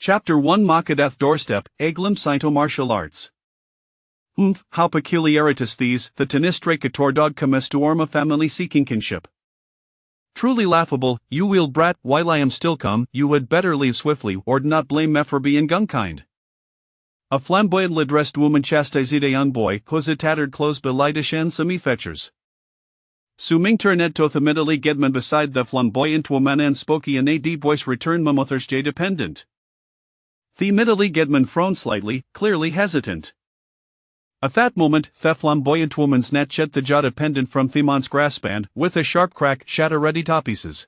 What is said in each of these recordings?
Chapter 1 Makadath Doorstep, Eglim Saito Martial Arts. How peculiaritas these, the tenistracator dog comes to orma family seeking kinship. Truly laughable, you wheel brat, while I am still come, you had better leave swiftly, or not blame me for being gunkind. A flamboyantly dressed woman chastised a young boy, whose tattered clothes belied a shan semi fetchers. Suming turned to the middle gedman beside the flamboyant woman and spoke in a deep voice returned mamother's dependent. The middle gedman frowned slightly, clearly hesitant. At that moment, the flamboyant woman snatched the jaw dependent from Themon's grasp and, with a sharp crack, shatter ready to pieces.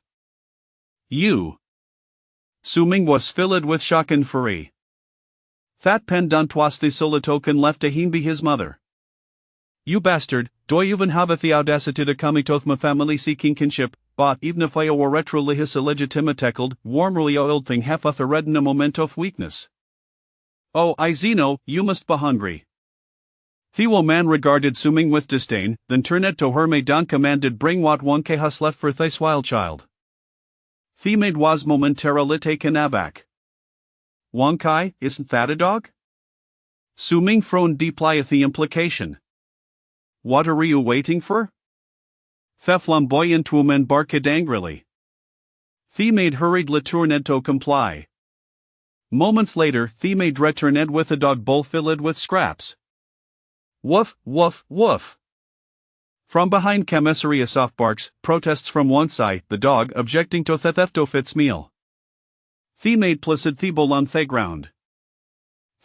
You. Suming was filled with shock and fury. That pendant was the sole token left to him by his mother. You bastard, do you even have the audacity to come to my family seeking kinship, but even if I were retrolihis illegitimate teckled, warmly oiled thing half of a red in a moment of weakness. Oh, I Zeno, you must be hungry. The woman regarded Suming with disdain, then turned to her maid and commanded bring what one has left for thy wild child. The maid was momentarily taken aback. Wonkai, isn't that a dog? Suming frowned deeply at the implication. What are you waiting for? The flamboyant woman barked angrily. The maid hurriedly turned to comply. Moments later, the maid returned with a dog bowl filled with scraps. Woof, woof, woof. From behind came a soft barks, protests from one side, the dog objecting to the theft of its meal. The maid placed the bowl on the ground.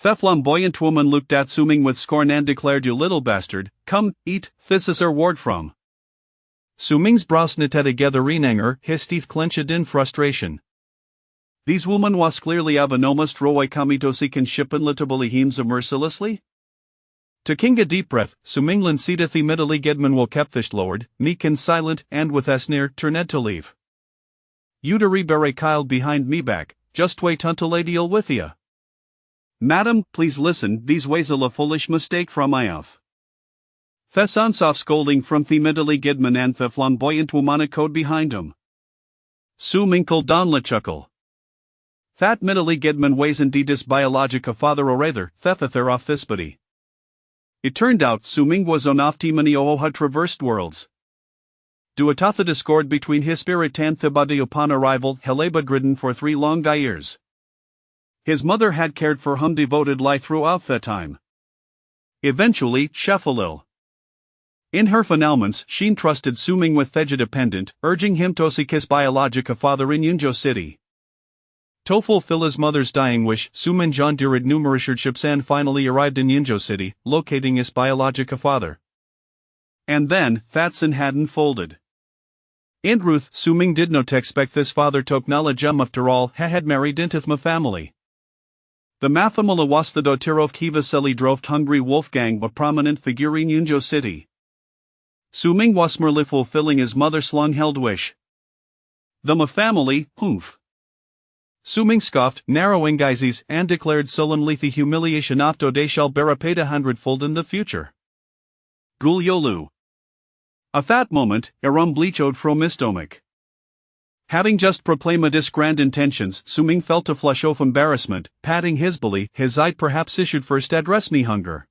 The flamboyant woman looked at Suming with scorn and declared, you little bastard, come, eat, this is our ward from. Suming's brows knitted together in anger, his teeth clenched in frustration. These women was clearly avanomast roi kamitosi kinship and litably hems mercilessly? Taking a deep breath, Suminglan seated the middle gedman will kept fish lowered, meek and silent, and with a sneer turned to leave. You'd a Kyle behind me back, just wait until I deal with ya. Madam, please listen, these ways a foolish mistake from my off. The sound soft scolding from the middle gedman and the flamboyant woman code behind him. Suming called down chuckle. That middle gedman ways indeed his biologica father or rather, thefether off this buddy. It turned out Suming was on off timani had traversed worlds. Do a tatha discord between his spirit and the body upon arrival, heleba gridden for 3 long years. His mother had cared for him devotedly throughout that time. Eventually, Sheffalil. In her finalments, she entrusted Suming with Theja dependent, urging him to seek his biologica father in Yunjo City. To fulfill his mother's dying wish, Suman John dured numerous ships and finally arrived in Yunjo City, locating his biologica father. And then, Fatson had unfolded. In Ruth, Suming did not expect this father to acknowledge after all had married into the family. The Mathamula was the daughter of Kivaseli drove hungry Wolfgang, a prominent figure in Yunjo City. Suming was merely fulfilling his mother's long-held wish. The family, humph. Suming scoffed, narrowing guises, and declared solemnly the humiliation after they shall bear a paid 100-fold in the future. Gul Yolu. At that moment, Aram bleachod from his stomach. Having just proclaimed his grand intentions, Suming felt a flush of embarrassment, patting his belly, his eye perhaps issued first address me hunger.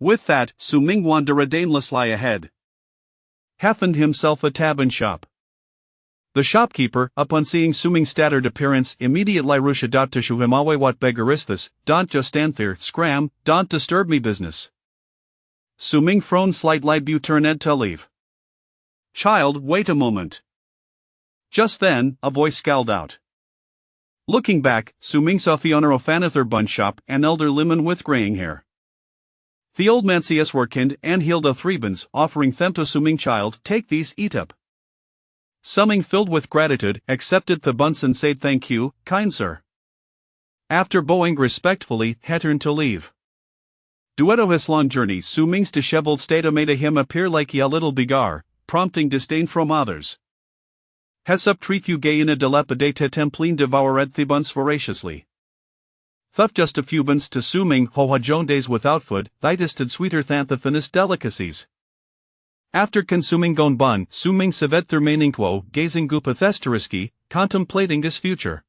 With that, Suming wandered aimlessly ahead. Happened himself a tabin shop. The shopkeeper, upon seeing Suming's stuttered appearance, immediately rushed out to show him away what beggar is this, don't just stand there, scram, don't disturb me business. Suming frowned slightly but turned to leave. Child, wait a moment. Just then, a voice scowled out. Looking back, Suming saw the owner of another bun shop, an elder lemon with graying hair. The old man sees workind and healed of 3 buns, offering them to Suming child, take these, eat up. Suming filled with gratitude, accepted the buns and said thank you, kind sir. After bowing respectfully, he turned to leave. Duetto his long journey, Suming's disheveled state made him appear like a little bigar, prompting disdain from others. Hesup treat you gay in a dilapidate templine devoured the buns voraciously. Thuff just a few buns to Suming ho had Joan days without food, lightested sweeter than the finest delicacies. After consuming gon bun, Suming sevet remaining quo, gazing gupethesteriski, contemplating his future.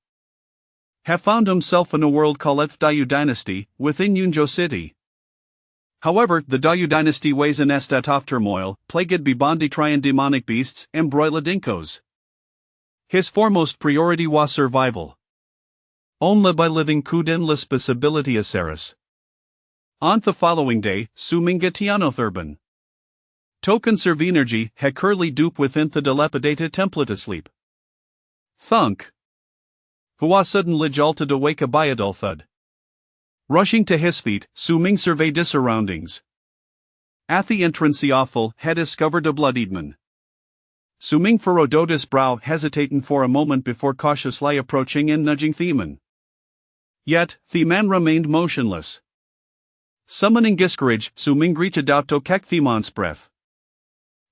had found himself in a world called Dayu Dynasty, within Yunzhou City. However, the Dayu Dynasty weighs an estat of turmoil, plagued by Bonditrian demonic beasts, and broiladinkos. His foremost priority was survival. Only by living could endless possibility aceras. On the following day, Suminga Tianotherban. To conserve energy, had curly dupe within the dilapidated template asleep. Thunk. Who was suddenly jolted awake by a dull thud. Rushing to his feet, Suming surveyed his surroundings. At the entrance the awful had discovered a bloodied man. Suming furrowed his brow, hesitating for a moment before cautiously approaching and nudging the man. Yet, the man remained motionless. Summoning discourage, Suming reached out to catch the man's breath.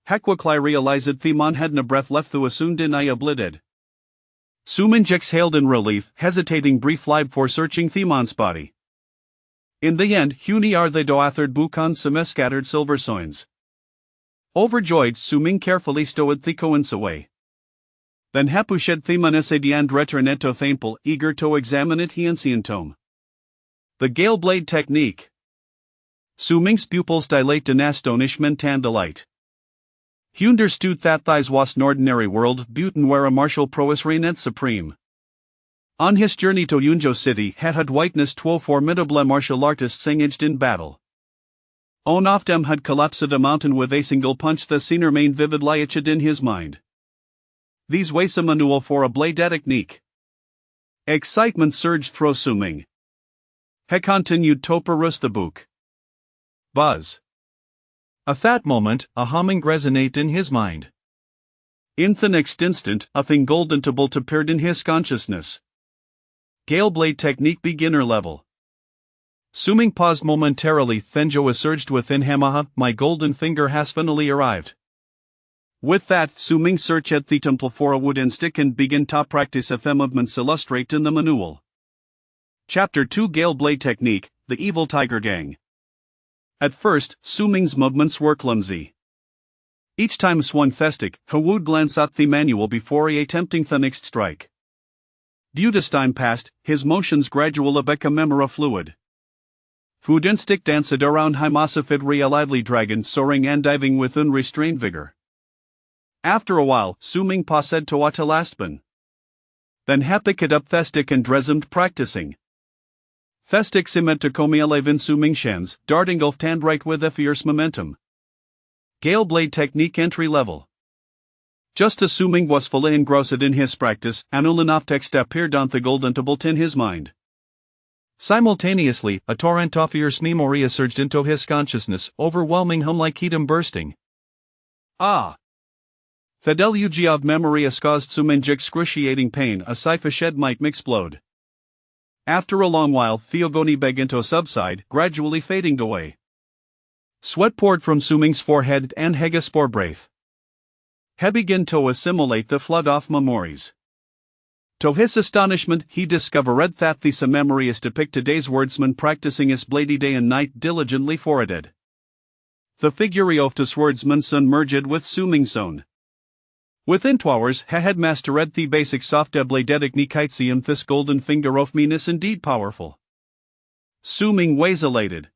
Hekwakli realized the man hadn't a breath left though soon deny obliterated. Suming exhaled in relief, hesitating briefly before searching the man's body. In the end, Huni are they doathered bukan some scattered silver soins. Overjoyed, Suming carefully stowed the coins away. Then hapushed the manesediand returneto thample, eager to examine it he ancient tome. The gale blade technique. Suming's pupils dilate in astonishment and delight. He understood that thys was an ordinary world, Buten where a martial prowess reigned supreme. On his journey to Yunzhou City, had witnessed 12 formidable martial artists engaged in battle. On of them had collapsed a mountain with a single punch, the scene remained vividly etched in his mind. These ways a manual for a blade technique. Excitement surged through Suming. He continued to peruse the book. Buzz. At that moment, a humming resonated in his mind. In the next instant, a thing golden to bolt appeared in his consciousness. Gale blade technique beginner level. Suming paused momentarily, then Joe surged within him. My golden finger has finally arrived. With that, Suming searched at the temple for a wooden stick and began to practice a them movements illustrate in the manual. Chapter 2 Gale blade technique, the evil tiger gang. At first, Suming's movements were clumsy. Each time swung festic, he would glance at the manual before attempting the next strike. Due as time passed, his motions gradually became more fluid. Food instinct danced around him as if it were a lively dragon soaring and diving with unrestrained vigor. After a while, Suming paused to what last been. Then he picked up the stick and resumed practicing. Festic cement to Komialevin Suming Shans, darting off and right with a fierce momentum. Gale blade technique entry level. Just as Suming was fully engrossed in his practice, an enough text appeared on the golden bolt in his mind. Simultaneously, a torrent of fierce memory surged into his consciousness, overwhelming him like heat bursting. Ah! The deluge of memory caused Suming excruciating pain, as if a shed might explode. After a long while, Theogony began to subside, gradually fading away. Sweat poured from Suming's forehead and Hegaspor breath. He began to assimilate the flood of memories. To his astonishment, he discovered that these memories depict today's wordsman practicing his blady day and night diligently for it. The figure of this wordsman son merged with Suming's own. Within 2 hours, he had mastered the basic soft blade technique. This golden finger of meanness indeed powerful. Suming was elated.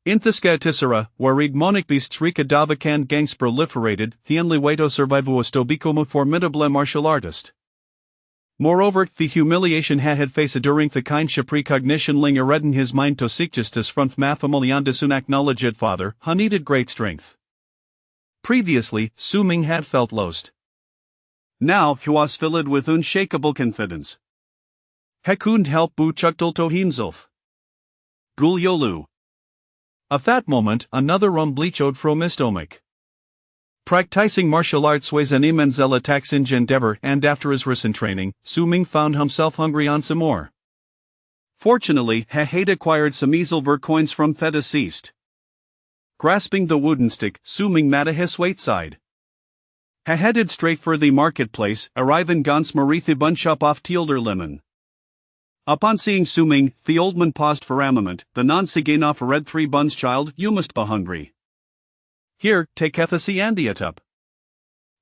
In the Skatisara, where igmonic beasts Rikadavakan gangs proliferated, the only way to survive was to become a formidable martial artist. Moreover, the humiliation he had faced during the Kinship recognition lingered in his mind to seek justice from Mathemaliandus unacknowledged father, who needed great strength. Previously, Suming had felt lost. Now, he was filled with unshakable confidence. He couldn't help but chuckle to himself. Gulyolu. At that moment, another rum bleachowed from his stomach. Practicing martial arts was an immense taxing endeavor, and after his recent training, Suming found himself hungry on some more. Fortunately, he had acquired some silver coins from the deceased. Grasping the wooden stick, Suming met his wayside. He headed straight for the marketplace, arriving gans Marithi bunshop off Tielder Lemon. Upon seeing Suming, the old man paused for a moment. The non-Sigain offered 3 buns. Child, you must be hungry. Here, take Ethasi and eat up.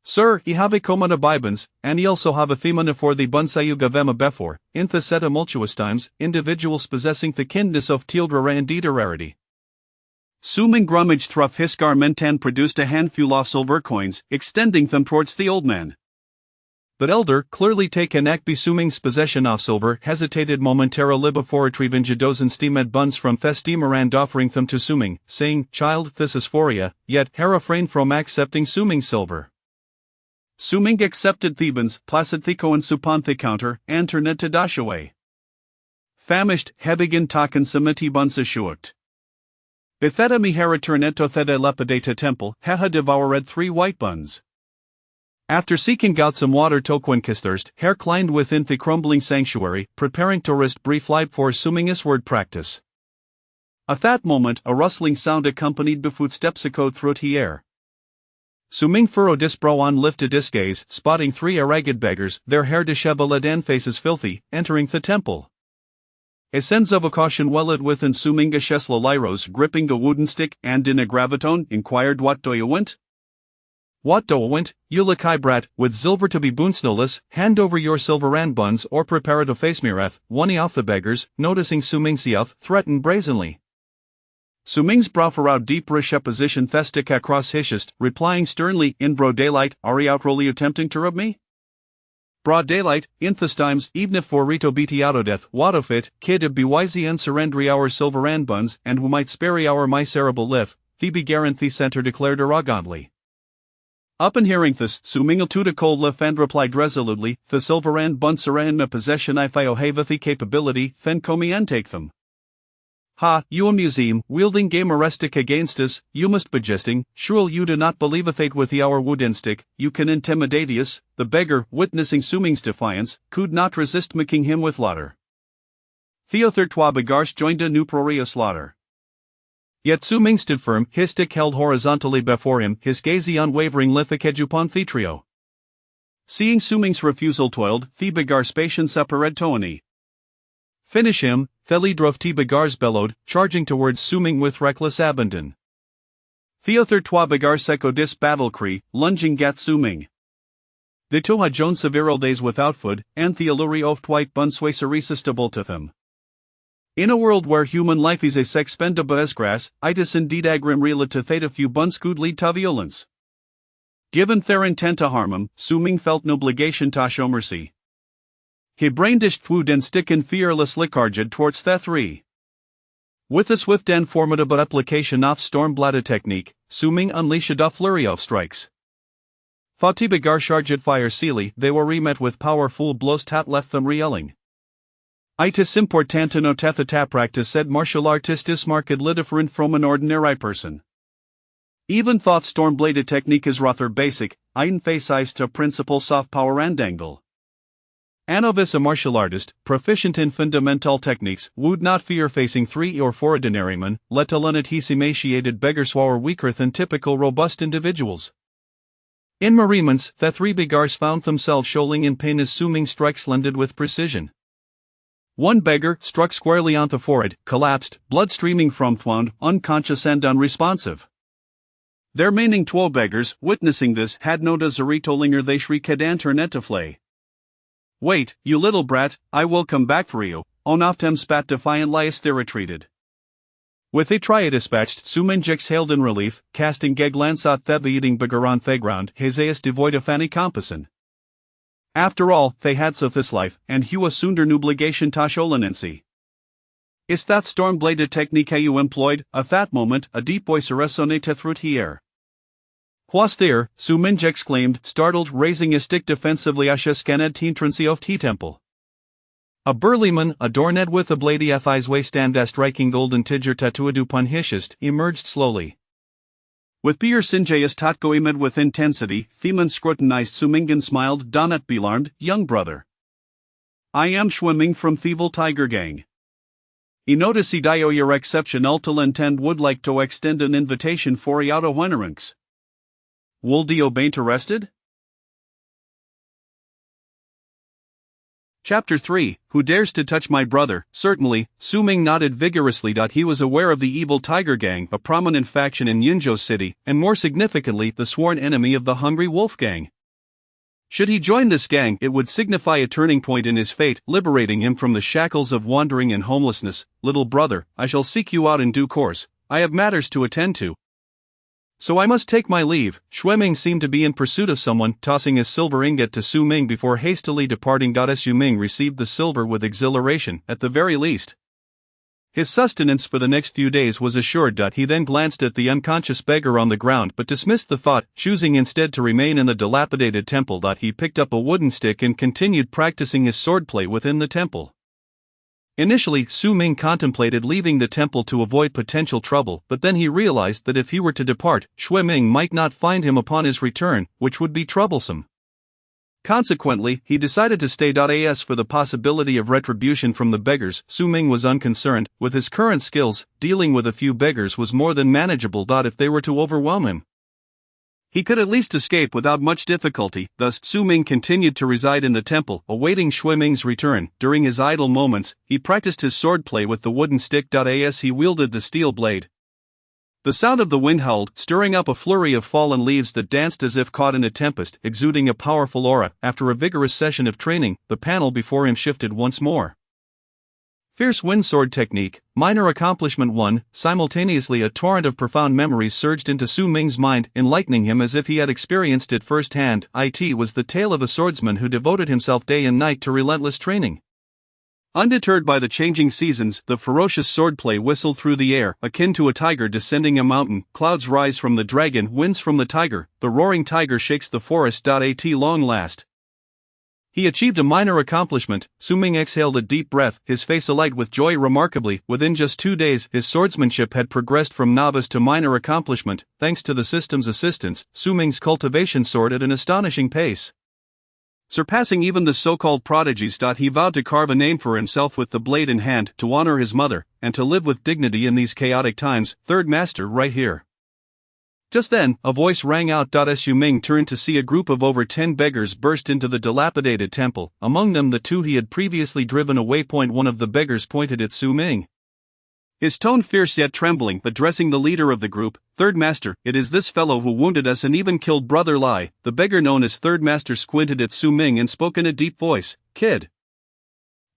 Sir, I have komana bibans, and I also have a themana for the bunsayu gavema befor, in the set tumultuous times, individuals possessing the kindness of tildra and rarity. Suming grummage thruff hiskar mentan produced a handful of silver coins, extending them towards the old man. But elder, clearly taken Akby Suming's possession of silver, hesitated momentarily before retrieving Jadozen steamed buns from Festimer and offering them to Suming, saying, Child, this is for ya, yet he refrained from accepting Suming's silver. Suming accepted Thebans, placid Thiko and Supanthe counter, and turned to dash away. Famished, Hebigan taken Samiti bunsa shuakt. Betheta mihera turneto thede lepidata temple, heha devoured 3 white buns. After seeking out some water toquenkisters, Herr climbed within the crumbling sanctuary, preparing to rest brief light for Sumingus word practice. At that moment, a rustling sound accompanied the footsteps echoed through the air. Suming furrowed his brow and lifted his gaze, spotting 3 ragged beggars, their hair disheveled and faces filthy, entering the temple. A sense of caution welled within Suminga Shesla Lyros, gripping a wooden stick, and in a gravitone, inquired what do you want? What do you want, you lakai brat, with silver to be boonsnoless, hand over your silver and buns or prepare to face mireth, one of the beggars, noticing Suming's youth, threatened brazenly. Suming's brow furrowed deep position thestic across hishest, replying sternly, in broad daylight, are you outrolly attempting to rub me? Broad daylight, in thus times, even if for rito beati autodeath, wadofit, kid of bewisey and surrendry our silver and buns, and who might spare our miserable life, the begaranthy center declared arrogantly. Upon hearing this, Suming tuta cold lif and replied resolutely, the silver and buns are in my possession if I have the capability, then come and take them. Ha, you a museum, wielding game arrestic against us, you must be jesting, sure you do not believe a fate with our wooden stick, you can intimidate us. The beggar, witnessing Suming's defiance, could not resist making him with laughter. Theother twa begars joined a new prorio slaughter. Yet Suming stood firm, his stick held horizontally before him, his gaze unwavering lithikejupon the trio. Seeing Suming's refusal toiled, the begar's patience separed toani. Finish him, Theli drove T. Begars bellowed, charging towards Suming with reckless abandon. Theother twa Begar seko dis battle cree, lunging at Suming. The two had Joan several days without food, and the alluri of twite bunsways irresistible to them. In a world where human life is a sexpendable as grass, itis indeed agrim rela to theta few buns could lead to violence. Given their intent to harm him, Suming felt no obligation to show mercy. He brandished food and stick in fearless licarged towards the 3. With a swift and formidable application of storm-bladder technique, Suming unleashed a flurry of strikes. Thought Begar charged fire seely, they were remet with powerful blows that left them reeling. Itis importante noteth ta practice said martial artistis marked different from an ordinary person. Even thought storm-bladed technique is rather basic, emphasized to principles of power and angle. An novice a martial artist, proficient in fundamental techniques, would not fear facing 3 or 4 ordinary men, let alone it his emaciated beggars who are weaker than typical robust individuals. In merriments, the 3 begars found themselves shoaling in pain as Suming strikes landed with precision. One beggar, struck squarely on the forehead, collapsed, blood streaming from wound, unconscious and unresponsive. Their remaining 12 beggars, witnessing this, had no desirito they shrieked and turned to flay. Wait, you little brat, I will come back for you, Onoftem spat defiantly as they retreated. With a try dispatched, Suming exhaled in relief, casting geg lansat theba eating begaron theground, Hazeas devoid of any compasson. After all, they had so this life, and he was sooner obligation tasholanensi. Is that storm-bladed technique you employed? At that moment, a deep voice resonated through the air. What's there? Suming exclaimed, startled, raising his stick defensively asha teen trincy of tea temple. A burly man, adorned with a blady thighs waist and a striking golden tiger tattooed upon hishest, emerged slowly. With beer sinjayas tatgoimed with intensity, Theman scrutinized Suming and smiled, Donat belarmed, young brother. I am swimming from Thievel Tiger Gang. I notice dio your exceptional talent and would like to extend an invitation for Iauto Wineranks. Will Dio be interested? Chapter 3, Who Dares to Touch My Brother? Certainly, Su Ming nodded vigorously. He was aware of the evil Tiger Gang, a prominent faction in Yunzhou City, and more significantly, the sworn enemy of the Hungry Wolf Gang. Should he join this gang, it would signify a turning point in his fate, liberating him from the shackles of wandering and homelessness. Little brother, I shall seek you out in due course. I have matters to attend to. So I must take my leave. Xue Ming seemed to be in pursuit of someone, tossing his silver ingot to Su Ming before hastily departing. Su Ming received the silver with exhilaration, at the very least. His sustenance for the next few days was assured. He then glanced at the unconscious beggar on the ground but dismissed the thought, choosing instead to remain in the dilapidated temple. He picked up a wooden stick and continued practicing his swordplay within the temple. Initially, Su Ming contemplated leaving the temple to avoid potential trouble, but then he realized that if he were to depart, Xue Ming might not find him upon his return, which would be troublesome. Consequently, he decided to stay. As for the possibility of retribution from the beggars, Su Ming was unconcerned. With his current skills, dealing with a few beggars was more than manageable. If they were to overwhelm him, he could at least escape without much difficulty. Thus, Su Ming continued to reside in the temple, awaiting Xue Ming's return. During his idle moments, he practiced his swordplay with the wooden stick. As he wielded the steel blade, the sound of the wind howled, stirring up a flurry of fallen leaves that danced as if caught in a tempest, exuding a powerful aura. After a vigorous session of training, the panel before him shifted once more. Fierce Wind Sword Technique, Minor Accomplishment 1. Simultaneously, a torrent of profound memories surged into Su Ming's mind, enlightening him as if he had experienced it firsthand. It was the tale of a swordsman who devoted himself day and night to relentless training. Undeterred by the changing seasons, the ferocious swordplay whistled through the air, akin to a tiger descending a mountain. Clouds rise from the dragon, winds from the tiger, the roaring tiger shakes the forest. At long last, he achieved a minor accomplishment. Su Ming exhaled a deep breath, his face alight with joy. Remarkably, within just 2 days, his swordsmanship had progressed from novice to minor accomplishment. Thanks to the system's assistance, Su Ming's cultivation soared at an astonishing pace, surpassing even the so-called prodigies. He vowed to carve a name for himself with the blade in hand, to honor his mother, and to live with dignity in these chaotic times. Third master, right here. Just then, a voice rang out. Su Ming turned to see a group of over 10 beggars burst into the dilapidated temple, among them the 2 he had previously driven away. One of the beggars pointed at Su Ming, his tone fierce yet trembling, addressing the leader of the group. Third Master, it is this fellow who wounded us and even killed Brother Lai. The beggar known as Third Master squinted at Su Ming and spoke in a deep voice. Kid,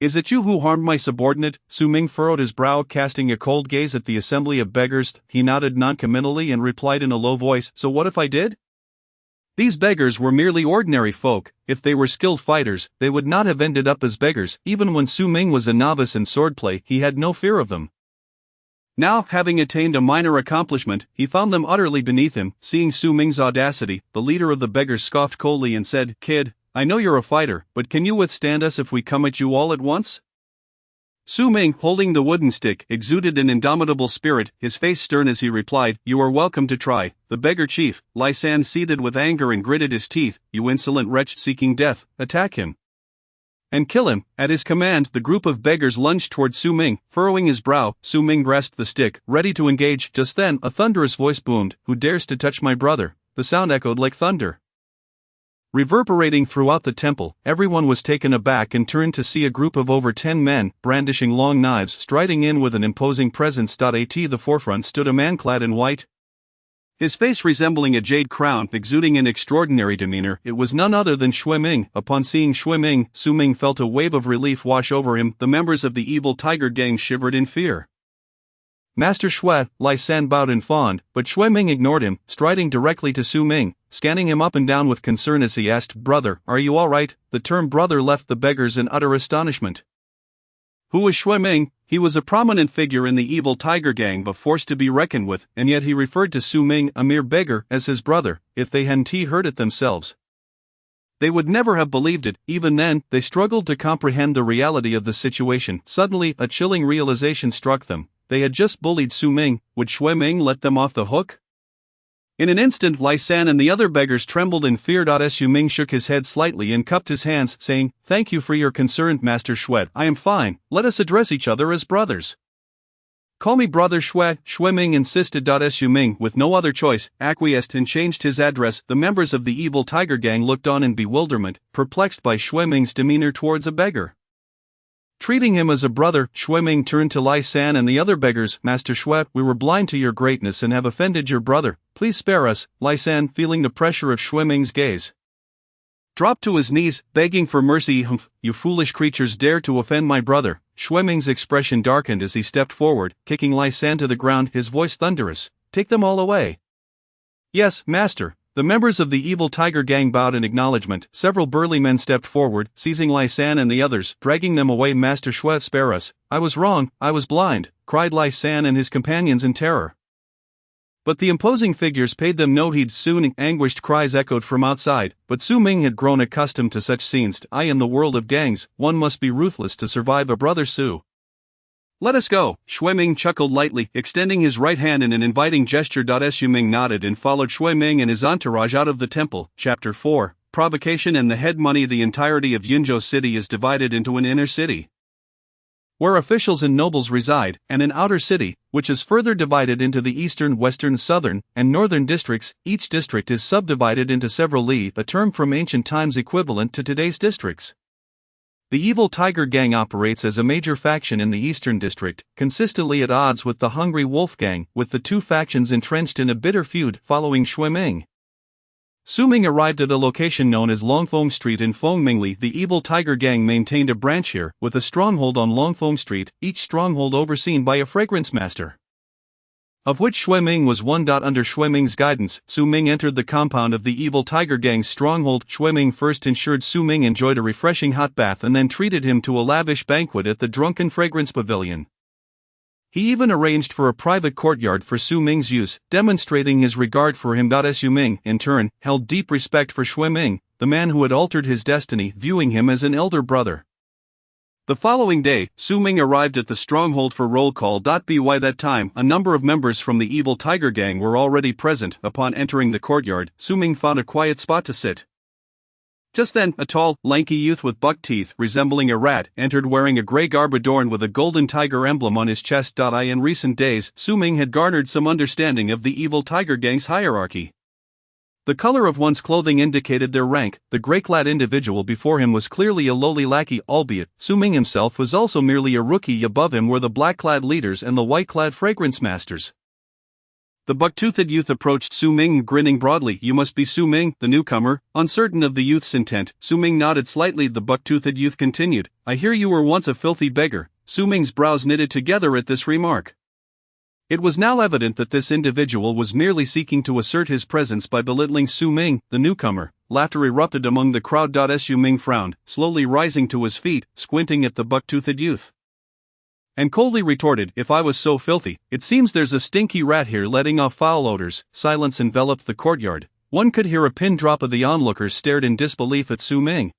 is it you who harmed my subordinate? Su Ming furrowed his brow, casting a cold gaze at the assembly of beggars. He nodded noncommittally and replied in a low voice, so what if I did? These beggars were merely ordinary folk. If they were skilled fighters, they would not have ended up as beggars. Even when Su Ming was a novice in swordplay, he had no fear of them. Now, having attained a minor accomplishment, he found them utterly beneath him. Seeing Su Ming's audacity, the leader of the beggars scoffed coldly and said, Kid, I know you're a fighter, but can you withstand us if we come at you all at once? Su Ming, holding the wooden stick, exuded an indomitable spirit, his face stern as he replied, You are welcome to try. The beggar chief, Lai San, seethed with anger and gritted his teeth. You insolent wretch seeking death, attack him and kill him. At his command, the group of beggars lunged toward Su Ming. Furrowing his brow, Su Ming grasped the stick, ready to engage. Just then, a thunderous voice boomed, Who dares to touch my brother? The sound echoed like thunder, reverberating throughout the temple. Everyone was taken aback and turned to see a group of over 10 men, brandishing long knives, striding in with an imposing presence. At the forefront stood a man clad in white, his face resembling a jade crown, exuding an extraordinary demeanor. It was none other than Xue Ming. Upon seeing Xue Ming, Su Ming felt a wave of relief wash over him. The members of the evil Tiger Gang shivered in fear. Master Xue, Lai San bowed in fawned, but Xue Ming ignored him, striding directly to Su Ming, scanning him up and down with concern as he asked, Brother, are you all right? The term brother left the beggars in utter astonishment. Who was Xue Ming? He was a prominent figure in the evil Tiger Gang, a force to be reckoned with, and yet he referred to Su Ming, a mere beggar, as his brother. If they hadn't heard it themselves, they would never have believed it. Even then, they struggled to comprehend the reality of the situation. Suddenly, a chilling realization struck them. They had just bullied Su Ming. Would Xue Ming let them off the hook? In an instant, Lai San and the other beggars trembled in fear. Su Ming shook his head slightly and cupped his hands, saying, Thank you for your concern, Master Xue. I am fine. Let us address each other as brothers. Call me Brother Xue. Xue Ming insisted. Su Ming, with no other choice, acquiesced and changed his address. The members of the evil Tiger Gang looked on in bewilderment, perplexed by Xue Ming's demeanor towards a beggar. Treating him as a brother, Shui Ming turned to Lai San and the other beggars. Master Shui, we were blind to your greatness and have offended your brother. Please spare us. Lai San, feeling the pressure of Shui Ming's gaze, dropped to his knees, begging for mercy. Humph, you foolish creatures dare to offend my brother. Shui Ming's expression darkened as he stepped forward, kicking Lai San to the ground, his voice thunderous. Take them all away. Yes, master. The members of the evil tiger gang bowed in acknowledgement. Several burly men stepped forward, seizing Lai San and the others, dragging them away. Master Shui, spare us. I was wrong, I was blind, cried Lai San and his companions in terror. But the imposing figures paid them no heed. Soon anguished cries echoed from outside, but Su Ming had grown accustomed to such scenes. In the world of gangs, one must be ruthless to survive a brother Su. Let us go. Shui Ming chuckled lightly, extending his right hand in an inviting gesture. Su Ming nodded and followed Shui Ming and his entourage out of the temple. Chapter 4, Provocation and the Head Money. The entirety of Yunzhou City is divided into an inner city, where officials and nobles reside, and an outer city, which is further divided into the eastern, western, southern, and northern districts. Each district is subdivided into several li, a term from ancient times equivalent to today's districts. The evil tiger gang operates as a major faction in the eastern district, consistently at odds with the hungry wolf gang, with the two factions entrenched in a bitter feud following Shui Ming. Su Ming arrived at a location known as Longfeng Street in Fengmingli. The evil tiger gang maintained a branch here, with a stronghold on Longfeng Street, each stronghold overseen by a fragrance master, of which Shui Ming was one. Under Shui Ming's guidance, Su Ming entered the compound of the evil tiger gang's stronghold. Shui Ming first ensured Su Ming enjoyed a refreshing hot bath and then treated him to a lavish banquet at the Drunken Fragrance Pavilion. He even arranged for a private courtyard for Su Ming's use, demonstrating his regard for him. Su Ming, in turn, held deep respect for Shui Ming, the man who had altered his destiny, viewing him as an elder brother. The following day, Su Ming arrived at the stronghold for roll call. By that time, a number of members from the evil tiger gang were already present. Upon entering the courtyard, Su Ming found a quiet spot to sit. Just then, a tall, lanky youth with buck teeth, resembling a rat, entered wearing a gray garb adorned with a golden tiger emblem on his chest. In recent days, Su Ming had garnered some understanding of the evil tiger gang's hierarchy. The color of one's clothing indicated their rank. The gray-clad individual before him was clearly a lowly lackey, albeit Su Ming himself was also merely a rookie. Above him were the black-clad leaders and the white-clad fragrance masters. The buck-toothed youth approached Su Ming, grinning broadly. You must be Su Ming, the newcomer. Uncertain of the youth's intent, Su Ming nodded slightly. The buck-toothed youth continued, I hear you were once a filthy beggar. Su Ming's brows knitted together at this remark. It was now evident that this individual was merely seeking to assert his presence by belittling Su Ming, the newcomer. Laughter erupted among the crowd. Su Ming frowned, slowly rising to his feet, squinting at the buck-toothed youth, and coldly retorted, if I was so filthy, it seems there's a stinky rat here letting off foul odors. Silence enveloped the courtyard. One could hear a pin drop. Of the onlookers stared in disbelief at Su Ming,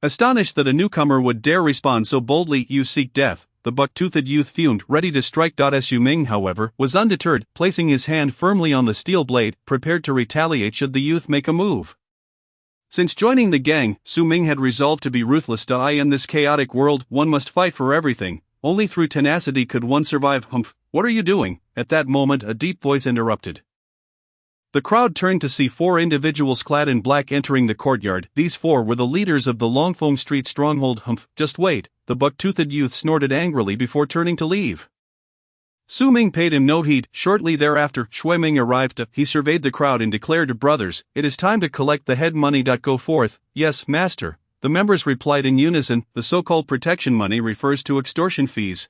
astonished that a newcomer would dare respond so boldly. You seek death, the buck-toothed youth fumed, ready to strike. Su Ming, however, was undeterred, placing his hand firmly on the steel blade, prepared to retaliate should the youth make a move. Since joining the gang, Su Ming had resolved to be ruthless. In this chaotic world, one must fight for everything. Only through tenacity could one survive. Humph, what are you doing? At that moment, a deep voice interrupted. The crowd turned to see four individuals clad in black entering the courtyard. These four were the leaders of the Longfeng Street stronghold. Humph, just wait, the buck-toothed youth snorted angrily before turning to leave. Su Ming paid him no heed. Shortly thereafter, Shui Ming arrived. He surveyed the crowd and declared, brothers, it is time to collect the head money. Go forth. Yes, master. The members replied in unison. The so-called protection money refers to extortion fees.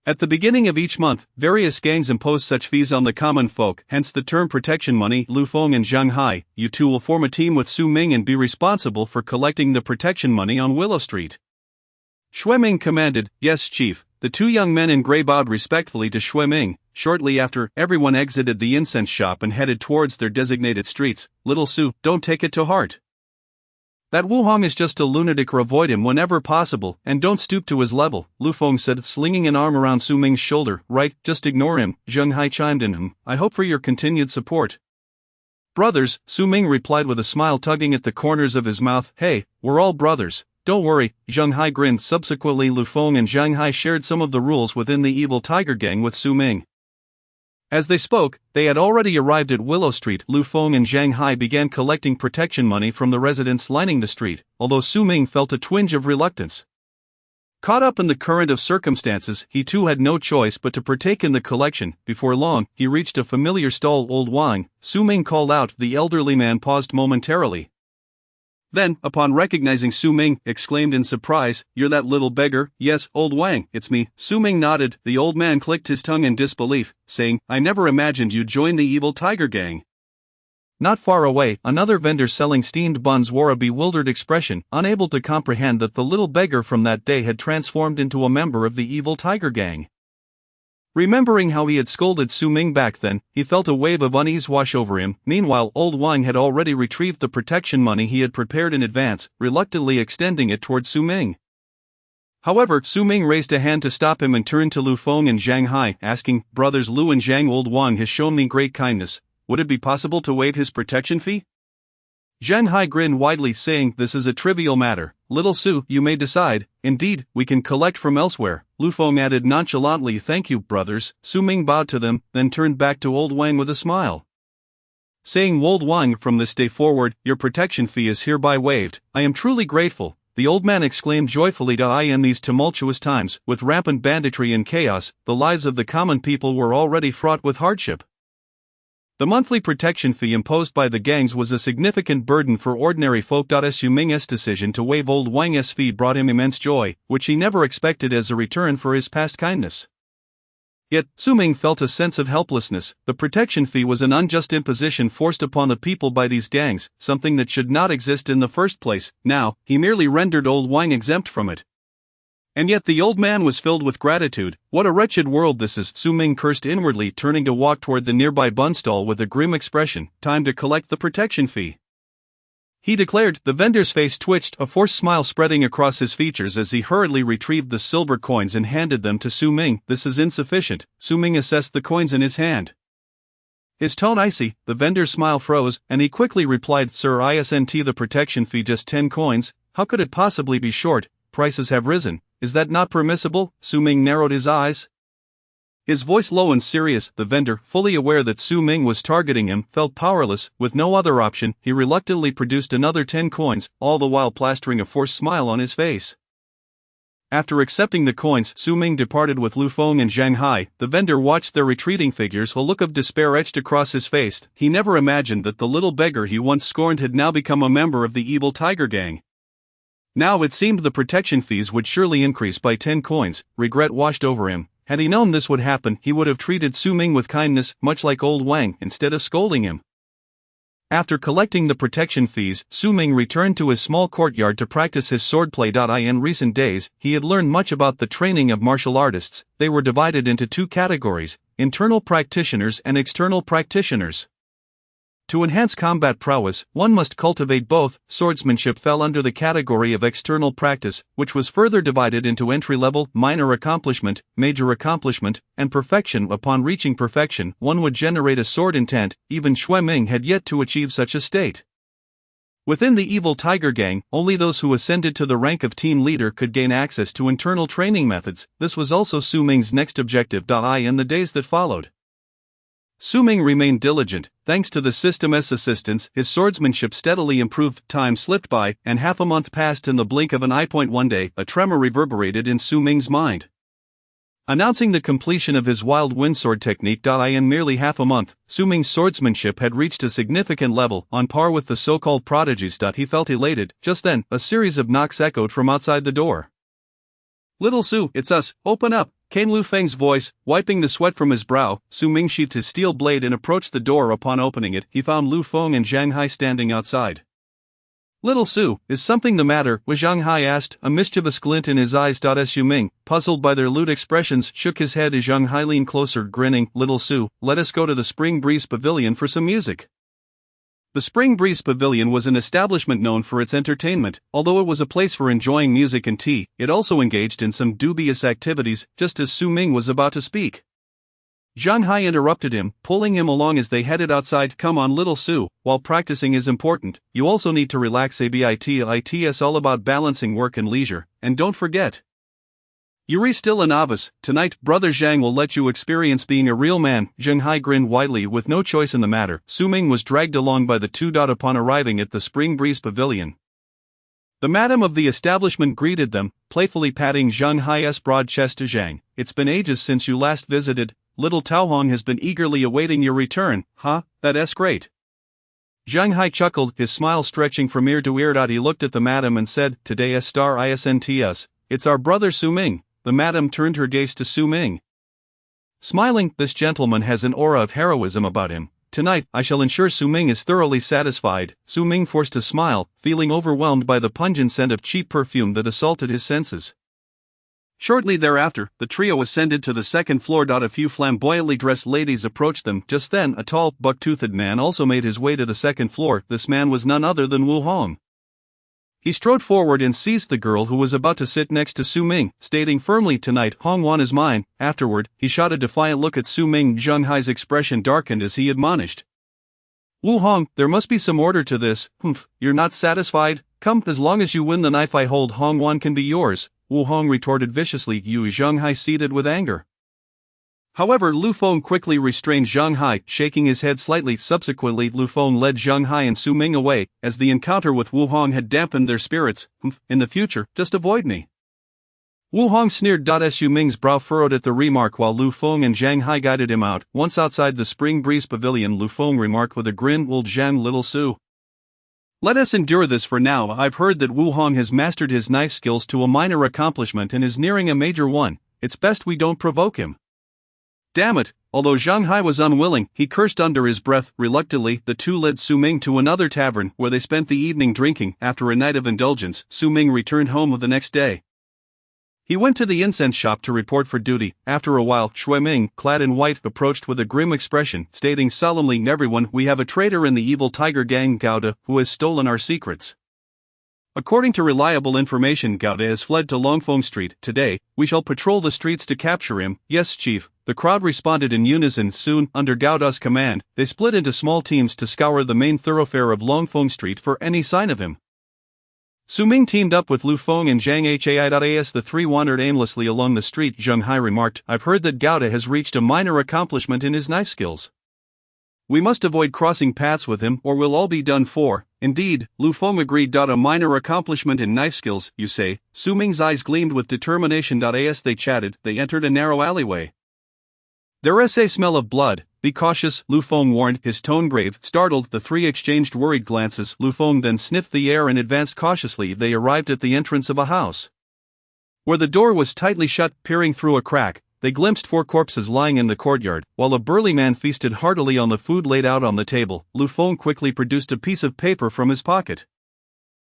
At the beginning of each month, various gangs impose such fees on the common folk, hence the term protection money. Lu Feng and Zhang Hai, you two will form a team with Su Ming and be responsible for collecting the protection money on Willow Street. Shui Ming commanded, yes, chief. The two young men in gray bowed respectfully to Shui Ming. Shortly after, everyone exited the incense shop and headed towards their designated streets. Little Su, don't take it to heart. That Wu Hong is just a lunatic. Avoid him whenever possible, and don't stoop to his level, Lu Feng said, slinging an arm around Su Ming's shoulder. Right, just ignore him, Zheng Hai chimed in. I hope for your continued support. Brothers, Su Ming replied with a smile tugging at the corners of his mouth. Hey, we're all brothers. Don't worry, Zheng Hai grinned. Subsequently, Lu Feng and Zheng Hai shared some of the rules within the evil tiger gang with Su Ming. As they spoke, they had already arrived at Willow Street. Lu Feng and Zhang Hai began collecting protection money from the residents lining the street, although Su Ming felt a twinge of reluctance. Caught up in the current of circumstances, he too had no choice but to partake in the collection. Before long, he reached a familiar stall. Old Wang, Su Ming called out. The elderly man paused momentarily. Then, upon recognizing Su Ming, exclaimed in surprise, "You're that little beggar?" "Yes, Old Wang, it's me." Su Ming nodded. The old man clicked his tongue in disbelief, saying, "I never imagined you'd join the evil tiger gang." Not far away, another vendor selling steamed buns wore a bewildered expression, unable to comprehend that the little beggar from that day had transformed into a member of the evil tiger gang. Remembering how he had scolded Su Ming back then, he felt a wave of unease wash over him. Meanwhile, Old Wang had already retrieved the protection money he had prepared in advance, reluctantly extending it toward Su Ming. However, Su Ming raised a hand to stop him and turned to Lu Feng and Zhang Hai, asking, "Brothers Lu and Zhang, Old Wang has shown me great kindness. Would it be possible to waive his protection fee?" Zhang Hai grinned widely, saying, "This is a trivial matter. Little Su, you may decide. Indeed, we can collect from elsewhere." Lu Feng added nonchalantly, "Thank you, brothers." Su Ming bowed to them, then turned back to Old Wang with a smile, saying, "Old Wang, from this day forward, your protection fee is hereby waived. I am truly grateful." The old man exclaimed joyfully, "In these tumultuous times, with rampant banditry and chaos, the lives of the common people were already fraught with hardship. The monthly protection fee imposed by the gangs was a significant burden for ordinary folk. Su Ming's decision to waive Old Wang's fee brought him immense joy, which he never expected as a return for his past kindness. Yet, Su Ming felt a sense of helplessness. The protection fee was an unjust imposition forced upon the people by these gangs, something that should not exist in the first place. Now, he merely rendered Old Wang exempt from it. And yet the old man was filled with gratitude. What a wretched world this is, Su Ming cursed inwardly, turning to walk toward the nearby bun stall with a grim expression. Time to collect the protection fee, he declared. The vendor's face twitched, a forced smile spreading across his features as he hurriedly retrieved the silver coins and handed them to Su Ming. "This is insufficient." Su Ming assessed the coins in his hand, his tone icy. The vendor's smile froze, and he quickly replied, "Sir, isn't the protection fee just 10 coins? How could it possibly be short? Prices have risen. Is that not permissible?" Su Ming narrowed his eyes, his voice low and serious. The vendor, fully aware that Su Ming was targeting him, felt powerless. With no other option, he reluctantly produced another 10 coins, all the while plastering a forced smile on his face. After accepting the coins, Su Ming departed with Lu Feng and Zhang Hai. The vendor watched their retreating figures, a look of despair etched across his face. He never imagined that the little beggar he once scorned had now become a member of the evil tiger gang. Now it seemed the protection fees would surely increase by 10 coins. Regret washed over him. Had he known this would happen, he would have treated Su Ming with kindness, much like Old Wang, instead of scolding him. After collecting the protection fees, Su Ming returned to his small courtyard to practice his swordplay. In recent days, he had learned much about the training of martial artists. They were divided into 2 categories: internal practitioners and external practitioners. To enhance combat prowess, one must cultivate both. Swordsmanship fell under the category of external practice, which was further divided into entry-level, minor accomplishment, major accomplishment, and perfection. Upon reaching perfection, one would generate a sword intent. Even Xue Ming had yet to achieve such a state. Within the evil tiger gang, only those who ascended to the rank of team leader could gain access to internal training methods. This was also Su Ming's next objective. In the days that followed, Su Ming remained diligent. Thanks to the system's assistance, his swordsmanship steadily improved. Time slipped by, and half a month passed in the blink of an eye. One day, a tremor reverberated in Su Ming's mind, announcing the completion of his wild wind sword technique. In merely half a month, Su Ming's swordsmanship had reached a significant level, on par with the so-called prodigies. He felt elated. Just then, a series of knocks echoed from outside the door. "Little Su, it's us, open up," came Lu Feng's voice. Wiping the sweat from his brow, Su Ming sheathed his steel blade and approached the door. Upon opening it, he found Lu Feng and Zhang Hai standing outside. "Little Su, is something the matter?" Zhang Hai asked, a mischievous glint in his eyes. Su Ming, puzzled by their lewd expressions, shook his head as Zhang Hai leaned closer, grinning. "Little Su, let us go to the Spring Breeze Pavilion for some music." The Spring Breeze Pavilion was an establishment known for its entertainment. Although it was a place for enjoying music and tea, it also engaged in some dubious activities. Just as Su Ming was about to speak, Zhang Hai interrupted him, pulling him along as they headed outside. "Come on, Little Su, while practicing is important, you also need to relax a bit. It's all about balancing work and leisure, and don't forget, you're still a novice. Tonight, Brother Zhang will let you experience being a real man." Zhang Hai grinned widely. With no choice in the matter, Su Ming was dragged along by the 2. Upon arriving at the Spring Breeze Pavilion, The madam of the establishment greeted them, playfully patting Zhang Hai's broad chest. Zhang, it's been ages since you last visited. Little Tao Hong has been eagerly awaiting your return. Huh, that's great. Zhang Hai chuckled, his smile stretching from ear to ear. He looked at the madam and said, Today's star isn't. It's our brother Su Ming. The madam turned her gaze to Su Ming. Smiling, this gentleman has an aura of heroism about him. Tonight, I shall ensure Su Ming is thoroughly satisfied. Su Ming forced a smile, feeling overwhelmed by the pungent scent of cheap perfume that assaulted his senses. Shortly thereafter, the trio ascended to the second floor. A few flamboyantly dressed ladies approached them. Just then, a tall, buck-toothed man also made his way to the second floor. This man was none other than Wu Hong. He strode forward and seized the girl who was about to sit next to Su Ming, stating firmly, Tonight, Hong Wan is mine. Afterward, he shot a defiant look at Su Ming. Zhang Hai's expression darkened as he admonished. Wu Hong, there must be some order to this. You're not satisfied? Come, as long as you win the knife I hold, Hong Wan can be yours. Wu Hong retorted viciously. Zhang Hai seethed with anger. However, Lu Feng quickly restrained Zhang Hai, shaking his head slightly. Subsequently, Lu Feng led Zhang Hai and Su Ming away, as the encounter with Wu Hong had dampened their spirits. In the future, just avoid me. Wu Hong sneered. Su Ming's brow furrowed at the remark while Lu Feng and Zhang Hai guided him out. Once outside the Spring Breeze Pavilion, Lu Feng remarked with a grin, Old Zhang, little Su. Let us endure this for now. I've heard that Wu Hong has mastered his knife skills to a minor accomplishment and is nearing a major one. It's best we don't provoke him. Damn it! Although Zhang Hai was unwilling, he cursed under his breath. Reluctantly, the two led Su Ming to another tavern, where they spent the evening drinking. After a night of indulgence, Su Ming returned home the next day. He went to the incense shop to report for duty. After a while, Shui Ming, clad in white, approached with a grim expression, stating solemnly, Everyone, we have a traitor in the evil tiger gang, Gauda, who has stolen our secrets. According to reliable information, Gauda has fled to Longfeng Street. Today, we shall patrol the streets to capture him. Yes, Chief. The crowd responded in unison. Soon, under Gauda's command, they split into small teams to scour the main thoroughfare of Longfeng Street for any sign of him. Su Ming teamed up with Lu Feng and Zhang Hai. The three wandered aimlessly along the street. Zhang Hai remarked, I've heard that Gauda has reached a minor accomplishment in his knife skills. We must avoid crossing paths with him or we'll all be done for. Indeed, Lu Feng agreed. A minor accomplishment in knife skills, you say? Su Ming's eyes gleamed with determination. As they chatted, they entered a narrow alleyway. There's a smell of blood. Be cautious, Lu Feng warned, his tone grave. Startled, the three exchanged worried glances. Lu Feng then sniffed the air and advanced cautiously. They arrived at the entrance of a house, where the door was tightly shut. Peering through a crack, they glimpsed four corpses lying in the courtyard, while a burly man feasted heartily on the food laid out on the table. Lu Feng quickly produced a piece of paper from his pocket,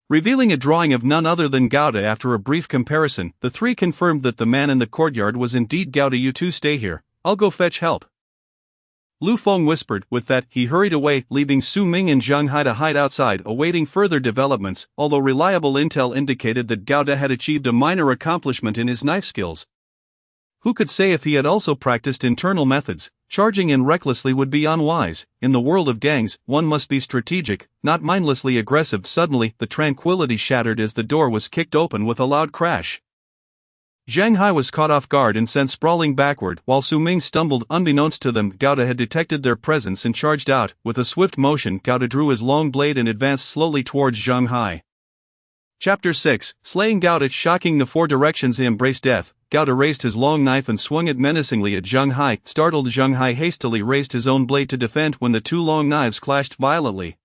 revealing a drawing of none other than Gauda. After a brief comparison, the three confirmed that the man in the courtyard was indeed Gauda. You two stay here. I'll go fetch help. Lu Feng whispered. With that, he hurried away, leaving Su Ming and Zhang Hai to hide outside, awaiting further developments. Although reliable intel indicated that Gauda had achieved a minor accomplishment in his knife skills, who could say if he had also practiced internal methods? Charging in recklessly would be unwise. In the world of gangs, one must be strategic, not mindlessly aggressive. Suddenly, the tranquility shattered as the door was kicked open with a loud crash. Zhang Hai was caught off guard and sent sprawling backward, while Su Ming stumbled. Unbeknownst to them, Gauda had detected their presence and charged out. With a swift motion, Gauda drew his long blade and advanced slowly towards Zhang Hai. Chapter 6, Slaying Gauda. Shocking the four directions he embraced death, Gauda raised his long knife and swung it menacingly at Zhang Hai. Startled, Zhang Hai hastily raised his own blade to defend when the two long knives clashed violently.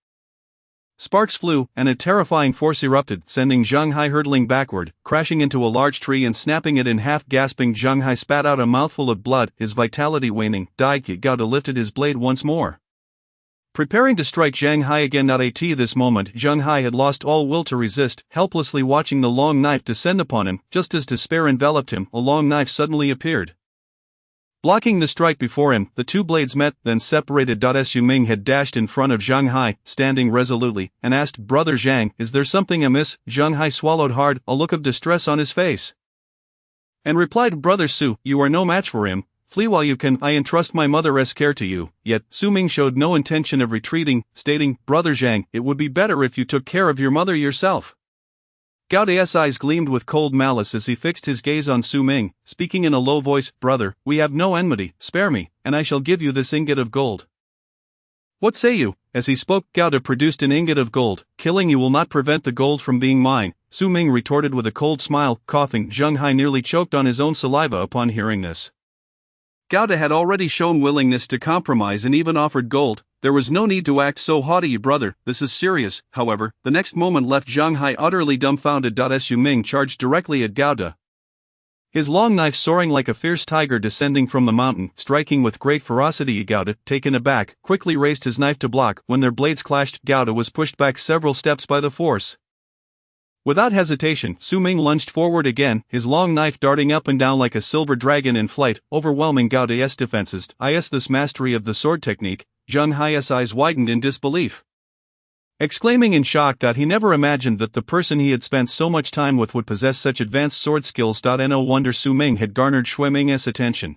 Sparks flew, and a terrifying force erupted, sending Zhang Hai hurtling backward, crashing into a large tree and snapping it in half. Gasping, Zhang Hai spat out a mouthful of blood, his vitality waning. Gauda lifted his blade once more, preparing to strike Zhang Hai again. At this moment, Zhang Hai had lost all will to resist, helplessly watching the long knife descend upon him. Just as despair enveloped him, a long knife suddenly appeared, blocking the strike before him. The two blades met, then separated. Su Ming had dashed in front of Zhang Hai, standing resolutely, and asked, Brother Zhang, is there something amiss? Zhang Hai swallowed hard, a look of distress on his face, and replied, Brother Su, you are no match for him. Flee while you can. I entrust my mother's care to you. Yet, Su Ming showed no intention of retreating, stating, Brother Zhang, it would be better if you took care of your mother yourself. Gauda's eyes gleamed with cold malice as he fixed his gaze on Su Ming, speaking in a low voice, Brother, we have no enmity, spare me, and I shall give you this ingot of gold. What say you? As he spoke, Gauda produced an ingot of gold. Killing you will not prevent the gold from being mine. Su Ming retorted with a cold smile, coughing. Zheng Hai nearly choked on his own saliva upon hearing this. Gao De had already shown willingness to compromise and even offered gold. There was no need to act so haughty, brother, this is serious. However, the next moment left Zheng Hai utterly dumbfounded. Su Ming charged directly at Gao De, his long knife soaring like a fierce tiger descending from the mountain, striking with great ferocity. Gao De, taken aback, quickly raised his knife to block. When their blades clashed, Gao De was pushed back several steps by the force. Without hesitation, Su Ming lunged forward again, his long knife darting up and down like a silver dragon in flight, overwhelming Gao De's defenses. This mastery of the sword technique. Zheng Hai's eyes widened in disbelief, exclaiming in shock that he never imagined that the person he had spent so much time with would possess such advanced sword skills. No wonder Su Ming had garnered Shui Ming's attention.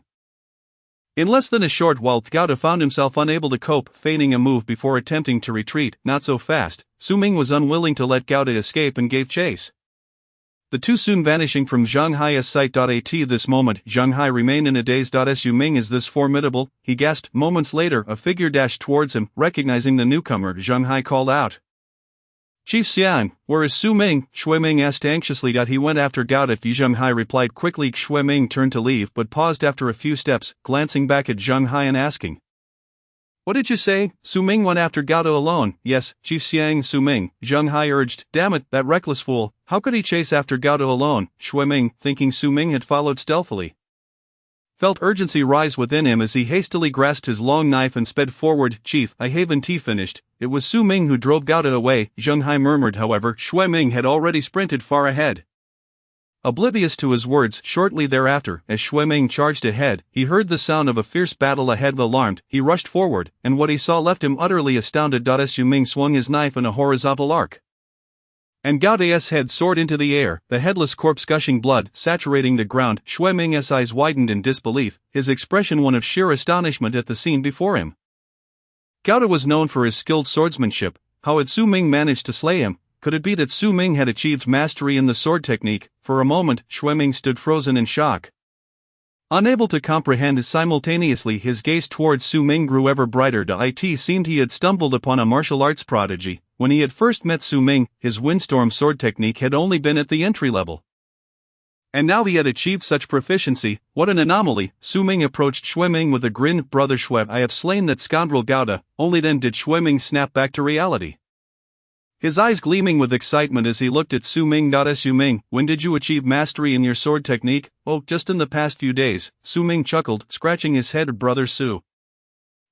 In less than a short while, Gao De found himself unable to cope, feigning a move before attempting to retreat. Not so fast. Su Ming was unwilling to let Gao De escape and gave chase, the two soon vanishing from Zheng Hai's sight. At this moment, Zheng Hai remained in a daze. Su Ming is this formidable, he gasped. Moments later, a figure dashed towards him. Recognizing the newcomer, Zheng Hai called out, "Chief Xian, where is Su Ming?" Shui Ming asked anxiously. He went after Gao De. Zheng Hai replied quickly. Shui Ming turned to leave but paused after a few steps, glancing back at Zheng Hai and asking, "What did you say?" Su Ming went after Gao De alone. "Yes, Chief Xiang." Su Ming, Zheng Hai urged. "Damn it, that reckless fool, how could he chase after Gao De alone?" Shui Ming, thinking Su Ming had followed stealthily, felt urgency rise within him as he hastily grasped his long knife and sped forward. "Chief, I haven't finished." It was Su Ming who drove Gao De away, Zheng Hai murmured. However, Shui Ming had already sprinted far ahead. Oblivious to his words, shortly thereafter, as Shui Ming charged ahead, he heard the sound of a fierce battle ahead. Alarmed, he rushed forward, and what he saw left him utterly astounded. Su Ming swung his knife in a horizontal arc, and Gao De's head soared into the air, the headless corpse gushing blood, saturating the ground. Shui Ming's eyes widened in disbelief, his expression one of sheer astonishment at the scene before him. Gao De was known for his skilled swordsmanship. How had Su Ming managed to slay him? Could it be that Su Ming had achieved mastery in the sword technique? For a moment, Shui Ming stood frozen in shock, unable to comprehend. Simultaneously, his gaze towards Su Ming grew ever brighter. It seemed he had stumbled upon a martial arts prodigy. When he had first met Su Ming, his windstorm sword technique had only been at the entry level, and now he had achieved such proficiency. What an anomaly! Su Ming approached Shui Ming with a grin. "Brother Shui, I have slain that scoundrel Gao De." Only then did Shui Ming snap back to reality, his eyes gleaming with excitement as he looked at Su Ming. Su Ming, when did you achieve mastery in your sword technique? "Oh, just in the past few days." Su Ming chuckled, scratching his head. "Brother Su,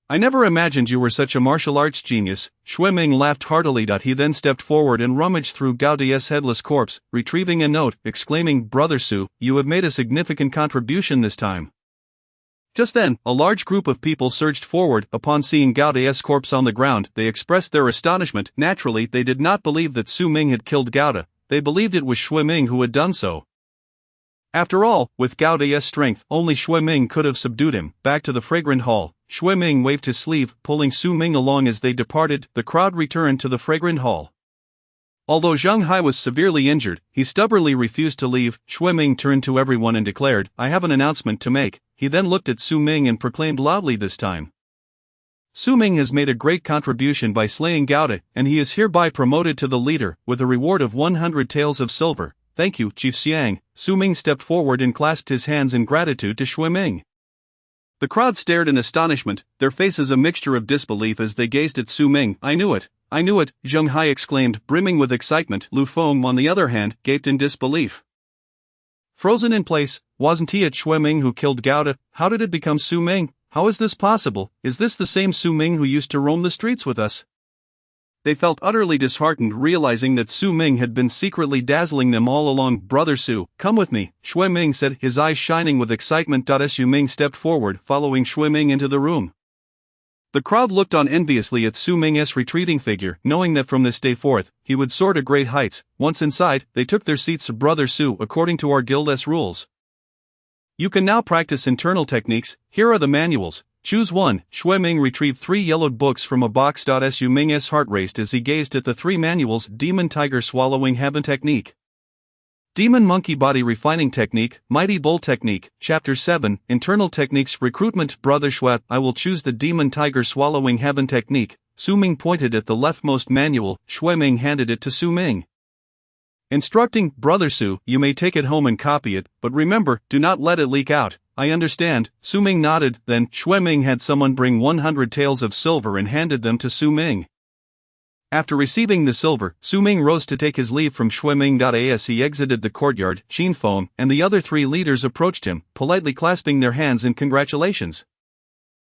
I never imagined you were such a martial arts genius." Shui Ming laughed heartily. He then stepped forward and rummaged through Gao De's headless corpse, retrieving a note, exclaiming, "Brother Su, you have made a significant contribution this time." Just then, a large group of people surged forward. Upon seeing Gao De's corpse on the ground, they expressed their astonishment. Naturally, they did not believe that Su Ming had killed Gao De. They believed it was Shui Ming who had done so. After all, with Gao De's strength, only Shui Ming could have subdued him. Back to the fragrant hall, Shui Ming waved his sleeve, pulling Su Ming along as they departed. The crowd returned to the fragrant hall. Although Zheng Hai was severely injured, he stubbornly refused to leave. Shui Ming turned to everyone and declared, "I have an announcement to make." He then looked at Su Ming and proclaimed loudly this time, "Su Ming has made a great contribution by slaying Gao De, and he is hereby promoted to the leader, with a reward of 100 taels of silver." "Thank you, Chief Xiang." Su Ming stepped forward and clasped his hands in gratitude to Shui Ming. The crowd stared in astonishment, their faces a mixture of disbelief as they gazed at Su Ming. "I knew it! I knew it!" Zheng Hai exclaimed, brimming with excitement. Lu Feng, on the other hand, gaped in disbelief. Frozen in place, wasn't it Shui Ming who killed Gao De? How did it become Su Ming? How is this possible? Is this the same Su Ming who used to roam the streets with us? They felt utterly disheartened, realizing that Su Ming had been secretly dazzling them all along. "Brother Su, come with me," Shui Ming said, his eyes shining with excitement. Su Ming stepped forward, following Shui Ming into the room. The crowd looked on enviously at Su Ming's retreating figure, knowing that from this day forth, he would soar to great heights. Once inside, they took their seats. "Brother Su, according to our guild's rules, you can now practice internal techniques. Here are the manuals. Choose one." Shui Ming retrieved 3 yellowed books from a box. Su Ming's heart raced as he gazed at the 3 manuals. Demon Tiger Swallowing Heaven Technique, Demon Monkey Body Refining Technique, Mighty Bull Technique. Chapter 7, Internal Techniques. Recruitment. "Brother Shui, I will choose the Demon Tiger Swallowing Heaven Technique." Su Ming pointed at the leftmost manual. Shui Ming handed it to Su Ming. Instructing, Brother Su, you may take it home and copy it, but remember, do not let it leak out. I understand. Su Ming nodded, then Xue Ming had someone bring 100 taels of silver and handed them to Su Ming. After receiving the silver, Su Ming rose to take his leave from Xue Ming. As he exited the courtyard, Qin Feng and the other 3 leaders approached him, politely clasping their hands in congratulations.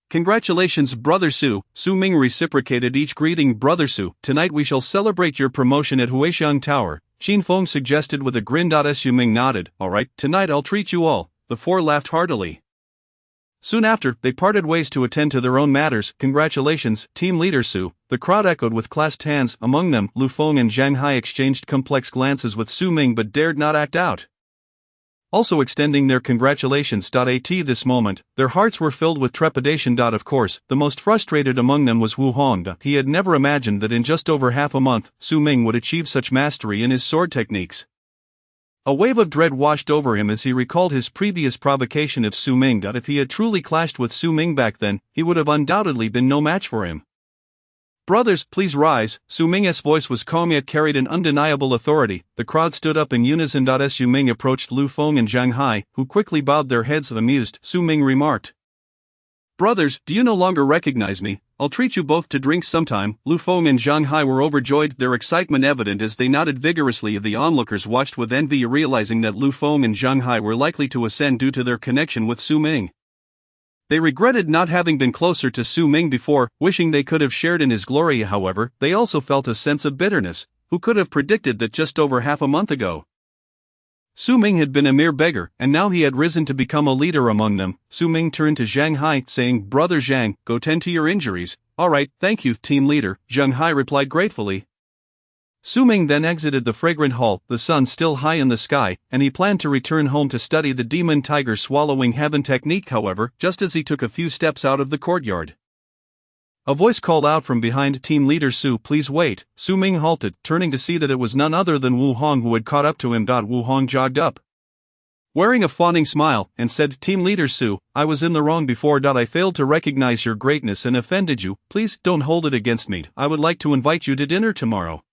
Congratulations, Brother Su, Su Ming reciprocated each greeting. Brother Su, tonight we shall celebrate your promotion at Huixiang Tower, Qin Feng suggested with a grin. Su Ming nodded, alright, tonight I'll treat you all. The 4 laughed heartily. Soon after, they parted ways to attend to their own matters. Congratulations, Team Leader Su, the crowd echoed with clasped hands. Among them, Lu Feng and Zhang Hai exchanged complex glances with Su Ming but dared not act out. Also extending their congratulations. At this moment, their hearts were filled with trepidation. Of course, the most frustrated among them was Wu Hong. He had never imagined that in just over half a month, Su Ming would achieve such mastery in his sword techniques. A wave of dread washed over him as he recalled his previous provocation of Su Ming. If he had truly clashed with Su Ming back then, he would have undoubtedly been no match for him. Brothers, please rise. Su Ming's voice was calm yet carried an undeniable authority. The crowd stood up in unison. Su Ming approached Lu Feng and Zhang Hai, who quickly bowed their heads amused. Su Ming remarked, Brothers, do you no longer recognize me? I'll treat you both to drinks sometime. Lu Feng and Zhang Hai were overjoyed, their excitement evident as they nodded vigorously. The onlookers watched with envy, realizing that Lu Feng and Zhang Hai were likely to ascend due to their connection with Su Ming. They regretted not having been closer to Su Ming before, wishing they could have shared in his glory. However, they also felt a sense of bitterness. Who could have predicted that just over half a month ago? Su Ming had been a mere beggar, and now he had risen to become a leader among them. Su Ming turned to Zhang Hai, saying, Brother Zhang, go tend to your injuries. Alright, thank you, team leader, Zhang Hai replied gratefully. Su Ming then exited the fragrant hall, the sun still high in the sky, and he planned to return home to study the demon tiger swallowing heaven technique. However, just as he took a few steps out of the courtyard, a voice called out from behind, Team Leader Su, please wait. Su Ming halted, turning to see that it was none other than Wu Hong who had caught up to him. Wu Hong jogged up, wearing a fawning smile, and said, Team Leader Su, I was in the wrong before. I failed to recognize your greatness and offended you. Please don't hold it against me. I would like to invite you to dinner tomorrow.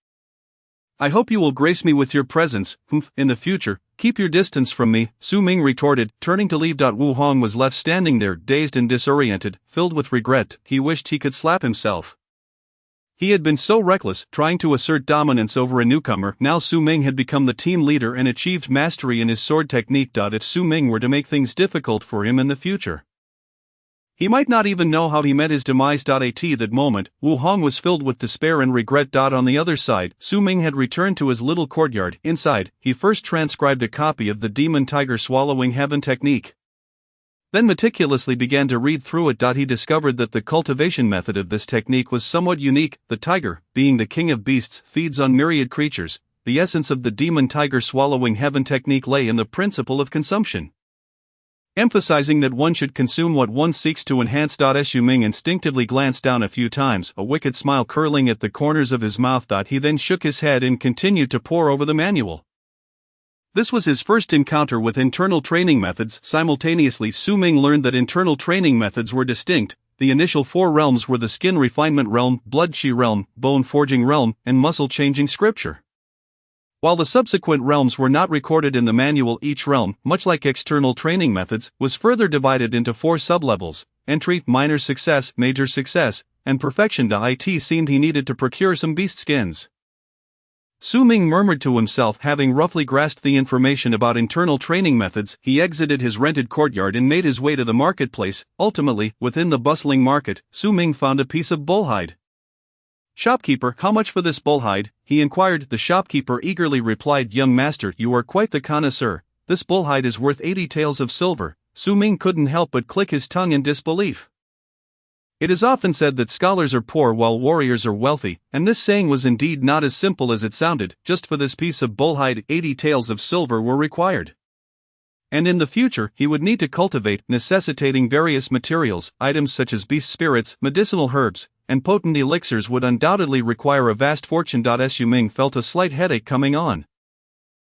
I hope you will grace me with your presence. In the future, keep your distance from me, Su Ming retorted, turning to leave. Wu Hong was left standing there, dazed and disoriented, filled with regret. He wished he could slap himself. He had been so reckless, trying to assert dominance over a newcomer. Now Su Ming had become the team leader and achieved mastery in his sword technique. If Su Ming were to make things difficult for him in the future, he might not even know how he met his demise. At that moment, Wu Hong was filled with despair and regret. On the other side, Su Ming had returned to his little courtyard. Inside, he first transcribed a copy of the demon tiger swallowing heaven technique, then meticulously began to read through it. He discovered that the cultivation method of this technique was somewhat unique. The tiger, being the king of beasts, feeds on myriad creatures. The essence of the demon tiger swallowing heaven technique lay in the principle of consumption, emphasizing that one should consume what one seeks to enhance. Su Ming instinctively glanced down a few times, a wicked smile curling at the corners of his mouth. He then shook his head and continued to pore over the manual. This was his first encounter with internal training methods. Simultaneously, Su Ming learned that internal training methods were distinct. The initial 4 realms were the skin refinement realm, blood chi realm, bone forging realm, and muscle changing scripture. While the subsequent realms were not recorded in the manual, each realm, much like external training methods, was further divided into 4 sublevels: entry, minor success, major success, and perfection. It seemed he needed to procure some beast skins. Su Ming murmured to himself. Having roughly grasped the information about internal training methods, he exited his rented courtyard and made his way to the marketplace. Ultimately, within the bustling market, Su Ming found a piece of bullhide. Shopkeeper, how much for this bullhide? He inquired. The shopkeeper eagerly replied, Young master, you are quite the connoisseur. This bullhide is worth 80 taels of silver. Su Ming couldn't help but click his tongue in disbelief. It is often said that scholars are poor while warriors are wealthy, and this saying was indeed not as simple as it sounded. Just for this piece of bullhide, 80 taels of silver were required. And in the future, he would need to cultivate, necessitating various materials. Items such as beast spirits, medicinal herbs, and potent elixirs would undoubtedly require a vast fortune. Su Ming felt a slight headache coming on.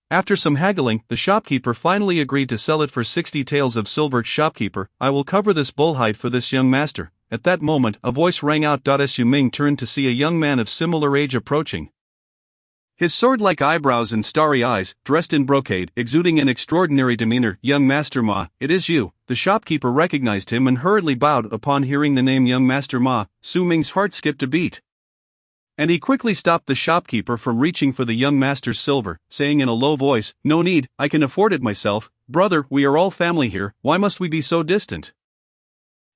After some haggling, the shopkeeper finally agreed to sell it for 60 taels of silver. Shopkeeper, I will cover this bullhide for this young master. At that moment, a voice rang out. Su Ming turned to see a young man of similar age approaching. His sword-like eyebrows and starry eyes, dressed in brocade, exuding an extraordinary demeanor. "Young Master Ma, it is you." The shopkeeper recognized him and hurriedly bowed. Upon hearing the name Young Master Ma, Su Ming's heart skipped a beat. And he quickly stopped the shopkeeper from reaching for the young master's silver, saying in a low voice, "No need, I can afford it myself. Brother, we are all family here, why must we be so distant?"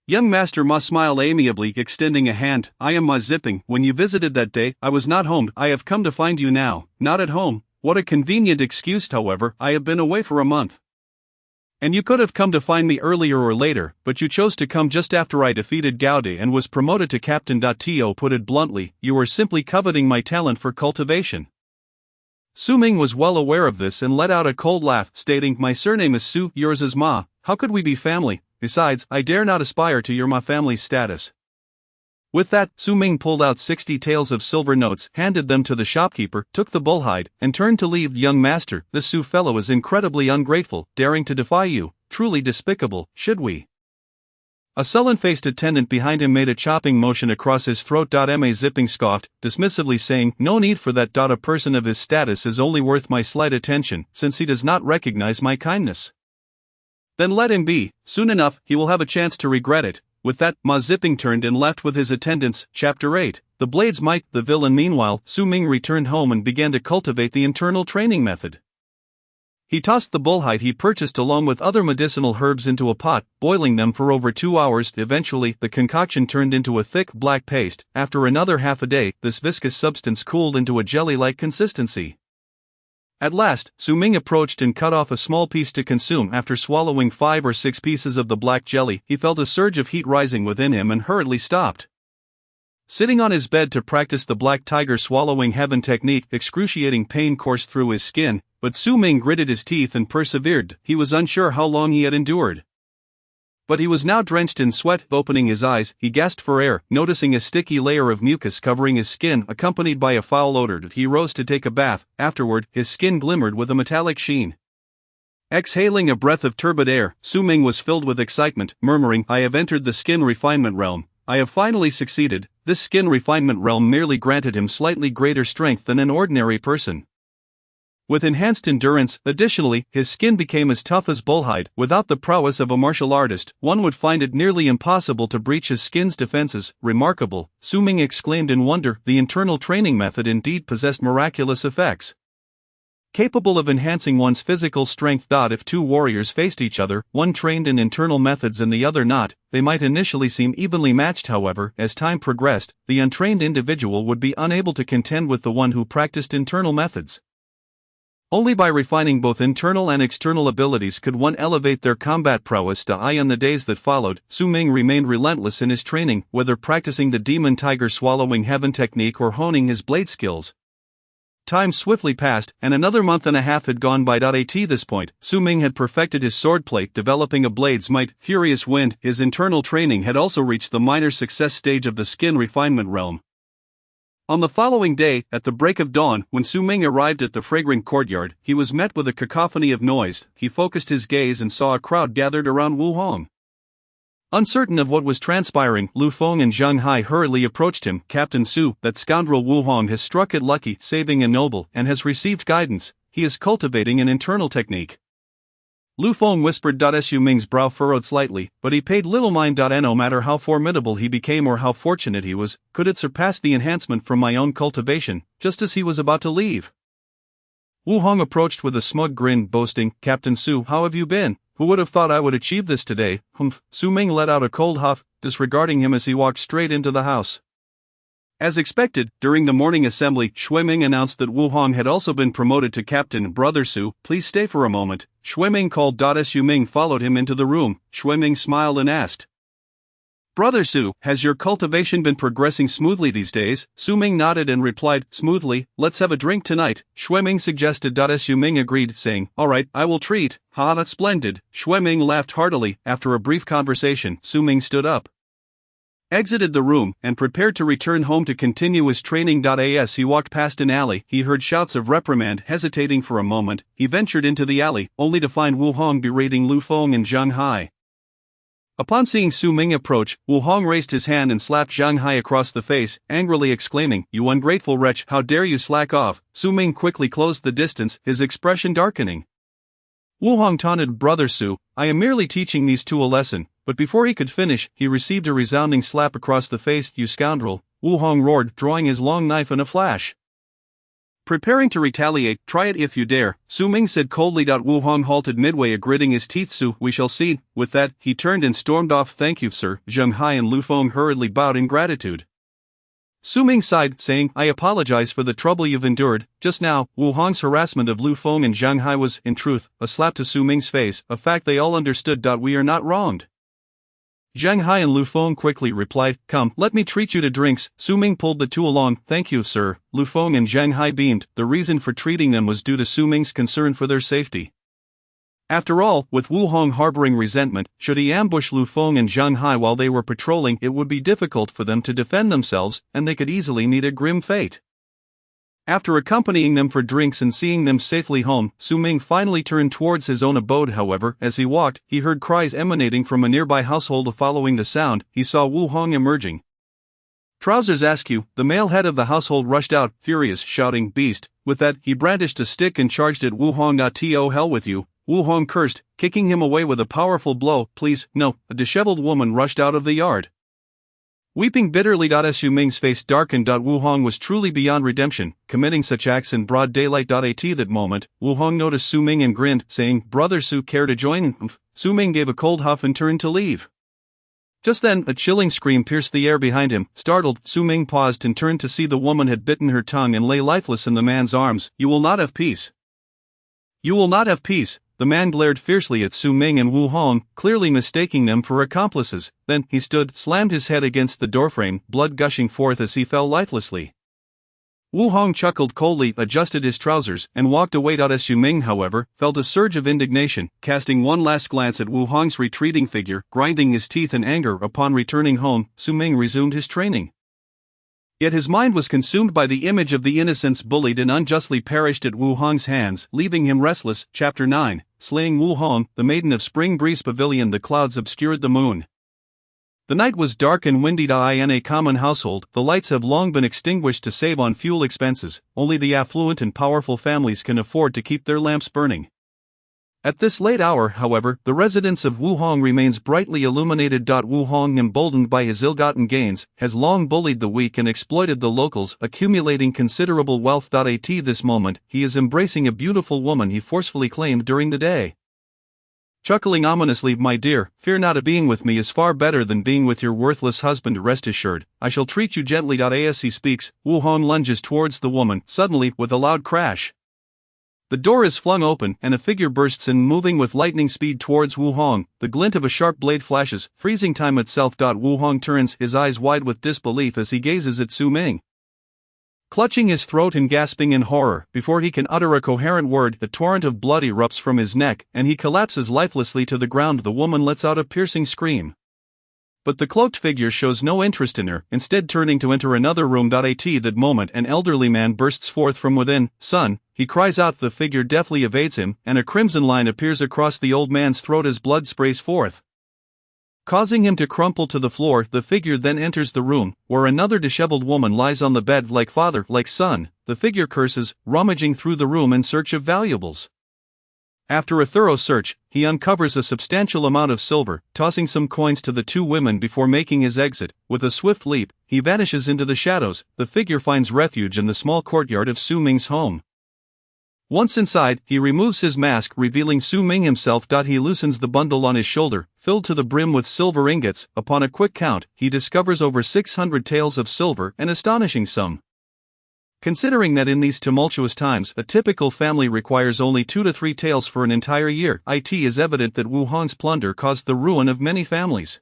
Young Master Ma smiled amiably, extending a hand. "I am Ma Zipping. When you visited that day, I was not home. I have come to find you now, not at home." "What a convenient excuse, however, I have been away for a month. And you could have come to find me earlier or later, but you chose to come just after I defeated Gaude and was promoted to captain. To put it bluntly, you are simply coveting my talent for cultivation." Su Ming was well aware of this and let out a cold laugh, stating, "My surname is Su, yours is Ma. How could we be family? Besides, I dare not aspire to your Ma family's status." With that, Su Ming pulled out 60 taels of silver notes, handed them to the shopkeeper, took the bullhide, and turned to leave. "Young master, this Su fellow is incredibly ungrateful, daring to defy you, truly despicable. Should we?" A sullen-faced attendant behind him made a chopping motion across his throat. Ma Zipping scoffed, dismissively saying, "No need for that. A person of his status is only worth my slight attention, since he does not recognize my kindness. Then let him be, soon enough he will have a chance to regret it." With that, Ma Zipping turned and left with his attendants. Chapter 8. The Blade's Might. The villain. Meanwhile, Su Ming returned home and began to cultivate the internal training method. He tossed the bullhide he purchased along with other medicinal herbs into a pot, boiling them for over 2 hours. Eventually, the concoction turned into a thick black paste. After another half a day, this viscous substance cooled into a jelly-like consistency. At last, Su Ming approached and cut off a small piece to consume. After swallowing 5 or 6 pieces of the black jelly, he felt a surge of heat rising within him and hurriedly stopped. Sitting on his bed to practice the black tiger swallowing heaven technique, excruciating pain coursed through his skin, but Su Ming gritted his teeth and persevered. He was unsure how long he had endured. But he was now drenched in sweat. Opening his eyes, he gasped for air, noticing a sticky layer of mucus covering his skin, accompanied by a foul odor. He rose to take a bath. Afterward, his skin glimmered with a metallic sheen. Exhaling a breath of turbid air, Su Ming was filled with excitement, murmuring, "I have entered the skin refinement realm. I have finally succeeded." This skin refinement realm merely granted him slightly greater strength than an ordinary person. With enhanced endurance, additionally, his skin became as tough as bullhide. Without the prowess of a martial artist, one would find it nearly impossible to breach his skin's defenses. "Remarkable," Su Ming exclaimed in wonder. The internal training method indeed possessed miraculous effects, capable of enhancing one's physical strength. If two warriors faced each other, one trained in internal methods and the other not, they might initially seem evenly matched. However, as time progressed, the untrained individual would be unable to contend with the one who practiced internal methods. Only by refining both internal and external abilities could one elevate their combat prowess. In the days that followed, Su Ming remained relentless in his training, whether practicing the demon tiger swallowing heaven technique or honing his blade skills. Time swiftly passed, and another month and a half had gone by. At this point, Su Ming had perfected his swordplay, developing a blade's might, furious wind. His internal training had also reached the minor success stage of the skin refinement realm. On the following day, at the break of dawn, when Su Ming arrived at the fragrant courtyard, he was met with a cacophony of noise. He focused his gaze and saw a crowd gathered around Wu Hong. Uncertain of what was transpiring, Lu Feng and Zhang Hai hurriedly approached him. "Captain Su, that scoundrel Wu Hong has struck it lucky, saving a noble, and has received guidance. He is cultivating an internal technique." Lu Feng whispered. Su Ming's brow furrowed slightly, but he paid little mind. No matter how formidable he became or how fortunate he was, could it surpass the enhancement from my own cultivation? Just as he was about to leave, Wu Hong approached with a smug grin, boasting, "Captain Su, how have you been? Who would have thought I would achieve this today?" "Humph." Su Ming let out a cold huff, disregarding him as he walked straight into the house. As expected, during the morning assembly, Shui Ming announced that Wu Hong had also been promoted to captain. "Brother Su, please stay for a moment," Shui Ming called. Su Ming followed him into the room. Shui Ming smiled and asked, "Brother Su, has your cultivation been progressing smoothly these days?" Su Ming nodded and replied, "Smoothly. Let's have a drink tonight," Shui Ming suggested. Su Ming agreed, saying, "All right, I will treat." "Ha, that's splendid." Shui Ming laughed heartily. After a brief conversation, Su Ming stood up, exited the room, and prepared to return home to continue his training. As he walked past an alley, he heard shouts of reprimand. Hesitating for a moment, he ventured into the alley, only to find Wu Hong berating Lu Feng and Zhang Hai. Upon seeing Su Ming approach, Wu Hong raised his hand and slapped Zhang Hai across the face, angrily exclaiming, "You ungrateful wretch, how dare you slack off!" Su Ming quickly closed the distance, his expression darkening. Wu Hong taunted, "Brother Su, I am merely teaching these two a lesson," but before he could finish, he received a resounding slap across the face. "You scoundrel," Wu Hong roared, drawing his long knife in a flash. Preparing to retaliate, "Try it if you dare," Su Ming said coldly. Wu Hong halted midway, gritting his teeth. "Su, we shall see." With that, he turned and stormed off. "Thank you, sir." Zhang Hai and Lu Feng hurriedly bowed in gratitude. Su Ming sighed, saying, "I apologize for the trouble you've endured just now." Wu Hong's harassment of Lu Feng and Zhang Hai was, in truth, a slap to Su Ming's face, a fact they all understood. "We are not wronged." Zhang Hai and Lu Feng quickly replied, "Come, let me treat you to drinks." Su Ming pulled the two along. "Thank you, sir." Lu Feng and Zhang Hai beamed. The reason for treating them was due to Su Ming's concern for their safety. After all, with Wu Hong harboring resentment, should he ambush Lu Feng and Zhang Hai while they were patrolling, it would be difficult for them to defend themselves, and they could easily meet a grim fate. After accompanying them for drinks and seeing them safely home, Su Ming finally turned towards his own abode. However, as he walked, he heard cries emanating from a nearby household. Following the sound, he saw Wu Hong emerging. "Trousers Askew," the male head of the household rushed out, furious, shouting, "Beast!" With that, he brandished a stick and charged at Wu Hong. "To hell with you," Wu Hong cursed, kicking him away with a powerful blow. "Please, no." A disheveled woman rushed out of the yard, weeping bitterly. Su Ming's face darkened. Wu Hong was truly beyond redemption, committing such acts in broad daylight. At that moment, Wu Hong noticed Su Ming and grinned, saying, "Brother Su, care to join?" Su Ming gave a cold huff and turned to leave. Just then, a chilling scream pierced the air behind him. Startled, Su Ming paused and turned to see the woman had bitten her tongue and lay lifeless in the man's arms. "You will not have peace. You will not have peace." The man glared fiercely at Su Ming and Wu Hong, clearly mistaking them for accomplices. Then, he stood, slammed his head against the doorframe, blood gushing forth as he fell lifelessly. Wu Hong chuckled coldly, adjusted his trousers, and walked away. Su Ming, however, felt a surge of indignation, casting one last glance at Wu Hong's retreating figure, grinding his teeth in anger. Upon returning home, Su Ming resumed his training. Yet his mind was consumed by the image of the innocents bullied and unjustly perished at Wu Hong's hands, leaving him restless. Chapter 9, Slaying Wu Hong, the Maiden of Spring Breeze Pavilion. The clouds obscured the moon. The night was dark and windy. In a common household, the lights have long been extinguished to save on fuel expenses. Only the affluent and powerful families can afford to keep their lamps burning. At this late hour, however, the residence of Wu Hong remains brightly illuminated. Wu Hong, emboldened by his ill-gotten gains, has long bullied the weak and exploited the locals, accumulating considerable wealth. At this moment, he is embracing a beautiful woman he forcefully claimed during the day. Chuckling ominously, "My dear, fear not. Being with me is far better than being with your worthless husband. Rest assured, I shall treat you gently." As he speaks, Wu Hong lunges towards the woman. Suddenly, with a loud crash, the door is flung open, and a figure bursts in, moving with lightning speed towards Wu Hong. The glint of a sharp blade flashes, freezing time itself. Wu Hong turns, his eyes wide with disbelief as he gazes at Su Ming. Clutching his throat and gasping in horror, before he can utter a coherent word, a torrent of blood erupts from his neck, and he collapses lifelessly to the ground. The woman lets out a piercing scream, but the cloaked figure shows no interest in her, instead turning to enter another room. At that moment, an elderly man bursts forth from within. "Son," he cries out. The figure deftly evades him, and a crimson line appears across the old man's throat as blood sprays forth, causing him to crumple to the floor. The figure then enters the room, where another disheveled woman lies on the bed. "Like father, like son," the figure curses, rummaging through the room in search of valuables. After a thorough search, he uncovers a substantial amount of silver, tossing some coins to the two women before making his exit. With a swift leap, he vanishes into the shadows. The figure finds refuge in the small courtyard of Su Ming's home. Once inside, he removes his mask, revealing Su Ming himself. He loosens the bundle on his shoulder, filled to the brim with silver ingots. Upon a quick count, he discovers over 600 taels of silver, an astonishing sum, considering that in these tumultuous times, a typical family requires only 2 to 3 taels for an entire year. It is evident that Wu Hong's plunder caused the ruin of many families.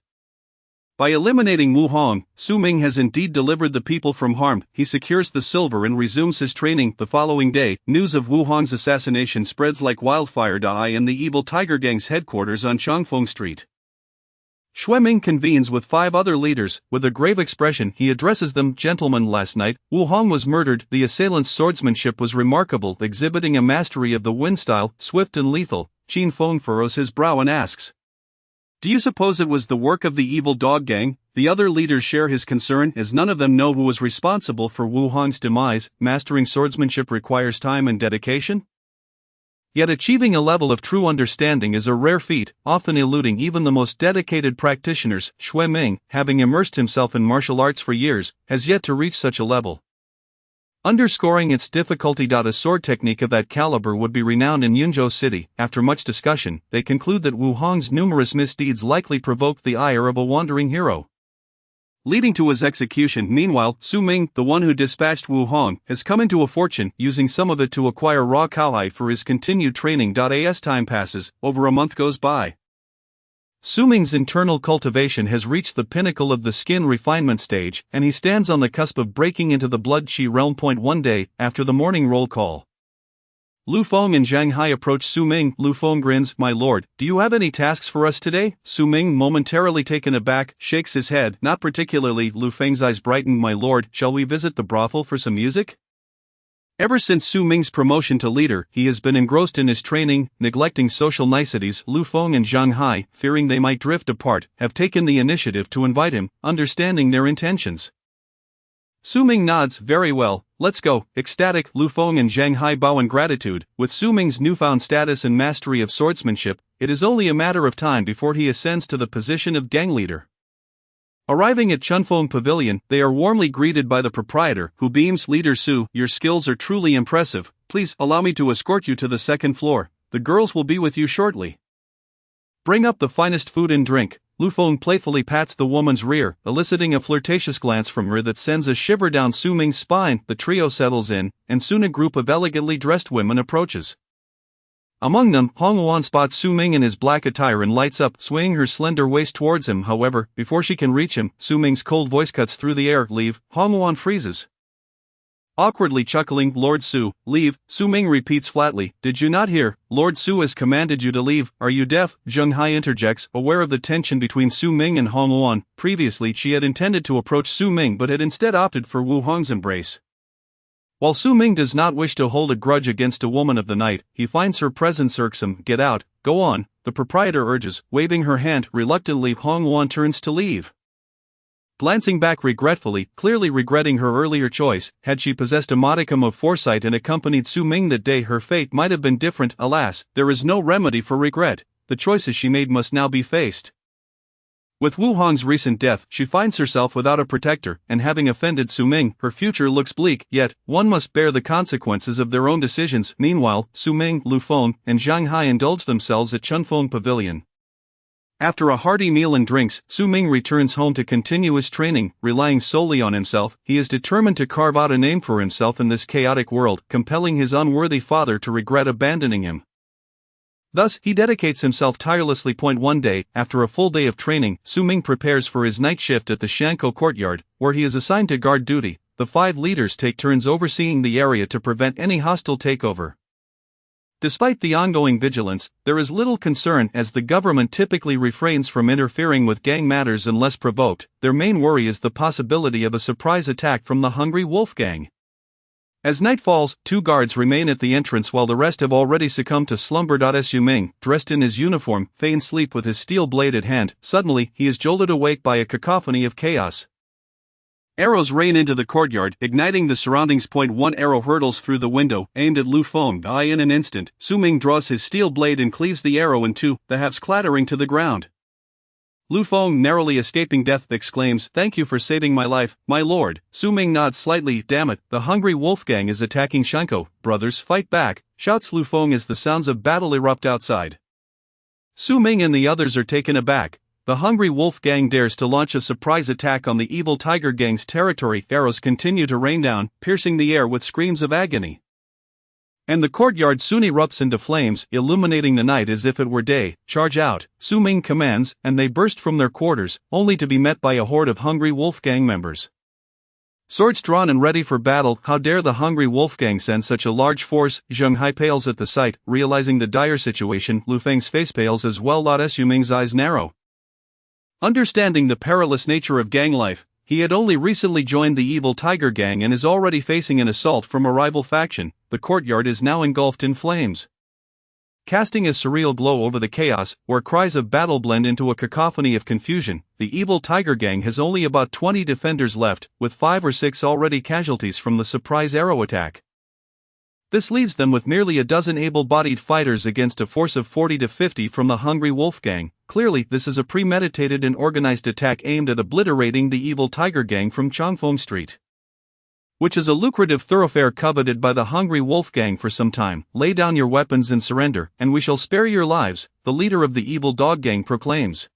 By eliminating Wu Hong, Su Ming has indeed delivered the people from harm. He secures the silver and resumes his training. The following day, news of Wu Hong's assassination spreads like wildfire. In the evil Tiger Gang's headquarters on Changfeng Street, Xue Ming convenes with 5 other leaders. With a grave expression, he addresses them. "Gentlemen, last night, Wu Hong was murdered. The assailant's swordsmanship was remarkable, exhibiting a mastery of the wind style, swift and lethal." Qin Feng furrows his brow and asks, Do you suppose it was the work of the evil dog gang? The other leaders share his concern, as none of them know who was responsible for Wu Hong's demise. Mastering swordsmanship requires time and dedication. Yet achieving a level of true understanding is a rare feat, often eluding even the most dedicated practitioners. Xue Ming, having immersed himself in martial arts for years, has yet to reach such a level. Underscoring its difficulty. A sword technique of that caliber would be renowned in Yunzhou City. After much discussion, they conclude that Wu Hong's numerous misdeeds likely provoked the ire of a wandering hero, leading to his execution. Meanwhile, Su Ming, the one who dispatched Wu Hong, has come into a fortune, using some of it to acquire raw cowhide for his continued training. As time passes, over a month goes by. Su Ming's internal cultivation has reached the pinnacle of the skin refinement stage, and he stands on the cusp of breaking into the blood qi realm. One day, after the morning roll call, Lu Feng and Zhang Hai approach Su Ming. Lu Feng grins, "My lord, do you have any tasks for us today?" Su Ming, momentarily taken aback, shakes his head. "Not particularly." Lu Feng's eyes brighten. "My lord, shall we visit the brothel for some music?" Ever since Su Ming's promotion to leader, he has been engrossed in his training, neglecting social niceties. Lu Feng and Zhang Hai, fearing they might drift apart, have taken the initiative to invite him, understanding their intentions. Su Ming nods. "Very well, let's go." Ecstatic, Lu Feng and Zhang Hai bow in gratitude. With Su Ming's newfound status and mastery of swordsmanship, it is only a matter of time before he ascends to the position of gang leader. Arriving at Chunfeng Pavilion, they are warmly greeted by the proprietor, who beams. "Leader Su, your skills are truly impressive. Please allow me to escort you to the second floor. The girls will be with you shortly. Bring up the finest food and drink." Lu Feng playfully pats the woman's rear, eliciting a flirtatious glance from her that sends a shiver down Su Ming's spine. The trio settles in, and soon a group of elegantly dressed women approaches. Among them, Hong Yuan spots Su Ming in his black attire and lights up, swaying her slender waist towards him. However, before she can reach him, Su Ming's cold voice cuts through the air. "Leave." Hong Yuan freezes, awkwardly chuckling. "Lord Su, leave." Su Ming repeats flatly, "Did you not hear? Lord Su has commanded you to leave. Are you deaf?" Zheng Hai interjects, aware of the tension between Su Ming and Hong Yuan. Previously she had intended to approach Su Ming but had instead opted for Wu Hong's embrace. While Su Ming does not wish to hold a grudge against a woman of the night, he finds her presence irksome. "Get out, go on," the proprietor urges, waving her hand. Reluctantly, Hong Yuan turns to leave. Glancing back regretfully, clearly regretting her earlier choice, had she possessed a modicum of foresight and accompanied Su Ming that day, her fate might have been different. Alas, there is no remedy for regret. The choices she made must now be faced. With Wu Hong's recent death, she finds herself without a protector, and having offended Su Ming, her future looks bleak. Yet, one must bear the consequences of their own decisions. Meanwhile, Su Ming, Lu Feng, and Zhang Hai indulge themselves at Chunfeng Pavilion. After a hearty meal and drinks, Su Ming returns home to continue his training. Relying solely on himself, he is determined to carve out a name for himself in this chaotic world, compelling his unworthy father to regret abandoning him. Thus, he dedicates himself tirelessly. One day, after a full day of training, Su Ming prepares for his night shift at the Shankou courtyard, where he is assigned to guard duty. The 5 leaders take turns overseeing the area to prevent any hostile takeover. Despite the ongoing vigilance, there is little concern as the government typically refrains from interfering with gang matters unless provoked. Their main worry is the possibility of a surprise attack from the Hungry Wolf gang. As night falls, 2 guards remain at the entrance while the rest have already succumbed to slumber. Su Ming, dressed in his uniform, feigns sleep with his steel blade at hand. Suddenly, he is jolted awake by a cacophony of chaos. Arrows rain into the courtyard, igniting the surroundings. One arrow hurtles through the window, aimed at Lu Feng. In an instant, Su Ming draws his steel blade and cleaves the arrow in 2, the halves clattering to the ground. Lu Feng, narrowly escaping death, exclaims, "Thank you for saving my life, my lord." Su Ming nods slightly. "Damn it, the Hungry Wolf gang is attacking Shankou. Brothers, fight back," shouts Lu Feng as the sounds of battle erupt outside. Su Ming and the others are taken aback. The Hungry Wolf gang dares to launch a surprise attack on the evil Tiger gang's territory. Arrows continue to rain down, piercing the air with screams of agony. And the courtyard soon erupts into flames, illuminating the night as if it were day. "Charge out," Su Ming commands, and they burst from their quarters, only to be met by a horde of Hungry Wolf gang members. Swords drawn and ready for battle. How dare the Hungry Wolf gang send such a large force? Zheng Hai pales at the sight, realizing the dire situation. Lu Feng's face pales as well. Su Ming's eyes narrow. Understanding the perilous nature of gang life, he had only recently joined the evil Tiger gang and is already facing an assault from a rival faction. The courtyard is now engulfed in flames. casting a surreal glow over the chaos, where cries of battle blend into a cacophony of confusion. The evil Tiger Gang has only about 20 defenders left, with 5 or 6 already casualties from the surprise arrow attack. This leaves them with merely a dozen able-bodied fighters against a force of 40 to 50 from the Hungry Wolf Gang. Clearly, this is a premeditated and organized attack aimed at obliterating the evil Tiger Gang from Chongfeng Street, which is a lucrative thoroughfare coveted by the Hungry Wolf Gang for some time. Lay down your weapons and surrender, and we shall spare your lives, the leader of the evil Dog Gang proclaims.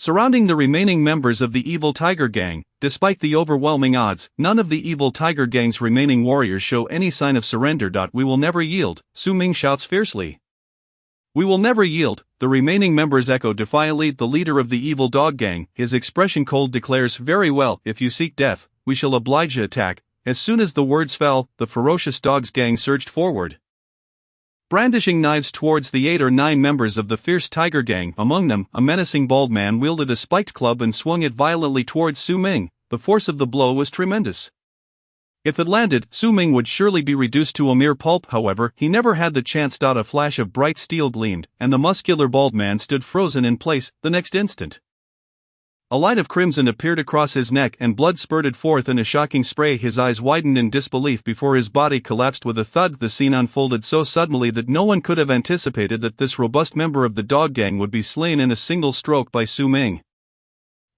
Surrounding the remaining members of the evil Tiger Gang, despite the overwhelming odds, none of the evil Tiger Gang's remaining warriors show any sign of surrender. We will never yield, Su Ming shouts fiercely. We will never yield, the remaining members echo defiantly. The leader of the evil Dog Gang, his expression cold, declares, very well, if you seek death, we shall oblige you attack. As soon as the words fell, the ferocious Dogs Gang surged forward, brandishing knives towards the 8 or 9 members of the fierce Tiger Gang. Among them, a menacing bald man wielded a spiked club and swung it violently towards Su Ming. The force of the blow was tremendous. If it landed, Su Ming would surely be reduced to a mere pulp. However, he never had the chance. A flash of bright steel gleamed, and the muscular bald man stood frozen in place. The next instant, a line of crimson appeared across his neck and blood spurted forth in a shocking spray. His eyes widened in disbelief before his body collapsed with a thud. The scene unfolded so suddenly that no one could have anticipated that this robust member of the Dog Gang would be slain in a single stroke by Su Ming.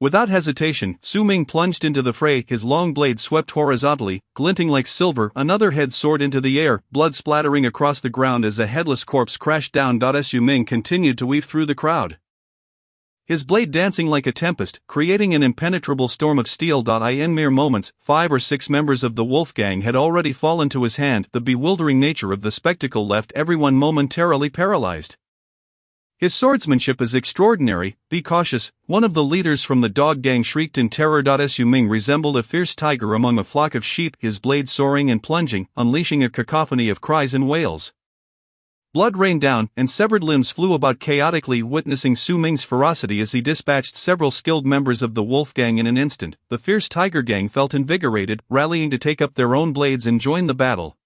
Without hesitation, Su Ming plunged into the fray. His long blade swept horizontally, glinting like silver. Another head soared into the air, blood splattering across the ground as a headless corpse crashed down. Su Ming continued to weave through the crowd, his blade dancing like a tempest, creating an impenetrable storm of steel. In mere moments, 5 or 6 members of the Wolf Gang had already fallen to his hand. The bewildering nature of the spectacle left everyone momentarily paralyzed. His swordsmanship is extraordinary, be cautious, one of the leaders from the Dog Gang shrieked in terror. Su Ming resembled a fierce tiger among a flock of sheep, his blade soaring and plunging, unleashing a cacophony of cries and wails. Blood rained down, and severed limbs flew about chaotically. Witnessing Su Ming's ferocity as he dispatched several skilled members of the Wolf Gang in an instant, the fierce Tiger Gang felt invigorated, rallying to take up their own blades and join the battle.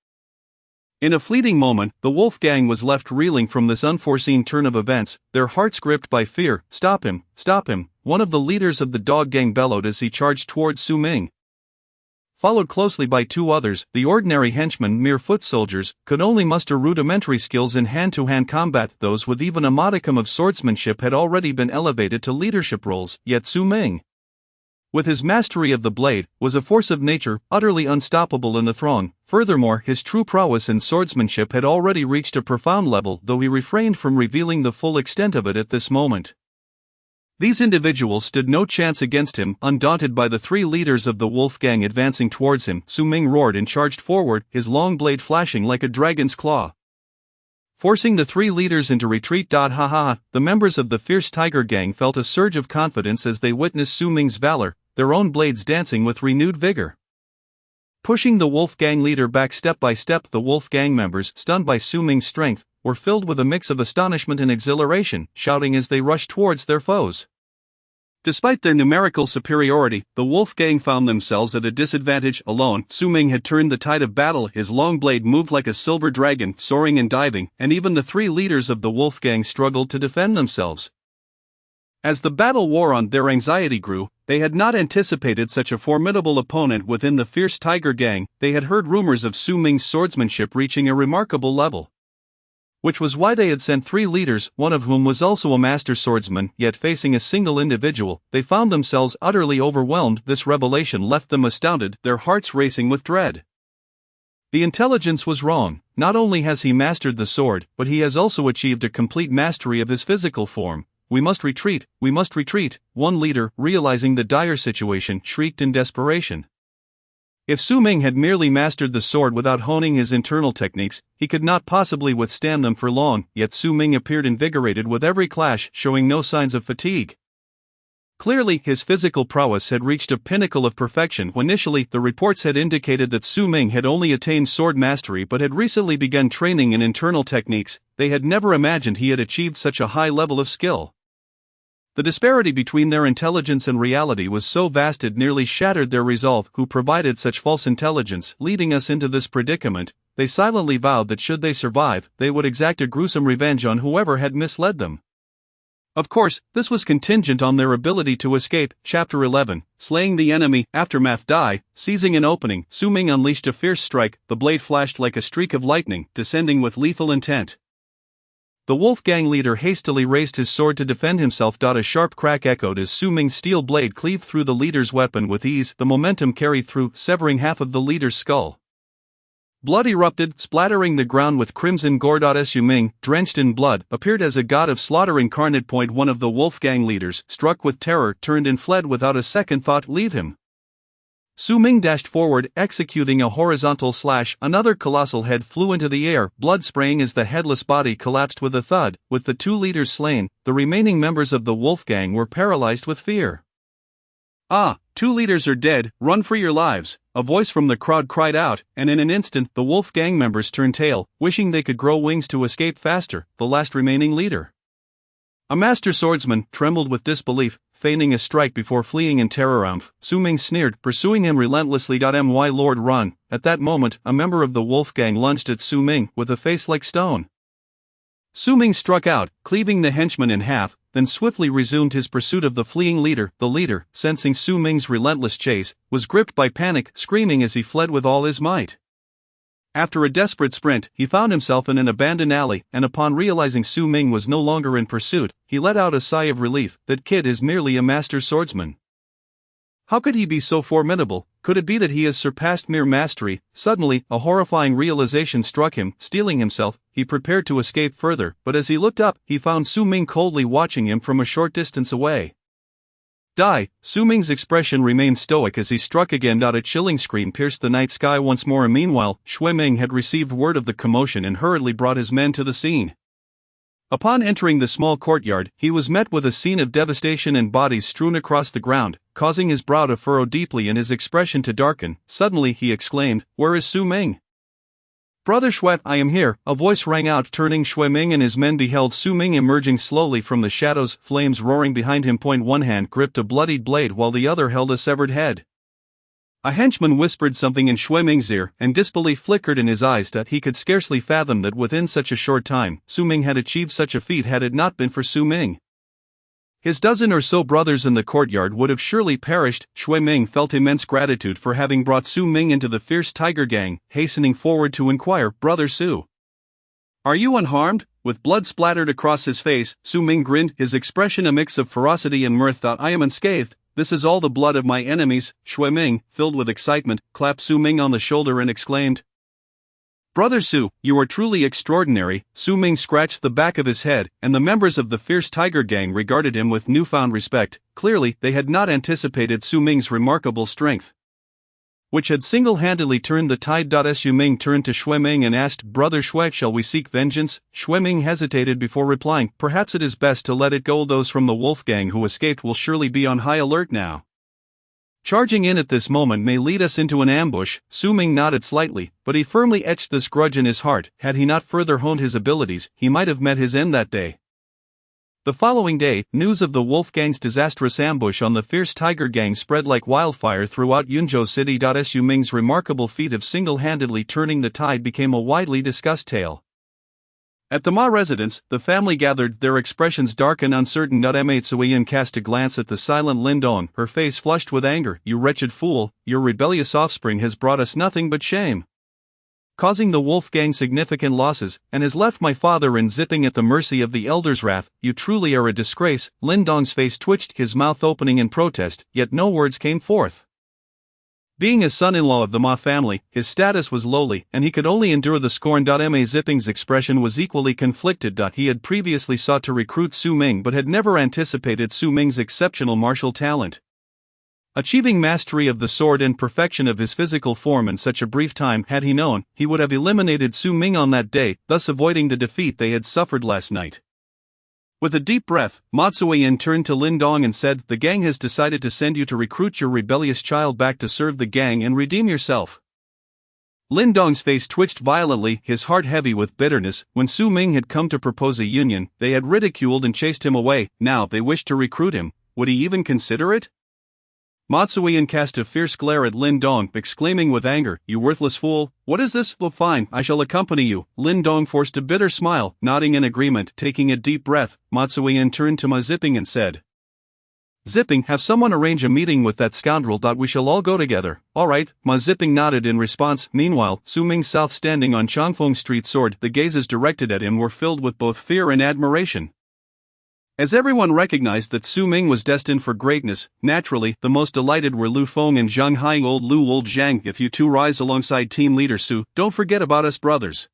In a fleeting moment, the Wolf Gang was left reeling from this unforeseen turn of events, their hearts gripped by fear. Stop him, one of the leaders of the Dog Gang bellowed as he charged towards Su Ming. Followed closely by 2 others, the ordinary henchmen, mere foot soldiers, could only muster rudimentary skills in hand-to-hand combat. Those with even a modicum of swordsmanship had already been elevated to leadership roles, yet Su Ming, with his mastery of the blade, was a force of nature, utterly unstoppable in the throng. Furthermore, his true prowess in swordsmanship had already reached a profound level, though he refrained from revealing the full extent of it at this moment. These individuals stood no chance against him. Undaunted by the 3 leaders of the Wolf Gang advancing towards him, Su Ming roared and charged forward, his long blade flashing like a dragon's claw, forcing the 3 leaders into retreat. The members of the fierce Tiger Gang felt a surge of confidence as they witnessed Su Ming's valor, their own blades dancing with renewed vigor. Pushing the Wolf Gang leader back step by step, the Wolf Gang members, stunned by Su Ming's strength, were filled with a mix of astonishment and exhilaration, shouting as they rushed towards their foes. Despite their numerical superiority, the Wolf Gang found themselves at a disadvantage. Alone, Su Ming had turned the tide of battle. His long blade moved like a silver dragon, soaring and diving, and even the 3 leaders of the Wolf Gang struggled to defend themselves. As the battle wore on, their anxiety grew. They had not anticipated such a formidable opponent within the fierce Tiger Gang. They had heard rumors of Su Ming's swordsmanship reaching a remarkable level, which was why they had sent 3 leaders, one of whom was also a master swordsman. Yet facing a single individual, they found themselves utterly overwhelmed. This revelation left them astounded, their hearts racing with dread. The intelligence was wrong. Not only has he mastered the sword, but he has also achieved a complete mastery of his physical form. We must retreat, one leader, realizing the dire situation, shrieked in desperation. If Su Ming had merely mastered the sword without honing his internal techniques, he could not possibly withstand them for long. Yet Su Ming appeared invigorated with every clash, showing no signs of fatigue. Clearly, his physical prowess had reached a pinnacle of perfection. Initially, the reports had indicated that Su Ming had only attained sword mastery but had recently begun training in internal techniques. They had never imagined he had achieved such a high level of skill. The disparity between their intelligence and reality was so vast it nearly shattered their resolve. Who provided such false intelligence, leading us into this predicament? they silently vowed that should they survive, they would exact a gruesome revenge on whoever had misled them. Of course, this was contingent on their ability to escape. Chapter 11, Slaying the Enemy. Aftermath. Die. Seizing an opening, Su Ming unleashed a fierce strike, the blade flashed like a streak of lightning, descending with lethal intent. The wolf gang leader hastily raised his sword to defend himself. A sharp crack echoed as Su Ming's steel blade cleaved through the leader's weapon with ease, the momentum carried through, severing half of the leader's skull. Blood erupted, splattering the ground with crimson gore. Su Ming, drenched in blood, appeared as a god of slaughter incarnate. One of the Wolfgang leaders, struck with terror, turned and fled without a second thought. Leave him. Su Ming dashed forward, executing a horizontal slash. Another colossal head flew into the air, blood spraying as the headless body collapsed with a thud. With the two leaders slain, the remaining members of the Wolfgang were paralyzed with fear. Ah, 2 leaders are dead, run for your lives, a voice from the crowd cried out, and in an instant the wolf gang members turned tail, wishing they could grow wings to escape faster. The last remaining leader, a master swordsman, trembled with disbelief, feigning a strike before fleeing in terror. Su Ming sneered, pursuing him relentlessly. My lord, run. At that moment, a member of the wolf gang lunged at Su Ming with a face like stone. Su Ming struck out, cleaving the henchman in half, then swiftly resumed his pursuit of the fleeing leader. The leader, sensing Su Ming's relentless chase, was gripped by panic, screaming as he fled with all his might. After a desperate sprint, he found himself in an abandoned alley, and upon realizing Su Ming was no longer in pursuit, he let out a sigh of relief. That kid is merely a master swordsman. How could he be so formidable? Could it be that he has surpassed mere mastery? Suddenly, a horrifying realization struck him. Steeling himself, he prepared to escape further, but as he looked up, he found Su Ming coldly watching him from a short distance away. Die! Su Ming's expression remained stoic as he struck again. A chilling scream pierced the night sky once more. Meanwhile, Shui Ming had received word of the commotion and hurriedly brought his men to the scene. Upon entering the small courtyard, he was met with a scene of devastation and bodies strewn across the ground, causing his brow to furrow deeply and his expression to darken. Suddenly he exclaimed, "Where is Su Ming?" "Brother Shui, I am here," a voice rang out. Turning, Shui Ming and his men beheld Su Ming emerging slowly from the shadows, flames roaring behind him. One hand gripped a bloodied blade while the other held a severed head. A henchman whispered something in Shui Ming's ear, and disbelief flickered in his eyes. He could scarcely fathom that within such a short time, Su Ming had achieved such a feat. Had it not been for Su Ming, his dozen or so brothers in the courtyard would have surely perished. Shui Ming felt immense gratitude for having brought Su Ming into the fierce tiger gang, hastening forward to inquire, "Brother Su, are you unharmed?" With blood splattered across his face, Su Ming grinned, his expression a mix of ferocity and mirth. "I am unscathed. This is all the blood of my enemies." Shui Ming, filled with excitement, clapped Su Ming on the shoulder and exclaimed, "Brother Su, you are truly extraordinary." Su Ming scratched the back of his head, and the members of the fierce tiger gang regarded him with newfound respect. Clearly, they had not anticipated Su Ming's remarkable strength, which had single-handedly turned the tide. Su Ming turned to Shui Ming and asked, "Brother Shui, shall we seek vengeance?" Shui Ming hesitated before replying, "Perhaps it is best to let it go. Those from the wolf gang who escaped will surely be on high alert now. Charging in at this moment may lead us into an ambush." Su Ming nodded slightly, but he firmly etched this grudge in his heart. Had he not further honed his abilities, he might have met his end that day. The following day, news of the wolf gang's disastrous ambush on the fierce tiger gang spread like wildfire throughout Yunzhou City. Su Ming's remarkable feat of single-handedly turning the tide became a widely discussed tale. At the Ma residence, the family gathered, their expressions dark and uncertain. Ma Tsuyin cast a glance at the silent Lin Dong, her face flushed with anger. "You wretched fool, your rebellious offspring has brought us nothing but shame, causing the wolf gang significant losses, and has left my father in zipping at the mercy of the elder's wrath. You truly are a disgrace." Lin Dong's face twitched, his mouth opening in protest, yet no words came forth. Being a son-in-law of the Ma family, his status was lowly, and he could only endure the scorn. Ma Zipping's expression was equally conflicted. He had previously sought to recruit Su Ming but had never anticipated Su Ming's exceptional martial talent, achieving mastery of the sword and perfection of his physical form in such a brief time. Had he known, he would have eliminated Su Ming on that day, thus avoiding the defeat they had suffered last night. With a deep breath, Ma Tsuyin turned to Lin Dong and said, "The gang has decided to send you to recruit your rebellious child back to serve the gang and redeem yourself." Lin Dong's face twitched violently, his heart heavy with bitterness. When Su Ming had come to propose a union, they had ridiculed and chased him away. Now they wished to recruit him. Would he even consider it? Matsuian cast a fierce glare at Lin Dong, exclaiming with anger, "You worthless fool, what is this? Well, fine, I shall accompany you." Lin Dong forced a bitter smile, nodding in agreement. Taking a deep breath, Matsuian turned to Ma Zipping and said, "Zipping, have someone arrange a meeting with that scoundrel. We shall all go together." "All right," Ma Zipping nodded in response. Meanwhile, Su Ming South, standing on Changfeng Street, soared. The gazes directed at him were filled with both fear and admiration. As everyone recognized that Su Ming was destined for greatness, naturally, the most delighted were Lu Feng and Zhang Hai. "Old Lu, old Zhang, if you two rise alongside team leader Su, don't forget about us brothers."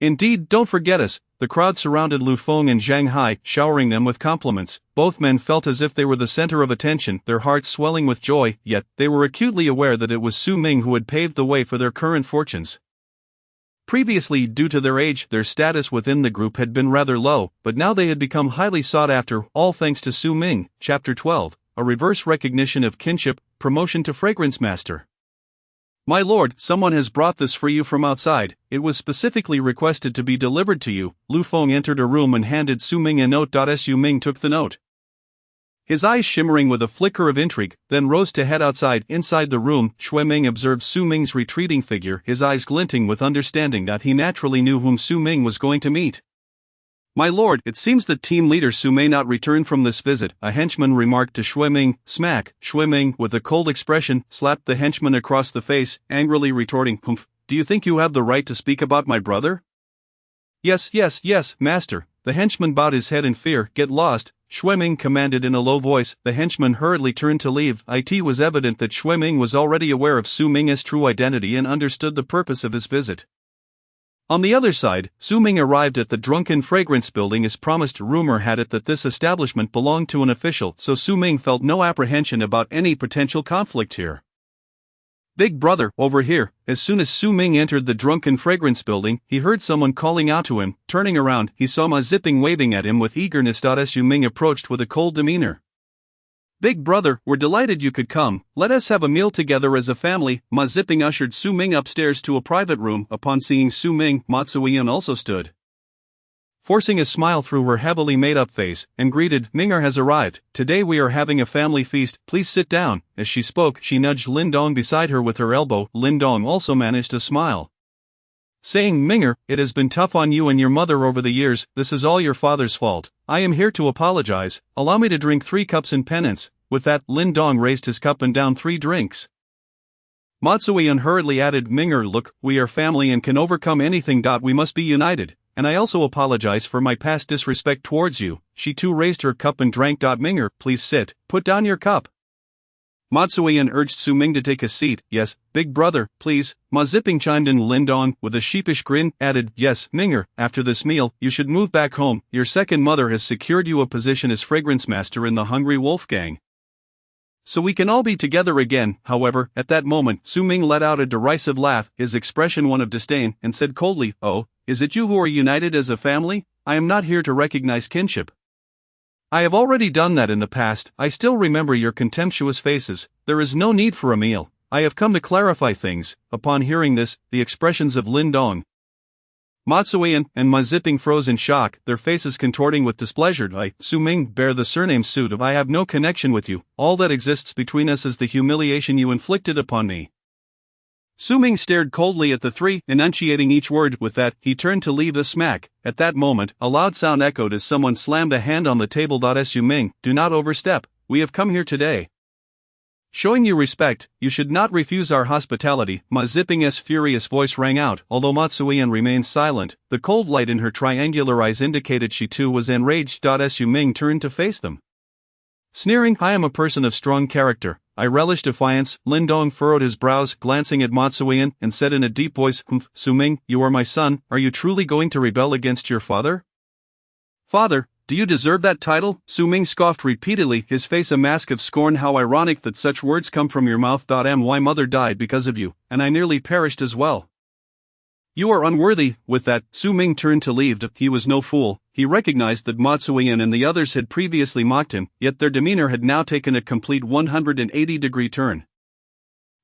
"Indeed, don't forget us." The crowd surrounded Lu Feng and Zhang Hai, showering them with compliments. Both men felt as if they were the center of attention, their hearts swelling with joy, yet they were acutely aware that it was Su Ming who had paved the way for their current fortunes. Previously, due to their age, their status within the group had been rather low, but now they had become highly sought after, all thanks to Su Ming. Chapter 12, A Reverse Recognition of Kinship, Promotion to Fragrance Master. "My lord, someone has brought this for you from outside. It was specifically requested to be delivered to you." Lu Feng entered a room and handed Su Ming a note. Su Ming took the note, his eyes shimmering with a flicker of intrigue, then rose to head outside. Inside the room, Xue Ming observed Su Ming's retreating figure, his eyes glinting with understanding that he naturally knew whom Su Ming was going to meet. "My lord, it seems that team leader Su may not return from this visit," a henchman remarked to Xue Ming. Smack! Xue Ming, with a cold expression, slapped the henchman across the face, angrily retorting, "Humph, do you think you have the right to speak about my brother?" Yes, master." The henchman bowed his head in fear. "Get lost," Xue Ming commanded in a low voice. The henchman hurriedly turned to leave. It was evident that Xue Ming was already aware of Su Ming's true identity and understood the purpose of his visit. On the other side, Su Ming arrived at the Drunken Fragrance building as promised. Rumor had it that this establishment belonged to an official, so Su Ming felt no apprehension about any potential conflict here. "Big brother, over here." As soon as Su Ming entered the Drunken Fragrance building, he heard someone calling out to him. Turning around, he saw Ma Zipping waving at him with eagerness. Su Ming approached with a cold demeanor. "Big brother, we're delighted you could come. Let us have a meal together as a family." Ma Zipping ushered Su Ming upstairs to a private room. Upon seeing Su Ming, Matsuian also stood, forcing a smile through her heavily made-up face, and greeted, "Ming'er has arrived. Today we are having a family feast. Please sit down." As she spoke, she nudged Lin Dong beside her with her elbow. Lin Dong also managed a smile, saying, "Ming'er, it has been tough on you and your mother over the years. This is all your father's fault. I am here to apologize. Allow me to drink 3 cups in penance." With that, Lin Dong raised his cup and downed 3 drinks. Matsuian hurriedly added, "Ming'er, look, we are family and can overcome anything. We must be united. And I also apologize for my past disrespect towards you." She too raised her cup and drank. "Ming'er, please sit. Put down your cup." Matsuian urged Su Ming to take a seat. "Yes, big brother, please." Ma Zipping chimed in. Lin Dong, with a sheepish grin, added, "Yes, Ming'er, after this meal, you should move back home. Your second mother has secured you a position as fragrance master in the Hungry Wolf Gang, so we can all be together again." However, at that moment, Su Ming let out a derisive laugh, his expression one of disdain, and said coldly, "Oh, is it you who are united as a family? I am not here to recognize kinship. I have already done that in the past. I still remember your contemptuous faces. There is no need for a meal. I have come to clarify things." Upon hearing this, the expressions of Lin Dong, Matsuian, and Ma Zipping froze in shock, their faces contorting with displeasure. Su Ming, bear the surname Su. I have no connection with you. All that exists between us is the humiliation you inflicted upon me." Su Ming stared coldly at the three, enunciating each word. With that, he turned to leave. The smack. At that moment, a loud sound echoed as someone slammed a hand on the table. Su Ming, do not overstep. We have come here today, showing you respect. You should not refuse our hospitality." Ma Zipping's furious voice rang out. Although Matsuian remained silent, the cold light in her triangular eyes indicated she too was enraged. Su Ming turned to face them, sneering, "I am a person of strong character. I relish defiance." Lin Dong furrowed his brows, glancing at Matsuian, and said in a deep voice, "Humph, Su Ming, you are my son. Are you truly going to rebel against your father?" "Father? Do you deserve that title?" Su Ming scoffed repeatedly, his face a mask of scorn. "How ironic that such words come from your mouth. My mother died because of you, and I nearly perished as well. You are unworthy." With that, Su Ming turned to leave. He was no fool. He recognized that Matsuian and the others had previously mocked him, yet their demeanor had now taken a complete 180-degree turn.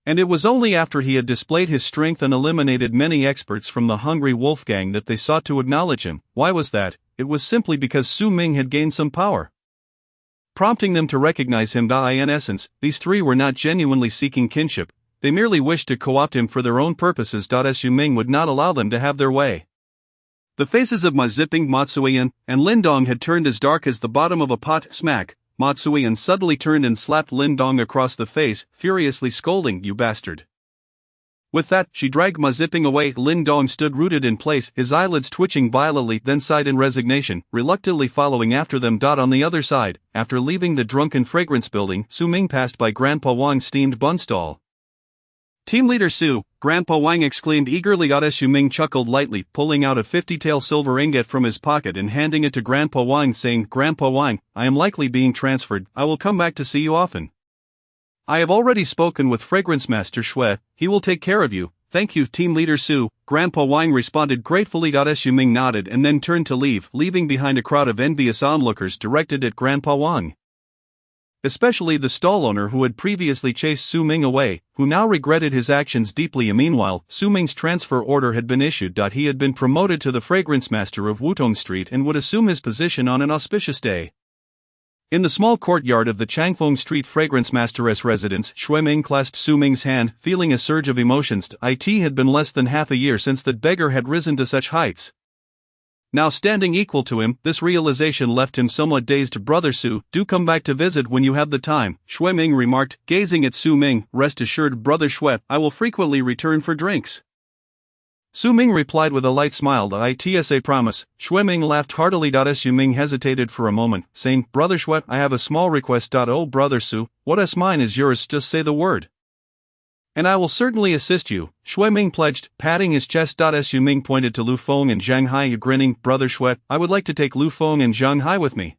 And it was only after he had displayed his strength and eliminated many experts from the Hungry Wolf Gang that they sought to acknowledge him. Why was that? It was simply because Su Ming had gained some power. prompting them to recognize him. In essence, these three were not genuinely seeking kinship, they merely wished to co-opt him for their own purposes. Su Ming would not allow them to have their way. The faces of Ma Ziping, Ma Tsuiyan, and Lin Dong had turned as dark as the bottom of a pot. Smack! Ma Tsuiyan suddenly turned and slapped Lin Dong across the face, furiously scolding, "You bastard." With that, she dragged Ma Ziping away. Lin Dong stood rooted in place, his eyelids twitching violently, then sighed in resignation, reluctantly following after them. On the other side, after leaving the drunken fragrance building, Su Ming passed by Grandpa Wang's steamed bun stall. "Team Leader Su," Grandpa Wang exclaimed eagerly. Su Ming chuckled lightly, pulling out a 50-tael silver ingot from his pocket and handing it to Grandpa Wang, saying, "Grandpa Wang, I am likely being transferred. I will come back to see you often. I have already spoken with Fragrance Master Shui, he will take care of you." "Thank you, Team Leader Su," Grandpa Wang responded gratefully. Su Ming nodded and then turned to leave, leaving behind a crowd of envious onlookers directed at Grandpa Wang. Especially the stall owner who had previously chased Su Ming away, who now regretted his actions deeply. Meanwhile, Su Ming's transfer order had been issued. He had been promoted to the Fragrance Master of Wutong Street and would assume his position on an auspicious day. In the small courtyard of the Changfeng Street Fragrance Masteress residence, Shui Ming clasped Su Ming's hand, feeling a surge of emotions. It had been less than half a year since that beggar had risen to such heights. Now standing equal to him, this realization left him somewhat dazed. "Brother Su, do come back to visit when you have the time," Shui Ming remarked, gazing at Su Ming. "Rest assured, Brother Shui, I will frequently return for drinks." Su Ming replied with a light smile. "It's a promise." Shui Ming laughed heartily. Su Ming hesitated for a moment, saying, "Brother Shui, I have a small request. Oh, Brother Su, what's mine is yours, just say the word. And I will certainly assist you," Shui Ming pledged, patting his chest. Su Ming pointed to Lu Feng and Zhang Hai, grinning. "Brother Shui, I would like to take Lu Feng and Zhang Hai with me."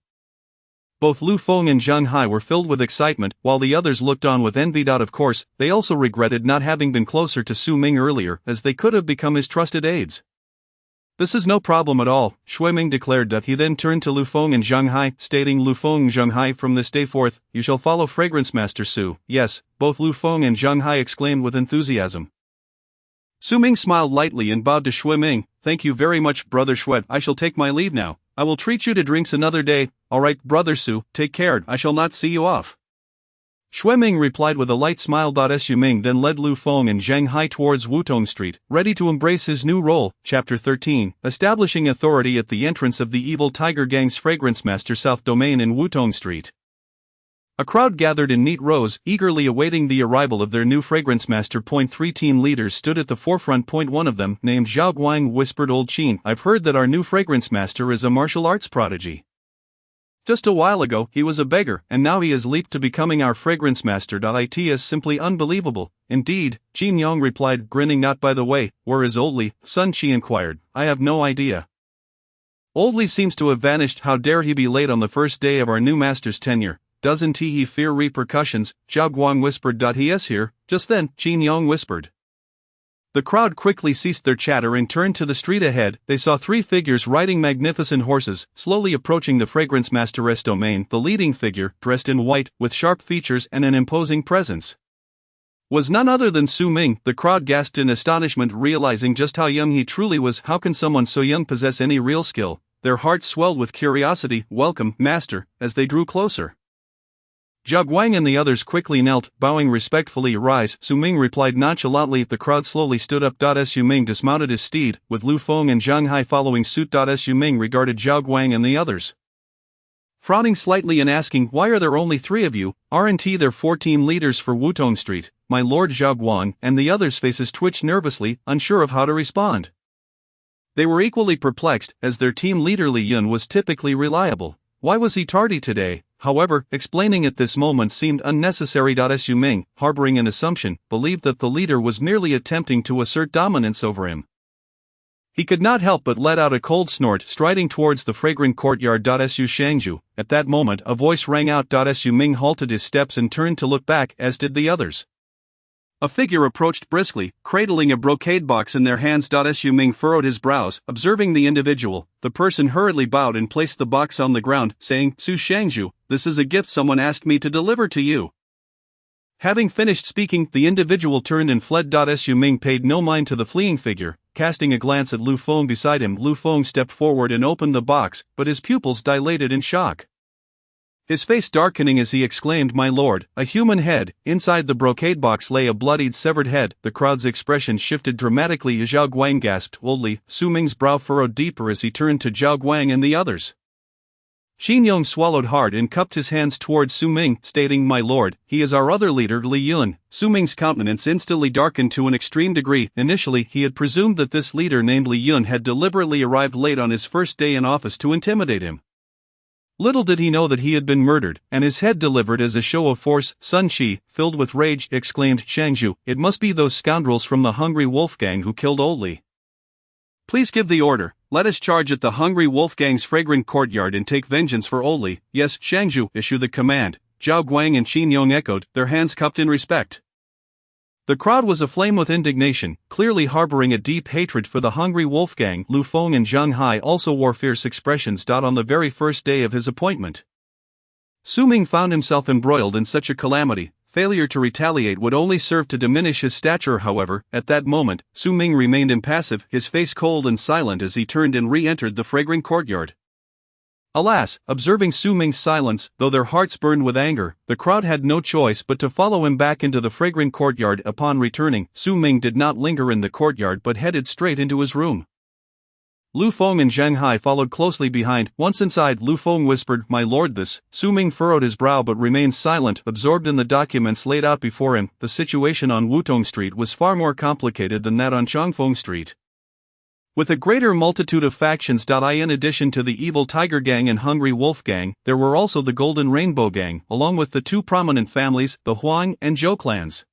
Both Lu Feng and Zhang Hai were filled with excitement, while the others looked on with envy. Of course, they also regretted not having been closer to Su Ming earlier, as they could have become his trusted aides. "This is no problem at all," Shui Ming declared. He then turned to Lu Feng and Zhang Hai, stating, "Lu Feng and Zhang Hai, from this day forth, you shall follow Fragrance Master Su." "Yes," both Lu Feng and Zhang Hai exclaimed with enthusiasm. Su Ming smiled lightly and bowed to Shui Ming. "Thank you very much, Brother Shui. I shall take my leave now. I will treat you to drinks another day." "Alright, Brother Su, take care, I shall not see you off." Shui Ming replied with a light smile. Su Ming then led Lu Feng and Zhang Hai towards Wutong Street, ready to embrace his new role. Chapter 13, Establishing Authority at the entrance of the evil Tiger Gang's Fragrance Master South Domain in Wutong Street. A crowd gathered in neat rows, eagerly awaiting the arrival of their new Fragrance Master. 3 team leaders stood at the forefront. One of them, named Zhao Guang, whispered, "Old Qin, I've heard that our new Fragrance Master is a martial arts prodigy. Just a while ago, he was a beggar, and now he has leaped to becoming our Fragrance Master. It is simply unbelievable." "Indeed," Qin Yong replied, grinning. "Not by the way, where is Old Li?" Sun Qi inquired. "I have no idea. Old Li seems to have vanished. How dare he be late on the first day of our new master's tenure? Doesn't he fear repercussions?" Zhao Guang whispered. "He is here." Just then, Qin Yong whispered. The crowd quickly ceased their chatter and turned to the street ahead. They saw three figures riding magnificent horses, slowly approaching the Fragrance Master's domain. The leading figure, dressed in white, with sharp features and an imposing presence, was none other than Su Ming. The crowd gasped in astonishment, realizing just how young he truly was. How can someone so young possess any real skill? Their hearts swelled with curiosity. "Welcome, Master," as they drew closer. Zhao Guang and the others quickly knelt, bowing respectfully. "Rise," Su Ming replied nonchalantly. The crowd slowly stood up. Su Ming dismounted his steed, with Lu Feng and Zhang Hai following suit. Su Ming regarded Zhao Guang and the others, frowning slightly and asking, "Why are there only 3 of you? Aren't there 4 team leaders for Wutong Street, my lord?" Zhao Guang and the others' faces twitched nervously, unsure of how to respond. They were equally perplexed, as their team leader Li Yun was typically reliable. Why was he tardy today? However, explaining at this moment seemed unnecessary. Su Ming, harboring an assumption, believed that the leader was merely attempting to assert dominance over him. He could not help but let out a cold snort, striding towards the fragrant courtyard. Su Shangju. At that moment, a voice rang out. Su Ming halted his steps and turned to look back, as did the others. A figure approached briskly, cradling a brocade box in their hands. Su Ming furrowed his brows, observing the individual. The person hurriedly bowed and placed the box on the ground, saying, "Su Shangju, this is a gift someone asked me to deliver to you." Having finished speaking, the individual turned and fled. Su Ming paid no mind to the fleeing figure, casting a glance at Lu Feng beside him. Lu Feng stepped forward and opened the box, but his pupils dilated in shock. His face darkening as he exclaimed, "My lord, a human head!" Inside the brocade box lay a bloodied, severed head. The crowd's expression shifted dramatically as Zhao Guang gasped boldly. Su Ming's brow furrowed deeper as he turned to Zhao Guang and the others. Qin Yong swallowed hard and cupped his hands towards Su Ming, stating, "My lord, he is our other leader, Li Yun." Su Ming's countenance instantly darkened to an extreme degree. Initially, he had presumed that this leader named Li Yun had deliberately arrived late on his first day in office to intimidate him. Little did he know that he had been murdered, and his head delivered as a show of force. Sun Shi, filled with rage, exclaimed, "Shangzhu, it must be those scoundrels from the Hungry Wolf Gang who killed old Li. Please give the order. Let us charge at the Hungry Wolf Gang's fragrant courtyard and take vengeance for old Li." "Yes, Shangzhu, issue the command." Zhao Guang and Qin Yong echoed, their hands cupped in respect. The crowd was aflame with indignation, clearly harboring a deep hatred for the Hungry Wolf Gang. Lu Feng and Zhang Hai also wore fierce expressions. On the very first day of his appointment, Su Ming found himself embroiled in such a calamity. Failure to retaliate would only serve to diminish his stature. However, at that moment, Su Ming remained impassive, his face cold and silent as he turned and re-entered the fragrant courtyard. Alas, observing Su Ming's silence, though their hearts burned with anger, the crowd had no choice but to follow him back into the fragrant courtyard. Upon returning, Su Ming did not linger in the courtyard but headed straight into his room. Lu Feng and Zhang Hai followed closely behind. Once inside, Lu Feng whispered, "My lord, this." Su Ming furrowed his brow but remained silent, absorbed in the documents laid out before him. The situation on Wutong Street was far more complicated than that on Changfeng Street. With a greater multitude of factions. In addition to the Evil Tiger Gang and Hungry Wolf Gang, there were also the Golden Rainbow Gang, along with the two prominent families, the Huang and Zhou clans.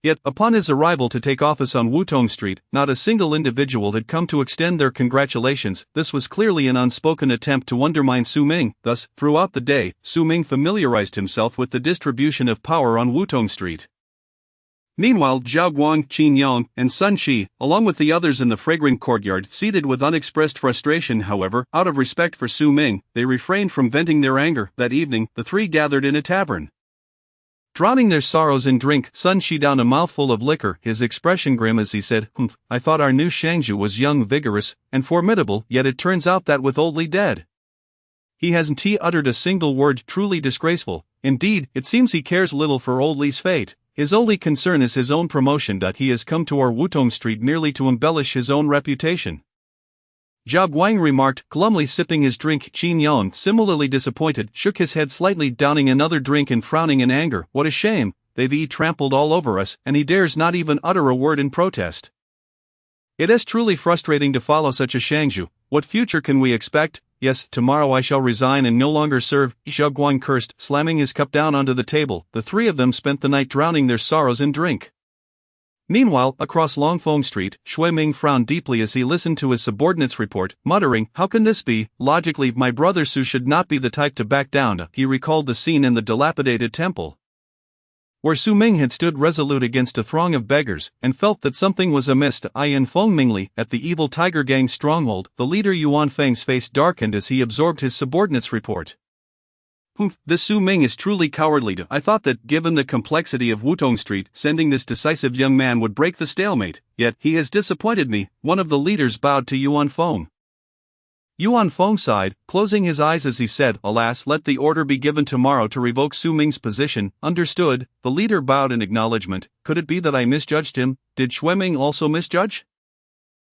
Yet, upon his arrival to take office on Wutong Street, not a single individual had come to extend their congratulations. This was clearly an unspoken attempt to undermine Su Ming. Thus, throughout the day, Su Ming familiarized himself with the distribution of power on Wutong Street. Meanwhile, Zhao Guang, Qin Yong, and Sun Shi, along with the others in the fragrant courtyard, seated with unexpressed frustration. However, out of respect for Su Ming, they refrained from venting their anger. That evening, the three gathered in a tavern. Drowning their sorrows in drink, Sun Shi downed a mouthful of liquor, his expression grim as he said, "I thought our new Shangzhu was young, vigorous, and formidable, yet it turns out that with old Li dead, he hasn't uttered a single word. Truly disgraceful. Indeed, it seems he cares little for old Li's fate. His only concern is his own promotion. He has come to our Wutong Street merely to embellish his own reputation." Zhao Guang remarked, glumly sipping his drink. Qin Yong, similarly disappointed, shook his head slightly, downing another drink and frowning in anger. "What a shame, they've trampled all over us, and he dares not even utter a word in protest. It is truly frustrating to follow such a Shangzhu. What future can we expect? Yes, tomorrow I shall resign and no longer serve." Zhao Guang cursed, slamming his cup down onto the table. The three of them spent the night drowning their sorrows in drink. Meanwhile, across Longfeng Street, Shui Ming frowned deeply as he listened to his subordinate's report, muttering, "How can this be? Logically, my brother Su should not be the type to back down." He recalled the scene in the dilapidated temple, where Su Ming had stood resolute against a throng of beggars, and felt that something was amiss. In Feng Mingli, at the Evil Tiger Gang's stronghold, the leader Yuan Feng's face darkened as he absorbed his subordinate's report. This Su Ming is truly cowardly. I thought that, given the complexity of Wutong Street, sending this decisive young man would break the stalemate, yet he has disappointed me." One of the leaders bowed to Yuan Feng. Yuan Feng sighed, closing his eyes as he said, "Alas, let the order be given tomorrow to revoke Su Ming's position." "Understood." The leader bowed in acknowledgement. "Could it be that I misjudged him? Did Shui Ming also misjudge?"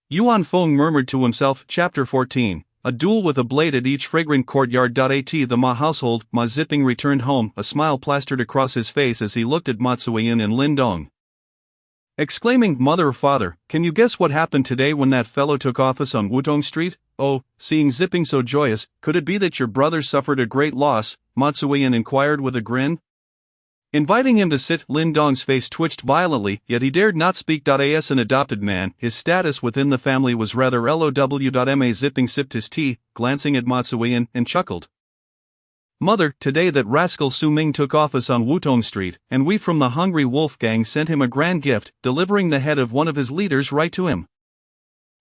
Yuan Feng murmured to himself. Chapter 14. A duel with a blade at each fragrant courtyard. The Ma household. Ma Zipping returned home, a smile plastered across his face as he looked at Matsuyan and Lin Dong, exclaiming, "Mother or father, can you guess what happened today when that fellow took office on Wutong Street?" "Oh," seeing Zipping so joyous, "could it be that your brother suffered a great loss?" Matsuyan inquired with a grin. Inviting him to sit, Lin Dong's face twitched violently, yet he dared not speak. As an adopted man, his status within the family was rather low. Ma Zipping sipped his tea, glancing at Matsuyan, and chuckled. "Mother, today that rascal Su Ming took office on Wutong Street, and we from the Hungry Wolf Gang sent him a grand gift, delivering the head of one of his leaders right to him.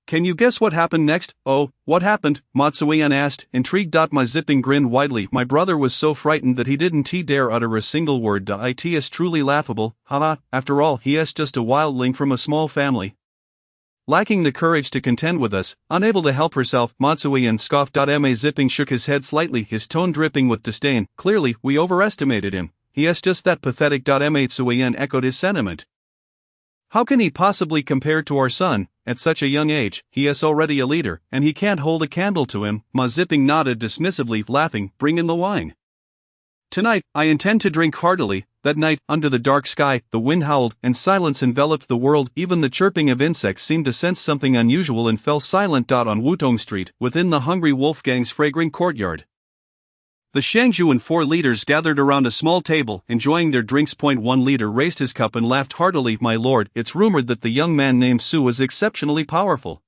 Can you guess what happened next?" "Oh, what happened?" Matsuyan asked, intrigued. Ma Zipping grinned widely. "My brother was so frightened that he didn't dare utter a single word. It is truly laughable. Haha, after all, he is just a wildling from a small family." Lacking the courage to contend with us, unable to help herself, Matsuian scoffed. Ma Zipping shook his head slightly, his tone dripping with disdain. Clearly, we overestimated him. He is just that pathetic. Ma Tsuian echoed his sentiment. How can he possibly compare to our son? At such a young age, he is already a leader, and he can't hold a candle to him. Ma Zipping nodded dismissively, laughing. Bring in the wine. Tonight, I intend to drink heartily. That night, under the dark sky, the wind howled, and silence enveloped the world. Even the chirping of insects seemed to sense something unusual and fell silent. On Wutong Street, within the Hungry Wolf Gang's fragrant courtyard, the Shangju and 4 leaders gathered around a small table, enjoying their drinks. One leader raised his cup and laughed heartily. My lord, it's rumored that the young man named Su is exceptionally powerful.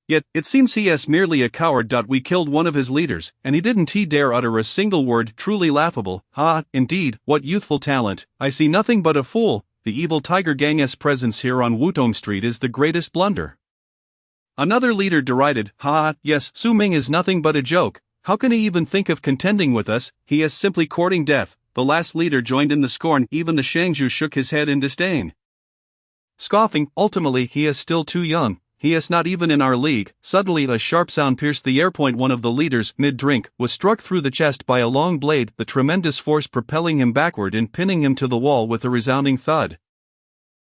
Yet, it seems he is merely a coward. We killed one of his leaders, and he didn't dare utter a single word. Truly laughable. Ha, indeed, what youthful talent. I see nothing but a fool. The evil Tiger Gang's presence here on Wutong Street is the greatest blunder. Another leader derided. Ha, yes, Su Ming is nothing but a joke. How can he even think of contending with us? He is simply courting death. The last leader joined in the scorn. Even the Shangju shook his head in disdain, scoffing. Ultimately, he is still too young. He is not even in our league. Suddenly a sharp sound pierced the air. One of the leaders, mid-drink, was struck through the chest by a long blade, the tremendous force propelling him backward and pinning him to the wall with a resounding thud.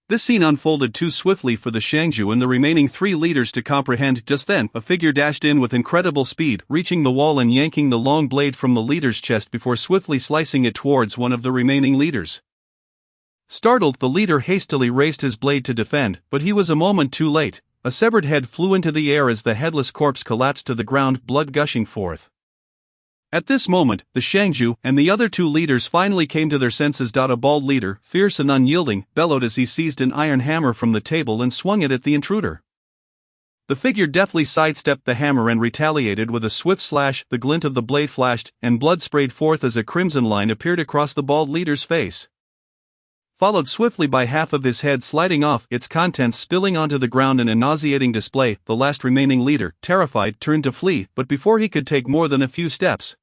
This scene unfolded too swiftly for the Shangju and the remaining 3 leaders to comprehend. Just then, a figure dashed in with incredible speed, reaching the wall and yanking the long blade from the leader's chest before swiftly slicing it towards one of the remaining leaders. Startled, the leader hastily raised his blade to defend, but he was a moment too late. A severed head flew into the air as the headless corpse collapsed to the ground, blood gushing forth. At this moment, the Shangju and the other 2 leaders finally came to their senses. A bald leader, fierce and unyielding, bellowed as he seized an iron hammer from the table and swung it at the intruder. The figure deftly sidestepped the hammer and retaliated with a swift slash. The glint of the blade flashed, and blood sprayed forth as a crimson line appeared across the bald leader's face, followed swiftly by half of his head sliding off, its contents spilling onto the ground in a nauseating display. The last remaining leader, terrified, turned to flee, but before he could take more than a few steps,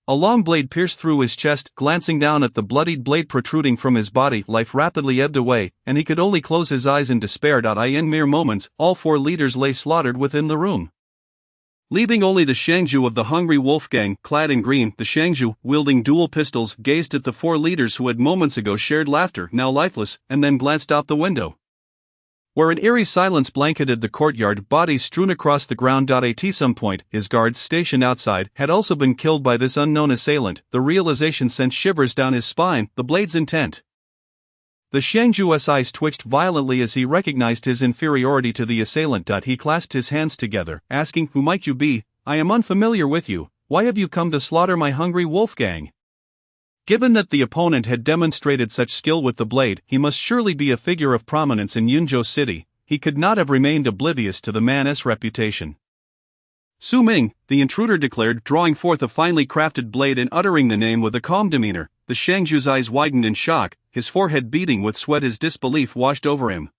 a long blade pierced through his chest. Glancing down at the bloodied blade protruding from his body, life rapidly ebbed away, and he could only close his eyes in despair. In mere moments, all 4 leaders lay slaughtered within the room, leaving only the Shangju of the Hungry Wolf Gang, clad in green. The Shangju, wielding dual pistols, gazed at the 4 leaders who had moments ago shared laughter, now lifeless, and then glanced out the window, where an eerie silence blanketed the courtyard. Bodies strewn across the ground. At some point, his guards stationed outside had also been killed by this unknown assailant. The realization sent shivers down his spine. The blade's intent. The Shangju's eyes twitched violently as he recognized his inferiority to the assailant. He clasped his hands together, asking, "Who might you be? I am unfamiliar with you. Why have you come to slaughter my Hungry Wolf Gang?" Given that the opponent had demonstrated such skill with the blade, he must surely be a figure of prominence in Yunzhou City. He could not have remained oblivious to the man's reputation. Su Ming, the intruder declared, drawing forth a finely crafted blade and uttering the name with a calm demeanor. The Shangju's eyes widened in shock, his forehead beating with sweat as disbelief washed over him.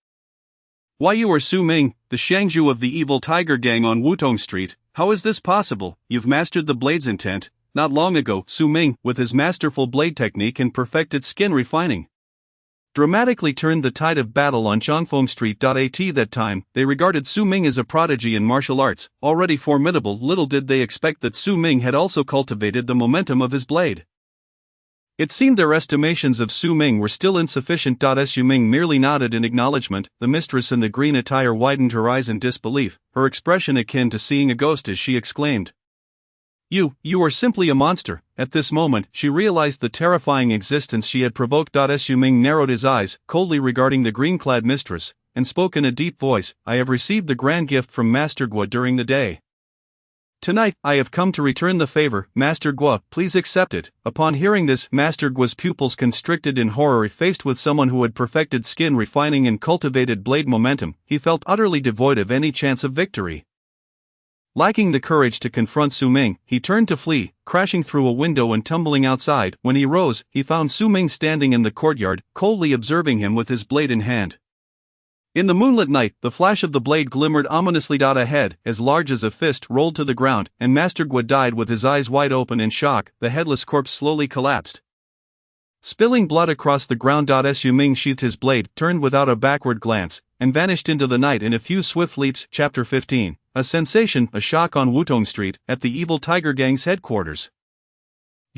"Why, you are Su Ming, the Shangju of the evil Tiger Gang on Wutong Street. How is this possible? You've mastered the blade's intent." Not long ago, Su Ming, with his masterful blade technique and perfected skin refining, dramatically turned the tide of battle on Zhongfeng Street. At that time, they regarded Su Ming as a prodigy in martial arts, already formidable. Little did they expect that Su Ming had also cultivated the momentum of his blade. It seemed their estimations of Su Ming were still insufficient. Su Ming merely nodded in acknowledgement. The mistress in the green attire widened her eyes in disbelief, her expression akin to seeing a ghost as she exclaimed, You are simply a monster." At this moment, she realized the terrifying existence she had provoked. Su Ming narrowed his eyes, coldly regarding the green-clad mistress, and spoke in a deep voice, "I have received the grand gift from Master Guo during the day. Tonight, I have come to return the favor. Master Guo, please accept it." Upon hearing this, Master Guo's pupils constricted in horror. Faced with someone who had perfected skin refining and cultivated blade momentum, he felt utterly devoid of any chance of victory. Lacking the courage to confront Su Ming, he turned to flee, crashing through a window and tumbling outside. When he rose, he found Su Ming standing in the courtyard, coldly observing him with his blade in hand. In the moonlit night, the flash of the blade glimmered ominously. A head, as large as a fist, rolled to the ground, and Master Guo died with his eyes wide open in shock. The headless corpse slowly collapsed. Spilling blood across the ground. Su Ming sheathed his blade, turned without a backward glance, and vanished into the night in a few swift leaps. Chapter 15. A sensation, a shock on Wutong Street, at the evil Tiger Gang's headquarters.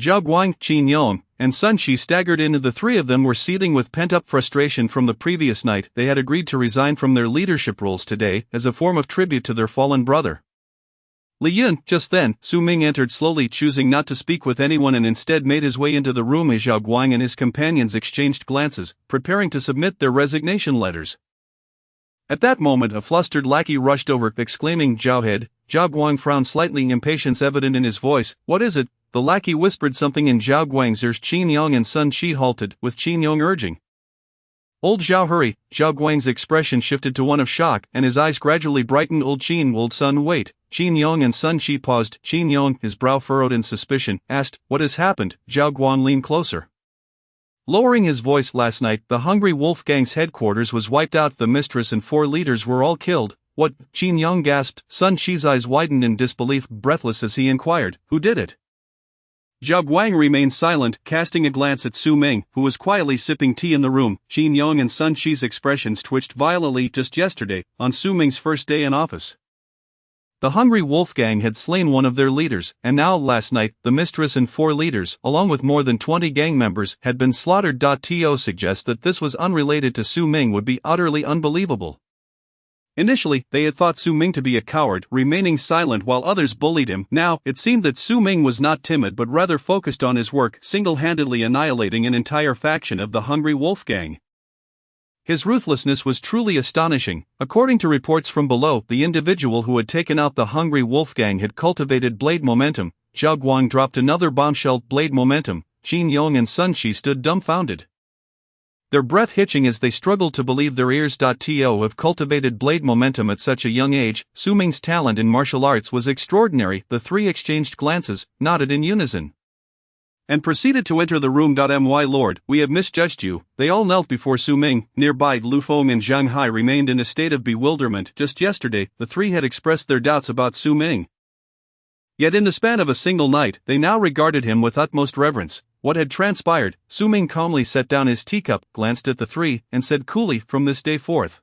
Zhao Guang, Qin Yong, and Sun Shi staggered in. The three of them were seething with pent-up frustration from the previous night. They had agreed to resign from their leadership roles today, as a form of tribute to their fallen brother. Li Yun. Just then, Su Ming entered slowly, choosing not to speak with anyone, and instead made his way into the room. As Zhao Guang and his companions exchanged glances, preparing to submit their resignation letters. At that moment, a flustered lackey rushed over, exclaiming, "Zhao Head." Zhao Guang frowned slightly, impatience evident in his voice. "What is it?" The lackey whispered something in Zhao Guang's ears. Qin Yong and Sun Shi halted, with Qin Yong urging, "Old Zhao, hurry." Zhao Guang's expression shifted to one of shock, and his eyes gradually brightened. "Old Sun, wait." Qin Yong and Sun Shi paused. Qin Yong, his brow furrowed in suspicion, asked, "What has happened?" Zhao Guang leaned closer. Lowering his voice, "Last night, the Hungry Wolf Gang's headquarters was wiped out. The mistress and 4 leaders were all killed." "What?" Qin Yong gasped. Sun Shi's eyes widened in disbelief, breathless as he inquired, "Who did it?" Zhao Guang remained silent, casting a glance at Su Ming, who was quietly sipping tea in the room. Qin Yong and Sun Shi's expressions twitched violently. Just yesterday, on Su Ming's first day in office, the Hungry Wolf Gang had slain one of their leaders, and now, last night, the mistress and 4 leaders, along with more than 20 gang members, had been slaughtered. To suggest that this was unrelated to Su Ming would be utterly unbelievable. Initially, they had thought Su Ming to be a coward, remaining silent while others bullied him. Now, it seemed that Su Ming was not timid but rather focused on his work, single-handedly annihilating an entire faction of the Hungry Wolf Gang. His ruthlessness was truly astonishing. According to reports from below, the individual who had taken out the Hungry Wolf Gang had cultivated blade momentum. Zhao Guang dropped another bombshell. Blade momentum. Qin Yong and Sun Shi stood dumbfounded, their breath hitching as they struggled to believe their ears. To have cultivated blade momentum at such a young age. Su Ming's talent in martial arts was extraordinary. The three exchanged glances, nodded in unison, and proceeded to enter the room. My lord, we have misjudged you. They all knelt before Su Ming. Nearby, Lu Feng and Zhang Hai remained in a state of bewilderment. Just yesterday, the three had expressed their doubts about Su Ming. Yet in the span of a single night, they now regarded him with utmost reverence. What had transpired? Su Ming calmly set down his teacup, glanced at the three, and said coolly, "From this day forth,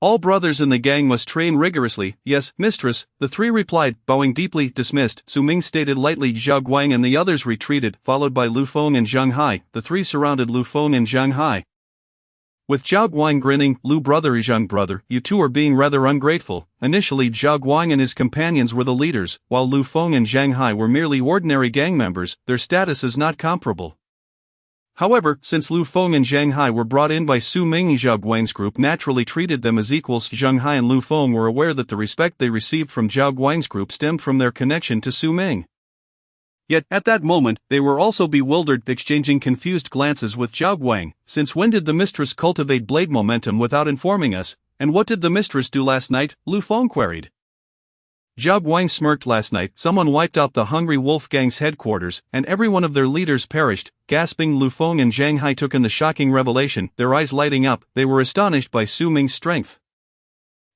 all brothers in the gang must train rigorously." "Yes, mistress," the three replied, bowing deeply. "Dismissed," Su Ming stated lightly. Zhao Guang and the others retreated, followed by Lu Feng and Zhang Hai. The three surrounded Lu Feng and Zhang Hai, with Zhao Guang grinning. "Lu brother, Zhang brother, you two are being rather ungrateful." Initially, Zhao Guang and his companions were the leaders, while Lu Feng and Zhang Hai were merely ordinary gang members. Their status is not comparable. However, since Lu Feng and Zhang Hai were brought in by Su Ming, Zhao Guang's group naturally treated them as equals. Zhang Hai and Lu Feng were aware that the respect they received from Zhao Guang's group stemmed from their connection to Su Ming. Yet, at that moment, they were also bewildered, exchanging confused glances with Zhao Guang. "Since when did the mistress cultivate blade momentum without informing us? And what did the mistress do last night?" Lu Feng queried. Zhao Guang smirked. "Last night, someone wiped out the Hungry Wolf Gang's headquarters, and every one of their leaders perished." Gasping, Lu Feng and Zhang Hai took in the shocking revelation, their eyes lighting up. They were astonished by Su Ming's strength.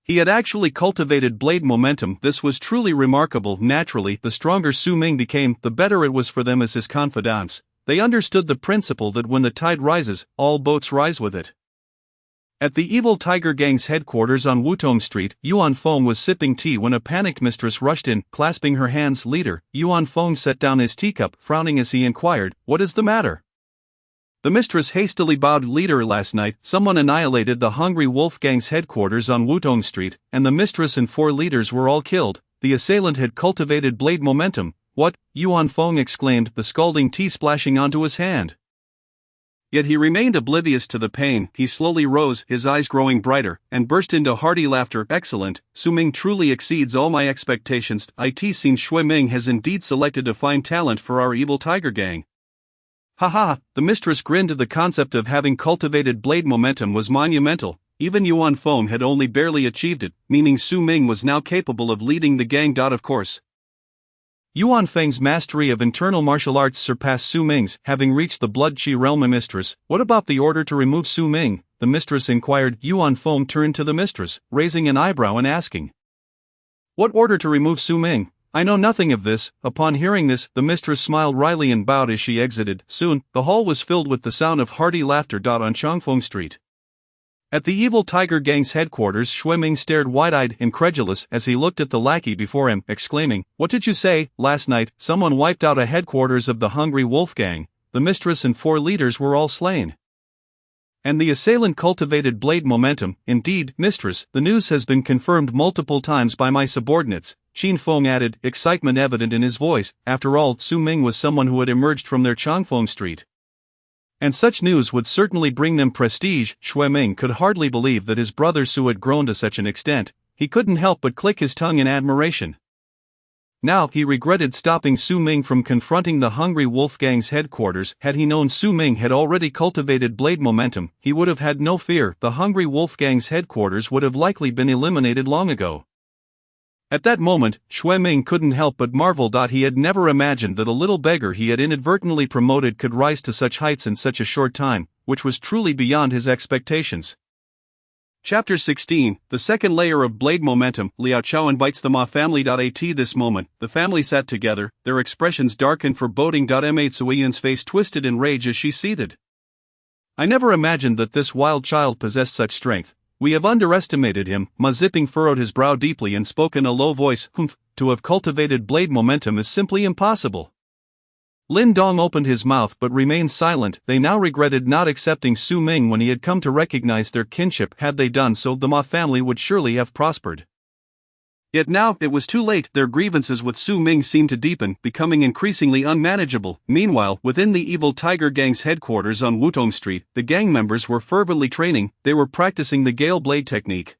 He had actually cultivated blade momentum. This was truly remarkable. Naturally, the stronger Su Ming became, the better it was for them as his confidants. They understood the principle that when the tide rises, all boats rise with it. At the evil Tiger Gang's headquarters on Wutong Street, Yuan Feng was sipping tea when a panicked mistress rushed in, clasping her hands. "Leader." Yuan Feng set down his teacup, frowning as he inquired, "What is the matter?" The mistress hastily bowed. "Leader, last night, someone annihilated the Hungry Wolf Gang's headquarters on Wutong Street, and the mistress and 4 leaders were all killed. The assailant had cultivated blade momentum." "What?" Yuan Feng exclaimed, the scalding tea splashing onto his hand. Yet he remained oblivious to the pain. He slowly rose, his eyes growing brighter, and burst into hearty laughter. "Excellent, Su Ming truly exceeds all my expectations. It seems Shui Ming has indeed selected a fine talent for our evil Tiger Gang." "Ha ha!" The mistress grinned. The concept of having cultivated blade momentum was monumental. Even Yuan Feng had only barely achieved it, meaning Su Ming was now capable of leading the gang. Of course, Yuan Feng's mastery of internal martial arts surpassed Su Ming's, having reached the Blood Qi realm. "Mistress, what about the order to remove Su Ming?" the mistress inquired. Yuan Feng turned to the mistress, raising an eyebrow and asking, "What order to remove Su Ming?" I know nothing of this." Upon hearing this, the mistress smiled wryly and bowed as she exited. Soon, the hall was filled with the sound of hearty laughter. On Chongfeng Street. At the evil tiger gang's headquarters, Xue Ming stared wide-eyed, incredulous, as he looked at the lackey before him, exclaiming, "What did you say? Last night, someone wiped out a headquarters of the Hungry Wolf Gang. The mistress and 4 leaders were all slain. And the assailant cultivated blade momentum. Indeed, mistress, the news has been confirmed multiple times by my subordinates," Qin Feng added, excitement evident in his voice. After all, Su Ming was someone who had emerged from their Chongfeng Street. And such news would certainly bring them prestige. Xue Ming could hardly believe that his brother Su had grown to such an extent. He couldn't help but click his tongue in admiration. Now, he regretted stopping Su Ming from confronting the Hungry Wolf Gang's headquarters. Had he known Su Ming had already cultivated blade momentum, he would have had no fear. The Hungry Wolf Gang's headquarters would have likely been eliminated long ago. At that moment, Xue Ming couldn't help but marvel. He had never imagined that a little beggar he had inadvertently promoted could rise to such heights in such a short time, which was truly beyond his expectations. Chapter 16, The Second Layer of Blade Momentum. Liao Chao invites the Ma family. At this moment, the family sat together, their expressions dark and foreboding. Ma Zuiyan's face twisted in rage as she seethed. "I never imagined that this wild child possessed such strength. We have underestimated him." Ma Zipping furrowed his brow deeply and spoke in a low voice. "Humph, to have cultivated blade momentum is simply impossible." Lin Dong opened his mouth but remained silent. They now regretted not accepting Su Ming when he had come to recognize their kinship. Had they done so, the Ma family would surely have prospered. Yet now, it was too late. Their grievances with Su Ming seemed to deepen, becoming increasingly unmanageable. Meanwhile, within the evil tiger gang's headquarters on Wutong Street, the gang members were fervently training. They were practicing the Gale Blade technique,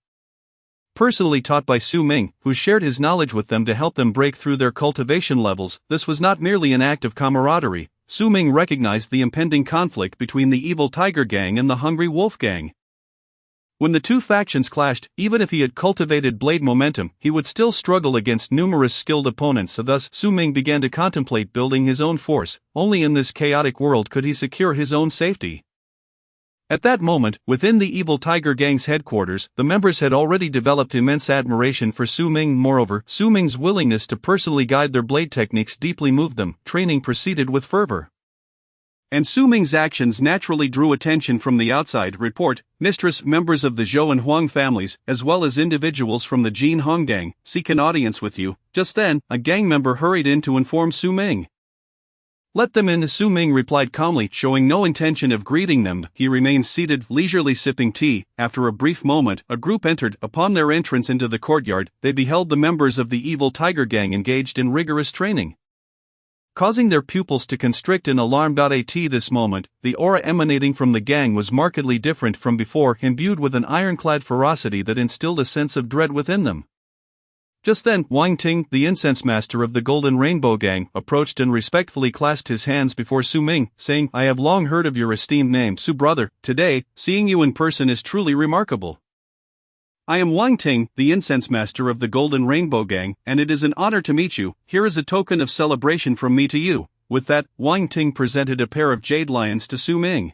personally taught by Su Ming, who shared his knowledge with them to help them break through their cultivation levels. This was not merely an act of camaraderie. Su Ming recognized the impending conflict between the evil tiger gang and the Hungry Wolf Gang. When the two factions clashed, even if he had cultivated blade momentum, he would still struggle against numerous skilled opponents. Thus, Su Ming began to contemplate building his own force. Only in this chaotic world could he secure his own safety. At that moment, within the evil tiger gang's headquarters, the members had already developed immense admiration for Su Ming. Moreover, Su Ming's willingness to personally guide their blade techniques deeply moved them. Training proceeded with fervor. And Su Ming's actions naturally drew attention from the outside. Report, mistress, members of the Zhou and Huang families, as well as individuals from the Jin Hong gang, seek an audience with you. Just then, a gang member hurried in to inform Su Ming. "Let them in," Su Ming replied calmly, showing no intention of greeting them. He remained seated, leisurely sipping tea. After a brief moment, a group entered. Upon their entrance into the courtyard, they beheld the members of the evil tiger gang engaged in rigorous training, causing their pupils to constrict in alarm. At this moment, the aura emanating from the gang was markedly different from before, imbued with an ironclad ferocity that instilled a sense of dread within them. Just then, Wang Ting, the incense master of the Golden Rainbow Gang, approached and respectfully clasped his hands before Su Ming, saying, "I have long heard of your esteemed name, Su brother. Today, seeing you in person is truly remarkable. I am Wang Ting, the incense master of the Golden Rainbow Gang, and it is an honor to meet you. Here is a token of celebration from me to you." With that, Wang Ting presented a pair of jade lions to Su Ming.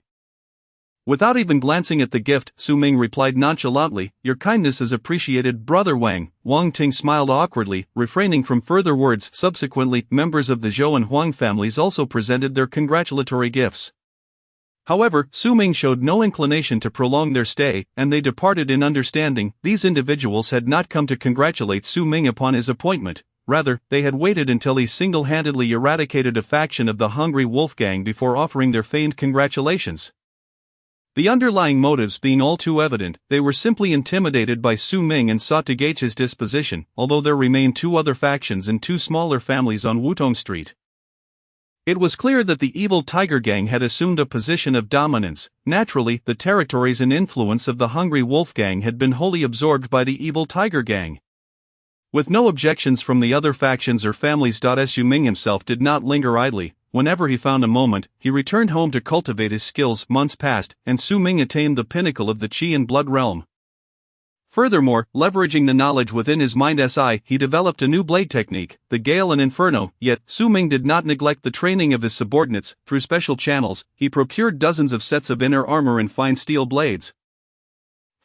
Without even glancing at the gift, Su Ming replied nonchalantly, "Your kindness is appreciated, brother Wang." Wang Ting smiled awkwardly, refraining from further words. Subsequently, members of the Zhou and Huang families also presented their congratulatory gifts. However, Su Ming showed no inclination to prolong their stay, and they departed in understanding. These individuals had not come to congratulate Su Ming upon his appointment. Rather, they had waited until he single-handedly eradicated a faction of the Hungry Wolf Gang before offering their feigned congratulations. The underlying motives being all too evident, they were simply intimidated by Su Ming and sought to gauge his disposition, although there remained 2 other factions and 2 smaller families on Wutong Street. It was clear that the evil tiger gang had assumed a position of dominance. Naturally, the territories and influence of the Hungry Wolf Gang had been wholly absorbed by the evil tiger gang. With no objections from the other factions or families. Su Ming himself did not linger idly. Whenever he found a moment, he returned home to cultivate his skills. Months passed, and Su Ming attained the pinnacle of the Qi and Blood realm. Furthermore, leveraging the knowledge within his mind's eye, he developed a new blade technique, the Gale and Inferno. Yet, Su Ming did not neglect the training of his subordinates. Through special channels, he procured dozens of sets of inner armor and fine steel blades.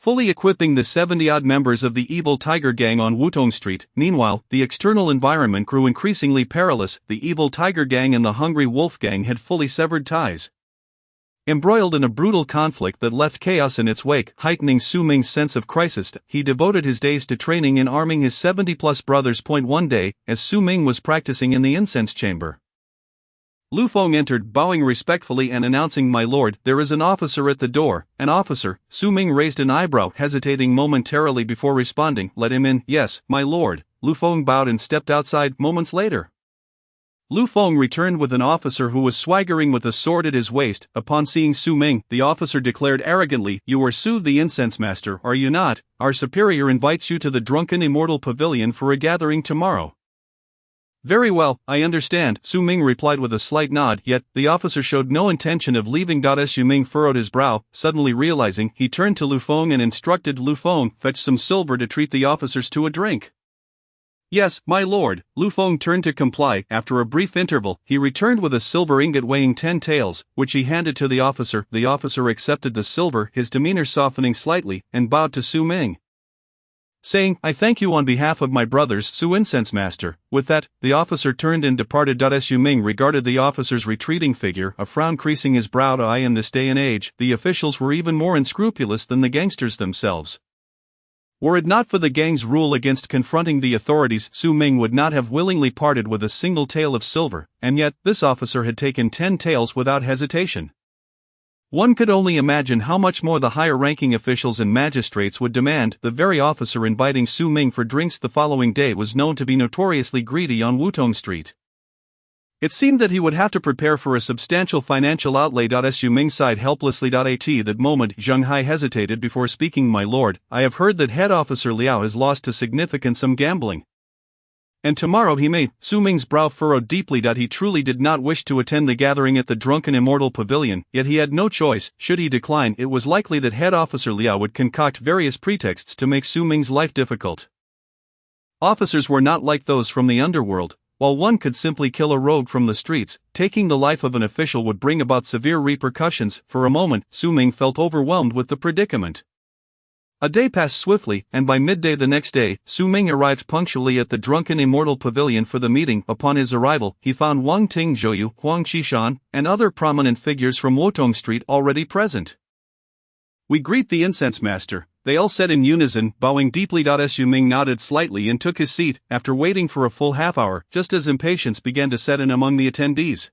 fully equipping the 70-odd members of the evil Tiger Gang on Wutong Street. Meanwhile, the external environment grew increasingly perilous. The evil Tiger Gang and the Hungry Wolf Gang had fully severed ties. Embroiled in a brutal conflict that left chaos in its wake, heightening Su Ming's sense of crisis, he devoted his days to training and arming his 70-plus brothers. One day, as Su Ming was practicing in the incense chamber, Lu Feng entered, bowing respectfully and announcing, "My lord, there is an officer at the door." "An officer?" Su Ming raised an eyebrow, hesitating momentarily before responding. "Let him in." "Yes, my lord." Lu Feng bowed and stepped outside. Moments later, Lu Feng returned with an officer who was swaggering with a sword at his waist. Upon seeing Su Ming, the officer declared arrogantly, "You are Su the Incense Master, are you not? Our superior invites you to the Drunken Immortal Pavilion for a gathering tomorrow." "Very well, I understand," Su Ming replied with a slight nod, yet the officer showed no intention of leaving. Su Ming furrowed his brow, suddenly realizing. He turned to Lu Feng and instructed Lu Feng, "Fetch some silver to treat the officers to a drink." "Yes, my lord." Lu Feng turned to comply. After a brief interval, he returned with a silver ingot weighing 10 taels, which he handed to the officer. The officer accepted the silver, his demeanor softening slightly, and bowed to Su Ming, saying, "I thank you on behalf of my brothers, Su Incense Master." With that, the officer turned and departed. Su Ming regarded the officer's retreating figure, a frown creasing his brow. In this day and age, the officials were even more unscrupulous than the gangsters themselves. Were it not for the gang's rule against confronting the authorities, Su Ming would not have willingly parted with a single tael of silver, and yet, this officer had taken 10 taels without hesitation. One could only imagine how much more the higher-ranking officials and magistrates would demand. The very officer inviting Su Ming for drinks the following day was known to be notoriously greedy on Wutong Street. It seemed that he would have to prepare for a substantial financial outlay. Su Ming sighed helplessly. At that moment, Zheng Hai hesitated before speaking. "My lord, I have heard that head officer Liao has lost a significant sum gambling. And tomorrow he may." Su Ming's brow furrowed deeply. He truly did not wish to attend the gathering at the Drunken Immortal Pavilion, yet he had no choice. Should he decline, it was likely that head officer Liao would concoct various pretexts to make Su Ming's life difficult. Officers were not like those from the underworld. While one could simply kill a rogue from the streets, taking the life of an official would bring about severe repercussions. For a moment, Su Ming felt overwhelmed with the predicament. A day passed swiftly, and by midday the next day, Su Ming arrived punctually at the Drunken Immortal Pavilion for the meeting. Upon his arrival, he found Wang Ting Zhouyu, Huang Qishan, and other prominent figures from Wutong Street already present. "We greet the Incense Master," they all said in unison, bowing deeply. Su Ming nodded slightly and took his seat. After waiting for a full half-hour, just as impatience began to set in among the attendees,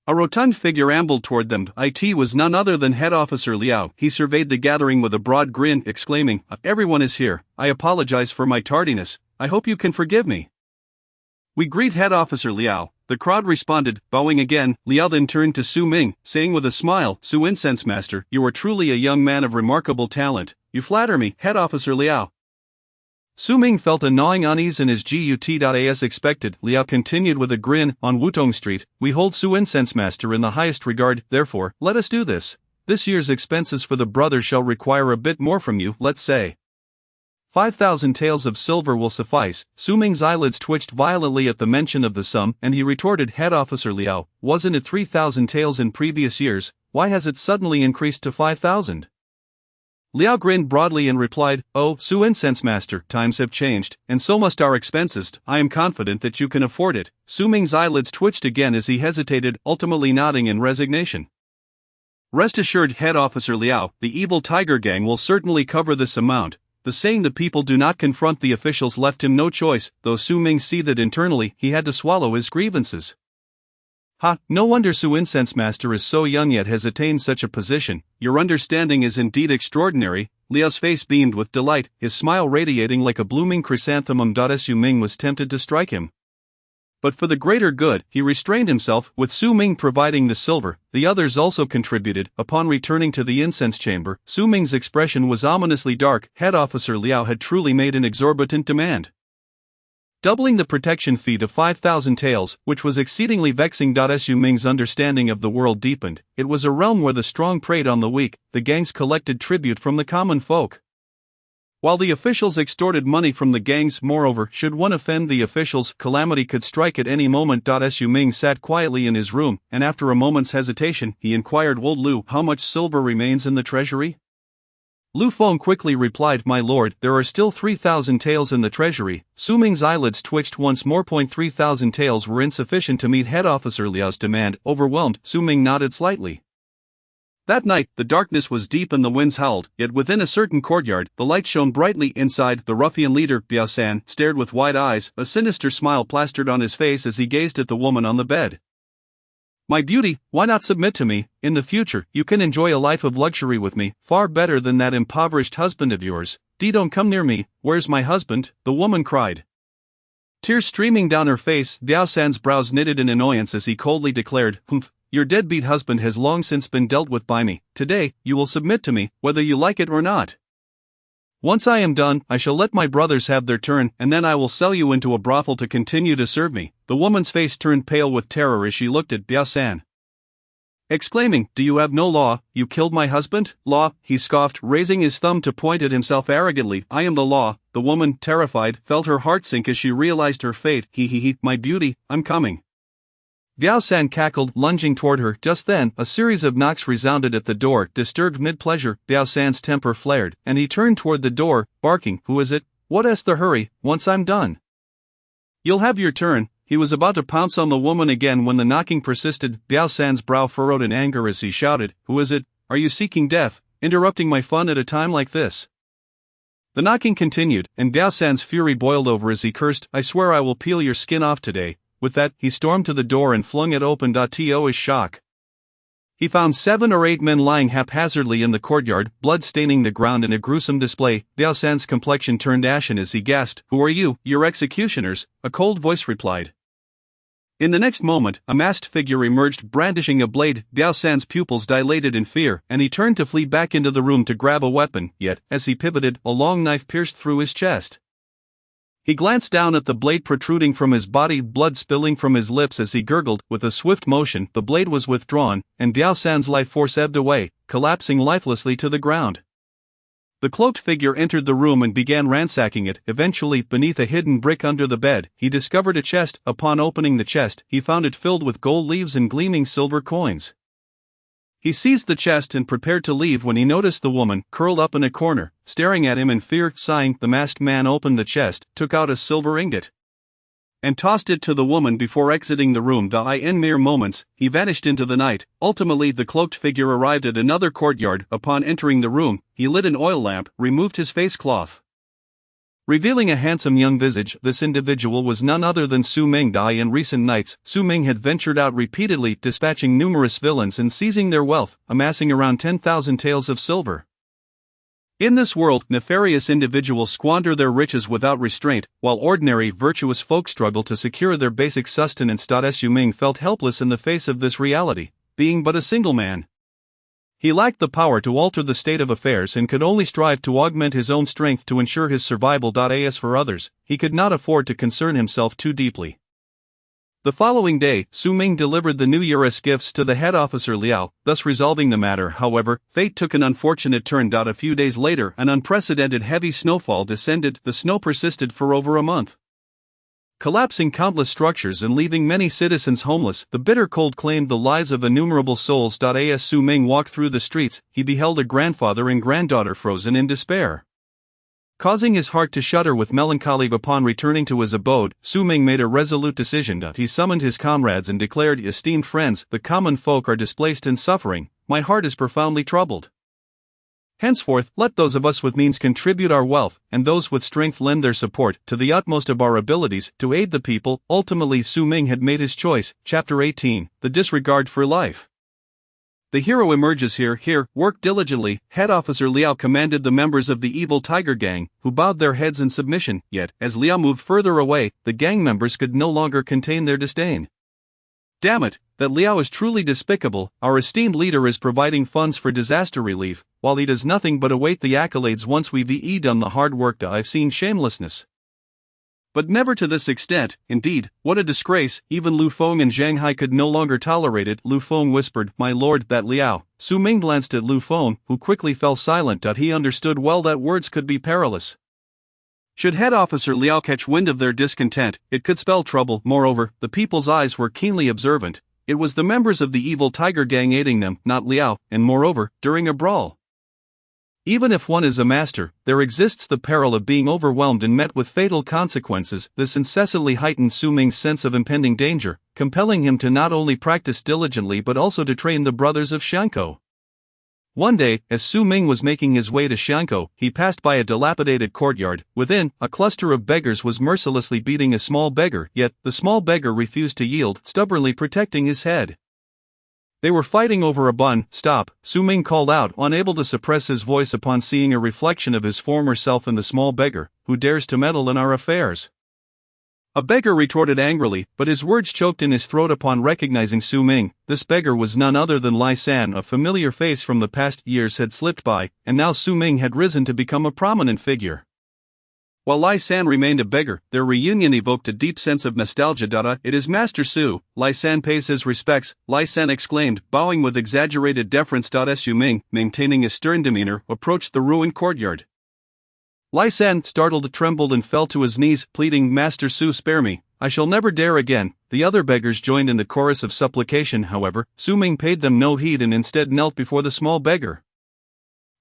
a rotund figure ambled toward them. It was none other than head officer Liao. He surveyed the gathering with a broad grin, exclaiming, "Everyone is here. I apologize for my tardiness. I hope you can forgive me." "We greet head officer Liao," the crowd responded, bowing again. Liao then turned to Su Ming, saying with a smile, "Su Incense Master, you are truly a young man of remarkable talent. You flatter me, head officer Liao." Su Ming felt a gnawing unease in his gut. As expected, Liao continued with a grin, "On Wutong Street, we hold Su Incense Master in the highest regard, therefore, let us do this. This year's expenses for the brothers shall require a bit more from you. Let's say 5,000 taels of silver will suffice." Su Ming's eyelids twitched violently at the mention of the sum, and he retorted, "Head officer Liao, wasn't it 3,000 taels in previous years? Why has it suddenly increased to 5,000? Liao grinned broadly and replied, "Oh, Su Incense Master, times have changed, and so must our expenses. I am confident that you can afford it." Su Ming's eyelids twitched again as he hesitated, ultimately nodding in resignation. "Rest assured, head officer Liao, the evil Tiger Gang will certainly cover this amount." The saying "the people do not confront the officials" left him no choice. Though Su Ming seethed internally, he had to swallow his grievances. No wonder Su Incense Master is so young yet has attained such a position. Your understanding is indeed extraordinary." Liao's face beamed with delight, his smile radiating like a blooming chrysanthemum. Su Ming was tempted to strike him, but for the greater good, he restrained himself. With Su Ming providing the silver, the others also contributed. Upon returning to the incense chamber, Su Ming's expression was ominously dark. Head officer Liao had truly made an exorbitant demand, doubling the protection fee to 5,000 taels, which was exceedingly vexing. Su Ming's understanding of the world deepened. It was a realm where the strong preyed on the weak. The gangs collected tribute from the common folk, while the officials extorted money from the gangs. Moreover, should one offend the officials, calamity could strike at any moment. Su Ming sat quietly in his room, and after a moment's hesitation, he inquired, "Old Lu, how much silver remains in the treasury?" Lu Feng quickly replied, "My lord, there are still 3,000 taels in the treasury." Su Ming's eyelids twitched once more. 3,000 taels were insufficient to meet head officer Liao's demand. Overwhelmed, Su Ming nodded slightly. That night, the darkness was deep and the winds howled, yet within a certain courtyard, the light shone brightly. Inside, the ruffian leader, Biao-san, stared with wide eyes, a sinister smile plastered on his face as he gazed at the woman on the bed. "My beauty, why not submit to me? In the future, you can enjoy a life of luxury with me, far better than that impoverished husband of yours. Don't come near me." "Where's my husband?" the woman cried. Tears streaming down her face, Biao-san's brows knitted in annoyance as he coldly declared, "Humph, your deadbeat husband has long since been dealt with by me. Today, you will submit to me, whether you like it or not. Once I am done, I shall let my brothers have their turn, and then I will sell you into a brothel to continue to serve me." The woman's face turned pale with terror as she looked at Biao-san, exclaiming, "Do you have no law? You killed my husband?" "Law?" he scoffed, raising his thumb to point at himself arrogantly. "I am the law." The woman, terrified, felt her heart sink as she realized her fate. "My beauty, I'm coming." Biao-san cackled, lunging toward her. Just then, a series of knocks resounded at the door. Disturbed mid-pleasure, Biao-san's temper flared, and he turned toward the door, barking, "Who is it? What's the hurry? Once I'm done, you'll have your turn." He was about to pounce on the woman again when the knocking persisted. Biao-san's brow furrowed in anger as he shouted, "Who is it? Are you seeking death, interrupting my fun at a time like this?" The knocking continued, and Biao-san's fury boiled over as he cursed, "I swear I will peel your skin off today." With that, he stormed to the door and flung it open. To his shock, he found 7 or 8 men lying haphazardly in the courtyard, blood staining the ground in a gruesome display. Biao-san's complexion turned ashen as he gasped, "Who are you?" "Your executioners," a cold voice replied. In the next moment, a masked figure emerged, brandishing a blade. Biao-san's pupils dilated in fear, and he turned to flee back into the room to grab a weapon, yet, as he pivoted, a long knife pierced through his chest. He glanced down at the blade protruding from his body, blood spilling from his lips as he gurgled. With a swift motion, the blade was withdrawn, and Biao-san's life force ebbed away, collapsing lifelessly to the ground. The cloaked figure entered the room and began ransacking it. Eventually, beneath a hidden brick under the bed, he discovered a chest. Upon opening the chest, he found it filled with gold leaves and gleaming silver coins. He seized the chest and prepared to leave when he noticed the woman, curled up in a corner, staring at him in fear. Sighing, the masked man opened the chest, took out a silver ingot, and tossed it to the woman before exiting the room. In mere moments, he vanished into the night. Ultimately, the cloaked figure arrived at another courtyard. Upon entering the room, he lit an oil lamp, removed his face cloth, revealing a handsome young visage. This individual was none other than Su Ming. In recent nights, Su Ming had ventured out repeatedly, dispatching numerous villains and seizing their wealth, amassing around 10,000 taels of silver. In this world, nefarious individuals squander their riches without restraint, while ordinary, virtuous folk struggle to secure their basic sustenance. Su Ming felt helpless in the face of this reality, being but a single man. He lacked the power to alter the state of affairs and could only strive to augment his own strength to ensure his survival. As for others, he could not afford to concern himself too deeply. The following day, Su Ming delivered the New Year's gifts to the head officer Liao, thus resolving the matter. However, fate took an unfortunate turn. A few days later, an unprecedented heavy snowfall descended. The snow persisted for over a month, collapsing countless structures and leaving many citizens homeless. The bitter cold claimed the lives of innumerable souls. As Su Ming walked through the streets, he beheld a grandfather and granddaughter frozen in despair, causing his heart to shudder with melancholy. Upon returning to his abode, Su Ming made a resolute decision. He summoned his comrades and declared, "Esteemed friends, the common folk are displaced and suffering. My heart is profoundly troubled. Henceforth, let those of us with means contribute our wealth, and those with strength lend their support, to the utmost of our abilities, to aid the people." Ultimately, Su Ming had made his choice. Chapter 18, The Disregard for Life. The hero emerges here. Work diligently. Head officer Liao commanded the members of the evil tiger gang, who bowed their heads in submission. Yet, as Liao moved further away, the gang members could no longer contain their disdain. "Damn it, that Liao is truly despicable. Our esteemed leader is providing funds for disaster relief, while he does nothing but await the accolades once we've done the hard work. I've seen shamelessness, but never to this extent. Indeed, what a disgrace." Even Lu Feng and Zhang Hai could no longer tolerate it. Lu Feng whispered, "My lord, that Liao." Su Ming glanced at Lu Feng, who quickly fell silent. He understood well that words could be perilous. Should head officer Liao catch wind of their discontent, it could spell trouble. Moreover, the people's eyes were keenly observant. It was the members of the evil tiger gang aiding them, not Liao, and moreover, during a brawl. Even if one is a master, there exists the peril of being overwhelmed and met with fatal consequences. This incessantly heightened Su Ming's sense of impending danger, compelling him to not only practice diligently but also to train the brothers of Xiankou. One day, as Su Ming was making his way to Xiankou, he passed by a dilapidated courtyard. Within, a cluster of beggars was mercilessly beating a small beggar, yet the small beggar refused to yield, stubbornly protecting his head. They were fighting over a bun. Stop, Su Ming called out, unable to suppress his voice upon seeing a reflection of his former self in the small beggar. Who dares to meddle in our affairs? A beggar retorted angrily, but his words choked in his throat upon recognizing Su Ming. This beggar was none other than Lai San. A familiar face from the past years had slipped by, and now Su Ming had risen to become a prominent figure. While Lai San remained a beggar, their reunion evoked a deep sense of nostalgia. It is Master Su. Lai San pays his respects, Lai San exclaimed, bowing with exaggerated deference. Su Ming, maintaining a stern demeanor, approached the ruined courtyard. Lai San, startled, trembled and fell to his knees, pleading, Master Su, spare me, I shall never dare again. The other beggars joined in the chorus of supplication. However, Su Ming paid them no heed and instead knelt before the small beggar.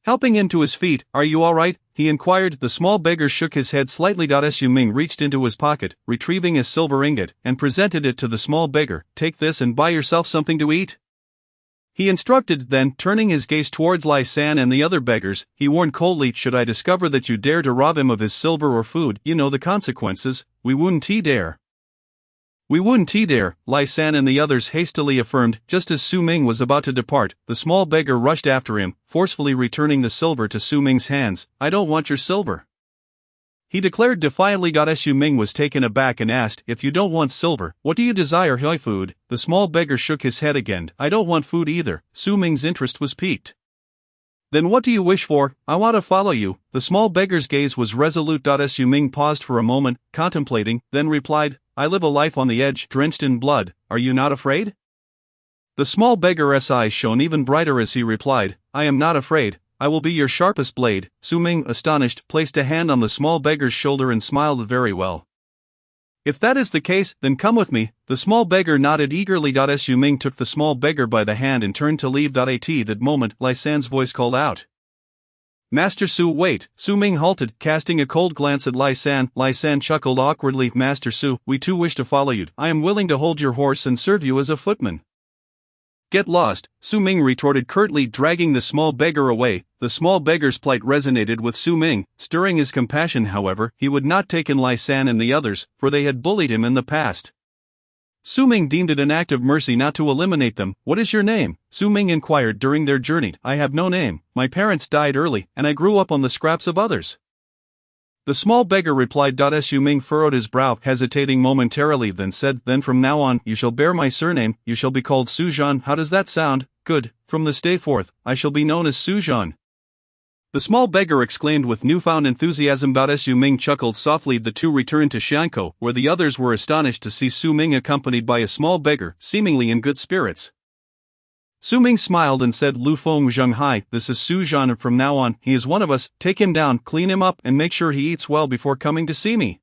Helping him to his feet, are you all right? He inquired. The small beggar shook his head slightly. Su Ming reached into his pocket, retrieving a silver ingot, and presented it to the small beggar. Take this and buy yourself something to eat, he instructed. Then, turning his gaze towards Lai San and the other beggars, he warned coldly, should I discover that you dare to rob him of his silver or food, you know the consequences. We wouldn't dare. We wouldn't dare, Lai San and the others hastily affirmed. Just as Su Ming was about to depart, the small beggar rushed after him, forcefully returning the silver to Su Ming's hands. I don't want your silver, he declared defiantly. Su Ming was taken aback and asked, if you don't want silver, what do you desire? Food. The small beggar shook his head again. I don't want food either. Su Ming's interest was piqued. Then what do you wish for? I want to follow you. The small beggar's gaze was resolute. Su Ming paused for a moment, contemplating, then replied, I live a life on the edge, drenched in blood. Are you not afraid? The small beggar's eyes shone even brighter as he replied, I am not afraid. I will be your sharpest blade. Su Ming, astonished, placed a hand on the small beggar's shoulder and smiled. Very well. If that is the case, then come with me. The small beggar nodded eagerly. Su Ming took the small beggar by the hand and turned to leave. At that moment, Lai San's voice called out, Master Su, wait. Su Ming halted, casting a cold glance at Lai San. Lai San chuckled awkwardly. Master Su, we too wish to follow you. I am willing to hold your horse and serve you as a footman. Get lost, Su Ming retorted curtly, dragging the small beggar away. The small beggar's plight resonated with Su Ming, stirring his compassion. However, he would not take in Lai San and the others, for they had bullied him in the past. Su Ming deemed it an act of mercy not to eliminate them. What is your name? Su Ming inquired during their journey. I have no name. My parents died early, and I grew up on the scraps of others. The small beggar replied. Su Ming furrowed his brow, hesitating momentarily, then said, Then from now on, you shall bear my surname. You shall be called Su Zhan. How does that sound? Good. From this day forth, I shall be known as Su Zhan. The small beggar exclaimed with newfound enthusiasm. Su Ming chuckled softly. The two returned to Xiankou, where the others were astonished to see Su Ming accompanied by a small beggar, seemingly in good spirits. Su Ming smiled and said, Lu Feng Zheng Hai, this is Su Zhan. From now on, he is one of us. Take him down, clean him up, and make sure he eats well before coming to see me.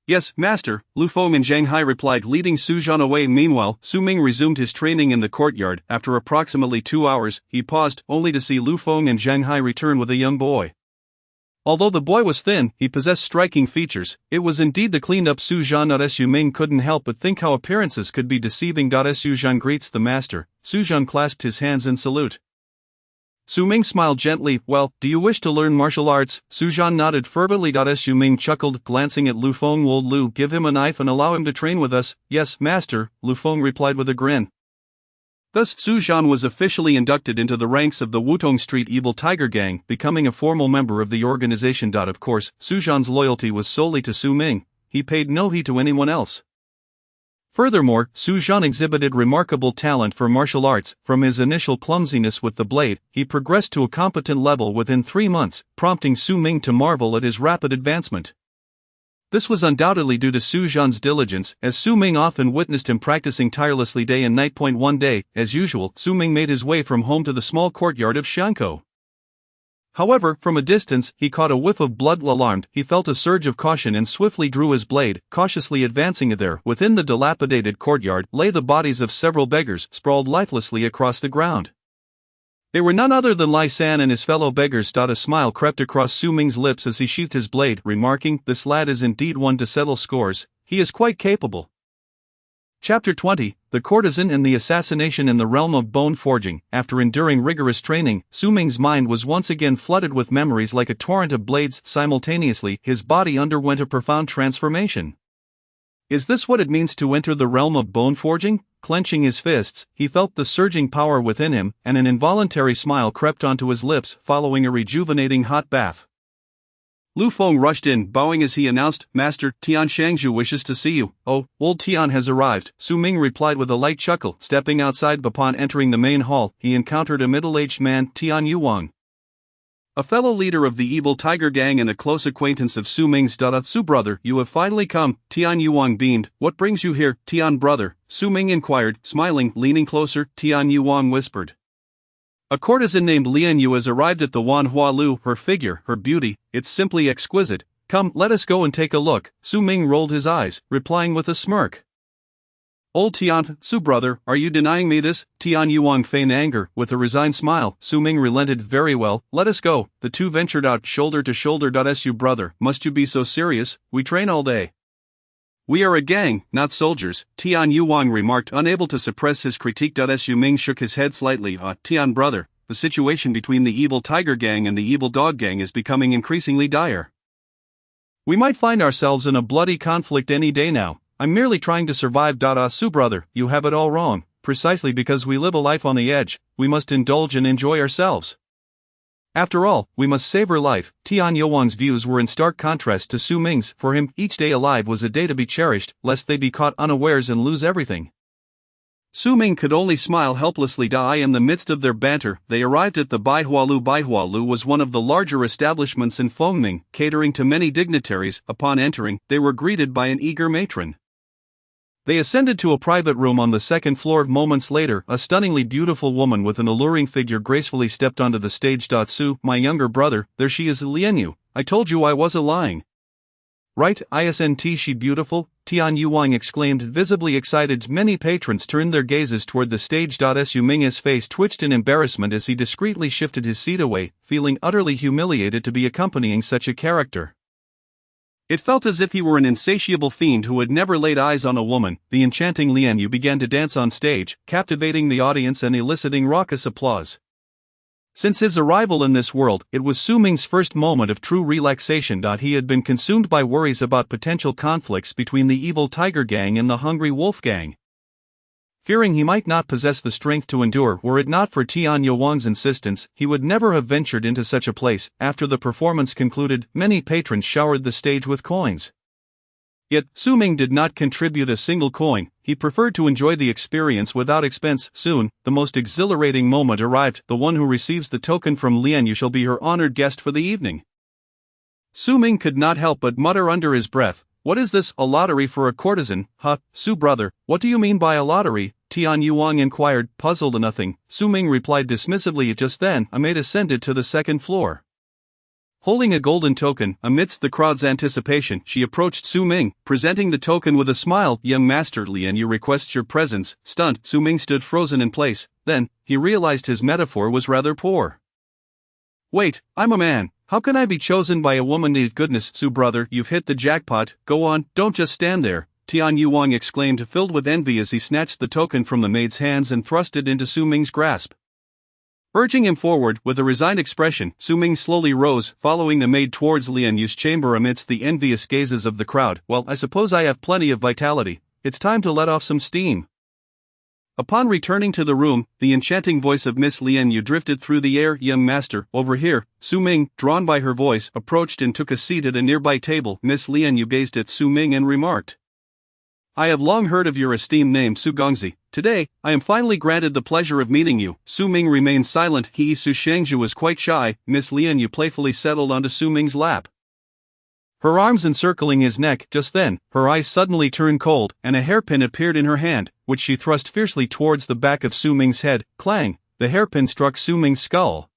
Yes, master, Lu Feng and Zheng Hai replied, leading Su Zhan away. Meanwhile, Su Ming resumed his training in the courtyard. After approximately 2 hours, he paused, only to see Lu Feng and Zheng Hai return with a young boy. Although the boy was thin, he possessed striking features. It was indeed the cleaned-up Su Zhan. Su Ming couldn't help but think how appearances could be deceiving. Su Zhan greets the master. Su Zhan clasped his hands in salute. Su Ming smiled gently. Well, do you wish to learn martial arts? Su Zhan nodded fervently. Su Ming chuckled, glancing at Lu Feng. Will Lu give him a knife and allow him to train with us? Yes, master, Lu Feng replied with a grin. Thus, Su Zhan was officially inducted into the ranks of the Wutong Street Evil Tiger Gang, becoming a formal member of the organization. Of course, Su Zhan's loyalty was solely to Su Ming. He paid no heed to anyone else. Furthermore, Su Zhan exhibited remarkable talent for martial arts. From his initial clumsiness with the blade, he progressed to a competent level within 3 months, prompting Su Ming to marvel at his rapid advancement. This was undoubtedly due to Su Zhan's diligence, as Su Ming often witnessed him practicing tirelessly day and night. One day, as usual, Su Ming made his way from home to the small courtyard of Xiankou. However, from a distance, he caught a whiff of blood. Alarmed, he felt a surge of caution and swiftly drew his blade, cautiously advancing it. There, within the dilapidated courtyard, lay the bodies of several beggars, sprawled lifelessly across the ground. They were none other than Lai San and his fellow beggars. A smile crept across Su Ming's lips as he sheathed his blade, remarking, "This lad is indeed one to settle scores, he is quite capable." Chapter 20, The Courtesan and the Assassination in the Realm of Bone Forging. After enduring rigorous training, Su Ming's mind was once again flooded with memories like a torrent of blades. Simultaneously, his body underwent a profound transformation. Is this what it means to enter the realm of bone forging? Clenching his fists, he felt the surging power within him, and an involuntary smile crept onto his lips following a rejuvenating hot bath. Lu Feng rushed in, bowing as he announced, "Master, Tian Shangzhu wishes to see you." "Oh, old Tian has arrived," Su Ming replied with a light chuckle. Stepping outside upon entering the main hall, he encountered a middle-aged man, Tian Yuwang, a fellow leader of the evil tiger gang and a close acquaintance of Su Ming's. "Su brother, you have finally come," Tian Yuwang beamed. "What brings you here, Tian brother?" Su Ming inquired, smiling. Leaning closer, Tian Yuwang whispered, "A courtesan named Lian Yu has arrived at the Wan Hua Lu. Her figure, her beauty, it's simply exquisite. Come, let us go and take a look." Su Ming rolled his eyes, replying with a smirk, "Old Tian, Su brother, are you denying me this?" Tian Yuwang feigned anger. With a resigned smile, Su Ming relented. "Very well, let us go." The two ventured out shoulder to shoulder. "Su brother, must you be so serious? We train all day." "We are a gang, not soldiers," Tian Yuwang remarked, unable to suppress his critique. Su Ming shook his head slightly. Tian brother, the situation between the evil tiger gang and the evil dog gang is becoming increasingly dire. We might find ourselves in a bloody conflict any day now. I'm merely trying to survive. Su brother, you have it all wrong. Precisely because we live a life on the edge, we must indulge and enjoy ourselves. After all, we must savor life. Tian Yuwang's views were in stark contrast to Su Ming's. For him, each day alive was a day to be cherished, lest they be caught unawares and lose everything. Su Ming could only smile helplessly. In the midst of their banter, they arrived at the Baihua Lu. Baihua Lu was one of the larger establishments in Fengming, catering to many dignitaries. Upon entering, they were greeted by an eager matron. They ascended to a private room on the second floor. Moments later, a stunningly beautiful woman with an alluring figure gracefully stepped onto the stage. "Su, my younger brother, there she is, Lian Yu. I told you I wasn't lying. Right, isn't she beautiful?" Tian Yuwang exclaimed, visibly excited. Many patrons turned their gazes toward the stage. Su Ming's face twitched in embarrassment as he discreetly shifted his seat away, feeling utterly humiliated to be accompanying such a character. It felt as if he were an insatiable fiend who had never laid eyes on a woman. The enchanting Lian Yu began to dance on stage, captivating the audience and eliciting raucous applause. Since his arrival in this world, it was Su Ming's first moment of true relaxation. He had been consumed by worries about potential conflicts between the evil tiger gang and the hungry wolf gang. Fearing he might not possess the strength to endure, were it not for Tian Yuwang's insistence, he would never have ventured into such a place. After the performance concluded, many patrons showered the stage with coins. Yet, Su Ming did not contribute a single coin. He preferred to enjoy the experience without expense. Soon, the most exhilarating moment arrived. The one who receives the token from Lian Yu shall be her honored guest for the evening. Su Ming could not help but mutter under his breath, "What is this, a lottery for a courtesan?" Su brother, what do you mean by a lottery?" Tian Yuwang inquired, puzzled. "Nothing," Su Ming replied dismissively. Just then, a maid ascended to the second floor. Holding a golden token, amidst the crowd's anticipation, she approached Su Ming, presenting the token with a smile. "Young master, Lian Yu requests your presence." Stunned, Su Ming stood frozen in place. Then, he realized his metaphor was rather poor. "Wait, I'm a man. How can I be chosen by a woman?" "Goodness, Su brother, you've hit the jackpot. Go on, don't just stand there," Tian Yuwang exclaimed, filled with envy as he snatched the token from the maid's hands and thrust it into Su Ming's grasp. Urging him forward, with a resigned expression, Su Ming slowly rose, following the maid towards Lian Yu's chamber amidst the envious gazes of the crowd. "Well, I suppose I have plenty of vitality. It's time to let off some steam." Upon returning to the room, the enchanting voice of Miss Lian Yu drifted through the air. "Young master, over here." Su Ming, drawn by her voice, approached and took a seat at a nearby table. Miss Lian Yu gazed at Su Ming and remarked, "I have long heard of your esteemed name, Su Gongzi. Today, I am finally granted the pleasure of meeting you." Su Ming remained silent. Su Shangzhu was quite shy. Miss Lian Yu playfully settled onto Su Ming's lap, her arms encircling his neck. Just then, her eyes suddenly turned cold, and a hairpin appeared in her hand, which she thrust fiercely towards the back of Su Ming's head. Clang! The hairpin struck Su Ming's skull,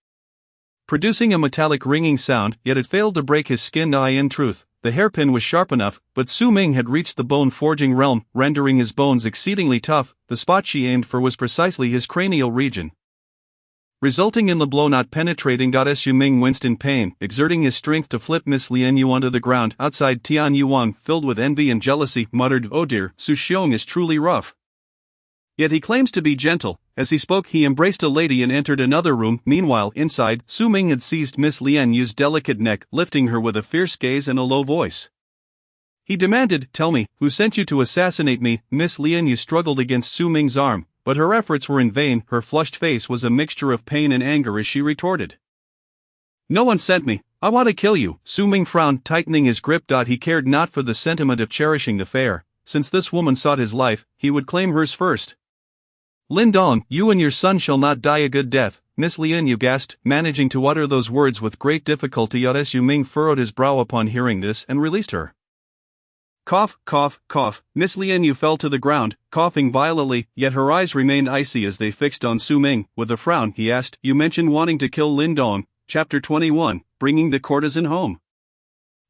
producing a metallic ringing sound, yet it failed to break his skin. In truth, the hairpin was sharp enough, but Su Ming had reached the bone-forging realm, rendering his bones exceedingly tough. The spot she aimed for was precisely his cranial region. resulting in the blow not penetrating. Su Ming winced in pain, exerting his strength to flip Miss Lian Yu onto the ground. Outside, Tian Yuang, filled with envy and jealousy, muttered, "Oh dear, Su Xiong is truly rough. Yet he claims to be gentle." As he spoke, he embraced a lady and entered another room. Meanwhile, inside, Su Ming had seized Miss Lian Yu's delicate neck, lifting her with a fierce gaze and a low voice. He demanded, "Tell me, who sent you to assassinate me?" Miss Lian Yu struggled against Su Ming's arm, but her efforts were in vain. Her flushed face was a mixture of pain and anger as she retorted, "No one sent me. I want to kill you." Su Ming frowned, tightening his grip. He cared not for the sentiment of cherishing the fair. Since this woman sought his life, he would claim hers first. "Lin Dong, you and your son shall not die a good death," Miss Lian Yu gasped, managing to utter those words with great difficulty. Su Ming furrowed his brow upon hearing this and released her. Cough, cough, cough. Miss Lian Yu fell to the ground, coughing violently, yet her eyes remained icy as they fixed on Su Ming. With a frown, he asked, "You mentioned wanting to kill Lin Dong." Chapter 21, Bringing the Courtesan Home.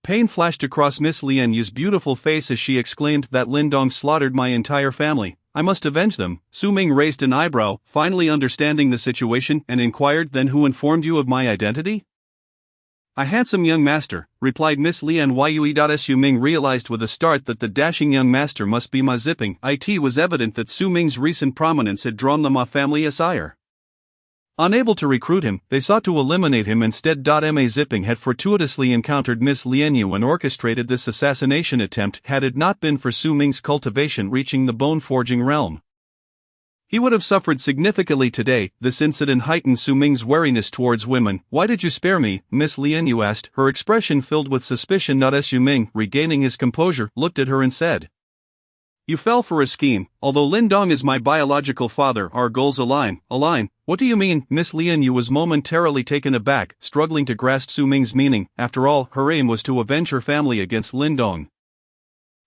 Pain flashed across Miss Lian Yu's beautiful face as she exclaimed, "That Lin Dong slaughtered my entire family. I must avenge them." Su Ming raised an eyebrow, finally understanding the situation, and inquired, "Then who informed you of my identity?" "A handsome young master," replied Miss Lian Yue. Su Ming realized with a start that the dashing young master must be Ma Zipping. It was evident that Su Ming's recent prominence had drawn the Ma family ire. Unable to recruit him, they sought to eliminate him instead. Ma Zipping had fortuitously encountered Miss Lian Yu and orchestrated this assassination attempt. Had it not been for Su Ming's cultivation reaching the bone-forging realm, he would have suffered significantly today. This incident heightened Su Ming's wariness towards women. "Why did you spare me?" Miss Lian Yu asked, her expression filled with suspicion. Su Ming, regaining his composure, looked at her and said, "You fell for a scheme. Although Lin Dong is my biological father, our goals align." "Align? What do you mean?" Miss Lian Yu was momentarily taken aback, struggling to grasp Su Ming's meaning. After all, her aim was to avenge her family against Lin Dong.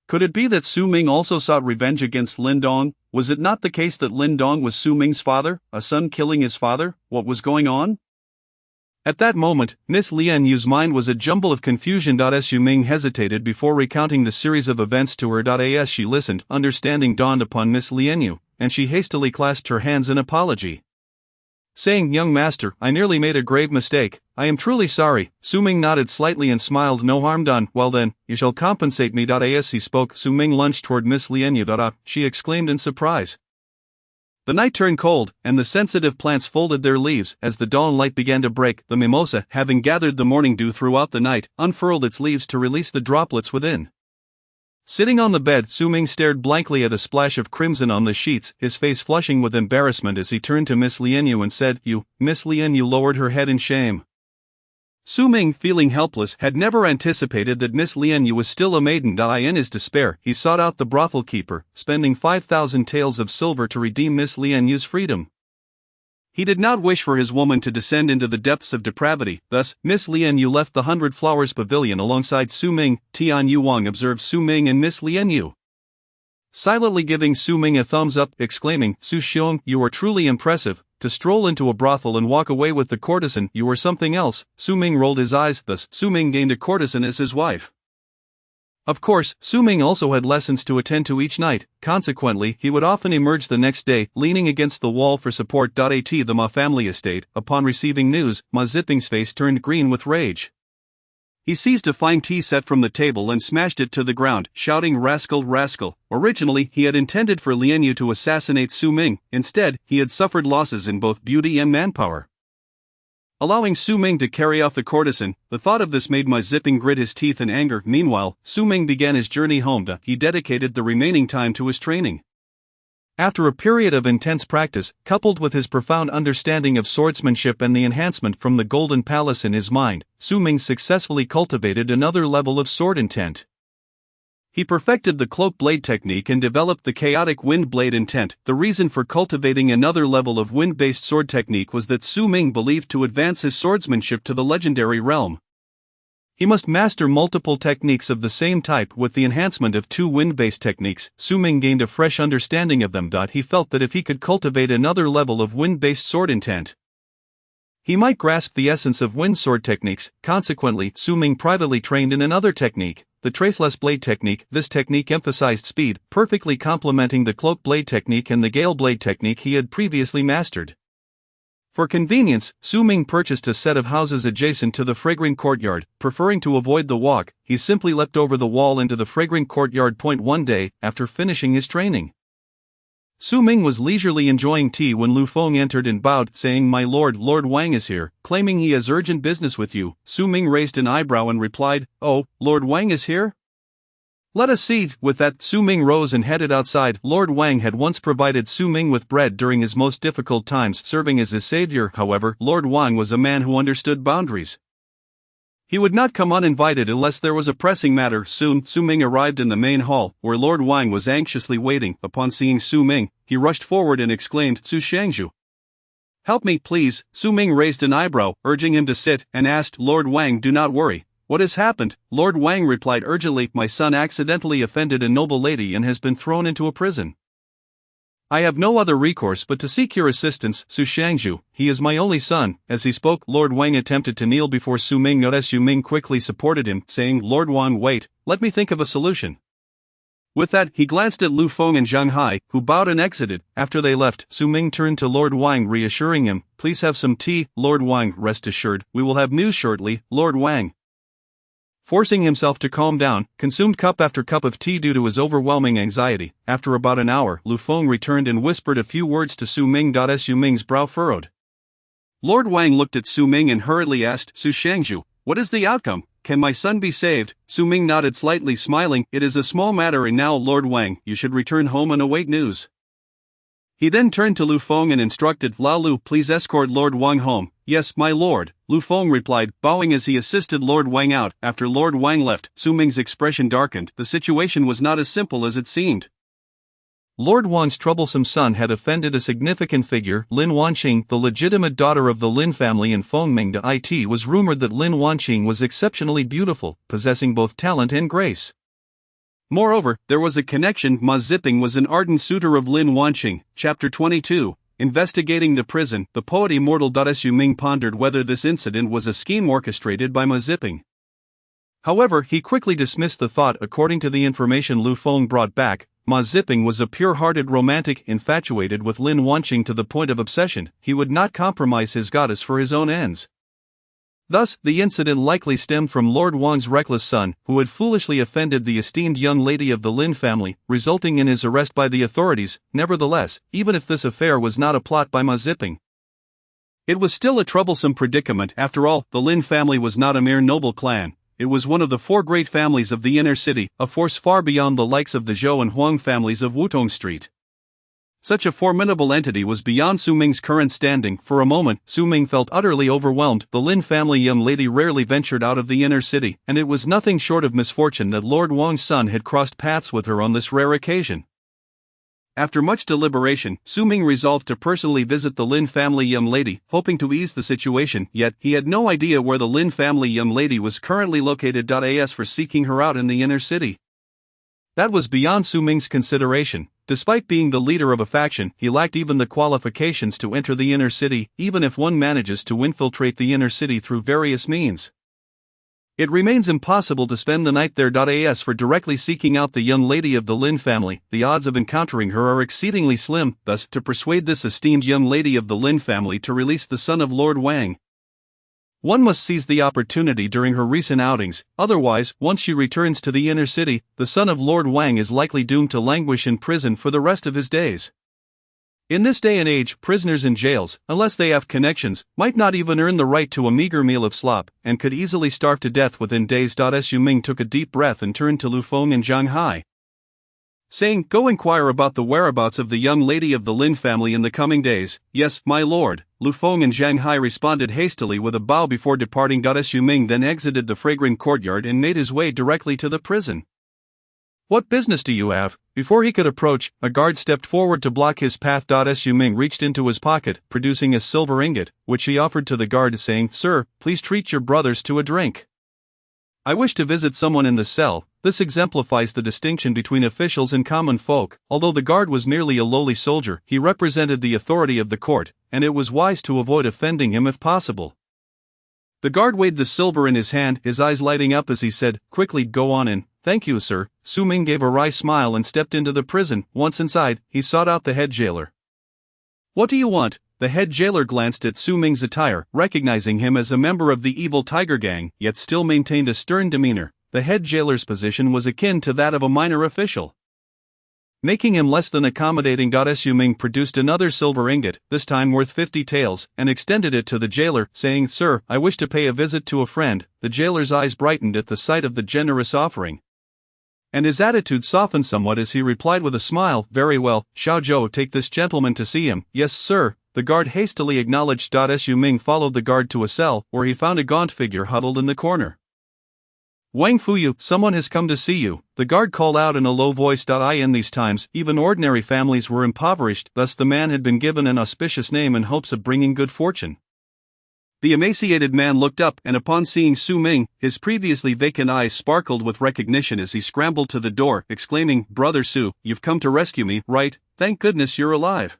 Could it be that Su Ming also sought revenge against Lin Dong? Was it not the case that Lin Dong was Su Ming's father, a son killing his father? What was going on? At that moment, Miss Lian Yu's mind was a jumble of confusion. Su Ming hesitated before recounting the series of events to her. As she listened, understanding dawned upon Miss Lian Yu, and she hastily clasped her hands in apology, saying, "Young master, I nearly made a grave mistake. I am truly sorry." Su Ming nodded slightly and smiled. "No harm done. Well then, you shall compensate me." As he spoke, Su Ming lunged toward Miss Lian Yu. She exclaimed in surprise. The night turned cold, and the sensitive plants folded their leaves. As the dawn light began to break, the mimosa, having gathered the morning dew throughout the night, unfurled its leaves to release the droplets within. Sitting on the bed, Su Ming stared blankly at a splash of crimson on the sheets, his face flushing with embarrassment as he turned to Miss Lian Yu and said, "You." Miss Lian Yu lowered her head in shame. Su Ming, feeling helpless, had never anticipated that Miss Lian Yu was still a maiden. In his despair, he sought out the brothel keeper, spending 5,000 taels of silver to redeem Miss Lian Yu's freedom. He did not wish for his woman to descend into the depths of depravity. Thus, Miss Lian Yu left the 100 Flowers Pavilion alongside Su Ming. Tian Yuang observed Su Ming and Miss Lian Yu, silently giving Su Ming a thumbs up, exclaiming, "Su Xiong, you are truly impressive. To stroll into a brothel and walk away with the courtesan, you are something else." Su Ming rolled his eyes. Thus, Su Ming gained a courtesan as his wife. Of course, Su Ming also had lessons to attend to each night. Consequently, he would often emerge the next day, leaning against the wall for support. At the Ma family estate, upon receiving news, Ma Zipping's face turned green with rage. He seized a fine tea set from the table and smashed it to the ground, shouting, "Rascal, rascal." Originally, he had intended for Lian Yu to assassinate Su Ming. Instead, he had suffered losses in both beauty and manpower, allowing Su Ming to carry off the courtesan. The thought of this made Ma Zipping grit his teeth in anger. Meanwhile, Su Ming began his journey home. He dedicated the remaining time to his training. After a period of intense practice, coupled with his profound understanding of swordsmanship and the enhancement from the Golden Palace in his mind, Su Ming successfully cultivated another level of sword intent. He perfected the cloak blade technique and developed the chaotic wind blade intent. The reason for cultivating another level of wind-based sword technique was that Su Ming believed to advance his swordsmanship to the legendary realm, he must master multiple techniques of the same type. With the enhancement of 2 wind-based techniques, Su Ming gained a fresh understanding of them. He felt that if he could cultivate another level of wind-based sword intent, he might grasp the essence of wind sword techniques. Consequently, Su Ming privately trained in another technique, the traceless blade technique. This technique emphasized speed, perfectly complementing the cloak blade technique and the gale blade technique he had previously mastered. For convenience, Su Ming purchased a set of houses adjacent to the fragrant courtyard. Preferring to avoid the walk, he simply leapt over the wall into the fragrant courtyard. One day, after finishing his training, Su Ming was leisurely enjoying tea when Lu Feng entered and bowed, saying, "My lord, Lord Wang is here, claiming he has urgent business with you." Su Ming raised an eyebrow and replied, "Oh, Lord Wang is here? Let us see." With that, Su Ming rose and headed outside. Lord Wang had once provided Su Ming with bread during his most difficult times, serving as his savior. However, Lord Wang was a man who understood boundaries. He would not come uninvited unless there was a pressing matter. Soon, Su Ming arrived in the main hall, where Lord Wang was anxiously waiting. Upon seeing Su Ming, he rushed forward and exclaimed, "Su Shangzhu, help me, please." Su Ming raised an eyebrow, urging him to sit, and asked, "Lord Wang, do not worry. What has happened?" Lord Wang replied urgently, "My son accidentally offended a noble lady and has been thrown into a prison. I have no other recourse but to seek your assistance, Su Shangzhu. He is my only son." As he spoke, Lord Wang attempted to kneel before Su Ming. Notice Su Ming quickly supported him, saying, "Lord Wang, wait, let me think of a solution." With that, he glanced at Lu Feng and Zhang Hai, who bowed and exited. After they left, Su Ming turned to Lord Wang, reassuring him, "Please have some tea, Lord Wang. Rest assured, we will have news shortly, Lord Wang." Forcing himself to calm down, consumed cup after cup of tea due to his overwhelming anxiety. After about an hour, Lu Feng returned and whispered a few words to Su Ming. Su Ming's brow furrowed. Lord Wang looked at Su Ming and hurriedly asked, "Su Shangzhu, what is the outcome? Can my son be saved?" Su Ming nodded slightly, smiling. "It is a small matter, and now, Lord Wang, you should return home and await news." He then turned to Lu Feng and instructed, "Lao Lu, please escort Lord Wang home." "Yes, my lord," Lu Feng replied, bowing as he assisted Lord Wang out. After Lord Wang left, Su Ming's expression darkened. The situation was not as simple as it seemed. Lord Wang's troublesome son had offended a significant figure, Lin Wanqing, the legitimate daughter of the Lin family, and Feng Ming. It was rumored that Lin Wanqing was exceptionally beautiful, possessing both talent and grace. Moreover, there was a connection. Ma Ziping was an ardent suitor of Lin Wanqing. Chapter 22. Investigating the prison. The poet immortal. Su Ming pondered whether this incident was a scheme orchestrated by Ma Ziping. However, he quickly dismissed the thought. According to the information Lu Feng brought back, Ma Ziping was a pure-hearted romantic, infatuated with Lin Wanqing to the point of obsession. He would not compromise his goddess for his own ends. Thus, the incident likely stemmed from Lord Wang's reckless son, who had foolishly offended the esteemed young lady of the Lin family, resulting in his arrest by the authorities. Nevertheless, even if this affair was not a plot by Ma Ziping, it was still a troublesome predicament. After all, the Lin family was not a mere noble clan. It was one of the four great families of the inner city, a force far beyond the likes of the Zhou and Huang families of Wutong Street. Such a formidable entity was beyond Su Ming's current standing. For a moment, Su Ming felt utterly overwhelmed. The Lin family young lady rarely ventured out of the inner city, and it was nothing short of misfortune that Lord Wang's son had crossed paths with her on this rare occasion. After much deliberation, Su Ming resolved to personally visit the Lin family young lady, hoping to ease the situation, yet he had no idea where the Lin family young lady was currently located. As for seeking her out in the inner city, that was beyond Su Ming's consideration. Despite being the leader of a faction, he lacked even the qualifications to enter the inner city, even if one manages to infiltrate the inner city through various means. It remains impossible to spend the night there. As for directly seeking out the young lady of the Lin family, the odds of encountering her are exceedingly slim. Thus, to persuade this esteemed young lady of the Lin family to release the son of Lord Wang, one must seize the opportunity during her recent outings. Otherwise, once she returns to the inner city, the son of Lord Wang is likely doomed to languish in prison for the rest of his days. In this day and age, prisoners in jails, unless they have connections, might not even earn the right to a meager meal of slop, and could easily starve to death within days. Su Ming took a deep breath and turned to Lu Feng and Zhang Hai, saying, "Go inquire about the whereabouts of the young lady of the Lin family in the coming days." "Yes, my lord," Lu Feng and Zhang Hai responded hastily with a bow before departing. Su Ming then exited the fragrant courtyard and made his way directly to the prison. "What business do you have?" Before he could approach, a guard stepped forward to block his path. Su Ming reached into his pocket, producing a silver ingot, which he offered to the guard, saying, "Sir, please treat your brothers to a drink. I wish to visit someone in the cell." This exemplifies the distinction between officials and common folk. Although the guard was merely a lowly soldier, he represented the authority of the court, and it was wise to avoid offending him if possible. The guard weighed the silver in his hand, his eyes lighting up as he said, quickly, "Go on in." "Thank you, sir." Su Ming gave a wry smile and stepped into the prison. Once inside, he sought out the head jailer. "What do you want?" the head jailer glanced at Su Ming's attire, recognizing him as a member of the evil Tiger Gang, yet still maintained a stern demeanor. The head jailer's position was akin to that of a minor official, making him less than accommodating. Su Ming produced another silver ingot, this time worth 50 taels, and extended it to the jailer, saying, "Sir, I wish to pay a visit to a friend." The jailer's eyes brightened at the sight of the generous offering, and his attitude softened somewhat as he replied with a smile, "Very well, Xiao Zhou, take this gentleman to see him." "Yes, sir," the guard hastily acknowledged. Su Ming followed the guard to a cell, where he found a gaunt figure huddled in the corner. "Wang Fuyu, someone has come to see you," the guard called out in a low voice. In these times, even ordinary families were impoverished, thus the man had been given an auspicious name in hopes of bringing good fortune. The emaciated man looked up, and upon seeing Su Ming, his previously vacant eyes sparkled with recognition as he scrambled to the door, exclaiming, "Brother Su, you've come to rescue me, right? Thank goodness you're alive."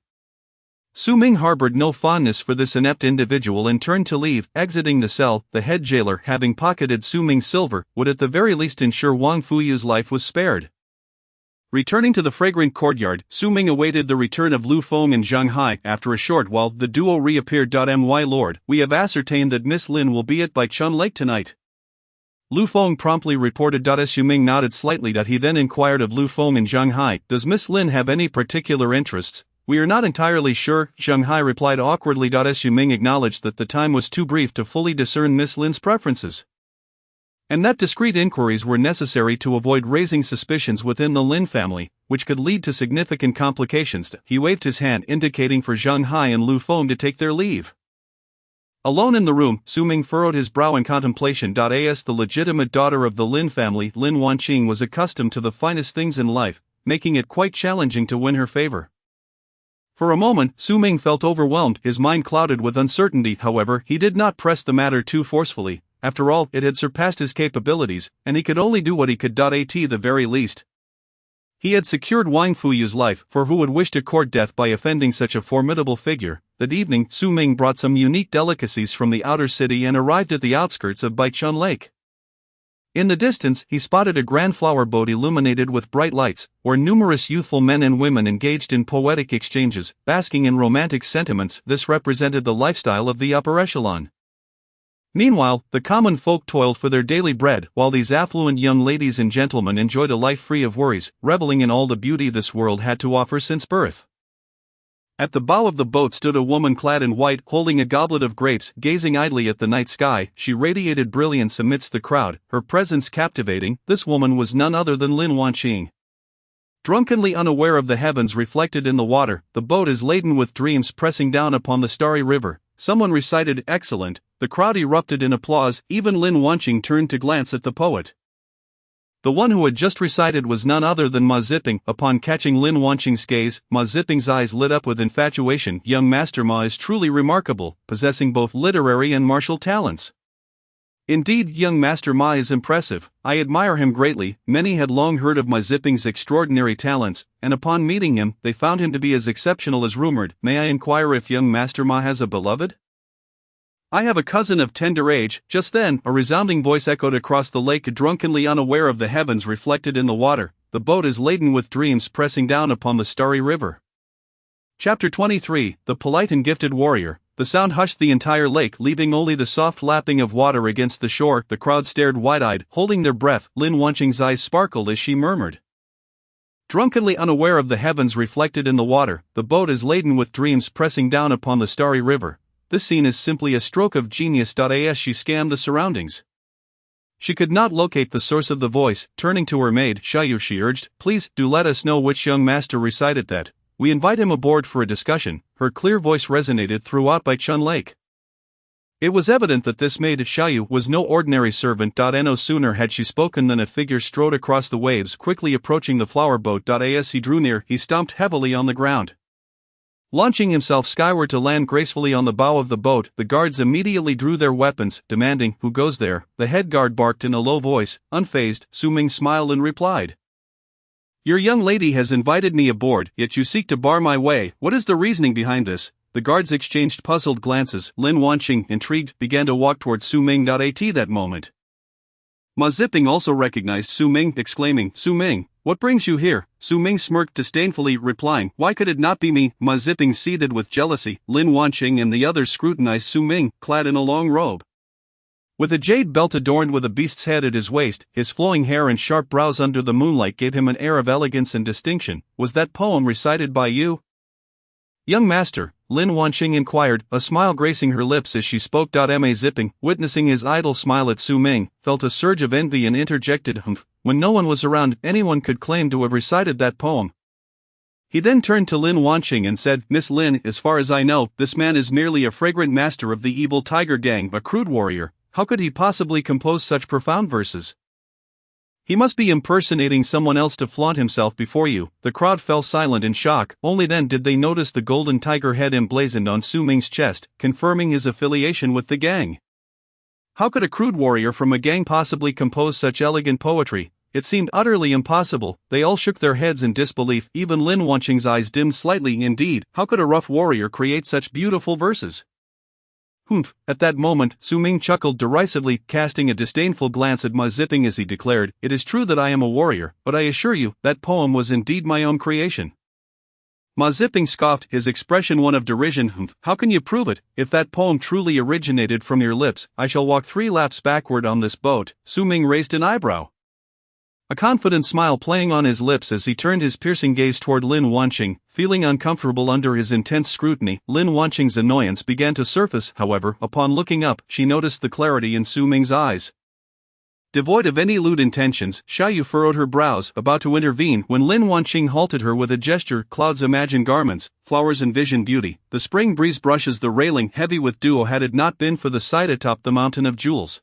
Su Ming harbored no fondness for this inept individual and turned to leave. Exiting the cell, the head jailer, having pocketed Su Ming's silver, would at the very least ensure Wang Fuyu's life was spared. Returning to the fragrant courtyard, Su Ming awaited the return of Lu Feng and Zhang Hai. After a short while, the duo reappeared. "My lord, we have ascertained that Miss Lin will be at Baichun Lake tonight." Lu Feng promptly reported. Su Ming nodded slightly. He then inquired of Lu Feng and Zhang Hai, "Does Miss Lin have any particular interests?" "We are not entirely sure," Zhang Hai replied awkwardly. Su Ming acknowledged that the time was too brief to fully discern Miss Lin's preferences, and that discreet inquiries were necessary to avoid raising suspicions within the Lin family, which could lead to significant complications. He waved his hand, indicating for Zhang Hai and Lu Feng to take their leave. Alone in the room, Su Ming furrowed his brow in contemplation. The legitimate daughter of the Lin family, Lin Wanqing, was accustomed to the finest things in life, making it quite challenging to win her favor. For a moment, Su Ming felt overwhelmed, his mind clouded with uncertainty. However, he did not press the matter too forcefully. After all, it had surpassed his capabilities, and he could only do what he could. At the very least, he had secured Wang Fuyu's life, for who would wish to court death by offending such a formidable figure? That evening, Su Ming brought some unique delicacies from the outer city and arrived at the outskirts of Baichun Lake. In the distance, he spotted a grand flower boat illuminated with bright lights, where numerous youthful men and women engaged in poetic exchanges, basking in romantic sentiments. This represented the lifestyle of the upper echelon. Meanwhile, the common folk toiled for their daily bread, while these affluent young ladies and gentlemen enjoyed a life free of worries, reveling in all the beauty this world had to offer since birth. At the bow of the boat stood a woman clad in white, holding a goblet of grapes. Gazing idly at the night sky, she radiated brilliance amidst the crowd, her presence captivating. This woman was none other than Lin Wanqing. Drunkenly unaware of the heavens reflected in the water, the boat is laden with dreams pressing down upon the starry river. Someone recited, "Excellent." The crowd erupted in applause. Even Lin Wanqing turned to glance at the poet. The one who had just recited was none other than Ma Ziping. Upon catching Lin Wanqing's gaze, Ma Ziping's eyes lit up with infatuation. "Young Master Ma is truly remarkable, possessing both literary and martial talents." "Indeed, young Master Ma is impressive. I admire him greatly." Many had long heard of Ma Ziping's extraordinary talents, and upon meeting him, they found him to be as exceptional as rumored. "May I inquire if young Master Ma has a beloved?" "I have a cousin of tender age." Just then, a resounding voice echoed across the lake. Drunkenly unaware of the heavens reflected in the water, the boat is laden with dreams pressing down upon the starry river. Chapter 23, The Polite and Gifted Warrior. The sound hushed the entire lake, leaving only the soft lapping of water against the shore. The crowd stared wide-eyed, holding their breath. Lin Wanqing's eyes sparkled as she murmured, "Drunkenly unaware of the heavens reflected in the water, the boat is laden with dreams pressing down upon the starry river. This scene is simply a stroke of genius." As she scanned the surroundings, she could not locate the source of the voice. Turning to her maid, "Xiaoyu," she urged, "please, do let us know which young master recited that. We invite him aboard for a discussion." Her clear voice resonated throughout Baichun Lake. It was evident that this maid Xiaoyu was no ordinary servant. No sooner had she spoken than a figure strode across the waves, quickly approaching the flower boat. As he drew near, he stomped heavily on the ground, launching himself skyward to land gracefully on the bow of the boat. The guards immediately drew their weapons, demanding, "Who goes there?" The head guard barked in a low voice. Unfazed, Su Ming smiled and replied, "Your young lady has invited me aboard, yet you seek to bar my way. What is the reasoning behind this?" The guards exchanged puzzled glances. Lin Wanqing, intrigued, began to walk toward Su Ming. At that moment, Ma Ziping also recognized Su Ming, exclaiming, "Su Ming, what brings you here?" Su Ming smirked disdainfully, replying, "Why could it not be me?" Ma Ziping seethed with jealousy. Lin Wanqing and the others scrutinized Su Ming, clad in a long robe. With a jade belt adorned with a beast's head at his waist, his flowing hair and sharp brows under the moonlight gave him an air of elegance and distinction. "Was that poem recited by you, young master?" Lin Wanqing inquired, a smile gracing her lips as she spoke. Ma Ziping, witnessing his idle smile at Su Ming, felt a surge of envy and interjected, "Humph, when no one was around, anyone could claim to have recited that poem." He then turned to Lin Wanqing and said, "Miss Lin, as far as I know, this man is merely a fragrant master of the evil tiger gang, a crude warrior. How could he possibly compose such profound verses? He must be impersonating someone else to flaunt himself before you." The crowd fell silent in shock. Only then did they notice the golden tiger head emblazoned on Su Ming's chest, confirming his affiliation with the gang. How could a crude warrior from a gang possibly compose such elegant poetry? It seemed utterly impossible. They all shook their heads in disbelief. Even Lin Wanqing's eyes dimmed slightly. Indeed, how could a rough warrior create such beautiful verses? "Humph." At that moment, Su Ming chuckled derisively, casting a disdainful glance at Ma Ziping as he declared, "It is true that I am a warrior, but I assure you, that poem was indeed my own creation." Ma Ziping scoffed, his expression one of derision. "Humph, how can you prove it? If that poem truly originated from your lips, I shall walk 3 laps backward on this boat." Su Ming raised an eyebrow, a confident smile playing on his lips as he turned his piercing gaze toward Lin Wanqing. Feeling uncomfortable under his intense scrutiny, Lin Wanqing's annoyance began to surface. However, upon looking up, she noticed the clarity in Su Ming's eyes. Devoid of any lewd intentions, Xiaoyu furrowed her brows, about to intervene when Lin Wanqing halted her with a gesture. "Clouds imagine garments, flowers envision beauty. The spring breeze brushes the railing heavy with dew. Had it not been for the sight atop the mountain of jewels,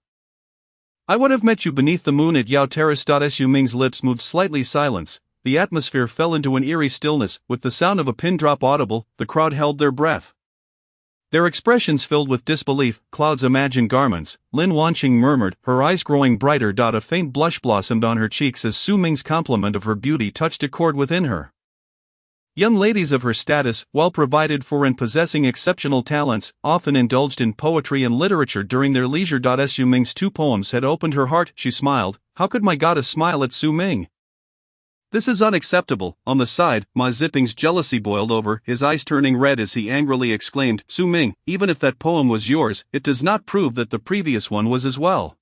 I would have met you beneath the moon at Yao Terrace." Su Ming's lips moved slightly. Silence. The atmosphere fell into an eerie stillness. With the sound of a pin drop audible, the crowd held their breath, their expressions filled with disbelief. "Clouds imagine garments," Lin Wanqing murmured, her eyes growing brighter. A faint blush blossomed on her cheeks as Su Ming's compliment of her beauty touched a chord within her. Young ladies of her status, well provided for and possessing exceptional talents, often indulged in poetry and literature during their leisure. Su Ming's 2 poems had opened her heart. She smiled. How could my goddess smile at Su Ming? This is unacceptable. On the side, Ma Ziping's jealousy boiled over, his eyes turning red as he angrily exclaimed, "Su Ming, even if that poem was yours, it does not prove that the previous one was as well."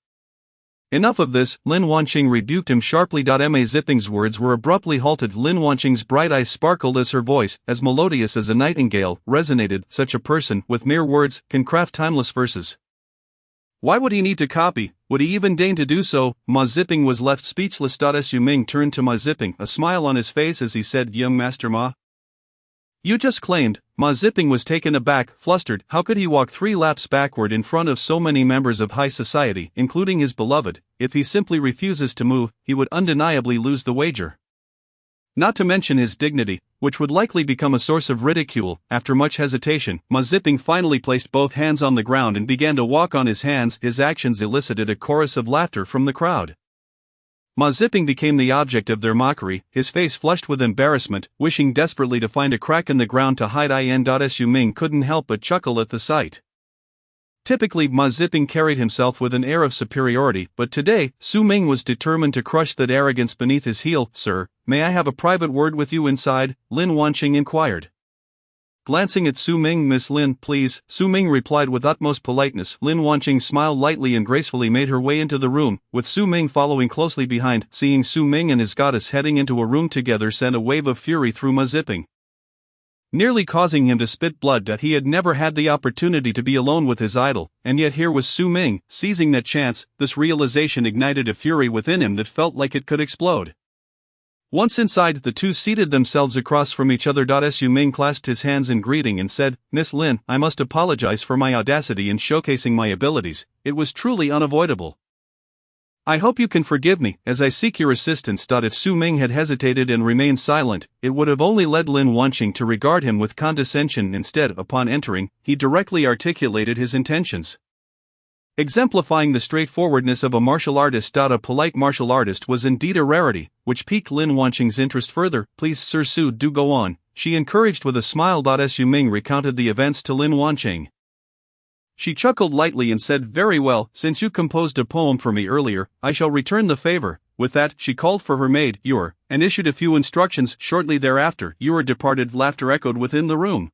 Enough of this, Lin Wanqing rebuked him sharply. Ma Ziping's words were abruptly halted. Lin Wanqing's bright eyes sparkled as her voice, as melodious as a nightingale, resonated. "Such a person, with mere words, can craft timeless verses. Why would he need to copy? Would he even deign to do so?" Ma Ziping was left speechless. Su Ming turned to Ma Ziping, a smile on his face as he said, "Young Master Ma, you just claimed." Ma Ziping was taken aback, flustered. How could he walk 3 laps backward in front of so many members of high society, including his beloved? If he simply refuses to move, he would undeniably lose the wager. Not to mention his dignity, which would likely become a source of ridicule. After much hesitation, Ma Ziping finally placed both hands on the ground and began to walk on his hands. His actions elicited a chorus of laughter from the crowd. Ma Ziping became the object of their mockery, his face flushed with embarrassment, wishing desperately to find a crack in the ground to hide. Su Ming couldn't help but chuckle at the sight. Typically, Ma Ziping carried himself with an air of superiority, but today, Su Ming was determined to crush that arrogance beneath his heel. "Sir, may I have a private word with you inside?" Lin Wanqing inquired. Glancing at Su Ming, "Miss Lin, please," Su Ming replied with utmost politeness. Lin Wanqing smiled lightly and gracefully made her way into the room, with Su Ming following closely behind. Seeing Su Ming and his goddess heading into a room together sent a wave of fury through Ma Ziping, nearly causing him to spit blood. He had never had the opportunity to be alone with his idol, and yet here was Su Ming. Seizing that chance, this realization ignited a fury within him that felt like it could explode. Once inside, the two seated themselves across from each other. Su Ming clasped his hands in greeting and said, "Miss Lin, I must apologize for my audacity in showcasing my abilities. It was truly unavoidable. I hope you can forgive me, as I seek your assistance." If Su Ming had hesitated and remained silent, it would have only led Lin Wanqing to regard him with condescension. Instead, upon entering, he directly articulated his intentions, exemplifying the straightforwardness of a martial artist. A polite martial artist was indeed a rarity, which piqued Lin Wanqing's interest further. "Please, Sir Su, do go on," she encouraged with a smile. Su Ming recounted the events to Lin Wanqing. She chuckled lightly and said, "Very well, since you composed a poem for me earlier, I shall return the favor." With that, she called for her maid, Yor, and issued a few instructions. Shortly thereafter, Yor departed. Laughter echoed within the room.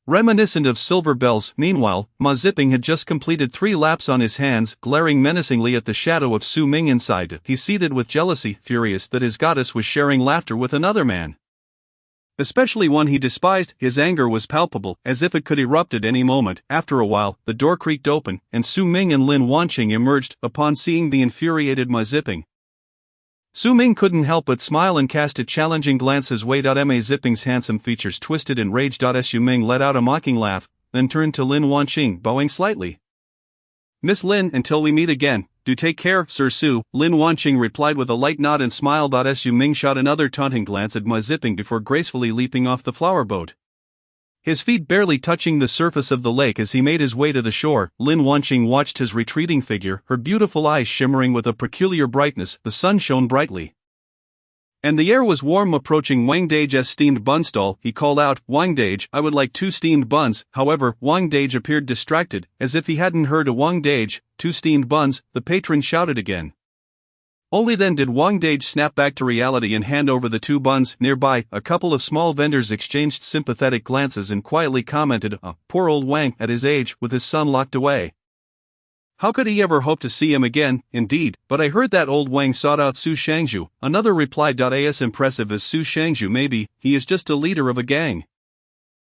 Reminiscent of silver bells, meanwhile, Ma Zipping had just completed 3 laps on his hands, glaring menacingly at the shadow of Su Ming inside. He seethed with jealousy, furious that his goddess was sharing laughter with another man, especially one he despised. His anger was palpable, as if it could erupt at any moment. After a while, the door creaked open, and Su Ming and Lin Wanqing emerged. Upon seeing the infuriated Ma Zipping, Su Ming couldn't help but smile and cast a challenging glance his way. Ma Zipping's handsome features twisted in rage. Su Ming let out a mocking laugh, then turned to Lin Wanqing, bowing slightly. "Miss Lin, until we meet again, do take care, Sir Su," Lin Wanqing replied with a light nod and smile. Su Ming shot another taunting glance at Ma Zipping before gracefully leaping off the flower boat, his feet barely touching the surface of the lake as he made his way to the shore. Lin Wanqing watched his retreating figure, her beautiful eyes shimmering with a peculiar brightness. The sun shone brightly, and the air was warm. Approaching Wang Dage's steamed bun stall, he called out, "Wang Dage, I would like 2 steamed buns." However, Wang Dage appeared distracted, as if he hadn't heard. "Wang Dage, 2 steamed buns," the patron shouted again. Only then did Wang Dage snap back to reality and hand over the 2 buns. Nearby, a couple of small vendors exchanged sympathetic glances and quietly commented, "Poor old Wang, at his age, with his son locked away. How could he ever hope to see him again?" "Indeed, but I heard that old Wang sought out Su Shangju," another replied. As impressive as Su Shangju may be, he is just a leader of a gang.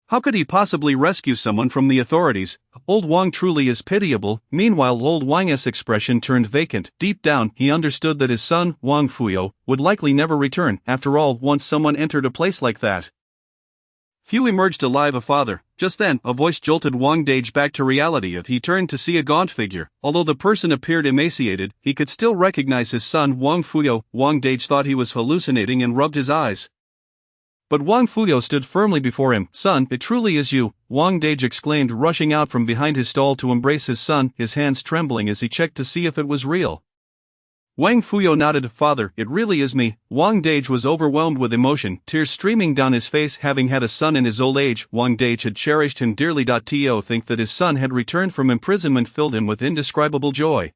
How could he possibly rescue someone from the authorities? Old Wang truly is pitiable." Meanwhile, old Wang's expression turned vacant. Deep down, he understood that his son, Wang Fuyo, would likely never return. After all, once someone entered a place like that, few emerged alive. A father. Just then, a voice jolted Wang Dage back to reality. He turned to see a gaunt figure. Although the person appeared emaciated, he could still recognize his son, Wang Fuyo. Wang Dage thought he was hallucinating and rubbed his eyes, but Wang Fuyo stood firmly before him. "Son, it truly is you," Wang Dage exclaimed, rushing out from behind his stall to embrace his son, his hands trembling as he checked to see if it was real. Wang Fuyo nodded. "Father, it really is me." Wang Dage was overwhelmed with emotion, tears streaming down his face. Having had a son in his old age, Wang Dage had cherished him dearly. To think that his son had returned from imprisonment filled him with indescribable joy.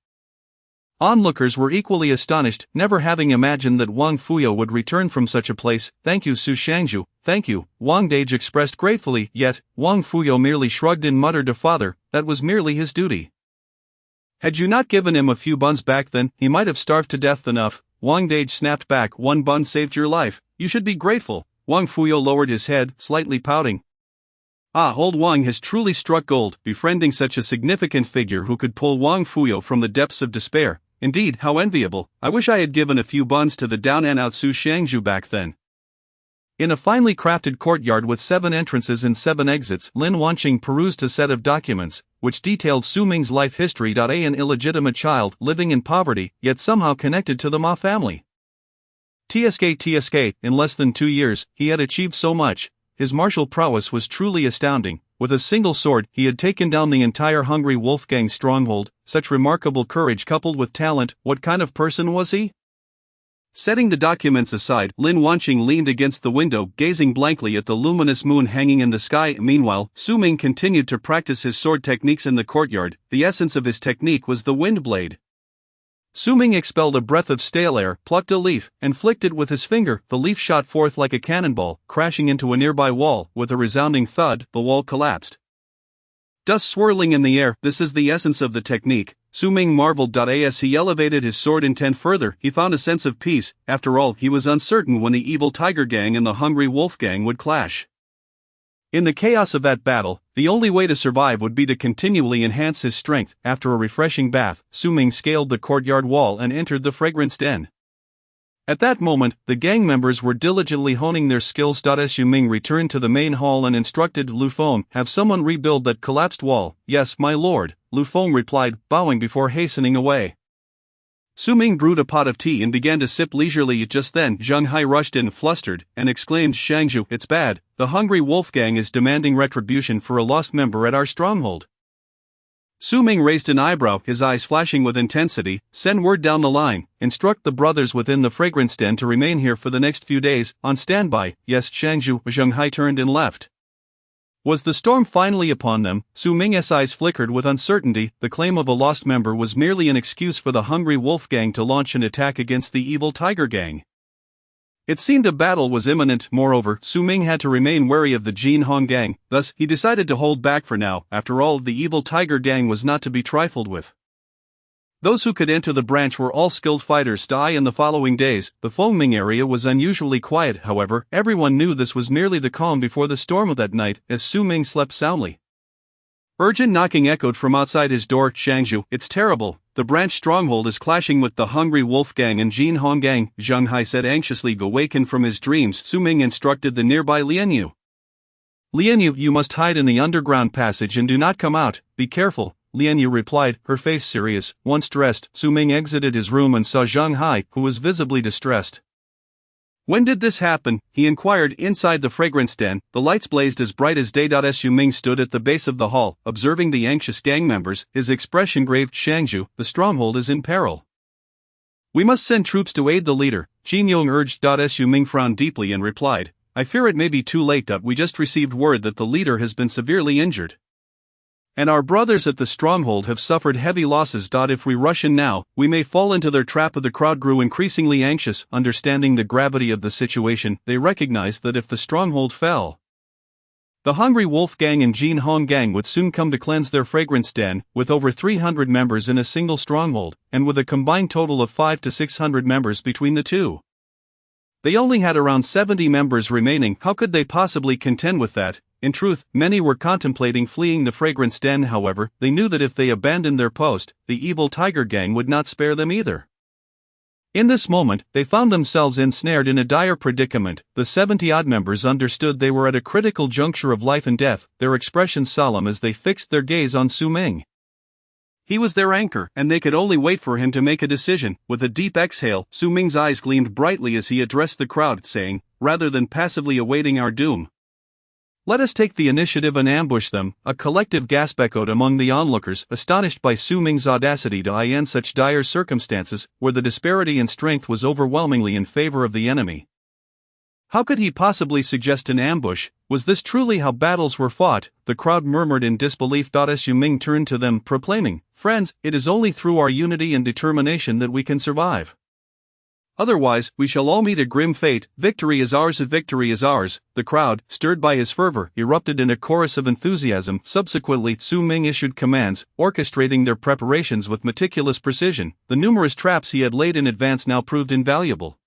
Onlookers were equally astonished, never having imagined that Wang Fuyo would return from such a place. "Thank you, Su Shangju, thank you," Wang Dage expressed gratefully. Yet, Wang Fuyo merely shrugged and muttered, "Father, that was merely his duty. Had you not given him a few buns back then, he might have starved to death." "Enough," Wang Dage snapped back. "1 bun saved your life. You should be grateful." Wang Fuyo lowered his head, slightly pouting. Old Wang has truly struck gold, befriending such a significant figure who could pull Wang Fuyo from the depths of despair. Indeed, how enviable. I wish I had given a few buns to the down and out Su Shangju back then. In a finely crafted courtyard with 7 entrances and 7 exits, Lin Wanqing perused a set of documents, which detailed Su Ming's life history. An illegitimate child, living in poverty, yet somehow connected to the Ma family. TSK, in less than 2 years, he had achieved so much. His martial prowess was truly astounding. With a single sword, he had taken down the entire Hungry Wolf Gang stronghold. Such remarkable courage coupled with talent, what kind of person was he? Setting the documents aside, Lin Wanqing leaned against the window, gazing blankly at the luminous moon hanging in the sky. Meanwhile, Su Ming continued to practice his sword techniques in the courtyard. The essence of his technique was the wind blade. Su Ming expelled a breath of stale air, plucked a leaf, and flicked it with his finger. The leaf shot forth like a cannonball, crashing into a nearby wall. With a resounding thud, the wall collapsed. Dust swirling in the air. This is the essence of the technique, Su Ming marveled. As he elevated his sword intent further, he found a sense of peace. After all, he was uncertain when the evil Tiger Gang and the Hungry Wolf Gang would clash. In the chaos of that battle, the only way to survive would be to continually enhance his strength. After a refreshing bath, Su Ming scaled the courtyard wall and entered the fragrance den. At that moment, the gang members were diligently honing their skills. Su Ming returned to the main hall and instructed Lu Feng, "Have someone rebuild that collapsed wall." "Yes, my lord," Lu Feng replied, bowing before hastening away. Su Ming brewed a pot of tea and began to sip leisurely. Just then, Zheng Hai rushed in, flustered, and exclaimed, "Shangju, it's bad. The Hungry Wolf Gang is demanding retribution for a lost member at our stronghold." Su Ming raised an eyebrow, his eyes flashing with intensity. "Send word down the line. Instruct the brothers within the fragrance den to remain here for the next few days, on standby." "Yes, Shangju." Zheng Hai turned and left. Was the storm finally upon them? Su Ming's eyes flickered with uncertainty. The claim of a lost member was merely an excuse for the Hungry Wolf Gang to launch an attack against the evil Tiger Gang. It seemed a battle was imminent. Moreover, Su Ming had to remain wary of the Jin Hong Gang, thus he decided to hold back for now. After all, the evil Tiger Gang was not to be trifled with. Those who could enter the branch were all skilled fighters. In the following days, the Fengming area was unusually quiet. However, everyone knew this was merely the calm before the storm of that night, as Su Ming slept soundly. Urgent knocking echoed from outside his door. Shangzhu, it's terrible. The branch stronghold is clashing with the Hungry Wolf Gang and Jin Hong Gang, Zhang Hai said anxiously. Awakened from his dreams, Su Ming instructed the nearby Lianyu. Lianyu, you must hide in the underground passage and do not come out. Be careful, Lianyu replied, her face serious. Once dressed, Su Ming exited his room and saw Zhang Hai, who was visibly distressed. When did this happen? He inquired. Inside the fragrance den, the lights blazed as bright as day. Su Ming stood at the base of the hall, observing the anxious gang members, his expression grave. Shangzhu, the stronghold is in peril. We must send troops to aid the leader, Jin Yong urged. Su Ming frowned deeply and replied, I fear it may be too late. We just received word that the leader has been severely injured. And our brothers at the stronghold have suffered heavy losses. If we rush in now, we may fall into their trap. The crowd grew increasingly anxious. Understanding the gravity of the situation, they recognized that if the stronghold fell, the Hungry Wolf Gang and Jin Hong Gang would soon come to cleanse their fragrance den. With over 300 members in a single stronghold, and with a combined total of 500 to 600 members between the two, they only had around 70 members remaining. How could they possibly contend with that? In truth, many were contemplating fleeing the fragrance den. However, they knew that if they abandoned their post, the evil Tiger Gang would not spare them either. In this moment, they found themselves ensnared in a dire predicament. The 70-odd members understood they were at a critical juncture of life and death, their expressions solemn as they fixed their gaze on Su Ming. He was their anchor, and they could only wait for him to make a decision. With a deep exhale, Su Ming's eyes gleamed brightly as he addressed the crowd, saying, rather than passively awaiting our doom, let us take the initiative and ambush them. A collective gasp echoed among the onlookers, astonished by Su Ming's audacity to in such dire circumstances, where the disparity in strength was overwhelmingly in favor of the enemy. How could he possibly suggest an ambush? Was this truly how battles were fought? The crowd murmured in disbelief. Su Ming turned to them, proclaiming, friends, it is only through our unity and determination that we can survive. Otherwise, we shall all meet a grim fate. Victory is ours. Victory is ours. The crowd, stirred by his fervor, erupted in a chorus of enthusiasm. Subsequently, Su Ming issued commands, orchestrating their preparations with meticulous precision. The numerous traps he had laid in advance now proved invaluable.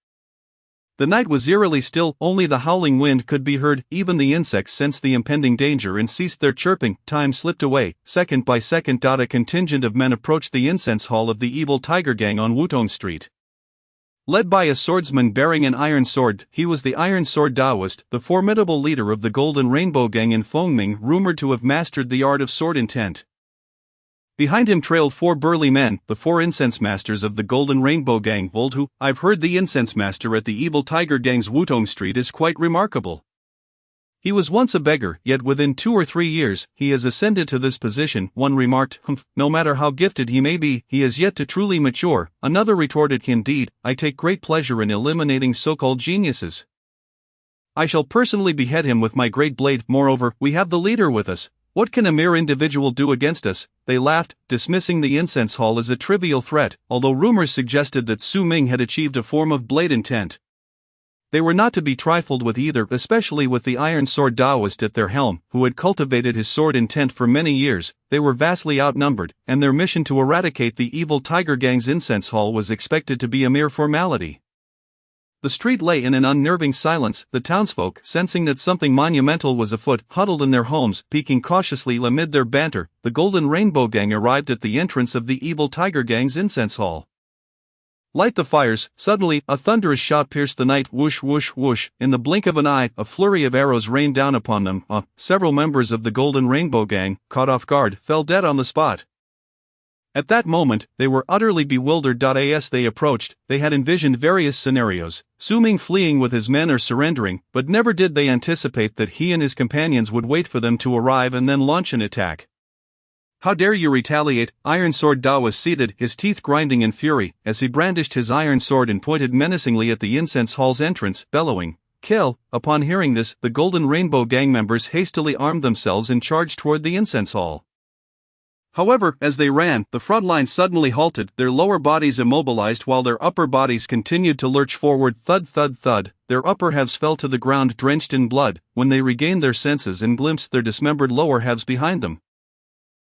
The night was eerily still, only the howling wind could be heard. Even the insects sensed the impending danger and ceased their chirping. Time slipped away, second by second. A contingent of men approached the incense hall of the evil Tiger Gang on Wutong Street. Led by a swordsman bearing an iron sword, he was the Iron Sword Taoist, the formidable leader of the Golden Rainbow Gang in Fengming, rumored to have mastered the art of sword intent. Behind him trailed 4 burly men, the 4 incense masters of the Golden Rainbow Gang. Old who, I've heard the incense master at the evil Tiger Gang's Wutong Street is quite remarkable. He was once a beggar, yet within 2 or 3 years, he has ascended to this position. One remarked, no matter how gifted he may be, he has yet to truly mature. Another retorted, indeed, I take great pleasure in eliminating so-called geniuses. I shall personally behead him with my great blade. Moreover, we have the leader with us. What can a mere individual do against us? They laughed, dismissing the incense hall as a trivial threat, although rumors suggested that Su Ming had achieved a form of blade intent. They were not to be trifled with either, especially with the Iron Sword Taoist at their helm, who had cultivated his sword intent for many years. They were vastly outnumbered, and their mission to eradicate the evil Tiger Gang's incense hall was expected to be a mere formality. The street lay in an unnerving silence. The townsfolk, sensing that something monumental was afoot, huddled in their homes, peeking cautiously amid their banter. The Golden Rainbow Gang arrived at the entrance of the evil Tiger Gang's incense hall. Light the fires. Suddenly, a thunderous shout pierced the night. Whoosh, whoosh, whoosh. In the blink of an eye, a flurry of arrows rained down upon them. Several members of the Golden Rainbow Gang, caught off guard, fell dead on the spot. At that moment, they were utterly bewildered. As they approached, they had envisioned various scenarios, Su Ming fleeing with his men or surrendering, but never did they anticipate that he and his companions would wait for them to arrive and then launch an attack. How dare you retaliate? Iron Sword Tao was seated, his teeth grinding in fury, as he brandished his iron sword and pointed menacingly at the incense hall's entrance, bellowing, kill. Upon hearing this, the Golden Rainbow Gang members hastily armed themselves and charged toward the incense hall. However, as they ran, the front line suddenly halted, their lower bodies immobilized while their upper bodies continued to lurch forward. Thud, thud, thud. Their upper halves fell to the ground drenched in blood, when they regained their senses and glimpsed their dismembered lower halves behind them.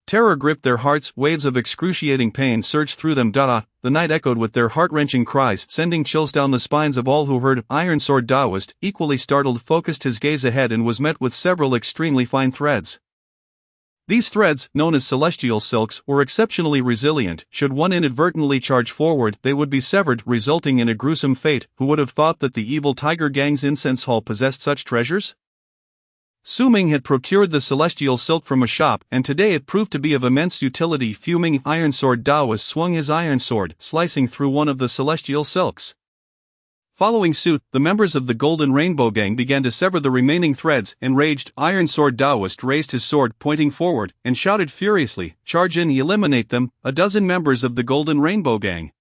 Terror gripped their hearts, waves of excruciating pain surged through them. The night echoed with their heart-wrenching cries, sending chills down the spines of all who heard. Iron Sword Taoist, equally startled, focused his gaze ahead and was met with several extremely fine threads. These threads, known as celestial silks, were exceptionally resilient. Should one inadvertently charge forward, they would be severed, resulting in a gruesome fate. Who would have thought that the evil Tiger Gang's incense hall possessed such treasures? Su Ming had procured the celestial silk from a shop, and today it proved to be of immense utility. Fuming, Iron Sword Taoist swung his iron sword, slicing through one of the celestial silks. Following suit, the members of the Golden Rainbow Gang began to sever the remaining threads. Enraged, Iron Sword Taoist raised his sword, pointing forward, and shouted furiously, "Charge in, eliminate them!" A dozen members of the Golden Rainbow Gang,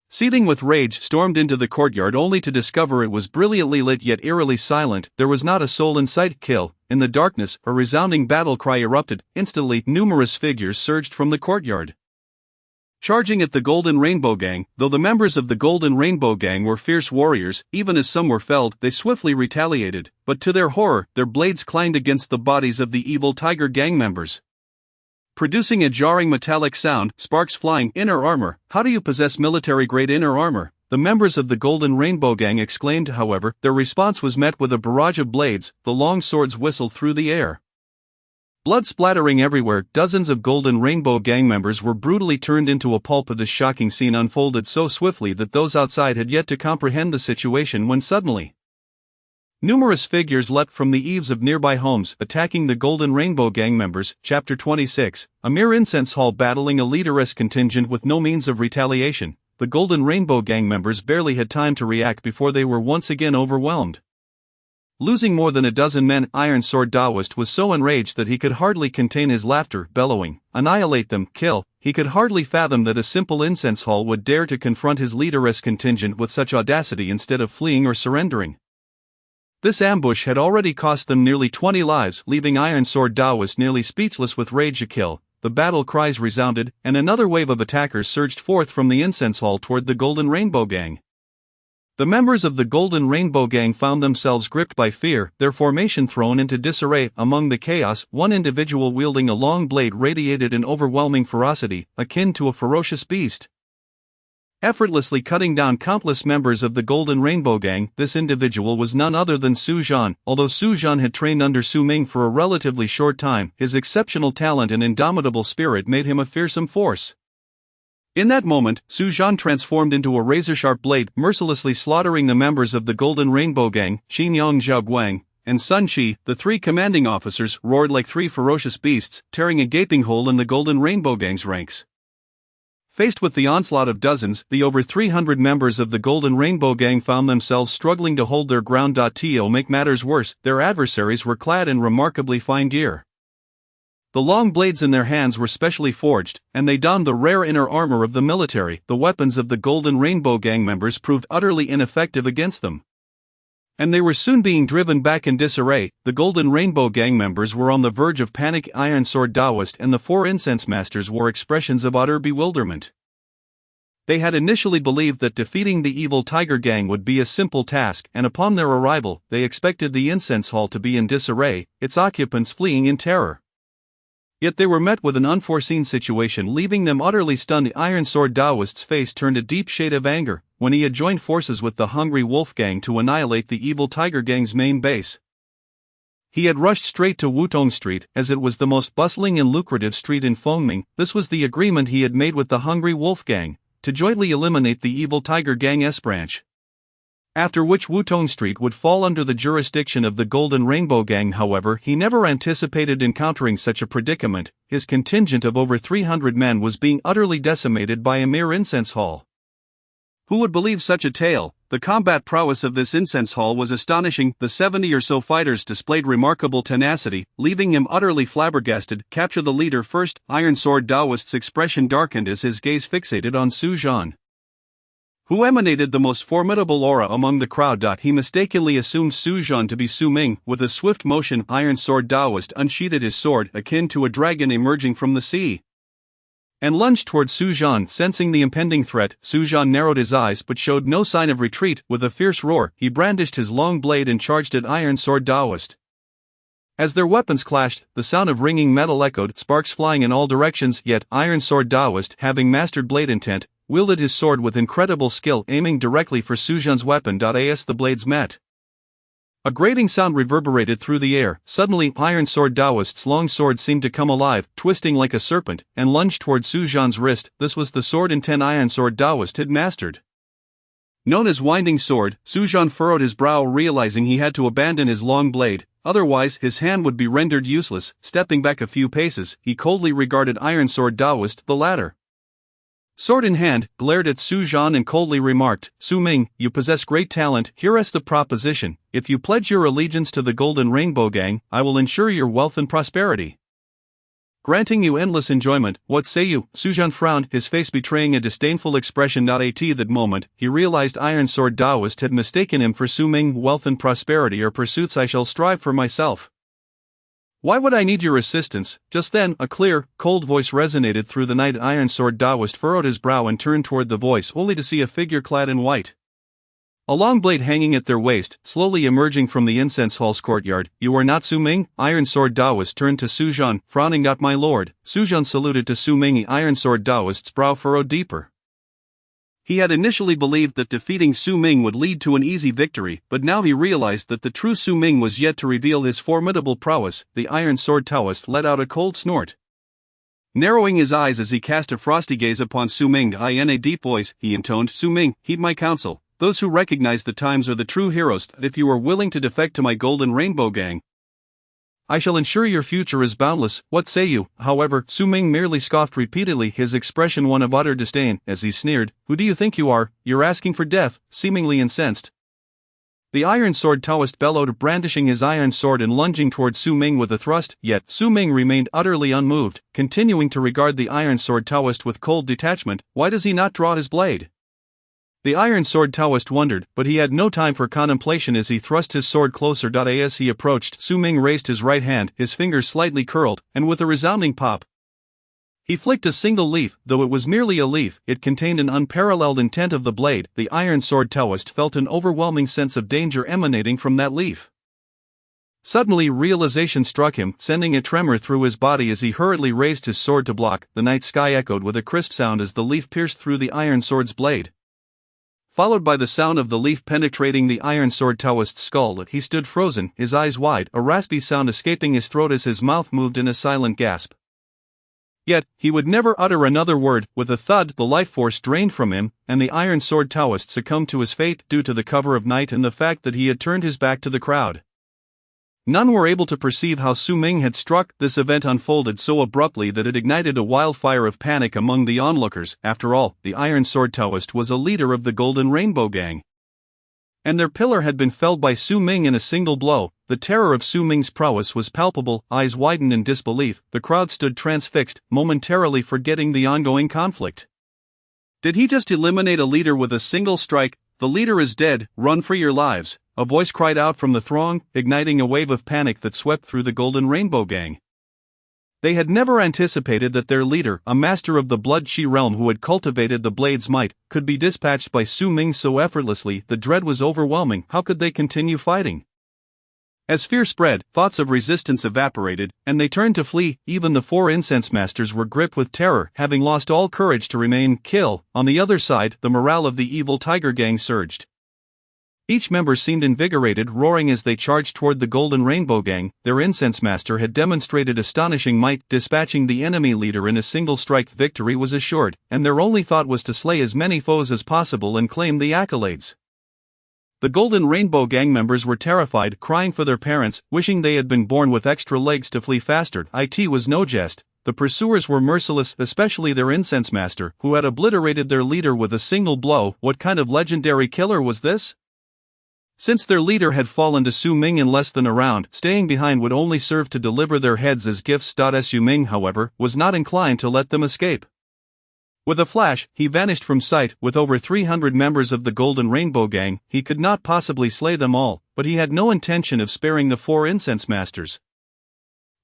seething with rage, stormed into the courtyard only to discover it was brilliantly lit yet eerily silent. There was not a soul in sight. Kill. In the darkness, a resounding battle cry erupted. Instantly, numerous figures surged from the courtyard, charging at the Golden Rainbow Gang. Though the members of the Golden Rainbow Gang were fierce warriors, even as some were felled, they swiftly retaliated, but to their horror, their blades clanged against the bodies of the evil Tiger Gang members, producing a jarring metallic sound, sparks flying. Inner armor. How do you possess military-grade inner armor? The members of the Golden Rainbow Gang exclaimed. However, their response was met with a barrage of blades. The long swords whistled through the air, blood splattering everywhere. Dozens of Golden Rainbow Gang members were brutally turned into a pulp. This shocking scene unfolded so swiftly that those outside had yet to comprehend the situation when suddenly numerous figures leapt from the eaves of nearby homes, attacking the Golden Rainbow Gang members. Chapter 26. A mere incense hall battling a leaderless contingent with no means of retaliation. The Golden Rainbow Gang members barely had time to react before they were once again overwhelmed. Losing more than a dozen men, Iron Sword Taoist was so enraged that he could hardly contain his laughter, bellowing, "Annihilate them, kill!" He could hardly fathom that a simple incense hall would dare to confront his leaderless contingent with such audacity instead of fleeing or surrendering. This ambush had already cost them nearly 20 lives, leaving Iron Sword Taoist nearly speechless with rage. Kill. The battle cries resounded, and another wave of attackers surged forth from the incense hall toward the Golden Rainbow Gang. The members of the Golden Rainbow Gang found themselves gripped by fear, their formation thrown into disarray. Among the chaos, one individual wielding a long blade radiated an overwhelming ferocity, akin to a ferocious beast, effortlessly cutting down countless members of the Golden Rainbow Gang. This individual was none other than Su Zhan. Although Su Zhan had trained under Su Ming for a relatively short time, his exceptional talent and indomitable spirit made him a fearsome force. In that moment, Su Zhan transformed into a razor-sharp blade, mercilessly slaughtering the members of the Golden Rainbow Gang. Xinyang Zhaoguang and Sun Qi, the three commanding officers, roared like three ferocious beasts, tearing a gaping hole in the Golden Rainbow Gang's ranks. Faced with the onslaught of dozens, the over 300 members of the Golden Rainbow Gang found themselves struggling to hold their ground. To make matters worse, their adversaries were clad in remarkably fine gear. The long blades in their hands were specially forged, and they donned the rare inner armor of the military. The weapons of the Golden Rainbow Gang members proved utterly ineffective against them, and they were soon being driven back in disarray. The Golden Rainbow Gang members were on the verge of panic. Iron Sword Taoist and the four incense masters wore expressions of utter bewilderment. They had initially believed that defeating the evil Tiger Gang would be a simple task, and upon their arrival, they expected the incense hall to be in disarray, its occupants fleeing in terror. Yet they were met with an unforeseen situation, leaving them utterly stunned. Iron Sword Taoist's face turned a deep shade of anger when he had joined forces with the Hungry Wolf Gang to annihilate the evil Tiger Gang's main base. He had rushed straight to Wutong Street, as it was the most bustling and lucrative street in Fengming. This was the agreement he had made with the Hungry Wolf Gang, to jointly eliminate the evil Tiger Gang's branch, after which Wutong Street would fall under the jurisdiction of the Golden Rainbow Gang. However, he never anticipated encountering such a predicament. His contingent of over 300 men was being utterly decimated by a mere incense hall. Who would believe such a tale? The combat prowess of this incense hall was astonishing. The 70 or so fighters displayed remarkable tenacity, leaving him utterly flabbergasted. Capture the leader first. Iron Sword Taoist's expression darkened as his gaze fixated on Su Zhan, who emanated the most formidable aura among the crowd. He mistakenly assumed Su Zhan to be Su Ming. With a swift motion, Iron Sword Taoist unsheathed his sword, akin to a dragon emerging from the sea, and lunged toward Su Zhan. Sensing the impending threat, Su Zhan narrowed his eyes but showed no sign of retreat. With a fierce roar, he brandished his long blade and charged at Iron Sword Taoist. As their weapons clashed, the sound of ringing metal echoed, sparks flying in all directions. Yet Iron Sword Taoist, having mastered blade intent, wielded his sword with incredible skill, aiming directly for Su Zhan's weapon. As the blades met, a grating sound reverberated through the air. Suddenly, Iron Sword Taoist's long sword seemed to come alive, twisting like a serpent, and lunged toward Su Zhan's wrist. This was the sword intent Iron Sword Taoist had mastered. Known as Winding Sword, Su Zhan furrowed his brow, realizing he had to abandon his long blade, otherwise his hand would be rendered useless. Stepping back a few paces, he coldly regarded Iron Sword Taoist. The latter, sword in hand, glared at Su Zhan and coldly remarked, "Su Ming, you possess great talent. Here's the proposition. If you pledge your allegiance to the Golden Rainbow Gang, I will ensure your wealth and prosperity, granting you endless enjoyment. What say you?" Su Zhan frowned, his face betraying a disdainful expression. At that moment, he realized Iron Sword Taoist had mistaken him for Su Ming. "Wealth and prosperity are pursuits I shall strive for myself. Why would I need your assistance?" Just then, a clear, cold voice resonated through the night. Iron Sword Taoist furrowed his brow and turned toward the voice, only to see a figure clad in white, a long blade hanging at their waist, slowly emerging from the incense hall's courtyard. "You are not Su Ming?" Iron Sword Taoist turned to Su Zhan, frowning. "My lord." Su Zhan saluted to Su Ming. Iron Sword Taoist's brow furrowed deeper. He had initially believed that defeating Su Ming would lead to an easy victory, but now he realized that the true Su Ming was yet to reveal his formidable prowess. The Iron Sword Taoist let out a cold snort, narrowing his eyes as he cast a frosty gaze upon Su Ming. In a deep voice, he intoned, "Su Ming, heed my counsel. Those who recognize the times are the true heroes. If you are willing to defect to my Golden Rainbow Gang, I shall ensure your future is boundless. What say you?" However, Su Ming merely scoffed repeatedly, his expression one of utter disdain, as he sneered, "Who do you think you are? You're asking for death." Seemingly incensed, the Iron Sword Taoist bellowed, brandishing his iron sword and lunging toward Su Ming with a thrust. Yet Su Ming remained utterly unmoved, continuing to regard the Iron Sword Taoist with cold detachment. "Why does he not draw his blade?" The Iron Sword Taoist wondered, but he had no time for contemplation as he thrust his sword closer. As he approached, Su Ming raised his right hand, his fingers slightly curled, and with a resounding pop, he flicked a single leaf. Though it was merely a leaf, it contained an unparalleled intent of the blade. The Iron Sword Taoist felt an overwhelming sense of danger emanating from that leaf. Suddenly realization struck him, sending a tremor through his body as he hurriedly raised his sword to block. The night sky echoed with a crisp sound as the leaf pierced through the iron sword's blade, followed by the sound of the leaf penetrating the Iron Sword Taoist's skull. He stood frozen, his eyes wide, a raspy sound escaping his throat as his mouth moved in a silent gasp. Yet, he would never utter another word. With a thud, the life force drained from him, and the Iron Sword Taoist succumbed to his fate due to the cover of night and the fact that he had turned his back to the crowd. None were able to perceive how Su Ming had struck. This event unfolded so abruptly that it ignited a wildfire of panic among the onlookers. After all, the Iron Sword Taoist was a leader of the Golden Rainbow Gang, and their pillar had been felled by Su Ming in a single blow. The terror of Su Ming's prowess was palpable. Eyes widened in disbelief, the crowd stood transfixed, momentarily forgetting the ongoing conflict. Did he just eliminate a leader with a single strike? "The leader is dead, run for your lives," a voice cried out from the throng, igniting a wave of panic that swept through the Golden Rainbow Gang. They had never anticipated that their leader, a master of the Blood Chi realm who had cultivated the blade's might, could be dispatched by Su Ming so effortlessly. The dread was overwhelming. How could they continue fighting? As fear spread, thoughts of resistance evaporated, and they turned to flee. Even the four incense masters were gripped with terror, having lost all courage to remain. Kill. On the other side, the morale of the evil Tiger Gang surged. Each member seemed invigorated, roaring as they charged toward the Golden Rainbow Gang. Their incense master had demonstrated astonishing might, dispatching the enemy leader in a single strike. Victory was assured, and their only thought was to slay as many foes as possible and claim the accolades. The Golden Rainbow Gang members were terrified, crying for their parents, wishing they had been born with extra legs to flee faster. It was no jest. The pursuers were merciless, especially their incense master, who had obliterated their leader with a single blow. What kind of legendary killer was this? Since their leader had fallen to Su Ming in less than a round, staying behind would only serve to deliver their heads as gifts. Su Ming, however, was not inclined to let them escape. With a flash, he vanished from sight. With over 300 members of the Golden Rainbow Gang, he could not possibly slay them all, but he had no intention of sparing the 4 incense masters.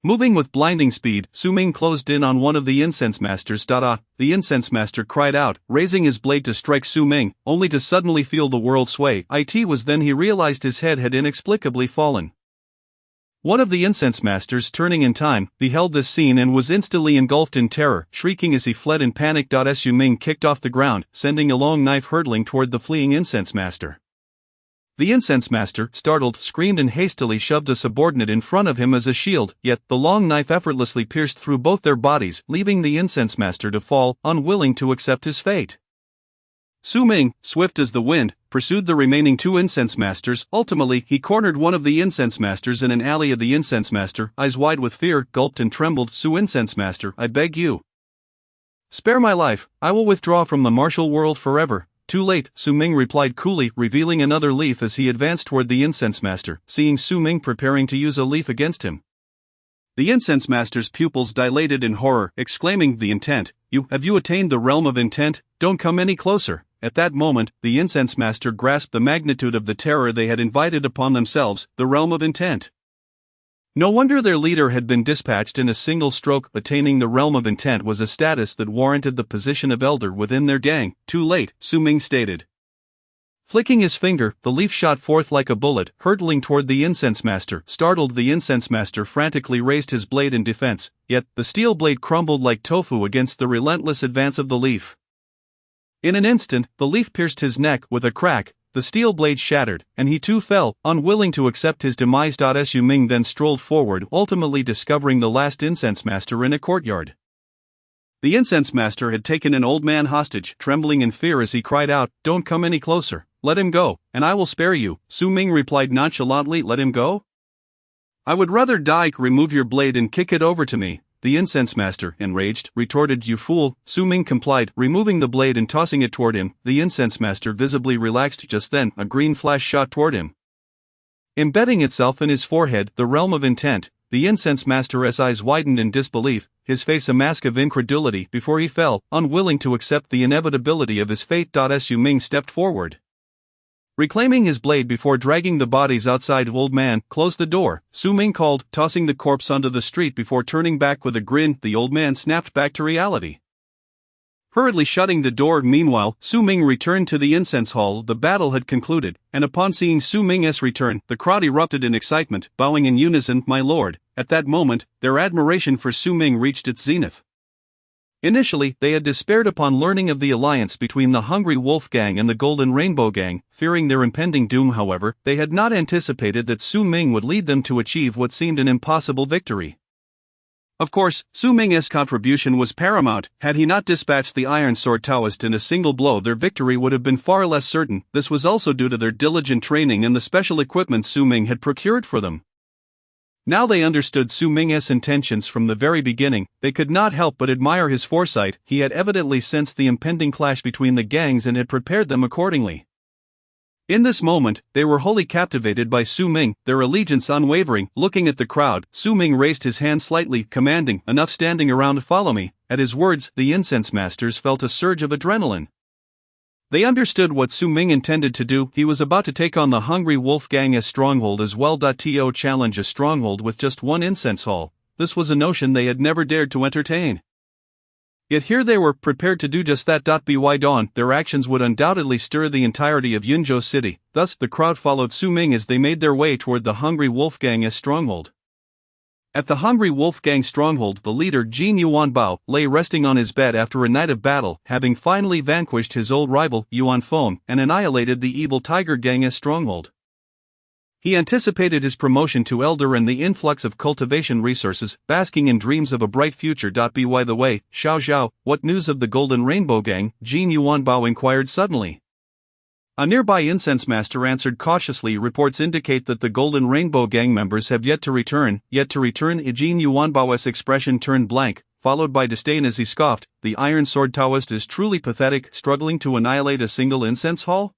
Moving with blinding speed, Su Ming closed in on one of the incense masters. The incense master cried out, raising his blade to strike Su Ming, only to suddenly feel the world sway. It was then he realized his head had inexplicably fallen. One of the incense masters, turning in time, beheld this scene and was instantly engulfed in terror, shrieking as he fled in panic. Su Ming kicked off the ground, sending a long knife hurtling toward the fleeing incense master. The incense master, startled, screamed and hastily shoved a subordinate in front of him as a shield, yet the long knife effortlessly pierced through both their bodies, leaving the incense master to fall, unwilling to accept his fate. Su Ming, swift as the wind, pursued the remaining 2 incense masters. Ultimately, he cornered one of the incense masters in an alley. Of the incense master, eyes wide with fear, gulped and trembled. Su incense master, I beg you. Spare my life, I will withdraw from the martial world forever. Too late, Su Ming replied coolly, revealing another leaf as he advanced toward the incense master, seeing Su Ming preparing to use a leaf against him. The incense master's pupils dilated in horror, exclaiming, "The intent! Have you attained the realm of intent? Don't come any closer." At that moment, the incense master grasped the magnitude of the terror they had invited upon themselves, the realm of intent. No wonder their leader had been dispatched in a single stroke. Attaining the realm of intent was a status that warranted the position of elder within their gang. Too late, Su Ming stated. Flicking his finger, the leaf shot forth like a bullet, hurtling toward the incense master. Startled, the incense master frantically raised his blade in defense, yet the steel blade crumbled like tofu against the relentless advance of the leaf. In an instant, the leaf pierced his neck. With a crack, the steel blade shattered, and he too fell, unwilling to accept his demise. Su Ming then strolled forward, ultimately discovering the last incense master in a courtyard. The incense master had taken an old man hostage, trembling in fear as he cried out, "Don't come any closer, let him go, and I will spare you." Su Ming replied nonchalantly, "Let him go? I would rather die." "Remove your blade and kick it over to me," the incense master, enraged, retorted. "You fool." Su Ming complied, removing the blade and tossing it toward him. The incense master visibly relaxed. Just then, a green flash shot toward him. Embedding itself in his forehead, the realm of intent, the incense master's eyes widened in disbelief, his face a mask of incredulity before he fell, unwilling to accept the inevitability of his fate. Su Ming stepped forward. Reclaiming his blade before dragging the bodies outside, "Old man, close the door," Su Ming called, tossing the corpse onto the street before turning back with a grin. The old man snapped back to reality, hurriedly shutting the door. Meanwhile, Su Ming returned to the incense hall. The battle had concluded, and upon seeing Su Ming's return, the crowd erupted in excitement, bowing in unison, "My lord." At that moment, their admiration for Su Ming reached its zenith. Initially, they had despaired upon learning of the alliance between the Hungry Wolf Gang and the Golden Rainbow Gang. Fearing their impending doom, however, they had not anticipated that Su Ming would lead them to achieve what seemed an impossible victory. Of course, Su Ming's contribution was paramount. Had he not dispatched the Iron Sword Taoist in a single blow, their victory would have been far less certain. This was also due to their diligent training and the special equipment Su Ming had procured for them. Now they understood Su Ming's intentions from the very beginning. They could not help but admire his foresight. He had evidently sensed the impending clash between the gangs and had prepared them accordingly. In this moment, they were wholly captivated by Su Ming, their allegiance unwavering. Looking at the crowd, Su Ming raised his hand slightly, commanding, "Enough standing around, follow me." At his words, the incense masters felt a surge of adrenaline. They understood what Su Ming intended to do. He was about to take on the Hungry Wolf Gang's stronghold as well. To challenge a stronghold with just one incense hall, this was a notion they had never dared to entertain. Yet here they were, prepared to do just that. By dawn, their actions would undoubtedly stir the entirety of Yunzhou City. Thus, the crowd followed Su Ming as they made their way toward the Hungry Wolf Gang's stronghold. At the Hungry Wolf Gang stronghold, the leader Jin Yuanbao lay resting on his bed after a night of battle, having finally vanquished his old rival Yuan Feng and annihilated the evil Tiger Gang's stronghold. He anticipated his promotion to elder and the influx of cultivation resources, basking in dreams of a bright future. By the way, Xiao Zhao, what news of the Golden Rainbow Gang? Jin Yuanbao inquired suddenly. A nearby incense master answered cautiously. Reports indicate that the Golden Rainbow Gang members have yet to return. Jin Yuanbao's expression turned blank, followed by disdain as he scoffed, "The Iron Sword Taoist is truly pathetic, struggling to annihilate a single incense hall?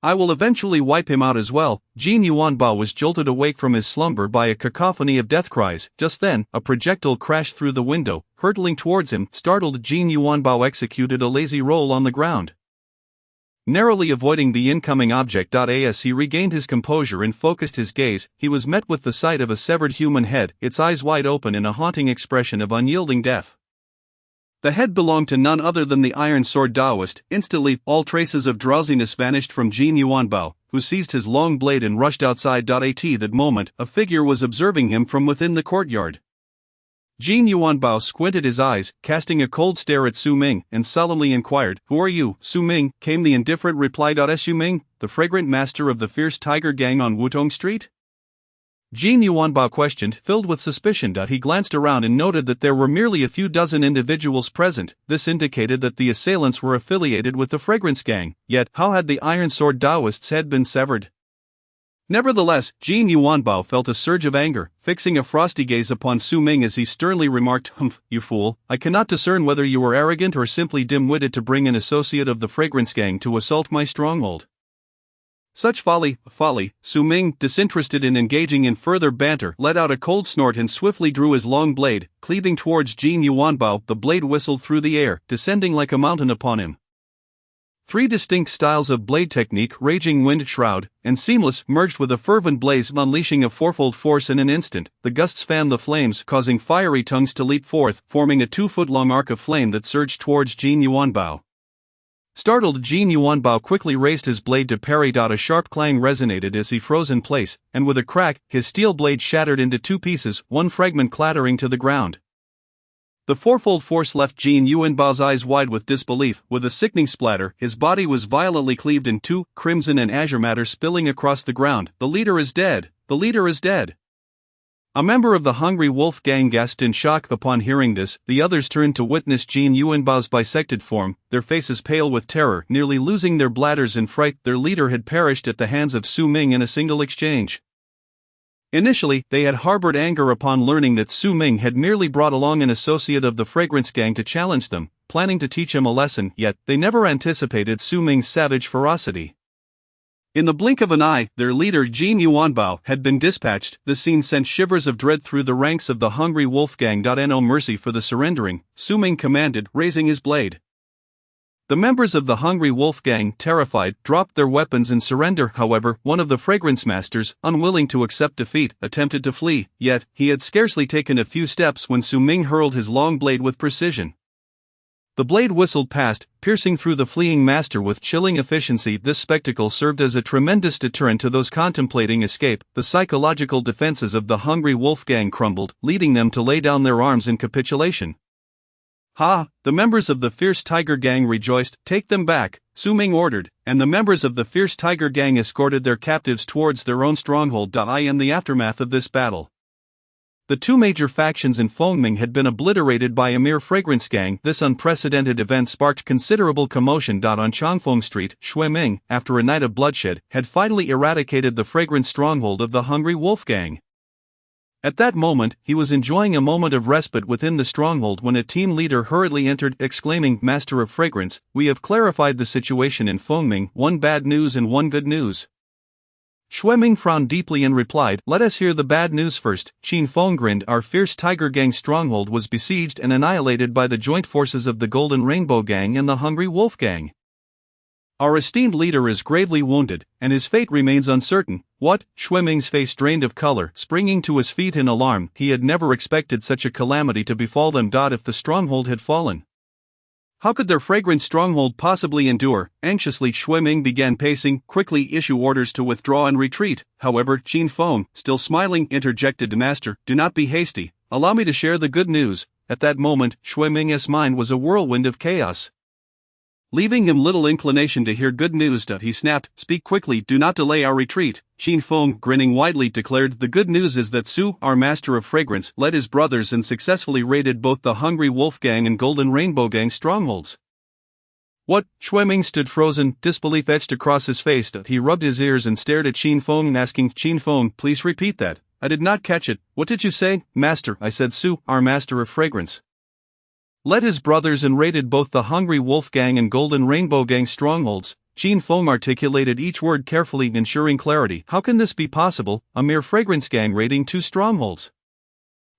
I will eventually wipe him out as well. Jin Yuanbao was jolted awake from his slumber by a cacophony of death cries. Just then, a projectile crashed through the window, hurtling towards him. Startled, Jin Yuanbao executed a lazy roll on the ground, narrowly avoiding the incoming object. As he regained his composure and focused his gaze, he was met with the sight of a severed human head, its eyes wide open in a haunting expression of unyielding death. The head belonged to none other than the Iron Sword Taoist. Instantly, all traces of drowsiness vanished from Jin Yuanbao, who seized his long blade and rushed outside. At that moment, a figure was observing him from within the courtyard. Jin Yuanbao squinted his eyes, casting a cold stare at Su Ming, and solemnly inquired, "Who are you, Su Ming?" Came the indifferent reply. Su Ming, the fragrant master of the fierce tiger gang on Wutong Street? Jin Yuanbao questioned, filled with suspicion. He glanced around and noted that there were merely a few dozen individuals present. This indicated that the assailants were affiliated with the fragrance gang, yet how had the Iron Sword Taoist's head been severed? Nevertheless, Jin Yuanbao felt a surge of anger, fixing a frosty gaze upon Su Ming as he sternly remarked, "Humph, you fool, I cannot discern whether you were arrogant or simply dim-witted to bring an associate of the fragrance gang to assault my stronghold." Such folly. Su Ming, disinterested in engaging in further banter, let out a cold snort and swiftly drew his long blade, cleaving towards Jin Yuanbao. The blade whistled through the air, descending like a mountain upon him. Three distinct styles of blade technique, Raging Wind, Shroud, and Seamless, merged with a fervent blaze, unleashing a fourfold force in an instant. The gusts fanned the flames, causing fiery tongues to leap forth, forming a 2-foot-long arc of flame that surged towards Jin Yuanbao. Startled, Jin Yuanbao quickly raised his blade to parry. A sharp clang resonated as he froze in place, and with a crack, his steel blade shattered into 2 pieces, one fragment clattering to the ground. The fourfold force left Jin Yuanbao's eyes wide with disbelief. With a sickening splatter, his body was violently cleaved in 2, crimson and azure matter spilling across the ground. "The leader is dead! The leader is dead!" A member of the Hungry Wolf gang gasped in shock upon hearing this. The others turned to witness Jin Yuanbao's bisected form, their faces pale with terror, nearly losing their bladders in fright. Their leader had perished at the hands of Su Ming in a single exchange. Initially, they had harbored anger upon learning that Su Ming had merely brought along an associate of the fragrance gang to challenge them, planning to teach him a lesson, yet they never anticipated Su Ming's savage ferocity. In the blink of an eye, their leader Jin Yuanbao had been dispatched. The scene sent shivers of dread through the ranks of the Hungry Wolf gang. No mercy for the surrendering, Su Ming commanded, raising his blade. The members of the Hungry Wolf gang, terrified, dropped their weapons in surrender. However, one of the fragrance masters, unwilling to accept defeat, attempted to flee, yet he had scarcely taken a few steps when Su Ming hurled his long blade with precision. The blade whistled past, piercing through the fleeing master with chilling efficiency. This spectacle served as a tremendous deterrent to those contemplating escape. The psychological defenses of the Hungry Wolf gang crumbled, leading them to lay down their arms in capitulation. "Ha!" The members of the Fierce Tiger Gang rejoiced. "Take them back," Su Ming ordered, and the members of the Fierce Tiger Gang escorted their captives towards their own stronghold. In the aftermath of this battle, the 2 major factions in Fengming had been obliterated by a mere fragrance gang. This unprecedented event sparked considerable commotion. On Changfeng Street, Shui Ming, after a night of bloodshed, had finally eradicated the fragrance stronghold of the Hungry Wolf gang. At that moment, he was enjoying a moment of respite within the stronghold when a team leader hurriedly entered, exclaiming, "Master of Fragrance, we have clarified the situation in Fengming, 1 bad news and 1 good news." Shui Ming frowned deeply and replied, "Let us hear the bad news first." Qin Feng grinned. "Our Fierce Tiger Gang stronghold was besieged and annihilated by the joint forces of the Golden Rainbow Gang and the Hungry Wolf Gang. Our esteemed leader is gravely wounded, and his fate remains uncertain." "What?" Shui Ming's face drained of color, springing to his feet in alarm. He had never expected such a calamity to befall them. If the stronghold had fallen, how could their fragrant stronghold possibly endure? Anxiously, Shui Ming began pacing, quickly issue orders to withdraw and retreat. However, Qin Feng, still smiling, interjected, "Master, do not be hasty, allow me to share the good news." At that moment, Shui Ming's mind was a whirlwind of chaos, leaving him little inclination to hear good news. He snapped, "Speak quickly, do not delay our retreat." Qin Feng, grinning widely, declared, "The good news is that Su, our master of fragrance, led his brothers and successfully raided both the Hungry Wolf Gang and Golden Rainbow Gang strongholds." "What?" Shui Ming stood frozen, disbelief etched across his face. He rubbed his ears and stared at Qin Feng, asking, "Qin Feng, please repeat that. I did not catch it. What did you say?" "Master, I said Su, our master of fragrance, led his brothers and raided both the Hungry Wolf Gang and Golden Rainbow Gang strongholds." Qin Feng articulated each word carefully, ensuring clarity. How can this be possible, a mere fragrance gang raiding 2 strongholds?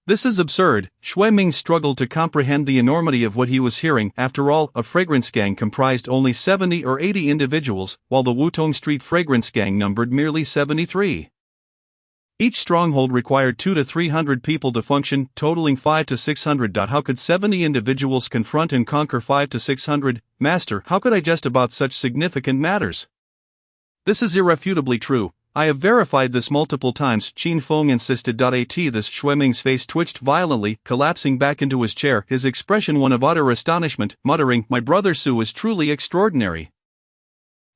This is absurd. Xue Ming struggled to comprehend the enormity of what he was hearing. After all, a fragrance gang comprised only 70 or 80 individuals, while the Wutong Street fragrance gang numbered merely 73. Each stronghold required 200 to 300 people to function, totaling 500 to 600. How could 70 individuals confront and conquer 500 to 600? Master, how could I jest about such significant matters? This is irrefutably true. I have verified this multiple times, Qin Feng insisted. At this, Xue Ming's face twitched violently, collapsing back into his chair, his expression one of utter astonishment, muttering, "My brother Su is truly extraordinary."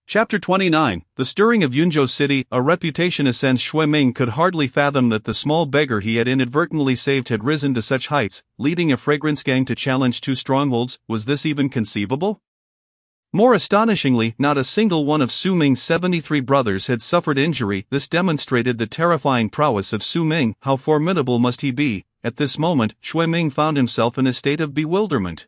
Chapter 29, The Stirring of Yunzhou City. A reputation ascends. Xue Ming could hardly fathom that the small beggar he had inadvertently saved had risen to such heights, leading a fragrance gang to challenge 2 strongholds. Was this even conceivable? More astonishingly, not a single one of Su Ming's 73 brothers had suffered injury. This demonstrated the terrifying prowess of Su Ming. How formidable must he be? At this moment, Xue Ming found himself in a state of bewilderment.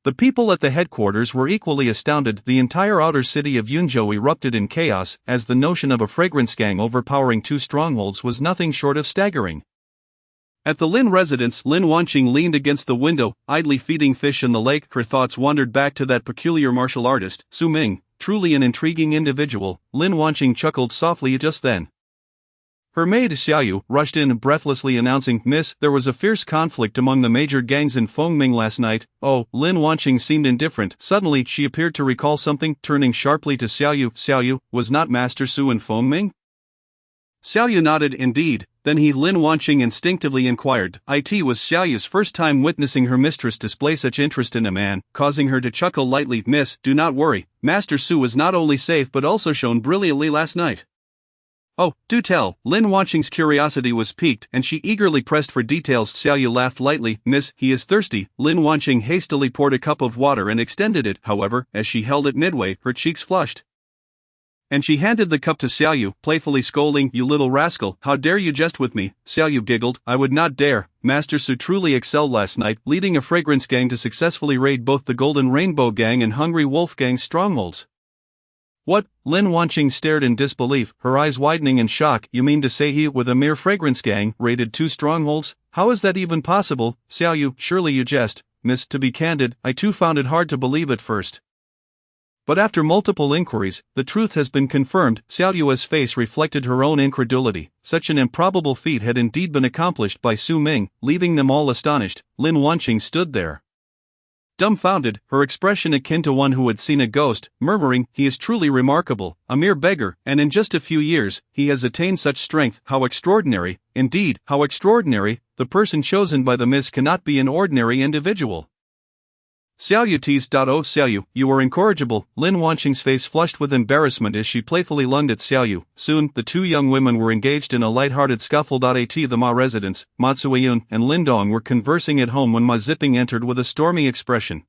The people at the headquarters were equally astounded. The entire outer city of Yunzhou erupted in chaos, as the notion of a fragrance gang overpowering 2 strongholds was nothing short of staggering. At the Lin residence, Lin Wanqing leaned against the window, idly feeding fish in the lake. Her thoughts wandered back to that peculiar martial artist, Su Ming, truly an intriguing individual. Lin Wanqing chuckled softly just then. Her maid Xiaoyu rushed in, breathlessly announcing, "Miss, there was a fierce conflict among the major gangs in Fengming last night." Oh, Lin Wanqing seemed indifferent. Suddenly, she appeared to recall something, turning sharply to Xiaoyu. "Xiaoyu, was not Master Su in Fengming?" Xiaoyu nodded. "Indeed." Then Lin Wanqing instinctively inquired. It was Xiaoyu's first time witnessing her mistress display such interest in a man, causing her to chuckle lightly. "Miss, do not worry. Master Su was not only safe but also shone brilliantly last night." "Oh, do tell." Lin Wanqing's curiosity was piqued, and she eagerly pressed for details. Xiaoyu laughed lightly. "Miss, he is thirsty." Lin Wanqing hastily poured a cup of water and extended it. However, as she held it midway, her cheeks flushed, and she handed the cup to Xiaoyu, playfully scolding, "You little rascal, how dare you jest with me?" Xiaoyu giggled. "I would not dare. Master Su truly excelled last night, leading a fragrance gang to successfully raid both the Golden Rainbow Gang and Hungry Wolf Gang strongholds." "What?" Lin Wanqing stared in disbelief, her eyes widening in shock. "You mean to say he, with a mere fragrance gang, raided 2 strongholds? How is that even possible?" "Xiaoyu, surely you jest." "Miss, to be candid, I too found it hard to believe at first. But after multiple inquiries, the truth has been confirmed." Xiaoyu's face reflected her own incredulity. Such an improbable feat had indeed been accomplished by Su Ming, leaving them all astonished. Lin Wanqing stood there, dumbfounded, her expression akin to one who had seen a ghost, murmuring, "He is truly remarkable, a mere beggar, and in just a few years, he has attained such strength. How extraordinary, indeed, how extraordinary. The person chosen by the Miss cannot be an ordinary individual." Xiaoyu teased. "Oh Xiaoyu, you are incorrigible." Lin Wanqing's face flushed with embarrassment as she playfully lunged at Xiaoyu. Soon, the 2 young women were engaged in a light-hearted scuffle. At the Ma residence, Ma Zuiyun and Lindong were conversing at home when Ma Zipping entered with a stormy expression.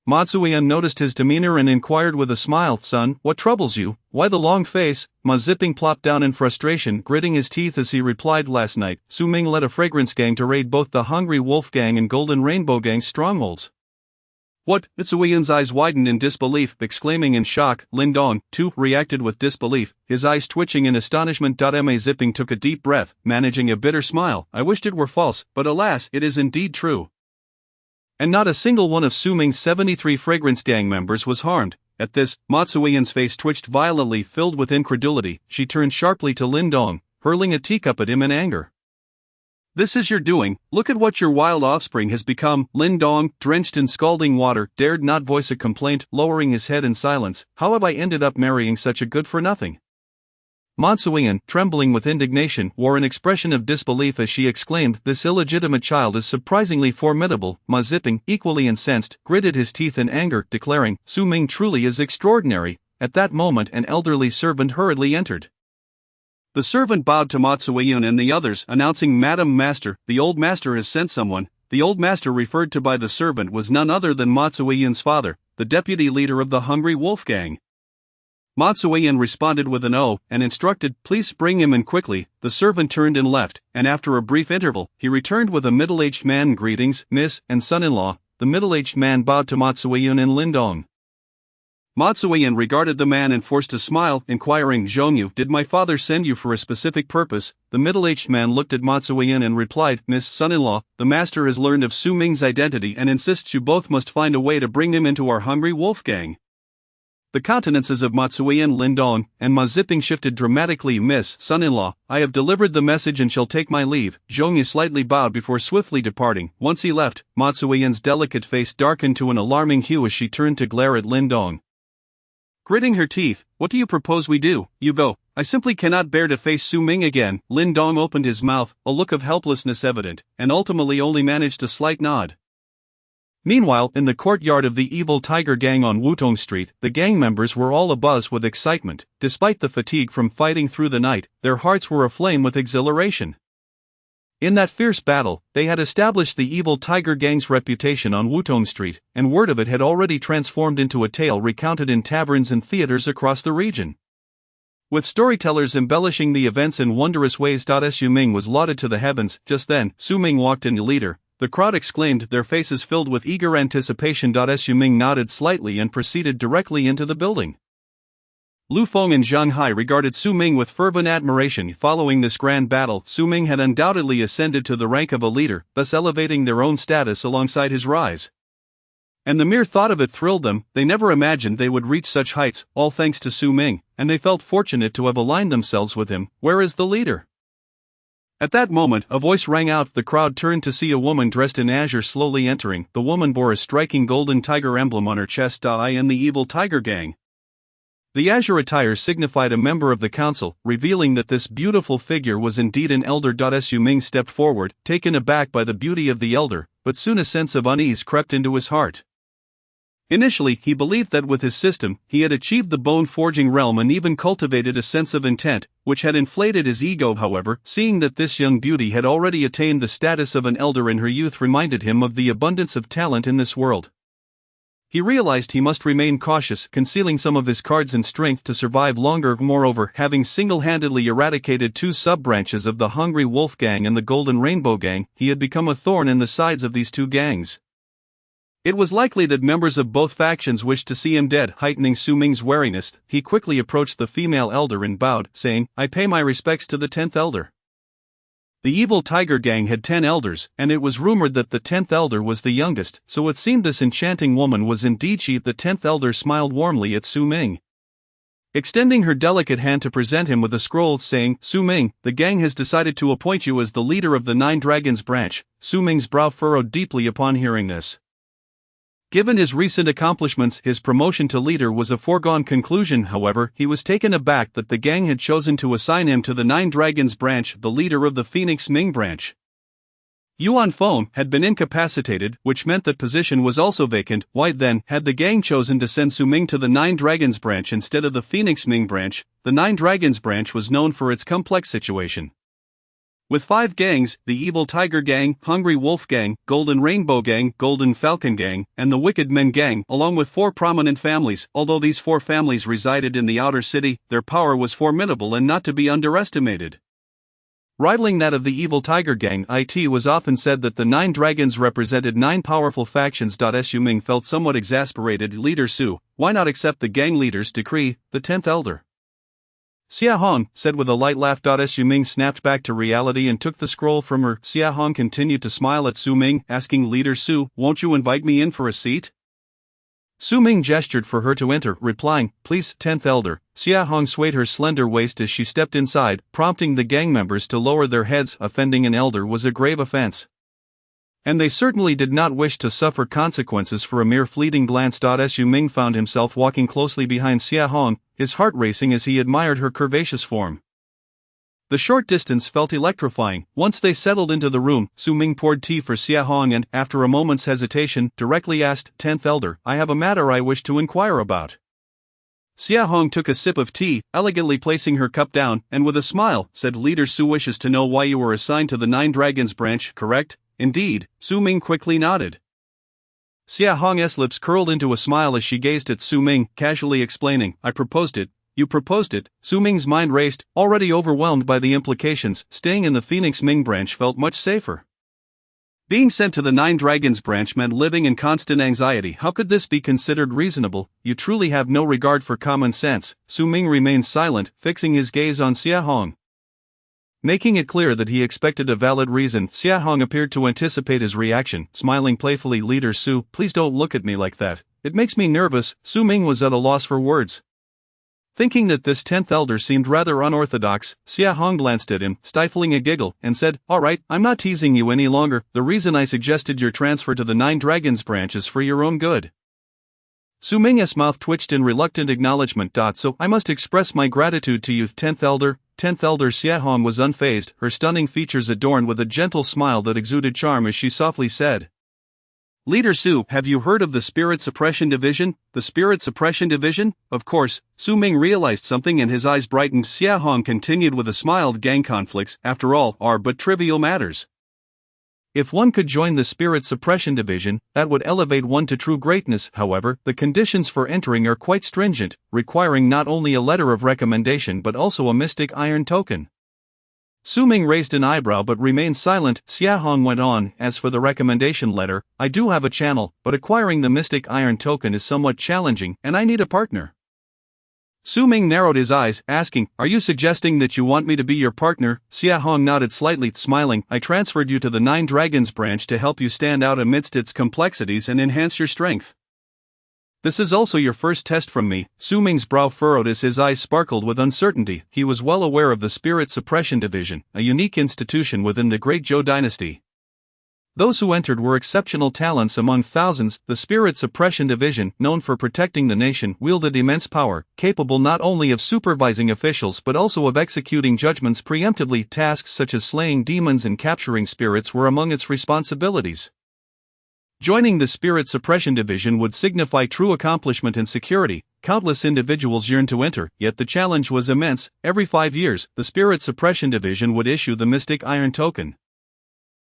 Ma Zuiyun noticed his demeanor and inquired with a smile, "Son, what troubles you? Why the long face?" Ma Zipping plopped down in frustration, gritting his teeth as he replied, "Last night, Su Ming led a fragrance gang to raid both the Hungry Wolf Gang and Golden Rainbow Gang strongholds." "What?" Zuiyun's eyes widened in disbelief, exclaiming in shock. Lindong, too, reacted with disbelief, his eyes twitching in astonishment. Ma Zipping took a deep breath, managing a bitter smile. "I wished it were false, but alas, it is indeed true. And not a single one of Su Ming's 73 fragrance gang members was harmed." At this, Ma Zuiyun's face twitched violently, filled with incredulity. She turned sharply to Lindong, hurling a teacup at him in anger. "This is your doing. Look at what your wild offspring has become." Lindong, drenched in scalding water, dared not voice a complaint, lowering his head in silence. "How have I ended up marrying such a good-for-nothing?" Ma Zuiyun, trembling with indignation, wore an expression of disbelief as she exclaimed, "This illegitimate child is surprisingly formidable." Ma Zipping, equally incensed, gritted his teeth in anger, declaring, "Su Ming truly is extraordinary." At that moment, an elderly servant hurriedly entered. The servant bowed to Ma Zuiyun and the others, announcing, "Madam Master, the old master has sent someone." The old master referred to by the servant was none other than Ma Zuiyun's father, the deputy leader of the Hungry Wolf Gang. Ma Zuiyun responded with an "oh," and instructed, "Please bring him in quickly." The servant turned and left, and after a brief interval, he returned with a middle-aged man. "Greetings, Miss and son-in-law." The middle-aged man bowed to Ma Zuiyun and Lindong. Ma Zuoyan regarded the man and forced a smile, inquiring, Zhongyu, did my father send you for a specific purpose? The middle-aged man looked at Ma Zuoyan and replied, Miss Son-in-law, the master has learned of Su Ming's identity and insists you both must find a way to bring him into our hungry wolf gang. The countenances of Ma Zuoyan, Lin Dong, and Ma Ziping shifted dramatically. Miss Son-in-law, I have delivered the message and shall take my leave. Zhongyu slightly bowed before swiftly departing. Once he left, Ma Zuoyan's delicate face darkened to an alarming hue as she turned to glare at Lin Dong. Gritting her teeth, what do you propose we do? You go. I simply cannot bear to face Su Ming again. Lin Dong opened his mouth, a look of helplessness evident, and ultimately only managed a slight nod. Meanwhile, in the courtyard of the evil tiger gang on Wutong Street, the gang members were all abuzz with excitement. Despite the fatigue from fighting through the night, their hearts were aflame with exhilaration. In that fierce battle, they had established the evil tiger gang's reputation on Wutong Street, and word of it had already transformed into a tale recounted in taverns and theaters across the region. With storytellers embellishing the events in wondrous ways. Su Ming was lauded to the heavens. Just then, Su Ming walked in. Leader. The crowd exclaimed, their faces filled with eager anticipation. Su Ming nodded slightly and proceeded directly into the building. Lu Feng and Zhang Hai regarded Su Ming with fervent admiration. Following this grand battle, Su Ming had undoubtedly ascended to the rank of a leader, thus elevating their own status alongside his rise. And the mere thought of it thrilled them. They never imagined they would reach such heights, all thanks to Su Ming, and they felt fortunate to have aligned themselves with him. Where is the leader? At that moment, a voice rang out. The crowd turned to see a woman dressed in azure slowly entering. The woman bore a striking golden tiger emblem on her chest. I am the evil tiger gang. The azure attire signified a member of the council, revealing that this beautiful figure was indeed an elder. Su Ming stepped forward, taken aback by the beauty of the elder, but soon a sense of unease crept into his heart. Initially, he believed that with his system, he had achieved the bone-forging realm and even cultivated a sense of intent, which had inflated his ego. However, seeing that this young beauty had already attained the status of an elder in her youth reminded him of the abundance of talent in this world. He realized he must remain cautious, concealing some of his cards and strength to survive longer. Moreover, having single-handedly eradicated two sub-branches of the Hungry Wolf Gang and the Golden Rainbow Gang, he had become a thorn in the sides of these two gangs. It was likely that members of both factions wished to see him dead. Heightening Su Ming's wariness, he quickly approached the female elder and bowed, saying, I pay my respects to the 10th elder. The evil tiger gang had 10 elders, and it was rumored that the 10th elder was the youngest, so it seemed this enchanting woman was indeed she. The 10th elder smiled warmly at Su Ming, extending her delicate hand to present him with a scroll, saying, Su Ming, the gang has decided to appoint you as the leader of the Nine Dragons branch. Su Ming's brow furrowed deeply upon hearing this. Given his recent accomplishments, his promotion to leader was a foregone conclusion. However, he was taken aback that the gang had chosen to assign him to the Nine Dragons branch, the leader of the Phoenix Ming branch. Yuan Feng had been incapacitated, which meant that position was also vacant. Why then had the gang chosen to send Su Ming to the Nine Dragons branch instead of the Phoenix Ming branch? The Nine Dragons branch was known for its complex situation. With 5 gangs, the Evil Tiger Gang, Hungry Wolf Gang, Golden Rainbow Gang, Golden Falcon Gang, and the Wicked Men Gang, along with 4 prominent families. Although these 4 families resided in the outer city, their power was formidable and not to be underestimated. Rivaling that of the Evil Tiger Gang, it was often said that the 9 dragons represented 9 powerful factions. Su Ming felt somewhat exasperated. Leader Su, why not accept the gang leader's decree? The 10th elder Xia Hong said with a light laugh. Su Ming snapped back to reality and took the scroll from her. Xia Hong continued to smile at Su Ming, asking, Leader Su, won't you invite me in for a seat? Su Ming gestured for her to enter, replying, Please, 10th elder. Xia Hong swayed her slender waist as she stepped inside, prompting the gang members to lower their heads. Offending an elder was a grave offense, and they certainly did not wish to suffer consequences for a mere fleeting glance. Su Ming found himself walking closely behind Xia Hong, his heart racing as he admired her curvaceous form. The short distance felt electrifying. Once they settled into the room, Su Ming poured tea for Xia Hong and, after a moment's hesitation, directly asked, 10th elder, I have a matter I wish to inquire about. Xia Hong took a sip of tea, elegantly placing her cup down, and with a smile, said, Leader Su wishes to know why you were assigned to the Nine Dragons branch, correct? Indeed. Su Ming quickly nodded. Xia Hong's lips curled into a smile as she gazed at Su Ming, casually explaining, I proposed it. You proposed it. Su Ming's mind raced, already overwhelmed by the implications. Staying in the Phoenix Ming branch felt much safer. Being sent to the Nine Dragons branch meant living in constant anxiety. How could this be considered reasonable? You truly have no regard for common sense. Su Ming remained silent, fixing his gaze on Xia Hong. Making it clear that he expected a valid reason, Xia Hong appeared to anticipate his reaction, smiling playfully. Leader Su, please don't look at me like that. It makes me nervous. Su Ming was at a loss for words. Thinking that this 10th elder seemed rather unorthodox, Xia Hong glanced at him, stifling a giggle, and said, "All right, I'm not teasing you any longer. The reason I suggested your transfer to the Nine Dragons branch is for your own good." Su Ming's mouth twitched in reluctant acknowledgement. "So, I must express my gratitude to you, 10th elder." 10th elder Xia Hong was unfazed, her stunning features adorned with a gentle smile that exuded charm as she softly said, "Leader Su, have you heard of the Spirit Suppression Division?" "The Spirit Suppression Division?" Of course. Su Ming realized something and his eyes brightened. Xia Hong continued with a smile. "Gang conflicts, after all, are but trivial matters. If one could join the Spirit Suppression Division, that would elevate one to true greatness. However, the conditions for entering are quite stringent, requiring not only a letter of recommendation but also a mystic iron token." Su Ming raised an eyebrow but remained silent. Xia Hong went on, "As for the recommendation letter, I do have a channel, but acquiring the mystic iron token is somewhat challenging, and I need a partner." Su Ming narrowed his eyes, asking, "Are you suggesting that you want me to be your partner?" Xia Hong nodded slightly, smiling. "I transferred you to the Nine Dragons branch to help you stand out amidst its complexities and enhance your strength. This is also your first test from me." Su Ming's brow furrowed as his eyes sparkled with uncertainty. He was well aware of the Spirit Suppression Division, a unique institution within the Great Zhou dynasty. Those who entered were exceptional talents among thousands. The Spirit Suppression Division, known for protecting the nation, wielded immense power, capable not only of supervising officials but also of executing judgments preemptively. Tasks such as slaying demons and capturing spirits were among its responsibilities. Joining the Spirit Suppression Division would signify true accomplishment and security. Countless individuals yearned to enter, yet the challenge was immense. Every 5 years, the Spirit Suppression Division would issue the Mystic Iron Token,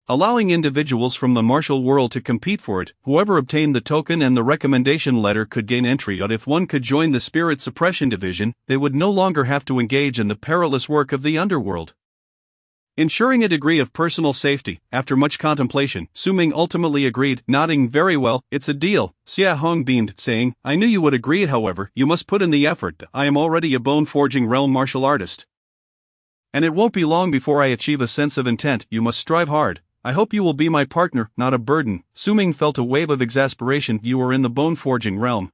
allowing individuals from the martial world to compete for it. Whoever obtained the token and the recommendation letter could gain entry. But if one could join the Spirit Suppression Division, they would no longer have to engage in the perilous work of the underworld, ensuring a degree of personal safety. After much contemplation, Su Ming ultimately agreed, nodding. "Very well, it's a deal." Xia Hong beamed, saying, "I knew you would agree. However, you must put in the effort. I am already a bone-forging realm martial artist, and it won't be long before I achieve a sense of intent. You must strive hard. I hope you will be my partner, not a burden." Su Ming felt a wave of exasperation. "You are in the bone-forging realm,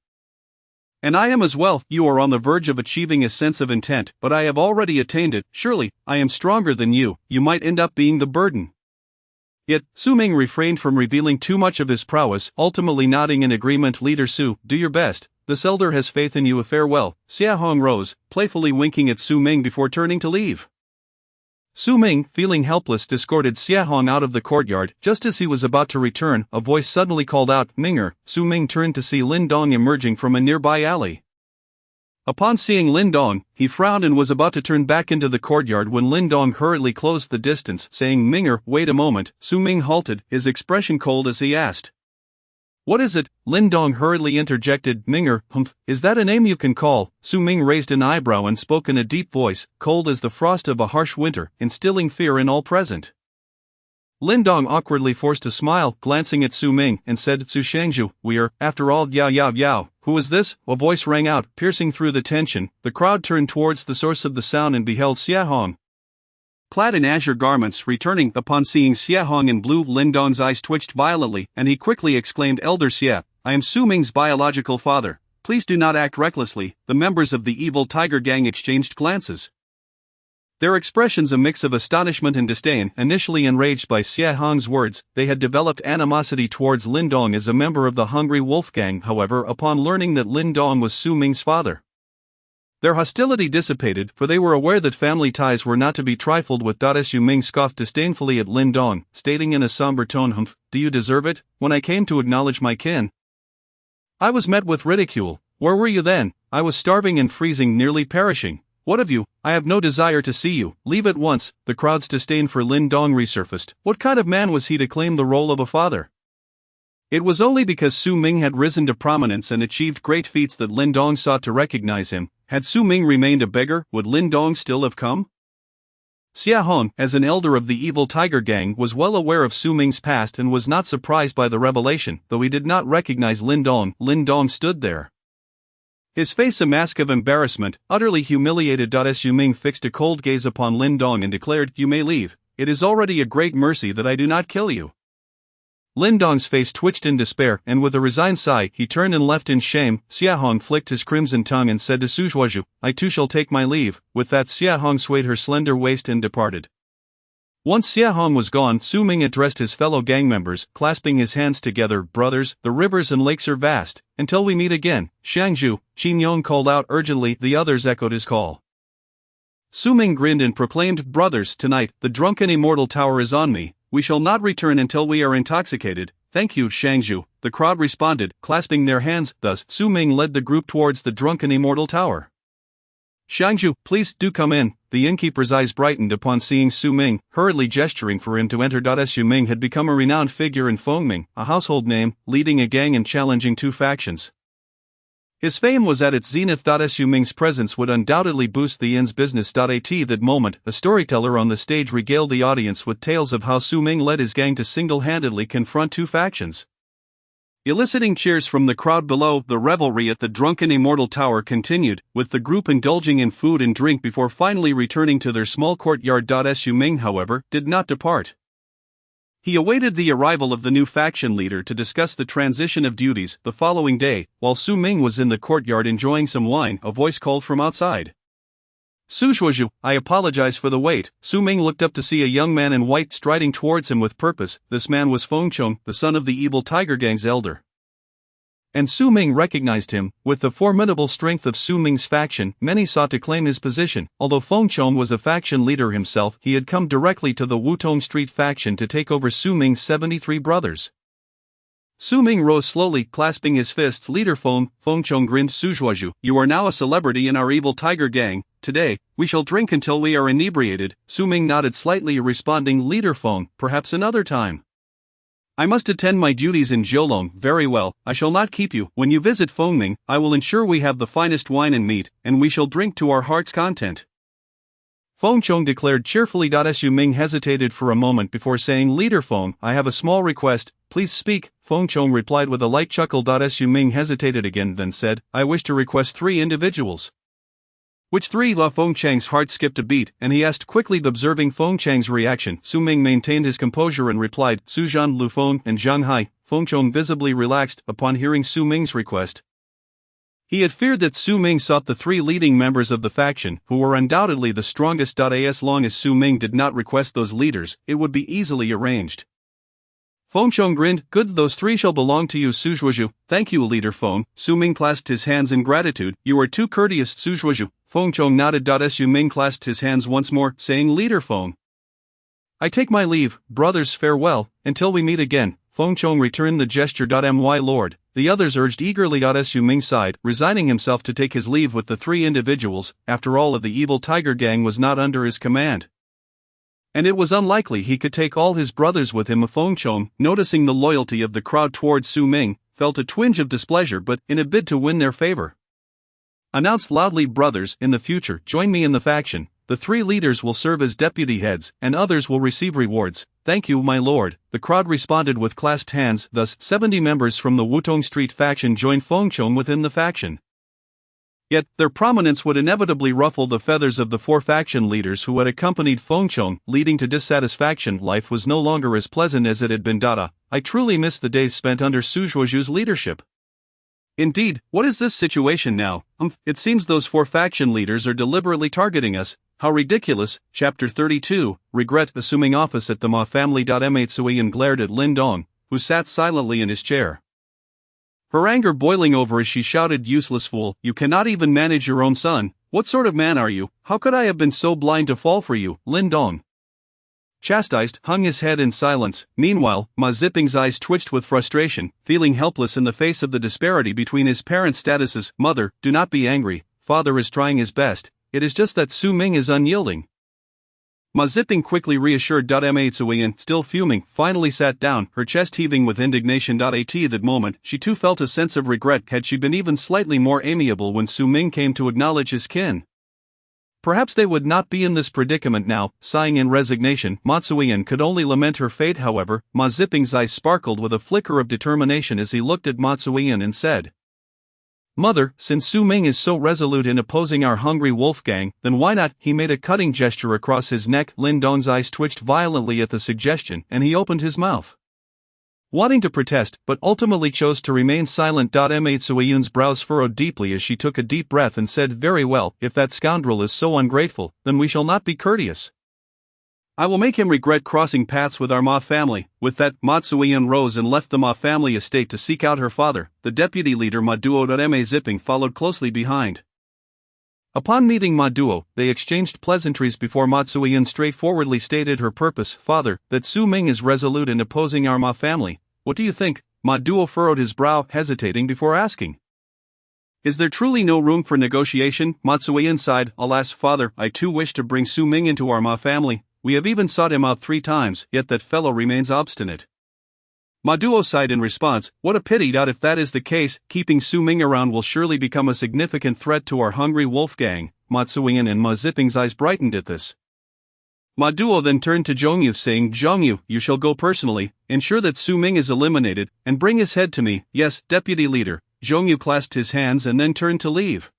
and I am as well. You are on the verge of achieving a sense of intent, but I have already attained it. Surely, I am stronger than you. You might end up being the burden." Yet, Su Ming refrained from revealing too much of his prowess, ultimately nodding in agreement. "Leader Su, do your best. This elder has faith in you. Farewell." Xia Hong rose, playfully winking at Su Ming before turning to leave. Su Ming, feeling helpless, escorted Xia Hong out of the courtyard. Just as he was about to return, a voice suddenly called out, "Minger." Su Ming turned to see Lin Dong emerging from a nearby alley. Upon seeing Lin Dong, he frowned and was about to turn back into the courtyard when Lin Dong hurriedly closed the distance, saying, "Minger, wait a moment." Su Ming halted, his expression cold as he asked, "What is it?" Lin Dong hurriedly interjected, "Minger, is that a name you can call?" Su Ming raised an eyebrow and spoke in a deep voice, cold as the frost of a harsh winter, instilling fear in all present. Lin Dong awkwardly forced a smile, glancing at Su Ming, and said, "Su Shangzhu, we are, after all, Yao Yao Yao." "Who is this?" a voice rang out, piercing through the tension. The crowd turned towards the source of the sound and beheld Xia Hong, clad in azure garments, returning. Upon seeing Xia Hong in blue, Lin Dong's eyes twitched violently, and he quickly exclaimed, "Elder Xia, I am Su Ming's biological father. Please do not act recklessly." The members of the evil tiger gang exchanged glances, their expressions a mix of astonishment and disdain. Initially enraged by Xia Hong's words, they had developed animosity towards Lin Dong as a member of the Hungry Wolf gang. However, upon learning that Lin Dong was Su Ming's father, their hostility dissipated, for they were aware that family ties were not to be trifled with. Su Ming scoffed disdainfully at Lin Dong, stating in a somber tone, "Do you deserve it? When I came to acknowledge my kin, I was met with ridicule. Where were you then? I was starving and freezing, nearly perishing. What of you? I have no desire to see you. Leave at once." The crowd's disdain for Lin Dong resurfaced. What kind of man was he to claim the role of a father? It was only because Su Ming had risen to prominence and achieved great feats that Lin Dong sought to recognize him. Had Su Ming remained a beggar, would Lin Dong still have come? Xia Hong, as an elder of the evil tiger gang, was well aware of Su Ming's past and was not surprised by the revelation, though he did not recognize Lin Dong. Lin Dong stood there, his face a mask of embarrassment, utterly humiliated. Su Ming fixed a cold gaze upon Lin Dong and declared, "You may leave. It is already a great mercy that I do not kill you." Lin Dong's face twitched in despair, and with a resigned sigh, he turned and left in shame. Xia Hong flicked his crimson tongue and said to Su Zhuozhu, "I too shall take my leave." With that, Xia Hong swayed her slender waist and departed. Once Xia Hong was gone, Su Ming addressed his fellow gang members, clasping his hands together. "Brothers, the rivers and lakes are vast. Until we meet again." "Shangzhu," Qin Yong called out urgently. The others echoed his call. Su Ming grinned and proclaimed, "Brothers, tonight, the drunken immortal tower is on me. We shall not return until we are intoxicated." "Thank you, Shangzhu," the crowd responded, clasping their hands. Thus, Su Ming led the group towards the drunken immortal tower. "Shangzhu, please do come in." The innkeeper's eyes brightened upon seeing Su Ming, hurriedly gesturing for him to enter. Su Ming had become a renowned figure in Fengming, a household name, leading a gang and challenging two factions. His fame was at its zenith. Su Ming's presence would undoubtedly boost the inn's business. At that moment, a storyteller on the stage regaled the audience with tales of how Su Ming led his gang to single-handedly confront two factions, eliciting cheers from the crowd below. The revelry at the drunken immortal tower continued, with the group indulging in food and drink before finally returning to their small courtyard. Su Ming, however, did not depart. He awaited the arrival of the new faction leader to discuss the transition of duties. The following day, while Su Ming was in the courtyard enjoying some wine, a voice called from outside. "Su Zhuozhu, I apologize for the wait." Su Ming looked up to see a young man in white striding towards him with purpose. This man was Feng Chong, the son of the evil tiger gang's elder. And Su Ming recognized him. With the formidable strength of Su Ming's faction, many sought to claim his position. Although Feng Chong was a faction leader himself, he had come directly to the Wutong Street faction to take over Su Ming's 73 brothers. Su Ming rose slowly, clasping his fists. "Leader Feng," Feng Chong grinned. "Su Zhuozhu, you are now a celebrity in our evil tiger gang. Today, we shall drink until we are inebriated." Su Ming nodded slightly, responding, "Leader Feng, perhaps another time. I must attend my duties in Jiulong." "Very well, I shall not keep you. When you visit Fengming, I will ensure we have the finest wine and meat, and we shall drink to our heart's content," Feng Chong declared cheerfully. Su Ming hesitated for a moment before saying, "Leader Feng, I have a small request." "Please speak," Feng Chong replied with a light chuckle. Su Ming hesitated again, then said, "I wish to request 3 individuals." "Which 3?" Feng Chang's heart skipped a beat, and he asked quickly. Observing Feng Chang's reaction, Su Ming maintained his composure and replied, "Suzhan, Lu Feng, and Zhang Hai." Feng Chong visibly relaxed upon hearing Su Ming's request. He had feared that Su Ming sought the 3 leading members of the faction, who were undoubtedly the strongest. As long as Su Ming did not request those leaders, it would be easily arranged. Feng Chong grinned. "Good, those 3 shall belong to you, Su Zhuozhu." "Thank you, Leader Feng." Su Ming clasped his hands in gratitude. "You are too courteous, Su Zhuozhu." Feng Chong nodded. Su Ming clasped his hands once more, saying, "Leader Feng, I take my leave. Brothers, farewell, until we meet again." Feng Chong returned the gesture. "My lord." The others urged eagerly. Su Ming sighed, resigning himself to take his leave with the 3 individuals. After all, the evil tiger gang was not under his command, and it was unlikely he could take all his brothers with him. Feng Chong, noticing the loyalty of the crowd towards Su Ming, felt a twinge of displeasure, but, in a bid to win their favor, announced loudly, "Brothers, in the future, join me in the faction. The 3 leaders will serve as deputy heads, and others will receive rewards." "Thank you, my lord," the crowd responded with clasped hands. Thus, 70 members from the Wutong Street faction joined Feng Chong within the faction. Yet, their prominence would inevitably ruffle the feathers of the 4 faction leaders who had accompanied Feng Chong, leading to dissatisfaction. Life was no longer as pleasant as it had been. "I truly miss the days spent under Su Zhuozhu's leadership. Indeed, what is this situation now? It seems those 4 faction leaders are deliberately targeting us. How ridiculous." Chapter 32, Regret. Assuming office at the Ma family. Ma Tsuiyan glared at Lin Dong, who sat silently in his chair, her anger boiling over as she shouted, "Useless fool, you cannot even manage your own son. What sort of man are you? How could I have been so blind to fall for you?" Lin Dong, chastised, hung his head in silence. Meanwhile, Ma Ziping's eyes twitched with frustration, feeling helpless in the face of the disparity between his parents' statuses. "Mother, do not be angry. Father is trying his best. It is just that Su Ming is unyielding." Ma Ziping quickly reassured. Ma Tsuiyan, still fuming, finally sat down, her chest heaving with indignation. At that moment, she too felt a sense of regret. Had she been even slightly more amiable when Su Ming came to acknowledge his kin, Perhaps they would not be in this predicament now. Sighing in resignation, Matsuian could only lament her fate. However, Ma Zipping's eyes sparkled with a flicker of determination as he looked at Matsuian and said, "Mother, since Su Ming is so resolute in opposing our hungry wolf gang, then why not?" He made a cutting gesture across his neck. Lin Dong's eyes twitched violently at the suggestion, and he opened his mouth, wanting to protest, but ultimately chose to remain silent. Matsuian's brows furrowed deeply as she took a deep breath and said, "Very well, if that scoundrel is so ungrateful, then we shall not be courteous. I will make him regret crossing paths with our Ma family." With that, Matsuian rose and left the Ma family estate to seek out her father. The deputy leader Ma Duo. Ma Zipping followed closely behind. Upon meeting Ma Duo, they exchanged pleasantries before Matsuian straightforwardly stated her purpose. "Father, that Su Ming is resolute in opposing our Ma family. What do you think?" Ma Duo furrowed his brow, hesitating before asking, "Is there truly no room for negotiation?" Matsuian sighed, "Alas, father, I too wish to bring Su Ming into our Ma family. We have even sought him out 3 times, yet that fellow remains obstinate." Ma Duo sighed in response, "What a pity. If that is the case, keeping Su Ming around will surely become a significant threat to our hungry wolf gang." Matsuian and Ma Zipping's eyes brightened at this. Ma Duo then turned to Zhongyu, saying, "Zhongyu, you shall go personally, ensure that Su Ming is eliminated, and bring his head to me." "Yes, deputy leader." Zhongyu clasped his hands and then turned to leave.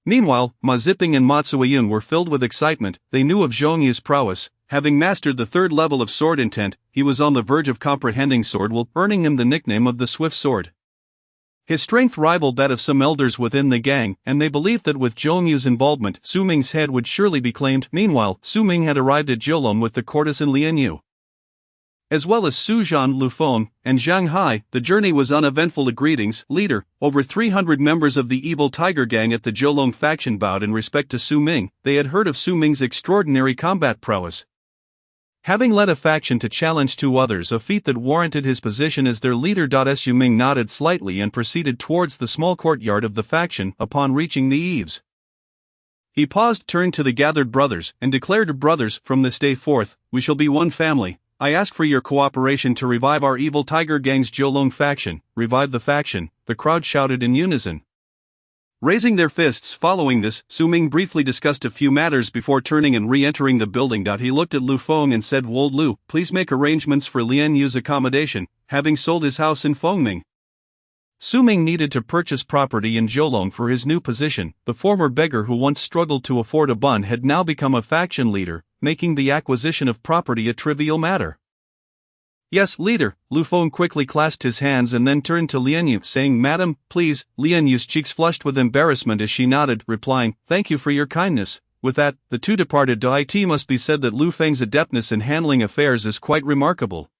Meanwhile, Ma Zipping and Matsuian were filled with excitement. They knew of Zhongyu's prowess. Having mastered the 3rd level of sword intent, he was on the verge of comprehending sword will, earning him the nickname of the Swift Sword. His strength rivaled that of some elders within the gang, and they believed that with Zhongyu's involvement, Su Ming's head would surely be claimed. Meanwhile, Su Ming had arrived at Jiulong with the courtesan Lian Yu, as well as Su Zhan, Lu Feng, and Zhang Hai. The journey was uneventful. Greetings, leader. Over 300 members of the evil tiger gang at the Jiulong faction bowed in respect to Su Ming. They had heard of Su Ming's extraordinary combat prowess, having led a faction to challenge 2 others, a feat that warranted his position as their leader. Su Ming nodded slightly and proceeded towards the small courtyard of the faction. Upon reaching the eaves, he paused, turned to the gathered brothers, and declared, "Brothers, from this day forth, we shall be one family. I ask for your cooperation to revive our evil tiger gang's Jiulong faction." "Revive the faction," the crowd shouted in unison, raising their fists. Following this, Su Ming briefly discussed a few matters before turning and re-entering the building. He looked at Lu Feng and said, "Wold Lu, please make arrangements for Lian Yu's accommodation, having sold his house in Fengming." Su Ming needed to purchase property in Jiulong for his new position. The former beggar who once struggled to afford a bun had now become a faction leader, making the acquisition of property a trivial matter. "Yes, leader." Lu Feng quickly clasped his hands and then turned to Lian Yu, saying, "Madam, please." Lian Yu's cheeks flushed with embarrassment as she nodded, replying, "Thank you for your kindness." With that, the 2 departed. It must be said that Lu Feng's adeptness in handling affairs is quite remarkable.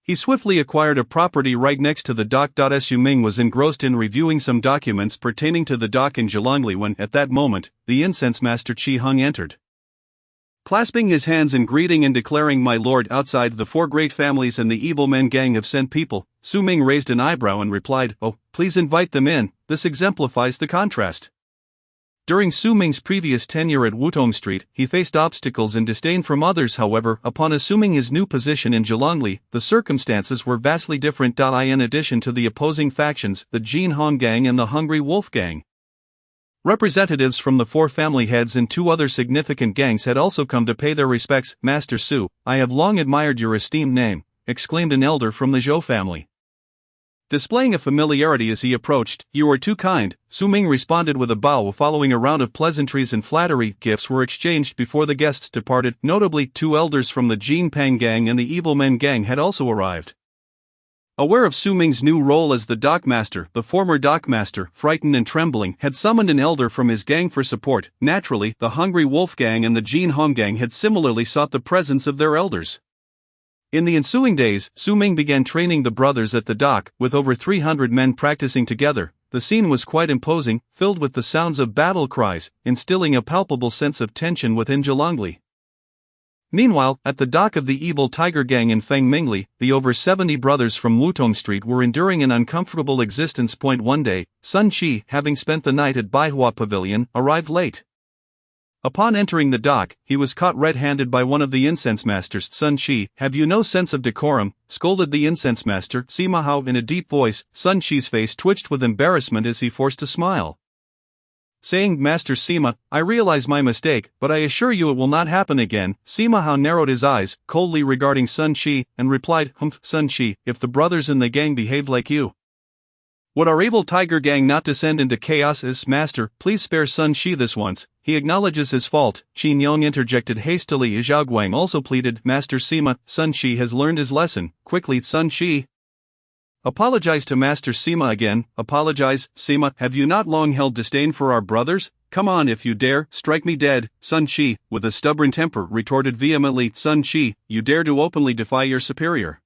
He swiftly acquired a property right next to the dock. Su Ming was engrossed in reviewing some documents pertaining to the dock in Zheongli when, at that moment, the incense master Qi Hung entered. Clasping his hands in greeting and declaring, "My lord, outside the 4 great families and the evil men gang have sent people." Su Ming raised an eyebrow and replied, "Oh, please invite them in." This exemplifies the contrast. During Su Ming's previous tenure at Wutong Street, he faced obstacles and disdain from others. However, upon assuming his new position in Zheongli, the circumstances were vastly different. In addition to the opposing factions, the Jin Hong gang and the Hungry Wolf gang, representatives from the 4 family heads and 2 other significant gangs had also come to pay their respects. "Master Su, I have long admired your esteemed name," exclaimed an elder from the Zhou family, displaying a familiarity as he approached. "You are too kind." Su Ming responded with a bow. Following a round of pleasantries and flattery, gifts were exchanged before the guests departed. Notably, 2 elders from the Jin Pang gang and the Evil Men gang had also arrived. Aware of Su Ming's new role as the dockmaster, the former dockmaster, frightened and trembling, had summoned an elder from his gang for support. Naturally, the Hungry Wolf gang and the Jin Hong gang had similarly sought the presence of their elders. In the ensuing days, Su Ming began training the brothers at the dock, with over 300 men practicing together. The scene was quite imposing, filled with the sounds of battle cries, instilling a palpable sense of tension within Zheongli. Meanwhile, at the dock of the evil tiger gang in Fengmingli, the over 70 brothers from Wutong Street were enduring an uncomfortable existence. One day, Sun Qi, having spent the night at Baihua Pavilion, arrived late. Upon entering the dock, he was caught red-handed by one of the incense masters. "Sun Qi, have you no sense of decorum?" scolded the incense master, Sima Hao, in a deep voice. Sun Qi's face twitched with embarrassment as he forced a smile. saying, Master Sima, I realize my mistake, but I assure you it will not happen again. Sima Hao narrowed his eyes, coldly regarding Sun Shi, and replied, Humph, Sun Shi, if the brothers in the gang behave like you, would our evil tiger gang not descend into chaos? As master, please spare Sun Shi this once. He acknowledges his fault. Qin Yong interjected hastily. Zhao Guang also pleaded, Master Sima, Sun Shi has learned his lesson. Quickly, Sun Shi, apologize to Master Sima again. Apologize, Sima, have you not long held disdain for our brothers? Come on, if you dare, strike me dead. Sun Shi, with a stubborn temper, retorted vehemently, Sun Shi, you dare to openly defy your superior.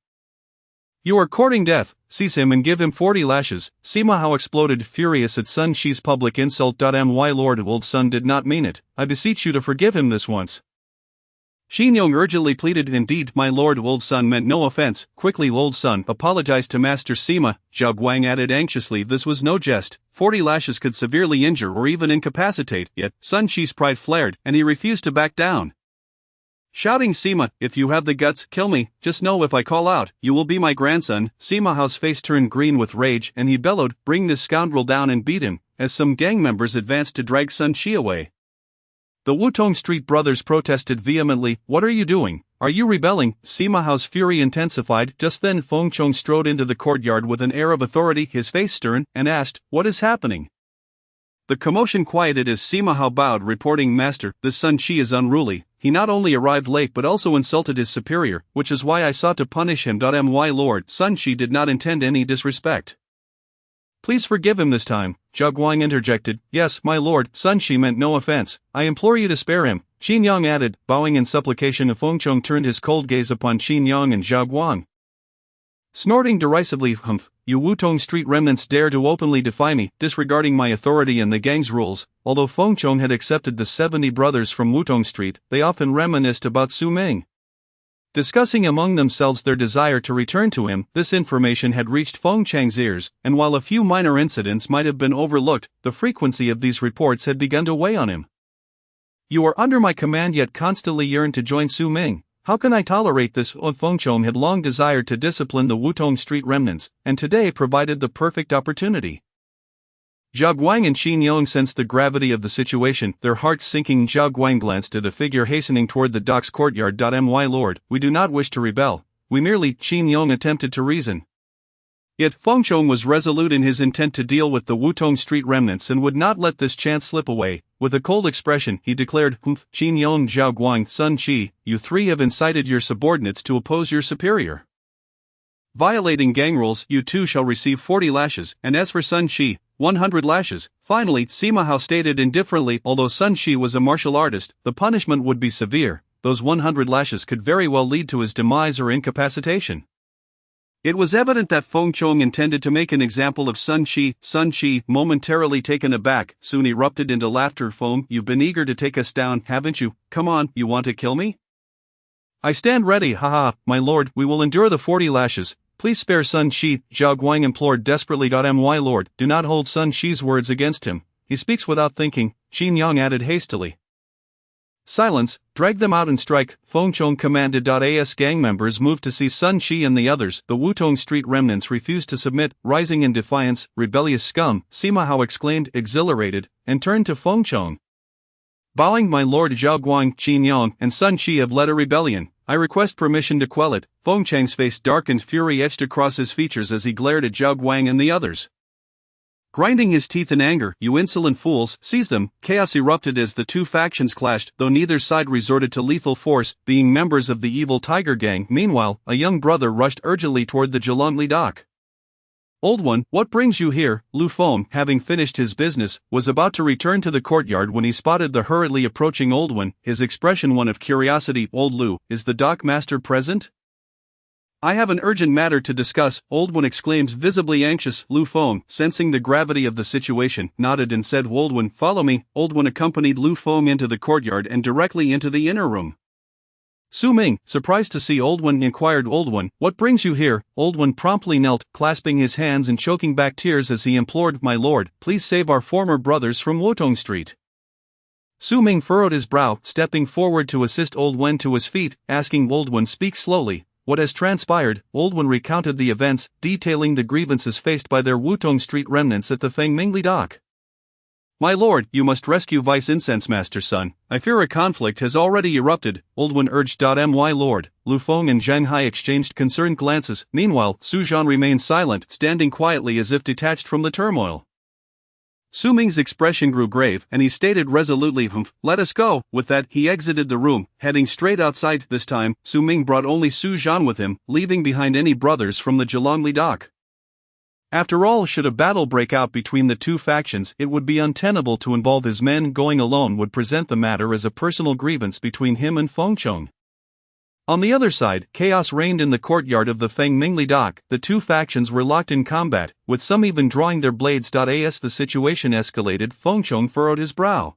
You are courting death, seize him and give him 40 lashes. Sima Hao exploded, furious at Sun Shi's public insult. My lord, old son did not mean it. I beseech you to forgive him this once. Qin Yong urgently pleaded, indeed, my lord, old son meant no offense. Quickly, old son, apologize to Master Sima. Zhao Guang added anxiously, this was no jest. 40 lashes could severely injure or even incapacitate, yet Sun Shi's pride flared, and he refused to back down. Shouting, Sima, if you have the guts, kill me, just know if I call out, you will be my grandson. Sima Hao's face turned green with rage, and he bellowed, bring this scoundrel down and beat him, as some gang members advanced to drag Sun Shi away. The Wutong Street brothers protested vehemently, what are you doing? Are you rebelling? Sima Hao's fury intensified. Just then Feng Chong strode into the courtyard with an air of authority, his face stern, and asked, what is happening? The commotion quieted as Sima Hao bowed, reporting, Master, this Sun Shi is unruly. He not only arrived late but also insulted his superior, which is why I sought to punish him. My lord, Sun Shi did not intend any disrespect. Please forgive him this time, Zhao Guang interjected. Yes, my lord, Sun Shi meant no offense. I implore you to spare him, Qin Yong added, bowing in supplication. Feng Chong turned his cold gaze upon Qin Yong and Zhao Guang. Snorting derisively, humph, you Wutong Street remnants dare to openly defy me, disregarding my authority and the gang's rules. Although Feng Chong had accepted the 70 brothers from Wutong Street, they often reminisced about Su Ming, discussing among themselves their desire to return to him. This information had reached Feng Chang's ears, and while a few minor incidents might have been overlooked, the frequency of these reports had begun to weigh on him. You are under my command yet constantly yearn to join Su Ming. How can I tolerate this? Feng Chong had long desired to discipline the Wutong Street remnants, and today provided the perfect opportunity. Zhao Guang and Qin Yong sensed the gravity of the situation, their hearts sinking. Zhao Guang glanced at a figure hastening toward the docks courtyard. My lord, we do not wish to rebel, we merely, Qin Yong attempted to reason. Yet Feng Chong was resolute in his intent to deal with the Wutong Street remnants and would not let this chance slip away. With a cold expression, he declared, Humph, Qin Yong, Zhao Guang, Sun Shi, you three have incited your subordinates to oppose your superior. Violating gang rules, you too shall receive 40 lashes, and as for Sun Shi, 100 lashes. Finally, Sima Hao stated indifferently, although Sun Shi was a martial artist, the punishment would be severe. Those 100 lashes could very well lead to his demise or incapacitation. It was evident that Feng Chong intended to make an example of Sun Shi. Sun Shi, momentarily taken aback, soon erupted into laughter. Foam, you've been eager to take us down, haven't you? Come on, you want to kill me? I stand ready, haha, my lord, we will endure the 40 lashes. Please spare Sun Shi, Zhao Guang implored desperately. My lord, do not hold Sun Shi's words against him. He speaks without thinking, Qin Yong added hastily. Silence, drag them out and strike, Feng Chong commanded. As gang members moved to see Sun Shi and the others, the Wutong Street remnants refused to submit, rising in defiance. Rebellious scum, Sima Hao exclaimed, exhilarated, and turned to Feng Chong. Bowing, my lord, Zhao Guang, Qin Yong, and Sun Shi have led a rebellion. I request permission to quell it. Feng Chang's face darkened, fury etched across his features as he glared at Zhao Guang and the others. Grinding his teeth in anger, you insolent fools, seize them. Chaos erupted as the two factions clashed, though neither side resorted to lethal force, being members of the evil Tiger Gang. Meanwhile, a young brother rushed urgently toward the Zhelanli dock. Old one, what brings you here? Lu Feng, having finished his business, was about to return to the courtyard when he spotted the hurriedly approaching old one, his expression one of curiosity. Old Lu, is the dock master present? I have an urgent matter to discuss, Old One exclaimed, visibly anxious. Lu Feng, sensing the gravity of the situation, nodded and said, Old One, follow me. Old One accompanied Lu Feng into the courtyard and directly into the inner room. Su Ming, surprised to see Old One, inquired, Old One, what brings you here? Old One promptly knelt, clasping his hands and choking back tears as he implored, my lord, please save our former brothers from Wutong Street. Su Ming furrowed his brow, stepping forward to assist Old One to his feet, asking Old One, speak slowly. What has transpired? Old One recounted the events, detailing the grievances faced by their Wutong Street remnants at the Fengmingli dock. My lord, you must rescue Vice Incense Master Sun. I fear a conflict has already erupted, Old One urged. My lord, Lu Feng and Zhang Hai exchanged concerned glances. Meanwhile, Su Zhan remained silent, standing quietly as if detached from the turmoil. Su Ming's expression grew grave, and he stated resolutely, let us go. With that, he exited the room, heading straight outside. This time, Su Ming brought only Su Zhan with him, leaving behind any brothers from the Zhilongli dock. After all, should a battle break out between the two factions, it would be untenable to involve his men. Going alone would present the matter as a personal grievance between him and Fengchong. On the other side, chaos reigned in the courtyard of the Feng Mingli dock. The two factions were locked in combat, with some even drawing their blades. As the situation escalated, Fengchong furrowed his brow.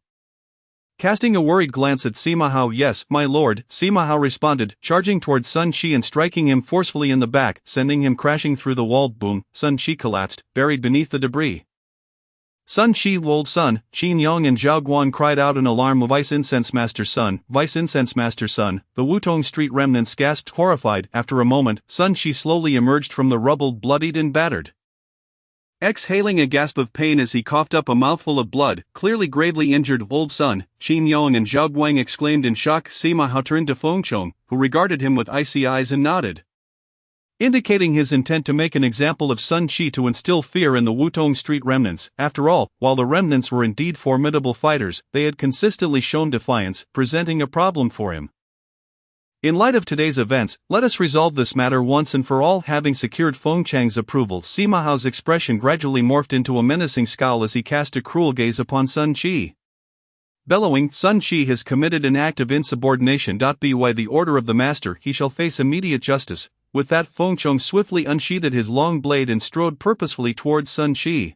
Casting a worried glance at Sima Hao, yes, my lord, Sima Hao responded, charging towards Sun Shi and striking him forcefully in the back, sending him crashing through the wall. Boom, Sun Shi collapsed, buried beneath the debris. Sun Shi, Old Sun, Qin Yong and Zhao Guan cried out in alarm. Vice Incense Master Sun, Vice Incense Master Sun, the Wutong Street remnants gasped horrified. After a moment, Sun Shi slowly emerged from the rubble, bloodied and battered. Exhaling a gasp of pain as he coughed up a mouthful of blood, clearly gravely injured. Old Sun, Qin Yong and Zhao Guang exclaimed in shock. Sima Hao turned to Fengchong, who regarded him with icy eyes and nodded, indicating his intent to make an example of Sun Shi to instill fear in the Wutong Street remnants. After all, while the remnants were indeed formidable fighters, they had consistently shown defiance, presenting a problem for him. In light of today's events, let us resolve this matter once and for all. Having secured Feng Chang's approval, Sima Hao's expression gradually morphed into a menacing scowl as he cast a cruel gaze upon Sun Shi. Bellowing, Sun Shi has committed an act of insubordination. By the order of the master, he shall face immediate justice. With that, Fengchong swiftly unsheathed his long blade and strode purposefully towards Sun Shi.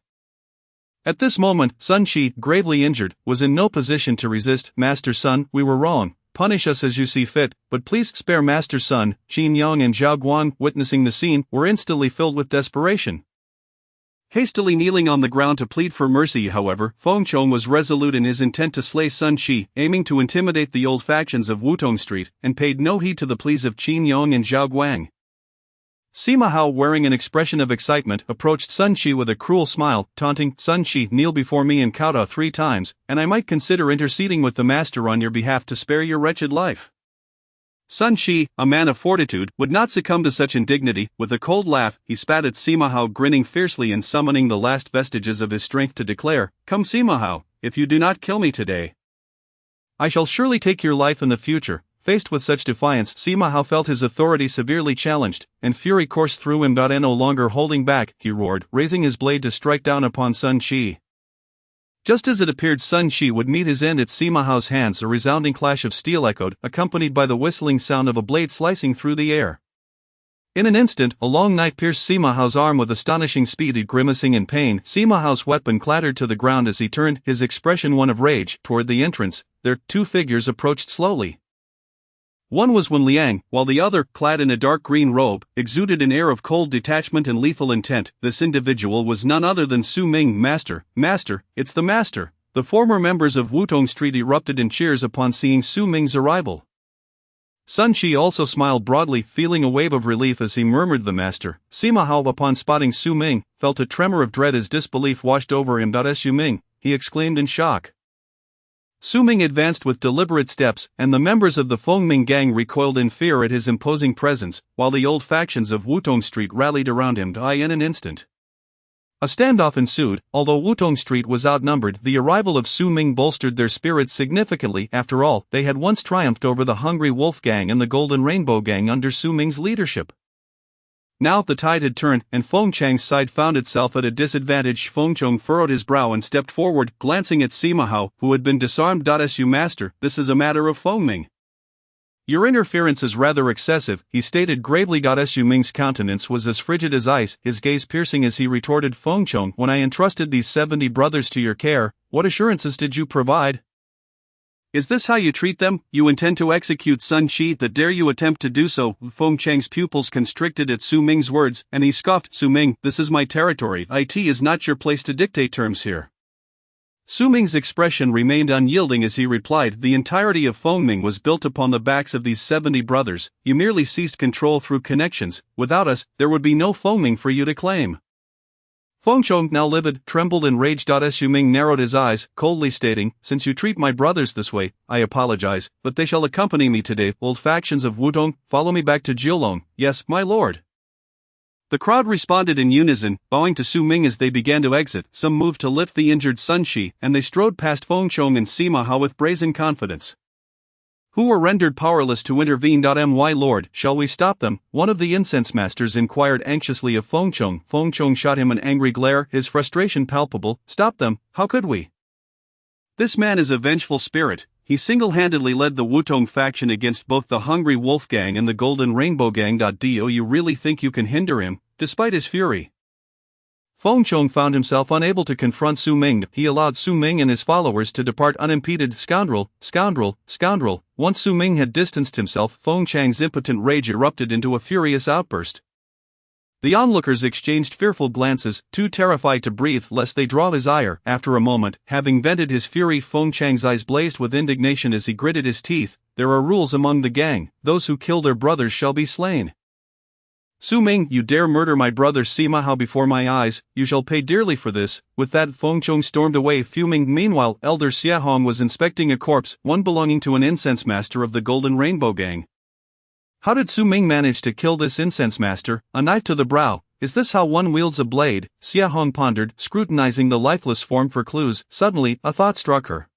At this moment, Sun Shi, gravely injured, was in no position to resist. Master Sun, we were wrong. Punish us as you see fit, but please spare Master Sun. Qin Yong and Zhao Guan, witnessing the scene, were instantly filled with desperation. Hastily kneeling on the ground to plead for mercy, however, Fengchong was resolute in his intent to slay Sun Shi, aiming to intimidate the old factions of Wutong Street, and paid no heed to the pleas of Qin Yong and Zhao Guang. Sima Hao, wearing an expression of excitement, approached Sun Shi with a cruel smile, taunting, Sun Shi, kneel before me and kowtow 3 times, and I might consider interceding with the master on your behalf to spare your wretched life. Sun Shi, a man of fortitude, would not succumb to such indignity. With a cold laugh, he spat at Sima Hao, grinning fiercely and summoning the last vestiges of his strength to declare, Come Sima Hao, if you do not kill me today, I shall surely take your life in the future. Faced with such defiance, Sima Hao felt his authority severely challenged, and fury coursed through him. No longer holding back, he roared, raising his blade to strike down upon Sun Shi. Just as it appeared Sun Shi would meet his end at Sima Hao's hands, a resounding clash of steel echoed, accompanied by the whistling sound of a blade slicing through the air. In an instant, a long knife pierced Sima Hao's arm with astonishing speed. Grimacing in pain, Sima Hao's weapon clattered to the ground as he turned, his expression one of rage. Toward the entrance, their 2 figures approached slowly. One was Wen Liang, while the other, clad in a dark green robe, exuded an air of cold detachment and lethal intent. This individual was none other than Su Ming. Master, it's the master! The former members of Wutong Street erupted in cheers upon seeing Su Ming's arrival. Sun Shi also smiled broadly, feeling a wave of relief as he murmured the master. Sima Hao, upon spotting Su Ming, felt a tremor of dread as disbelief washed over him. Su Ming, he exclaimed in shock. Su Ming advanced with deliberate steps, and the members of the Feng Ming gang recoiled in fear at his imposing presence, while the old factions of Wutong Street rallied around him. In an instant, a standoff ensued. Although Wutong Street was outnumbered, the arrival of Su Ming bolstered their spirits significantly. After all, they had once triumphed over the Hungry Wolf Gang and the Golden Rainbow Gang under Su Ming's leadership. Now the tide had turned, and Feng Chang's side found itself at a disadvantage. Fengchong furrowed his brow and stepped forward, glancing at Sima Hao, who had been disarmed. Su master, this is a matter of Feng Ming. Your interference is rather excessive, he stated gravely. Su Ming's countenance was as frigid as ice, his gaze piercing as he retorted, Fengchong, when I entrusted these 70 brothers to your care, what assurances did you provide? Is this how you treat them? You intend to execute Sun Shi? That dare you attempt to do so? Feng Chang's pupils constricted at Su Ming's words, and he scoffed, Su Ming, this is my territory. It is not your place to dictate terms here. Su Ming's expression remained unyielding as he replied, the entirety of Feng Ming was built upon the backs of these 70 brothers. You merely seized control through connections. Without us, there would be no Feng Ming for you to claim. Feng Chong, now livid, trembled and raged. Su Ming narrowed his eyes, coldly stating, "Since you treat my brothers this way, I apologize, but they shall accompany me today. Old factions of Wudong, follow me back to Jiulong." "Yes, my lord." The crowd responded in unison, bowing to Su Ming as they began to exit. Some moved to lift the injured Sun Shi, and they strode past Feng Chong and Sima Hao with brazen confidence, who were rendered powerless to intervene. "My lord, shall we stop them?" one of the incense masters inquired anxiously of Feng Chong. Feng Chong shot him an angry glare, his frustration palpable. "Stop them? How could we? This man is a vengeful spirit. He single-handedly led the Wutong faction against both the Hungry Wolf Gang and the Golden Rainbow Gang. Do you really think you can hinder him, despite his fury?" Feng Chong found himself unable to confront Su Ming. He allowed Su Ming and his followers to depart unimpeded. "Scoundrel, scoundrel, scoundrel." Once Su Ming had distanced himself, Feng Chang's impotent rage erupted into a furious outburst. The onlookers exchanged fearful glances, too terrified to breathe lest they draw his ire. After a moment, having vented his fury, Feng Chang's eyes blazed with indignation as he gritted his teeth. "There are rules among the gang. Those who kill their brothers shall be slain. Su Ming, you dare murder my brother Sima Hao before my eyes, you shall pay dearly for this." With that, Feng Chong stormed away fuming. Meanwhile, Elder Xia Hong was inspecting a corpse, one belonging to an incense master of the Golden Rainbow Gang. How did Su Ming manage to kill this incense master? A knife to the brow. Is this how one wields a blade? Xia Hong pondered, scrutinizing the lifeless form for clues. Suddenly, a thought struck her,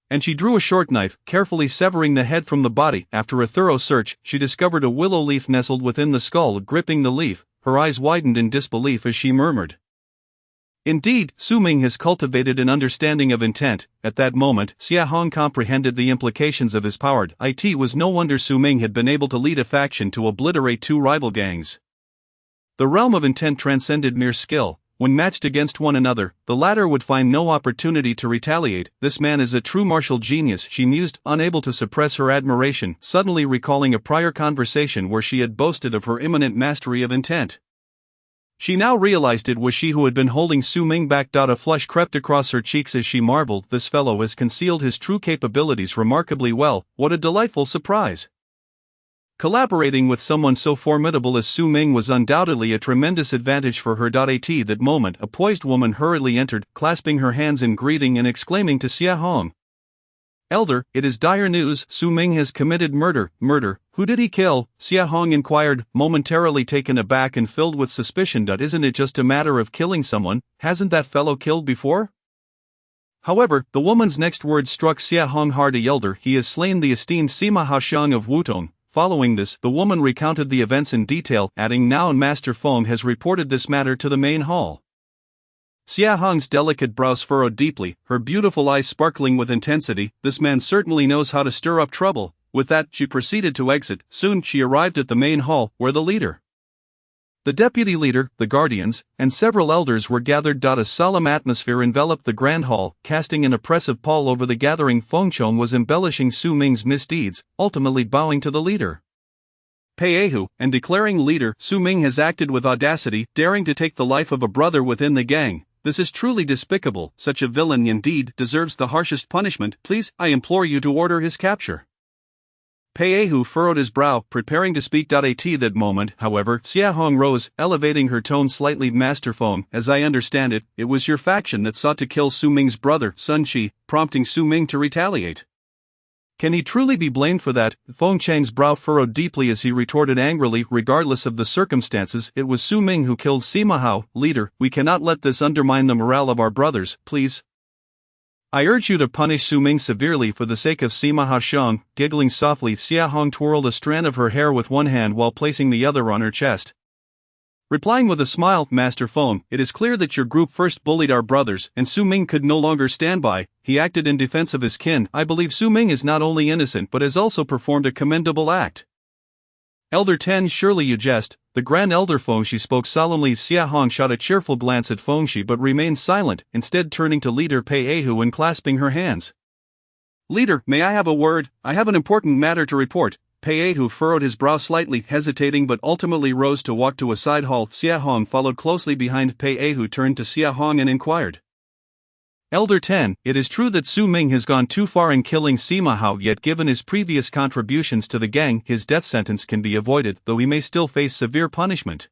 and she drew a short knife, carefully severing the head from the body. After a thorough search, she discovered a willow leaf nestled within the skull. Gripping the leaf, her eyes widened in disbelief as she murmured, "Indeed, Su Ming has cultivated an understanding of intent." At that moment, Xia Hong comprehended the implications of his power. It was no wonder Su Ming had been able to lead a faction to obliterate two rival gangs. The realm of intent transcended mere skill. When matched against one another, the latter would find no opportunity to retaliate. "This man is a true martial genius," she mused, unable to suppress her admiration, suddenly recalling a prior conversation where she had boasted of her imminent mastery of intent. She now realized it was she who had been holding Su Ming back. A flush crept across her cheeks as she marveled. This fellow has concealed his true capabilities remarkably well. What a delightful surprise! Collaborating with someone so formidable as Su Ming was undoubtedly a tremendous advantage for her. At that moment, a poised woman hurriedly entered, clasping her hands in greeting and exclaiming to Xia Hong, "Elder, it is dire news. Su Ming has committed murder." "Murder? Who did he kill?" Xia Hong inquired, momentarily taken aback and filled with suspicion. "Isn't it just a matter of killing someone? Hasn't that fellow killed before?" However, the woman's next words struck Xia Hong hard. "Elder, he has slain the esteemed Sima Hao Xiang of Wutong." Following this, the woman recounted the events in detail, adding, "Now Master Feng has reported this matter to the main hall." Xia Hong's delicate brows furrowed deeply, her beautiful eyes sparkling with intensity. "This man certainly knows how to stir up trouble." With that, she proceeded to exit. Soon, she arrived at the main hall, where the leader, the deputy leader, the guardians, and several elders were gathered. A solemn atmosphere enveloped the grand hall, casting an oppressive pall over the gathering. Feng Chong was embellishing Su Ming's misdeeds, ultimately bowing to the leader, Peihu, and declaring, "Leader, Su Ming has acted with audacity, daring to take the life of a brother within the gang. This is truly despicable. Such a villain indeed deserves the harshest punishment. Please, I implore you to order his capture." Peihu furrowed his brow, preparing to speak. At that moment, however, Xia Hong rose, elevating her tone slightly. "Master Feng, as I understand it, it was your faction that sought to kill Su Ming's brother, Sun Shi, prompting Su Ming to retaliate. Can he truly be blamed for that?" Feng Chang's brow furrowed deeply as he retorted angrily, "Regardless of the circumstances, it was Su Ming who killed Sima Hao. Leader, we cannot let this undermine the morale of our brothers. Please, I urge you to punish Su Ming severely for the sake of Sima Hao Xiang." Giggling softly, Xia Hong twirled a strand of her hair with one hand while placing the other on her chest, replying with a smile, "Master Feng, it is clear that your group first bullied our brothers, and Su Ming could no longer stand by. He acted in defense of his kin. I believe Su Ming is not only innocent but has also performed a commendable act." "Elder Ten, surely you jest." The Grand Elder Feng Shi spoke solemnly. Xia Hong shot a cheerful glance at Feng Shi but remained silent, instead turning to leader Peihu and clasping her hands. "Leader, may I have a word? I have an important matter to report." Peihu furrowed his brow slightly, hesitating but ultimately rose to walk to a side hall. Xia Hong followed closely behind. Peihu turned to Xia Hong and inquired, "Elder Ten, it is true that Su Ming has gone too far in killing Sima Hao, yet given his previous contributions to the gang, his death sentence can be avoided, though he may still face severe punishment.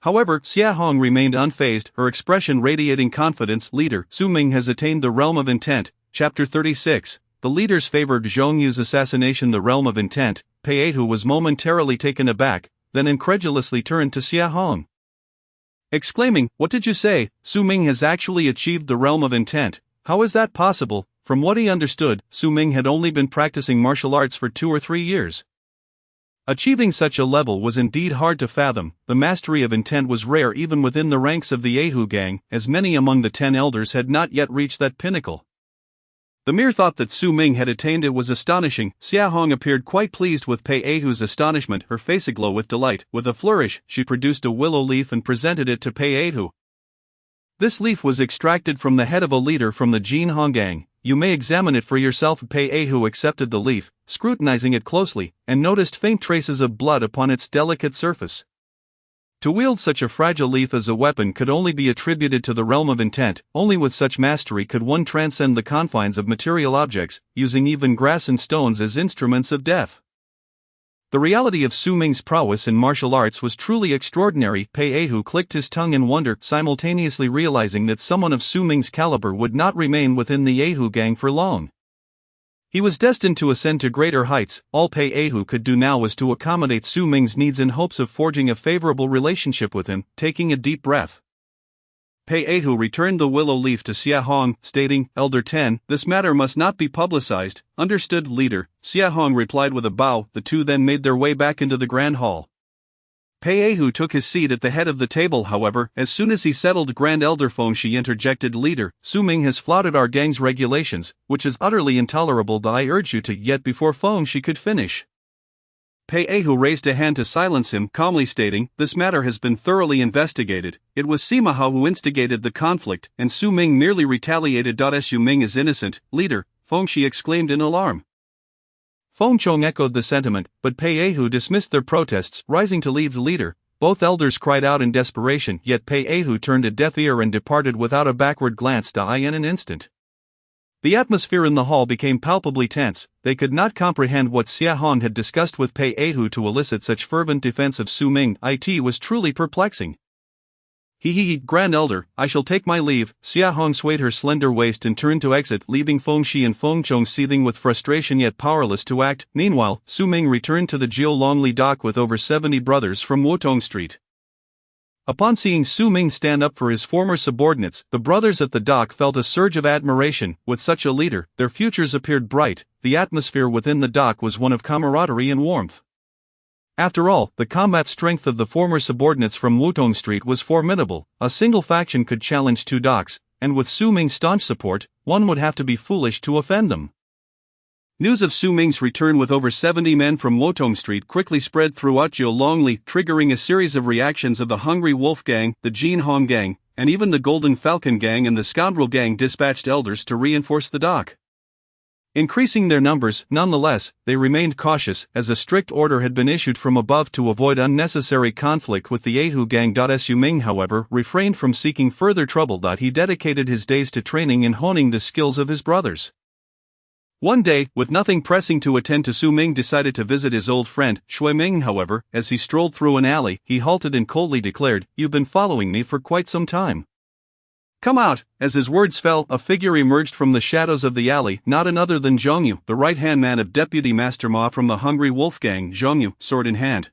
However, Xia Hong remained unfazed, her expression radiating confidence. Leader, Su Ming has attained the realm of intent. Chapter 36. The leaders favored Zhong Yu's assassination. The realm of intent. Pei Hu was momentarily taken aback, then incredulously turned to Xia Hong, exclaiming, "What did you say? Su Ming has actually achieved the realm of intent. How is that possible?" From what he understood, Su Ming had only been practicing martial arts for 2 or 3 years. Achieving such a level was indeed hard to fathom. The mastery of intent was rare even within the ranks of the Ahu gang, as many among the 10 elders had not yet reached that pinnacle. The mere thought that Su Ming had attained it was astonishing. Xia Hong appeared quite pleased with Pei Ahu's astonishment, her face aglow with delight. With a flourish, she produced a willow leaf and presented it to Pei Ahu. This leaf was extracted from the head of a leader from the Jin Hong gang. You may examine it for yourself. Pei Ahu accepted the leaf, scrutinizing it closely, and noticed faint traces of blood upon its delicate surface. To wield such a fragile leaf as a weapon could only be attributed to the realm of intent. Only with such mastery could one transcend the confines of material objects, using even grass and stones as instruments of death. The reality of Su Ming's prowess in martial arts was truly extraordinary. Pei Ahu clicked his tongue in wonder, simultaneously realizing that someone of Su Ming's caliber would not remain within the Ahu gang for long. He was destined to ascend to greater heights. All Pei Ahu could do now was to accommodate Su Ming's needs in hopes of forging a favorable relationship with him. Taking a deep breath, Pei Ahu returned the willow leaf to Xia Hong, stating, "Elder 10, this matter must not be publicized." "Understood, leader," Xia Hong replied with a bow. The two then made their way back into the grand hall. Pei Ahu took his seat at the head of the table. However, as soon as he settled, Grand Elder Feng Shi interjected, "Leader, Su Ming has flouted our gang's regulations, which is utterly intolerable. I urge you to..." Yet before Feng Shi could finish, Pei Ahu raised a hand to silence him, calmly stating, "This matter has been thoroughly investigated. It was Sima Hao who instigated the conflict, and Su Ming merely retaliated. Su Ming is innocent." "Leader," Feng Shi exclaimed in alarm. Feng Chong echoed the sentiment, but Pei Ahu dismissed their protests. Rising to leave the leader, both elders cried out in desperation, yet Pei Ahu turned a deaf ear and departed without a backward glance. In an instant, the atmosphere in the hall became palpably tense. They could not comprehend what Xia Hong had discussed with Pei Ahu to elicit such fervent defense of Su Ming. It was truly perplexing. Grand Elder, I shall take my leave." Xia Hong swayed her slender waist and turned to exit, leaving Feng Shi and Feng Chong seething with frustration yet powerless to act. Meanwhile, Su Ming returned to the Jiu Longli dock with over 70 brothers from Wutong Street. Upon seeing Su Ming stand up for his former subordinates, the brothers at the dock felt a surge of admiration. With such a leader, their futures appeared bright. The atmosphere within the dock was one of camaraderie and warmth. After all, the combat strength of the former subordinates from Wutong Street was formidable. A single faction could challenge 2 docks, and with Su Ming's staunch support, one would have to be foolish to offend them. News of Su Ming's return with over 70 men from Wutong Street quickly spread throughout Jiu Longli, triggering a series of reactions of the Hungry Wolf Gang, the Jin Hong Gang, and even the Golden Falcon Gang and the Scoundrel Gang dispatched elders to reinforce the dock. Increasing their numbers, nonetheless, they remained cautious, as a strict order had been issued from above to avoid unnecessary conflict with the Ahu gang. Su Ming, however, refrained from seeking further trouble. He dedicated his days to training and honing the skills of his brothers. One day, with nothing pressing to attend to, Su Ming decided to visit his old friend, Shui Ming. However, as he strolled through an alley, he halted and coldly declared, "You've been following me for quite some time. Come out." As his words fell, a figure emerged from the shadows of the alley, not another than Zhongyu, the right-hand man of Deputy Master Ma from the Hungry Wolf Gang. Zhongyu, sword in hand,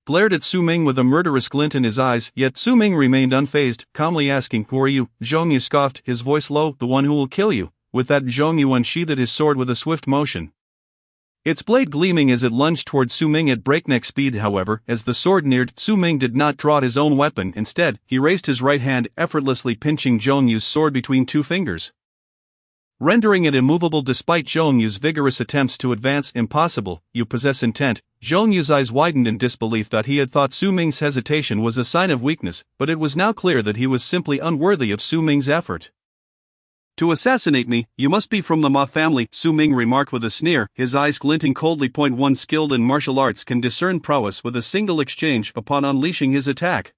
glared at Su Ming with a murderous glint in his eyes, yet Su Ming remained unfazed, calmly asking, "Who are you?" Zhongyu scoffed, his voice low, "The one who will kill you." With that, Zhongyu unsheathed his sword with a swift motion, its blade gleaming as it lunged toward Su Ming at breakneck speed. However, as the sword neared, Su Ming did not draw his own weapon. Instead, he raised his right hand, effortlessly pinching Zhongyu's sword between 2 fingers, rendering it immovable despite Zhongyu's vigorous attempts to advance. "Impossible, you possess intent." Zhongyu's eyes widened in disbelief. He had thought Su Ming's hesitation was a sign of weakness, but it was now clear that he was simply unworthy of Su Ming's effort. "To assassinate me, you must be from the Ma family," Su Ming remarked with a sneer, his eyes glinting coldly. One skilled in martial arts can discern prowess with a single exchange. Upon unleashing his attack,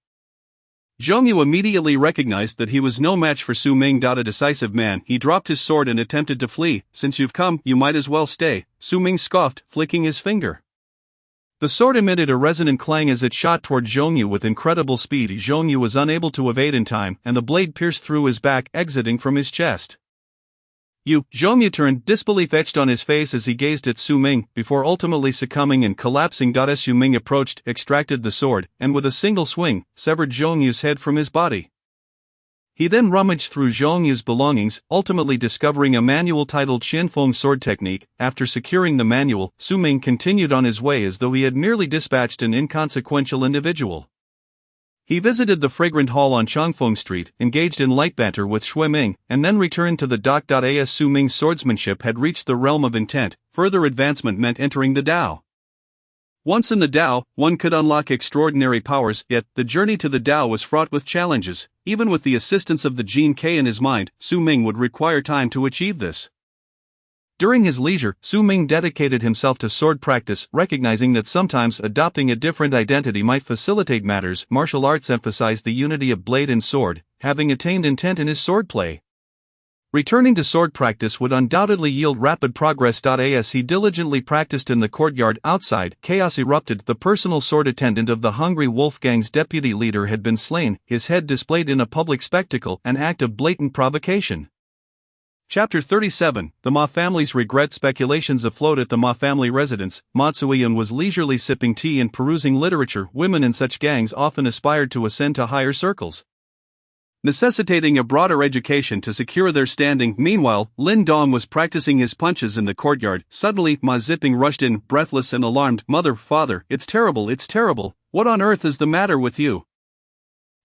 Zhongyu immediately recognized that he was no match for Su Ming. A decisive man, he dropped his sword and attempted to flee. "Since you've come, you might as well stay," Su Ming scoffed, flicking his finger. The sword emitted a resonant clang as it shot toward Zhongyu with incredible speed. Zhongyu was unable to evade in time, and the blade pierced through his back, exiting from his chest. Zhongyu turned, disbelief etched on his face as he gazed at Su Ming, before ultimately succumbing and collapsing. Su Ming approached, extracted the sword, and with a single swing, severed Zhongyu's head from his body. He then rummaged through Zhongyu's belongings, ultimately discovering a manual titled Shinfeng Sword Technique. After securing the manual, Su Ming continued on his way as though he had merely dispatched an inconsequential individual. He visited the fragrant hall on Changfeng Street, engaged in light banter with Shui Ming, and then returned to the dock. As Su Ming's swordsmanship had reached the realm of intent, further advancement meant entering the Dao. Once in the Dao, one could unlock extraordinary powers, yet the journey to the Dao was fraught with challenges. Even with the assistance of the Jin K in his mind, Su Ming would require time to achieve this. During his leisure, Su Ming dedicated himself to sword practice, recognizing that sometimes adopting a different identity might facilitate matters. Martial arts emphasized the unity of blade and sword, having attained intent in his swordplay. Returning to sword practice would undoubtedly yield rapid progress. As he diligently practiced in the courtyard outside, chaos erupted. The personal sword attendant of the Hungry Wolf Gang's deputy leader had been slain, his head displayed in a public spectacle, an act of blatant provocation. Chapter 37, The Ma Family's Regret. Speculations afloat at the Ma family residence. Ma Tsuiyan was leisurely sipping tea and perusing literature. Women in such gangs often aspired to ascend to higher circles, necessitating a broader education to secure their standing. Meanwhile, Lin Dong was practicing his punches in the courtyard. Suddenly, Ma Ziping rushed in, breathless and alarmed. Mother, father, it's terrible, it's terrible. What on earth is the matter with you?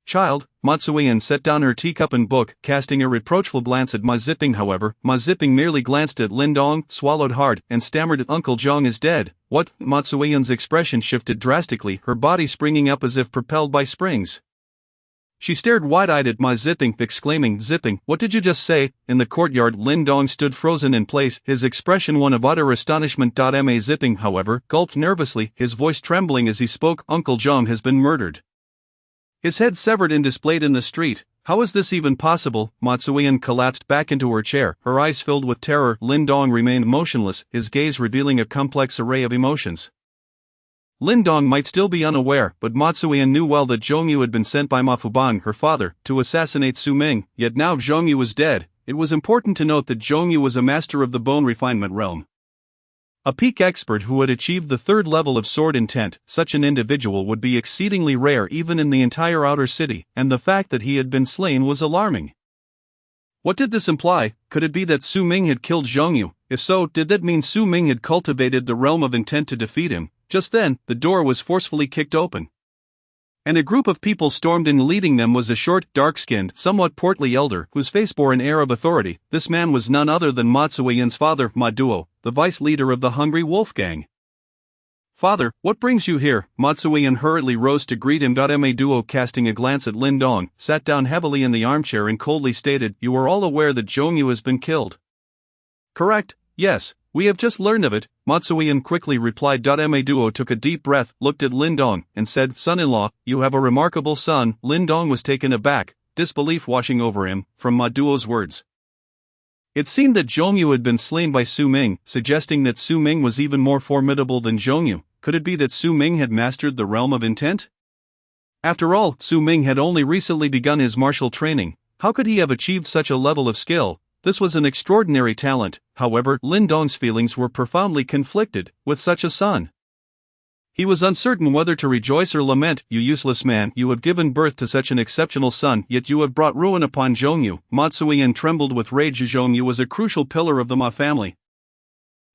Child, Ma Tsuiyan set down her teacup and book, casting a reproachful glance at Ma Ziping. However, Ma Ziping merely glanced at Lin Dong, swallowed hard, and stammered, Uncle Zhang is dead. What? Ma Tsuiyan's expression shifted drastically, her body springing up as if propelled by springs. She stared wide-eyed at Ma Ziping, exclaiming, Ziping, what did you just say? In the courtyard, Lin Dong stood frozen in place, his expression one of utter astonishment. Ma Ziping, however, gulped nervously, his voice trembling as he spoke, Uncle Zhang has been murdered. His head severed and displayed in the street. How is this even possible? Ma Tsuiyan collapsed back into her chair, her eyes filled with terror. Lin Dong remained motionless, his gaze revealing a complex array of emotions. Lin Dong might still be unaware, but Ma Tsuiyan knew well that Zhongyu had been sent by Ma Fubang, her father, to assassinate Su Ming, yet now Zhongyu was dead. It was important to note that Zhongyu was a master of the bone refinement realm, a peak expert who had achieved the third level of sword intent. Such an individual would be exceedingly rare even in the entire outer city, and the fact that he had been slain was alarming. What did this imply? Could it be that Su Ming had killed Zhongyu? If so, did that mean Su Ming had cultivated the realm of intent to defeat him? Just then, the door was forcefully kicked open, and a group of people stormed in. Leading them was a short, dark-skinned, somewhat portly elder, whose face bore an air of authority. This man was none other than Ma Tsuiyan's father, Ma Duo, the vice leader of the Hungry Wolf Gang. Father, what brings you here? Ma Tsuiyan hurriedly rose to greet him. Ma Duo, casting a glance at Lin Dong, sat down heavily in the armchair and coldly stated, You are all aware that Zhongyu has been killed. Correct, yes, we have just learned of it, Ma Tsuiyan quickly replied. Ma Duo took a deep breath, looked at Lin Dong, and said, Son-in-law, you have a remarkable son. Lin Dong was taken aback, disbelief washing over him, from Ma Duo's words. It seemed that Zhongyu had been slain by Su Ming, suggesting that Su Ming was even more formidable than Zhongyu. Could it be that Su Ming had mastered the realm of intent? After all, Su Ming had only recently begun his martial training. How could he have achieved such a level of skill? This was an extraordinary talent. However, Lin Dong's feelings were profoundly conflicted. With such a son, he was uncertain whether to rejoice or lament. You useless man, you have given birth to such an exceptional son, yet you have brought ruin upon Zhongyu. Ma Tsuiyan trembled with rage. Zhongyu was a crucial pillar of the Ma family,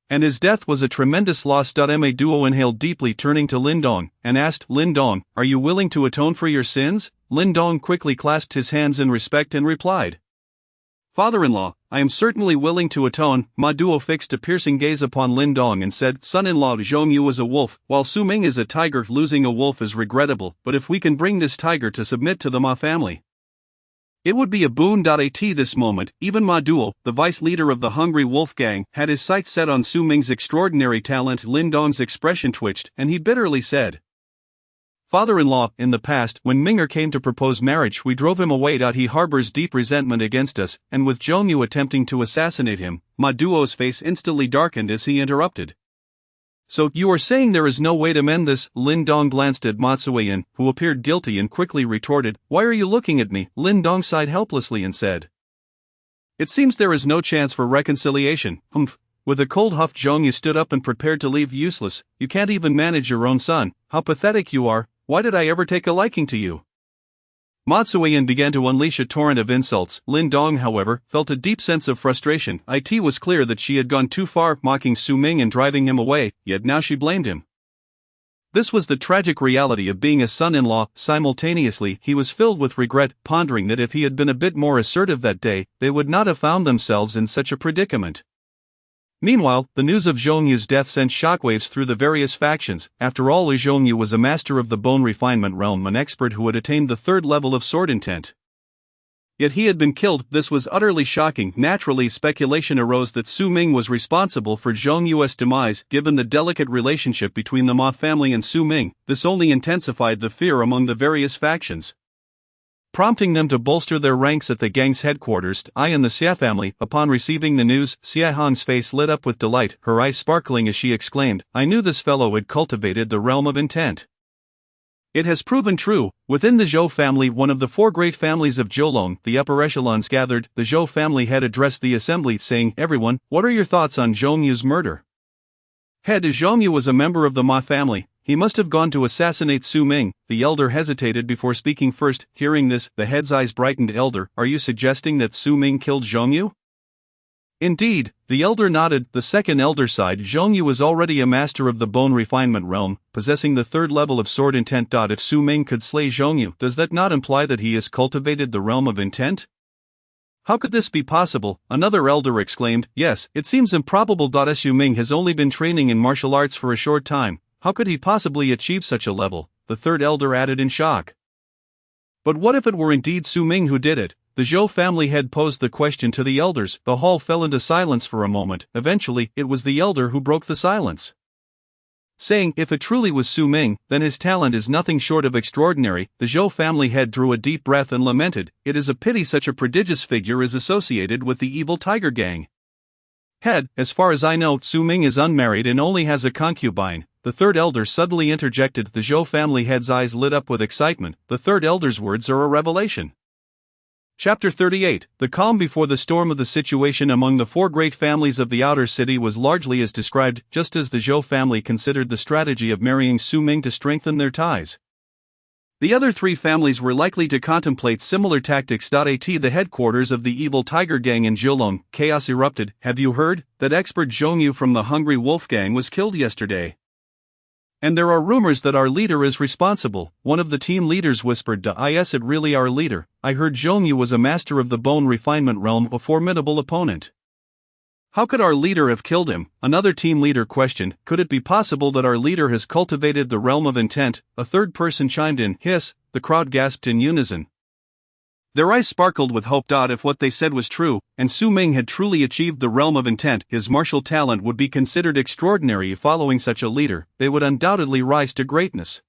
and his death was a tremendous loss. Ma Duo inhaled deeply, turning to Lin Dong, and asked, Lin Dong, are you willing to atone for your sins? Lin Dong quickly clasped his hands in respect and replied, Father-in-law, I am certainly willing to atone. Ma Duo fixed a piercing gaze upon Lin Dong and said, Son-in-law, Zhongyu is a wolf, while Su Ming is a tiger. Losing a wolf is regrettable, but if we can bring this tiger to submit to the Ma family, it would be a boon. At this moment, even Ma Duo, the vice leader of the Hungry Wolf Gang, had his sights set on Su Ming's extraordinary talent. Lin Dong's expression twitched, and he bitterly said, Father-in-law, in the past, when Minger came to propose marriage, we drove him away. He harbors deep resentment against us, and with Zhongyu attempting to assassinate him. Ma Duo's face instantly darkened as he interrupted, So, you are saying there is no way to mend this? Lin Dong glanced at Ma Suiyan, who appeared guilty and quickly retorted, "Why are you looking at me?" Lin Dong sighed helplessly and said, "It seems there is no chance for reconciliation." Humph. With a cold huff, Zhong Yu stood up and prepared to leave. "Useless, you can't even manage your own son. How pathetic you are. Why did I ever take a liking to you?" Ma Suiyan began to unleash a torrent of insults. Lin Dong, however, felt a deep sense of frustration. It was clear that she had gone too far, mocking Su Ming and driving him away, yet now she blamed him. This was the tragic reality of being a son-in-law. Simultaneously, he was filled with regret, pondering that if he had been a bit more assertive that day, they would not have found themselves in such a predicament. Meanwhile, the news of Zhong Yu's death sent shockwaves through the various factions. After all, Zhong Yu was a master of the bone refinement realm, an expert who had attained the third level of sword intent. Yet he had been killed. This was utterly shocking. Naturally, speculation arose that Su Ming was responsible for Zhong Yu's demise. Given the delicate relationship between the Ma family and Su Ming, this only intensified the fear among the various factions, prompting them to bolster their ranks at the gang's headquarters. I and the Xia family. Upon receiving the news, Xia Han's face lit up with delight, her eyes sparkling as she exclaimed, "I knew this fellow had cultivated the realm of intent. It has proven true." Within the Zhou family, one of the four great families of Zhoulong, the upper echelons gathered. The Zhou family head addressed the assembly, saying, "Everyone, what are your thoughts on Zhong Yu's murder?" Head, Zhong Yu was a member of the Ma family. He must have gone to assassinate Su Ming. The elder hesitated before speaking first. Hearing this, the head's eyes brightened. "Elder, are you suggesting that Su Ming killed Zhong Yu?" "Indeed," the elder nodded. The second elder sighed. "Zhong Yu was already a master of the bone refinement realm, possessing the third level of sword intent. If Su Ming could slay Zhong Yu, does that not imply that he has cultivated the realm of intent?" "How could this be possible?" another elder exclaimed. "Yes, it seems improbable. Su Ming has only been training in martial arts for a short time. How could he possibly achieve such a level?" the third elder added in shock. "But what if it were indeed Su Ming who did it?" The Zhou family head posed the question to the elders. The hall fell into silence for a moment. Eventually, it was the elder who broke the silence, saying, "If it truly was Su Ming, then his talent is nothing short of extraordinary." The Zhou family head drew a deep breath and lamented, "It is a pity such a prodigious figure is associated with the evil Tiger Gang." Head, as far as I know, Su Ming is unmarried and only has a concubine. The third elder suddenly interjected. The Zhou family head's eyes lit up with excitement. The third elder's words are a revelation. Chapter 38. The calm before the storm of the situation among the four great families of the outer city was largely as described, just as the Zhou family considered the strategy of marrying Su Ming to strengthen their ties. The other three families were likely to contemplate similar tactics. At the headquarters of the evil Tiger Gang in Zhoulong, chaos erupted. "Have you heard? That expert Zhong Yu from the Hungry Wolf Gang was killed yesterday. And there are rumors that our leader is responsible." One of the team leaders whispered, "Is it really our leader? I heard Zhong Yu was a master of the bone refinement realm, a formidable opponent. How could our leader have killed him?" Another team leader questioned, "Could it be possible that our leader has cultivated the realm of intent?" A third person chimed in. "Hiss," the crowd gasped in unison. Their eyes sparkled with hope. If what they said was true, and Su Ming had truly achieved the realm of intent, his martial talent would be considered extraordinary. Following such a leader, they would undoubtedly rise to greatness.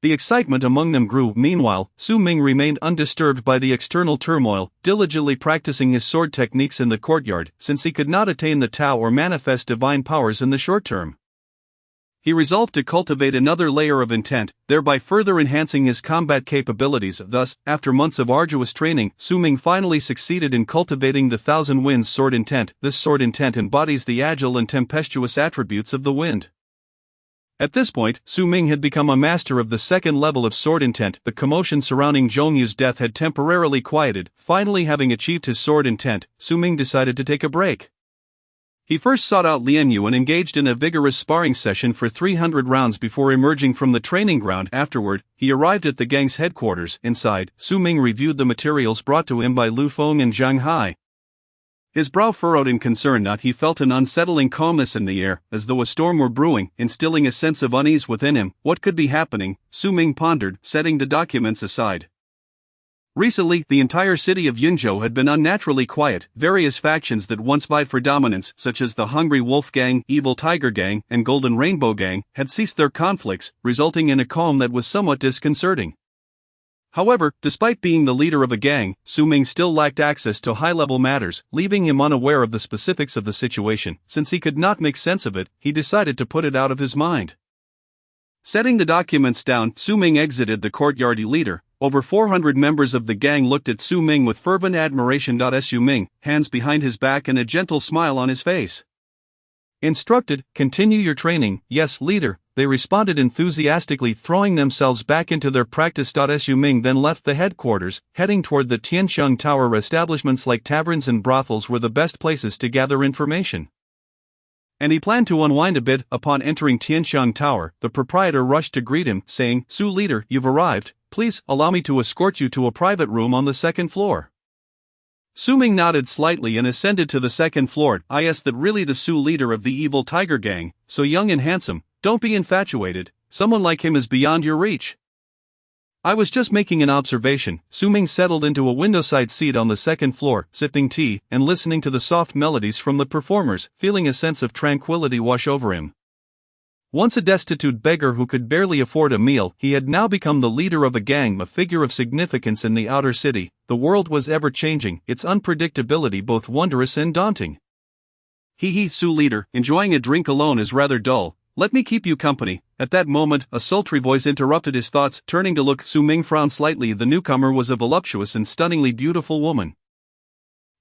The excitement among them grew. Meanwhile, Su Ming remained undisturbed by the external turmoil, diligently practicing his sword techniques in the courtyard, since he could not attain the Tao or manifest divine powers in the short term. He resolved to cultivate another layer of intent, thereby further enhancing his combat capabilities. Thus, after months of arduous training, Su Ming finally succeeded in cultivating the Thousand Winds sword intent. This sword intent embodies the agile and tempestuous attributes of the wind. At this point, Su Ming had become a master of the second level of sword intent. The commotion surrounding Zhong Yu's death had temporarily quieted. Finally, having achieved his sword intent, Su Ming decided to take a break. He first sought out Lian Yu and engaged in a vigorous sparring session for 300 rounds before emerging from the training ground. Afterward, he arrived at the gang's headquarters. Inside, Su Ming reviewed the materials brought to him by Lu Feng and Zhang Hai. His brow furrowed in concern. He felt an unsettling calmness in the air, as though a storm were brewing, instilling a sense of unease within him. What could be happening? Su Ming pondered, setting the documents aside. Recently, the entire city of Yunzhou had been unnaturally quiet. Various factions that once vied for dominance, such as the Hungry Wolf Gang, Evil Tiger Gang, and Golden Rainbow Gang, had ceased their conflicts, resulting in a calm that was somewhat disconcerting. However, despite being the leader of a gang, Su Ming still lacked access to high-level matters, leaving him unaware of the specifics of the situation. Since he could not make sense of it, he decided to put it out of his mind. Setting the documents down, Su Ming exited the courtyard. Leader. Over 400 members of the gang looked at Su Ming with fervent admiration. Su Ming, hands behind his back and a gentle smile on his face. Instructed, continue your training. Yes, leader, they responded enthusiastically, throwing themselves back into their practice. Su Ming then left the headquarters, heading toward the Tiansheng Tower. Establishments like taverns and brothels were the best places to gather information. And he planned to unwind a bit. Upon entering Tiansheng Tower, the proprietor rushed to greet him, saying, Su leader, you've arrived, please allow me to escort you to a private room on the second floor. Su Ming nodded slightly and ascended to the second floor. Yes, that really the Su leader of the evil tiger gang, so young and handsome, don't be infatuated, someone like him is beyond your reach. I was just making an observation. Su Ming settled into a windowside seat on the second floor, sipping tea and listening to the soft melodies from the performers, feeling a sense of tranquility wash over him. Once a destitute beggar who could barely afford a meal, he had now become the leader of a gang, a figure of significance in the outer city. The world was ever-changing, its unpredictability both wondrous and daunting. Hee, Su leader, enjoying a drink alone is rather dull. Let me keep you company. At that moment, a sultry voice interrupted his thoughts. Turning to look, Su Ming frowned slightly. The newcomer was a voluptuous and stunningly beautiful woman,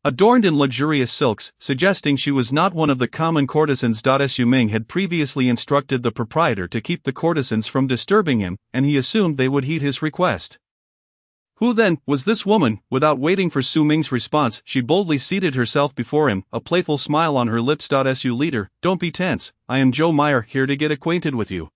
adorned in luxurious silks, suggesting she was not one of the common courtesans. Su Ming had previously instructed the proprietor to keep the courtesans from disturbing him, and he assumed they would heed his request. Who then was this woman? Without waiting for Su Ming's response, she boldly seated herself before him, a playful smile on her lips. Su leader, don't be tense, I am Zhou Meyer, here to get acquainted with you.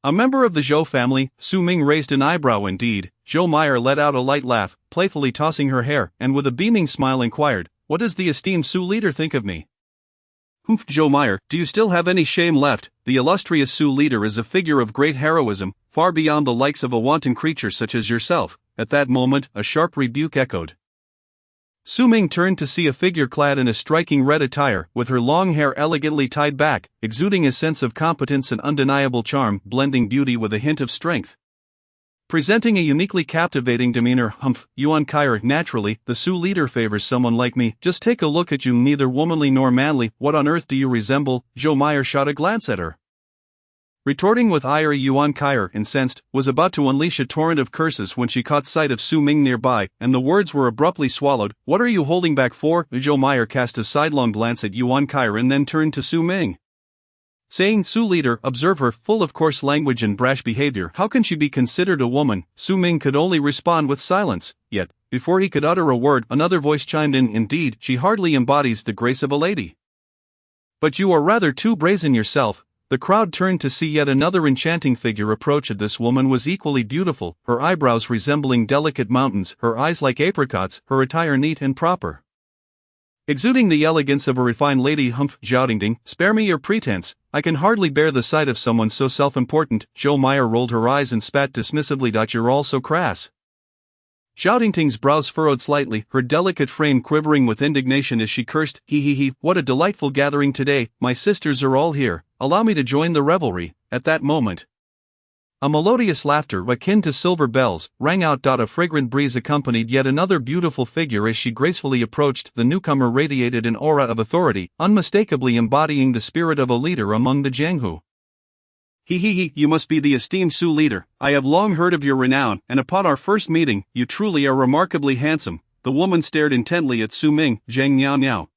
A member of the Zhou family. Su Ming raised an eyebrow. Indeed. Zhou Meyer let out a light laugh, playfully tossing her hair, and with a beaming smile inquired, what does the esteemed Su leader think of me? Humph, Zhou Meyer, do you still have any shame left? The illustrious Su leader is a figure of great heroism, far beyond the likes of a wanton creature such as yourself. At that moment, a sharp rebuke echoed. Su Ming turned to see a figure clad in a striking red attire, with her long hair elegantly tied back, exuding a sense of competence and undeniable charm, blending beauty with a hint of strength. Presenting a uniquely captivating demeanor. Humph, Yuan Kaier, naturally, the Su leader favors someone like me. Just take a look at you, neither womanly nor manly. What on earth do you resemble? Zhou Meyer shot a glance at her. Retorting with ire, Yuan Kaier, incensed, was about to unleash a torrent of curses when she caught sight of Su Ming nearby, and the words were abruptly swallowed. What are you holding back for? Zhou Meyer cast a sidelong glance at Yuan Kaier and then turned to Su Ming, saying, Su leader, observe her, full of coarse language and brash behavior. How can she be considered a woman? Su Ming could only respond with silence, yet, before he could utter a word, another voice chimed in. Indeed, she hardly embodies the grace of a lady. But you are rather too brazen yourself. The crowd turned to see yet another enchanting figure approach. This woman was equally beautiful, her eyebrows resembling delicate mountains, her eyes like apricots, her attire neat and proper, exuding the elegance of a refined lady. Humph, Zhaodingding, spare me your pretense, I can hardly bear the sight of someone so self-important. Zhou Meyer rolled her eyes and spat dismissively. You're all so crass. Zhaodingding's brows furrowed slightly, her delicate frame quivering with indignation as she cursed, He, what a delightful gathering today, my sisters are all here, allow me to join the revelry. At that moment, a melodious laughter, akin to silver bells, rang out. A fragrant breeze accompanied yet another beautiful figure as she gracefully approached. The newcomer radiated an aura of authority, unmistakably embodying the spirit of a leader among the Jianghu. He, you must be the esteemed Su leader. I have long heard of your renown, and upon our first meeting, you truly are remarkably handsome. The woman stared intently at Su Ming. Zhang Niao.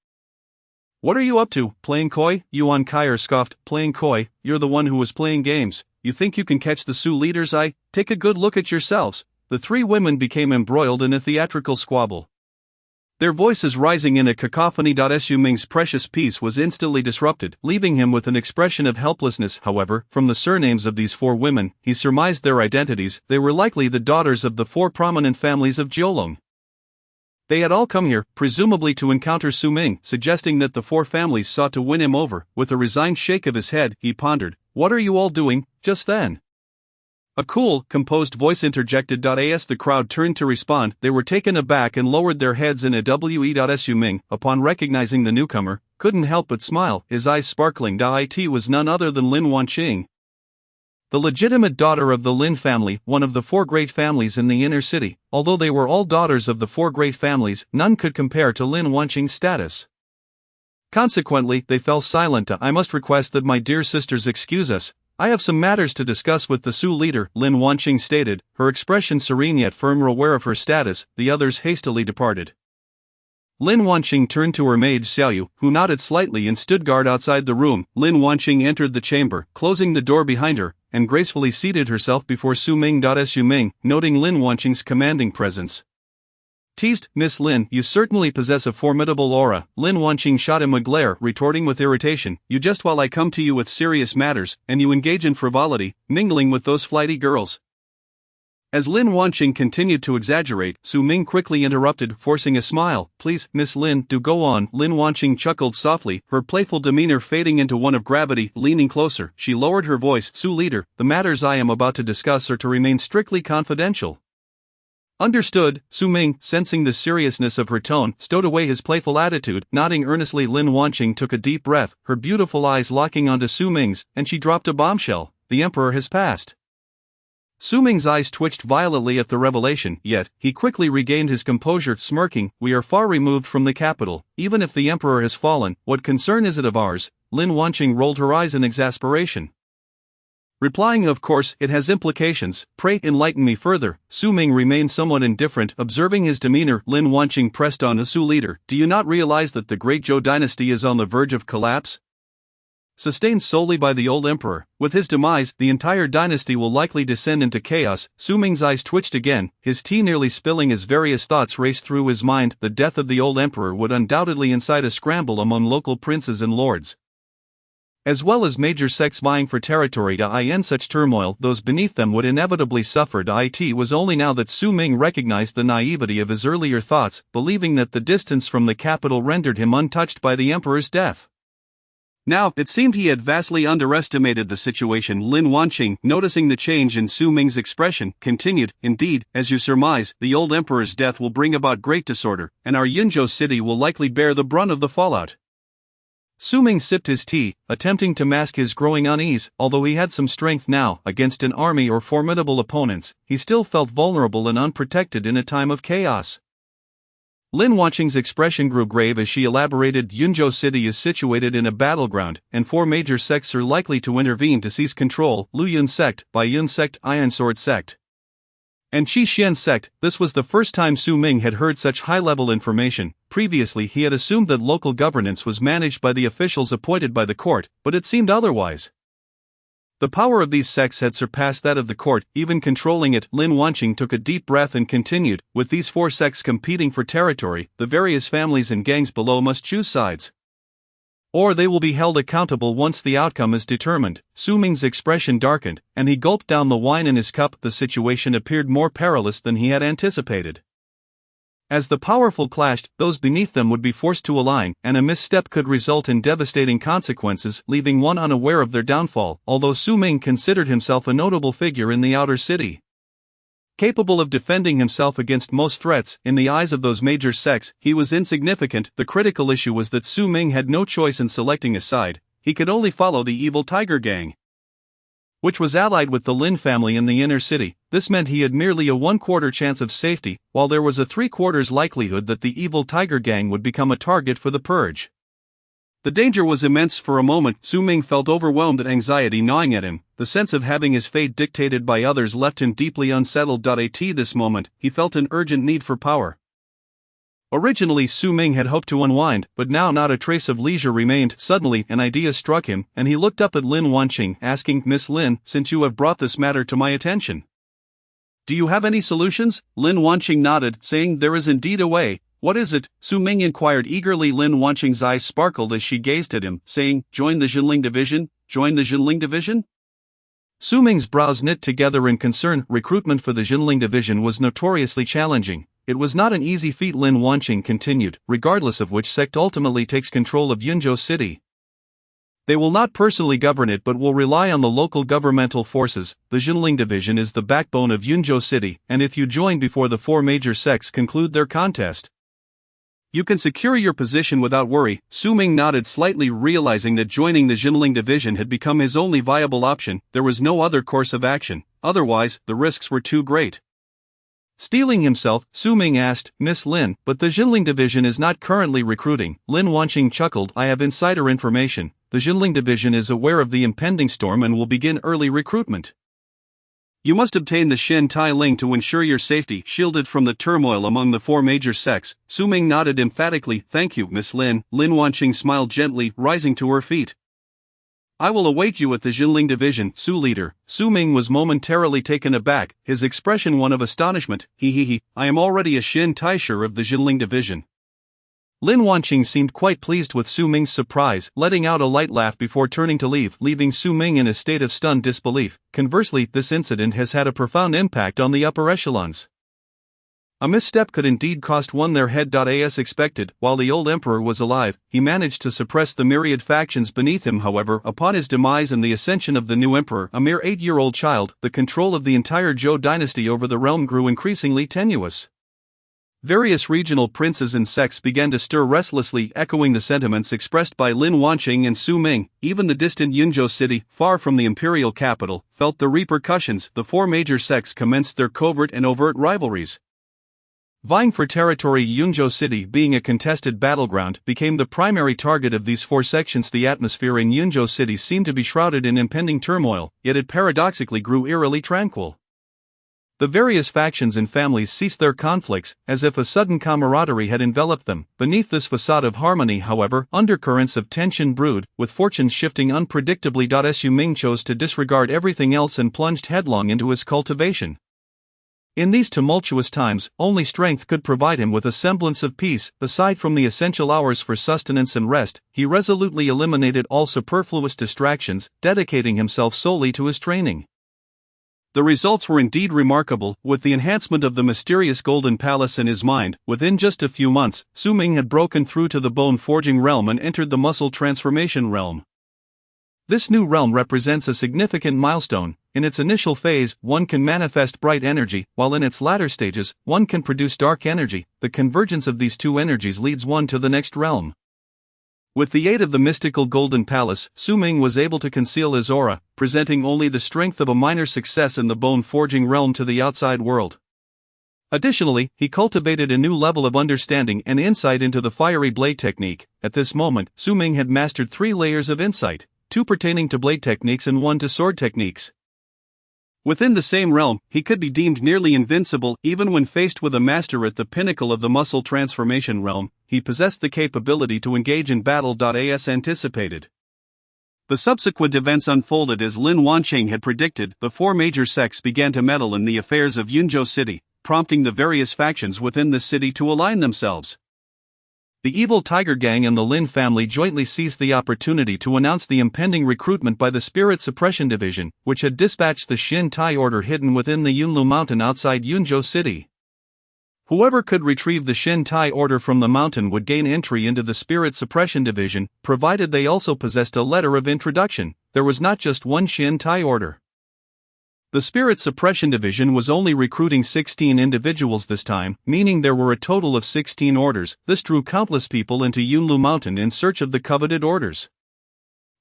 What are you up to, playing coy? Yuan Kaier scoffed, playing coy, you're the one who was playing games. You think you can catch the Su leader's eye? Take a good look at yourselves. The three women became embroiled in a theatrical squabble, their voices rising in a cacophony. Su Ming's precious peace was instantly disrupted, leaving him with an expression of helplessness. However, from the surnames of these four women, he surmised their identities. They were likely the daughters of the four prominent families of Jiolong. They had all come here, presumably to encounter Su Ming, suggesting that the four families sought to win him over. With a resigned shake of his head, he pondered, what are you all doing? Just then, a cool, composed voice interjected. As the crowd turned to respond, they were taken aback and lowered their heads in a we. Su Ming, upon recognizing the newcomer, couldn't help but smile, his eyes sparkling. It was none other than Lin Wanqing. the legitimate daughter of the Lin family, one of the four great families in the inner city. Although they were all daughters of the four great families, none could compare to Lin Wanqing's status. Consequently, they fell silent. I must request that my dear sisters excuse us. I have some matters to discuss with the Su leader, Lin Wanqing stated, her expression serene yet firm. Aware of her status, the others hastily departed. Lin Wanqing turned to her maid Xiaoyu, who nodded slightly and stood guard outside the room. Lin Wanqing entered the chamber, closing the door behind her, and gracefully seated herself before Su Ming. Su Ming, noting Lin Wanqing's commanding presence, teased, "Miss Lin, you certainly possess a formidable aura." Lin Wanqing shot him a glare, retorting with irritation, "You just while I come to you with serious matters, and you engage in frivolity, mingling with those flighty girls." As Lin Wanqing continued to exaggerate, Su Ming quickly interrupted, forcing a smile. "Please, Miss Lin, do go on." Lin Wanqing chuckled softly, her playful demeanor fading into one of gravity. Leaning closer, she lowered her voice, "Su leader, the matters I am about to discuss are to remain strictly confidential." "Understood." Su Ming, sensing the seriousness of her tone, stowed away his playful attitude. Nodding earnestly, Lin Wanqing took a deep breath, her beautiful eyes locking onto Su Ming's, and she dropped a bombshell. "The emperor has passed." Su Ming's eyes twitched violently at the revelation, yet he quickly regained his composure, smirking, "We are far removed from the capital. Even if the emperor has fallen, what concern is it of ours?" Lin Wanqing rolled her eyes in exasperation, replying, "Of course, it has implications. Pray enlighten me further." Su Ming remained somewhat indifferent, observing his demeanor. Lin Wanqing pressed on, "Su leader, do you not realize that the great Zhou dynasty is on the verge of collapse? Sustained solely by the old emperor, with his demise, the entire dynasty will likely descend into chaos." Su Ming's eyes twitched again, his tea nearly spilling as various thoughts raced through his mind. The death of the old emperor would undoubtedly incite a scramble among local princes and lords, as well as major sects vying for territory. In such turmoil, those beneath them would inevitably suffer. It was only now that Su Ming recognized the naivety of his earlier thoughts, believing that the distance from the capital rendered him untouched by the emperor's death. Now, it seemed he had vastly underestimated the situation. Lin Wanqing, noticing the change in Su Ming's expression, continued, "Indeed, as you surmise, the old emperor's death will bring about great disorder, and our Yunzhou city will likely bear the brunt of the fallout." Su Ming sipped his tea, attempting to mask his growing unease. Although he had some strength now, against an army or formidable opponents, he still felt vulnerable and unprotected in a time of chaos. Lin Wanqing's expression grew grave as she elaborated, "Yunzhou city is situated in a battleground, and four major sects are likely to intervene to seize control: Lu Yun sect, Bai Yun sect, Iron Sword sect, and Qi Xian sect." This was the first time Su Ming had heard such high-level information. Previously he had assumed that local governance was managed by the officials appointed by the court, but it seemed otherwise. The power of these sects had surpassed that of the court, even controlling it. Lin Wanqing took a deep breath and continued, "With these four sects competing for territory, the various families and gangs below must choose sides, or they will be held accountable once the outcome is determined." Su Ming's expression darkened, and he gulped down the wine in his cup. The situation appeared more perilous than he had anticipated. As the powerful clashed, those beneath them would be forced to align, and a misstep could result in devastating consequences, leaving one unaware of their downfall. Although Su Ming considered himself a notable figure in the outer city, capable of defending himself against most threats, in the eyes of those major sects, he was insignificant. The critical issue was that Su Ming had no choice in selecting a side. He could only follow the evil Tiger Gang, which was allied with the Lin family in the inner city. This meant he had merely a 1/4 chance of safety, while there was a 3/4 likelihood that the evil Tiger Gang would become a target for the purge. The danger was immense. For a moment, Su Ming felt overwhelmed, and anxiety gnawing at him. The sense of having his fate dictated by others left him deeply unsettled. At this moment, he felt an urgent need for power. Originally Su Ming had hoped to unwind, but now not a trace of leisure remained. Suddenly, an idea struck him, and he looked up at Lin Wanqing, asking, "Miss Lin, since you have brought this matter to my attention, do you have any solutions?" Lin Wanqing nodded, saying, "There is indeed a way." "What is it?" Su Ming inquired eagerly. Lin Wanqing's eyes sparkled as she gazed at him, saying, "Join the Jinling division, join the Jinling division." Su Ming's brows knit together in concern. Recruitment for the Jinling division was notoriously challenging. It was not an easy feat. Lin Wanqing continued, "Regardless of which sect ultimately takes control of Yunzhou city, they will not personally govern it but will rely on the local governmental forces. The Jinling division is the backbone of Yunzhou city, and if you join before the four major sects conclude their contest, You can secure your position without worry. Su Ming nodded slightly, realizing that joining the Jinling division had become his only viable option. There was no other course of action, otherwise, the risks were too great. Steeling himself, Su Ming asked, Miss Lin, but the Jinling division is not currently recruiting. Lin Wanqing chuckled, I have insider information. The Jinling division is aware of the impending storm and will begin early recruitment. You must obtain the Shen Tai Ling to ensure your safety, shielded from the turmoil among the four major sects. Su Ming nodded emphatically. Thank you, Miss Lin. Lin Wanqing smiled gently, rising to her feet. I will await you at the Jinling division, Su leader. Su Ming was momentarily taken aback, his expression one of astonishment. I am already a Shen Taisher of the Jinling division. Lin Wanqing seemed quite pleased with Su Ming's surprise, letting out a light laugh before turning to leave, leaving Su Ming in a state of stunned disbelief. Conversely, this incident has had a profound impact on the upper echelons. A misstep could indeed cost one their head. As expected, while the old emperor was alive, he managed to suppress the myriad factions beneath him. However, upon his demise and the ascension of the new emperor, a mere 8-year-old child, the control of the entire Zhou dynasty over the realm grew increasingly tenuous. Various regional princes and sects began to stir restlessly, echoing the sentiments expressed by Lin Wanqing and Su Ming. Even the distant Yunzhou city, far from the imperial capital, felt the repercussions. The four major sects commenced their covert and overt rivalries. Vying for territory, Yunzhou city, being a contested battleground, became the primary target of these four sections. The atmosphere in Yunzhou city seemed to be shrouded in impending turmoil, yet it paradoxically grew eerily tranquil. The various factions and families ceased their conflicts, as if a sudden camaraderie had enveloped them. Beneath this facade of harmony, however, undercurrents of tension brewed, with fortunes shifting unpredictably. Su Ming chose to disregard everything else and plunged headlong into his cultivation. In these tumultuous times, only strength could provide him with a semblance of peace. Aside from the essential hours for sustenance and rest, he resolutely eliminated all superfluous distractions, dedicating himself solely to his training. The results were indeed remarkable. With the enhancement of the mysterious Golden Palace in his mind, within just a few months, Su Ming had broken through to the bone-forging realm and entered the muscle transformation realm. This new realm represents a significant milestone. In its initial phase, one can manifest bright energy, while in its latter stages, one can produce dark energy. The convergence of these two energies leads one to the next realm. With the aid of the mystical Golden Palace, Su Ming was able to conceal his aura, presenting only the strength of a minor success in the bone-forging realm to the outside world. Additionally, he cultivated a new level of understanding and insight into the fiery blade technique. At this moment, Su Ming had mastered 3 layers of insight, 2 pertaining to blade techniques and 1 to sword techniques. Within the same realm, he could be deemed nearly invincible. Even when faced with a master at the pinnacle of the muscle transformation realm, he possessed the capability to engage in battle. As anticipated. The subsequent events unfolded as Lin Wanqing had predicted. The 4 major sects began to meddle in the affairs of Yunzhou city, prompting the various factions within the city to align themselves. The evil Tiger Gang and the Lin family jointly seized the opportunity to announce the impending recruitment by the Spirit Suppression Division, which had dispatched the Shen Tai Order hidden within the Yunlu Mountain outside Yunzhou city. Whoever could retrieve the Shen Tai Order from the mountain would gain entry into the Spirit Suppression Division, provided they also possessed a letter of introduction. There was not just one Shen Tai Order. The Spirit Suppression Division was only recruiting 16 individuals this time, meaning there were a total of 16 orders. This drew countless people into Yunlu Mountain in search of the coveted orders.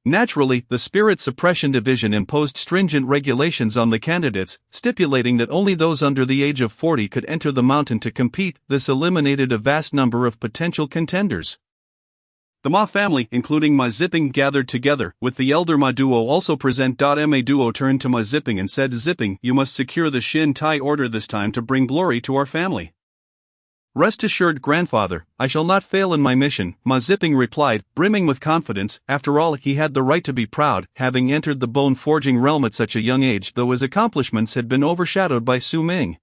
Naturally, the Spirit Suppression Division imposed stringent regulations on the candidates, stipulating that only those under the age of 40 could enter the mountain to compete. This eliminated a vast number of potential contenders. The Ma family, including Ma Zipping, gathered together, with the elder Ma Duo also present. Ma Duo turned to Ma Zipping and said, Zipping, you must secure the Shen Tai Order this time to bring glory to our family. Rest assured, grandfather, I shall not fail in my mission, Ma Zipping replied, brimming with confidence. After all, he had the right to be proud, having entered the bone-forging realm at such a young age, though his accomplishments had been overshadowed by Su Ming.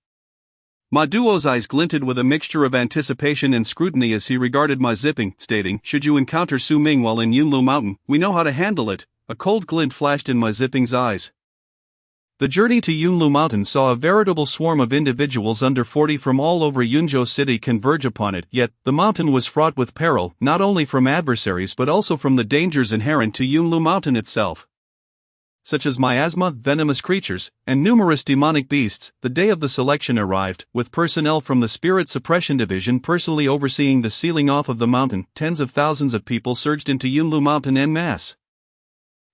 Ma Duo's eyes glinted with a mixture of anticipation and scrutiny as he regarded Ma Zipping, stating, should you encounter Su Ming while in Yunlu Mountain, we know how to handle it. A cold glint flashed in Ma Zipping's eyes. The journey to Yunlu Mountain saw a veritable swarm of individuals under 40 from all over Yunzhou city converge upon it, yet, the mountain was fraught with peril, not only from adversaries but also from the dangers inherent to Yunlu Mountain itself. such as miasma, venomous creatures, and numerous demonic beasts. The day of the selection arrived, with personnel from the Spirit Suppression Division personally overseeing the sealing off of the mountain. Tens of thousands of people surged into Yunlu Mountain en masse.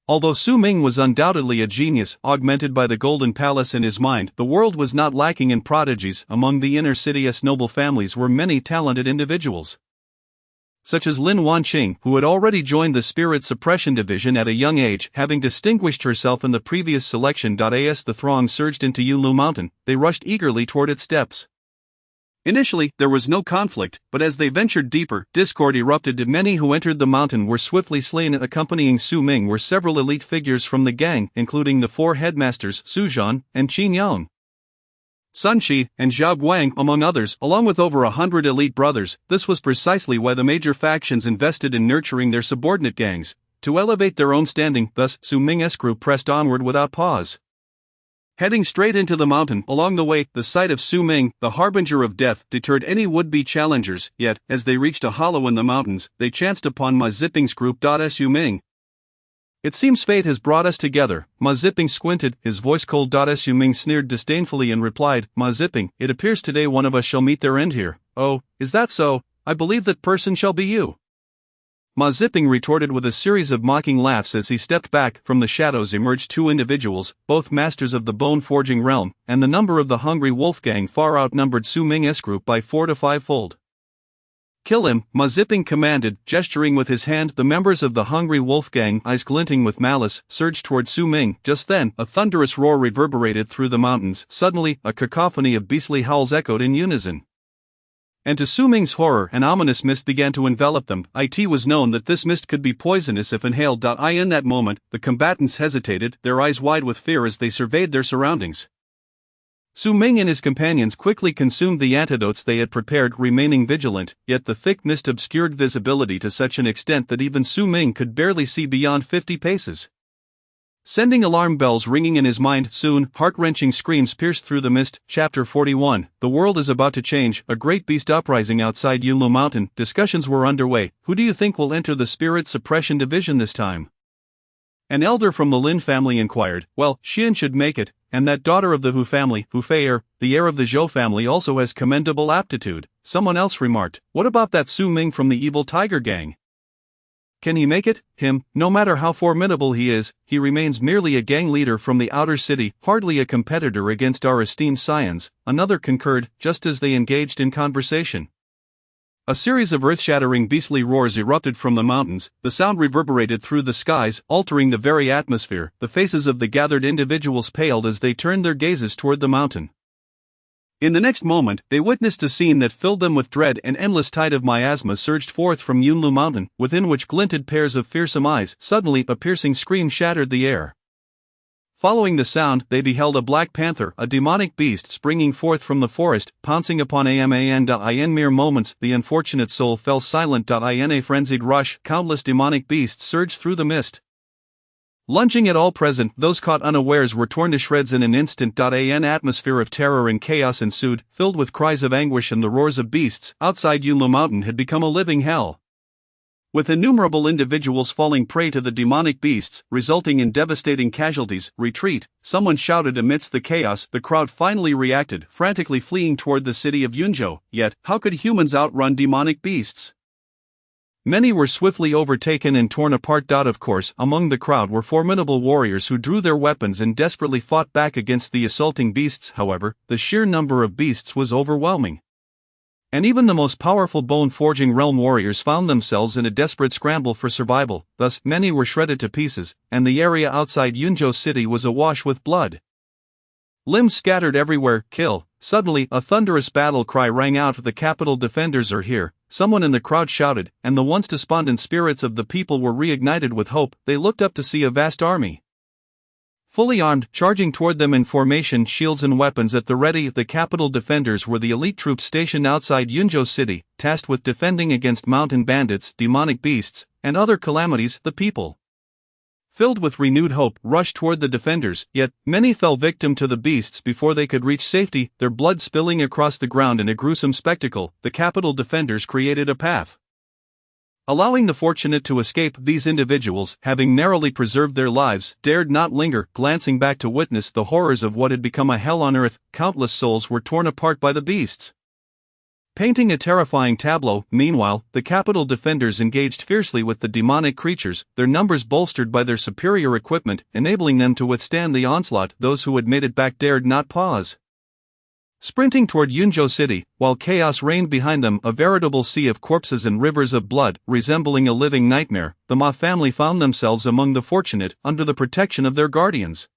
Although Su Ming was undoubtedly a genius, augmented by the Golden Palace in his mind, the world was not lacking in prodigies. Among the inner city's noble families were many talented individuals, such as Lin Wanqing, who had already joined the Spirit Suppression Division at a young age, having distinguished herself in the previous selection. As the throng surged into Yunlu Mountain, they rushed eagerly toward its steps. Initially, there was no conflict, but as they ventured deeper, discord erupted. Many who entered the mountain were swiftly slain. Accompanying Su Ming were several elite figures from the gang, including the four headmasters, Su Zhan and Qin Yang, Sun Shi, and Zhao Guang, among others, along with over 100 elite brothers. This was precisely why the major factions invested in nurturing their subordinate gangs, to elevate their own standing. Thus, Su Ming's group pressed onward without pause, heading straight into the mountain. Along the way, the sight of Su Ming, the harbinger of death, deterred any would-be challengers. Yet, as they reached a hollow in the mountains, they chanced upon Ma Zipping's group. Su Ming, it seems fate has brought us together. Ma Zipping squinted, his voice cold. Su Ming sneered disdainfully and replied, Ma Zipping, it appears today one of us shall meet their end here. Oh, is that so? I believe that person shall be you. Ma Zipping retorted with a series of mocking laughs. As he stepped back, from the shadows emerged two individuals, both masters of the bone-forging realm, and the number of the Hungry Wolf gang far outnumbered Su Ming's group by 4 to 5-fold. Kill him, Ma Zipping commanded, gesturing with his hand. The members of the Hungry Wolf gang, eyes glinting with malice, surged toward Su Ming. Just then, a thunderous roar reverberated through the mountains. Suddenly, a cacophony of beastly howls echoed in unison, and to Su Ming's horror, an ominous mist began to envelop them. It was known that this mist could be poisonous if inhaled. In that moment, the combatants hesitated, their eyes wide with fear as they surveyed their surroundings. Su Ming and his companions quickly consumed the antidotes they had prepared, remaining vigilant, yet the thick mist obscured visibility to such an extent that even Su Ming could barely see beyond 50 paces. Sending alarm bells ringing in his mind, soon, heart-wrenching screams pierced through the mist. Chapter 41. The world is about to change. A great beast uprising outside Yunlu Mountain. Discussions were underway. Who do you think will enter the Spirit Suppression Division this time? An elder from the Lin family inquired. Well, Xian should make it, and that daughter of the Hu family, Hu Fei'er, the heir of the Zhou family, also has commendable aptitude. Someone else remarked. What about that Su Ming from the evil tiger gang? Can he make it? Him, no matter how formidable he is, he remains merely a gang leader from the outer city, hardly a competitor against our esteemed scions. Another concurred, just as they engaged in conversation. A series of earth-shattering beastly roars erupted from the mountains. The sound reverberated through the skies, altering the very atmosphere. The faces of the gathered individuals paled as they turned their gazes toward the mountain. In the next moment, they witnessed a scene that filled them with dread. An endless tide of miasma surged forth from Yunlu Mountain, within which glinted pairs of fearsome eyes. Suddenly, a piercing scream shattered the air. Following the sound, they beheld a black panther, a demonic beast springing forth from the forest, pouncing upon in mere moments. The unfortunate soul fell silent. In a frenzied rush, countless demonic beasts surged through the mist. Lunging at all present, those caught unawares were torn to shreds in an instant. An atmosphere of terror and chaos ensued, filled with cries of anguish and the roars of beasts. Outside Yunlu Mountain had become a living hell, with innumerable individuals falling prey to the demonic beasts, resulting in devastating casualties. Retreat, someone shouted amidst the chaos. The crowd finally reacted, frantically fleeing toward the city of Yunzhou. Yet, how could humans outrun demonic beasts? Many were swiftly overtaken and torn apart. Of course, among the crowd were formidable warriors who drew their weapons and desperately fought back against the assaulting beasts. However, the sheer number of beasts was overwhelming, and even the most powerful bone-forging realm warriors found themselves in a desperate scramble for survival. Thus, many were shredded to pieces, and the area outside Yunzhou city was awash with blood. Limbs scattered everywhere. Kill. Suddenly, a thunderous battle cry rang out. The capital defenders are here, someone in the crowd shouted, and the once despondent spirits of the people were reignited with hope. They looked up to see a vast army, fully armed, charging toward them in formation, shields and weapons at the ready. The capital defenders were the elite troops stationed outside Yunzhou city, tasked with defending against mountain bandits, demonic beasts, and other calamities. The people, filled with renewed hope, rushed toward the defenders, yet many fell victim to the beasts before they could reach safety, their blood spilling across the ground in a gruesome spectacle. The capital defenders created a path Allowing the fortunate to escape, these individuals, having narrowly preserved their lives, dared not linger, glancing back to witness the horrors of what had become a hell on earth. Countless souls were torn apart by the beasts. Painting a terrifying tableau. Meanwhile, the Capitol defenders engaged fiercely with the demonic creatures, their numbers bolstered by their superior equipment, enabling them to withstand the onslaught. Those who had made it back dared not pause. Sprinting toward Yunzhou City, while chaos reigned behind them, a veritable sea of corpses and rivers of blood, resembling a living nightmare, the Ma family found themselves among the fortunate, under the protection of their guardians.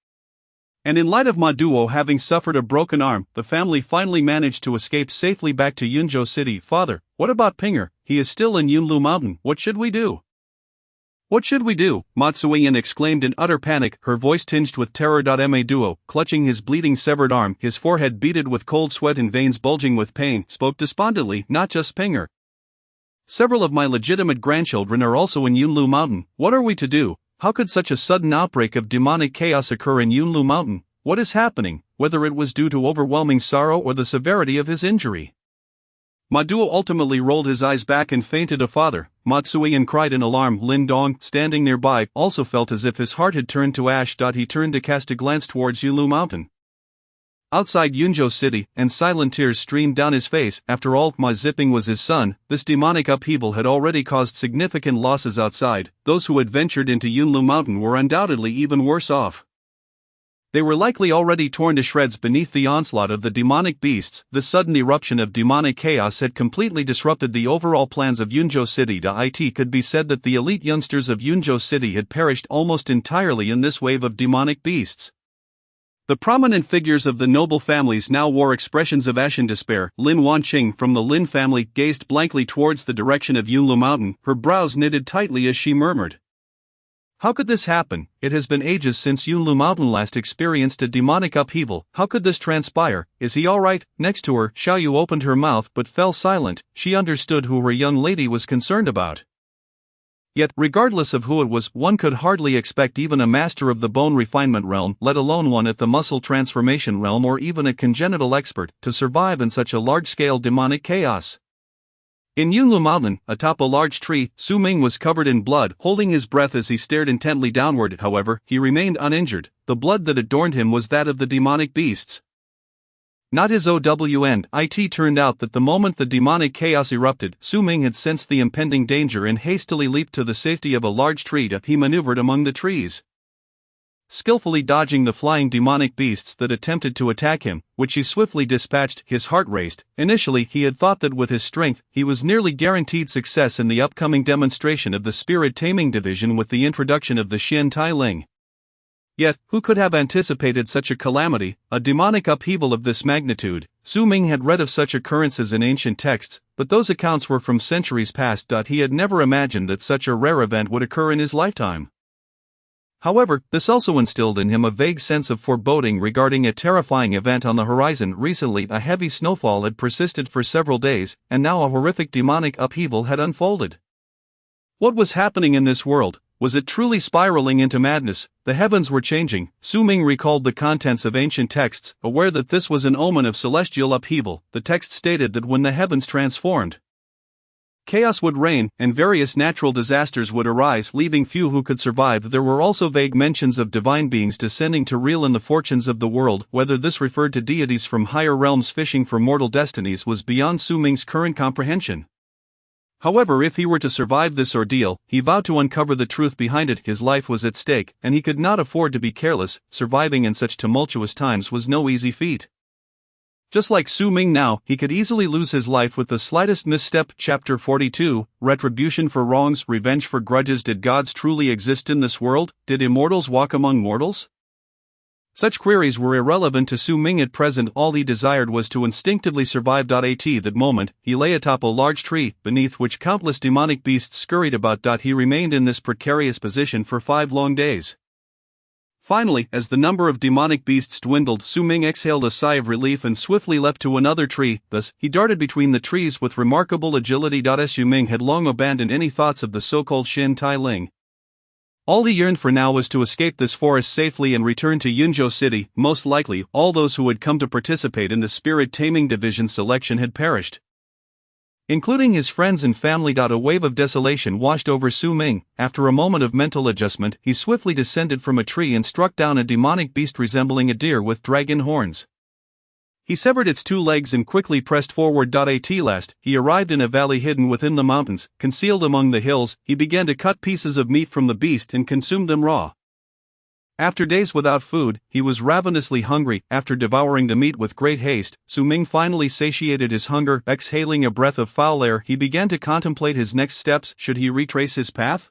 And in light of Ma Duo having suffered a broken arm, the family finally managed to escape safely back to Yunzhou City. Father, what about Pinger? He is still in Yunlu Mountain. What should we do? What should we do? Matsuian exclaimed in utter panic, her voice tinged with terror. Ma Duo, clutching his bleeding severed arm, his forehead beaded with cold sweat and veins bulging with pain, spoke despondently. Not just Pinger. Several of my legitimate grandchildren are also in Yunlu Mountain. What are we to do? How could such a sudden outbreak of demonic chaos occur in Yunlu Mountain? What is happening? Whether it was due to overwhelming sorrow or the severity of his injury. Ma Duo ultimately rolled his eyes back and fainted. A father, Matsuian cried in alarm. Lin Dong, standing nearby, also felt as if his heart had turned to ash. He turned to cast a glance towards Yunlu Mountain. Outside Yunzhou City, and silent tears streamed down his face. After all, Ma Zipping was his son. This demonic upheaval had already caused significant losses outside. Those who had ventured into Yunlu Mountain were undoubtedly even worse off. They were likely already torn to shreds beneath the onslaught of the demonic beasts. The sudden eruption of demonic chaos had completely disrupted the overall plans of Yunzhou City. It could be said that the elite youngsters of Yunzhou City had perished almost entirely in this wave of demonic beasts. The prominent figures of the noble families now wore expressions of ash and despair. Lin Wanqing from the Lin family gazed blankly towards the direction of Yunlu Mountain, her brows knitted tightly as she murmured, "How could this happen? It has been ages since Yunlu Mountain last experienced a demonic upheaval. How could this transpire? Is he alright?" Next to her, Xiaoyu opened her mouth but fell silent. She understood who her young lady was concerned about. Yet, regardless of who it was, one could hardly expect even a master of the bone refinement realm, let alone one at the muscle transformation realm or even a congenital expert, to survive in such a large-scale demonic chaos. In Yunlu Mountain, atop a large tree, Su Ming was covered in blood, holding his breath as he stared intently downward. However, he remained uninjured. The blood that adorned him was that of the demonic beasts, not his own. It turned out that the moment the demonic chaos erupted, Su Ming had sensed the impending danger and hastily leaped to the safety of a large tree. He maneuvered among the trees, skillfully dodging the flying demonic beasts that attempted to attack him, which he swiftly dispatched. His heart raced. Initially, he had thought that with his strength, he was nearly guaranteed success in the upcoming demonstration of the Spirit Taming Division with the introduction of the Xian Tai Ling. Yet, who could have anticipated such a calamity, a demonic upheaval of this magnitude? Su Ming had read of such occurrences in ancient texts, but those accounts were from centuries past. He had never imagined that such a rare event would occur in his lifetime. However, this also instilled in him a vague sense of foreboding regarding a terrifying event on the horizon. Recently, a heavy snowfall had persisted for several days, and now a horrific demonic upheaval had unfolded. What was happening in this world? Was it truly spiraling into madness? The heavens were changing. Su Ming recalled the contents of ancient texts, aware that this was an omen of celestial upheaval. The text stated that when the heavens transformed, chaos would reign, and various natural disasters would arise, leaving few who could survive. There were also vague mentions of divine beings descending to reel in the fortunes of the world. Whether this referred to deities from higher realms fishing for mortal destinies was beyond Su Ming's current comprehension. However, if he were to survive this ordeal, he vowed to uncover the truth behind it. His life was at stake, and he could not afford to be careless. Surviving in such tumultuous times was no easy feat. Just like Su Ming now, he could easily lose his life with the slightest misstep. Chapter 42, Retribution for Wrongs, Revenge for Grudges. Did gods truly exist in this world? Did immortals walk among mortals? Such queries were irrelevant to Su Ming at present. All he desired was to instinctively survive. At that moment, he lay atop a large tree, beneath which countless demonic beasts scurried about. He remained in this precarious position for 5 long days. Finally, as the number of demonic beasts dwindled, Su Ming exhaled a sigh of relief and swiftly leapt to another tree. Thus, he darted between the trees with remarkable agility. Su Ming had long abandoned any thoughts of the so-called Xian Tai Ling. All he yearned for now was to escape this forest safely and return to Yunzhou City. Most likely, all those who had come to participate in the Spirit Taming Division selection had perished. including his friends and family. A wave of desolation washed over Su Ming. After a moment of mental adjustment, he swiftly descended from a tree and struck down a demonic beast resembling a deer with dragon horns. He severed its 2 legs and quickly pressed forward. At last, he arrived in a valley hidden within the mountains, concealed among the hills. He began to cut pieces of meat from the beast and consumed them raw. After days without food, he was ravenously hungry. After devouring the meat with great haste, Su Ming finally satiated his hunger. Exhaling a breath of foul air, he began to contemplate his next steps. Should he retrace his path?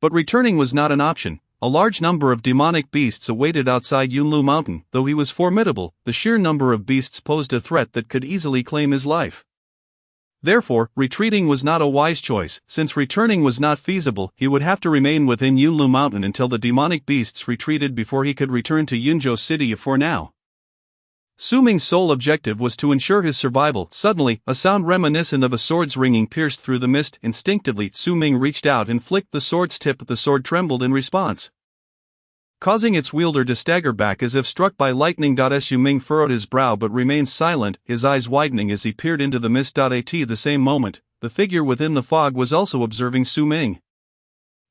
But returning was not an option. A large number of demonic beasts awaited outside Yunlu Mountain. Though he was formidable, the sheer number of beasts posed a threat that could easily claim his life. Therefore, retreating was not a wise choice. Since returning was not feasible, he would have to remain within Yunlu Mountain until the demonic beasts retreated before he could return to Yunzhou City. For now, Su Ming's sole objective was to ensure his survival. Suddenly, a sound reminiscent of a sword's ringing pierced through the mist. Instinctively, Su Ming reached out and flicked the sword's tip. The sword trembled in response, causing its wielder to stagger back as if struck by lightning. Su Ming furrowed his brow but remained silent, his eyes widening as he peered into the mist. At the same moment, the figure within the fog was also observing Su Ming.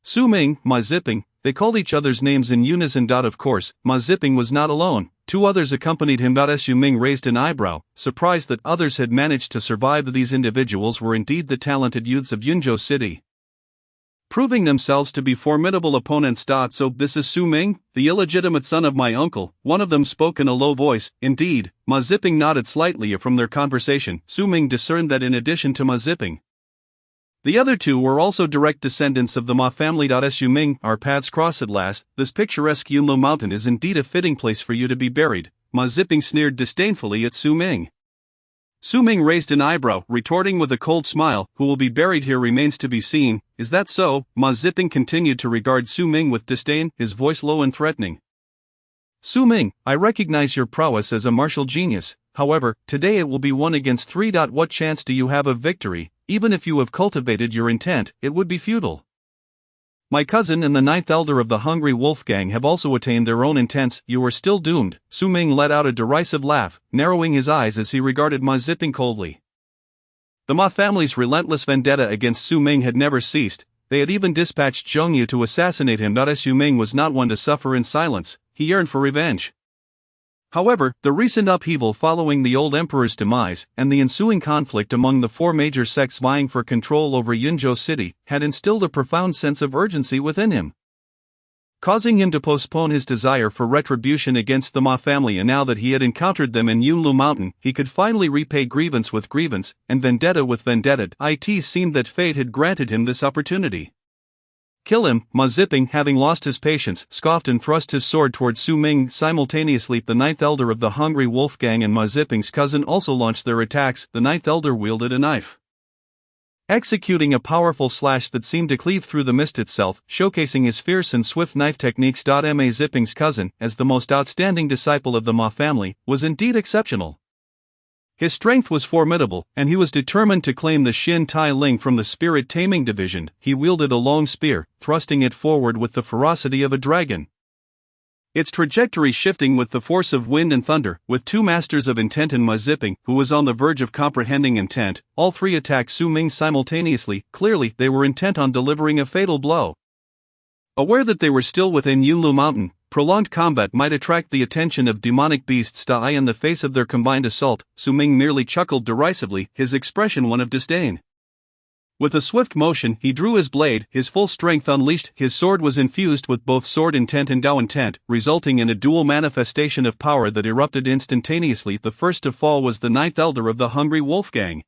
Su Ming, Ma Ziping, they called each other's names in unison. Of course, Ma Ziping was not alone. 2 others accompanied him. Su Ming raised an eyebrow, surprised that others had managed to survive. These individuals were indeed the talented youths of Yunzhou City, proving themselves to be formidable opponents. So this is Su Ming, the illegitimate son of my uncle, one of them spoke in a low voice. Indeed, Ma Ziping nodded slightly. From their conversation, Su Ming discerned that in addition to Ma Ziping, the other 2 were also direct descendants of the Ma family. Su Ming, our paths cross at last. This picturesque Yunlu Mountain is indeed a fitting place for you to be buried. Ma Ziping sneered disdainfully at Su Ming. Su Ming raised an eyebrow, retorting with a cold smile, who will be buried here remains to be seen. Is that so? Ma Ziping continued to regard Su Ming with disdain, his voice low and threatening. Su Ming, I recognize your prowess as a martial genius. However, today it will be 1 against 3. What chance do you have of victory? Even if you have cultivated your intent, it would be futile. My cousin and the 9th elder of the Hungry Wolf Gang have also attained their own intents. You are still doomed. Su Ming let out a derisive laugh, narrowing his eyes as he regarded Ma Ziping coldly. The Ma family's relentless vendetta against Su Ming had never ceased. They had even dispatched Zhong Yu to assassinate him. Su Ming was not one to suffer in silence. He yearned for revenge. However, the recent upheaval following the old emperor's demise, and the ensuing conflict among the 4 major sects vying for control over Yunzhou City, had instilled a profound sense of urgency within him, causing him to postpone his desire for retribution against the Ma family. And now that he had encountered them in Yunlu Mountain, he could finally repay grievance with grievance, and vendetta with vendetta. It seemed that fate had granted him this opportunity. Kill him. Ma Ziping, having lost his patience, scoffed and thrust his sword towards Su Ming. Simultaneously, the 9th elder of the Hungry Wolf Gang and Ma Ziping's cousin also launched their attacks. The 9th elder wielded a knife, executing a powerful slash that seemed to cleave through the mist itself, showcasing his fierce and swift knife techniques. Ma Ziping's cousin, as the most outstanding disciple of the Ma family, was indeed exceptional. His strength was formidable, and he was determined to claim the Xin Tai Ling from the Spirit Taming Division. He wielded a long spear, thrusting it forward with the ferocity of a dragon, its trajectory shifting with the force of wind and thunder. With 2 masters of intent and Ma Ziping, who was on the verge of comprehending intent, all 3 attacked Su Ming simultaneously. Clearly, they were intent on delivering a fatal blow. Aware that they were still within Yunlu Mountain, prolonged combat might attract the attention of demonic beasts. In the face of their combined assault, Su Ming merely chuckled derisively, his expression one of disdain. With a swift motion, he drew his blade, his full strength unleashed. His sword was infused with both sword intent and Dao intent, resulting in a dual manifestation of power that erupted instantaneously. The first to fall was the 9th elder of the Hungry Wolf Gang.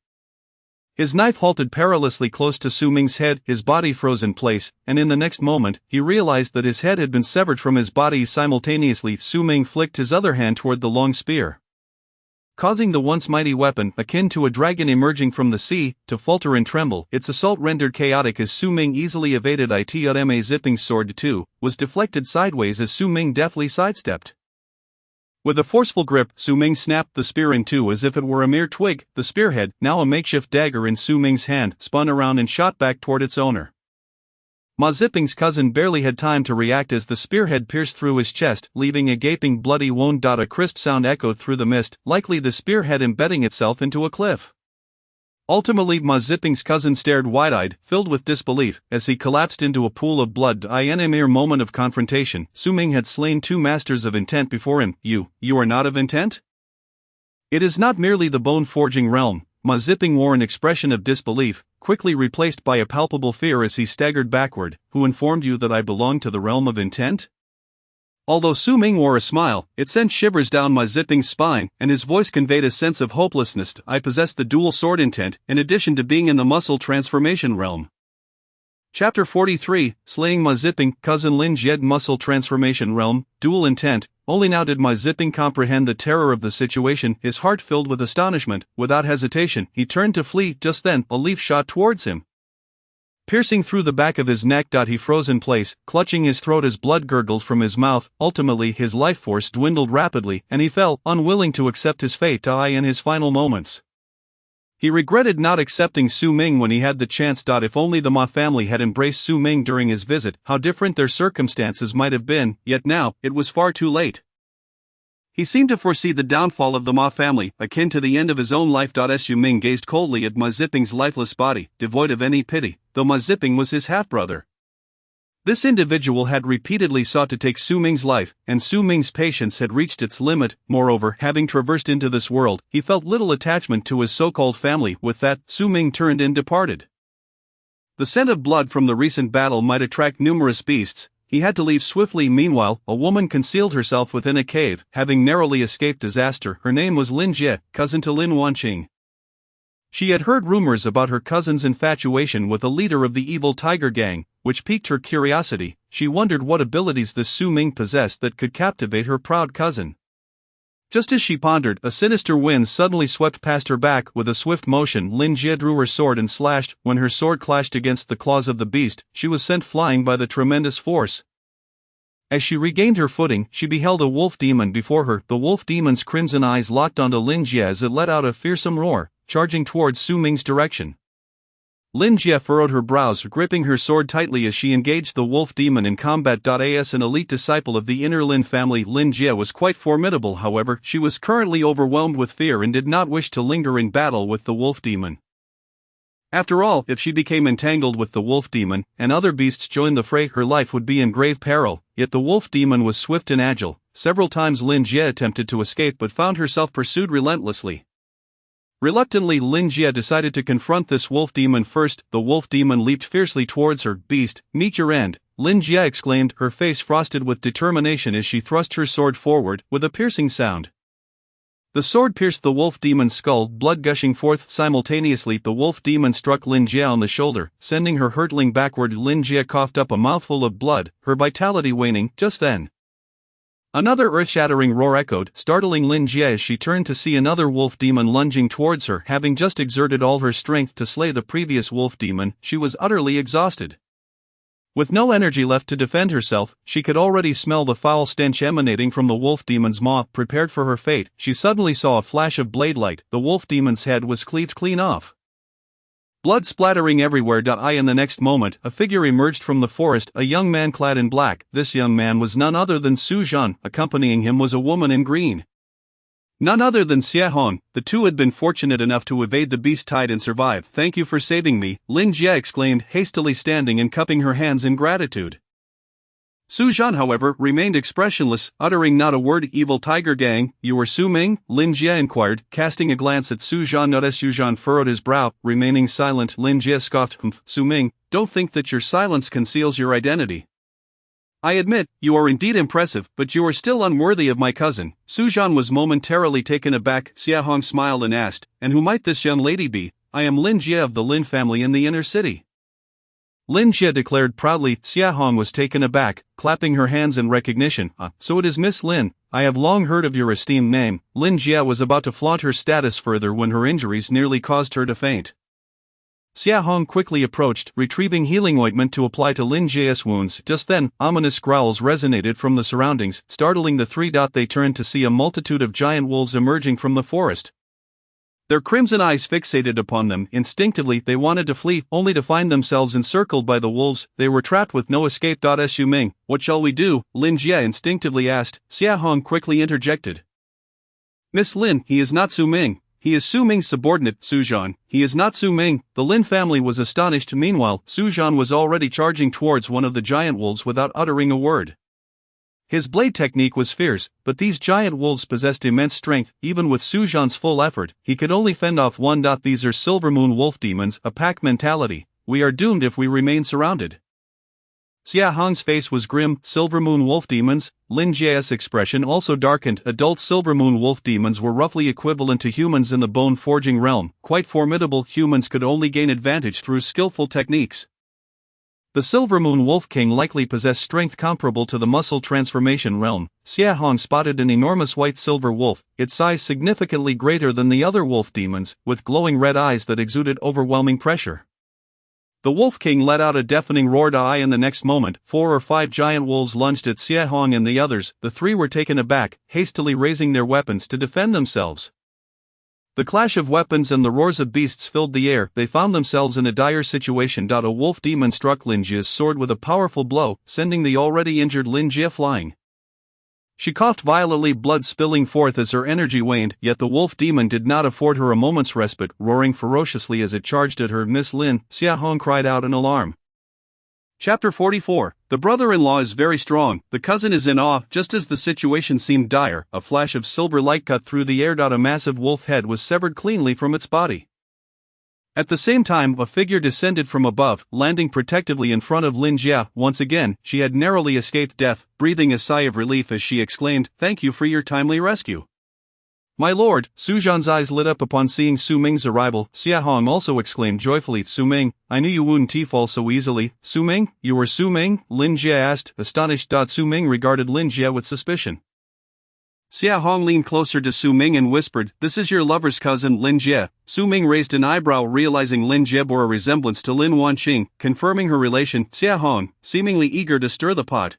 His knife halted perilously close to Su Ming's head, his body froze in place, and in the next moment, he realized that his head had been severed from his body. Simultaneously, Su Ming flicked his other hand toward the long spear, causing the once mighty weapon, akin to a dragon emerging from the sea, to falter and tremble. Its assault rendered chaotic as Su Ming easily evaded it. Ma Ziping's sword, too, was deflected sideways as Su Ming deftly sidestepped. With a forceful grip, Su Ming snapped the spear in 2 as if it were a mere twig. The spearhead, now a makeshift dagger in Su Ming's hand, spun around and shot back toward its owner. Ma Ziping's cousin barely had time to react as the spearhead pierced through his chest, leaving a gaping bloody wound. A crisp sound echoed through the mist, likely the spearhead embedding itself into a cliff. Ultimately, Ma Zipping's cousin stared wide-eyed, filled with disbelief, as he collapsed into a pool of blood. In a mere moment of confrontation, Su Ming had slain two masters of intent before him. You are not of intent? It is not merely the bone-forging realm. Ma Zipping wore an expression of disbelief, quickly replaced by a palpable fear as he staggered backward. Who informed you that I belong to the realm of intent? Although Su Ming wore a smile, it sent shivers down Ma Zipping's spine, and his voice conveyed a sense of hopelessness. I possess the dual sword intent, in addition to being in the muscle transformation realm. Chapter 43, Slaying Ma Zipping, Cousin Lin Jie. Muscle transformation realm, dual intent. Only now did Ma Zipping comprehend the terror of the situation, his heart filled with astonishment. Without hesitation, he turned to flee. Just then, a leaf shot towards him, piercing through the back of his neck. He froze in place, clutching his throat as blood gurgled from his mouth. Ultimately, his life force dwindled rapidly, and he fell, unwilling to accept his fate. In his final moments, he regretted not accepting Su Ming when he had the chance. If only the Ma family had embraced Su Ming during his visit, how different their circumstances might have been, yet now, it was far too late. He seemed to foresee the downfall of the Ma family, akin to the end of his own life. Su Ming gazed coldly at Ma Zipping's lifeless body, devoid of any pity, though Ma Zipping was his half-brother. This individual had repeatedly sought to take Su Ming's life, and Su Ming's patience had reached its limit. Moreover, having traversed into this world, he felt little attachment to his so-called family. With that, Su Ming turned and departed. The scent of blood from the recent battle might attract numerous beasts. He had to leave swiftly. Meanwhile, a woman concealed herself within a cave, having narrowly escaped disaster. Her name was Lin Jie, cousin to Lin Wanqing. She had heard rumors about her cousin's infatuation with a leader of the evil tiger gang, which piqued her curiosity. She wondered what abilities this Su Ming possessed that could captivate her proud cousin. Just as she pondered, a sinister wind suddenly swept past her back. With a swift motion, Lin Jie drew her sword and slashed. When her sword clashed against the claws of the beast, she was sent flying by the tremendous force. As she regained her footing, she beheld a wolf demon before her. The wolf demon's crimson eyes locked onto Lin Jie as it let out a fearsome roar, charging towards Su Ming's direction. Lin Jie furrowed her brows, gripping her sword tightly as she engaged the wolf demon in combat. As an elite disciple of the inner Lin family, Lin Jie was quite formidable. However, she was currently overwhelmed with fear and did not wish to linger in battle with the wolf demon. After all, if she became entangled with the wolf demon, and other beasts joined the fray, her life would be in grave peril. Yet the wolf demon was swift and agile. Several times Lin Jie attempted to escape but found herself pursued relentlessly. Reluctantly, Lin Jie decided to confront this wolf demon first. The wolf demon leaped fiercely towards her. Beast, meet your end, Lin Jie exclaimed, her face frosted with determination as she thrust her sword forward, with a piercing sound. The sword pierced the wolf demon's skull, blood gushing forth simultaneously. The wolf demon struck Lin Jie on the shoulder, sending her hurtling backward. Lin Jie coughed up a mouthful of blood, her vitality waning. Just then, another earth-shattering roar echoed, startling Lin Jie as she turned to see another wolf demon lunging towards her. Having just exerted all her strength to slay the previous wolf demon, she was utterly exhausted. With no energy left to defend herself, she could already smell the foul stench emanating from the wolf demon's maw. Prepared for her fate, she suddenly saw a flash of blade light. The wolf demon's head was cleaved clean off, blood splattering everywhere. In the next moment, a figure emerged from the forest, a young man clad in black. This young man was none other than Su Zhan. Accompanying him was a woman in green, none other than Xie Hong. The two had been fortunate enough to evade the beast tide and survive. Thank you for saving me, Lin Jie exclaimed, hastily standing and cupping her hands in gratitude. Su Zhan, however, remained expressionless, uttering not a word. Evil tiger gang, you are Su Ming? Lin Jie inquired, casting a glance at Su Zhan. Notice Su Zhan furrowed his brow, remaining silent. Lin Jie scoffed, Su Ming, don't think that your silence conceals your identity. I admit, you are indeed impressive, but you are still unworthy of my cousin. Su Zhan was momentarily taken aback. Xie Hong smiled and asked, and who might this young lady be? I am Lin Jie of the Lin family in the inner city, Lin Jie declared proudly. Xie Hong was taken aback, clapping her hands in recognition. So it is Miss Lin. I have long heard of your esteemed name. Lin Jie was about to flaunt her status further when her injuries nearly caused her to faint. Xie Hong quickly approached, retrieving healing ointment to apply to Lin Jie's wounds. Just then, ominous growls resonated from the surroundings, startling the three. They turned to see a multitude of giant wolves emerging from the forest. Their crimson eyes fixated upon them. Instinctively, they wanted to flee, only to find themselves encircled by the wolves. They were trapped with no escape. Su Ming, what shall we do? Lin Jie instinctively asked. Xie Hong quickly interjected. Miss Lin, he is not Su Ming. He is Su Ming's subordinate, Suzhan. He is not Su Ming. The Lin family was astonished. Meanwhile, Suzhan was already charging towards one of the giant wolves without uttering a word. His blade technique was fierce, but these giant wolves possessed immense strength. Even with Suzhan's full effort, he could only fend off one. These are Silver Moon wolf demons, a pack mentality. We are doomed if we remain surrounded. Xia Hong's face was grim. Silver Moon wolf demons. Lin Jie's expression also darkened. Adult Silver Moon wolf demons were roughly equivalent to humans in the bone forging realm, quite formidable. Humans could only gain advantage through skillful techniques. The Silver Moon Wolf King likely possessed strength comparable to the muscle transformation realm. Xia Hong spotted an enormous white silver wolf, its size significantly greater than the other wolf demons, with glowing red eyes that exuded overwhelming pressure. The Wolf King let out a deafening roar. In the next moment, 4 or 5 giant wolves lunged at Xia Hong and the others. The 3 were taken aback, hastily raising their weapons to defend themselves. The clash of weapons and the roars of beasts filled the air. They found themselves in a dire situation. A wolf demon struck Lin Jie's sword with a powerful blow, sending the already injured Lin Jie flying. She coughed violently, blood spilling forth as her energy waned, yet the wolf demon did not afford her a moment's respite, roaring ferociously as it charged at her. Miss Lin, Xia Hong cried out in alarm. Chapter 44. The brother-in-law is very strong, the cousin is in awe. Just as the situation seemed dire, a flash of silver light cut through the air. A massive wolf head was severed cleanly from its body. At the same time, a figure descended from above, landing protectively in front of Lin Jie. Once again, she had narrowly escaped death, breathing a sigh of relief as she exclaimed, "Thank you for your timely rescue." "My lord," Suzhan's eyes lit up upon seeing Su Ming's arrival. Xia Hong also exclaimed joyfully, "Su Ming, I knew you wouldn't fall so easily." "Su Ming? You were Su Ming?" Lin Jie asked, astonished. Su Ming regarded Lin Jie with suspicion. Xia Hong leaned closer to Su Ming and whispered, "This is your lover's cousin, Lin Jie." Su Ming raised an eyebrow, realizing Lin Jie bore a resemblance to Lin Wanqing, confirming her relation. Xia Hong, seemingly eager to stir the pot,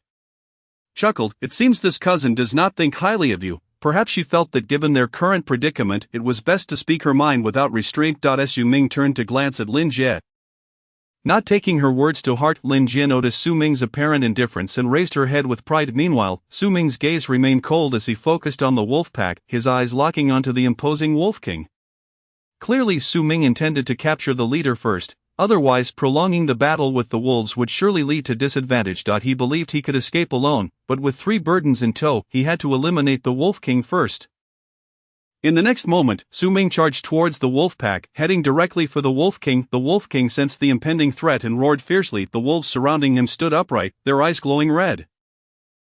chuckled, "It seems this cousin does not think highly of you." Perhaps she felt that given their current predicament, it was best to speak her mind without restraint. Su Ming turned to glance at Lin Jie. Not taking her words to heart, Lin Jie noticed Su Ming's apparent indifference and raised her head with pride. Meanwhile, Su Ming's gaze remained cold as he focused on the wolf pack, his eyes locking onto the imposing Wolf King. Clearly Su Ming intended to capture the leader first, otherwise prolonging the battle with the wolves would surely lead to disadvantage. He believed he could escape alone, but with 3 burdens in tow, he had to eliminate the Wolf King first. In the next moment, Su Ming charged towards the wolf pack, heading directly for the Wolf King. The Wolf King sensed the impending threat and roared fiercely. The wolves surrounding him stood upright, their eyes glowing red.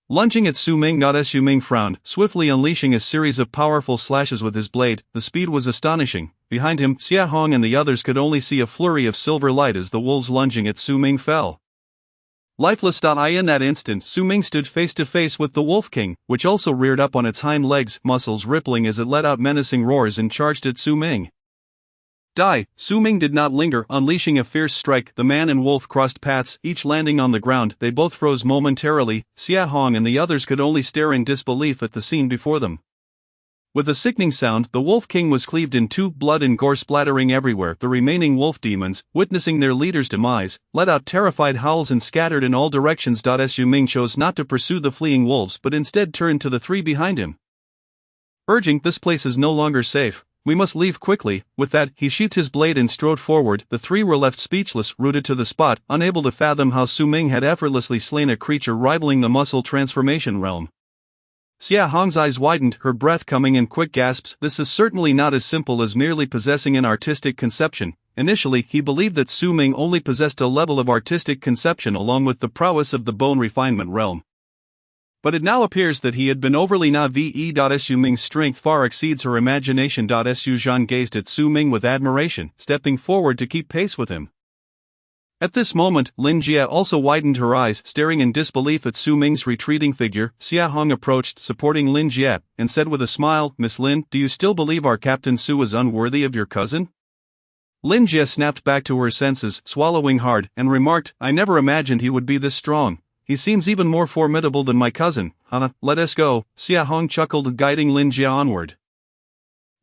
Lunging at Su Ming, Su Ming frowned, swiftly unleashing a series of powerful slashes with his blade. The speed was astonishing. Behind him, Xia Hong and the others could only see a flurry of silver light as the wolves lunging at Su Ming fell. Lifeless. In that instant, Su Ming stood face to face with the Wolf King, which also reared up on its hind legs, muscles rippling as it let out menacing roars and charged at Su Ming. Su Ming did not linger, unleashing a fierce strike. The man and wolf crossed paths, each landing on the ground. They both froze momentarily. Xia Hong and the others could only stare in disbelief at the scene before them. With a sickening sound, the Wolf King was cleaved in 2, blood and gore splattering everywhere. The remaining wolf demons, witnessing their leader's demise, let out terrified howls and scattered in all directions. Su Ming chose not to pursue the fleeing wolves but instead turned to the 3 behind him, urging, "This place is no longer safe. We must leave quickly." With that, he sheathed his blade and strode forward. The 3 were left speechless, rooted to the spot, unable to fathom how Su Ming had effortlessly slain a creature rivaling the muscle transformation realm. Xia Hong's eyes widened, her breath coming in quick gasps. This is certainly not as simple as merely possessing an artistic conception. Initially, he believed that Su Ming only possessed a level of artistic conception along with the prowess of the bone refinement realm. But it now appears that he had been overly naive. Su Ming's strength far exceeds her imagination. Suzhan gazed at Su Ming with admiration, stepping forward to keep pace with him. At this moment, Lin Jie also widened her eyes, staring in disbelief at Su Ming's retreating figure. Xia Hong approached, supporting Lin Jie, and said with a smile, "Miss Lin, do you still believe our Captain Su is unworthy of your cousin?" Lin Jie snapped back to her senses, swallowing hard, and remarked, "I never imagined he would be this strong. He seems even more formidable than my cousin." Let us go," Xia Hong chuckled, guiding Lin Jie onward.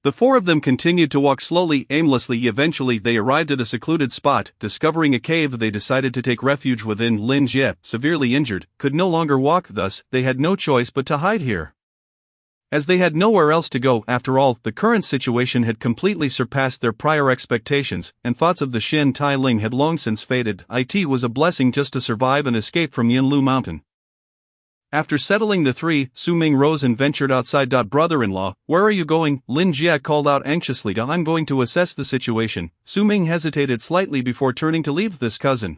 The 4 of them continued to walk slowly, aimlessly. Eventually they arrived at a secluded spot. Discovering a cave, they decided to take refuge within. Lin Jie, severely injured, could no longer walk, thus they had no choice but to hide here. As they had nowhere else to go, after all, the current situation had completely surpassed their prior expectations, and thoughts of the Shin Tai Ling had long since faded. It was a blessing just to survive and escape from Yinlu Mountain. After settling the three, Su Ming rose and ventured outside. Brother-in-law, where are you going? Lin Jia called out anxiously. I'm going to assess the situation. Su Ming hesitated slightly before turning to leave. This cousin,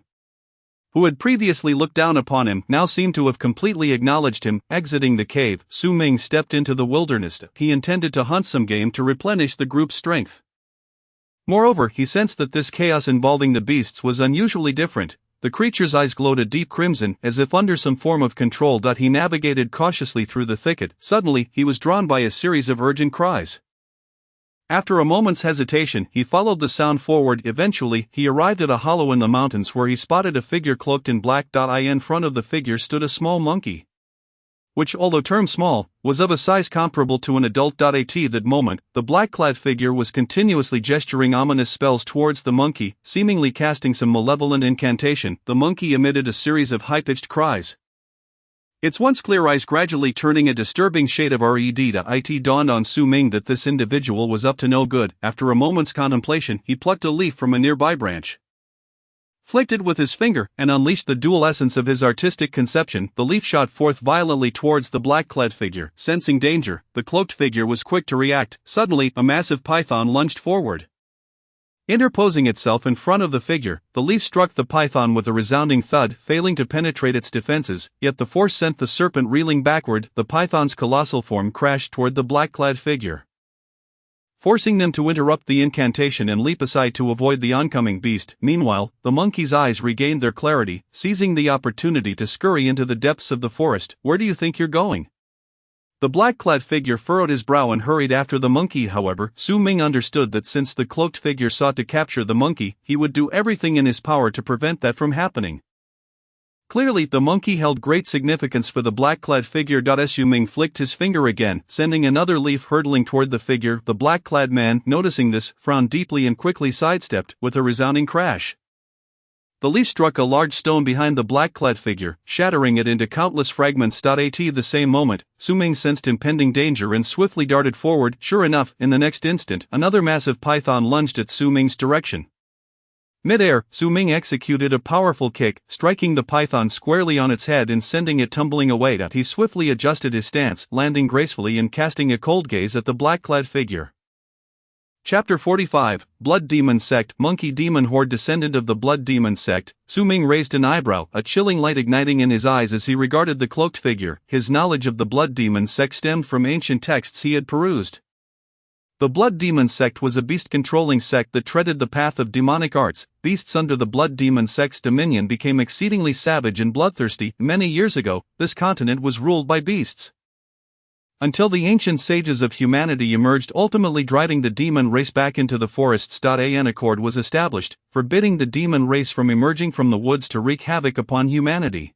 who had previously looked down upon him, now seemed to have completely acknowledged him. Exiting the cave, Su Ming stepped into the wilderness. He intended to hunt some game to replenish the group's strength. Moreover, he sensed that this chaos involving the beasts was unusually different. The creature's eyes glowed a deep crimson, as if under some form of control. He navigated cautiously through the thicket. Suddenly, he was drawn by a series of urgent cries. After a moment's hesitation, he followed the sound forward. Eventually, he arrived at a hollow in the mountains where he spotted a figure cloaked in black. In front of the figure stood a small monkey, which, although termed small, was of a size comparable to an adult. At that moment, the black-clad figure was continuously gesturing ominous spells towards the monkey, seemingly casting some malevolent incantation. The monkey emitted a series of high-pitched cries, its once clear eyes gradually turning a disturbing shade of red. It dawned on Su Ming that this individual was up to no good. After a moment's contemplation, he plucked a leaf from a nearby branch, flicked it with his finger, and unleashed the dual essence of his artistic conception. The leaf shot forth violently towards the black-clad figure. Sensing danger, the cloaked figure was quick to react. Suddenly, a massive python lunged forward. Interposing itself in front of the figure, the leaf struck the python with a resounding thud, failing to penetrate its defenses, yet the force sent the serpent reeling backward. The python's colossal form crashed toward the black-clad figure, forcing them to interrupt the incantation and leap aside to avoid the oncoming beast. Meanwhile, the monkey's eyes regained their clarity, seizing the opportunity to scurry into the depths of the forest. Where do you think you're going? The black-clad figure furrowed his brow and hurried after the monkey. However, Su Ming understood that since the cloaked figure sought to capture the monkey, he would do everything in his power to prevent that from happening. Clearly, the monkey held great significance for the black-clad figure. Su Ming flicked his finger again, sending another leaf hurtling toward the figure. The black-clad man, noticing this, frowned deeply and quickly sidestepped, with a resounding crash. The leaf struck a large stone behind the black-clad figure, shattering it into countless fragments. At the same moment, Su Ming sensed impending danger and swiftly darted forward. Sure enough, in the next instant, another massive python lunged at Su Ming's direction. Mid-air, Su Ming executed a powerful kick, striking the python squarely on its head and sending it tumbling away. He swiftly adjusted his stance, landing gracefully and casting a cold gaze at the black-clad figure. Chapter 45, Blood Demon Sect. Monkey Demon Horde. Descendant of the Blood Demon Sect, Su Ming raised an eyebrow, a chilling light igniting in his eyes as he regarded the cloaked figure. His knowledge of the Blood Demon Sect stemmed from ancient texts he had perused. The Blood Demon Sect was a beast-controlling sect that treaded the path of demonic arts. Beasts under the Blood Demon Sect's dominion became exceedingly savage and bloodthirsty. Many years ago, this continent was ruled by beasts, until the ancient sages of humanity emerged, ultimately driving the demon race back into the forests. An accord was established, forbidding the demon race from emerging from the woods to wreak havoc upon humanity.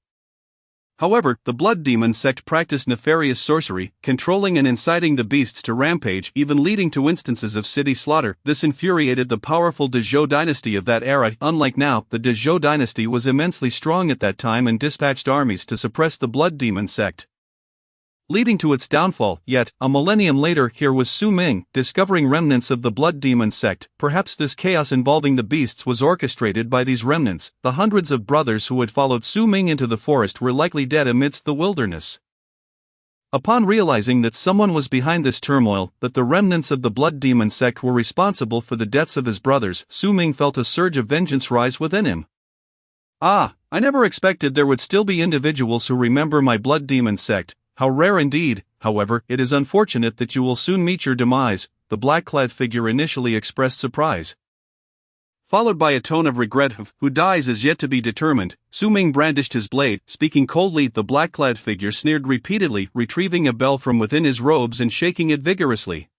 However, the Blood Demon Sect practiced nefarious sorcery, controlling and inciting the beasts to rampage, even leading to instances of city slaughter. This infuriated the powerful Dezhou dynasty of that era. Unlike now, the Dezhou dynasty was immensely strong at that time and dispatched armies to suppress the Blood Demon Sect, leading to its downfall. Yet, a millennium later, here was Su Ming, discovering remnants of the Blood Demon Sect. Perhaps this chaos involving the beasts was orchestrated by these remnants. The hundreds of brothers who had followed Su Ming into the forest were likely dead amidst the wilderness. Upon realizing that someone was behind this turmoil, that the remnants of the Blood Demon Sect were responsible for the deaths of his brothers, Su Ming felt a surge of vengeance rise within him. I never expected there would still be individuals who remember my Blood Demon Sect. How rare indeed. However, it is unfortunate that you will soon meet your demise. The black-clad figure initially expressed surprise, followed by a tone of regret. Who dies is yet to be determined. Su Ming brandished his blade, speaking coldly. The black-clad figure sneered repeatedly, retrieving a bell from within his robes and shaking it vigorously,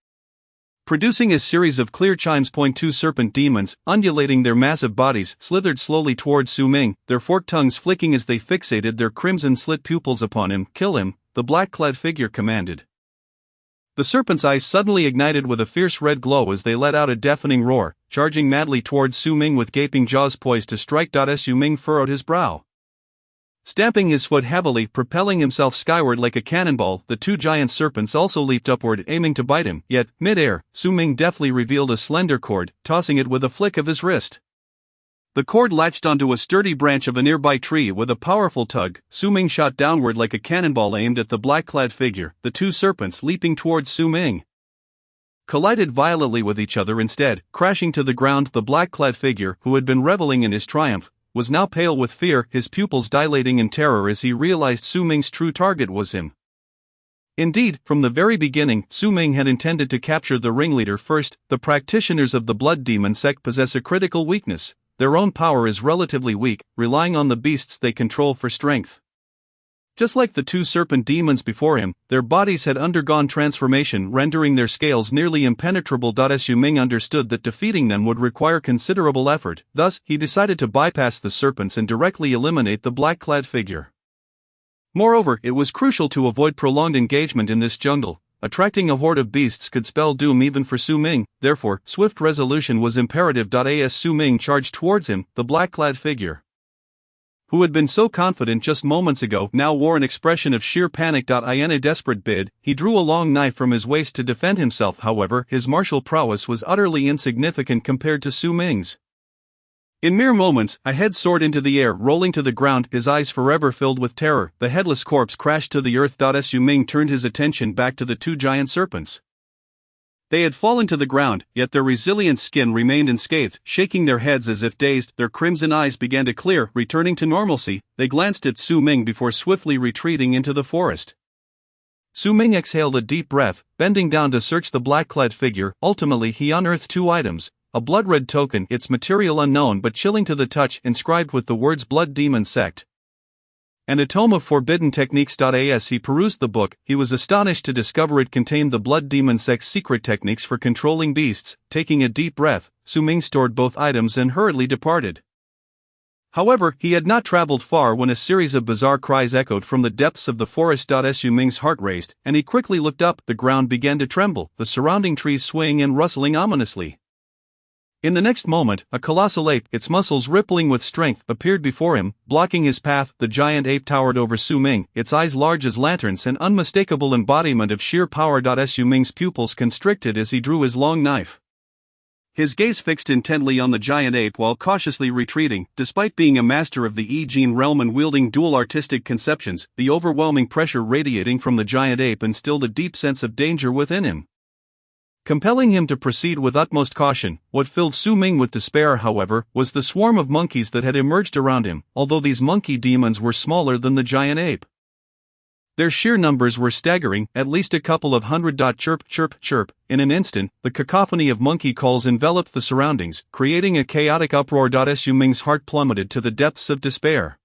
producing a series of clear chimes. Two serpent demons, undulating their massive bodies, slithered slowly towards Su Ming, their forked tongues flicking as they fixated their crimson-slit pupils upon him. Kill him, the black-clad figure commanded. The serpent's eyes suddenly ignited with a fierce red glow as they let out a deafening roar, charging madly towards Su Ming with gaping jaws poised to strike. Su Ming furrowed his brow, Stamping his foot heavily, propelling himself skyward like a cannonball, the two giant serpents also leaped upward, aiming to bite him. Yet, mid-air, Su Ming deftly revealed a slender cord, tossing it with a flick of his wrist. The cord latched onto a sturdy branch of a nearby tree. With a powerful tug, Su Ming shot downward like a cannonball aimed at the black-clad figure. The two serpents, leaping towards Su Ming, collided violently with each other instead, crashing to the ground. The black-clad figure, who had been reveling in his triumph, was now pale with fear, his pupils dilating in terror as he realized Su Ming's true target was him. Indeed, from the very beginning, Su Ming had intended to capture the ringleader first. The practitioners of the blood demon sect possess a critical weakness: their own power is relatively weak, relying on the beasts they control for strength. Just like the two serpent demons before him, their bodies had undergone transformation, rendering their scales nearly impenetrable. Su Ming understood that defeating them would require considerable effort, thus, he decided to bypass the serpents and directly eliminate the black-clad figure. Moreover, it was crucial to avoid prolonged engagement in this jungle. Attracting a horde of beasts could spell doom even for Su Ming, therefore, swift resolution was imperative. As Su Ming charged towards him, the black-clad figure, who had been so confident just moments ago, now wore an expression of sheer panic. In a desperate bid, he drew a long knife from his waist to defend himself. However, his martial prowess was utterly insignificant compared to Su Ming's. In mere moments, a head soared into the air, rolling to the ground, his eyes forever filled with terror. The headless corpse crashed to the earth. Su Ming turned his attention back to the two giant serpents. They had fallen to the ground, yet their resilient skin remained unscathed, shaking their heads as if dazed. Their crimson eyes began to clear, returning to normalcy. They glanced at Su Ming before swiftly retreating into the forest. Su Ming exhaled a deep breath, bending down to search the black-clad figure. Ultimately, he unearthed two items: a blood-red token, its material unknown but chilling to the touch, inscribed with the words Blood Demon Sect, and a tome of forbidden techniques. As he perused the book, he was astonished to discover it contained the Blood Demon Sect's secret techniques for controlling beasts. Taking a deep breath, Su Ming stored both items and hurriedly departed. However, he had not traveled far when a series of bizarre cries echoed from the depths of the forest. Su Ming's heart raced, and he quickly looked up. The ground began to tremble, the surrounding trees swaying and rustling ominously. In the next moment, a colossal ape, its muscles rippling with strength, appeared before him, blocking his path. The giant ape towered over Su Ming, its eyes large as lanterns, an unmistakable embodiment of sheer power. Su Ming's pupils constricted as he drew his long knife, his gaze fixed intently on the giant ape while cautiously retreating. Despite being a master of the I-Jin realm and wielding dual artistic conceptions, the overwhelming pressure radiating from the giant ape instilled a deep sense of danger within him, compelling him to proceed with utmost caution. What filled Su Ming with despair, however, was the swarm of monkeys that had emerged around him. Although these monkey demons were smaller than the giant ape, their sheer numbers were staggering, at least a couple of hundred. Chirp, chirp, chirp. In an instant, the cacophony of monkey calls enveloped the surroundings, creating a chaotic uproar. Su Ming's heart plummeted to the depths of despair.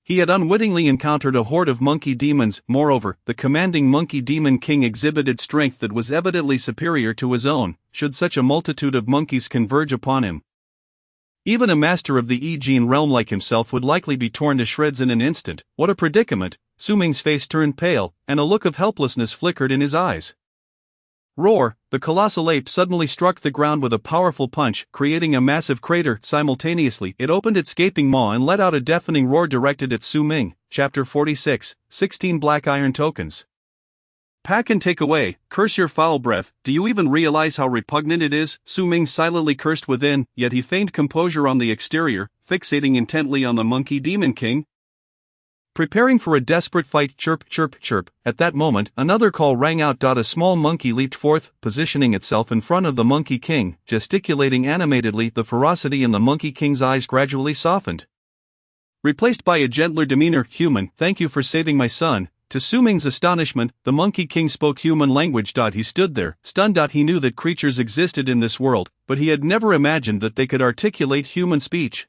He had unwittingly encountered a horde of monkey demons. Moreover, the commanding monkey demon king exhibited strength that was evidently superior to his own. Should such a multitude of monkeys converge upon him, even a master of the I-Jin realm like himself would likely be torn to shreds in an instant. What a predicament! Su Ming's face turned pale, and a look of helplessness flickered in his eyes. Roar! The colossal ape suddenly struck the ground with a powerful punch, creating a massive crater. Simultaneously, it opened its gaping maw and let out a deafening roar directed at Su Ming. Chapter 46, 16 Black Iron Tokens. Pack and take away, curse your foul breath. Do you even realize how repugnant it is? Su Ming silently cursed within, yet he feigned composure on the exterior, fixating intently on the monkey demon king, preparing for a desperate fight. Chirp, chirp, chirp. At that moment, another call rang out. A small monkey leaped forth, positioning itself in front of the monkey king, gesticulating animatedly. The ferocity in the monkey king's eyes gradually softened, replaced by a gentler demeanor. Human, thank you for saving my son. To Su Ming's astonishment, the Monkey King spoke human language. He stood there, stunned. He knew that creatures existed in this world, but he had never imagined that they could articulate human speech.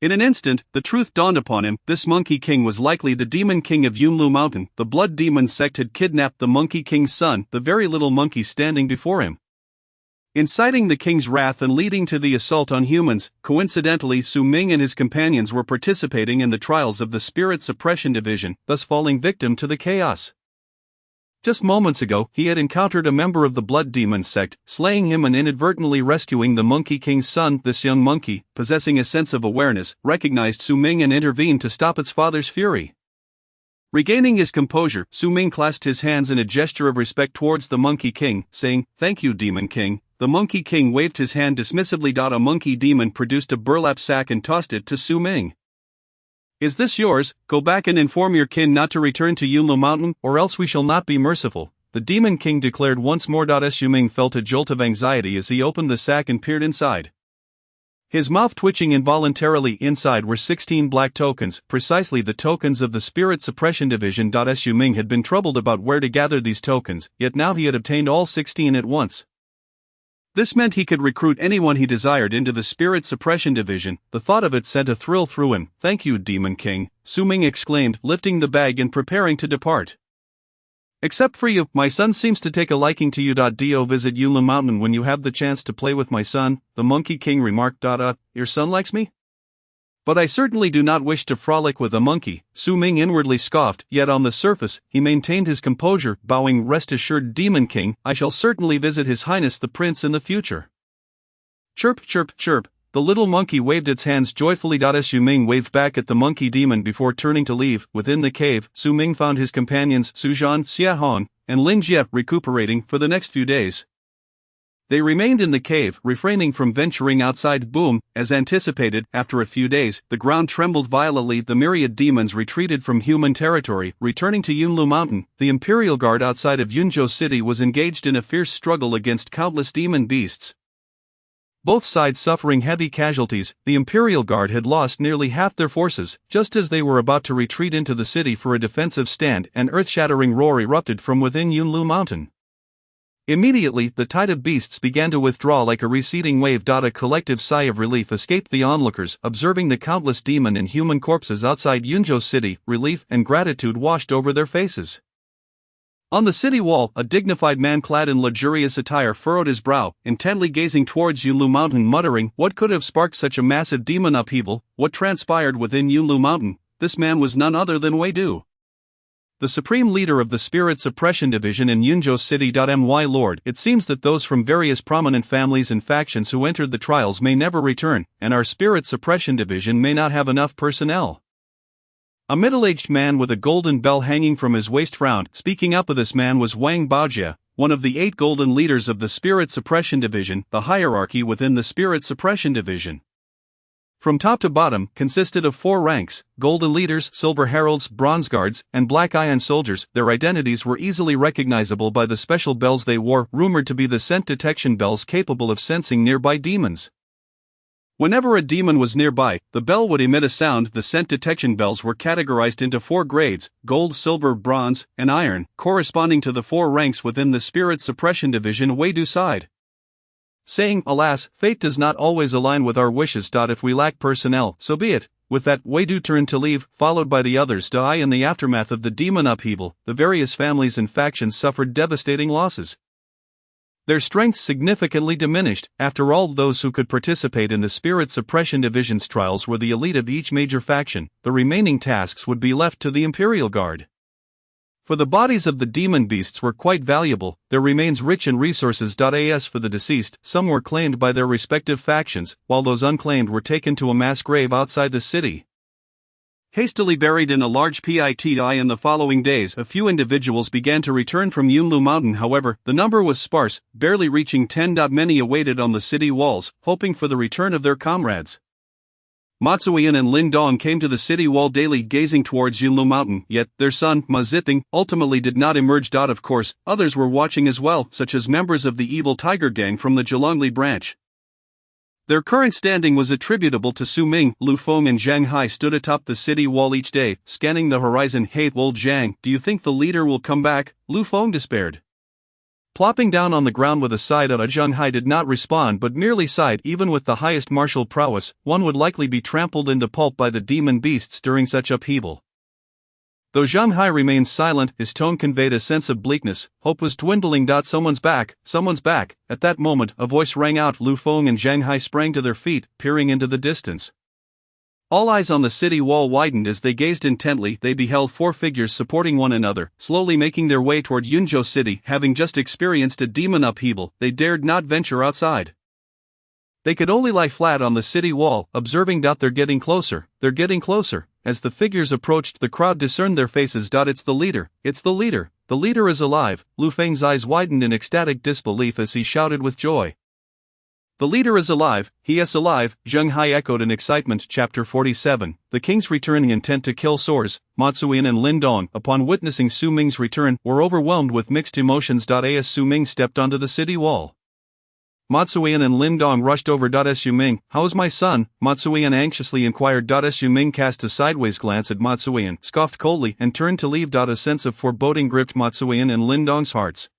In an instant, the truth dawned upon him. This Monkey King was likely the Demon King of Yunlu Mountain. The Blood Demon Sect had kidnapped the Monkey King's son, the very little monkey standing before him, inciting the king's wrath and leading to the assault on humans. Coincidentally, Su Ming and his companions were participating in the trials of the Spirit Suppression Division, thus falling victim to the chaos. Just moments ago, he had encountered a member of the Blood Demon sect, slaying him and inadvertently rescuing the Monkey King's son. This young monkey, possessing a sense of awareness, recognized Su Ming and intervened to stop its father's fury. Regaining his composure, Su Ming clasped his hands in a gesture of respect towards the Monkey King, saying, "Thank you, Demon King." The Monkey King waved his hand dismissively. A monkey demon produced a burlap sack and tossed it to Su Ming. "Is this yours? Go back and inform your kin not to return to Yunlu Mountain, or else we shall not be merciful," the Demon King declared once more. Su Ming felt a jolt of anxiety as he opened the sack and peered inside. His mouth twitching involuntarily. Inside were 16 black tokens, precisely the tokens of the Spirit Suppression Division. Su Ming had been troubled about where to gather these tokens, yet now he had obtained all 16 at once. This meant he could recruit anyone he desired into the Spirit Suppression Division. The thought of it sent a thrill through him. "Thank you, Demon King," Su Ming exclaimed, lifting the bag and preparing to depart. "Except for you, my son seems to take a liking to you. Do visit Yunlu Mountain when you have the chance to play with my son," the Monkey King remarked. "Your son likes me? But I certainly do not wish to frolic with a monkey," Su Ming inwardly scoffed, yet on the surface, he maintained his composure, bowing. "Rest assured, Demon King, I shall certainly visit His Highness the Prince in the future." Chirp, chirp, chirp. The little monkey waved its hands joyfully. Su Ming waved back at the monkey demon before turning to leave. Within the cave, Su Ming found his companions Su Zhan, Xia Hong, and Ling Jie recuperating for the next few days. They remained in the cave, refraining from venturing outside. Boom! As anticipated, after a few days, the ground trembled violently. The myriad demons retreated from human territory, returning to Yunlu Mountain. The Imperial Guard outside of Yunzhou City was engaged in a fierce struggle against countless demon beasts. Both sides suffering heavy casualties. The Imperial Guard had lost nearly half their forces. Just as they were about to retreat into the city for a defensive stand, an earth-shattering roar erupted from within Yunlu Mountain. Immediately, the tide of beasts began to withdraw like a receding wave. A collective sigh of relief escaped the onlookers, observing the countless demon and human corpses outside Yunzhou City. Relief and gratitude washed over their faces. On the city wall, a dignified man clad in luxurious attire furrowed his brow, intently gazing towards Yunlu Mountain, muttering, "What could have sparked such a massive demon upheaval? What transpired within Yunlu Mountain?" This man was none other than Wei Du, the supreme leader of the Spirit Suppression Division in Yunzhou City. My lord, it seems that those from various prominent families and factions who entered the trials may never return, and our Spirit Suppression Division may not have enough personnel. A middle-aged man with a golden bell hanging from his waist frowned. Speaking up, this man was Wang Baojia, one of the 8 golden leaders of the Spirit Suppression Division. The hierarchy within the Spirit Suppression Division, from top to bottom, consisted of 4 ranks: golden leaders, silver heralds, bronze guards, and black iron soldiers. Their identities were easily recognizable by the special bells they wore, rumored to be the scent detection bells capable of sensing nearby demons. Whenever a demon was nearby, the bell would emit a sound. The scent detection bells were categorized into 4 grades: gold, silver, bronze, and iron, corresponding to the 4 ranks within the Spirit Suppression Division. Wei Du sighed, saying, "Alas, fate does not always align with our wishes. If we lack personnel, so be it." With that, Wei Du turned to leave, followed by the others. In the aftermath of the demon upheaval, the various families and factions suffered devastating losses. Their strength significantly diminished. After all, those who could participate in the Spirit Suppression Division's trials were the elite of each major faction. The remaining tasks would be left to the Imperial Guard. For the bodies of the demon beasts were quite valuable, their remains rich in resources. As for the deceased, some were claimed by their respective factions, while those unclaimed were taken to a mass grave outside the city, hastily buried in a large pit. In the following days, a few individuals began to return from Yunlu Mountain. However, the number was sparse, barely reaching 10. Many awaited on the city walls, hoping for the return of their comrades. Matsuian and Lin Dong came to the city wall daily, gazing towards Yunlu Mountain, yet their son, Ma Ziping, ultimately did not emerge. Of course, others were watching as well, such as members of the evil Tiger Gang from the Zheongli branch. Their current standing was attributable to Su Ming. Lu Feng and Zhang Hai stood atop the city wall each day, scanning the horizon. "Hey, old Zhang, do you think the leader will come back?" Lu Feng despaired, plopping down on the ground with a sigh. Zhang Hai did not respond but merely sighed. Even with the highest martial prowess, one would likely be trampled into pulp by the demon beasts during such upheaval. Though Zhang Hai remained silent, his tone conveyed a sense of bleakness. Hope was dwindling. Someone's back, someone's back. At that moment, a voice rang out. Lu Feng and Zhang Hai sprang to their feet, peering into the distance. All eyes on the city wall widened as they gazed intently. They beheld 4 figures supporting one another, slowly making their way toward Yunzhou City. Having just experienced a demon upheaval, they dared not venture outside. They could only lie flat on the city wall, observing. They're getting closer, they're getting closer. As the figures approached, the crowd discerned their faces. It's the leader, it's the leader is alive. Lu Feng's eyes widened in ecstatic disbelief as he shouted with joy. The leader is alive, he is alive, Zheng Hai echoed in excitement. Chapter 47. The king's returning intent to kill soars. Matsuyan and Lin Dong, upon witnessing Su Ming's return, were overwhelmed with mixed emotions. As Su Ming stepped onto the city wall, Matsuyan and Lin Dong rushed over. Su Ming, how is my son? Matsuyan anxiously inquired. Su Ming cast a sideways glance at Matsuyan, scoffed coldly, and turned to leave. A sense of foreboding gripped Matsuyan and Lin Dong's hearts.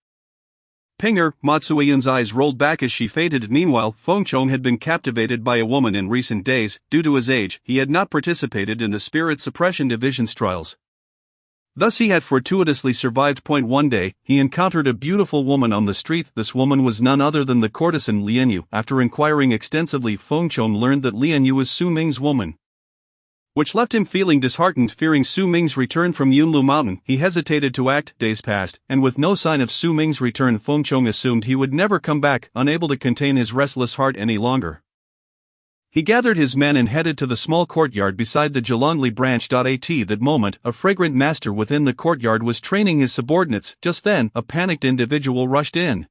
Pinger, Matsuyan's eyes rolled back as she fainted. Meanwhile, Fengchong had been captivated by a woman in recent days. Due to his age, he had not participated in the Spirit Suppression Division's trials. Thus he had fortuitously survived. One day, he encountered a beautiful woman on the street. This woman was none other than the courtesan Lianyu. After inquiring extensively, Fengchong learned that Lianyu was Su Ming's woman, which left him feeling disheartened. Fearing Su Ming's return from Yunlu Mountain, he hesitated to act. Days passed, and with no sign of Su Ming's return, Fengchong assumed he would never come back. Unable to contain his restless heart any longer, he gathered his men and headed to the small courtyard beside the Zhelongli branch. At that moment, a fragrant master within the courtyard was training his subordinates. Just then, a panicked individual rushed in,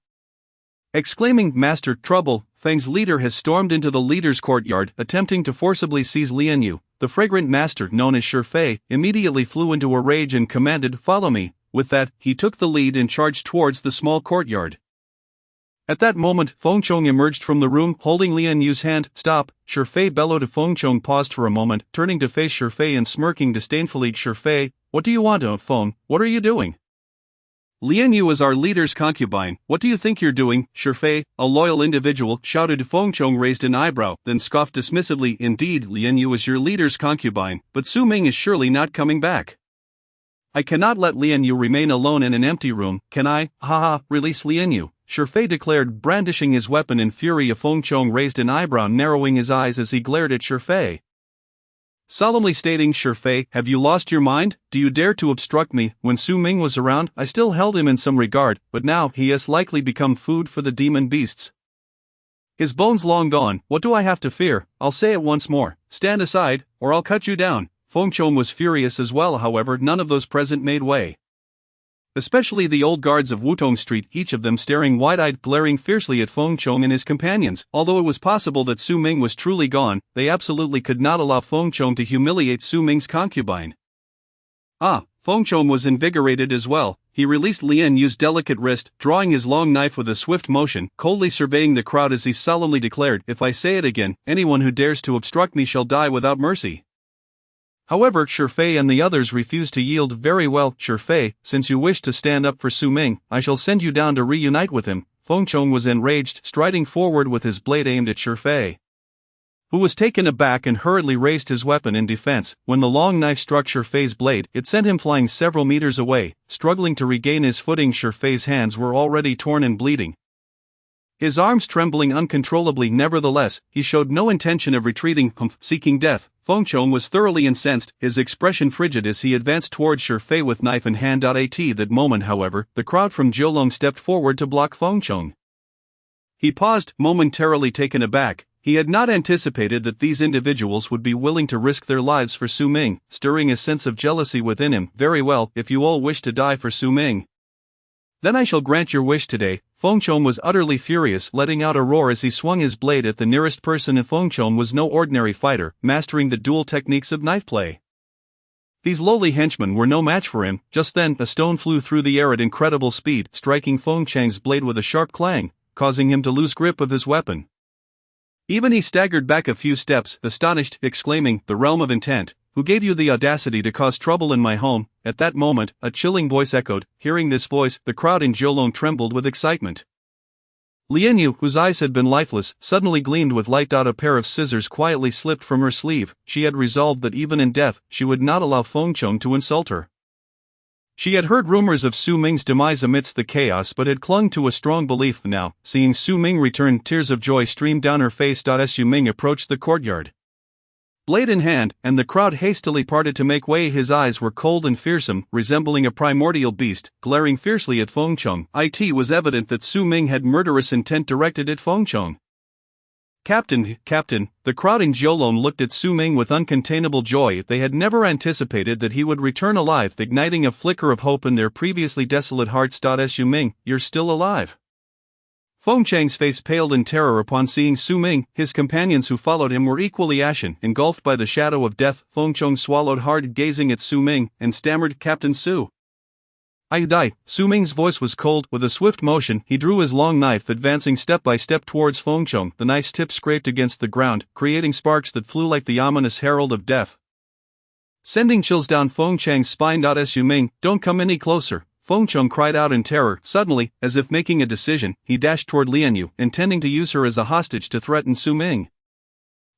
exclaiming, "Master, trouble! Feng's leader has stormed into the leader's courtyard, attempting to forcibly seize Lianyu." The fragrant master, known as Shifei, immediately flew into a rage and commanded, "Follow me." With that, he took the lead and charged towards the small courtyard. At that moment, Fengchong emerged from the room, holding Lianyu's hand. "Stop!" Shifei bellowed. Fengchong paused for a moment, turning to face Shifei and smirking disdainfully. "Shifei, what do you want, Feng? What are you doing?" "Lianyu is our leader's concubine, what do you think you're doing, Shifei, a loyal individual?" shouted. Fengchong raised an eyebrow, then scoffed dismissively. "Indeed, Lianyu is your leader's concubine, but Su Ming is surely not coming back. I cannot let Lianyu remain alone in an empty room, can I? Ha! Release Lianyu," Shifei declared, brandishing his weapon in fury. Fengchong raised an eyebrow, narrowing his eyes as he glared at Shifei, solemnly stating, "Shifei, have you lost your mind? Do you dare to obstruct me? When Su Ming was around, I still held him in some regard, but now he has likely become food for the demon beasts. His bones long gone, what do I have to fear? I'll say it once more, stand aside, or I'll cut you down." Fengchong was furious as well. However, none of those present made way, especially the old guards of Wutong Street, each of them staring wide-eyed, glaring fiercely at Fengchong and his companions. Although it was possible that Su Ming was truly gone, they absolutely could not allow Fengchong to humiliate Su Ming's concubine. Fengchong was invigorated as well. He released Lianyu's delicate wrist, drawing his long knife with a swift motion, coldly surveying the crowd as he solemnly declared, "If I say it again, anyone who dares to obstruct me shall die without mercy." However, Shifei and the others refused to yield. "Very well, Shifei, since you wish to stand up for Su Ming, I shall send you down to reunite with him." Fengchong was enraged, striding forward with his blade aimed at Shifei, who was taken aback and hurriedly raised his weapon in defense. When the long knife struck Shifei's blade, it sent him flying several meters away. Struggling to regain his footing, Shifei's hands were already torn and bleeding, his arms trembling uncontrollably. Nevertheless, he showed no intention of retreating, seeking death. Fengchong was thoroughly incensed, his expression frigid as he advanced towards Shifei with knife in hand. At that moment, however, the crowd from Jiulong stepped forward to block Fengchong. He paused, momentarily taken aback. He had not anticipated that these individuals would be willing to risk their lives for Su Ming, stirring a sense of jealousy within him. "Very well, if you all wish to die for Su Ming, then I shall grant your wish today." Fengchong was utterly furious, letting out a roar as he swung his blade at the nearest person. Fengchong was no ordinary fighter, mastering the dual techniques of knife play. These lowly henchmen were no match for him. Just then, a stone flew through the air at incredible speed, striking Fengchong's blade with a sharp clang, causing him to lose grip of his weapon. Even he staggered back a few steps, astonished, exclaiming, "The realm of intent! Who gave you the audacity to cause trouble in my home?" At that moment, a chilling voice echoed. Hearing this voice, the crowd in Jiulong trembled with excitement. Lianyu, whose eyes had been lifeless, suddenly gleamed with light. A pair of scissors quietly slipped from her sleeve. She had resolved that even in death, she would not allow Fengchong to insult her. She had heard rumors of Su Ming's demise amidst the chaos but had clung to a strong belief. Now, seeing Su Ming return, tears of joy streamed down her face. Su Ming approached the courtyard. blade in hand, and the crowd hastily parted to make way. His eyes were cold and fearsome, resembling a primordial beast, glaring fiercely at Feng Chong. It was evident that Su Ming had murderous intent directed at Feng Chong. Captain, the crowd in Jiulong looked at Su Ming with uncontainable joy. They had never anticipated that he would return alive, igniting a flicker of hope in their previously desolate hearts. Su Ming, you're still alive. Feng Chang's face paled in terror upon seeing Su Ming. His companions who followed him were equally ashen, engulfed by the shadow of death. Feng Chong swallowed hard, gazing at Su Ming, and stammered, Captain Su. I die. Su Ming's voice was cold. With a swift motion, he drew his long knife, advancing step by step towards Feng Chong. The knife's tip scraped against the ground, creating sparks that flew like the ominous herald of death, sending chills down Feng Chang's spine. Su Ming, don't come any closer. Feng Chong cried out in terror. Suddenly, as if making a decision, he dashed toward Lian Yu, intending to use her as a hostage to threaten Su Ming.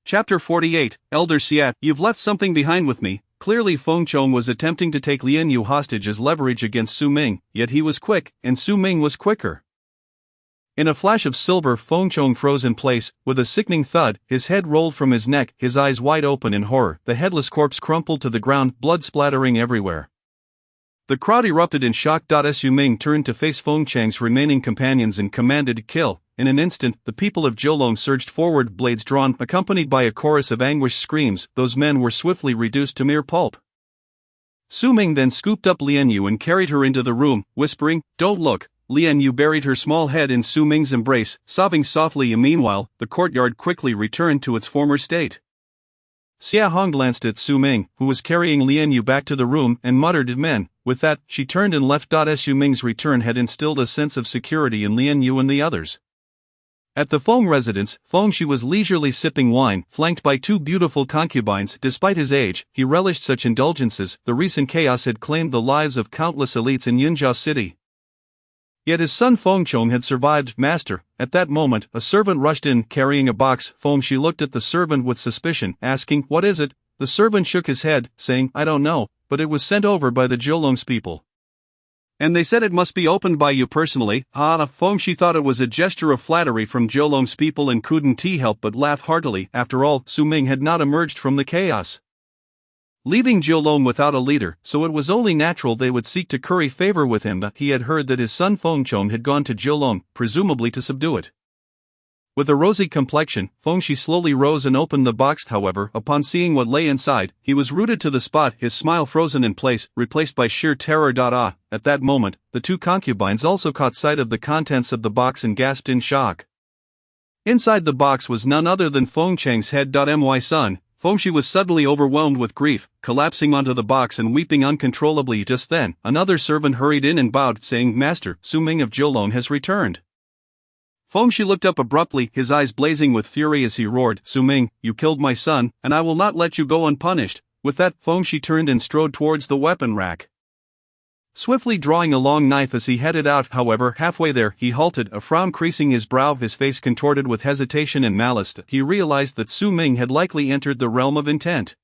Chapter 48, Elder Xia, you've left something behind with me. Clearly Feng Chong was attempting to take Lian Yu hostage as leverage against Su Ming, yet he was quick, and Su Ming was quicker. In a flash of silver, Feng Chong froze in place. With a sickening thud, his head rolled from his neck, his eyes wide open in horror. The headless corpse crumpled to the ground, blood splattering everywhere. The crowd erupted in shock. Su Ming turned to face Feng Chang's remaining companions and commanded, kill. In an instant, the people of Jiulong surged forward, blades drawn, accompanied by a chorus of anguished screams. Those men were swiftly reduced to mere pulp. Su Ming then scooped up Lian Yu and carried her into the room, whispering, don't look. Lian Yu buried her small head in Su Ming's embrace, sobbing softly. Meanwhile, the courtyard quickly returned to its former state. Xia Hong glanced at Su Ming, who was carrying Lian Yu back to the room, and muttered, men. With that, she turned and left. Su Ming's return had instilled a sense of security in Lian Yu and the others. At the Feng residence, Feng Shi was leisurely sipping wine, flanked by two beautiful concubines. Despite his age, he relished such indulgences. The recent chaos had claimed the lives of countless elites in Yunzhou City. Yet his son Feng Chong had survived. Master, at that moment, a servant rushed in, carrying a box. Feng Shi looked at the servant with suspicion, asking, what is it? The servant shook his head, saying, I don't know, but it was sent over by the Jiulong's people. And they said it must be opened by you personally. Feng Shi thought it was a gesture of flattery from Jiulong's people and couldn't help but laugh heartily. After all, Su Ming had not emerged from the chaos, leaving Jiulong without a leader, so it was only natural they would seek to curry favor with him. He had heard that his son Feng Chong had gone to Jiulong, presumably to subdue it. With a rosy complexion, Feng Shi slowly rose and opened the box. However, upon seeing what lay inside, he was rooted to the spot, his smile frozen in place, replaced by sheer terror. At that moment, the two concubines also caught sight of the contents of the box and gasped in shock. Inside the box was none other than Feng Chang's head. My son. Feng Shi was suddenly overwhelmed with grief, collapsing onto the box and weeping uncontrollably. Just then, another servant hurried in and bowed, saying, Master, Su Ming of Jiulong has returned. Feng Shi looked up abruptly, his eyes blazing with fury as he roared, Su Ming, you killed my son, and I will not let you go unpunished. With that, Feng Shi turned and strode towards the weapon rack, swiftly drawing a long knife as he headed out. However, halfway there, he halted, a frown creasing his brow, his face contorted with hesitation and malice. He realized that Su Ming had likely entered the realm of intent.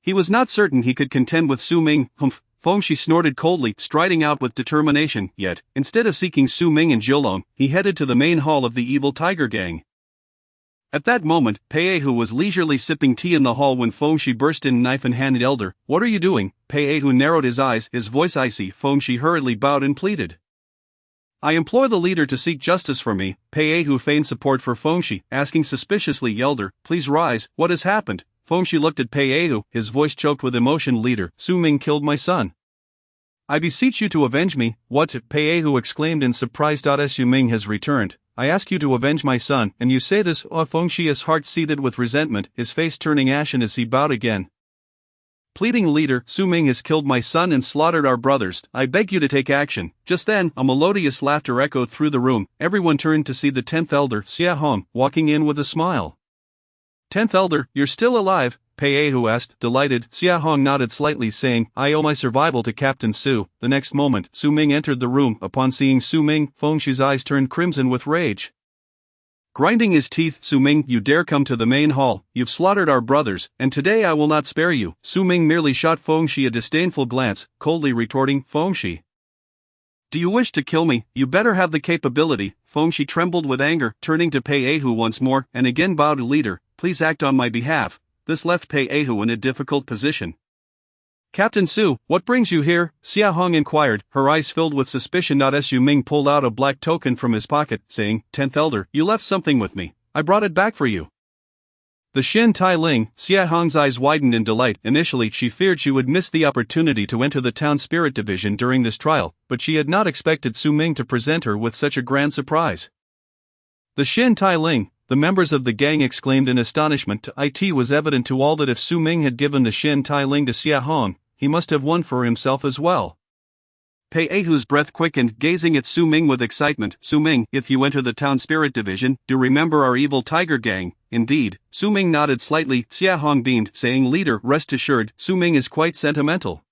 He was not certain he could contend with Su Ming. Feng Shi snorted coldly, striding out with determination. Yet, instead of seeking Su Ming and Jiulong, he headed to the main hall of the evil tiger gang. At that moment, Pei Hu was leisurely sipping tea in the hall when Feng Shi burst in, knife in hand. Elder, what are you doing? Pei Hu narrowed his eyes, his voice icy. Feng Shi hurriedly bowed and pleaded, I implore the leader to seek justice for me. Pei Hu feigned support for Feng Shi, asking suspiciously, Elder, please rise, what has happened? Feng Shi looked at Pei Hu, his voice choked with emotion. Leader, Su Ming killed my son. I beseech you to avenge me. What? Pei Hu exclaimed in surprise. Su Ming has returned. I ask you to avenge my son, and you say this? Feng Shi's heart seethed with resentment, his face turning ashen as he bowed again. Pleading, Leader, Su Ming has killed my son and slaughtered our brothers. I beg you to take action. Just then, a melodious laughter echoed through the room. Everyone turned to see the 10th elder, Xia Hong, walking in with a smile. 10th elder, you're still alive? Pei Hu asked, delighted. Xia Hong nodded slightly, saying, I owe my survival to Captain Su. The next moment, Su Ming entered the room. Upon seeing Su Ming, Feng Shi's eyes turned crimson with rage. Grinding his teeth, Su Ming, you dare come to the main hall? You've slaughtered our brothers, and today I will not spare you. Su Ming merely shot Feng Shi a disdainful glance, coldly retorting, Feng Shi, do you wish to kill me? You better have the capability. Feng Shi trembled with anger, turning to Pei Hu once more, and again bowed. Leader, please act on my behalf. this left Pei Ahu in a difficult position. "Captain Su, what brings you here?" Xia Hong inquired, her eyes filled with suspicion. Su Ming pulled out a black token from his pocket, saying, "10th Elder, you left something with me. I brought it back for you." The Shin Tai Ling. Xia Hong's eyes widened in delight. Initially, she feared she would miss the opportunity to enter the Town Spirit Division during this trial, but she had not expected Su Ming to present her with such a grand surprise. The Shin Tai Ling, the members of the gang exclaimed in astonishment. It was evident to all that if Su Ming had given the Shin Tai Ling to Xia Hong, he must have one for himself as well. Pei Ahu's breath quickened, gazing at Su Ming with excitement. "Su Ming, if you enter the Town Spirit Division, do remember our evil tiger gang." "Indeed." Su Ming nodded slightly. Xia Hong beamed, saying, "Leader, rest assured, Su Ming is quite sentimental.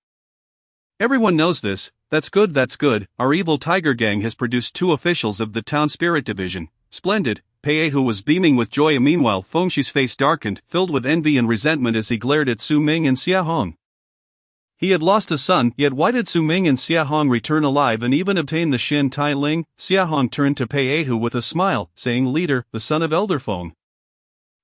Everyone knows this." That's good, that's good. Our evil tiger gang has produced 2 officials of the Town Spirit Division. Splendid." Pei Ahu was beaming with joy. Meanwhile, Feng Shi's face darkened, filled with envy and resentment as he glared at Su Ming and Xia Hong. He had lost a son, yet why did Su Ming and Xia Hong return alive and even obtain the Shin Tai Ling? Xia Hong turned to Pei Ahu with a smile, saying, "Leader, the son of Elder Feng."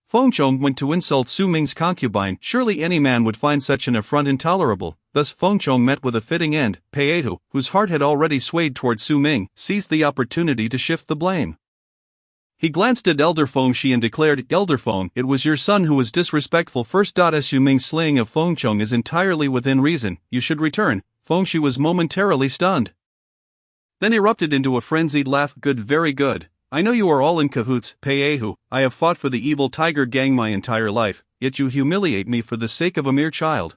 Feng Chong went to insult Su Ming's concubine. Surely any man would find such an affront intolerable. Thus Feng Chong met with a fitting end. Pei Ahu, whose heart had already swayed toward Su Ming, seized the opportunity to shift the blame. He glanced at Elder Feng Shi and declared, "Elder Feng, it was your son who was disrespectful first. Su Ming's slaying of Feng Chong is entirely within reason. You should return." Feng Shi was momentarily stunned, then erupted into a frenzied laugh. "Good, very good. I know you are all in cahoots, Pei Ahu. I have fought for the evil tiger gang my entire life, yet you humiliate me for the sake of a mere child.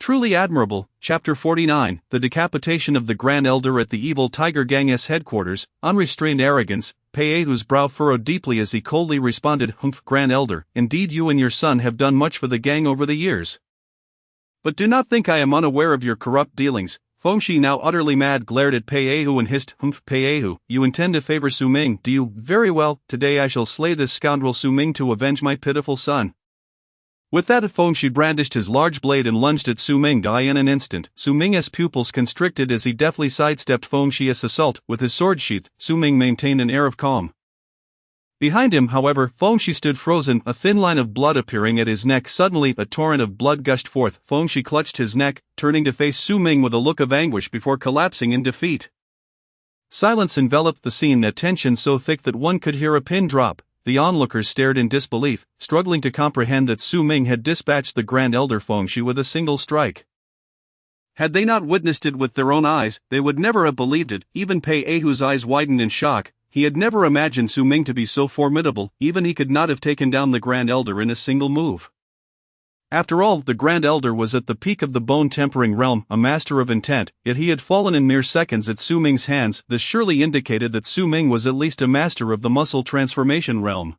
Truly admirable." Chapter 49, The Decapitation of the Grand Elder at the Evil Tiger Gang's headquarters. Unrestrained arrogance. Pei Ahu's brow furrowed deeply as he coldly responded, "Humph, Grand Elder, indeed you and your son have done much for the gang over the years. But do not think I am unaware of your corrupt dealings." Feng Shi, now utterly mad, glared at Pei Ahu and hissed, "Humph, Pei Ahu, you intend to favor Su Ming, do you? Very well, today I shall slay this scoundrel Su Ming to avenge my pitiful son." With that, Feng Shi brandished his large blade and lunged at Su Ming. In an instant, Su Ming's pupils constricted as he deftly sidestepped Feng Shi's assault. With his sword sheathed, Su Ming maintained an air of calm. Behind him, however, Feng Shi stood frozen, a thin line of blood appearing at his neck. Suddenly, a torrent of blood gushed forth. Feng Shi clutched his neck, turning to face Su Ming with a look of anguish before collapsing in defeat. Silence enveloped the scene, a tension so thick that one could hear a pin drop. The onlookers stared in disbelief, struggling to comprehend that Su Ming had dispatched the Grand Elder Feng Shi with a single strike. Had they not witnessed it with their own eyes, they would never have believed it. Even Pei Ahu's eyes widened in shock. He had never imagined Su Ming to be so formidable. Even he could not have taken down the Grand Elder in a single move. After all, the Grand Elder was at the peak of the bone-tempering realm, a master of intent, yet he had fallen in mere seconds at Su Ming's hands. This surely indicated that Su Ming was at least a master of the muscle transformation realm.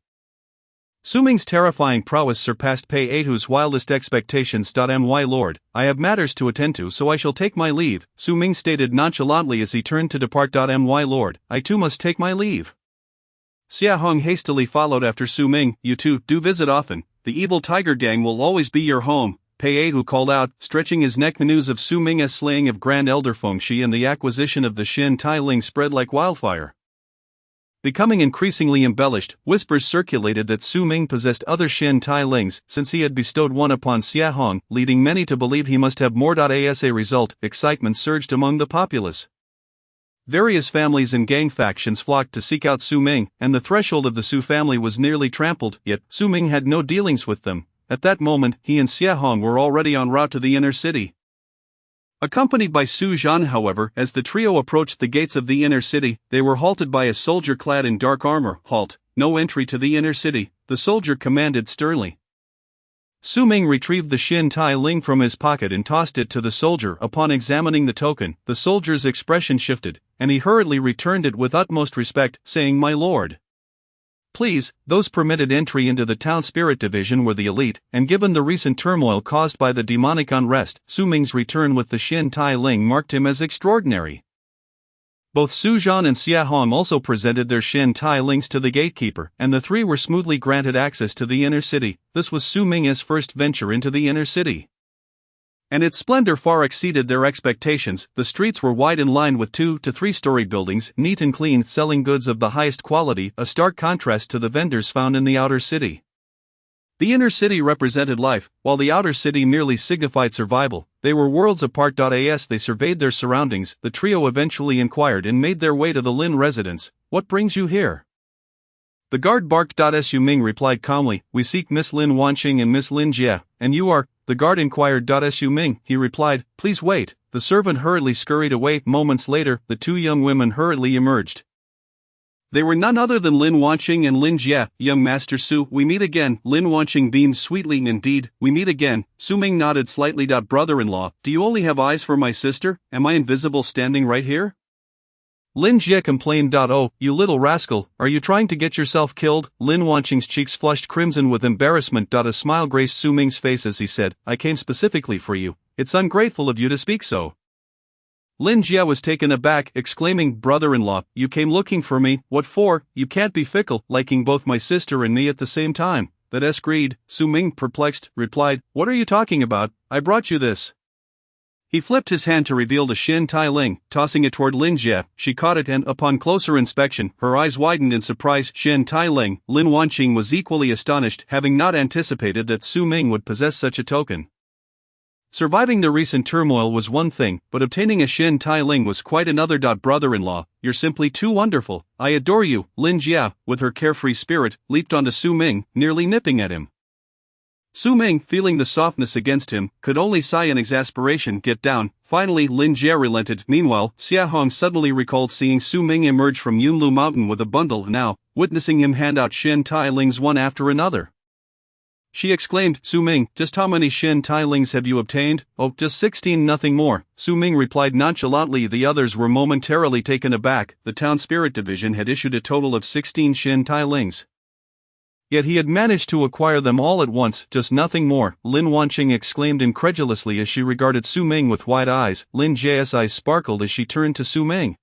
Su Ming's terrifying prowess surpassed Pei Ahu's wildest expectations. My lord, I have matters to attend to, so I shall take my leave, Su Ming stated nonchalantly as he turned to depart. My lord, I too must take my leave. Xia Hong hastily followed after Su Ming. "You two, do visit often. The evil tiger gang will always be your home," Pei Ahu called out, stretching his neck. News of Su Ming's slaying of Grand Elder Feng Shi and the acquisition of the Shin Tai Ling spread like wildfire. Becoming increasingly embellished, whispers circulated that Su Ming possessed other Shin Tai Lings, since he had bestowed one upon Xia Hong, leading many to believe he must have more. As a result, excitement surged among the populace. Various families and gang factions flocked to seek out Su Ming, and the threshold of the Su family was nearly trampled, yet Su Ming had no dealings with them. At that moment, he and Xia Hong were already en route to the inner city. Accompanied by Su Zhan, however, as the trio approached the gates of the inner city, they were halted by a soldier clad in dark armor. "Halt, no entry to the inner city," the soldier commanded sternly. Su Ming retrieved the Shin Tai Ling from his pocket and tossed it to the soldier. Upon examining the token, the soldier's expression shifted, and he hurriedly returned it with utmost respect, saying, "My lord, please, those permitted entry into the Town Spirit Division were the elite, and given the recent turmoil caused by the demonic unrest, Su Ming's return with the Shin Tai Ling marked him as extraordinary." Both Su Zhan and Xia Hong also presented their Shin Tai Lings to the gatekeeper, and the three were smoothly granted access to the inner city. This was Su Ming's first venture into the inner city, and its splendor far exceeded their expectations. The streets were wide and lined with 2- to 3-story buildings, neat and clean, selling goods of the highest quality, a stark contrast to the vendors found in the outer city. The inner city represented life, while the outer city merely signified survival. They were worlds apart. As they surveyed their surroundings, the trio eventually inquired and made their way to the Lin residence. What brings you here? The guard barked. Su Ming replied calmly, we seek Miss Lin Wanqing and Miss Lin Jie, and you are? The guard inquired. Su Ming, he replied, please wait. The servant hurriedly scurried away. Moments later, the two young women hurriedly emerged. They were none other than Lin Wanqing and Lin Jie. Young Master Su, we meet again. Lin Wanqing beamed sweetly. Indeed, we meet again. Su Ming nodded slightly. Brother-in-law, do you only have eyes for my sister? Am I invisible standing right here? Lin Jie complained. Oh, you little rascal, are you trying to get yourself killed? Lin Wanqing's cheeks flushed crimson with embarrassment. A smile graced Su Ming's face as he said, I came specifically for you. It's ungrateful of you to speak so. Lin Jie was taken aback, exclaiming, brother-in-law, you came looking for me, what for? You can't be fickle, liking both my sister and me at the same time. That's greed. Su Ming, perplexed, replied, what are you talking about? I brought you this. He flipped his hand to reveal the Xin Tai Ling, tossing it toward Lin Jie. She caught it and, upon closer inspection, her eyes widened in surprise. Xin Tai Ling. Lin Wanqing was equally astonished, having not anticipated that Su Ming would possess such a token. Surviving the recent turmoil was one thing, but obtaining a Xin Tai Ling was quite another. Brother-in-law, you're simply too wonderful. I adore you. Lin Jie, with her carefree spirit, leaped onto Su Ming, nearly nipping at him. Su Ming, feeling the softness against him, could only sigh in exasperation. Get down. Finally, Lin Jie relented. Meanwhile, Xia Hong suddenly recalled seeing Su Ming emerge from Yunlu Mountain with a bundle. Now, witnessing him hand out Xin Tai Lings one after another. She exclaimed, Su Ming, just how many Xin Tai Lings have you obtained? Oh, just 16, nothing more. Su Ming replied nonchalantly. The others were momentarily taken aback. The town spirit division had issued a total of 16 Xin Tai Lings. Yet he had managed to acquire them all at once, just nothing more. Lin Wanqing exclaimed incredulously as she regarded Su Ming with wide eyes. Lin Jie's eyes sparkled as she turned to Su Ming,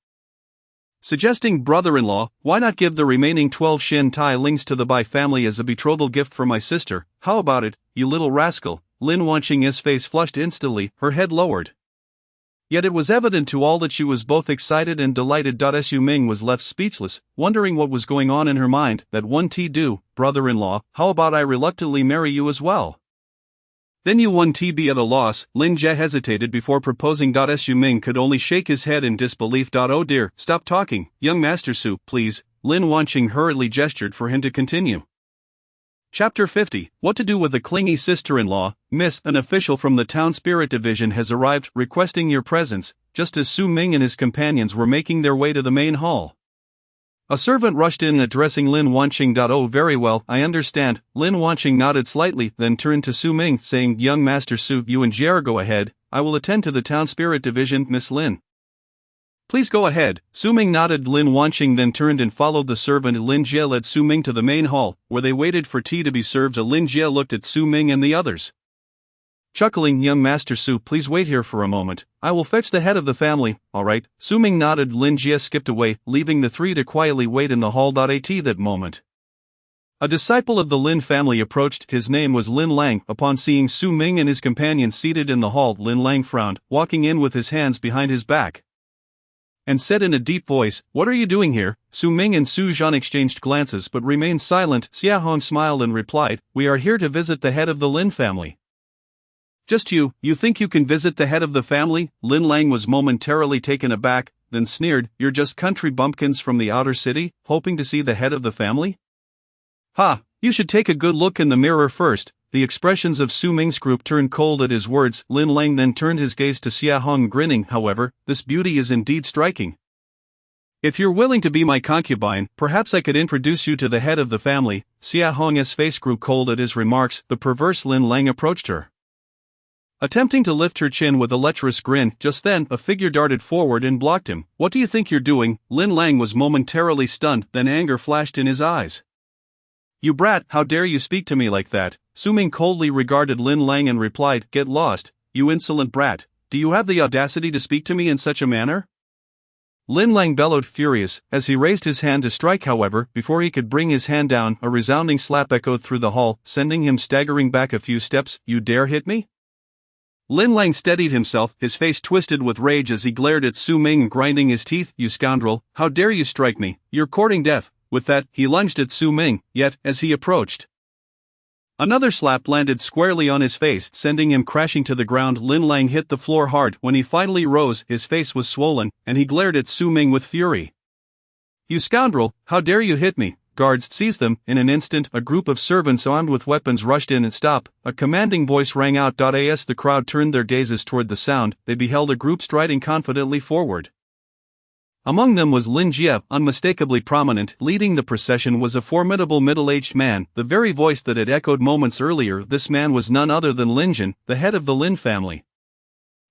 suggesting, brother-in-law, why not give the remaining 12 Xin Tai Lings to the Bai family as a betrothal gift for my sister? How about it, you little rascal? Lin Wanqing's face flushed instantly, her head lowered. Yet it was evident to all that she was both excited and delighted. Su Ming was left speechless, wondering what was going on in her mind. That one do, brother-in-law, how about I reluctantly marry you as well? Then you won be at a loss. Lin Jie hesitated before proposing. Su Ming could only shake his head in disbelief. Oh dear, stop talking, young Master Su, please. Lin Wanqing hurriedly gestured for him to continue. Chapter 50, What to do with a clingy sister-in-law. Miss, an official from the town spirit division has arrived, requesting your presence, just as Su Ming and his companions were making their way to the main hall. A servant rushed in addressing Lin Wanqing. Oh, very well, I understand. Lin Wanqing nodded slightly, then turned to Su Ming, saying, young Master Su, you and Jie go ahead. I will attend to the town spirit division. Miss Lin, please go ahead. Su Ming nodded. Lin Wanqing then turned and followed the servant. Lin Jie led Su Ming to the main hall, where they waited for tea to be served. Lin Jie looked at Su Ming and the others, chuckling, young Master Su, please wait here for a moment. I will fetch the head of the family. All right. Su Ming nodded. Lin Jie skipped away, leaving the three to quietly wait in the hall. At that moment, a disciple of the Lin family approached. His name was Lin Lang. Upon seeing Su Ming and his companions seated in the hall, Lin Lang frowned, walking in with his hands behind his back, and said in a deep voice, what are you doing here? Su Ming and Su Zhan exchanged glances but remained silent. Xia Hong smiled and replied, we are here to visit the head of the Lin family. Just you think you can visit the head of the family? Lin Lang was momentarily taken aback, then sneered, you're just country bumpkins from the outer city, hoping to see the head of the family? Ha, you should take a good look in the mirror first. The expressions of Su Ming's group turned cold at his words. Lin Lang then turned his gaze to Xia Hong, grinning, however, this beauty is indeed striking. If you're willing to be my concubine, perhaps I could introduce you to the head of the family. Xia Hong's face grew cold at his remarks. The perverse Lin Lang approached her, attempting to lift her chin with a lecherous grin. Just then, a figure darted forward and blocked him. What do you think you're doing? Lin Lang was momentarily stunned, then anger flashed in his eyes. You brat, how dare you speak to me like that? Su Ming coldly regarded Lin Lang and replied, get lost, you insolent brat. Do you have the audacity to speak to me in such a manner? Lin Lang bellowed, furious, as he raised his hand to strike. However, before he could bring his hand down, a resounding slap echoed through the hall, sending him staggering back a few steps. You dare hit me? Lin Lang steadied himself, his face twisted with rage as he glared at Su Ming, grinding his teeth. You scoundrel, how dare you strike me? You're courting death. With that, he lunged at Su Ming, yet, as he approached, Another slap landed squarely on his face, sending him crashing to the ground. Lin Lang hit the floor hard. When he finally rose, his face was swollen, and he glared at Su Ming with fury. "You scoundrel, how dare you hit me!" Guards seized them. In an instant, a group of servants armed with weapons rushed in and "Stop!" A commanding voice rang out. As the crowd turned their gazes toward the sound, they beheld a group striding confidently forward. Among them was Lin Jie, unmistakably prominent. Leading the procession was a formidable middle-aged man, the very voice that had echoed moments earlier. This man was none other than Lin Jin, the head of the Lin family.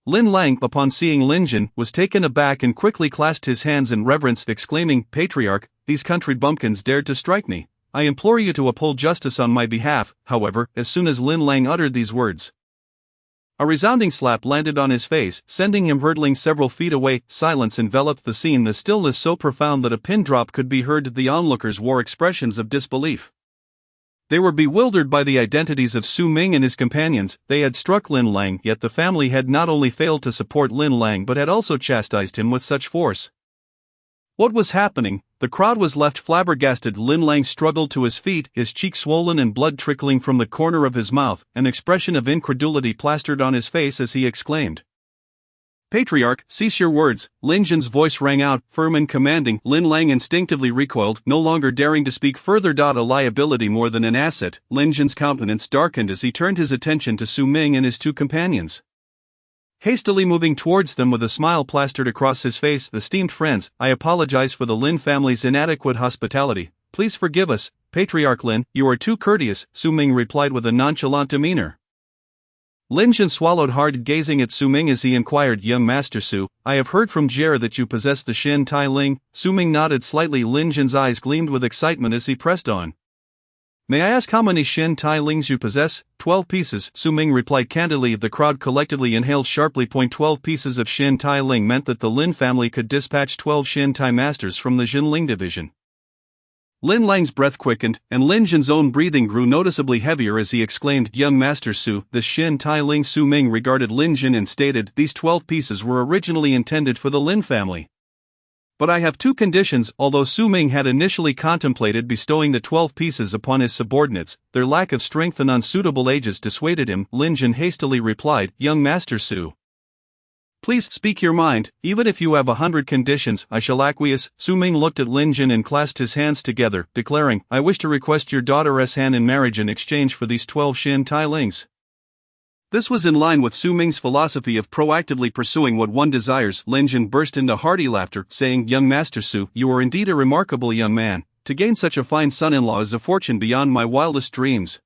Lin Lang, upon seeing Lin Jin, was taken aback and quickly clasped his hands in reverence, exclaiming, "Patriarch, these country bumpkins dared to strike me. I implore you to uphold justice on my behalf." However, as soon as Lin Lang uttered these words, a resounding slap landed on his face, sending him hurtling several feet away. Silence enveloped the scene, the stillness so profound that a pin drop could be heard. The onlookers wore expressions of disbelief. They were bewildered by the identities of Su Ming and his companions. They had struck Lin Lang, yet the family had not only failed to support Lin Lang but had also chastised him with such force. What was happening? The crowd was left flabbergasted. Lin Lang struggled to his feet, his cheek swollen and blood trickling from the corner of his mouth, an expression of incredulity plastered on his face as he exclaimed, "Patriarch, cease your words." Lin Jin's voice rang out, firm and commanding. Lin Lang instinctively recoiled, no longer daring to speak further. A liability more than an asset. Lin Jin's countenance darkened as he turned his attention to Su Ming and his two companions. Hastily moving towards them with a smile plastered across his face, "Esteemed friends, I apologize for the Lin family's inadequate hospitality. Please forgive us, Patriarch Lin, you are too courteous," Su Ming replied with a nonchalant demeanor. Lin Jin swallowed hard, gazing at Su Ming as he inquired, "Young Master Su, I have heard from Jie that you possess the Shin Tai Ling." Su Ming nodded slightly. Lin Jin's eyes gleamed with excitement as he pressed on, "May I ask how many Shin Tai Lings you possess?" 12 pieces, Su Ming replied candidly. The crowd collectively inhaled sharply. 12 pieces of Shin Tai Ling meant that the Lin family could dispatch 12 Shin Tai masters from the Jinling division. Lin Lang's breath quickened, and Lin Jin's own breathing grew noticeably heavier as he exclaimed, "Young Master Su, the Shin Tai Ling." Su Ming regarded Lin Jin and stated, "These 12 pieces were originally intended for the Lin family. But I have two conditions." Although Su Ming had initially contemplated bestowing the 12 pieces upon his subordinates, their lack of strength and unsuitable ages dissuaded him. Lin Jin hastily replied, "Young Master Su, please speak your mind. Even if you have 100 conditions, I shall acquiesce." Su Ming looked at Lin Jin and clasped his hands together, declaring, "I wish to request your daughter's hand in marriage in exchange for these 12 Shin Tai Lings." This was in line with Su Ming's philosophy of proactively pursuing what one desires. Lin Jin burst into hearty laughter, saying, "Young Master Su, you are indeed a remarkable young man. To gain such a fine son-in-law is a fortune beyond my wildest dreams."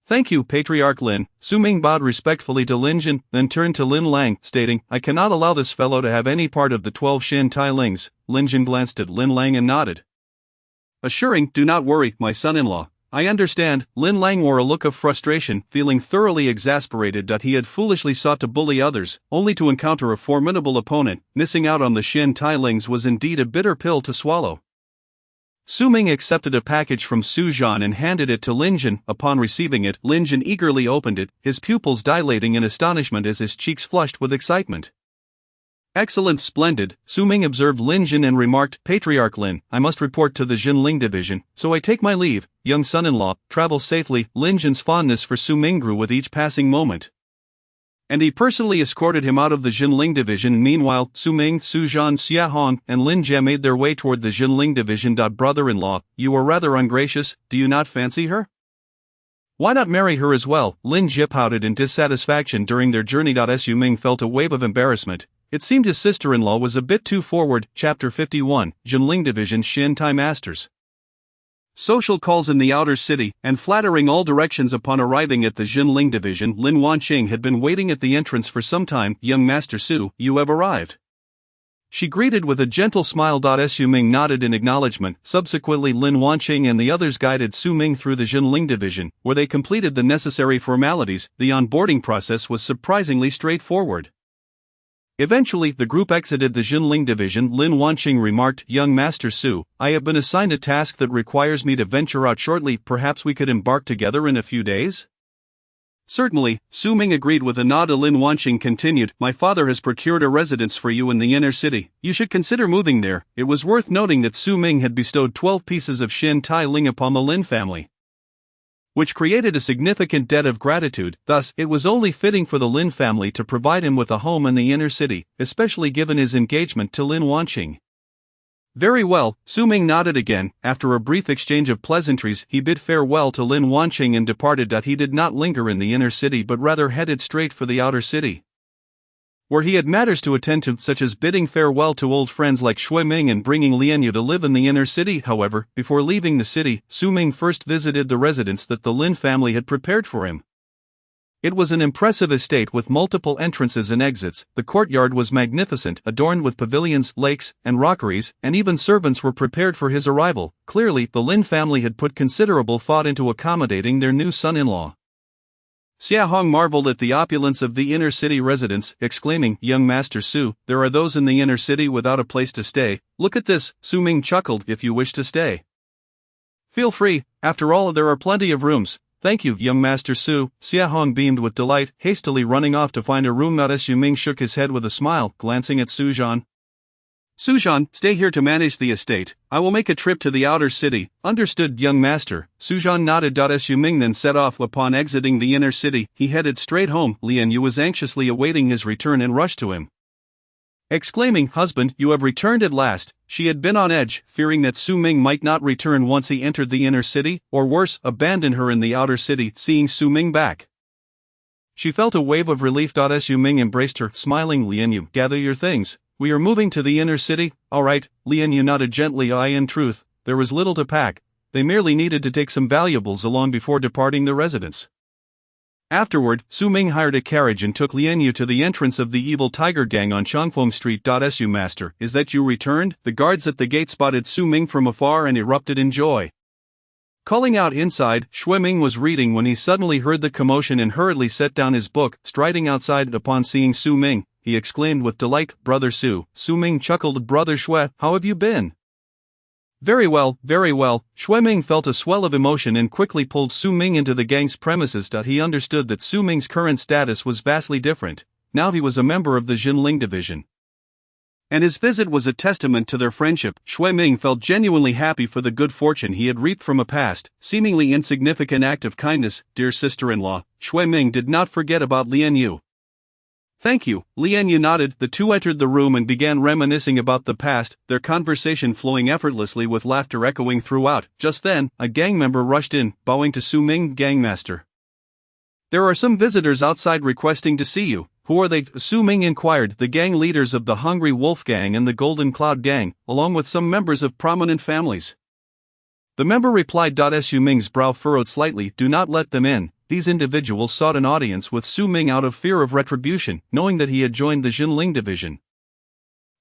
"Thank you, Patriarch Lin." Su Ming bowed respectfully to Lin Jin, then turned to Lin Lang, stating, "I cannot allow this fellow to have any part of the 12 Shin Tai Lings." Lin Jin glanced at Lin Lang and nodded, assuring, "Do not worry, my son-in-law. I understand." Lin Lang wore a look of frustration, feeling thoroughly exasperated that he had foolishly sought to bully others, only to encounter a formidable opponent. Missing out on the Shin Tai Lings was indeed a bitter pill to swallow. Su Ming accepted a package from Su Zhan and handed it to Lin Jin. Upon receiving it, Lin Jin eagerly opened it, his pupils dilating in astonishment as his cheeks flushed with excitement. "Excellent, splendid," Su Ming observed Lin Jin and remarked, "Patriarch Lin, I must report to the Jinling division, so I take my leave. Young son-in-law, travel safely." Lin Jin's fondness for Su Ming grew with each passing moment, and he personally escorted him out of the Jinling division. Meanwhile, Su Ming, Su Zhan, Xia Hong, and Lin Jie made their way toward the Jinling division. "Brother-in-law, you are rather ungracious, do you not fancy her? Why not marry her as well?" Lin Jie pouted in dissatisfaction during their journey. Su Ming felt a wave of embarrassment. It seemed his sister-in-law was a bit too forward. Chapter 51, Jinling Division Shin Tai Masters. Social calls in the outer city, and flattering all directions. Upon arriving at the Jinling Division, Lin Wanqing had been waiting at the entrance for some time. "Young Master Su, you have arrived," she greeted with a gentle smile. Su Ming nodded in acknowledgement. Subsequently, Lin Wanqing and the others guided Su Ming through the Jinling Division, where they completed the necessary formalities. The onboarding process was surprisingly straightforward. Eventually, the group exited the Jinling division. Lin Wanqing remarked, "Young Master Su, I have been assigned a task that requires me to venture out shortly. Perhaps we could embark together in a few days?" "Certainly," Su Ming agreed with a nod. Lin Wanqing continued, "My father has procured a residence for you in the inner city. You should consider moving there." It was worth noting that Su Ming had bestowed 12 pieces of Shin Tai Ling upon the Lin family. which created a significant debt of gratitude. Thus, it was only fitting for the Lin family to provide him with a home in the inner city, especially given his engagement to Lin Wanqing. Very well, Su Ming nodded again. After a brief exchange of pleasantries, he bid farewell to Lin Wanqing and departed. He did not linger in the inner city but rather headed straight for the outer city, where he had matters to attend to, such as bidding farewell to old friends like Shui Ming and bringing Lian Yu to live in the inner city. However, before leaving the city, Su Ming first visited the residence that the Lin family had prepared for him. It was an impressive estate with multiple entrances and exits. The courtyard was magnificent, adorned with pavilions, lakes, and rockeries, and even servants were prepared for his arrival. Clearly, the Lin family had put considerable thought into accommodating their new son-in-law. Xia Hong marveled at the opulence of the inner city residence, exclaiming, "Young Master Su, there are those in the inner city without a place to stay. Look at this." Su Ming chuckled. "If you wish to stay, feel free. After all, there are plenty of rooms." "Thank you, young Master Su." Xia Hong beamed with delight, hastily running off to find a room. Su Ming shook his head with a smile, glancing at Su Zhan. "Su Zhan, stay here to manage the estate. I will make a trip to the outer city." "Understood, young master." Su Zhan nodded. Su Ming then set off. Upon exiting the inner city, he headed straight home. Lian Yu was anxiously awaiting his return and rushed to him, exclaiming, "Husband, you have returned at last." She had been on edge, fearing that Su Ming might not return once he entered the inner city, or worse, abandon her in the outer city. Seeing Su Ming back, she felt a wave of relief. Su Ming embraced her, smiling. "Lian Yu, gather your things. We are moving to the inner city." "All right." Lian Yu nodded gently. In truth, there was little to pack. They merely needed to take some valuables along before departing the residence. Afterward, Su Ming hired a carriage and took Lian Yu to the entrance of the evil tiger gang on Changfeng Street. "Su master, is that you returned?" The guards at the gate spotted Su Ming from afar and erupted in joy. Calling out inside, Shui Ming was reading when he suddenly heard the commotion and hurriedly set down his book. Striding outside upon seeing Su Ming, he exclaimed with delight, "Brother Su." Su Ming chuckled. "Brother Shui, how have you been?" Very well, very well." Shui Ming felt a swell of emotion and quickly pulled Su Ming into the gang's premises. He understood that Su Ming's current status was vastly different. Now he was a member of the Jinling division, and his visit was a testament to their friendship. Shui Ming felt genuinely happy for the good fortune he had reaped from a past, seemingly insignificant act of kindness. "Dear sister-in-law." Shui Ming did not forget about Lian Yu. "Thank you." Lian Yu nodded. The two entered the room and began reminiscing about the past, their conversation flowing effortlessly with laughter echoing throughout. Just then, a gang member rushed in, bowing to Su Ming. "Gangmaster, there are some visitors outside requesting to see you." "Who are they?" Su Ming inquired. "The gang leaders of the Hungry Wolf Gang and the Golden Cloud Gang, along with some members of prominent families." The member replied. Su Ming's brow furrowed slightly. "Do not let them in." These individuals sought an audience with Su Ming out of fear of retribution, knowing that he had joined the Jinling division,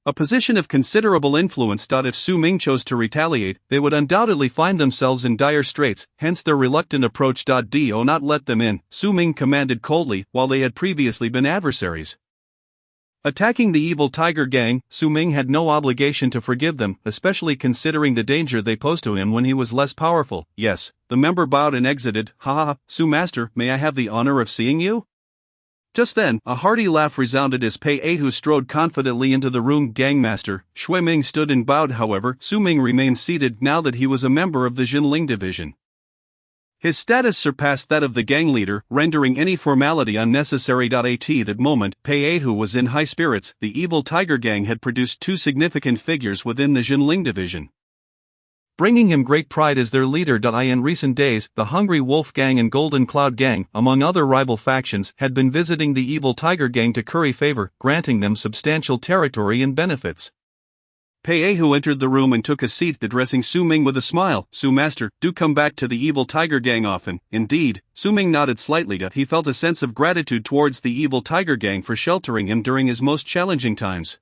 a position of considerable influence. If Su Ming chose to retaliate, they would undoubtedly find themselves in dire straits, hence their reluctant approach. "Do not let them in," Su Ming commanded coldly, while they had previously been adversaries. Attacking the evil tiger gang, Su Ming had no obligation to forgive them, especially considering the danger they posed to him when he was less powerful. "Yes." The member bowed and exited. "Ha ha, Su master, may I have the honor of seeing you?" Just then, a hearty laugh resounded as Pei Eihu strode confidently into the room. "Gangmaster." Shui Ming stood and bowed. However, Su Ming remained seated now that he was a member of the Jinling division. His status surpassed that of the gang leader, rendering any formality unnecessary. At that moment, Pei Eihu was in high spirits. The evil tiger gang had produced two significant figures within the Jinling division, bringing him great pride as their leader. In recent days, the Hungry Wolf Gang and Golden Cloud Gang, among other rival factions, had been visiting the evil tiger gang to curry favor, granting them substantial territory and benefits. Pei Eihu entered the room and took a seat, addressing Su Ming with a smile. "Su master, do come back to the evil tiger gang often." "Indeed." Su Ming nodded slightly. He felt a sense of gratitude towards the evil tiger gang for sheltering him during his most challenging times.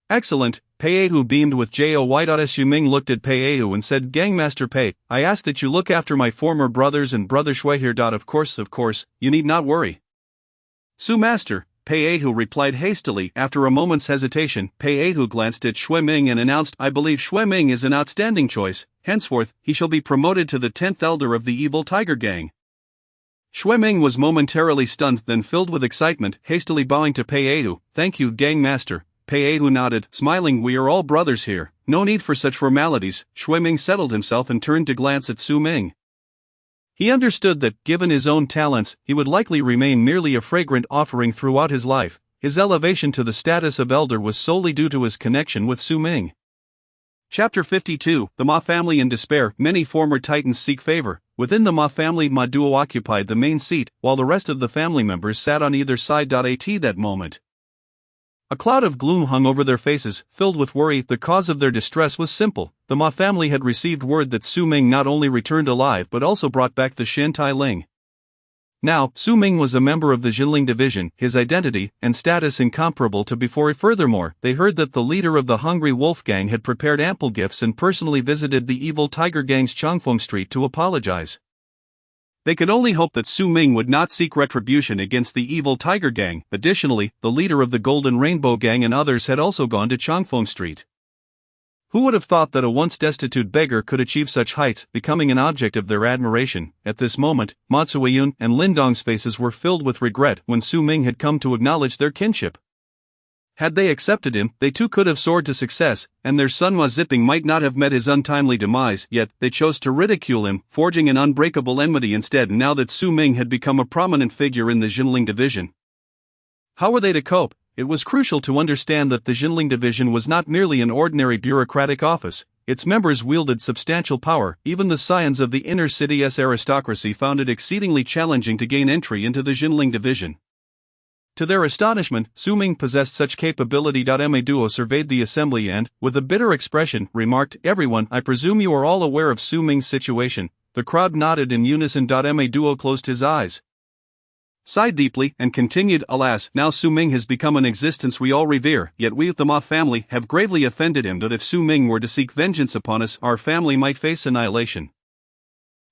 "Excellent." Pei Eihu beamed with joy. Su Ming looked at Pei Eihu and said, "Gangmaster Pei, I ask that you look after my former brothers and brother Shui here. Of course, you need not worry." "Su master." Pei Eihu replied hastily. After a moment's hesitation, Pei Eihu glanced at Shui Ming and announced, "I believe Shui Ming is an outstanding choice. Henceforth, he shall be promoted to the 10th elder of the evil tiger gang." Shui Ming was momentarily stunned, then filled with excitement, hastily bowing to Pei Eihu. "Thank you, gang master." Pei Eihu nodded, smiling. "We are all brothers here. No need for such formalities." Shui Ming settled himself and turned to glance at Su Ming. He understood that, given his own talents, he would likely remain merely a fragrant offering throughout his life. His elevation to the status of elder was solely due to his connection with Su Ming. Chapter 52, The Ma Family in Despair. Many former titans seek favor. Within the Ma family, Ma Duo occupied the main seat, while the rest of the family members sat on either side. At that moment, a cloud of gloom hung over their faces, filled with worry. The cause of their distress was simple. The Ma family had received word that Su Ming not only returned alive but also brought back the Shen Tai Ling. Now, Su Ming was a member of the Jinling division, his identity and status incomparable to before. Furthermore, they heard that the leader of the Hungry Wolf Gang had prepared ample gifts and personally visited the evil Tiger Gang's Changfeng Street to apologize. They could only hope that Su Ming would not seek retribution against the evil Tiger Gang. Additionally, the leader of the Golden Rainbow Gang and others had also gone to Changfeng Street. Who would have thought that a once destitute beggar could achieve such heights, becoming an object of their admiration? At this moment, Ma Zuiyun and Lin Dong's faces were filled with regret when Su Ming had come to acknowledge their kinship. Had they accepted him, they too could have soared to success, and their son Ma Ziping might not have met his untimely demise. Yet, they chose to ridicule him, forging an unbreakable enmity instead. Now that Su Ming had become a prominent figure in the Jinling division, how were they to cope? It was crucial to understand that the Jinling division was not merely an ordinary bureaucratic office. Its members wielded substantial power. Even the scions of the inner city's aristocracy found it exceedingly challenging to gain entry into the Jinling division. To their astonishment, Su Ming possessed such capability. Ma Duo surveyed the assembly and, with a bitter expression, remarked, "Everyone, I presume you are all aware of Su Ming's situation." The crowd nodded in unison. Ma Duo closed his eyes, sighed deeply, and continued, "Alas, now Su Ming has become an existence we all revere, yet we, the Ma family, have gravely offended him. That if Su Ming were to seek vengeance upon us, our family might face annihilation."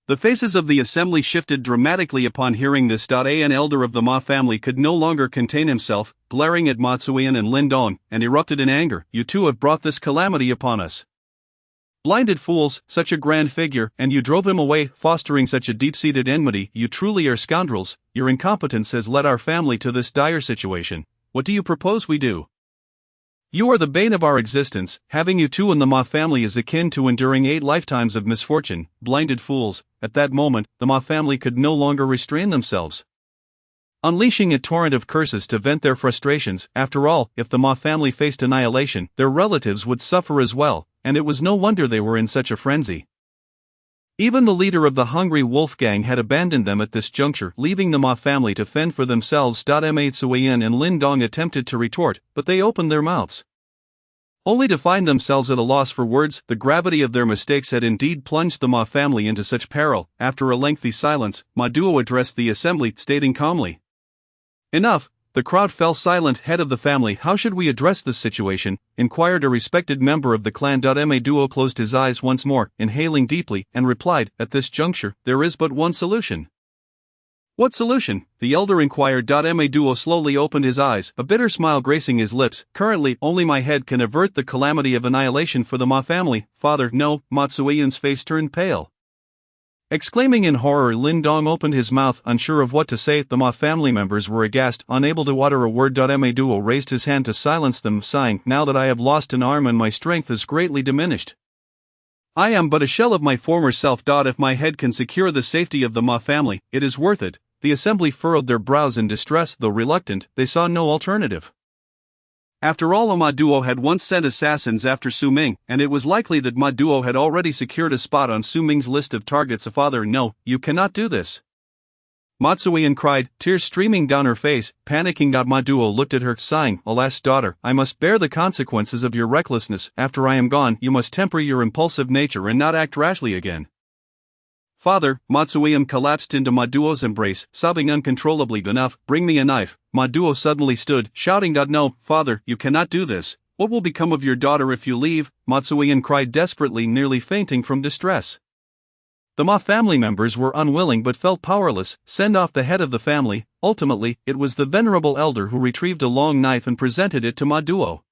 The faces of the assembly shifted dramatically upon hearing this. An elder of the Ma family could no longer contain himself, glaring at Ma Zuiyan and Lin Dong, and erupted in anger. "You two have brought this calamity upon us. Blinded fools, such a grand figure, and you drove him away, fostering such a deep-seated enmity. You truly are scoundrels. Your incompetence has led our family to this dire situation. What do you propose we do? You are the bane of our existence. Having you two in the Ma family is akin to enduring 8 lifetimes of misfortune. Blinded fools." At that moment, the Ma family could no longer restrain themselves, unleashing a torrent of curses to vent their frustrations. After all, if the Ma family faced annihilation, their relatives would suffer as well, and it was no wonder they were in such a frenzy. Even the leader of the Hungry Wolf Gang had abandoned them at this juncture, leaving the Ma family to fend for themselves. Ma Zuiyan and Lin Dong attempted to retort, but they opened their mouths only to find themselves at a loss for words. The gravity of their mistakes had indeed plunged the Ma family into such peril. After a lengthy silence, Ma Duo addressed the assembly, stating calmly, "Enough." The crowd fell silent. "Head of the family, how should we address this situation?" inquired a respected member of the clan. Ma Duo closed his eyes once more, inhaling deeply, and replied, "At this juncture, there is but one solution." "What solution?" the elder inquired. Ma Duo slowly opened his eyes, a bitter smile gracing his lips. "Currently, only my head can avert the calamity of annihilation for the Ma family." "Father, no." Ma Zuiyan's face turned pale, exclaiming in horror. Lin Dong opened his mouth, unsure of what to say. The Ma family members were aghast, unable to utter a word. Ma Duo raised his hand to silence them, sighing, "Now that I have lost an arm and my strength is greatly diminished, I am but a shell of my former self. If my head can secure the safety of the Ma family, it is worth it." The assembly furrowed their brows in distress. Though reluctant, they saw no alternative. After all, Ma Duo had once sent assassins after Su Ming, and it was likely that Ma Duo had already secured a spot on Su Ming's list of targets. "Father, no, you cannot do this," Ma Zuiyan cried, tears streaming down her face. Panicking, Ma Duo looked at her, sighing, "Alas, daughter, I must bear the consequences of your recklessness. After I am gone, you must temper your impulsive nature and not act rashly again." "Father," Ma Zuiyan collapsed into Ma Duo's embrace, sobbing uncontrollably. "Enough, bring me a knife." Ma Duo suddenly stood, shouting, "No, father, you cannot do this. What will become of your daughter if you leave?" Ma Zuiyan cried desperately, nearly fainting from distress. The Ma family members were unwilling but felt powerless. Send off the head of the family. Ultimately, it was the venerable elder who retrieved a long knife and presented it to Ma Duo.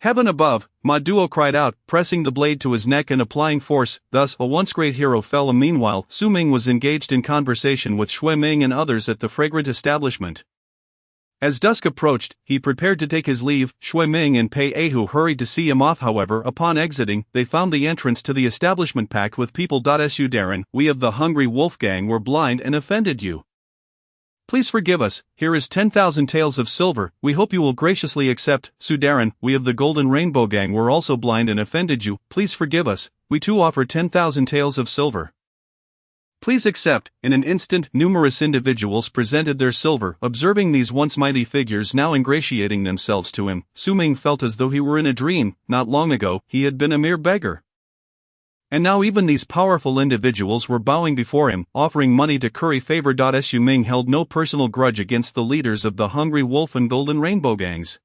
"Heaven above," Ma Duo cried out, pressing the blade to his neck and applying force. Thus, a once great hero fell. Meanwhile, Su Ming was engaged in conversation with Shui Ming and others at the fragrant establishment. As dusk approached, he prepared to take his leave. Shui Ming and Pei Ahu hurried to see him off. However, upon exiting, they found the entrance to the establishment packed with people. Su Darren, we of the Hungry Wolf Gang were blind and offended you. Please forgive us. Here is 10,000 taels of silver. We hope you will graciously accept. Su Darren, we of the Golden Rainbow Gang were also blind and offended you. Please forgive us. We too offer 10,000 taels of silver. Please accept. In an instant, numerous individuals presented their silver. Observing these once mighty figures now ingratiating themselves to him, Su Ming felt as though he were in a dream. Not long ago, he had been a mere beggar. And now even these powerful individuals were bowing before him, offering money to curry favor. Su Ming held no personal grudge against the leaders of the Hungry Wolf and Golden Rainbow Gangs.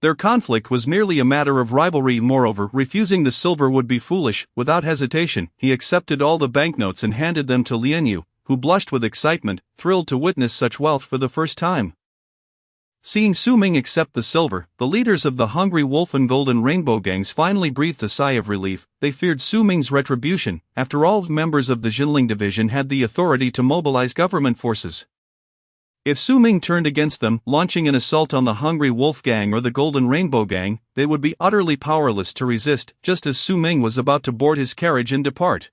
Their conflict was merely a matter of rivalry. Moreover, refusing the silver would be foolish. Without hesitation, he accepted all the banknotes and handed them to Lianyu, who blushed with excitement, thrilled to witness such wealth for the first time. Seeing Su Ming accept the silver, the leaders of the Hungry Wolf and Golden Rainbow Gangs finally breathed a sigh of relief. They feared Su Ming's retribution. After all, members of the Jinling Division had the authority to mobilize government forces. If Su Ming turned against them, launching an assault on the Hungry Wolf Gang or the Golden Rainbow Gang, they would be utterly powerless to resist. Just as Su Ming was about to board his carriage and depart,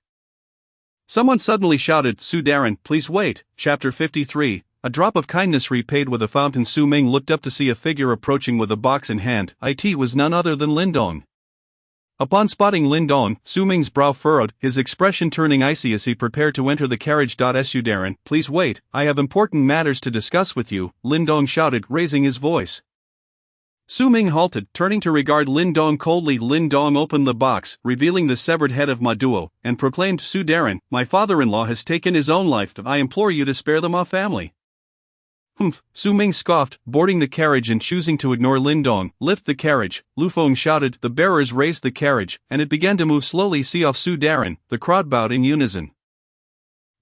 someone suddenly shouted, "Su Darren, please wait." Chapter 53. A drop of kindness repaid with a fountain. Su Ming looked up to see a figure approaching with a box in hand. It was none other than Lindong. Upon spotting Lindong, Su Ming's brow furrowed, his expression turning icy as he prepared to enter the carriage. Su Darren, please wait, I have important matters to discuss with you, Lindong shouted, raising his voice. Su Ming halted, turning to regard Lindong coldly. Lindong opened the box, revealing the severed head of Ma Duo, and proclaimed, "Su Darren, my father-in-law has taken his own life. I implore you to spare the Ma family." "Humph," Su Ming scoffed, boarding the carriage and choosing to ignore Lindong. "Lift the carriage," Lu Feng shouted. The bearers raised the carriage, and it began to move slowly. "See off, Su Darren." The crowd bowed in unison.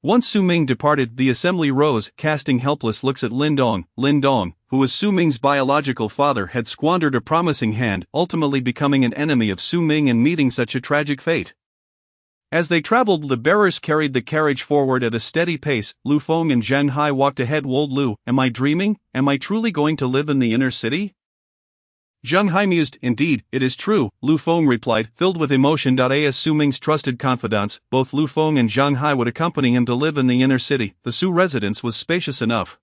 Once Su Ming departed, the assembly rose, casting helpless looks at Lindong. Lindong, who was Su Ming's biological father, had squandered a promising hand, ultimately becoming an enemy of Su Ming and meeting such a tragic fate. As they traveled, the bearers carried the carriage forward at a steady pace. Lu Feng and Zhang Hai walked ahead. "Old Lu, am I dreaming? Am I truly going to live in the inner city?" Zhang Hai mused. "Indeed, it is true," Lu Feng replied, filled with emotion. As Su Ming's trusted confidants, both Lu Feng and Zhang Hai would accompany him to live in the inner city. The Su residence was spacious enough,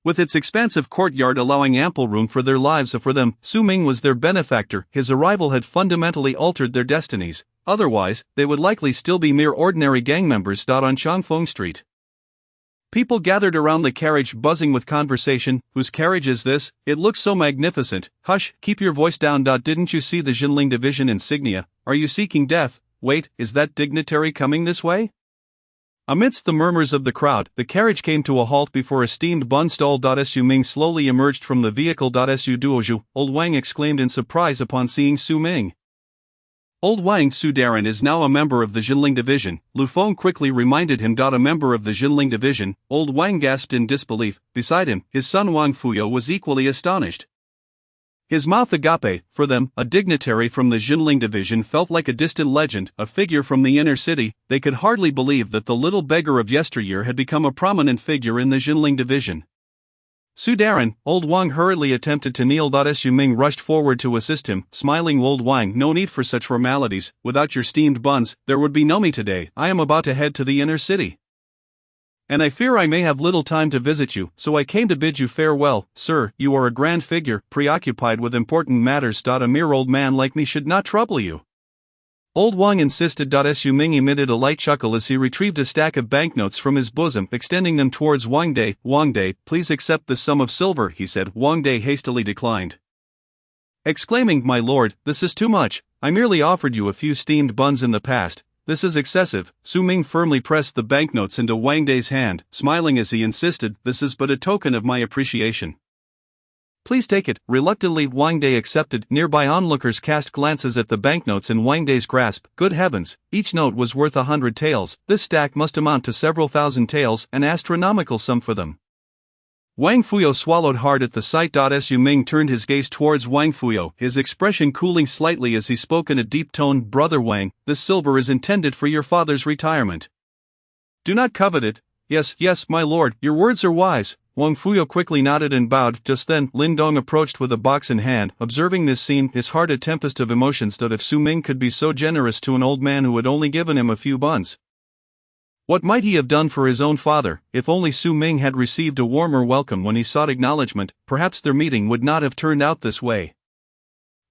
with its expansive courtyard allowing ample room for their lives. For them, Su Ming was their benefactor. His arrival had fundamentally altered their destinies. Otherwise, they would likely still be mere ordinary gang members. On Changfeng Street, people gathered around the carriage, buzzing with conversation. "Whose carriage is this? It looks so magnificent." "Hush, keep your voice down. Didn't you see the Jinling Division insignia? Are you seeking death? Wait, is that dignitary coming this way?" Amidst the murmurs of the crowd, the carriage came to a halt before a steamed bun stall. Su Ming slowly emerged from the vehicle. Su Duoju, Old Wang exclaimed in surprise upon seeing Su Ming. "Old Wang, Su Darren is now a member of the Jinling Division," Lu Feng quickly reminded him. "A member of the Jinling Division?" Old Wang gasped in disbelief. Beside him, his son Wang Fuyo was equally astonished. His mouth agape. For them, a dignitary from the Jinling Division felt like a distant legend, a figure from the inner city. They could hardly believe that the little beggar of yesteryear had become a prominent figure in the Jinling Division. "Su Darren," Old Wang hurriedly attempted to kneel. Su Ming rushed forward to assist him, smiling. "Old Wang, no need for such formalities. Without your steamed buns, there would be no me today. I am about to head to the inner city, and I fear I may have little time to visit you, so I came to bid you farewell. Sir, you are a grand figure, preoccupied with important matters. A mere old man like me should not trouble you." Old Wang insisted. Su Ming emitted a light chuckle as he retrieved a stack of banknotes from his bosom, extending them towards Wang Day. "Wang Day, please accept this sum of silver," he said. Wang Day hastily declined, exclaiming, "My lord, this is too much. I merely offered you a few steamed buns in the past. This is excessive." Su Ming firmly pressed the banknotes into Wang Day's hand, smiling as he insisted, "This is but a token of my appreciation. Please take it." Reluctantly, Wang Day accepted. Nearby onlookers cast glances at the banknotes in Wang Day's grasp. Good heavens, each note was worth 100 taels. This stack must amount to several thousand taels, an astronomical sum for them. Wang Fuyo swallowed hard at the sight. Su Ming turned his gaze towards Wang Fuyo, his expression cooling slightly as he spoke in a deep tone. "Brother Wang, this silver is intended for your father's retirement. Do not covet it." Yes, my lord, your words are wise," Wang Fuyo quickly nodded and bowed. Just then, Lin Dong approached with a box in hand. Observing this scene, his heart a tempest of emotions. That if Su Ming could be so generous to an old man who had only given him a few buns, what might he have done for his own father? If only Su Ming had received a warmer welcome when he sought acknowledgement, perhaps their meeting would not have turned out this way.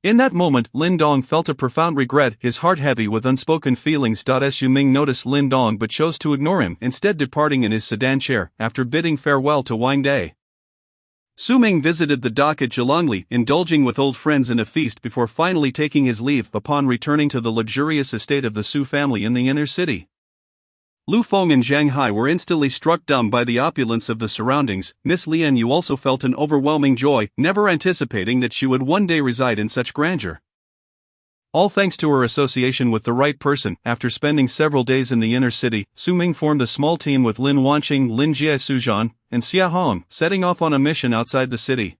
In that moment, Lin Dong felt a profound regret, his heart heavy with unspoken feelings. Su Ming noticed Lin Dong but chose to ignore him, instead departing in his sedan chair, after bidding farewell to Wang Day. Su Ming visited the dock at Zhilongli, indulging with old friends in a feast before finally taking his leave upon returning to the luxurious estate of the Su family in the inner city. Lu Feng and Zhang Hai were instantly struck dumb by the opulence of the surroundings. Miss Lian Yu also felt an overwhelming joy, never anticipating that she would one day reside in such grandeur. All thanks to her association with the right person. After spending several days in the inner city, Su Ming formed a small team with Lin Wanqing, Lin Jie Suzhan, and Xia Hong, setting off on a mission outside the city.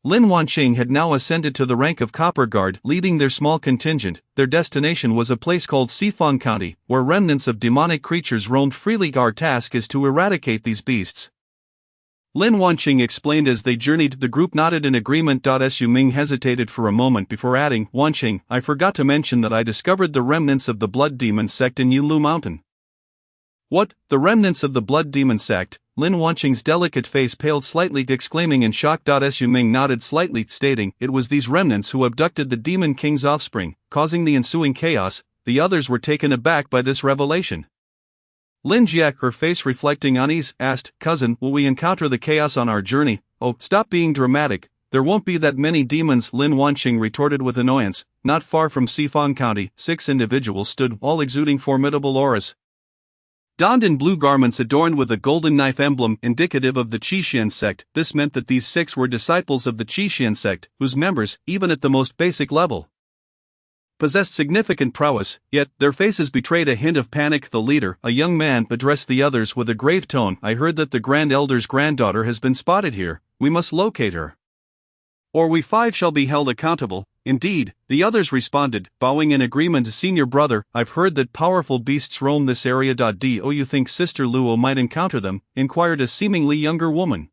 Lin Wanqing had now ascended to the rank of Copper Guard, leading their small contingent. Their destination was a place called Sifang County, where remnants of demonic creatures roamed freely. Our task is to eradicate these beasts, Lin Wanqing explained as they journeyed. The group nodded in agreement. Su Ming hesitated for a moment before adding, Wanqing, I forgot to mention that I discovered the remnants of the Blood Demon sect in Yunlu Mountain. What, the remnants of the Blood Demon sect? Lin Wanqing's delicate face paled slightly, exclaiming in shock. Su Ming nodded slightly, stating, it was these remnants who abducted the Demon King's offspring, causing the ensuing chaos. The others were taken aback by this revelation. Lin Jie, her face reflecting unease, asked, Cousin, will we encounter the chaos on our journey? Oh, stop being dramatic, there won't be that many demons, Lin Wanqing retorted with annoyance. Not far from Sifang County, 6 individuals stood, all exuding formidable auras. Donned in blue garments adorned with a golden knife emblem indicative of the Qixuan sect, this meant that these 6 were disciples of the Qixuan sect, whose members, even at the most basic level, possessed significant prowess, yet their faces betrayed a hint of panic. The leader, a young man, addressed the others with a grave tone. I heard that the Grand Elder's granddaughter has been spotted here. We must locate her, or we 5 shall be held accountable. Indeed, the others responded, bowing in agreement. Senior brother, I've heard that powerful beasts roam this area. Do you think Sister Luo might encounter them? Inquired a seemingly younger woman,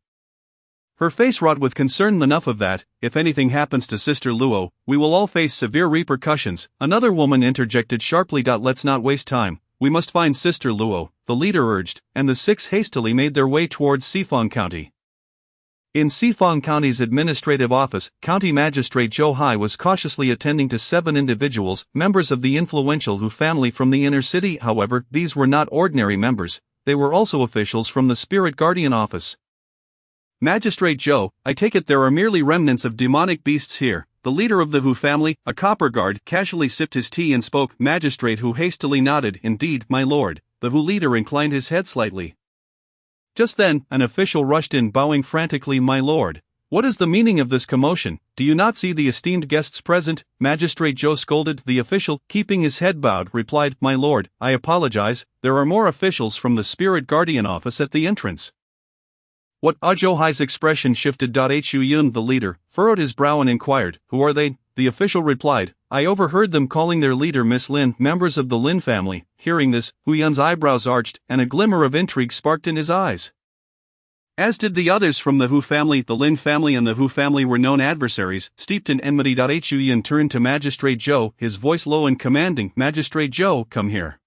her face wrought with concern. Enough of that, if anything happens to Sister Luo, we will all face severe repercussions. Another woman interjected sharply. Let's not waste time, we must find Sister Luo, the leader urged, and the 6 hastily made their way towards Sifang County. In Sifang County's administrative office, County Magistrate Zhou Hai was cautiously attending to 7 individuals, members of the influential Hu family from the inner city. However, these were not ordinary members, they were also officials from the Spirit Guardian office. Magistrate Zhou, I take it there are merely remnants of demonic beasts here. The leader of the Hu family, a copper guard, casually sipped his tea and spoke. Magistrate Hu hastily nodded. Indeed, my lord. The Hu leader inclined his head slightly. Just then, an official rushed in, bowing frantically. My lord, what is the meaning of this commotion? Do you not see the esteemed guests present? Magistrate Zhou scolded. The official, keeping his head bowed, replied, My lord, I apologize, there are more officials from the Spirit Guardian office at the entrance. What? Zhou Hai's expression shifted. Hu Yun, the leader, furrowed his brow and inquired, Who are they? The official replied, I overheard them calling their leader Miss Lin. Members of the Lin family. Hearing this, Hu Yun's eyebrows arched, and a glimmer of intrigue sparked in his eyes. As did the others from the Hu family. The Lin family and the Hu family were known adversaries, steeped in enmity. Hu Yun turned to Magistrate Zhou, his voice low and commanding. Magistrate Zhou, come here,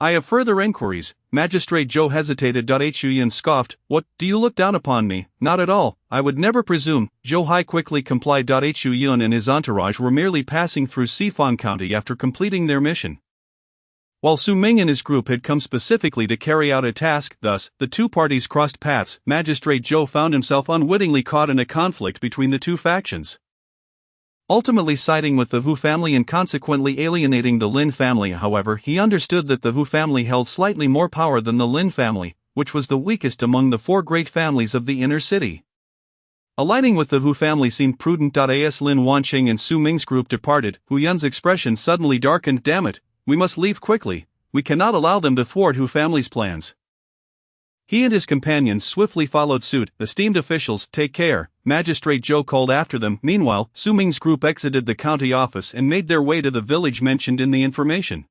I have further inquiries. Magistrate Zhou hesitated. Hu Yun scoffed, What, do you look down upon me? Not at all, I would never presume. Zhou Hai quickly complied. Hu Yun and his entourage were merely passing through Sifang County after completing their mission, while Su Ming and his group had come specifically to carry out a task. Thus, the 2 parties crossed paths. Magistrate Zhou found himself unwittingly caught in a conflict between the 2 factions, ultimately siding with the Hu family and consequently alienating the Lin family. However, he understood that the Hu family held slightly more power than the Lin family, which was the weakest among the 4 great families of the inner city. Aligning with the Hu family seemed prudent. As Lin Wanqing and Su Ming's group departed, Hu Yun's expression suddenly darkened. Damn it, we must leave quickly, we cannot allow them to thwart Hu family's plans. He and his companions swiftly followed suit. Esteemed officials, take care, Magistrate Zhou called after them. Meanwhile, Su Ming's group exited the county office and made their way to the village mentioned in the information.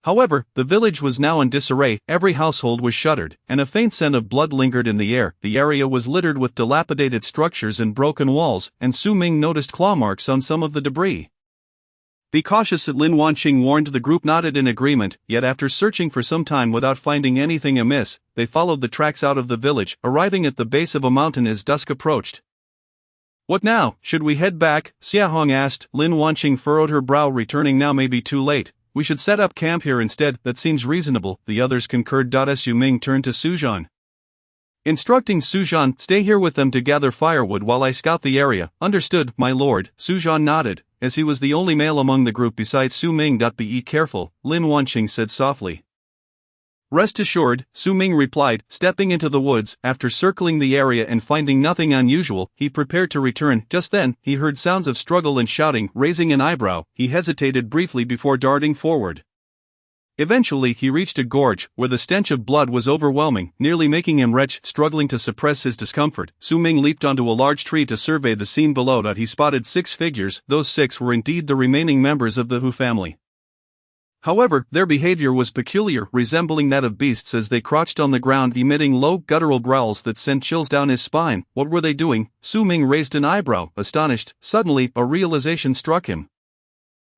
However, the village was now in disarray, every household was shuttered, and a faint scent of blood lingered in the air. The area was littered with dilapidated structures and broken walls, and Su Ming noticed claw marks on some of the debris. "Be cautious," Lin Wanqing warned. The group nodded in agreement, yet after searching for some time without finding anything amiss, they followed the tracks out of the village, arriving at the base of a mountain as dusk approached. "What now? Should we head back?" Xiahong asked. Lin Wanqing furrowed her brow. "Returning now may be too late. We should set up camp here instead." "That seems reasonable," the others concurred. Su Ming turned to Su Zhan, instructing Su Zhan, "Stay here with them to gather firewood while I scout the area." "Understood, my lord." Su Zhan nodded, as he was the only male among the group besides Su Ming. "Be careful," Lin Wanqing said softly. "Rest assured," Su Ming replied, stepping into the woods. After circling the area and finding nothing unusual, he prepared to return. Just then, he heard sounds of struggle and shouting. Raising an eyebrow, he hesitated briefly before darting forward. Eventually he reached a gorge, where the stench of blood was overwhelming, nearly making him retch. Struggling to suppress his discomfort, Su Ming leaped onto a large tree to survey the scene below. He spotted 6 figures. Those 6 were indeed the remaining members of the Hu family. However, their behavior was peculiar, resembling that of beasts as they crouched on the ground, emitting low, guttural growls that sent chills down his spine. What were they doing? Su Ming raised an eyebrow, astonished. Suddenly, a realization struck him.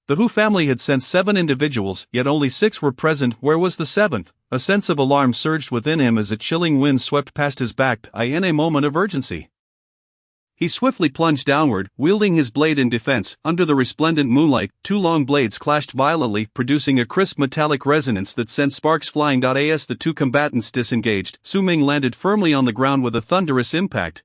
The Hu family had sent 7 individuals, yet only 6 were present. Where was the 7th? A sense of alarm surged within him as a chilling wind swept past his back. In a moment of urgency, he swiftly plunged downward, wielding his blade in defense. Under the resplendent moonlight, 2 long blades clashed violently, producing a crisp metallic resonance that sent sparks flying. As the 2 combatants disengaged, Su Ming landed firmly on the ground with a thunderous impact,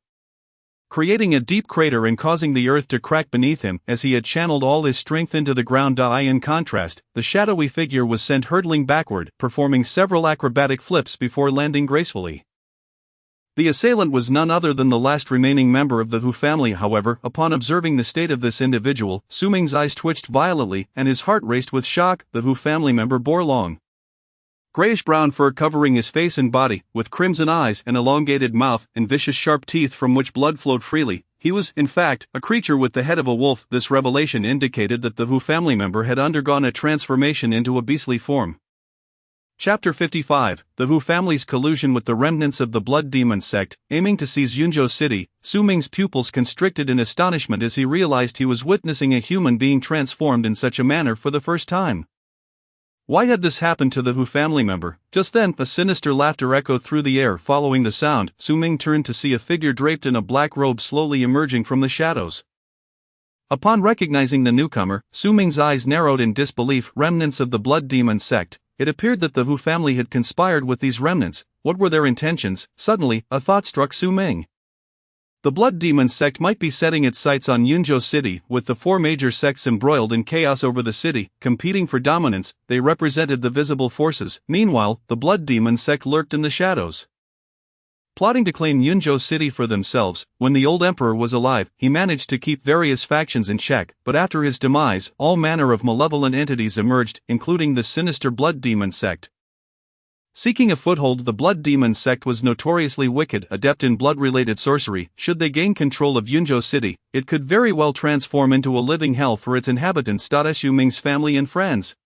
creating a deep crater and causing the earth to crack beneath him, as he had channeled all his strength into the ground. In contrast, the shadowy figure was sent hurtling backward, performing several acrobatic flips before landing gracefully. The assailant was none other than the last remaining member of the Hu family. However, upon observing the state of this individual, Su Ming's eyes twitched violently, and his heart raced with shock. The Hu family member bore long, grayish-brown fur covering his face and body, with crimson eyes, an elongated mouth, and vicious sharp teeth from which blood flowed freely. He was, in fact, a creature with the head of a wolf. This revelation indicated that the Hu family member had undergone a transformation into a beastly form. Chapter 55, The Hu family's collusion with the remnants of the Blood Demon sect, aiming to seize Yunzhou City. Su Ming's pupils constricted in astonishment as he realized he was witnessing a human being transformed in such a manner for the first time. Why had this happened to the Hu family member? Just then, a sinister laughter echoed through the air. Following the sound, Su Ming turned to see a figure draped in a black robe slowly emerging from the shadows. Upon recognizing the newcomer, Su Ming's eyes narrowed in disbelief. Remnants of the Blood Demon sect. It appeared that the Hu family had conspired with these remnants. What were their intentions? Suddenly, a thought struck Su Ming. The Blood Demon sect might be setting its sights on Yunzhou City, with the 4 major sects embroiled in chaos over the city, competing for dominance. They represented the visible forces. Meanwhile, the Blood Demon sect lurked in the shadows, plotting to claim Yunzhou City for themselves. When the old emperor was alive, he managed to keep various factions in check, but after his demise, all manner of malevolent entities emerged, including the sinister Blood Demon sect. Seeking a foothold, the Blood Demon sect was notoriously wicked, adept in blood-related sorcery. Should they gain control of Yunzhou City, it could very well transform into a living hell for its inhabitants. Su Ming's family and friends,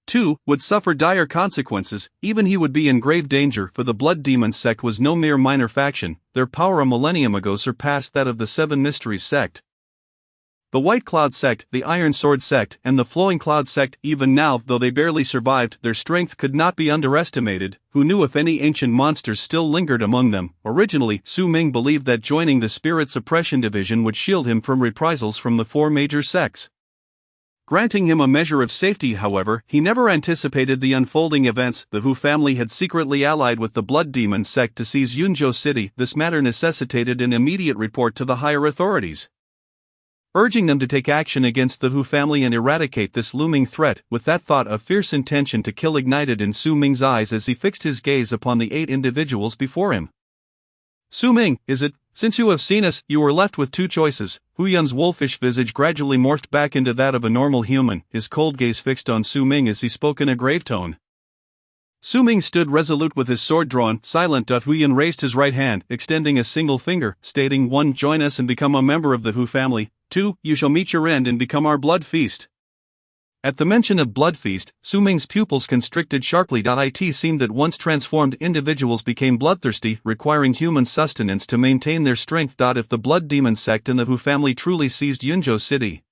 too, would suffer dire consequences. Even he would be in grave danger, for the Blood Demon sect was no mere minor faction. Their power a millennium ago surpassed that of the 7 Mysteries sect, the White Cloud sect, the Iron Sword sect, and the Flowing Cloud sect. Even now, though they barely survived, their strength could not be underestimated. Who knew if any ancient monsters still lingered among them? Originally, Su Ming believed that joining the Spirit Suppression Division would shield him from reprisals from the 4 major sects, granting him a measure of safety. However, he never anticipated the unfolding events. The Hu family had secretly allied with the Blood Demon sect to seize Yunzhou City. This matter necessitated an immediate report to the higher authorities, urging them to take action against the Hu family and eradicate this looming threat. With that thought, a fierce intention to kill ignited in Su Ming's eyes as he fixed his gaze upon the 8 individuals before him. "Su Ming, is it? Since you have seen us, you were left with 2 choices." Hu Yun's wolfish visage gradually morphed back into that of a normal human, his cold gaze fixed on Su Ming as he spoke in a grave tone. Su Ming stood resolute with his sword drawn, silent. Hu Yun raised his right hand, extending a single finger, stating, 1. Join us and become a member of the Hu family. 2. You shall meet your end and become our blood feast. At the mention of blood feast, Su Ming's pupils constricted sharply. It seemed that once transformed individuals became bloodthirsty, requiring human sustenance to maintain their strength. If the blood demon sect and the Hu family truly seized Yunzhou City,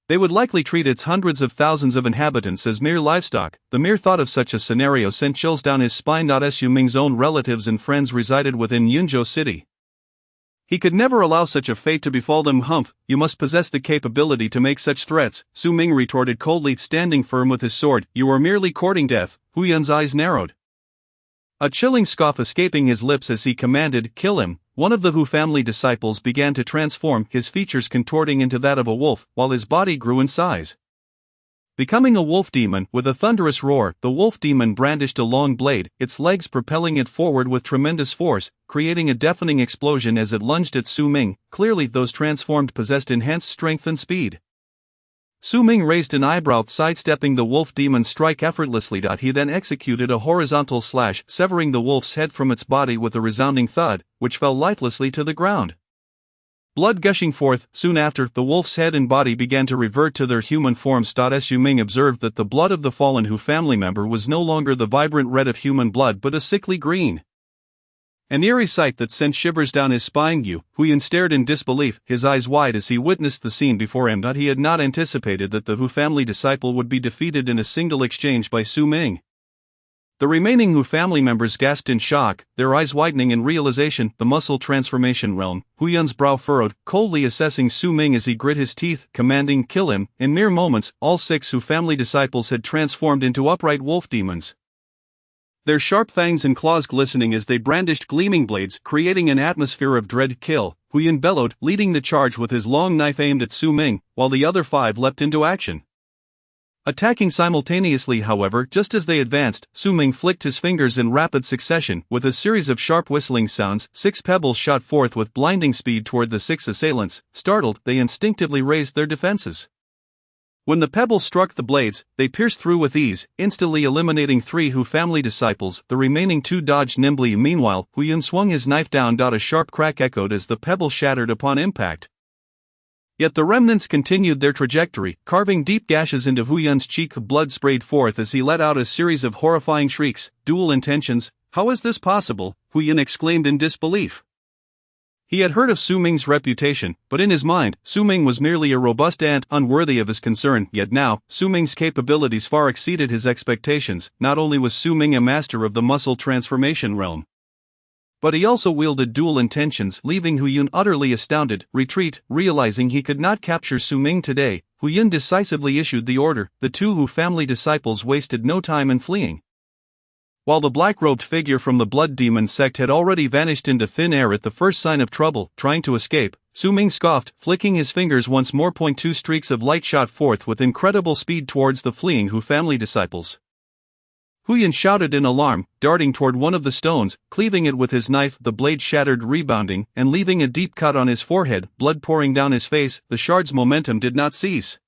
they would likely treat its hundreds of thousands of inhabitants as mere livestock. The mere thought of such a scenario sent chills down his spine. Su Ming's own relatives and friends resided within Yunzhou City. He could never allow such a fate to befall them. Humph, you must possess the capability to make such threats, Su Ming retorted coldly, standing firm with his sword. You are merely courting death. Hu Yun's eyes narrowed, a chilling scoff escaping his lips as he commanded, kill him. One of the Hu family disciples began to transform, his features contorting into that of a wolf, while his body grew in size. Becoming a wolf demon, with a thunderous roar, the wolf demon brandished a long blade, its legs propelling it forward with tremendous force, creating a deafening explosion as it lunged at Su Ming. Clearly those transformed possessed enhanced strength and speed. Su Ming raised an eyebrow, sidestepping the wolf demon's strike effortlessly. He then executed a horizontal slash, severing the wolf's head from its body with a resounding thud, which fell lifelessly to the ground. Blood gushing forth, soon after, the wolf's head and body began to revert to their human forms. Su Ming observed that the blood of the fallen Hu family member was no longer the vibrant red of human blood but a sickly green. An eerie sight that sent shivers down his spine. Hu Yun stared in disbelief, his eyes wide as he witnessed the scene before him. He had not anticipated that the Hu family disciple would be defeated in a single exchange by Su Ming. The remaining Hu family members gasped in shock, their eyes widening in realization. The muscle transformation realm. Hu Yun's brow furrowed, coldly assessing Su Ming as he grit his teeth, commanding, kill him. In mere moments, all 6 Hu family disciples had transformed into upright wolf demons, their sharp fangs and claws glistening as they brandished gleaming blades, creating an atmosphere of dread. Kill, Hu Yun bellowed, leading the charge with his long knife aimed at Su Ming, while the other 5 leapt into action. Attacking simultaneously, however, just as they advanced, Su Ming flicked his fingers in rapid succession. With a series of sharp whistling sounds, 6 pebbles shot forth with blinding speed toward the 6 assailants. Startled, they instinctively raised their defenses. When the pebbles struck the blades, they pierced through with ease, instantly eliminating 3 Hu family disciples. The remaining 2 dodged nimbly. Meanwhile, Hu Yun swung his knife down. A sharp crack echoed as the pebble shattered upon impact. Yet the remnants continued their trajectory, carving deep gashes into Hu Yun's cheek. Blood sprayed forth as he let out a series of horrifying shrieks. Dual intentions? How is this possible? Hu Yun exclaimed in disbelief. He had heard of Su Ming's reputation, but in his mind, Su Ming was merely a robust ant, unworthy of his concern. Yet now, Su Ming's capabilities far exceeded his expectations. Not only was Su Ming a master of the muscle transformation realm, but he also wielded dual intentions, leaving Hu Yun utterly astounded. Retreat. Realizing he could not capture Su Ming today, Hu Yun decisively issued the order. The 2 Hu family disciples wasted no time in fleeing. While the black-robed figure from the blood demon sect had already vanished into thin air at the first sign of trouble, trying to escape, Su Ming scoffed, flicking his fingers once more. 2 streaks of light shot forth with incredible speed towards the fleeing Hu family disciples. Hu Yun shouted in alarm, darting toward one of the stones, cleaving it with his knife. The blade shattered, rebounding, and leaving a deep cut on his forehead, blood pouring down his face. The shard's momentum did not cease,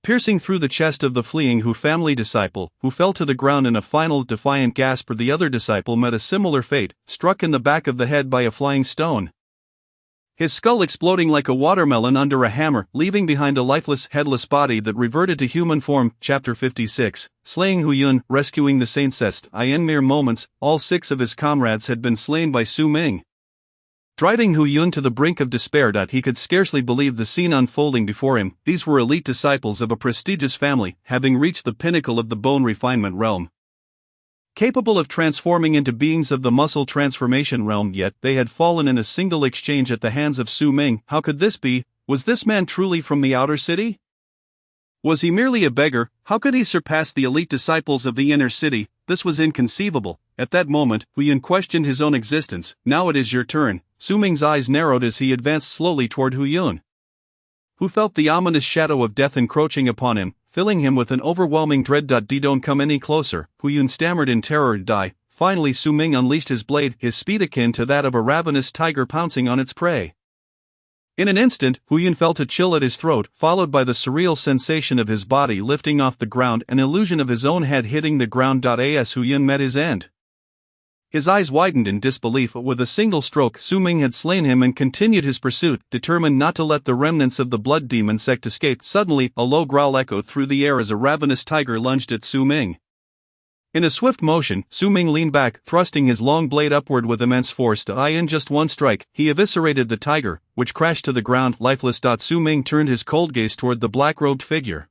piercing through the chest of the fleeing Hu family disciple, who fell to the ground in a final defiant gasp. The other disciple met a similar fate, struck in the back of the head by a flying stone, his skull exploding like a watermelon under a hammer, leaving behind a lifeless, headless body that reverted to human form. Chapter 56, Slaying Hu Yun, Rescuing the Saintest. In mere moments, all 6 of his comrades had been slain by Su Ming, driving Hu Yun to the brink of despair. He could scarcely believe the scene unfolding before him. These were elite disciples of a prestigious family, having reached the pinnacle of the bone refinement realm, capable of transforming into beings of the muscle transformation realm. Yet they had fallen in a single exchange at the hands of Su Ming. How could this be? Was this man truly from the outer city? Was he merely a beggar? How could he surpass the elite disciples of the inner city? This was inconceivable. At that moment, Hu Yun questioned his own existence. Now it is your turn. Su Ming's eyes narrowed as he advanced slowly toward Hu Yun, who felt the ominous shadow of death encroaching upon him, filling him with an overwhelming dread. Don't come any closer, Hu Yun stammered in terror. Die. Finally Su Ming unleashed his blade, his speed akin to that of a ravenous tiger pouncing on its prey. In an instant, Hu Yun felt a chill at his throat, followed by the surreal sensation of his body lifting off the ground, an illusion of his own head hitting the ground. As Hu Yun met his end, His eyes widened in disbelief. With a single stroke, Su Ming had slain him and continued his pursuit, determined not to let the remnants of the blood demon sect escape. Suddenly, a low growl echoed through the air as a ravenous tiger lunged at Su Ming. In a swift motion, Su Ming leaned back, thrusting his long blade upward with immense force. In just one strike, he eviscerated the tiger, which crashed to the ground lifeless. Su Ming turned his cold gaze toward the black-robed figure,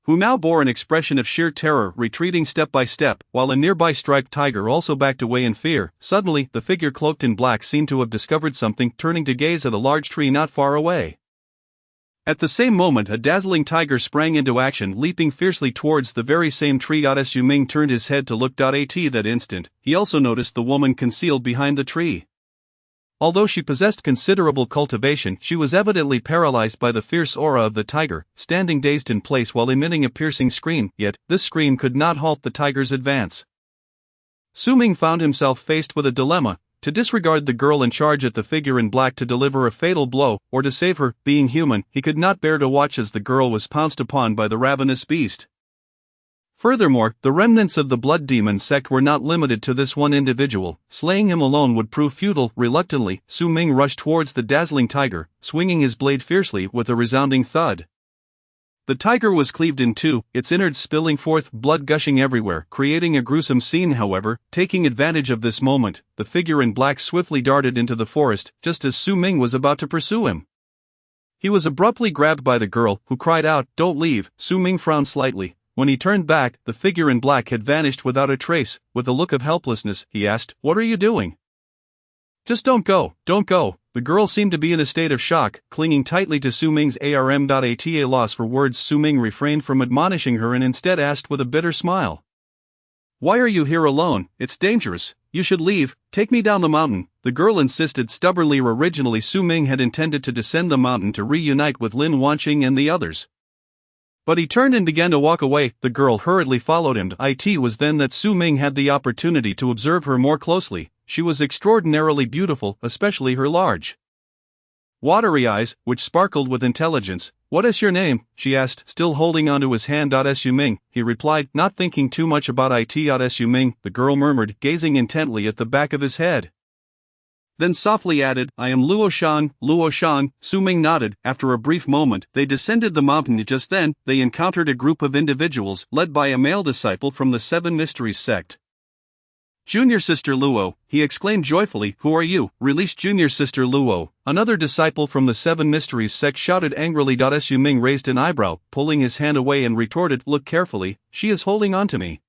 who now bore an expression of sheer terror, retreating step by step, while a nearby striped tiger also backed away in fear. Suddenly, the figure cloaked in black seemed to have discovered something, turning to gaze at a large tree not far away. At the same moment, a dazzling tiger sprang into action, leaping fiercely towards the very same tree. Su Ming turned his head to look. At that instant, he also noticed the woman concealed behind the tree. Although she possessed considerable cultivation, she was evidently paralyzed by the fierce aura of the tiger, standing dazed in place while emitting a piercing scream, yet this scream could not halt the tiger's advance. Su Ming found himself faced with a dilemma: to disregard the girl in charge at the figure in black to deliver a fatal blow, or to save her. Being human, he could not bear to watch as the girl was pounced upon by the ravenous beast. Furthermore, the remnants of the blood demon sect were not limited to this one individual. Slaying him alone would prove futile. Reluctantly, Su Ming rushed towards the dazzling tiger, swinging his blade fiercely with a resounding thud. The tiger was cleaved in two, its innards spilling forth, blood gushing everywhere, creating a gruesome scene. However, taking advantage of this moment, the figure in black swiftly darted into the forest, just as Su Ming was about to pursue him. He was abruptly grabbed by the girl, who cried out, "Don't leave!" Su Ming frowned slightly. When he turned back, the figure in black had vanished without a trace. With a look of helplessness, he asked, "What are you doing?" "Just don't go, don't go." The girl seemed to be in a state of shock, clinging tightly to Su Ming's arm. At a loss for words, Su Ming refrained from admonishing her and instead asked with a bitter smile, "Why are you here alone? It's dangerous. You should leave. Take me down the mountain." The girl insisted stubbornly. Originally, Su Ming had intended to descend the mountain to reunite with Lin Wanqing and the others, but he turned and began to walk away. The girl hurriedly followed him. It was then that Su Ming had the opportunity to observe her more closely. She was extraordinarily beautiful, especially her large, watery eyes, which sparkled with intelligence. "What is your name?" she asked, still holding onto his hand. Su Ming, he replied, not thinking too much about it. Su Ming, the girl murmured, gazing intently at the back of his head. Then softly added, "I am Luo Shan, Luo Shan." Su Ming nodded. After a brief moment, they descended the mountain. Just then, they encountered a group of individuals, led by a male disciple from the Seven Mysteries sect. "Junior Sister Luo," he exclaimed joyfully, "who are you?" "Release Junior Sister Luo." Another disciple from the Seven Mysteries sect shouted angrily. Su Ming raised an eyebrow, pulling his hand away and retorted, "Look carefully, she is holding on to me."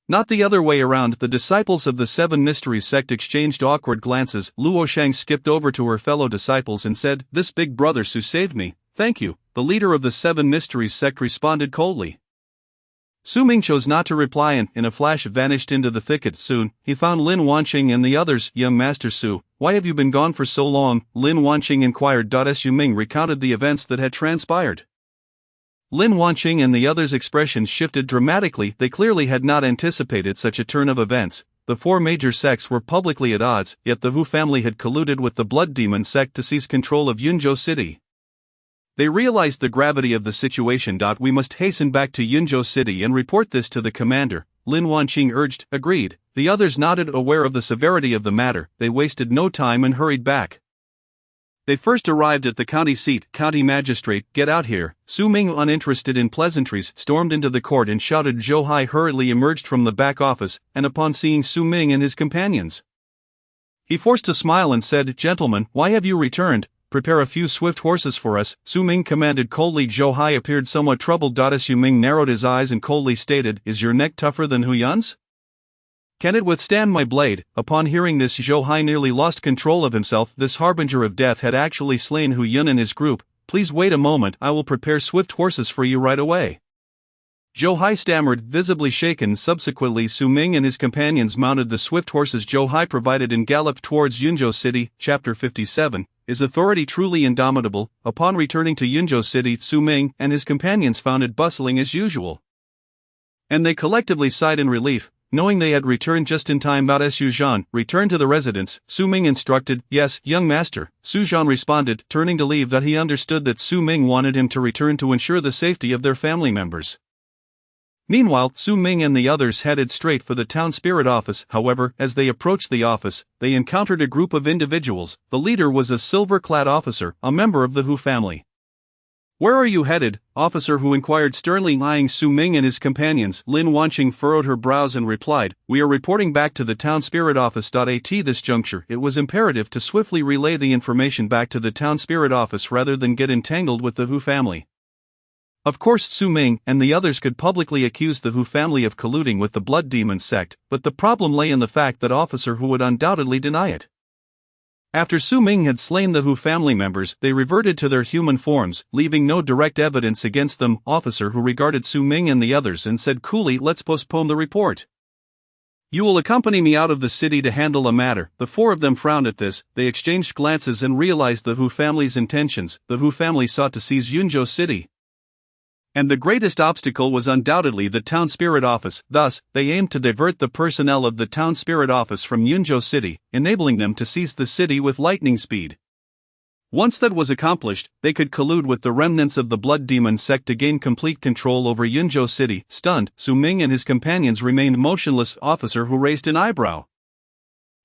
Not the other way around. The disciples of the Seven Mysteries sect exchanged awkward glances. Luo Shang skipped over to her fellow disciples and said, "This big brother Su saved me, thank you." The leader of the Seven Mysteries sect responded coldly. Su Ming chose not to reply and, in a flash, vanished into the thicket. Soon, he found Lin Wanqing and the others. "Young Master Su, why have you been gone for so long?" Lin Wanqing inquired. Su Ming recounted the events that had transpired. Lin Wanqing and the others' expressions shifted dramatically. They clearly had not anticipated such a turn of events. The four major sects were publicly at odds, yet the Wu family had colluded with the Blood Demon sect to seize control of Yunzhou City. They realized the gravity of the situation. "We must hasten back to Yunzhou City and report this to the commander," Lin Wanqing urged. "Agreed." The others nodded, aware of the severity of the matter. They wasted no time and hurried back. They first arrived at the county seat. "County magistrate, get out here." Su Ming, uninterested in pleasantries, stormed into the court and shouted. Zhou Hai hurriedly emerged from the back office, and upon seeing Su Ming and his companions, he forced a smile and said, "Gentlemen, why have you returned? Prepare a few swift horses for us," Su Ming commanded coldly. Zhou Hai appeared somewhat troubled. Su Ming narrowed his eyes and coldly stated, "Is your neck tougher than Hu Yun's? Can it withstand my blade?" Upon hearing this, Zhou Hai nearly lost control of himself. This harbinger of death had actually slain Hu Yun and his group. "Please wait a moment, I will prepare swift horses for you right away." Zhou Hai stammered, visibly shaken. Subsequently, Su Ming and his companions mounted the swift horses Zhou Hai provided and galloped towards Yunzhou City. Chapter 57. Is authority truly indomitable? Upon returning to Yunzhou City, Su Ming and his companions found it bustling as usual, and they collectively sighed in relief, knowing they had returned just in time. Su Zhan, return to the residence, Su Ming instructed. "Yes, young master," Su Zhan responded, turning to leave. He understood that Su Ming wanted him to return to ensure the safety of their family members. Meanwhile, Su Ming and the others headed straight for the town spirit office. However, as they approached the office, they encountered a group of individuals. The leader was a silver-clad officer, a member of the Hu family. "Where are you headed, Officer Hu?" inquired sternly, eyeing Su Ming and his companions. Lin Wanqing furrowed her brows and replied, "We are reporting back to the town spirit office." At this juncture, it was imperative to swiftly relay the information back to the town spirit office rather than get entangled with the Hu family. Of course, Su Ming and the others could publicly accuse the Hu family of colluding with the Blood Demon sect, but the problem lay in the fact that Officer Hu would undoubtedly deny it. After Su Ming had slain the Hu family members, they reverted to their human forms, leaving no direct evidence against them. Officer Hu regarded Su Ming and the others and said coolly, "Let's postpone the report. You will accompany me out of the city to handle a matter." The four of them frowned at this. They exchanged glances and realized the Hu family's intentions. The Hu family sought to seize Yunzhou City, and the greatest obstacle was undoubtedly the town spirit office. Thus, they aimed to divert the personnel of the town spirit office from Yunzhou City, enabling them to seize the city with lightning speed. Once that was accomplished, they could collude with the remnants of the Blood Demon sect to gain complete control over Yunzhou City. Stunned, Su Ming and his companions remained motionless. Officer Hu raised an eyebrow,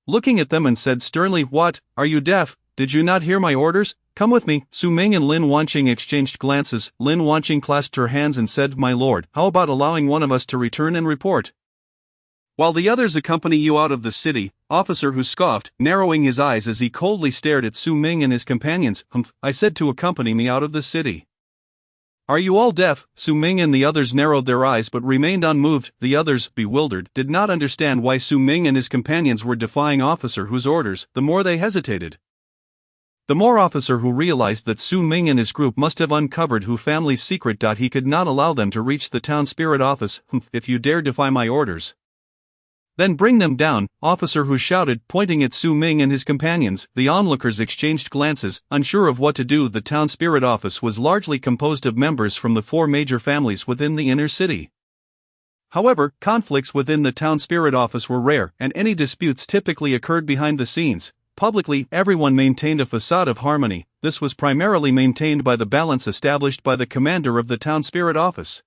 looking at them, and said sternly, "What, are you deaf? Did you not hear my orders? Come with me." Su Ming and Lin Wanqing exchanged glances. Lin Wanqing clasped her hands and said, "My lord, how about allowing one of us to return and report, while the others accompany you out of the city?" Officer Hu scoffed, narrowing his eyes as he coldly stared at Su Ming and his companions. "Humph, I said to accompany me out of the city. Are you all deaf?" Su Ming and the others narrowed their eyes but remained unmoved. The others, bewildered, did not understand why Su Ming and his companions were defying Officer Hu's orders. The more they hesitated, the more Officer Hu realized that Su Ming and his group must have uncovered Hu family's secret. He could not allow them to reach the town spirit office. "If you dare defy my orders, then bring them down," Officer Hu shouted, pointing at Su Ming and his companions. The onlookers exchanged glances, unsure of what to do. The town spirit office was largely composed of members from the four major families within the inner city. However, conflicts within the town spirit office were rare, and any disputes typically occurred behind the scenes. Publicly, everyone maintained a facade of harmony. This was primarily maintained by the balance established by the commander of the town spirit office,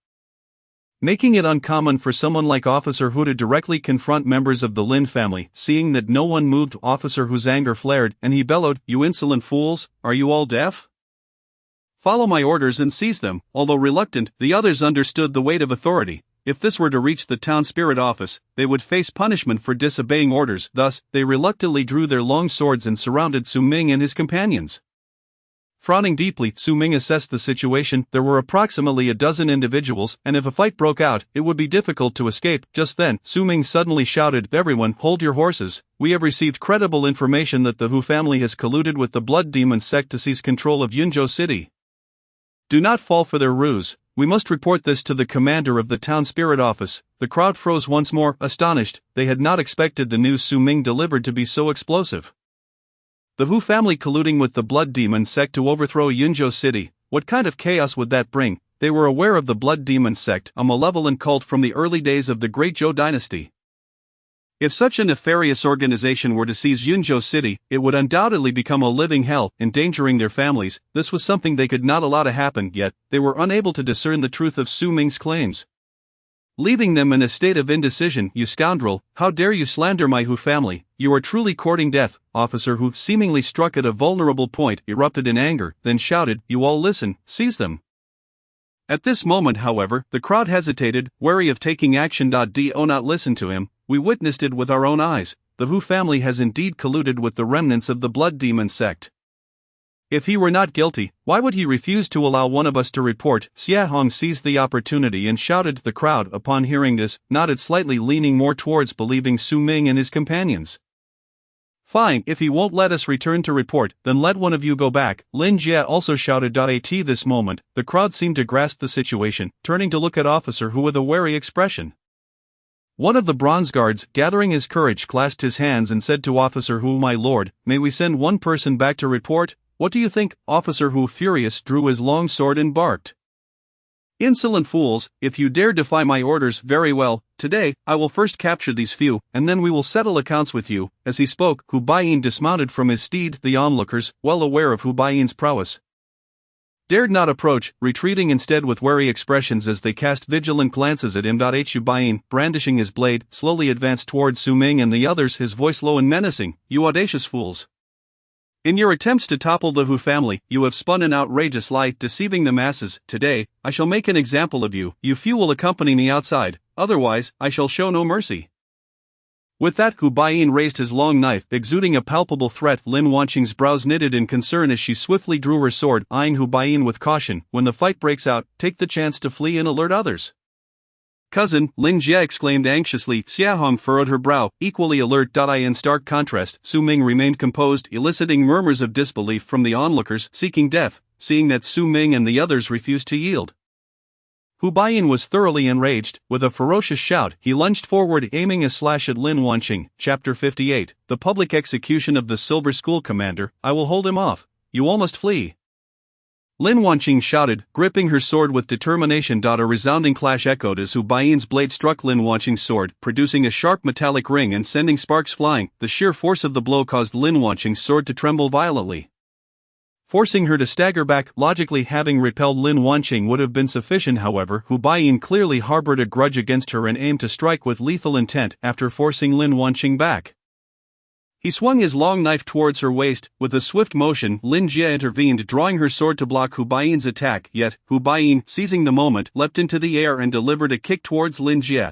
making it uncommon for someone like Officer Hu to directly confront members of the Lin family. Seeing that no one moved, Officer Hu's anger flared, and he bellowed, "You insolent fools, are you all deaf? Follow my orders and seize them." Although reluctant, the others understood the weight of authority. If this were to reach the town spirit office, they would face punishment for disobeying orders. Thus, they reluctantly drew their long swords and surrounded Su Ming and his companions. Frowning deeply, Su Ming assessed the situation. There were approximately a dozen individuals, and if a fight broke out, it would be difficult to escape. Just then, Su Ming suddenly shouted, "Everyone, hold your horses. We have received credible information that the Hu family has colluded with the Blood Demon sect to seize control of Yunzhou City. Do not fall for their ruse. We must report this to the commander of the town spirit office." The crowd froze once more, astonished. They had not expected the news Su Ming delivered to be so explosive. The Hu family colluding with the Blood Demon sect to overthrow Yunzhou City. What kind of chaos would that bring? They were aware of the Blood Demon sect, a malevolent cult from the early days of the Great Zhou dynasty. If such a nefarious organization were to seize Yunzhou City, it would undoubtedly become a living hell, endangering their families. This was something they could not allow to happen, yet they were unable to discern the truth of Su Ming's claims, leaving them in a state of indecision. "You scoundrel, how dare you slander my Hu family? You are truly courting death." Officer Hu, seemingly struck at a vulnerable point, erupted in anger, then shouted, "You all listen, seize them." At this moment, however, the crowd hesitated, wary of taking action. Do not listen to him. We witnessed it with our own eyes. The Hu family has indeed colluded with the remnants of the Blood Demon sect. If he were not guilty, why would he refuse to allow one of us to report? Xia Hong seized the opportunity and shouted to the crowd. Upon hearing this, nodded slightly, leaning more towards believing Su Ming and his companions. "Fine, if he won't let us return to report, then let one of you go back." Lin Jie also shouted. At this moment, the crowd seemed to grasp the situation, turning to look at Officer Hu with a wary expression. One of the bronze guards, gathering his courage, clasped his hands and said to Officer Hu, "My lord, may we send one person back to report? What do you think?" Officer Hu, furious, drew his long sword and barked, "Insolent fools, if you dare defy my orders, very well. Today, I will first capture these few, and then we will settle accounts with you." As he spoke, Hu Baiyin dismounted from his steed. The onlookers, well aware of Hu Baiyin's prowess, dared not approach, retreating instead with wary expressions as they cast vigilant glances at him. Hu Baiyin, brandishing his blade, slowly advanced towards Su Ming and the others, his voice low and menacing. You audacious fools! In your attempts to topple the Hu family, you have spun an outrageous lie, deceiving the masses. Today, I shall make an example of you. You few will accompany me outside, otherwise, I shall show no mercy. With that, Hu Baiyin raised his long knife, exuding a palpable threat. Lin Wanqing's brows knitted in concern as she swiftly drew her sword, eyeing Hu Baiyin with caution. When the fight breaks out, take the chance to flee and alert others. Cousin, Lin Jie exclaimed anxiously. Xia Hong furrowed her brow, equally alert. In stark contrast, Su Ming remained composed, eliciting murmurs of disbelief from the onlookers, seeking death, seeing that Su Ming and the others refused to yield. Hu Baiyin was thoroughly enraged. With a ferocious shout, he lunged forward, aiming a slash at Lin Wanqing. Chapter 58, The Public Execution of the Silver School Commander. I will hold him off. You all must flee. Lin Wanqing shouted, gripping her sword with determination. A resounding clash echoed as Hu Baiyin's blade struck Lin Wanqing's sword, producing a sharp metallic ring and sending sparks flying. The sheer force of the blow caused Lin Wanqing's sword to tremble violently, forcing her to stagger back. Logically, having repelled Lin Wanqing would have been sufficient. However, Hu Baiyin clearly harbored a grudge against her and aimed to strike with lethal intent. After forcing Lin Wanqing back, he swung his long knife towards her waist. With a swift motion, Lin Jie intervened, drawing her sword to block Hu Baiyin's attack. Yet, Hu Baiyin, seizing the moment, leapt into the air and delivered a kick towards Lin Jie.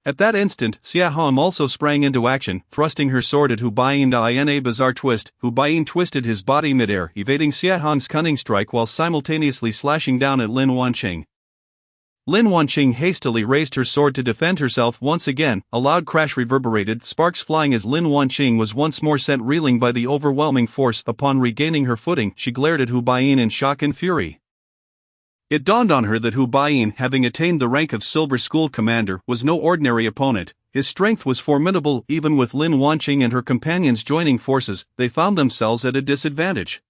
At that instant, Xia Hong also sprang into action, thrusting her sword at Hu Baiyin. In a bizarre twist, Hu Baiyin twisted his body midair, evading Xia Hong's cunning strike while simultaneously slashing down at Lin Wanqing. Lin Wanqing hastily raised her sword to defend herself once again. A loud crash reverberated, sparks flying as Lin Wanqing was once more sent reeling by the overwhelming force. Upon regaining her footing, she glared at Hu Baiyin in shock and fury. It dawned on her that Hu Baiyin, having attained the rank of Silver School Commander, was no ordinary opponent. His strength was formidable. Even with Lin Wanqing and her companions joining forces, they found themselves at a disadvantage.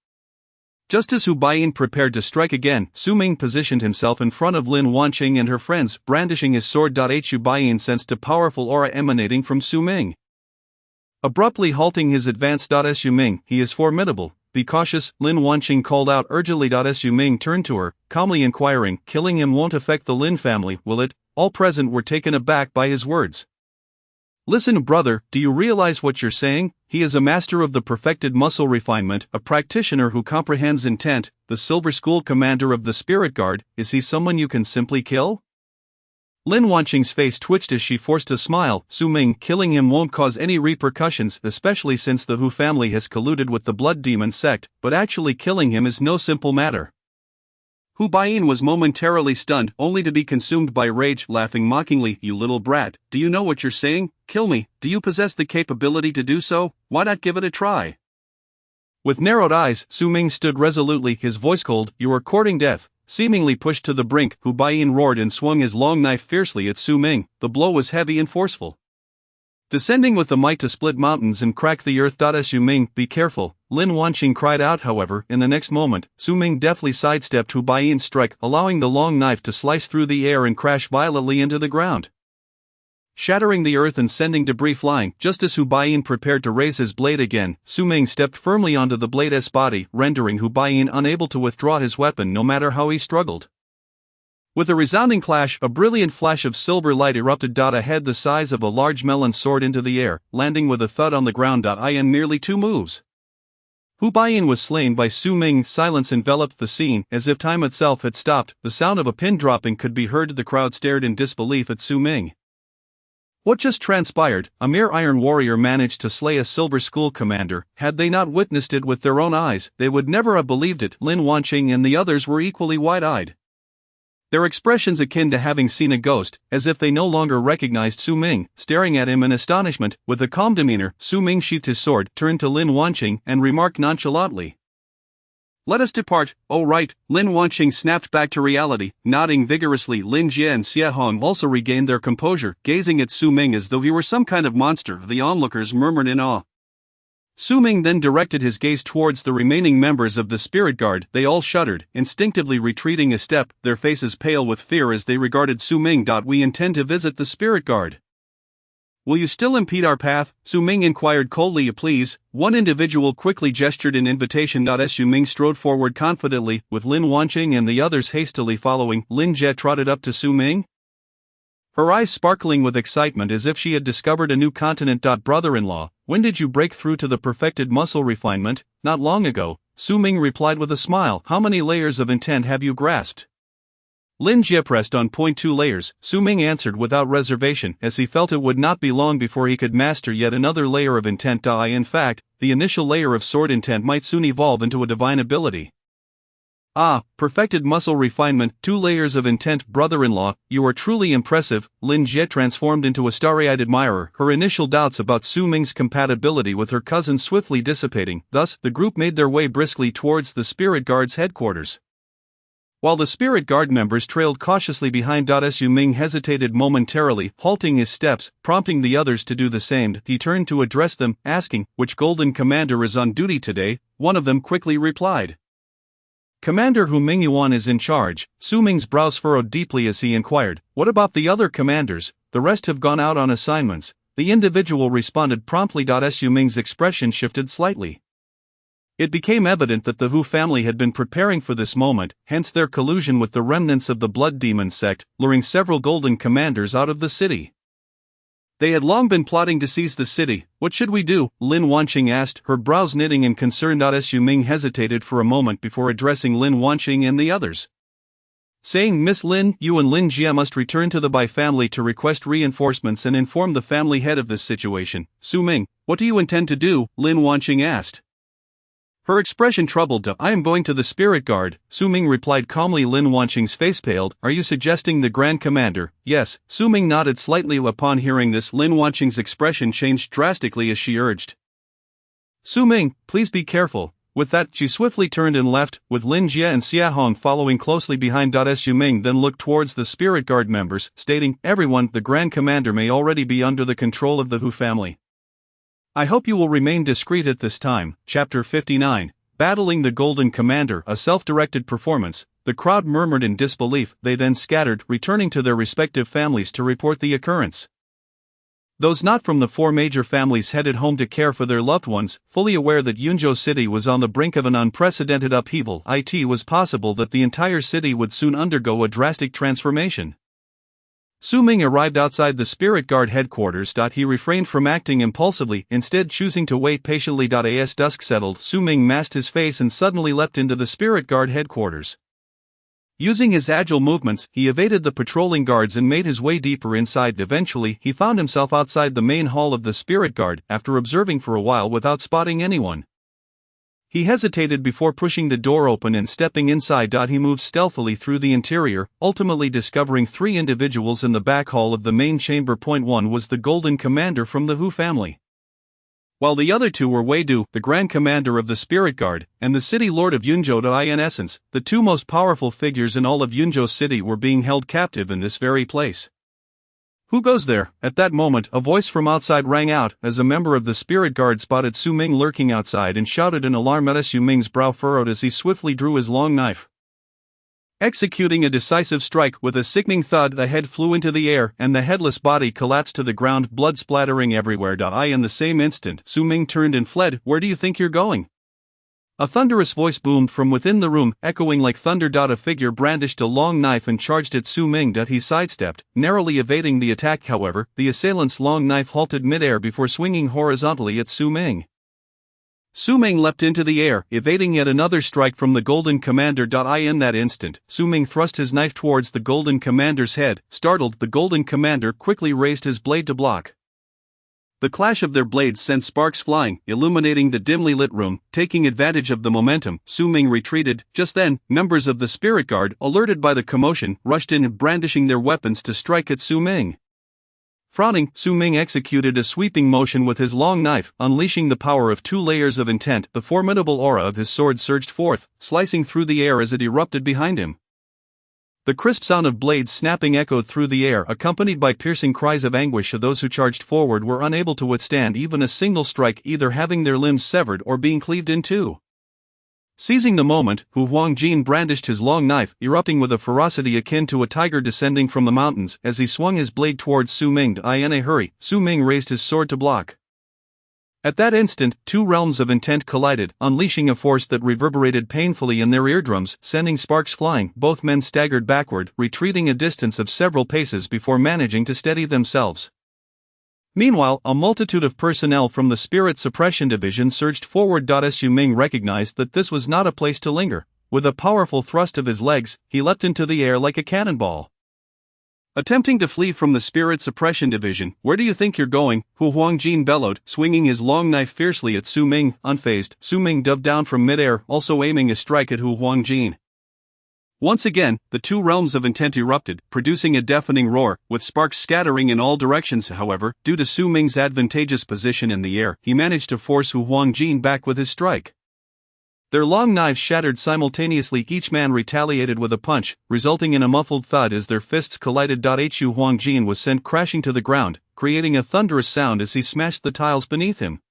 Just as Hu Baiyin prepared to strike again, Su Ming positioned himself in front of Lin Wanqing and her friends, brandishing his sword. Hu Baiyin sensed a powerful aura emanating from Su Ming, abruptly halting his advance. Su Ming, he is formidable. Be cautious, Lin Wanqing called out urgently. Su Ming turned to her, calmly inquiring, killing him won't affect the Lin family, will it? All present were taken aback by his words. Listen, brother, do you realize what you're saying? He is a master of the perfected muscle refinement, a practitioner who comprehends intent, the Silver School Commander of the Spirit Guard. Is he someone you can simply kill? Lin Wanqing's face twitched as she forced a smile. Su Ming, killing him won't cause any repercussions, especially since the Hu family has colluded with the Blood Demon sect, but actually killing him is no simple matter. Hu Baiyin was momentarily stunned, only to be consumed by rage, laughing mockingly. You little brat, do you know what you're saying? Kill me. Do you possess the capability to do so? Why not give it a try? With narrowed eyes, Su Ming stood resolutely, his voice cold. You are courting death. Seemingly pushed to the brink, Hu Baiyin roared and swung his long knife fiercely at Su Ming. The blow was heavy and forceful, descending with the might to split mountains and crack the earth. Su Ming, be careful, Lin Wanqing cried out. However, in the next moment, Su Ming deftly sidestepped Hu Baiyin's strike, allowing the long knife to slice through the air and crash violently into the ground, shattering the earth and sending debris flying. Just as Hu Baiyin prepared to raise his blade again, Su Ming stepped firmly onto the blade's body, rendering Hu Baiyin unable to withdraw his weapon no matter how he struggled. With a resounding clash, a brilliant flash of silver light erupted. A head the size of a large melon soared into the air, landing with a thud on the ground. In merely 2 moves, Hu Baiyin was slain by Su Ming. Silence enveloped the scene, as if time itself had stopped. The sound of a pin dropping could be heard. The crowd stared in disbelief at Su Ming. What just transpired? A mere iron warrior managed to slay a Silver School Commander. Had they not witnessed it with their own eyes, they would never have believed it. Lin Wanqing and the others were equally wide-eyed, their expressions akin to having seen a ghost, as if they no longer recognized Su Ming, staring at him in astonishment. With a calm demeanor, Su Ming sheathed his sword, turned to Lin Wanqing, and remarked nonchalantly, "Let us depart." "Oh right." Lin Wanqing snapped back to reality, nodding vigorously. Lin Jie and Xia Hong also regained their composure, gazing at Su Ming as though he were some kind of monster. The onlookers murmured in awe. Su Ming then directed his gaze towards the remaining members of the Spirit Guard. They all shuddered, instinctively retreating a step, their faces pale with fear as they regarded Su Ming. We intend to visit the Spirit Guard. Will you still impede our path? Su Ming inquired coldly. Please. One individual quickly gestured in invitation. Su Ming strode forward confidently, with Lin Wanqing and the others hastily following. Lin Jie trotted up to Su Ming, her eyes sparkling with excitement as if she had discovered a new continent. Brother-in-law, when did you break through to the perfected muscle refinement? Not long ago, Su Ming replied with a smile. How many layers of intent have you grasped? Lin Jie pressed on point. 2 layers, Su Ming answered without reservation, as he felt it would not be long before he could master yet another layer of intent. In fact, the initial layer of sword intent might soon evolve into a divine ability. Ah, perfected muscle refinement, 2 layers of intent. Brother-in-law, you are truly impressive. Lin Jie transformed into a starry-eyed admirer, her initial doubts about Su Ming's compatibility with her cousin swiftly dissipating. Thus, the group made their way briskly towards the Spirit Guard's headquarters. While the Spirit Guard members trailed cautiously behind. Su Ming hesitated momentarily, halting his steps, prompting the others to do the same. He turned to address them, asking, which Golden Commander is on duty today? One of them quickly replied, Commander Hu Mingyuan is in charge. Su Ming's brows furrowed deeply as he inquired, what about the other commanders? The rest have gone out on assignments. The individual responded promptly. Su Ming's expression shifted slightly. It became evident that the Hu family had been preparing for this moment, hence their collusion with the remnants of the Blood Demon sect, luring several golden commanders out of the city. They had long been plotting to seize the city. What should we do? Lin Wanqing asked, her brows knitting in concern. Su Ming hesitated for a moment before addressing Lin Wanqing and the others, saying, Miss Lin, you and Lin Jie must return to the Bai family to request reinforcements and inform the family head of this situation. Su Ming, what do you intend to do? Lin Wanqing asked, her expression troubled. I am going to the Spirit Guard, Su Ming replied calmly. Lin Wanqing's face paled. Are you suggesting the Grand Commander? Yes. Su Ming nodded slightly. Upon hearing this, Lin Wanqing's expression changed drastically as she urged, Su Ming, please be careful. With that, she swiftly turned and left, with Lin Jie and Xia Hong following closely behind. Su Ming then looked towards the Spirit Guard members, stating, Everyone, the Grand Commander may already be under the control of the Hu family. I hope you will remain discreet at this time. Chapter 59, Battling the Golden Commander, a self-directed performance. The crowd murmured in disbelief. They then scattered, returning to their respective families to report the occurrence. Those not from the 4 major families headed home to care for their loved ones, fully aware that Yunzhou City was on the brink of an unprecedented upheaval. It was possible that the entire city would soon undergo a drastic transformation. Su Ming arrived outside the Spirit Guard headquarters. He refrained from acting impulsively, instead choosing to wait patiently. As dusk settled, Su Ming masked his face and suddenly leapt into the Spirit Guard headquarters. Using his agile movements, he evaded the patrolling guards and made his way deeper inside. Eventually, he found himself outside the main hall of the Spirit Guard, after observing for a while without spotting anyone. He hesitated before pushing the door open and stepping inside. He moved stealthily through the interior, ultimately discovering 3 individuals in the back hall of the main chamber. One was the Golden Commander from the Hu family, while the other 2 were Wei Du, the Grand Commander of the Spirit Guard, and the City Lord of Yunzhou. In essence, the 2 most powerful figures in all of Yunzhou City were being held captive in this very place. Who goes there? At that moment, a voice from outside rang out, as a member of the Spirit Guard spotted Su Ming lurking outside and shouted in alarm. Su Ming's brow furrowed as he swiftly drew his long knife, executing a decisive strike. With a sickening thud, the head flew into the air, and the headless body collapsed to the ground, blood splattering everywhere. In the same instant, Su Ming turned and fled. Where do you think you're going? A thunderous voice boomed from within the room, echoing like thunder. A figure brandished a long knife and charged at Su Ming. He sidestepped, narrowly evading the attack. However, the assailant's long knife halted midair before swinging horizontally at Su Ming. Su Ming leapt into the air, evading yet another strike from the Golden Commander. In that instant, Su Ming thrust his knife towards the Golden Commander's head. Startled, the Golden Commander quickly raised his blade to block. The clash of their blades sent sparks flying, illuminating the dimly lit room. Taking advantage of the momentum, Su Ming retreated. Just then, members of the Spirit Guard, alerted by the commotion, rushed in, brandishing their weapons to strike at Su Ming. Frowning, Su Ming executed a sweeping motion with his long knife, unleashing the power of 2 layers of intent. The formidable aura of his sword surged forth, slicing through the air as it erupted behind him. The crisp sound of blades snapping echoed through the air, accompanied by piercing cries of anguish. Those who charged forward were unable to withstand even a single strike, either having their limbs severed or being cleaved in 2. Seizing the moment, Hu Huangjin brandished his long knife, erupting with a ferocity akin to a tiger descending from the mountains. As he swung his blade towards Su Ming. In a hurry, Su Ming raised his sword to block. At that instant, two realms of intent collided, unleashing a force that reverberated painfully in their eardrums, sending sparks flying. Both men staggered backward, retreating a distance of several paces before managing to steady themselves. Meanwhile, a multitude of personnel from the Spirit Suppression Division surged forward. Su Ming recognized that this was not a place to linger. With a powerful thrust of his legs, he leapt into the air like a cannonball. Attempting to flee from the Spirit Suppression Division, "Where do you think you're going?" Hu Huangjin bellowed, swinging his long knife fiercely at Su Ming. Unfazed, Su Ming dove down from midair, also aiming a strike at Hu Huangjin. Once again, the two realms of intent erupted, producing a deafening roar, with sparks scattering in all directions. However, due to Su Ming's advantageous position in the air, he managed to force Hu Huangjin back with his strike. Their long knives shattered simultaneously. Each man retaliated with a punch, resulting in a muffled thud as their fists collided. Hu Huangjin was sent crashing to the ground, creating a thunderous sound as he smashed the tiles beneath him.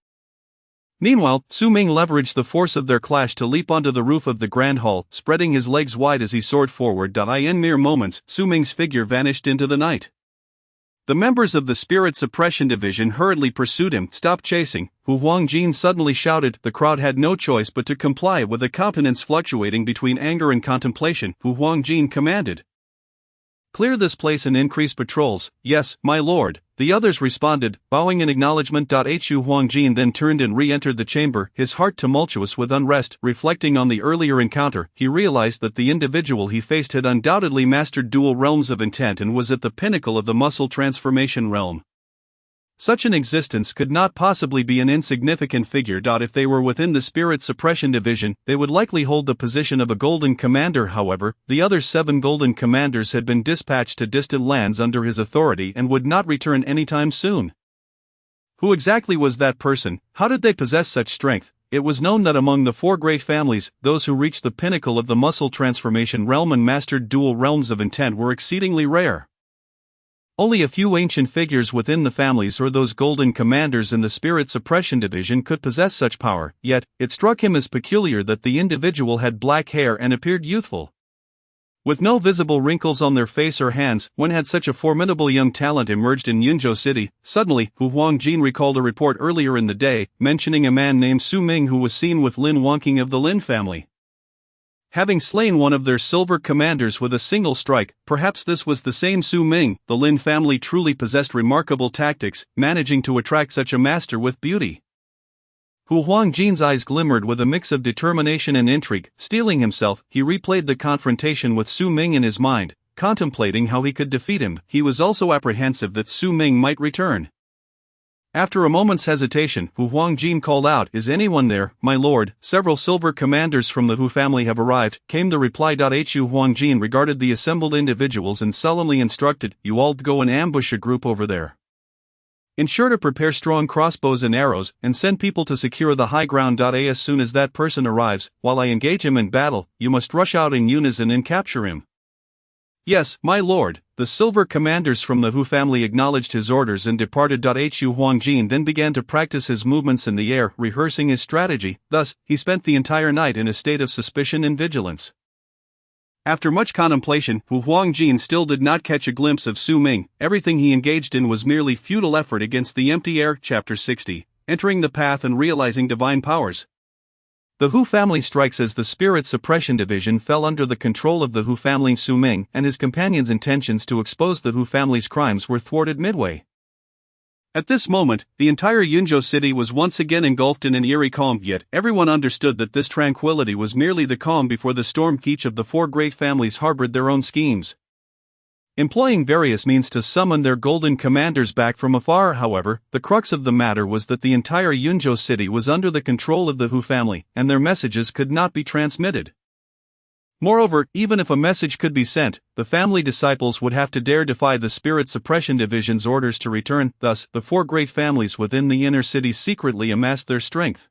Meanwhile, Su Ming leveraged the force of their clash to leap onto the roof of the Grand Hall, spreading his legs wide as he soared forward. In mere moments, Su Ming's figure vanished into the night. The members of the Spirit Suppression Division hurriedly pursued him. "Stop chasing!" Hu Huangjin suddenly shouted. The crowd had no choice but to comply, with a countenance fluctuating between anger and contemplation. Hu Huangjin commanded, "Clear this place and increase patrols." "Yes, my lord," the others responded, bowing in acknowledgement. Hu Huangjin then turned and re-entered the chamber, his heart tumultuous with unrest. Reflecting on the earlier encounter, he realized that the individual he faced had undoubtedly mastered dual realms of intent and was at the pinnacle of the muscle transformation realm. Such an existence could not possibly be an insignificant figure. If they were within the Spirit Suppression Division, they would likely hold the position of a Golden Commander. However, the other 7 Golden Commanders had been dispatched to distant lands under his authority and would not return anytime soon. Who exactly was that person? How did they possess such strength? It was known that among the 4 great families, those who reached the pinnacle of the muscle transformation realm and mastered dual realms of intent were exceedingly rare. Only a few ancient figures within the families or those Golden Commanders in the Spirit Suppression Division could possess such power, yet, it struck him as peculiar that the individual had black hair and appeared youthful. With no visible wrinkles on their face or hands, when had such a formidable young talent emerged in Yunzhou City? Suddenly, Hu Huangjin recalled a report earlier in the day, mentioning a man named Su Ming who was seen with Lin Wangqing of the Lin family. Having slain one of their silver commanders with a single strike, perhaps this was the same Su Ming. The Lin family truly possessed remarkable tactics, managing to attract such a master with beauty. Hu Huangjin's eyes glimmered with a mix of determination and intrigue. Steeling himself, he replayed the confrontation with Su Ming in his mind, contemplating how he could defeat him. He was also apprehensive that Su Ming might return. After a moment's hesitation, Hu Huangjin called out, "Is anyone there, my lord?" "Several silver commanders from the Hu family have arrived," came the reply. Hu Huangjin regarded the assembled individuals and solemnly instructed, "You all go and ambush a group over there. Ensure to prepare strong crossbows and arrows, and send people to secure the high ground. As soon as that person arrives, while I engage him in battle, you must rush out in unison and capture him." "Yes, my lord." The silver commanders from the Hu family acknowledged his orders and departed. Hu Huangjin then began to practice his movements in the air, rehearsing his strategy. Thus, he spent the entire night in a state of suspicion and vigilance. After much contemplation, Hu Huangjin still did not catch a glimpse of Su Ming. Everything he engaged in was merely futile effort against the empty air. Chapter 60. Entering the path and realizing divine powers. The Hu family strikes as the Spirit Suppression Division fell under the control of the Hu family. Su Ming and his companions' intentions to expose the Hu family's crimes were thwarted midway. At this moment, the entire Yunzhou city was once again engulfed in an eerie calm, yet everyone understood that this tranquility was merely the calm before the storm. Each of the 4 great families harbored their own schemes, employing various means to summon their Golden Commanders back from afar. However, the crux of the matter was that the entire Yunzhou city was under the control of the Hu family, and their messages could not be transmitted. Moreover, even if a message could be sent, the family disciples would have to dare defy the Spirit Suppression Division's orders to return. Thus, the 4 great families within the inner city secretly amassed their strength,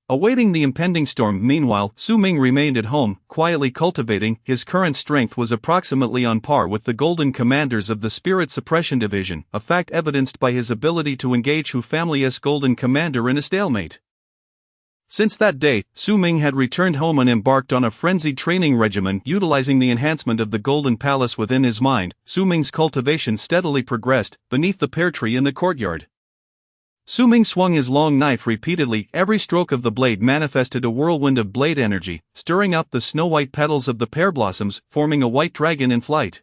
awaiting the impending storm. Meanwhile, Su Ming remained at home, quietly cultivating. His current strength was approximately on par with the Golden Commanders of the Spirit Suppression Division, a fact evidenced by his ability to engage Hu family's Golden Commander in a stalemate. Since that day, Su Ming had returned home and embarked on a frenzied training regimen utilizing the enhancement of the Golden Palace within his mind. Su Ming's cultivation steadily progressed beneath the pear tree in the courtyard. Su Ming swung his long knife repeatedly. Every stroke of the blade manifested a whirlwind of blade energy, stirring up the snow-white petals of the pear blossoms, forming a white dragon in flight.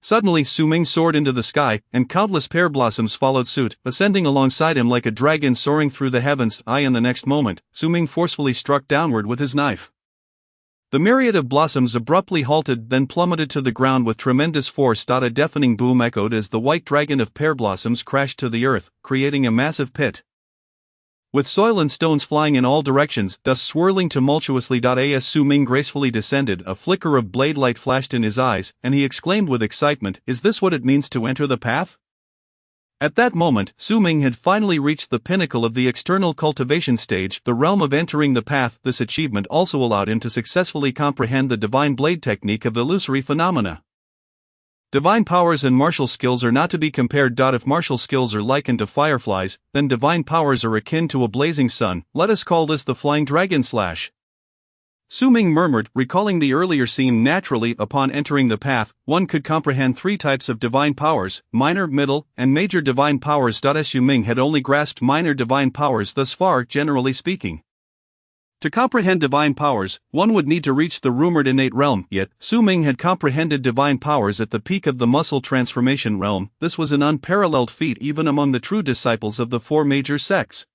Suddenly Su Ming soared into the sky, and countless pear blossoms followed suit, ascending alongside him like a dragon soaring through the heavens. In the next moment, Su Ming forcefully struck downward with his knife. The myriad of blossoms abruptly halted, then plummeted to the ground with tremendous force. A deafening boom echoed as the white dragon of pear blossoms crashed to the earth, creating a massive pit. With soil and stones flying in all directions, dust swirling tumultuously. As Su Ming gracefully descended, a flicker of blade light flashed in his eyes, and he exclaimed with excitement, "Is this what it means to enter the path?" At that moment, Su Ming had finally reached the pinnacle of the external cultivation stage, the realm of entering the path. This achievement also allowed him to successfully comprehend the divine blade technique of illusory phenomena. Divine powers and martial skills are not to be compared. If martial skills are likened to fireflies, then divine powers are akin to a blazing sun. Let us call this the flying dragon slash. Su Ming murmured, recalling the earlier scene. Naturally, upon entering the path, one could comprehend three types of divine powers: minor, middle, and major divine powers. Su Ming had only grasped minor divine powers thus far, generally speaking. To comprehend divine powers, one would need to reach the rumored innate realm, yet Su Ming had comprehended divine powers at the peak of the muscle transformation realm. This was an unparalleled feat even among the true disciples of the four major sects.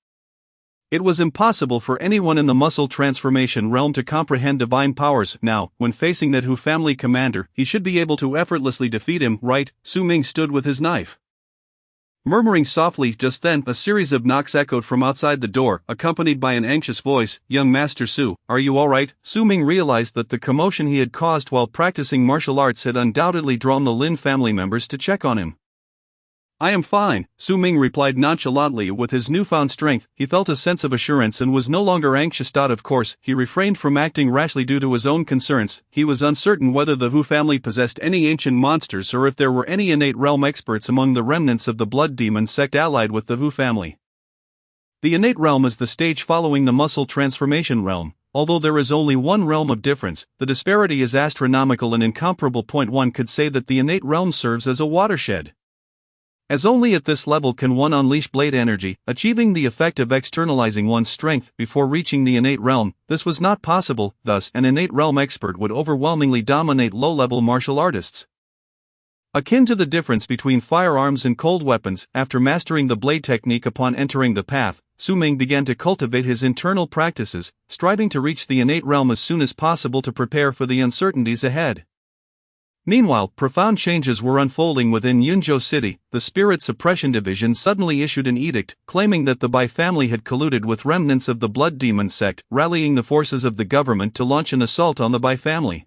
It was impossible for anyone in the muscle transformation realm to comprehend divine powers. Now, when facing that Hu family commander, he should be able to effortlessly defeat him, right? Su Ming stood with his knife. Murmuring softly. Just then, a series of knocks echoed from outside the door, accompanied by an anxious voice. "Young Master Su, are you all right?" Su Ming realized that the commotion he had caused while practicing martial arts had undoubtedly drawn the Lin family members to check on him. "I am fine," Su Ming replied nonchalantly. With his newfound strength, he felt a sense of assurance and was no longer anxious. Of course, he refrained from acting rashly due to his own concerns. He was uncertain whether the Hu family possessed any ancient monsters or if there were any innate realm experts among the remnants of the blood demon sect allied with the Hu family. The innate realm is the stage following the muscle transformation realm. Although there is only one realm of difference, the disparity is astronomical and incomparable. One could say that the innate realm serves as a watershed. As only at this level can one unleash blade energy, achieving the effect of externalizing one's strength before reaching the innate realm. This was not possible, thus, an innate realm expert would overwhelmingly dominate low-level martial artists. Akin to the difference between firearms and cold weapons, after mastering the blade technique upon entering the path, Su Ming began to cultivate his internal practices, striving to reach the innate realm as soon as possible to prepare for the uncertainties ahead. Meanwhile, profound changes were unfolding within Yunzhou City. The Spirit Suppression Division suddenly issued an edict, claiming that the Bai family had colluded with remnants of the Blood Demon sect, rallying the forces of the government to launch an assault on the Bai family.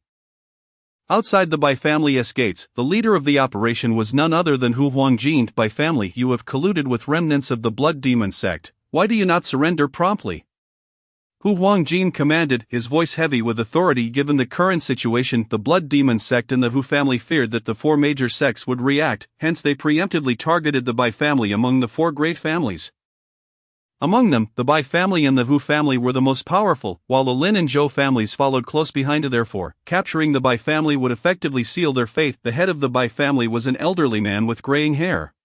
Outside the Bai family's gates, the leader of the operation was none other than Hu Huangjin. "Bai family, you have colluded with remnants of the Blood Demon sect. Why do you not surrender promptly?" Hu Huangjin commanded, his voice heavy with authority. Given the current situation, the Blood Demon sect and the Hu family feared that the four major sects would react, hence they preemptively targeted the Bai family among the four great families. Among them, the Bai family and the Hu family were the most powerful, while the Lin and Zhou families followed close behind. Therefore, capturing the Bai family would effectively seal their fate. The head of the Bai family was an elderly man with graying hair.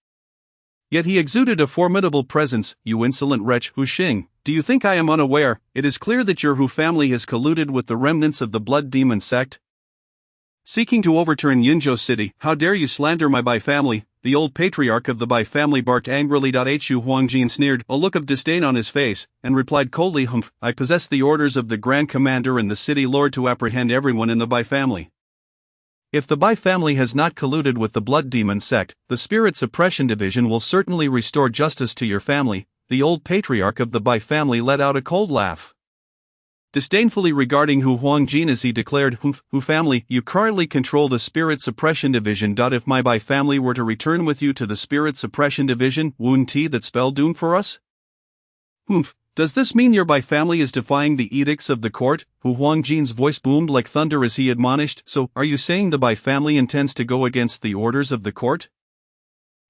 Yet he exuded a formidable presence. "You insolent wretch, Hu Xing, do you think I am unaware? It is clear that your Hu family has colluded with the remnants of the Blood Demon sect, seeking to overturn Yunzhou City. How dare you slander my Bai family?" The old patriarch of the Bai family barked angrily. Hu Huangjin sneered, a look of disdain on his face, and replied coldly, "Humph, I possess the orders of the Grand Commander and the City Lord to apprehend everyone in the Bai family. If the Bai family has not colluded with the Blood Demon sect, the Spirit Suppression Division will certainly restore justice to your family." The old patriarch of the Bai family let out a cold laugh, disdainfully regarding Hu Huangjin as he declared, Hu family, you currently control the Spirit Suppression Division. If my Bai family were to return with you to the Spirit Suppression Division, wouldn't that spell doom for us?" "Humph, does this mean your Bai family is defying the edicts of the court?" Hu Huangjin's voice boomed like thunder as he admonished. "So, are you saying the Bai family intends to go against the orders of the court?"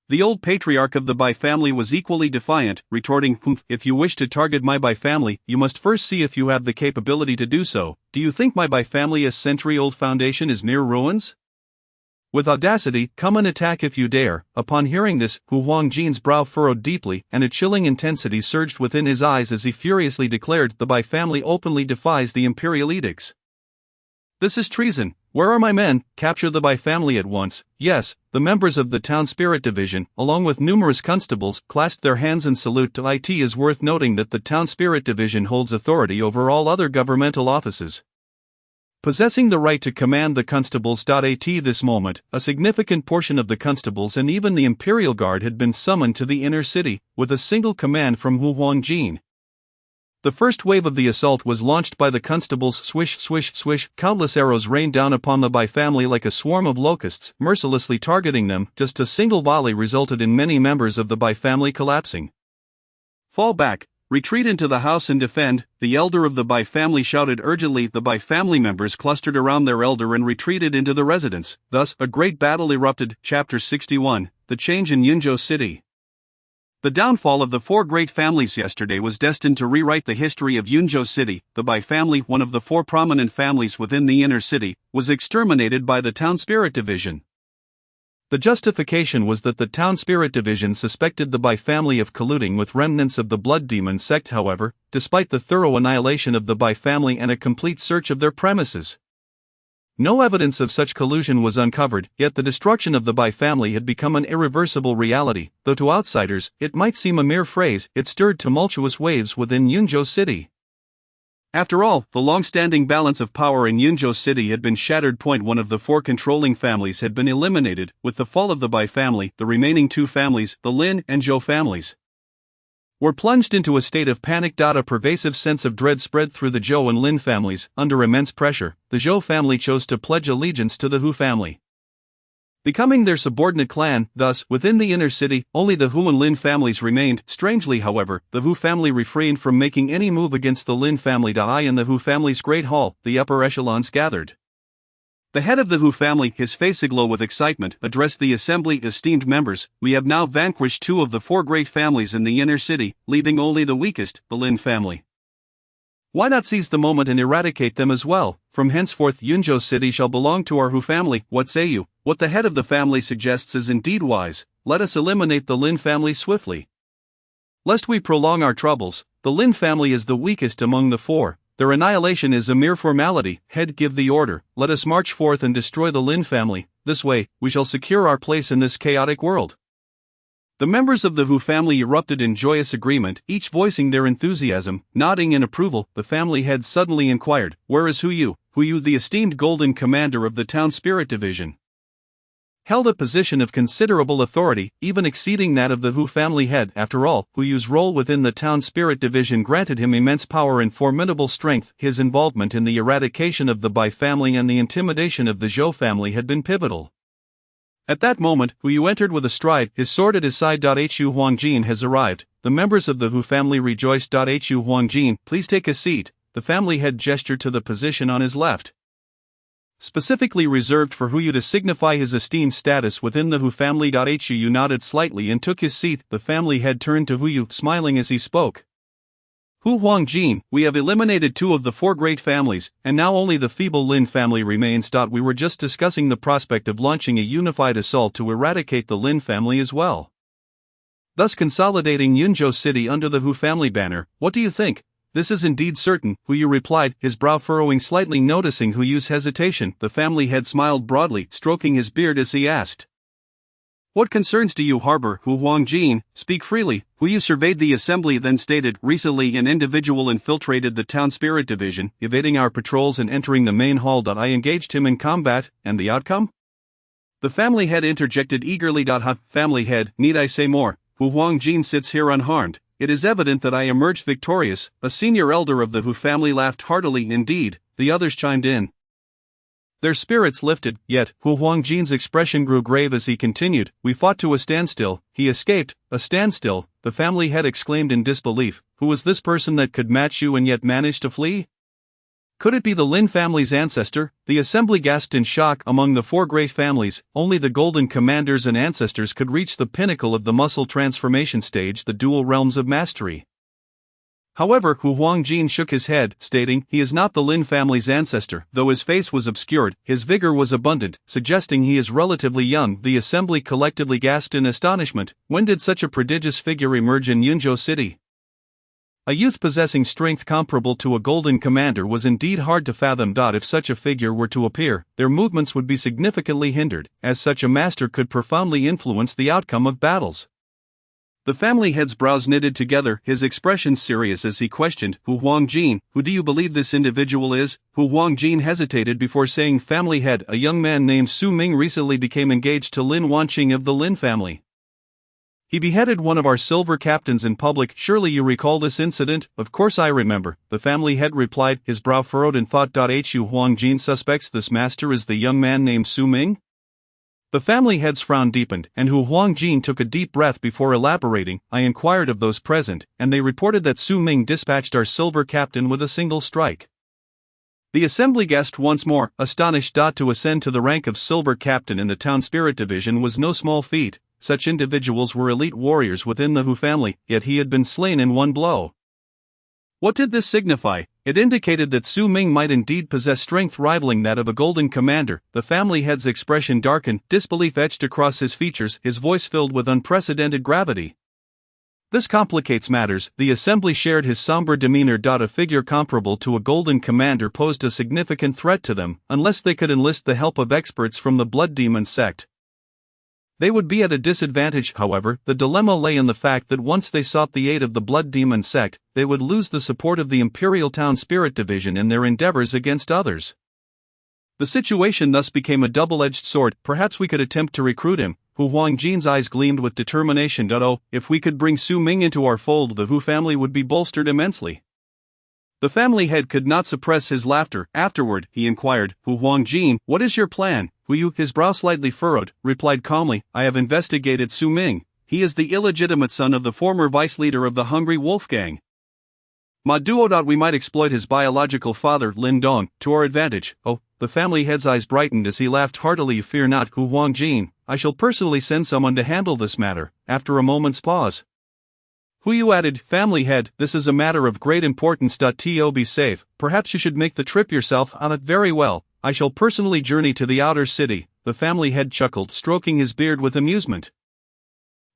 The old patriarch of the Bai family was equally defiant, retorting, If you wish to target my Bai family, you must first see if you have the capability to do so. Do you think my Bai family's century-old foundation is mere ruins? With audacity, come and attack if you dare." Upon hearing this, Hu Huangjin's brow furrowed deeply, and a chilling intensity surged within his eyes as he furiously declared, "The Bai family openly defies the imperial edicts. This is treason. Where are my men? Capture the Bai family at once." Yes, the members of the Town Spirit Division, along with numerous constables, clasped their hands in salute to it. Is worth noting that the Town Spirit Division holds authority over all other governmental offices, possessing the right to command the constables. At this moment, a significant portion of the constables and even the Imperial Guard had been summoned to the inner city, with a single command from Hu Huangjin. The first wave of the assault was launched by the constables. Swish, swish, swish, countless arrows rained down upon the Bai family like a swarm of locusts, mercilessly targeting them. Just a single volley resulted in many members of the Bai family collapsing. "Fall back! Retreat into the house and defend," the elder of the Bai family shouted urgently. The Bai family members clustered around their elder and retreated into the residence. Thus, a great battle erupted. Chapter 61, The Change in Yunzhou City. The downfall of the four great families yesterday was destined to rewrite the history of Yunzhou City. The Bai family, one of the four prominent families within the inner city, was exterminated by the Town Spirit Division. The justification was that the Town Spirit Division suspected the Bai family of colluding with remnants of the Blood Demon sect. However, despite the thorough annihilation of the Bai family and a complete search of their premises, no evidence of such collusion was uncovered. Yet the destruction of the Bai family had become an irreversible reality. Though to outsiders, it might seem a mere phrase, it stirred tumultuous waves within Yunzhou City. After all, the long-standing balance of power in Yunzhou City had been shattered. One of the four controlling families had been eliminated. With the fall of the Bai family, the remaining two families, the Lin and Zhou families, were plunged into a state of panic. A pervasive sense of dread spread through the Zhou and Lin families. Under immense pressure, the Zhou family chose to pledge allegiance to the Hu family, becoming their subordinate clan. Thus, within the inner city, only the Hu and Lin families remained. Strangely, however, the Hu family refrained from making any move against the Lin family. In the Hu family's great hall, the upper echelons gathered. The head of the Hu family, his face aglow with excitement, addressed the assembly. "Esteemed members, we have now vanquished two of the four great families in the inner city, leaving only the weakest, the Lin family. Why not seize the moment and eradicate them as well? From henceforth Yunzhou City shall belong to our Hu family. What say you?" What the head of the family suggests is indeed wise. Let us eliminate the Lin family swiftly, lest we prolong our troubles. The Lin family is the weakest among the four. Their annihilation is a mere formality. Head, give the order. Let us march forth and destroy the Lin family. This way, we shall secure our place in this chaotic world. The members of the Hu family erupted in joyous agreement, each voicing their enthusiasm. Nodding in approval, the family head suddenly inquired, "Where is Hu Yu?" Hu Yu, the esteemed golden commander of the Town Spirit Division, held a position of considerable authority, even exceeding that of the Hu family head. After all, Hu Yu's role within the Town Spirit Division granted him immense power and formidable strength. His involvement in the eradication of the Bai family and the intimidation of the Zhou family had been pivotal. At that moment, Hu Yu entered with a stride, his sword at his side. Hu Huangjin has arrived. The members of the Hu family rejoiced. Hu Huangjin, please take a seat. The family head gestured to the position on his left, specifically reserved for Hu Yu to signify his esteemed status within the Hu family. Hu Yu nodded slightly and took his seat. The family head turned to Hu Yu, smiling as he spoke. "Hu Huangjin, we have eliminated two of the four great families, and now only the feeble Lin family remains. We were just discussing the prospect of launching a unified assault to eradicate the Lin family as well, thus consolidating Yunzhou City under the Hu family banner. What do you think?" "This is indeed certain," Hu Yu replied, his brow furrowing slightly. Noticing Hu Yu's hesitation, the family head smiled broadly, stroking his beard as he asked, "What concerns do you harbor, Hu Huangjin? Speak freely." Hu Yu surveyed the assembly, then stated, "Recently an individual infiltrated the Town Spirit Division, evading our patrols and entering the main hall. I engaged him in combat, and the outcome?" The family head interjected eagerly. Family head, need I say more? Hu Huangjin sits here unharmed. It is evident that I emerged victorious." A senior elder of the Hu family laughed heartily. "Indeed," the others chimed in, their spirits lifted. Yet, Hu Huangjin's expression grew grave as he continued, "We fought to a standstill. He escaped." "A standstill?" the family head exclaimed in disbelief. "Who was this person that could match you and yet manage to flee?" Could it be the Lin family's ancestor? The assembly gasped in shock. Among the four great families, only the Golden Commanders and ancestors could reach the pinnacle of the muscle transformation stage, the dual realms of mastery. However, Hu Huangjin shook his head, stating, he is not the Lin family's ancestor. Though his face was obscured, his vigor was abundant, suggesting he is relatively young. The assembly collectively gasped in astonishment. When did such a prodigious figure emerge in Yunzhou City? A youth possessing strength comparable to a golden commander was indeed hard to fathom. If such a figure were to appear, their movements would be significantly hindered, as such a master could profoundly influence the outcome of battles. The family head's brows knitted together, his expression serious as he questioned, Hu Huangjin, who do you believe this individual is? Hu Huangjin hesitated before saying, family head, a young man named Su Ming recently became engaged to Lin Wanqing of the Lin family. He beheaded one of our silver captains in public. Surely you recall this incident? Of course I remember, the family head replied, his brow furrowed in thought. Hu Huangjin suspects this master is the young man named Su Ming? The family head's frown deepened, and Hu Huangjin took a deep breath before elaborating. I inquired of those present, and they reported that Su Ming dispatched our silver captain with a single strike. The assembly gasped once more, astonished. To ascend to the rank of silver captain in the town spirit division was no small feat. Such individuals were elite warriors within the Hu family, yet he had been slain in one blow. What did this signify? It indicated that Su Ming might indeed possess strength rivaling that of a golden commander. The family head's expression darkened, disbelief etched across his features, his voice filled with unprecedented gravity. This complicates matters. The assembly shared his somber demeanor. A figure comparable to a golden commander posed a significant threat to them, unless they could enlist the help of experts from the Blood Demon sect. They would be at a disadvantage. However, the dilemma lay in the fact that once they sought the aid of the Blood Demon sect, they would lose the support of the Imperial Town Spirit Division in their endeavors against others. The situation thus became a double-edged sword. Perhaps we could attempt to recruit him. Hu Huangjin's eyes gleamed with determination. Oh, if we could bring Su Ming into our fold, the Hu family would be bolstered immensely. The family head could not suppress his laughter. Afterward, he inquired, Hu Huangjin, what is your plan? Hu Yu, his brow slightly furrowed, replied calmly, I have investigated Su Ming. He is the illegitimate son of the former vice leader of the Hungry Wolf Gang. Ma Duo. We might exploit his biological father, Lin Dong, to our advantage. Oh, the family head's eyes brightened as he laughed heartily. Fear not, Hu Huangjin, I shall personally send someone to handle this matter. After a moment's pause, Hu Yu added, family head, this is a matter of great importance. To be safe, perhaps you should make the trip yourself. On it. Very well, I shall personally journey to the outer city. The family head chuckled, stroking his beard with amusement.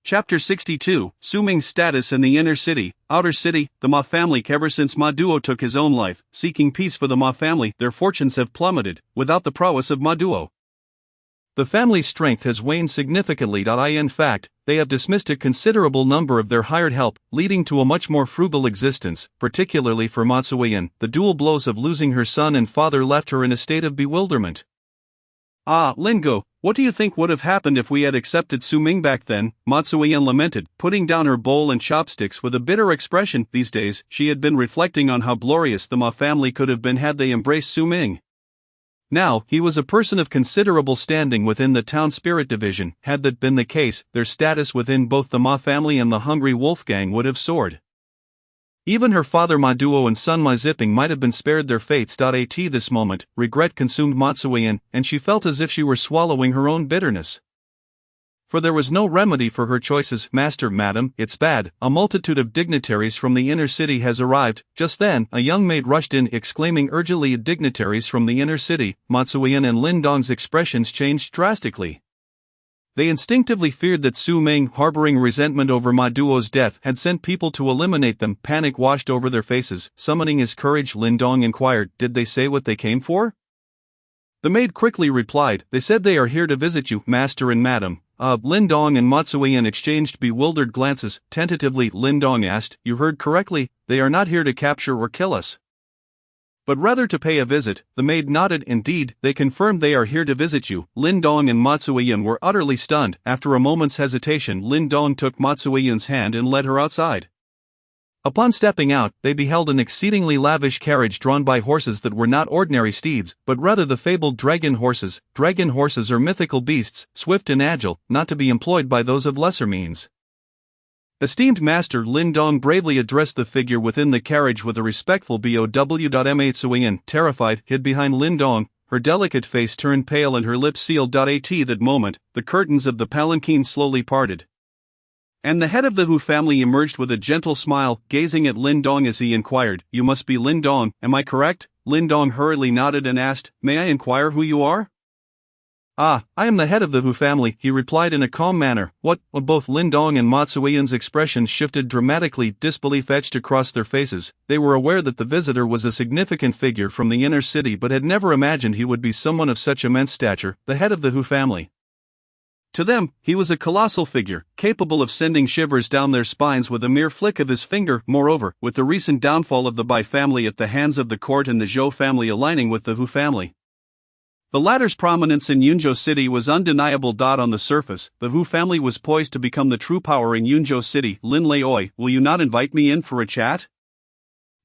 Chapter 62, Su Ming's status in the inner city, outer city. The Ma family. Ever since Ma Duo took his own life, seeking peace for the Ma family, their fortunes have plummeted, without the prowess of Ma Duo. The family's strength has waned significantly. In fact, they have dismissed a considerable number of their hired help, leading to a much more frugal existence, particularly for Ma Tsuiyan. The dual blows of losing her son and father left her in a state of bewilderment. Ah, Lingo, what do you think would have happened if we had accepted Su Ming back then? Ma Tsuiyan lamented, putting down her bowl and chopsticks with a bitter expression. These days, she had been reflecting on how glorious the Ma family could have been had they embraced Su Ming. Now, he was a person of considerable standing within the town spirit division. Had that been the case, their status within both the Ma family and the Hungry Wolf Gang would have soared. Even her father Ma Duo and son Ma Zipping might have been spared their fates. At this moment, regret consumed Ma Tsuiyan, and she felt as if she were swallowing her own bitterness. For there was no remedy for her choices. Master, madam, it's bad. A multitude of dignitaries from the inner city has arrived. Just then, a young maid rushed in, exclaiming urgently, dignitaries from the inner city. Ma Tsuiyan and Lin Dong's expressions changed drastically. They instinctively feared that Su Ming, harboring resentment over Ma Duo's death, had sent people to eliminate them. Panic washed over their faces. Summoning his courage, Lin Dong inquired, did they say what they came for? The maid quickly replied, they said they are here to visit you, master and madam. Lin Dong and Ma Tsuiyan exchanged bewildered glances. Tentatively, Lin Dong asked, you heard correctly, they are not here to capture or kill us, but rather to pay a visit. The maid nodded. Indeed, they confirmed they are here to visit you. Lin Dong and Ma Tsuiyan were utterly stunned. After a moment's hesitation, Lin Dong took Ma Tsuiyan's hand and led her outside. Upon stepping out, they beheld an exceedingly lavish carriage drawn by horses that were not ordinary steeds, but rather the fabled dragon horses. Dragon horses are mythical beasts, swift and agile, not to be employed by those of lesser means. Esteemed master, Lin Dong bravely addressed the figure within the carriage with a respectful bow. Suyin, terrified, hid behind Lin Dong, her delicate face turned pale and her lips sealed. At that moment, the curtains of the palanquin slowly parted. And the head of the Hu family emerged with a gentle smile, gazing at Lin Dong as he inquired, "You must be Lin Dong, am I correct?" Lin Dong hurriedly nodded and asked, "May I inquire who you are?" "Ah, I am the head of the Hu family," he replied in a calm manner. What? Both Lin Dong and Ma Tsuiyan's expressions shifted dramatically, disbelief etched across their faces. They were aware that the visitor was a significant figure from the inner city but had never imagined he would be someone of such immense stature, the head of the Hu family. To them, he was a colossal figure, capable of sending shivers down their spines with a mere flick of his finger. Moreover, with the recent downfall of the Bai family at the hands of the court and the Zhou family aligning with the Hu family, the latter's prominence in Yunzhou City was undeniable. On the surface, the Hu family was poised to become the true power in Yunzhou City. "Lin Leioi, will you not invite me in for a chat?"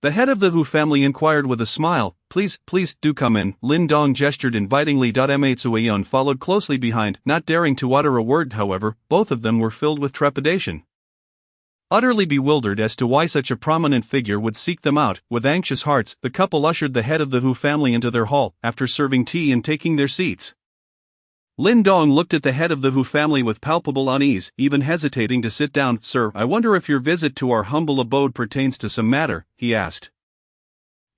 The head of the Hu family inquired with a smile. Please do come in." Lin Dong gestured invitingly. Ma Tsuiyan followed closely behind, not daring to utter a word. However, both of them were filled with trepidation. Utterly bewildered as to why such a prominent figure would seek them out, with anxious hearts, the couple ushered the head of the Hu family into their hall, after serving tea and taking their seats. Lin Dong looked at the head of the Hu family with palpable unease, even hesitating to sit down. "Sir, I wonder if your visit to our humble abode pertains to some matter," he asked.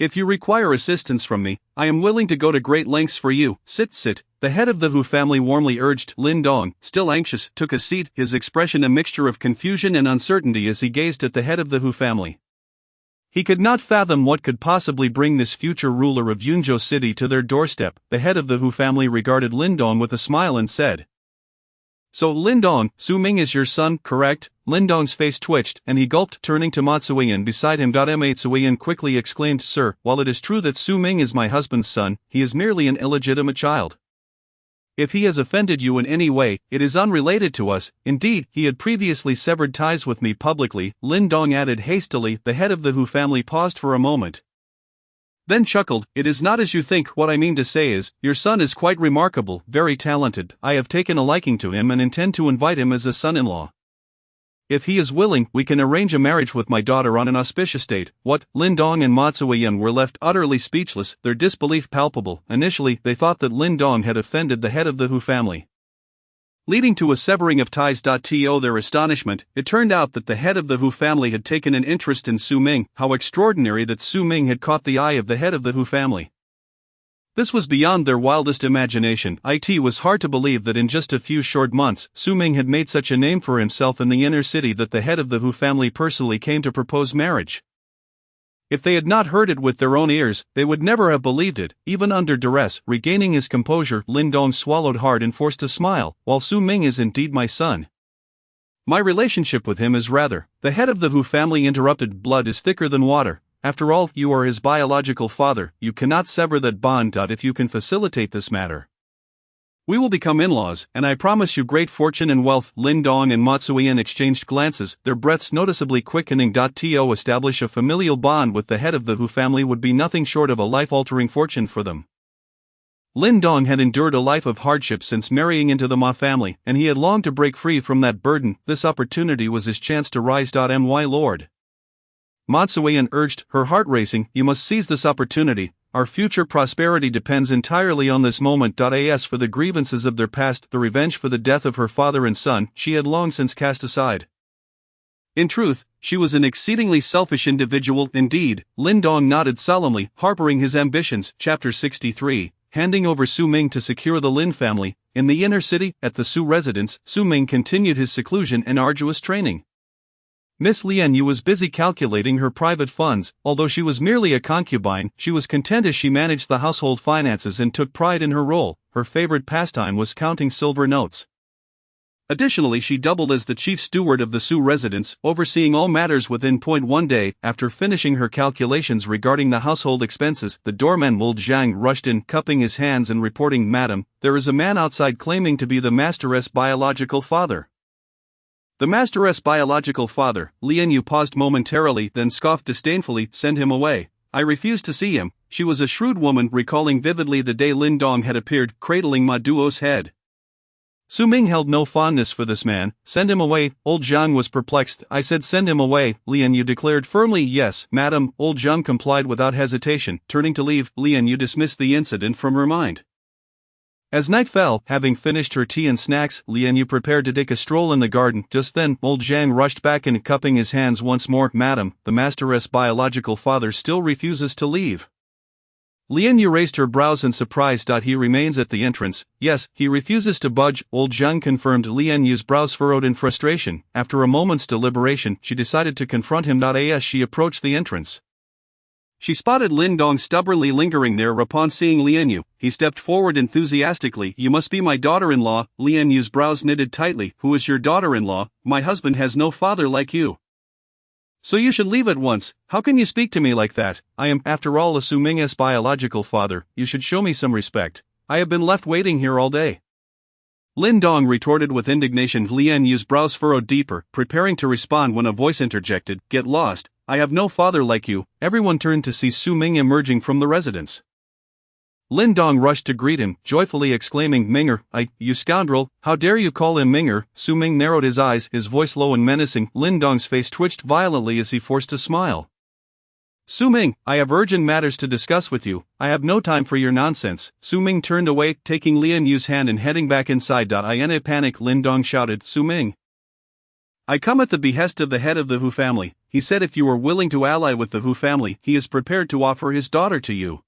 "If you require assistance from me, I am willing to go to great lengths for you. Sit. The head of the Hu family warmly urged. Lin Dong, still anxious, took a seat, his expression a mixture of confusion and uncertainty as he gazed at the head of the Hu family. He could not fathom what could possibly bring this future ruler of Yunzhou City to their doorstep. The head of the Hu family regarded Lin Dong with a smile and said, "So Lin Dong, Su Ming is your son, correct?" Lin Dong's face twitched, and he gulped, turning to Ma Tsuiyan beside him. Ma Tsuiyan quickly exclaimed, "Sir, while it is true that Su Ming is my husband's son, he is merely an illegitimate child. If he has offended you in any way, it is unrelated to us. Indeed, he had previously severed ties with me publicly," Lin Dong added hastily. The head of the Hu family paused for a moment, then chuckled. "It is not as you think. What I mean to say is, your son is quite remarkable, very talented. I have taken a liking to him and intend to invite him as a son-in-law. If he is willing, we can arrange a marriage with my daughter on an auspicious date." What? Lin Dong and Ma Tsuiyan were left utterly speechless, their disbelief palpable. Initially, they thought that Lin Dong had offended the head of the Hu family, leading to a severing of ties. To their astonishment, it turned out that the head of the Hu family had taken an interest in Su Ming. How extraordinary that Su Ming had caught the eye of the head of the Hu family. This was beyond their wildest imagination. It was hard to believe that in just a few short months, Su Ming had made such a name for himself in the inner city that the head of the Hu family personally came to propose marriage. If they had not heard it with their own ears, they would never have believed it. Even under duress, regaining his composure, Lin Dong swallowed hard and forced a smile. "While Su Ming is indeed my son, my relationship with him is rather..." The head of the Hu family interrupted. "Blood is thicker than water. After all, you are his biological father. You cannot sever that bond. If you can facilitate this matter, we will become in-laws, and I promise you great fortune and wealth." Lin Dong and Ma Tsuiyan exchanged glances, their breaths noticeably quickening. To establish a familial bond with the head of the Hu family would be nothing short of a life-altering fortune for them. Lin Dong had endured a life of hardship since marrying into the Ma family, and he had longed to break free from that burden. This opportunity was his chance to rise. My lord, Ma Tsuiyan urged, her heart racing, "you must seize this opportunity. Our future prosperity depends entirely on this moment." As for the grievances of their past, the revenge for the death of her father and son, she had long since cast aside. In truth, she was an exceedingly selfish individual indeed. Lin Dong nodded solemnly, harboring his ambitions. Chapter 63, handing over Su Ming to secure the Lin family. In the inner city, at the Su residence, Su Ming continued his seclusion and arduous training. Miss Lian Yu was busy calculating her private funds. Although she was merely a concubine, she was content as she managed the household finances and took pride in her role. Her favorite pastime was counting silver notes. Additionally, she doubled as the chief steward of the Su residence, overseeing all matters within point. One day, after finishing her calculations regarding the household expenses, the doorman Wu Zhang rushed in, cupping his hands and reporting, "Madam, there is a man outside claiming to be the master's biological father." The master's biological father. Lian Yu paused momentarily, then scoffed disdainfully, "Send him away. I refuse to see him." She was a shrewd woman, recalling vividly the day Lin Dong had appeared, cradling Ma Duo's head. Su Ming held no fondness for this man. Send him away. Old Zhang was perplexed. I said send him away, Lian Yu declared firmly. Yes, madam. Old Zhang complied without hesitation. Turning to leave, Lian Yu dismissed the incident from her mind. As night fell, having finished her tea and snacks, Lian Yu prepared to take a stroll in the garden. Just then, old Zhang rushed back and cupping his hands once more. Madam, the master's biological father still refuses to leave. Lian Yu raised her brows in surprise. He remains at the entrance. Yes, he refuses to budge, old Zhang confirmed. Lian Yu's brows furrowed in frustration. After a moment's deliberation, she decided to confront him. As she approached the entrance, she spotted Lin Dong stubbornly lingering there. Upon seeing Lian Yu, he stepped forward enthusiastically. You must be my daughter-in-law. Lian Yu's brows knitted tightly. Who is your daughter-in-law? My husband has no father like you. So you should leave at once. How can you speak to me like that? I am, after all, Su Ming's biological father. You should show me some respect. I have been left waiting here all day. Lin Dong retorted with indignation. Lian Yu's brows furrowed deeper, preparing to respond when a voice interjected. Get lost. I have no father like you. Everyone turned to see Su Ming emerging from the residence. Lin Dong rushed to greet him, joyfully exclaiming, Minger, you scoundrel, how dare you call him Minger? Su Ming narrowed his eyes, his voice low and menacing. Lin Dong's face twitched violently as he forced a smile. Su Ming, I have urgent matters to discuss with you. I have no time for your nonsense. Su Ming turned away, taking Lian Yu's hand and heading back inside. In a panic, Lin Dong shouted, Su Ming, I come at the behest of the head of the Hu family. He said if you are willing to ally with the Hu family, he is prepared to offer his daughter to you.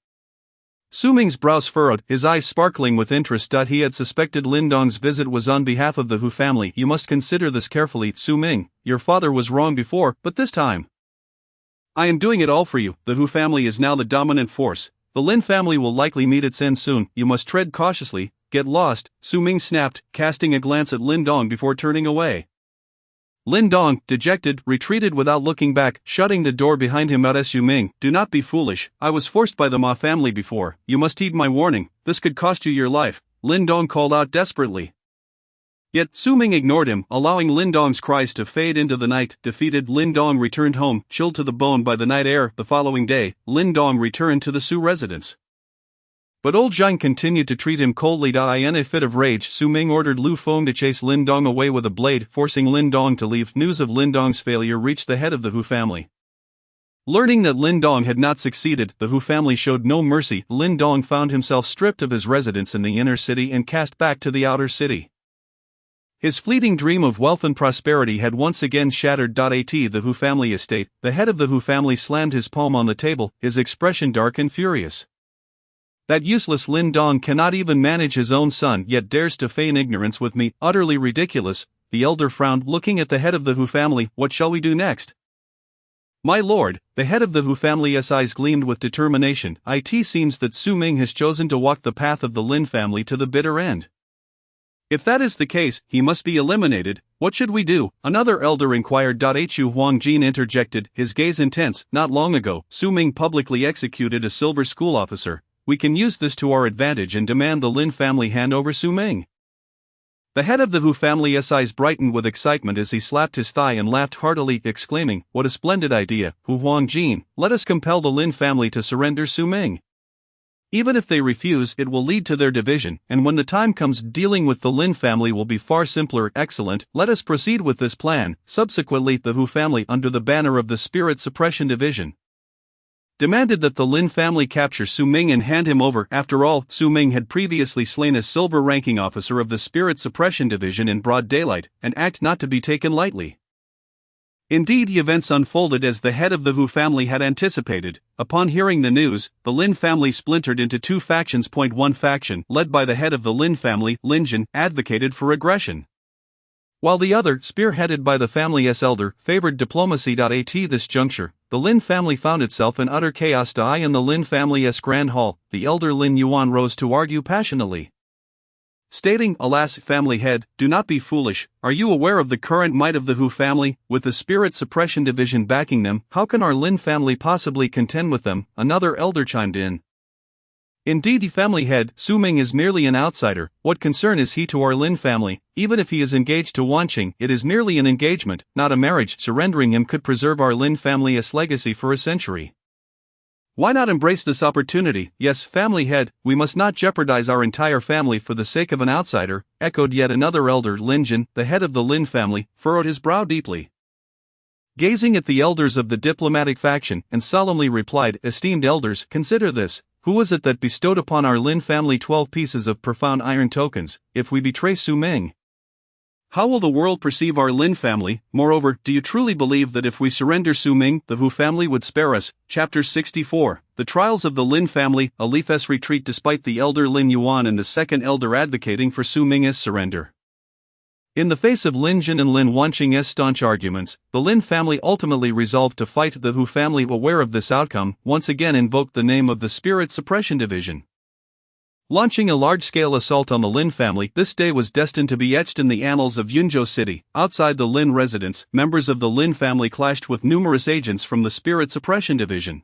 Su Ming's brows furrowed, his eyes sparkling with interest. He had suspected Lin Dong's visit was on behalf of the Hu family. You must consider this carefully, Su Ming. Your father was wrong before, but this time I am doing it all for you. The Hu family is now the dominant force. The Lin family will likely meet its end soon. You must tread cautiously. Get lost, Su Ming snapped, casting a glance at Lin Dong before turning away. Lin Dong, dejected, retreated without looking back, shutting the door behind him. Su Ming, do not be foolish. I was forced by the Ma family before. You must heed my warning. This could cost you your life, Lin Dong called out desperately. Yet, Su Ming ignored him, allowing Lin Dong's cries to fade into the night. Defeated, Lin Dong returned home, chilled to the bone by the night air. The following day, Lin Dong returned to the Su residence. But old Zhang continued to treat him coldly. In a fit of rage, Su Ming ordered Lu Feng to chase Lin Dong away with a blade, forcing Lin Dong to leave. News of Lin Dong's failure reached the head of the Hu family. Learning that Lin Dong had not succeeded, the Hu family showed no mercy. Lin Dong found himself stripped of his residence in the inner city and cast back to the outer city. His fleeting dream of wealth and prosperity had once again shattered. At the Hu family estate, the head of the Hu family slammed his palm on the table, his expression dark and furious. That useless Lin Dong cannot even manage his own son, yet dares to feign ignorance with me. Utterly ridiculous. The elder frowned, looking at the head of the Hu family. What shall we do next? My lord, the head of the Hu family's eyes gleamed with determination. It seems that Su Ming has chosen to walk the path of the Lin family to the bitter end. If that is the case, he must be eliminated. What should we do? Another elder inquired. Hu Huangjin interjected, his gaze intense. Not long ago, Su Ming publicly executed a silver school officer. We can use this to our advantage and demand the Lin family hand over Su Ming. The head of the Hu family's eyes brightened with excitement as he slapped his thigh and laughed heartily, exclaiming, What a splendid idea, Hu Huangjin. Let us compel the Lin family to surrender Su Ming. Even if they refuse, it will lead to their division, and when the time comes, dealing with the Lin family will be far simpler. Excellent, let us proceed with this plan. Subsequently, the Hu family, under the banner of the Spirit Suppression Division, demanded that the Lin family capture Su Ming and hand him over. After all, Su Ming had previously slain a silver ranking officer of the Spirit Suppression Division in broad daylight, an act not to be taken lightly. Indeed, events unfolded as the head of the Hu family had anticipated. Upon hearing the news, the Lin family splintered into two factions. One faction, led by the head of the Lin family, Lin Jin, advocated for aggression, while the other, spearheaded by the family's elder, favored diplomacy. At this juncture, the Lin family found itself in utter chaos. In the Lin family's grand hall, the elder Lin Yuan rose to argue passionately, stating, Alas, family head, do not be foolish. Are you aware of the current might of the Hu family? With the Spirit Suppression Division backing them, how can our Lin family possibly contend with them? Another elder chimed in. Indeed, family head, Su Ming is merely an outsider. What concern is he to our Lin family? Even if he is engaged to Wanqing, it is merely an engagement, not a marriage. Surrendering him could preserve our Lin family's legacy for a century. Why not embrace this opportunity? Yes, family head, we must not jeopardize our entire family for the sake of an outsider, echoed yet another elder. Lin Jin, the head of the Lin family, furrowed his brow deeply. Gazing at the elders of the diplomatic faction, and solemnly replied, Esteemed elders, consider this. Who was it that bestowed upon our Lin family 12 pieces of profound iron tokens, if we betray Su Ming? How will the world perceive our Lin family? Moreover, do you truly believe that if we surrender Su Ming, the Hu family would spare us? Chapter 64. The Trials of the Lin Family, a leafless retreat despite the elder Lin Yuan and the second elder advocating for Su Ming's surrender. In the face of Lin Jin and Lin Wanqing's staunch arguments, the Lin family ultimately resolved to fight the Hu family. Aware of this outcome, once again invoked the name of the Spirit Suppression Division. Launching a large-scale assault on the Lin family, this day was destined to be etched in the annals of Yunzhou City. Outside the Lin residence, members of the Lin family clashed with numerous agents from the Spirit Suppression Division.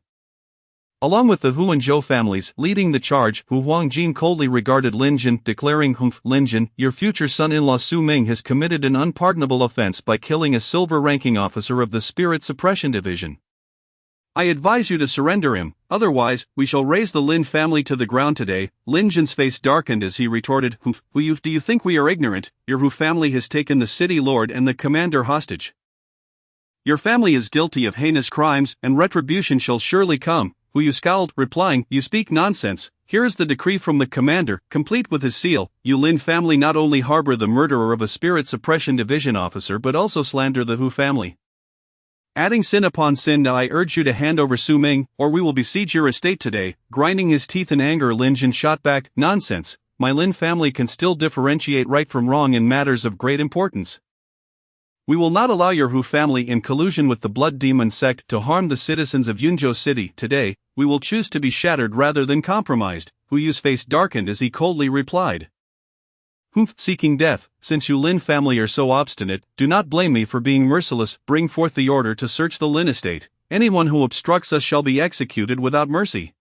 Along with the Hu and Zhou families leading the charge, Hu Huangjin coldly regarded Lin Jin, declaring, Humph, Lin Jin, your future son-in-law Su Ming has committed an unpardonable offense by killing a silver-ranking officer of the Spirit Suppression Division. I advise you to surrender him, otherwise, we shall raze the Lin family to the ground today. Lin Jin's face darkened as he retorted, Humph, do you think we are ignorant? Your Hu family has taken the city lord and the commander hostage. Your family is guilty of heinous crimes, and retribution shall surely come. Hu scowled, replying, You speak nonsense. Here is the decree from the commander, complete with his seal. You Lin family not only harbor the murderer of a Spirit Suppression Division officer but also slander the Hu family. Adding sin upon sin, I urge you to hand over Su Ming, or we will besiege your estate today. Grinding his teeth in anger, Lin Jin shot back, Nonsense, my Lin family can still differentiate right from wrong in matters of great importance. We will not allow your Hu family in collusion with the Blood Demon sect to harm the citizens of Yunzhou City. Today, we will choose to be shattered rather than compromised. Hu Yu's face darkened as he coldly replied. Humph, seeking death, since you Lin family are so obstinate, do not blame me for being merciless. Bring forth the order to search the Lin estate. Anyone who obstructs us shall be executed without mercy.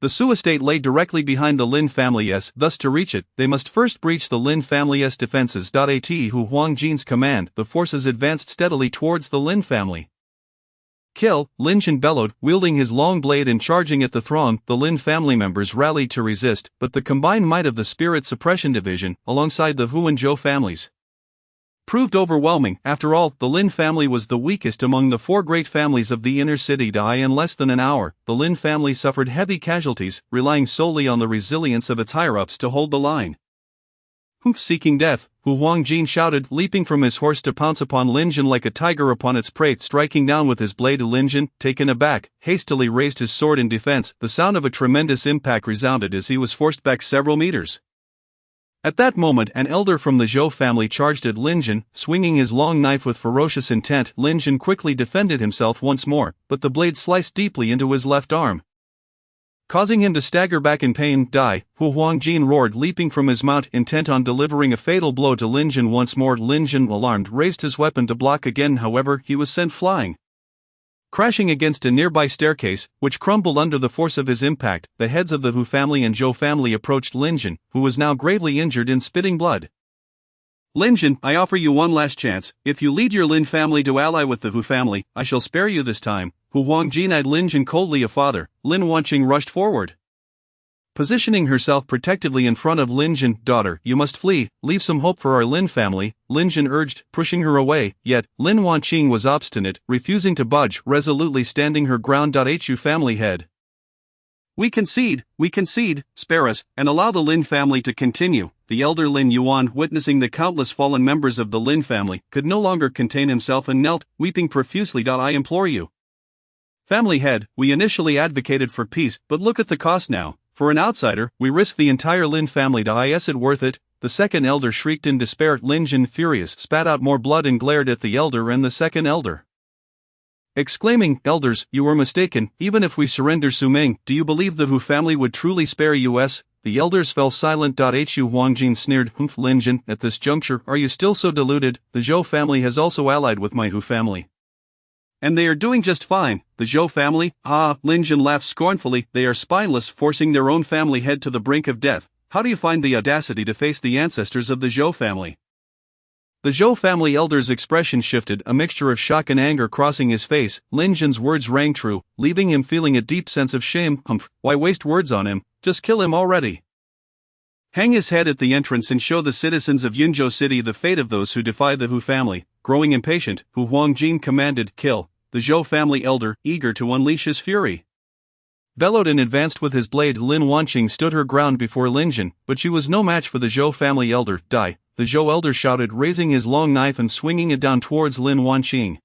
The Su estate lay directly behind the Lin family's, thus to reach it, they must first breach the Lin family's defenses. At Hu Huangjin's command, the forces advanced steadily towards the Lin family. Kill, Lin Jin bellowed, wielding his long blade and charging at the throng. The Lin family members rallied to resist, but the combined might of the Spirit Suppression Division, alongside the Hu and Zhou families, proved overwhelming. After all, the Lin family was the weakest among the four great families of the inner city. In less than an hour, the Lin family suffered heavy casualties, relying solely on the resilience of its higher-ups to hold the line. Humph, seeking death, Hu Huangjin shouted, leaping from his horse to pounce upon Lin Jin like a tiger upon its prey, striking down with his blade. Lin Jin, taken aback, hastily raised his sword in defense. The sound of a tremendous impact resounded as he was forced back several meters. At that moment, an elder from the Zhou family charged at Lin Jin, swinging his long knife with ferocious intent. Lin Jin quickly defended himself once more, but the blade sliced deeply into his left arm, causing him to stagger back in pain. Hu Huangjin roared, leaping from his mount, intent on delivering a fatal blow to Lin Jin once more. Lin Jin, alarmed, raised his weapon to block again. However, he was sent flying, crashing against a nearby staircase, which crumbled under the force of his impact. The heads of the Hu family and Zhou family approached Lin Jin, who was now gravely injured and spitting blood. Lin Jin, I offer you one last chance. If you lead your Lin family to ally with the Hu family, I shall spare you this time. Hu Huangjin eyed Lin Jin coldly. A father, Lin Wanqing rushed forward, positioning herself protectively in front of Lin Jin. Daughter, you must flee, leave some hope for our Lin family, Lin Jin urged, pushing her away. Yet, Lin Wanqing was obstinate, refusing to budge, resolutely standing her ground. Hu family head, we concede, spare us, and allow the Lin family to continue. The elder Lin Yuan, witnessing the countless fallen members of the Lin family, could no longer contain himself and knelt, weeping profusely. I implore you, family head, we initially advocated for peace, but look at the cost now. For an outsider, we risk the entire Lin family. Is it worth it? The second elder shrieked in despair. Lin Jin, furious, spat out more blood and glared at the elder and the second elder, exclaiming, Elders, you were mistaken. Even if we surrender Su Ming, do you believe the Hu family would truly spare us? The elders fell silent. Hu Huangjin sneered, Humph, Lin Jin, at this juncture, are you still so deluded? The Zhou family has also allied with my Hu family, and they are doing just fine. The Zhou family? Ah, Lin Jin laughed scornfully, they are spineless, forcing their own family head to the brink of death. How do you find the audacity to face the ancestors of the Zhou family? The Zhou family elder's expression shifted, a mixture of shock and anger crossing his face. Lin Zhen's words rang true, leaving him feeling a deep sense of shame. Why waste words on him? Just kill him already. Hang his head at the entrance and show the citizens of Yunzhou City the fate of those who defy the Hu family. Growing impatient, Hu Huangjin commanded, kill. The Zhou family elder, eager to unleash his fury, bellowed and advanced with his blade. Lin Wanqing stood her ground before Lin Zhen, but she was no match for the Zhou family elder. Die! The Zhou elder shouted, raising his long knife and swinging it down towards Lin Wanqing.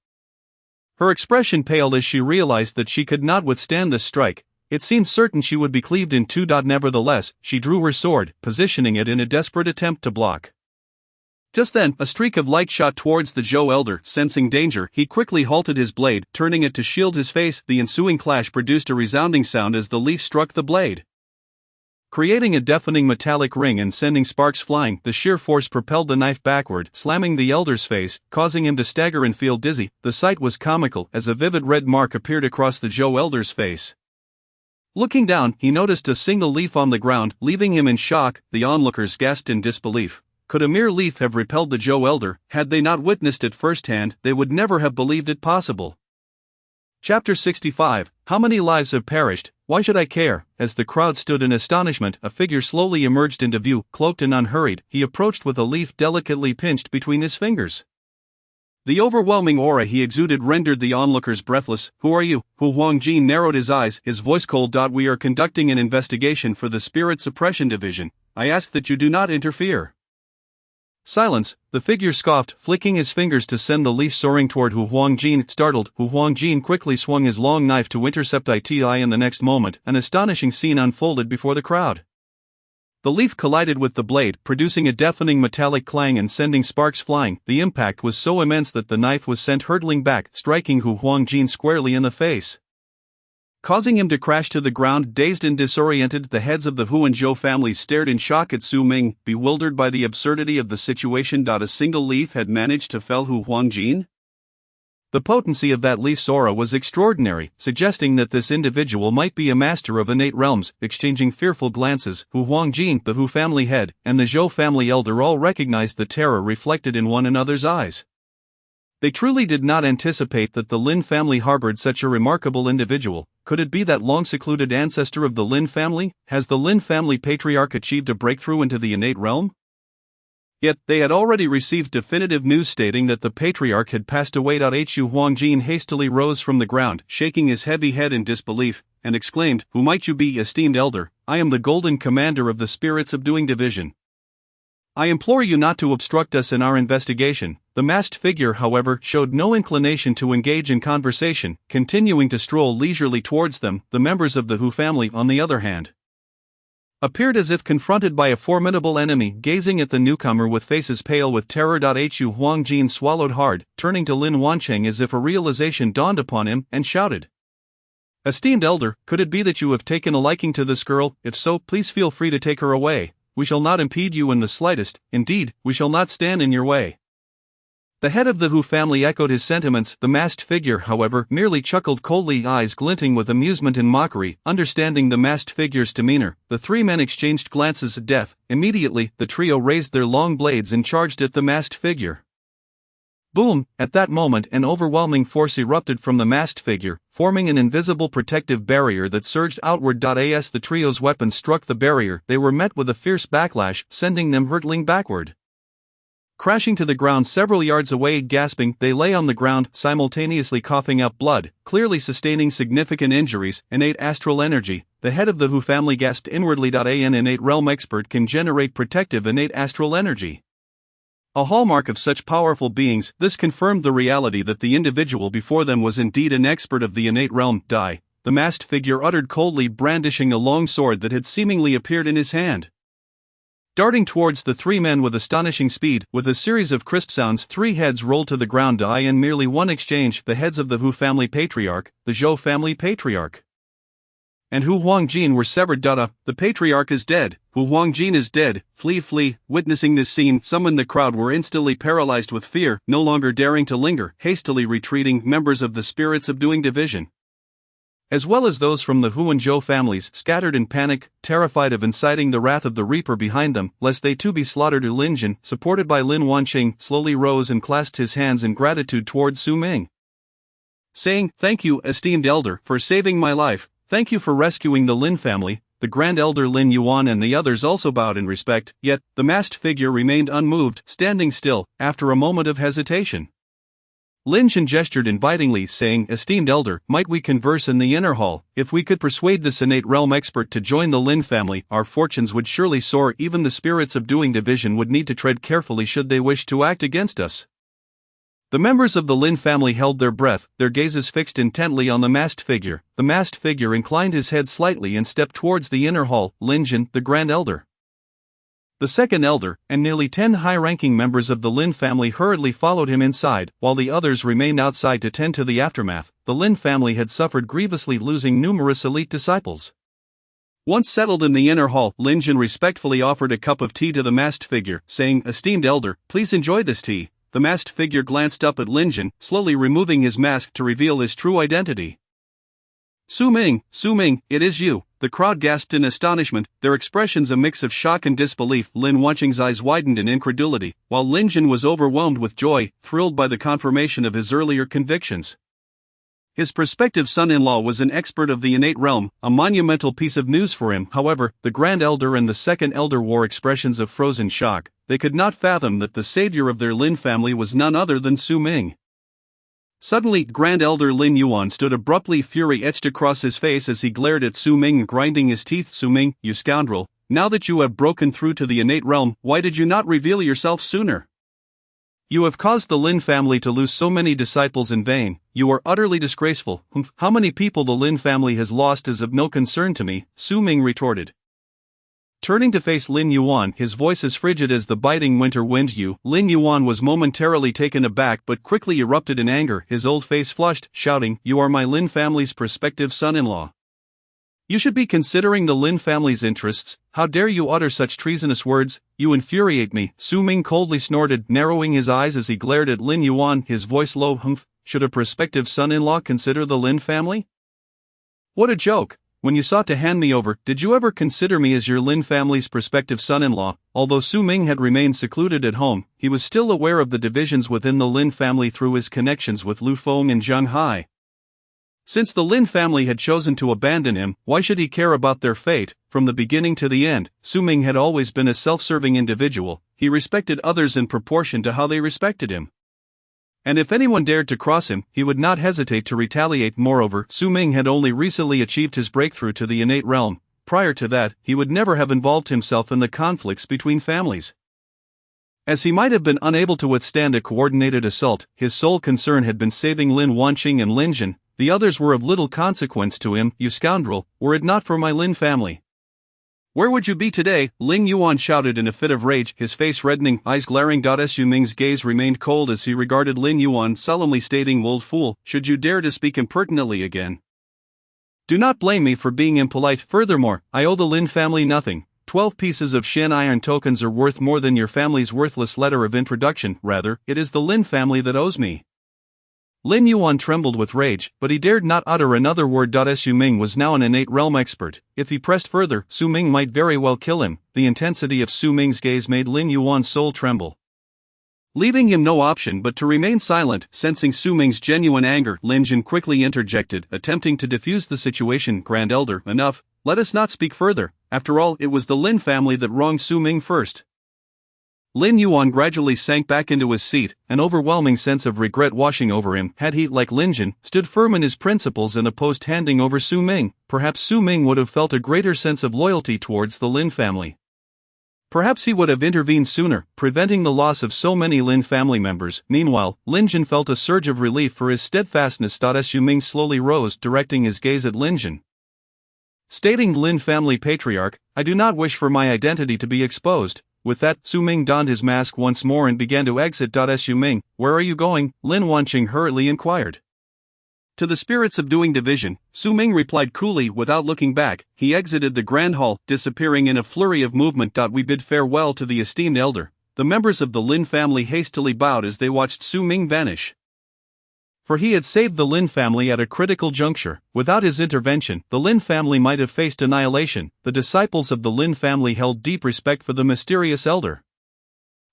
Her expression paled as she realized that she could not withstand this strike. It seemed certain she would be cleaved in two. Nevertheless, she drew her sword, positioning it in a desperate attempt to block. Just then, a streak of light shot towards the Zhou elder. Sensing danger, he quickly halted his blade, turning it to shield his face. The ensuing clash produced a resounding sound as the leaf struck the blade, creating a deafening metallic ring and sending sparks flying. The sheer force propelled the knife backward, slamming the elder's face, causing him to stagger and feel dizzy. The sight was comical, as a vivid red mark appeared across the Zhou elder's face. Looking down, he noticed a single leaf on the ground, leaving him in shock. The onlookers gasped in disbelief. Could a mere leaf have repelled the Zhou elder? Had they not witnessed it firsthand, they would never have believed it possible. Chapter 65. How many lives have perished? Why should I care? As the crowd stood in astonishment, a figure slowly emerged into view, cloaked and unhurried. He approached with a leaf delicately pinched between his fingers. The overwhelming aura he exuded rendered the onlookers breathless. Who are you? Hu Huangjin narrowed his eyes, his voice cold. We are conducting an investigation for the Spirit Suppression Division. I ask that you do not interfere. Silence, the figure scoffed, flicking his fingers to send the leaf soaring toward Hu Huangjin. Startled, Hu Huangjin quickly swung his long knife to intercept it. In the next moment, an astonishing scene unfolded before the crowd. The leaf collided with the blade, producing a deafening metallic clang and sending sparks flying. The impact was so immense that the knife was sent hurtling back, striking Hu Huangjin squarely in the face, causing him to crash to the ground. Dazed and disoriented, the heads of the Hu and Zhou families stared in shock at Su Ming, bewildered by the absurdity of the situation. A single leaf had managed to fell Hu Huangjin? The potency of that leaf's aura was extraordinary, suggesting that this individual might be a master of innate realms. Exchanging fearful glances, Hu Huangjin, the Hu family head, and the Zhou family elder all recognized the terror reflected in one another's eyes. They truly did not anticipate that the Lin family harbored such a remarkable individual. Could it be that long-secluded ancestor of the Lin family? Has the Lin family patriarch achieved a breakthrough into the innate realm? Yet, they had already received definitive news stating that the patriarch had passed away. Hu Huangjin hastily rose from the ground, shaking his heavy head in disbelief, and exclaimed, Who might you be, esteemed elder? I am the Golden Commander of the Spirit Subduing Division. I implore you not to obstruct us in our investigation. The masked figure, however, showed no inclination to engage in conversation, continuing to stroll leisurely towards them. The members of the Hu family, on the other hand, appeared as if confronted by a formidable enemy, gazing at the newcomer with faces pale with terror. Hu Huangjin swallowed hard, turning to Lin Wanqing as if a realization dawned upon him, and shouted, Esteemed elder, could it be that you have taken a liking to this girl? If so, please feel free to take her away. We shall not impede you in the slightest. Indeed, we shall not stand in your way. The head of the Hu family echoed his sentiments. The masked figure, however, merely chuckled coldly, eyes glinting with amusement and mockery. Understanding the masked figure's demeanor, the three men exchanged glances of death. Immediately, the trio raised their long blades and charged at the masked figure. Boom! At that moment, an overwhelming force erupted from the masked figure, forming an invisible protective barrier that surged outward. As the trio's weapons struck the barrier, they were met with a fierce backlash, sending them hurtling backward, crashing to the ground several yards away. Gasping, they lay on the ground, simultaneously coughing up blood, clearly sustaining significant injuries. Innate astral energy. The head of the Hu family gasped inwardly. An innate realm expert can generate protective innate astral energy, a hallmark of such powerful beings. This confirmed the reality that the individual before them was indeed an expert of the innate realm. The masked figure uttered coldly, brandishing a long sword that had seemingly appeared in his hand, darting towards the three men with astonishing speed. With a series of crisp sounds, three heads rolled to the ground. In merely one exchange, the heads of the Hu family patriarch, the Zhou family patriarch, and Hu Huangjin were severed. The patriarch is dead. Hu Huangjin is dead. Flee, flee. Witnessing this scene, some in the crowd were instantly paralyzed with fear, no longer daring to linger, hastily retreating. Members of the Spirit Subduing Division, as well as those from the Hu and Zhou families scattered in panic, terrified of inciting the wrath of the Reaper behind them, lest they too be slaughtered. Lin Jin, supported by Lin Wanqing, slowly rose and clasped his hands in gratitude towards Su Ming, saying, "Thank you, esteemed elder, for saving my life. Thank you for rescuing the Lin family." The Grand Elder Lin Yuan and the others also bowed in respect, yet the masked figure remained unmoved, standing still, after a moment of hesitation. Lin Jin gestured invitingly, saying, "Esteemed elder, might we converse in the inner hall? If we could persuade this innate realm expert to join the Lin family, our fortunes would surely soar. Even the spirits of doing division would need to tread carefully should they wish to act against us." The members of the Lin family held their breath, their gazes fixed intently on the masked figure. The masked figure inclined his head slightly and stepped towards the inner hall. Lin Jin, the Grand Elder, the second elder, and nearly 10 high-ranking members of the Lin family hurriedly followed him inside, while the others remained outside to tend to the aftermath. The Lin family had suffered grievously, losing numerous elite disciples. Once settled in the inner hall, Lin Jin respectfully offered a cup of tea to the masked figure, saying, "Esteemed elder, please enjoy this tea." The masked figure glanced up at Lin Jin, slowly removing his mask to reveal his true identity. Su Ming, it is you." The crowd gasped in astonishment, their expressions a mix of shock and disbelief. Lin Wanqing's eyes widened in incredulity, while Lin Jin was overwhelmed with joy, thrilled by the confirmation of his earlier convictions. His prospective son-in-law was an expert of the innate realm, a monumental piece of news for him. However, the Grand Elder and the Second Elder wore expressions of frozen shock. They could not fathom that the savior of their Lin family was none other than Su Ming. Suddenly, Grand Elder Lin Yuan stood abruptly, fury etched across his face as he glared at Su Ming, grinding his teeth. "Su Ming, you scoundrel, now that you have broken through to the innate realm, why did you not reveal yourself sooner? You have caused the Lin family to lose so many disciples in vain. You are utterly disgraceful." "How many people the Lin family has lost is of no concern to me," Su Ming retorted. Turning to face Lin Yuan, his voice as frigid as the biting winter wind. Lin Yuan was momentarily taken aback but quickly erupted in anger, his old face flushed, shouting, "You are my Lin family's prospective son-in-law. You should be considering the Lin family's interests. How dare you utter such treasonous words? You infuriate me." Su Ming coldly snorted, narrowing his eyes as he glared at Lin Yuan, his voice low. Should a prospective son-in-law consider the Lin family? What a joke! When you sought to hand me over, did you ever consider me as your Lin family's prospective son-in-law? Although Su Ming had remained secluded at home, he was still aware of the divisions within the Lin family through his connections with Lu Feng and Zhang Hai. Since the Lin family had chosen to abandon him, why should he care about their fate? From the beginning to the end, Su Ming had always been a self-serving individual. He respected others in proportion to how they respected him. And if anyone dared to cross him, he would not hesitate to retaliate. Moreover, Su Ming had only recently achieved his breakthrough to the innate realm. Prior to that, he would never have involved himself in the conflicts between families. As he might have been unable to withstand a coordinated assault, his sole concern had been saving Lin Wanqing and Lin Jin. The others were of little consequence to him. "You scoundrel, were it not for my Lin family, where would you be today?" Lin Yuan shouted in a fit of rage, his face reddening, eyes glaring. Su Ming's gaze remained cold as he regarded Lin Yuan, sullenly stating, "Old fool, should you dare to speak impertinently again, do not blame me for being impolite. Furthermore, I owe the Lin family nothing. 12 pieces of Shen iron tokens are worth more than your family's worthless letter of introduction. Rather, it is the Lin family that owes me." Lin Yuan trembled with rage, but he dared not utter another word. Su Ming was now an innate realm expert. If he pressed further, Su Ming might very well kill him. The intensity of Su Ming's gaze made Lin Yuan's soul tremble, leaving him no option but to remain silent. Sensing Su Ming's genuine anger, Lin Jin quickly interjected, attempting to defuse the situation. "Grand Elder, enough, let us not speak further. After all, it was the Lin family that wronged Su Ming first." Lin Yuan gradually sank back into his seat, an overwhelming sense of regret washing over him. Had he, like Lin Jin, stood firm in his principles and opposed handing over Su Ming, perhaps Su Ming would have felt a greater sense of loyalty towards the Lin family. Perhaps he would have intervened sooner, preventing the loss of so many Lin family members. Meanwhile, Lin Jin felt a surge of relief for his steadfastness. Su Ming slowly rose, directing his gaze at Lin Jin, stating, "Lin family patriarch, I do not wish for my identity to be exposed." With that, Su Ming donned his mask once more and began to exit. Su Ming, where are you going? Lin Wanqing hurriedly inquired. "To the spirits of doing division," Su Ming replied coolly without looking back. He exited the grand hall, disappearing in a flurry of movement. "We bid farewell to the esteemed elder." The members of the Lin family hastily bowed as they watched Su Ming vanish. for he had saved the Lin family at a critical juncture. Without his intervention, the Lin family might have faced annihilation. The disciples of the Lin family held deep respect for the mysterious elder.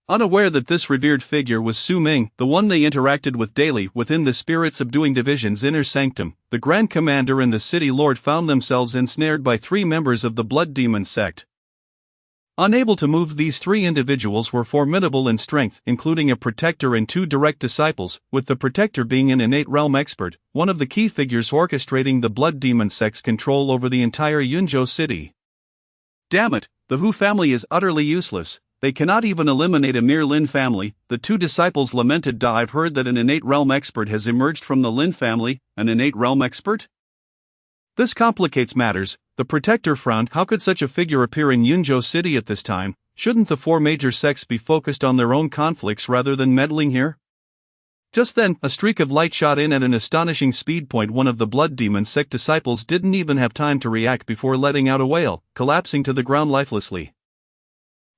Unaware that this revered figure was Su Ming, the one they interacted with daily within the spirit-subduing division's inner sanctum, the Grand Commander and the City Lord found themselves ensnared by 3 members of the Blood Demon sect. Unable to move, these 3 individuals were formidable in strength, including a protector and 2 direct disciples, with the protector being an innate realm expert, one of the key figures orchestrating the Blood Demon sect's control over the entire Yunzhou city. Damn it, the Hu family is utterly useless. They cannot even eliminate a mere Lin family, the 2 disciples lamented. I've heard that an innate realm expert has emerged from the Lin family. An innate realm expert? This complicates matters. The protector frowned. How could such a figure appear in Yunzhou city at this time? Shouldn't the 4 major sects be focused on their own conflicts rather than meddling here? Just then, a streak of light shot in at an astonishing speed. One of the Blood Demon sect disciples didn't even have time to react before letting out a wail, collapsing to the ground lifelessly.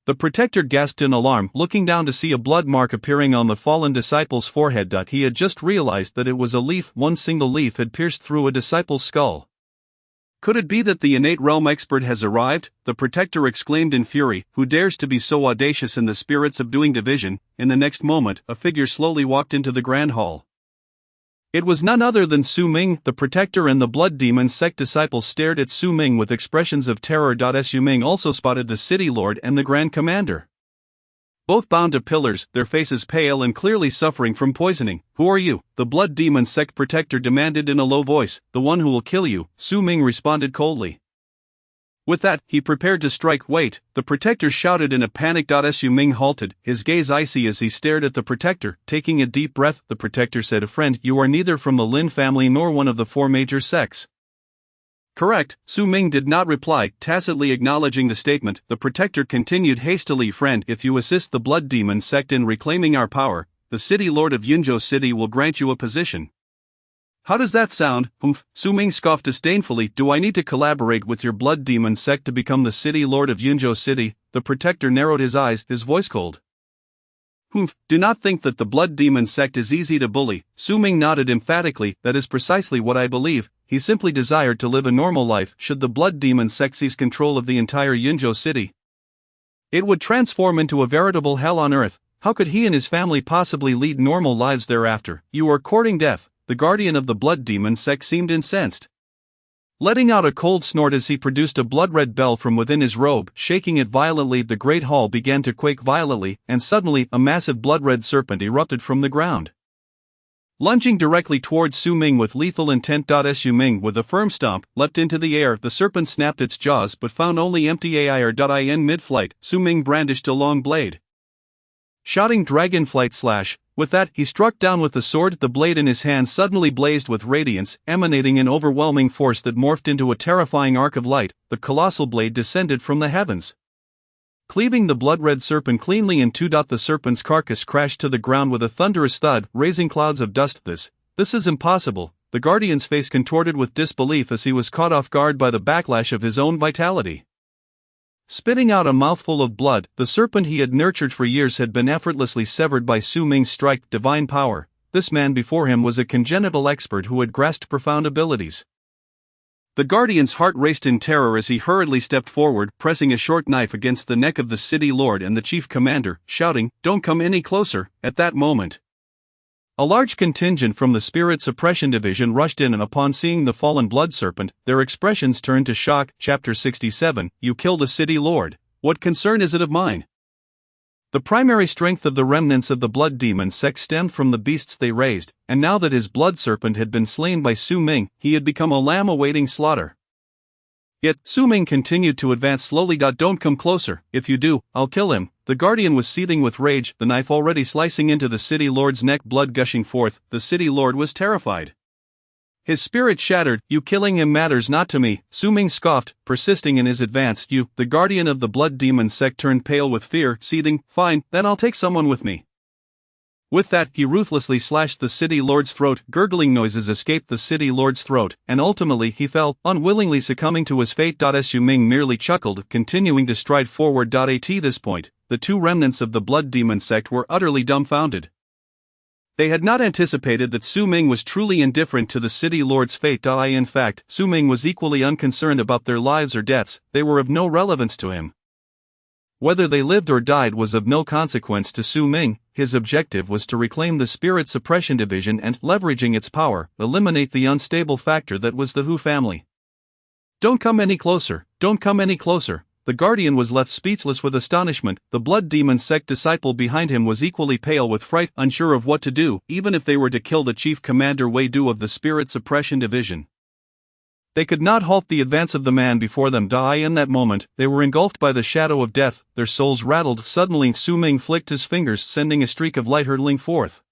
The protector gasped in alarm, looking down to see a blood mark appearing on the fallen disciple's forehead. He had just realized that it was a leaf. One single leaf had pierced through a disciple's skull. Could it be that the innate realm expert has arrived? The protector exclaimed in fury. Who dares to be so audacious in the spirit-subduing division? In the next moment, a figure slowly walked into the grand hall. It was none other than Su Ming. The protector and the Blood Demon sect disciples stared at Su Ming with expressions of terror. Su Ming also spotted the City Lord and the Grand Commander. Both bound to pillars, their faces pale and clearly suffering from poisoning. Who are you? The Blood Demon sect protector demanded in a low voice. The one who will kill you, Su Ming responded coldly. With that, he prepared to strike. Wait, the protector shouted in a panic. Su Ming halted, his gaze icy as he stared at the protector. Taking a deep breath, the protector said, "Friend, you are neither from the Lin family nor one of the 4 major sects." "Correct," Su Ming did not reply, tacitly acknowledging the statement. The protector continued hastily, "Friend, if you assist the Blood Demon sect in reclaiming our power, the City Lord of Yunzhou City will grant you a position." "How does that sound?" "Humph," Su Ming scoffed disdainfully. "Do I need to collaborate with your Blood Demon sect to become the City Lord of Yunzhou City?" The protector narrowed his eyes, his voice cold. "Humph, do not think that the Blood Demon sect is easy to bully." Su Ming nodded emphatically. "That is precisely what I believe." He simply desired to live a normal life. Should the Blood Demon sect seize control of the entire Yunzhou city, it would transform into a veritable hell on earth. How could he and his family possibly lead normal lives thereafter? "You are courting death." The guardian of the Blood Demon sect seemed incensed, letting out a cold snort as he produced a blood-red bell from within his robe. Shaking it violently, the great hall began to quake violently, and suddenly, a massive blood-red serpent erupted from the ground, lunging directly towards Su Ming with lethal intent. Su Ming, with a firm stomp, leapt into the air. The serpent snapped its jaws but found only empty air. In mid-flight, Su Ming brandished a long blade, shouting "Dragonflight slash." With that, he struck down with the sword. The blade in his hand suddenly blazed with radiance, emanating an overwhelming force that morphed into a terrifying arc of light. The colossal blade descended from the heavens, cleaving the blood-red serpent cleanly in 2. The serpent's carcass crashed to the ground with a thunderous thud, raising clouds of dust. This is impossible. The guardian's face contorted with disbelief as he was caught off guard by the backlash of his own vitality. Spitting out a mouthful of blood, the serpent he had nurtured for years had been effortlessly severed by Su Ming's strike. Divine power. This man before him was a congenital expert who had grasped profound abilities. The guardian's heart raced in terror as he hurriedly stepped forward, pressing a short knife against the neck of the City Lord and the Chief Commander, shouting, "Don't come any closer." At that moment, a large contingent from the Spirit Suppression Division rushed in, and upon seeing the fallen blood serpent, their expressions turned to shock. Chapter 67, You killed a City Lord. What concern is it of mine? The primary strength of the remnants of the Blood Demon sect stemmed from the beasts they raised, and now that his blood serpent had been slain by Su Ming, he had become a lamb awaiting slaughter. Yet, Su Ming continued to advance slowly. "Don't come closer. If you do, I'll kill him." The guardian was seething with rage, the knife already slicing into the City Lord's neck, blood gushing forth. The City Lord was terrified. His spirit shattered. "You killing him matters not to me," Su Ming scoffed, persisting in his advance. "You." The guardian of the Blood Demon sect turned pale with fear, seething. "Fine, then I'll take someone with me." With that, he ruthlessly slashed the City Lord's throat. Gurgling noises escaped the City Lord's throat, and ultimately he fell, unwillingly succumbing to his fate. Su Ming merely chuckled, continuing to stride forward. At this point, the 2 remnants of the Blood Demon sect were utterly dumbfounded. They had not anticipated that Su Ming was truly indifferent to the city lord's fate. In fact, Su Ming was equally unconcerned about their lives or deaths, they were of no relevance to him. Whether they lived or died was of no consequence to Su Ming. His objective was to reclaim the Spirit Suppression Division and, leveraging its power, eliminate the unstable factor that was the Hu family. "Don't come any closer, don't come any closer." The Guardian was left speechless with astonishment. The Blood Demon sect disciple behind him was equally pale with fright, unsure of what to do, even if they were to kill the Chief Commander Wei Du of the Spirit Suppression Division. They could not halt the advance of the man before them. In that moment, they were engulfed by the shadow of death, their souls rattled. Suddenly Su Ming flicked his fingers, sending a streak of light hurtling forth.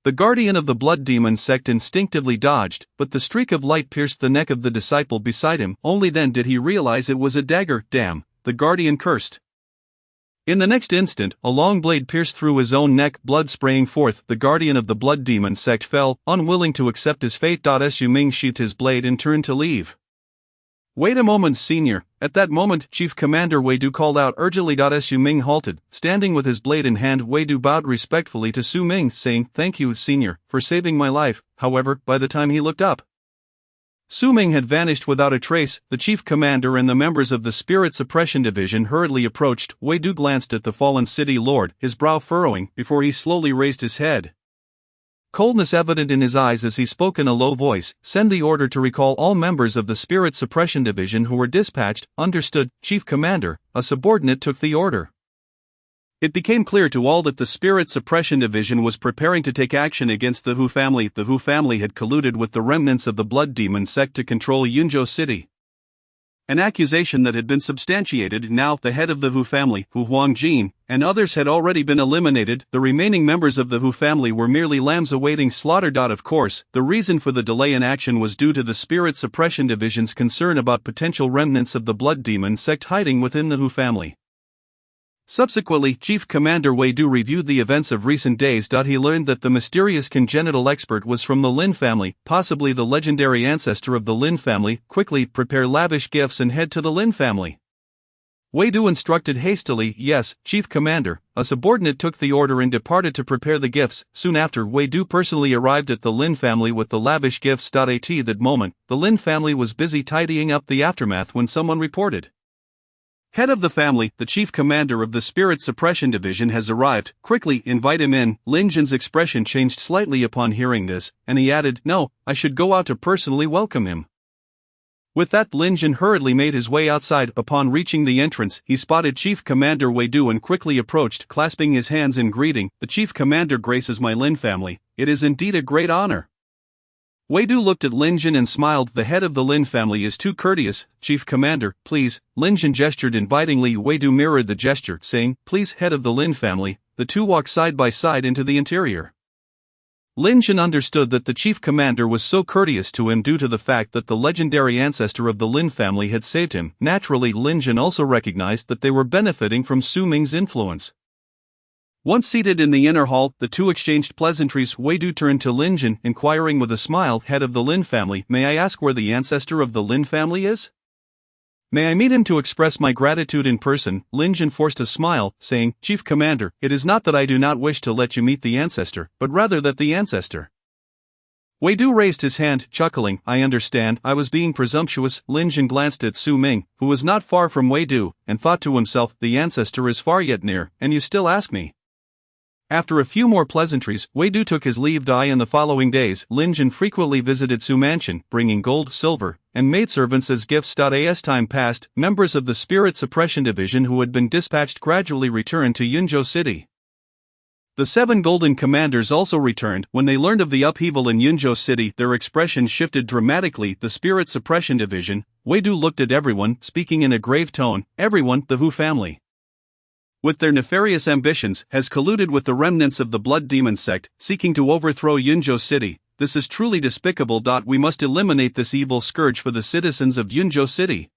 The Guardian of the Blood Demon sect instinctively dodged, but the streak of light pierced the neck of the disciple beside him. Only then did he realize it was a dagger. "Damn," the Guardian cursed. In the next instant, a long blade pierced through his own neck, blood spraying forth. The Guardian of the Blood Demon sect fell, unwilling to accept his fate. Su Ming sheathed his blade and turned to leave. "Wait a moment, Senior." At that moment, Chief Commander Wei Du called out urgently. Su Ming halted, standing with his blade in hand. Wei Du bowed respectfully to Su Ming, saying, "Thank you, Senior, for saving my life." However, by the time he looked up, Su Ming had vanished without a trace. The Chief Commander and the members of the Spirit Suppression Division hurriedly approached. Wei Du glanced at the fallen city lord, his brow furrowing, before he slowly raised his head. Coldness evident in his eyes as he spoke in a low voice. "Send the order to recall all members of the Spirit Suppression Division who were dispatched." "Understood, Chief Commander." A subordinate took the order. It became clear to all that the Spirit Suppression Division was preparing to take action against the Hu family. The Hu family had colluded with the remnants of the Blood Demon sect to control Yunzhou City. An accusation that had been substantiated. Now, the head of the Hu family, Hu Huangjin, and others had already been eliminated. The remaining members of the Hu family were merely lambs awaiting slaughter. Of course, the reason for the delay in action was due to the Spirit Suppression Division's concern about potential remnants of the Blood Demon sect hiding within the Hu family. Subsequently, Chief Commander Wei Du reviewed the events of recent days. He learned that the mysterious congenital expert was from the Lin family, possibly the legendary ancestor of the Lin family. "Quickly, prepare lavish gifts and head to the Lin family." Wei Du instructed hastily. "Yes, Chief Commander." A subordinate took the order and departed to prepare the gifts. Soon after, Wei Du personally arrived at the Lin family with the lavish gifts. At that moment, the Lin family was busy tidying up the aftermath when someone reported. "Head of the family, the Chief Commander of the Spirit Suppression Division has arrived. Quickly, invite him in." Lin Jin's expression changed slightly upon hearing this, and he added, "No, I should go out to personally welcome him." With that, Lin Jin hurriedly made his way outside. Upon reaching the entrance, he spotted Chief Commander Wei Du and quickly approached, clasping his hands in greeting. "The Chief Commander graces my Lin family. It is indeed a great honor." Wei Du looked at Lin Jin and smiled. "The head of the Lin family is too courteous, Chief Commander, please." Lin Jin gestured invitingly. Wei Du mirrored the gesture, saying, "Please, head of the Lin family." The two walked side by side into the interior. Lin Jin understood that the Chief Commander was so courteous to him due to the fact that the legendary ancestor of the Lin family had saved him. Naturally, Lin Jin also recognized that they were benefiting from Su Ming's influence. Once seated in the inner hall, the two exchanged pleasantries. Wei Du turned to Lin Jin, inquiring with a smile, "Head of the Lin family, may I ask where the ancestor of the Lin family is? May I meet him to express my gratitude in person?" Lin Jin forced a smile, saying, "Chief Commander, it is not that I do not wish to let you meet the ancestor, but rather that the ancestor." Wei Du raised his hand, chuckling. "I understand, I was being presumptuous." Lin Jin glanced at Su Ming, who was not far from Wei Du, and thought to himself, "The ancestor is far yet near, and you still ask me?" After a few more pleasantries, Wei Du took his leave. In the following days, Lin Jin frequently visited Su Mansion, bringing gold, silver, and maidservants as gifts. As time passed, members of the Spirit Suppression Division who had been dispatched gradually returned to Yunzhou City. The 7 Golden Commanders also returned. When they learned of the upheaval in Yunzhou City, their expressions shifted dramatically. The Spirit Suppression Division. Wei Du looked at everyone, speaking in a grave tone. "Everyone, the Hu family, with their nefarious ambitions, has colluded with the remnants of the Blood Demon sect, seeking to overthrow Yunzhou City. This is truly despicable. We must eliminate this evil scourge for the citizens of Yunzhou City.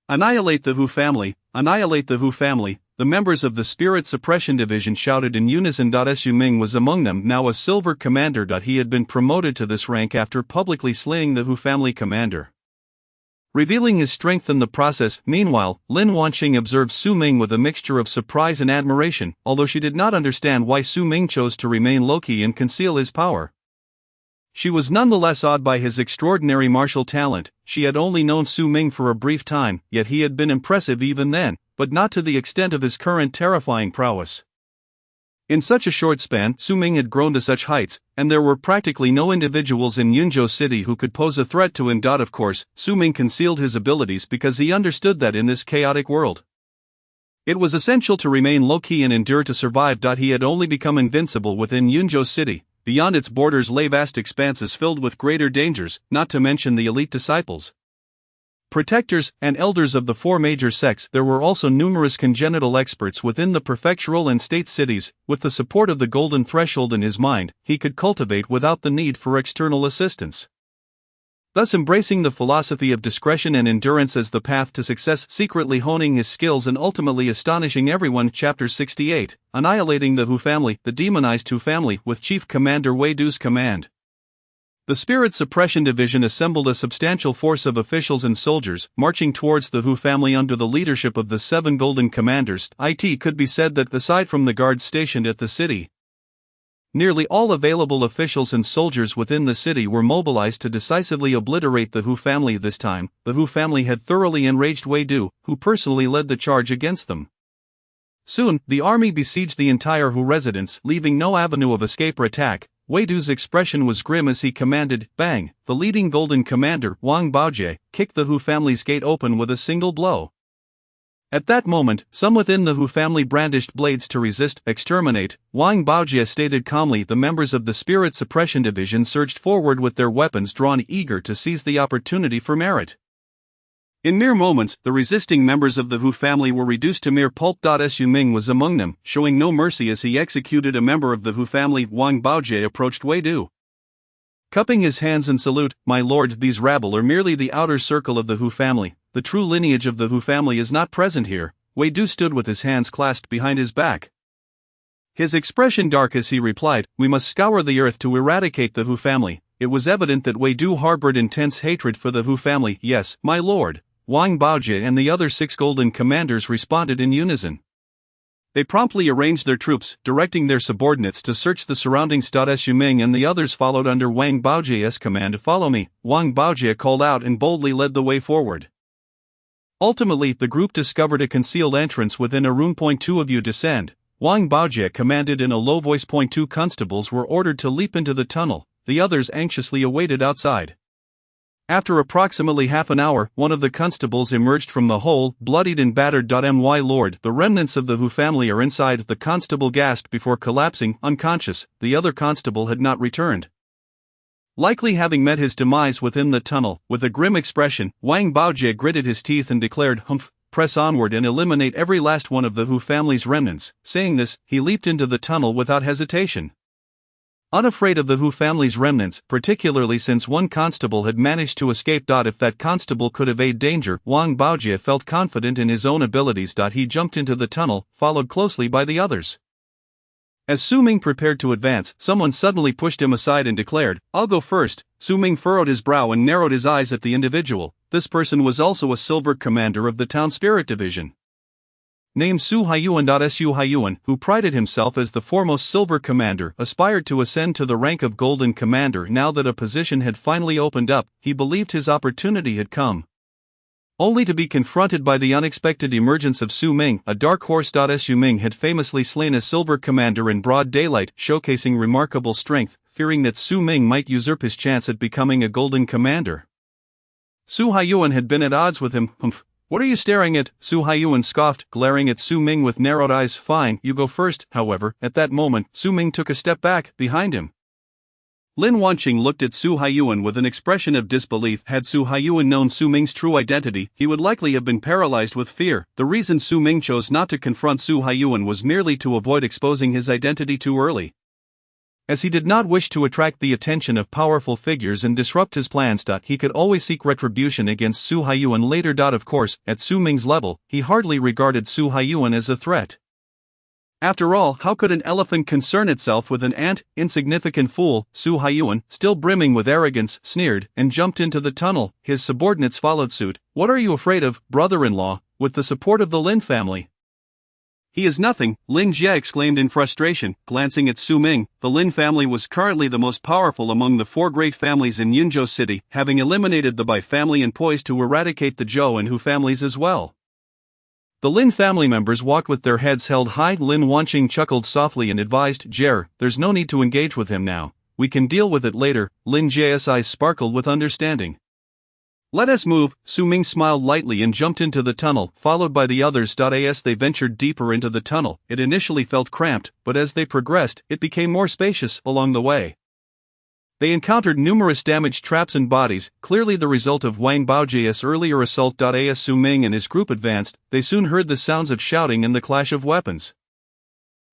Annihilate the Hu family, annihilate the Hu family." The members of the Spirit Suppression Division shouted in unison. Su Ming was among them, now a silver commander. He had been promoted to this rank after publicly slaying the Hu family commander. revealing his strength in the process. Meanwhile, Lin Wanqing observed Su Ming with a mixture of surprise and admiration, although she did not understand why Su Ming chose to remain low-key and conceal his power. She was nonetheless awed by his extraordinary martial talent. She had only known Su Ming for a brief time, yet he had been impressive even then, but not to the extent of his current terrifying prowess. In such a short span, Su Ming had grown to such heights, and there were practically no individuals in Yunzhou City who could pose a threat to him. Of course, Su Ming concealed his abilities because he understood that in this chaotic world, it was essential to remain low-key and endure to survive. He had only become invincible within Yunzhou City. Beyond its borders lay vast expanses filled with greater dangers, not to mention the elite disciples, protectors, and elders of the four major sects. There were also numerous congenital experts within the prefectural and state cities. With the support of the golden threshold in his mind, he could cultivate without the need for external assistance, thus embracing the philosophy of discretion and endurance as the path to success, secretly honing his skills and ultimately astonishing everyone. Chapter 68, Annihilating the Hu family, the demonized Hu family, with Chief Commander Wei Du's command. The Spirit Suppression Division assembled a substantial force of officials and soldiers, marching towards the Hu family under the leadership of the 7 Golden Commanders. It could be said that, aside from the guards stationed at the city, nearly all available officials and soldiers within the city were mobilized to decisively obliterate the Hu family. This time, the Hu family had thoroughly enraged Wei Du, who personally led the charge against them. Soon, the army besieged the entire Hu residence, leaving no avenue of escape or attack. Wei Du's expression was grim as he commanded. Bang! The leading Golden Commander, Wang Baojie, kicked the Hu family's gate open with a single blow. At that moment, some within the Hu family brandished blades to resist, exterminate. Wang Baojie stated calmly. The members of the Spirit Suppression Division surged forward with their weapons drawn, eager to seize the opportunity for merit. In mere moments, the resisting members of the Hu family were reduced to mere pulp. Su Ming was among them, showing no mercy as he executed a member of the Hu family. Wang Baojie approached Wei Du, cupping his hands in salute. My lord, these rabble are merely the outer circle of the Hu family. The true lineage of the Hu family is not present here. Wei Du stood with his hands clasped behind his back, his expression dark as he replied, we must scour the earth to eradicate the Hu family. It was evident that Wei Du harbored intense hatred for the Hu family. Yes, my lord. Wang Baojie and the other 6 Golden Commanders responded in unison. They promptly arranged their troops, directing their subordinates to search the surroundings. Su Ming and the others followed under Wang Baojie's command. Follow me, Wang Baojie called out and boldly led the way forward. Ultimately, the group discovered a concealed entrance within a room. 2 of you descend, Wang Baojie commanded in a low voice. 2 constables were ordered to leap into the tunnel, the others anxiously awaited outside. After approximately half an hour, one of the constables emerged from the hole, bloodied and battered. My lord, the remnants of the Hu family are inside. The constable gasped before collapsing, unconscious. The other constable had not returned, likely having met his demise within the tunnel. With a grim expression, Wang Baojie gritted his teeth and declared, Humph, press onward and eliminate every last one of the Hu family's remnants. Saying this, he leaped into the tunnel without hesitation, unafraid of the Hu family's remnants, particularly since one constable had managed to escape. If that constable could evade danger, Wang Baojie felt confident in his own abilities. He jumped into the tunnel, followed closely by the others. As Su Ming prepared to advance, someone suddenly pushed him aside and declared, I'll go first. Su Ming furrowed his brow and narrowed his eyes at the individual. This person was also a silver commander of the Town Spirit Division, named Su Haiyuan. Su Haiyuan, who prided himself as the foremost silver commander, aspired to ascend to the rank of Golden Commander. Now that a position had finally opened up, he believed his opportunity had come, only to be confronted by the unexpected emergence of Su Ming, a dark horse. Su Ming had famously slain a silver commander in broad daylight, showcasing remarkable strength. Fearing that Su Ming might usurp his chance at becoming a Golden Commander, Su Haiyuan had been at odds with him. Humph, what are you staring at? Su Haiyuan scoffed, glaring at Su Ming with narrowed eyes. Fine, you go first. However, at that moment, Su Ming took a step back, behind him. Lin Wanqing looked at Su Haiyuan with an expression of disbelief. Had Su Haiyuan known Su Ming's true identity, he would likely have been paralyzed with fear. The reason Su Ming chose not to confront Su Haiyuan was merely to avoid exposing his identity too early, as he did not wish to attract the attention of powerful figures and disrupt his plans. He could always seek retribution against Su Haiyuan later. Of course, at Su Ming's level, he hardly regarded Su Haiyuan as a threat. After all, how could an elephant concern itself with an ant? Insignificant fool, Su Haiyuan, still brimming with arrogance, sneered, and jumped into the tunnel. His subordinates followed suit. What are you afraid of, brother-in-law, with the support of the Lin family? He is nothing, Lin Jie exclaimed in frustration, glancing at Su Ming. The Lin family was currently the most powerful among the 4 great families in Yunzhou City, having eliminated the Bai family and poised to eradicate the Zhou and Hu families as well. The Lin family members walked with their heads held high. Lin Wanqing chuckled softly and advised, Jer, there's no need to engage with him now. We can deal with it later. Lin Jie's eyes sparkled with understanding. Let us move. Su Ming smiled lightly and jumped into the tunnel, followed by the others. As they ventured deeper into the tunnel, it initially felt cramped, but as they progressed, it became more spacious along the way. They encountered numerous damaged traps and bodies, clearly the result of Wang Baojie's earlier assault. As Su Ming and his group advanced, they soon heard the sounds of shouting and the clash of weapons.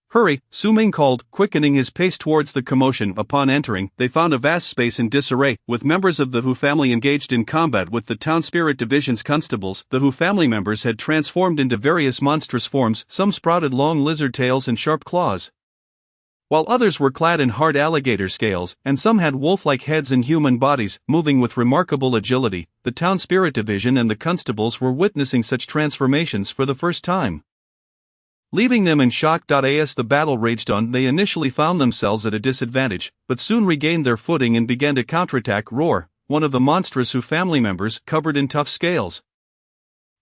Hurry, Su Ming called, quickening his pace towards the commotion. Upon entering, they found a vast space in disarray, with members of the Hu family engaged in combat with the Town Spirit Division's constables. The Hu family members had transformed into various monstrous forms, some sprouted long lizard tails and sharp claws, while others were clad in hard alligator scales, and some had wolf-like heads and human bodies, moving with remarkable agility. The Town Spirit Division and the constables were witnessing such transformations for the first time. Leaving them in shock. As the battle raged on, they initially found themselves at a disadvantage, but soon regained their footing and began to counterattack. Roar, one of the monstrous Hu family members, covered in tough scales,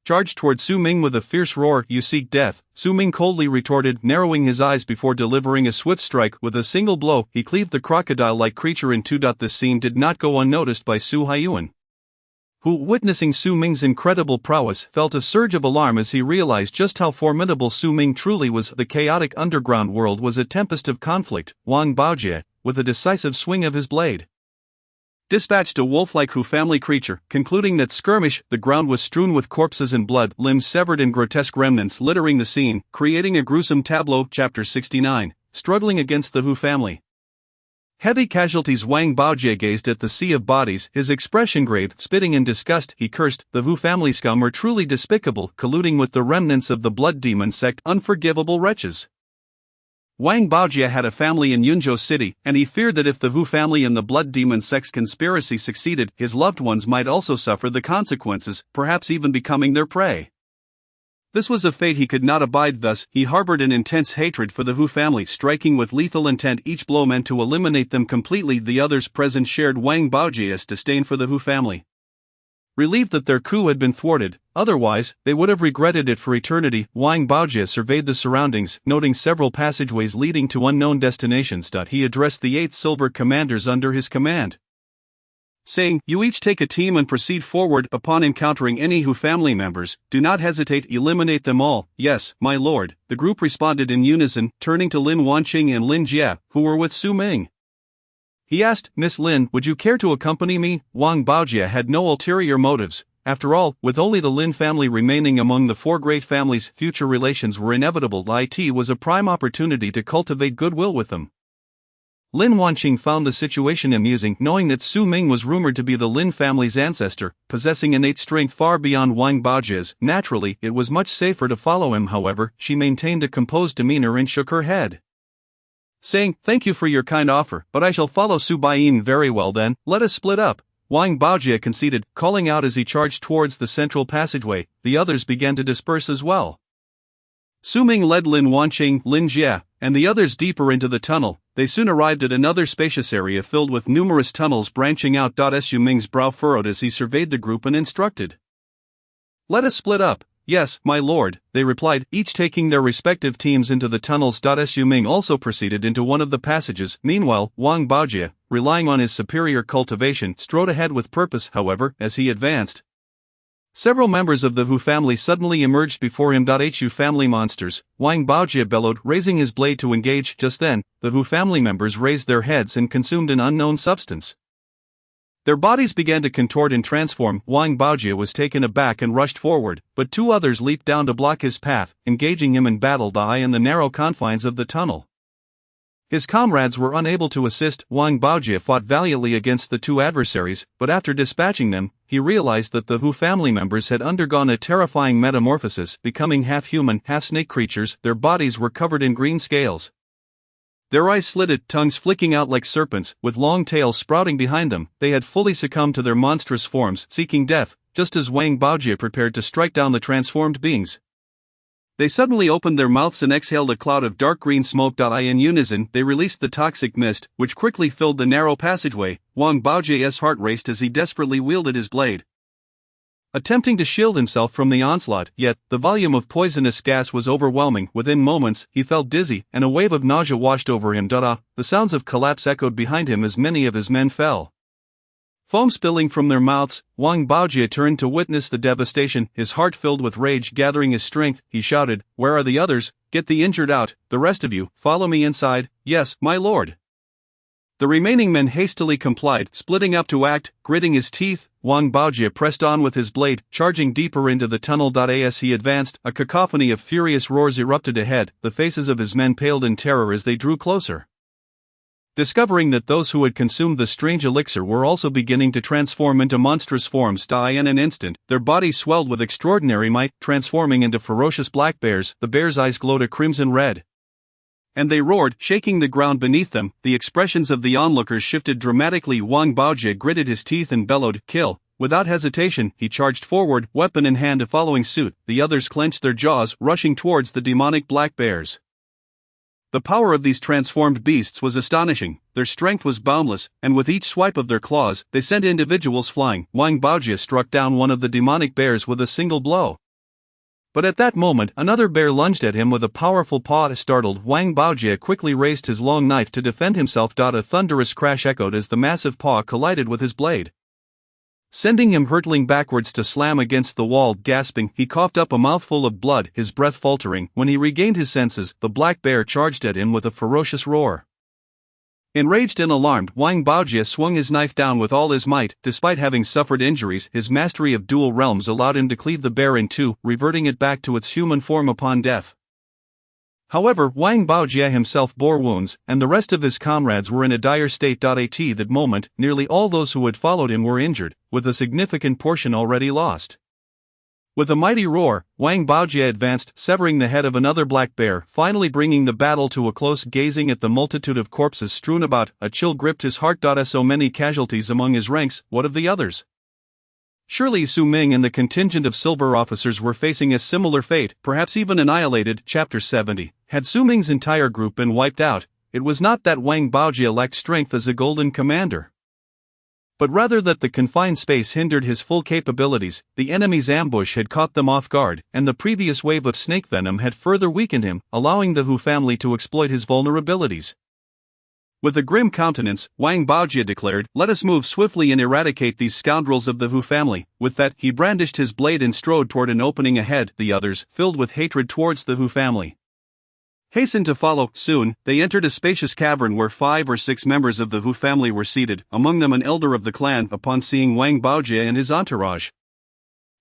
charged toward Su Ming with a fierce roar. You seek death, Su Ming coldly retorted, narrowing his eyes before delivering a swift strike. With a single blow, he cleaved the crocodile-like creature in two. This scene did not go unnoticed by Su Haiyuan, who, witnessing Su Ming's incredible prowess, felt a surge of alarm as he realized just how formidable Su Ming truly was. The chaotic underground world was a tempest of conflict. Wang Baojie, with a decisive swing of his blade, dispatched a wolf-like Hu family creature, concluding that skirmish. The ground was strewn with corpses and blood, limbs severed and grotesque remnants littering the scene, creating a gruesome tableau. Chapter 69, Struggling Against the Hu Family. Heavy casualties. Wang Baojie gazed at the sea of bodies, his expression grave. Spitting in disgust, he cursed, the Hu family scum are truly despicable, colluding with the remnants of the blood demon sect, unforgivable wretches. Wang Baojie had a family in Yunzhou City, and he feared that if the Hu family and the blood demon sect's conspiracy succeeded, his loved ones might also suffer the consequences, perhaps even becoming their prey. This was a fate he could not abide. Thus, he harbored an intense hatred for the Hu family, striking with lethal intent. Each blow meant to eliminate them completely. The others present shared Wang Baojie's disdain for the Hu family, relieved that their coup had been thwarted. Otherwise, they would have regretted it for eternity. Wang Baojie surveyed the surroundings, noting several passageways leading to unknown destinations. He addressed the 8 silver commanders under his command, saying, You each take a team and proceed forward. Upon encountering any Hu family members, do not hesitate, eliminate them all. Yes, my lord, the group responded in unison, turning to Lin Wanqing and Lin Jie, who were with Su Ming. He asked, Miss Lin, would you care to accompany me? Wang Baojie had no ulterior motives. After all, with only the Lin family remaining among the 4 great families, future relations were inevitable. It was a prime opportunity to cultivate goodwill with them. Lin Wanqing found the situation amusing, knowing that Su Ming was rumored to be the Lin family's ancestor, possessing innate strength far beyond Wang Baojie's. Naturally, it was much safer to follow him. However, she maintained a composed demeanor and shook her head, saying, Thank you for your kind offer, but I shall follow Su Baiyin. Very well then, let us split up. Wang Baojie conceded, calling out as he charged towards the central passageway. The others began to disperse as well. Su Ming led Lin Wanqing, Lin Jie, and the others deeper into the tunnel. They soon arrived at another spacious area filled with numerous tunnels branching out. Su Ming's brow furrowed as he surveyed the group and instructed, Let us split up. Yes, my lord, they replied, each taking their respective teams into the tunnels. Su Ming also proceeded into one of the passages. Meanwhile, Wang Baojie, relying on his superior cultivation, strode ahead with purpose. However, as he advanced, several members of the Hu family suddenly emerged before him. Hu family monsters, Wang Baojie bellowed, raising his blade to engage. Just then, the Hu family members raised their heads and consumed an unknown substance. Their bodies began to contort and transform. Wang Baojie was taken aback and rushed forward, but 2 others leaped down to block his path, engaging him in battle in the narrow confines of the tunnel. His comrades were unable to assist. Wang Baojie fought valiantly against the two adversaries, but after dispatching them, he realized that the Hu family members had undergone a terrifying metamorphosis, becoming half-human, half-snake creatures. Their bodies were covered in green scales. Their eyes slitted, tongues flicking out like serpents, with long tails sprouting behind them. They had fully succumbed to their monstrous forms, seeking death, just as Wang Baojie prepared to strike down the transformed beings. They suddenly opened their mouths and exhaled a cloud of dark green smoke. In unison, they released the toxic mist, which quickly filled the narrow passageway. Wang Baojie's heart raced as he desperately wielded his blade, attempting to shield himself from the onslaught, yet the volume of poisonous gas was overwhelming. Within moments, he felt dizzy, and a wave of nausea washed over him. The sounds of collapse echoed behind him as many of his men fell, foam spilling from their mouths. Wang Baojie turned to witness the devastation, his heart filled with rage. Gathering his strength, he shouted, "Where are the others? Get the injured out, the rest of you, follow me inside." "Yes, my lord." The remaining men hastily complied, splitting up to act. Gritting his teeth, Wang Baojie pressed on with his blade, charging deeper into the tunnel. As he advanced, a cacophony of furious roars erupted ahead. The faces of his men paled in terror as they drew closer, discovering that those who had consumed the strange elixir were also beginning to transform into monstrous forms. In an instant, their bodies swelled with extraordinary might, transforming into ferocious black bears. The bears' eyes glowed a crimson red, and they roared, shaking the ground beneath them. The expressions of the onlookers shifted dramatically. Wang Baojie gritted his teeth and bellowed, "Kill!" Without hesitation, he charged forward, weapon in hand, following suit. The others clenched their jaws, rushing towards the demonic black bears. The power of these transformed beasts was astonishing. Their strength was boundless, and with each swipe of their claws, they sent individuals flying. Wang Baojie struck down one of the demonic bears with a single blow, but at that moment another bear lunged at him with a powerful paw. Startled, Wang Baojie quickly raised his long knife to defend himself. A thunderous crash echoed as the massive paw collided with his blade, sending him hurtling backwards to slam against the wall. Gasping, he coughed up a mouthful of blood, his breath faltering. When he regained his senses, the black bear charged at him with a ferocious roar. Enraged and alarmed, Wang Baojie swung his knife down with all his might. Despite having suffered injuries, his mastery of dual realms allowed him to cleave the bear in two, reverting it back to its human form upon death. However, Wang Baojie himself bore wounds, and the rest of his comrades were in a dire state. At that moment, nearly all those who had followed him were injured, with a significant portion already lost. With a mighty roar, Wang Baojie advanced, severing the head of another black bear, finally bringing the battle to a close. Gazing at the multitude of corpses strewn about, a chill gripped his heart. So many casualties among his ranks, what of the others? Surely Su Ming and the contingent of silver officers were facing a similar fate, perhaps even annihilated. Chapter 70. Had Su Ming's entire group been wiped out, it was not that Wang Baojie lacked strength as a golden commander, but rather that the confined space hindered his full capabilities. The enemy's ambush had caught them off guard, and the previous wave of snake venom had further weakened him, allowing the Hu family to exploit his vulnerabilities. With a grim countenance, Wang Baojie declared, "Let us move swiftly and eradicate these scoundrels of the Hu family." With that, he brandished his blade and strode toward an opening ahead. The others, filled with hatred towards the Hu family, hastened to follow. Soon, they entered a spacious cavern where 5 or 6 members of the Hu family were seated, among them an elder of the clan. Upon seeing Wang Baojie and his entourage,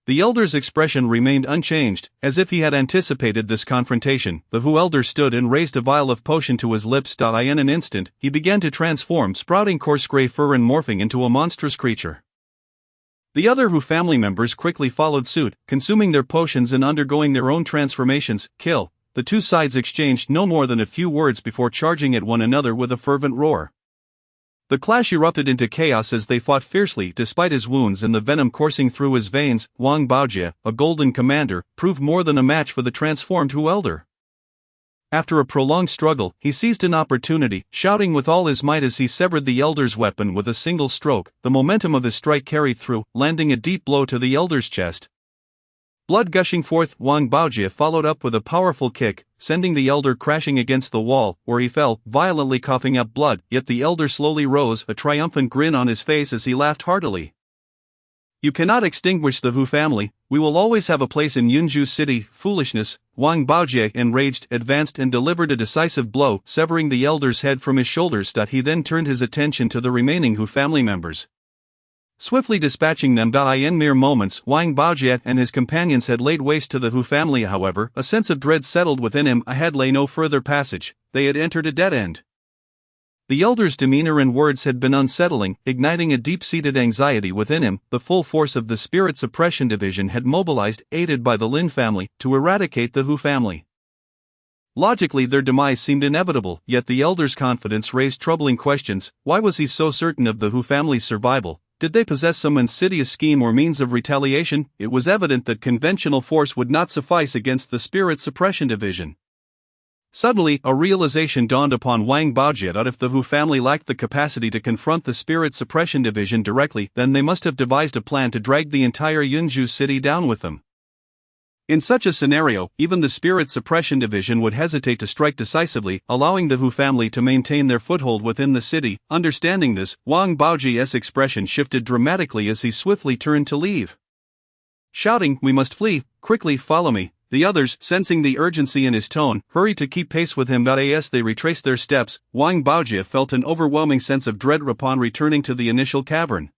the elder's expression remained unchanged, as if he had anticipated this confrontation. The Hu elder stood and raised a vial of potion to his lips. In an instant, he began to transform, sprouting coarse gray fur and morphing into a monstrous creature. The other Hu family members quickly followed suit, consuming their potions and undergoing their own transformations. "Kill!" The two sides exchanged no more than a few words before charging at one another with a fervent roar. The clash erupted into chaos as they fought fiercely. Despite his wounds and the venom coursing through his veins, Wang Baojie, a golden commander, proved more than a match for the transformed Hu elder. After a prolonged struggle, he seized an opportunity, shouting with all his might as he severed the elder's weapon with a single stroke. The momentum of his strike carried through, landing a deep blow to the elder's chest. Blood gushing forth, Wang Baojie followed up with a powerful kick, sending the elder crashing against the wall, where he fell, violently coughing up blood. Yet the elder slowly rose, a triumphant grin on his face as he laughed heartily. "You cannot extinguish the Hu family. We will always have a place in Yunju City." Foolishness! Wang Baojie, enraged, advanced and delivered a decisive blow, severing the elder's head from his shoulders. He then turned his attention to the remaining Hu family members, swiftly dispatching them. In mere moments, Wang Baojie and his companions had laid waste to the Hu family. However, a sense of dread settled within him. Ahead lay no further passage. They had entered a dead end. The elder's demeanor and words had been unsettling, igniting a deep-seated anxiety within him. The full force of the Spirit Suppression Division had mobilized, aided by the Lin family, to eradicate the Hu family. Logically, their demise seemed inevitable, yet the elder's confidence raised troubling questions. Why was he so certain of the Hu family's survival? Did they possess some insidious scheme or means of retaliation? It was evident that conventional force would not suffice against the Spirit Suppression Division. Suddenly, a realization dawned upon Wang Baojie that if the Hu family lacked the capacity to confront the Spirit Suppression Division directly, then they must have devised a plan to drag the entire Yunzhou city down with them. In such a scenario, even the Spirit Suppression Division would hesitate to strike decisively, allowing the Hu family to maintain their foothold within the city. Understanding this, Wang Baojie's expression shifted dramatically as he swiftly turned to leave. Shouting, "We must flee, quickly, follow me." The others, sensing the urgency in his tone, hurried to keep pace with him. As they retraced their steps, Wang Baojie felt an overwhelming sense of dread upon returning to the initial cavern.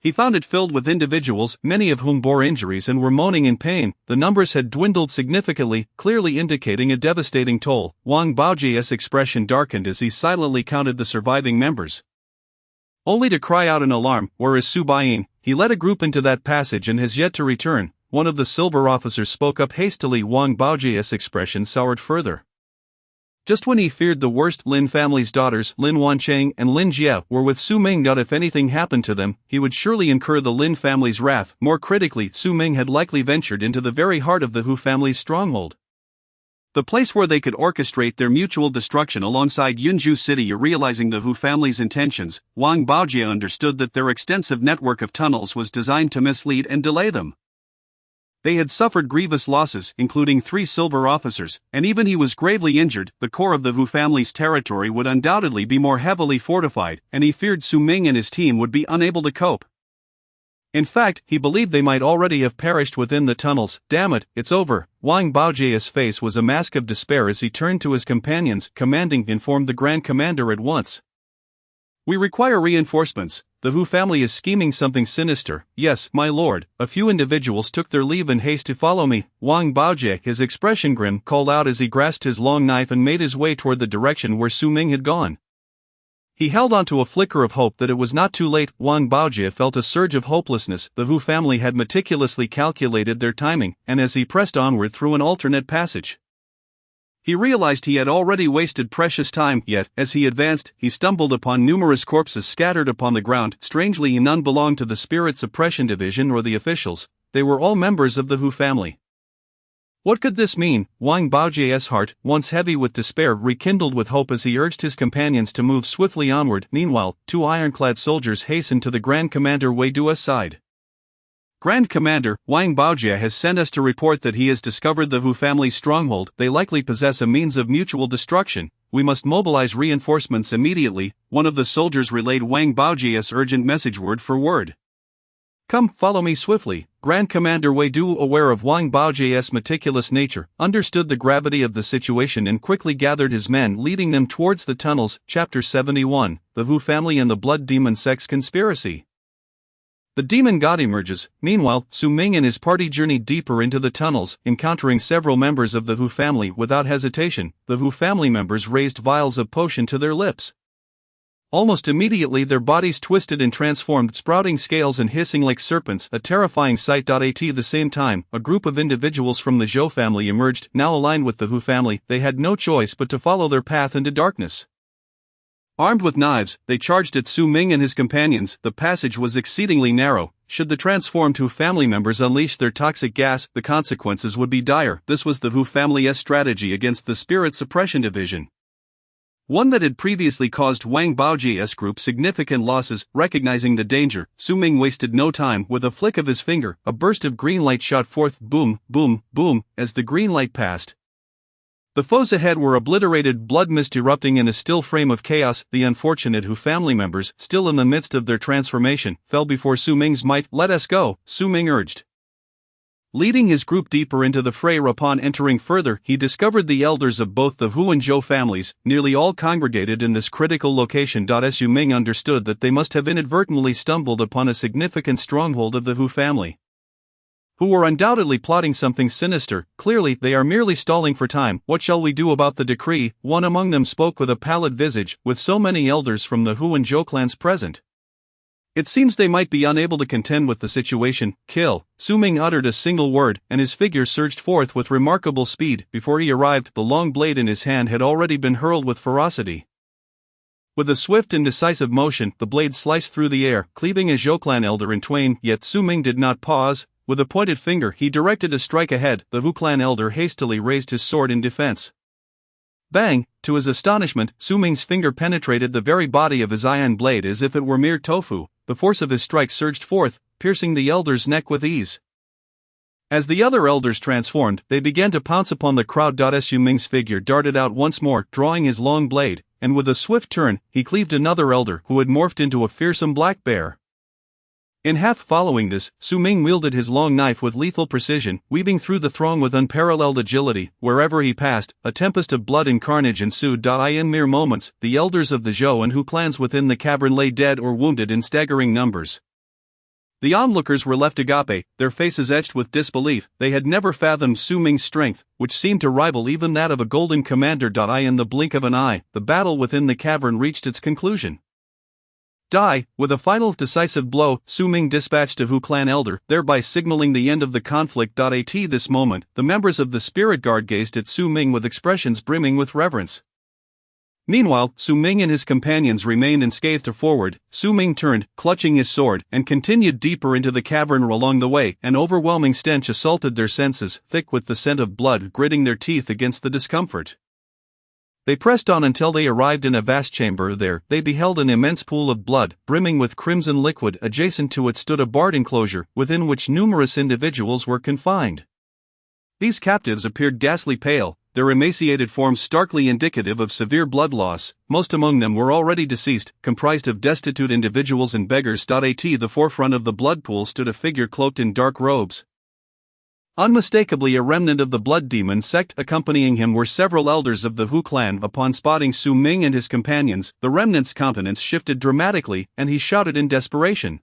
He found it filled with individuals, many of whom bore injuries and were moaning in pain. The numbers had dwindled significantly, clearly indicating a devastating toll. Wang Baojie's expression darkened as he silently counted the surviving members, only to cry out in alarm, "Where is Su Baiyin? He led a group into that passage and has yet to return." One of the silver officers spoke up hastily. Wang Baojie's expression soured further. Just when he feared the worst, Lin family's daughters, Lin Wancheng and Lin Jie, were with Su Ming. If anything happened to them, he would surely incur the Lin family's wrath. More critically, Su Ming had likely ventured into the very heart of the Hu family's stronghold, the place where they could orchestrate their mutual destruction alongside Yunzhou city. Realizing the Hu family's intentions, Wang Baojie understood that their extensive network of tunnels was designed to mislead and delay them. They had suffered grievous losses, including 3 silver officers, and even he was gravely injured. The core of the Hu family's territory would undoubtedly be more heavily fortified, and he feared Su Ming and his team would be unable to cope. In fact, he believed they might already have perished within the tunnels. "Damn it, it's over." Wang Baojie's face was a mask of despair as he turned to his companions. "Commanding," informed the Grand Commander at once. "We require reinforcements. The Hu family is scheming something sinister." "Yes, my lord." A few individuals took their leave in haste to follow me. Wang Baojie, his expression grim, called out as he grasped his long knife and made his way toward the direction where Su Ming had gone. He held on to a flicker of hope that it was not too late. Wang Baojie felt a surge of hopelessness. The Hu family had meticulously calculated their timing, and as he pressed onward through an alternate passage, he realized he had already wasted precious time. Yet, as he advanced, he stumbled upon numerous corpses scattered upon the ground. Strangely, none belonged to the Spirit Suppression Division or the officials. They were all members of the Hu family. What could this mean? Wang Baojie's heart, once heavy with despair, rekindled with hope as he urged his companions to move swiftly onward. Meanwhile, 2 ironclad soldiers hastened to the Grand Commander Wei Duo's side. "Grand Commander, Wang Baojie has sent us to report that he has discovered the Hu family's stronghold. They likely possess a means of mutual destruction. We must mobilize reinforcements immediately." One of the soldiers relayed Wang Baojie's urgent message word for word. "Come, follow me swiftly." Grand Commander Wei Duo, aware of Wang Baojie's meticulous nature, understood the gravity of the situation and quickly gathered his men, leading them towards the tunnels. Chapter 71, The Hu Family and the Blood Demon Sex Conspiracy. The demon god emerges. Meanwhile, Su Ming and his party journeyed deeper into the tunnels, encountering several members of the Hu family. Without hesitation, the Hu family members raised vials of potion to their lips. Almost immediately their bodies twisted and transformed, sprouting scales and hissing like serpents, a terrifying sight. At the same time, a group of individuals from the Zhou family emerged. Now aligned with the Hu family, they had no choice but to follow their path into darkness. Armed with knives, they charged at Su Ming and his companions. The passage was exceedingly narrow. Should the transformed Hu family members unleash their toxic gas, the consequences would be dire. This was the Hu family's strategy against the Spirit Suppression Division, one that had previously caused Wang Baojie's group significant losses. Recognizing the danger, Su Ming wasted no time. With a flick of his finger, a burst of green light shot forth. Boom, boom, boom. As the green light passed, the foes ahead were obliterated, blood mist erupting in a still frame of chaos. The unfortunate Hu family members, still in the midst of their transformation, fell before Su Ming's might. "Let us go," Su Ming urged, leading his group deeper into the fray. Upon entering further, he discovered the elders of both the Hu and Zhou families, nearly all congregated in this critical location. Su Ming understood that they must have inadvertently stumbled upon a significant stronghold of the Hu family. who were undoubtedly plotting something sinister. Clearly, they are merely stalling for time. What shall we do about the decree? One among them spoke with a pallid visage, with so many elders from the Hu and Zhou clans present. It seems they might be unable to contend with the situation. Kill. Su Ming uttered a single word, and his figure surged forth with remarkable speed. Before he arrived, the long blade in his hand had already been hurled with ferocity. With a swift and decisive motion, the blade sliced through the air, cleaving a Zhou clan elder in twain. Yet Su Ming did not pause. With a pointed finger, he directed a strike ahead. The Hu clan elder hastily raised his sword in defense. Bang! To his astonishment, Su Ming's finger penetrated the very body of his iron blade as if it were mere tofu. The force of his strike surged forth, piercing the elder's neck with ease. As the other elders transformed, they began to pounce upon the crowd. Su Ming's figure darted out once more, drawing his long blade, and with a swift turn, he cleaved another elder who had morphed into a fearsome black bear. In half following this, Su Ming wielded his long knife with lethal precision, weaving through the throng with unparalleled agility. Wherever he passed, a tempest of blood and carnage ensued. In mere moments, the elders of the Zhou and Hu clans within the cavern lay dead or wounded in staggering numbers. The onlookers were left agape, their faces etched with disbelief. They had never fathomed Su Ming's strength, which seemed to rival even that of a golden commander. In the blink of an eye, the battle within the cavern reached its conclusion. With a final decisive blow, Su Ming dispatched a Hu clan elder, thereby signaling the end of the conflict. At this moment, the members of the spirit guard gazed at Su Ming with expressions brimming with reverence. Meanwhile, Su Ming and his companions remained unscathed forward. Su Ming turned, clutching his sword, and continued deeper into the cavern. Along the way, an overwhelming stench assaulted their senses, thick with the scent of blood, gritting their teeth against the discomfort. They pressed on until they arrived in a vast chamber. There, they beheld an immense pool of blood, brimming with crimson liquid. Adjacent to it stood a barred enclosure, within which numerous individuals were confined. These captives appeared ghastly pale, their emaciated forms starkly indicative of severe blood loss. Most among them were already deceased, comprised of destitute individuals and beggars. At the forefront of the blood pool stood a figure cloaked in dark robes. Unmistakably a remnant of the blood demon sect. Accompanying him were several elders of the Hu clan. Upon spotting Su Ming and his companions, the remnant's countenance shifted dramatically, and he shouted in desperation.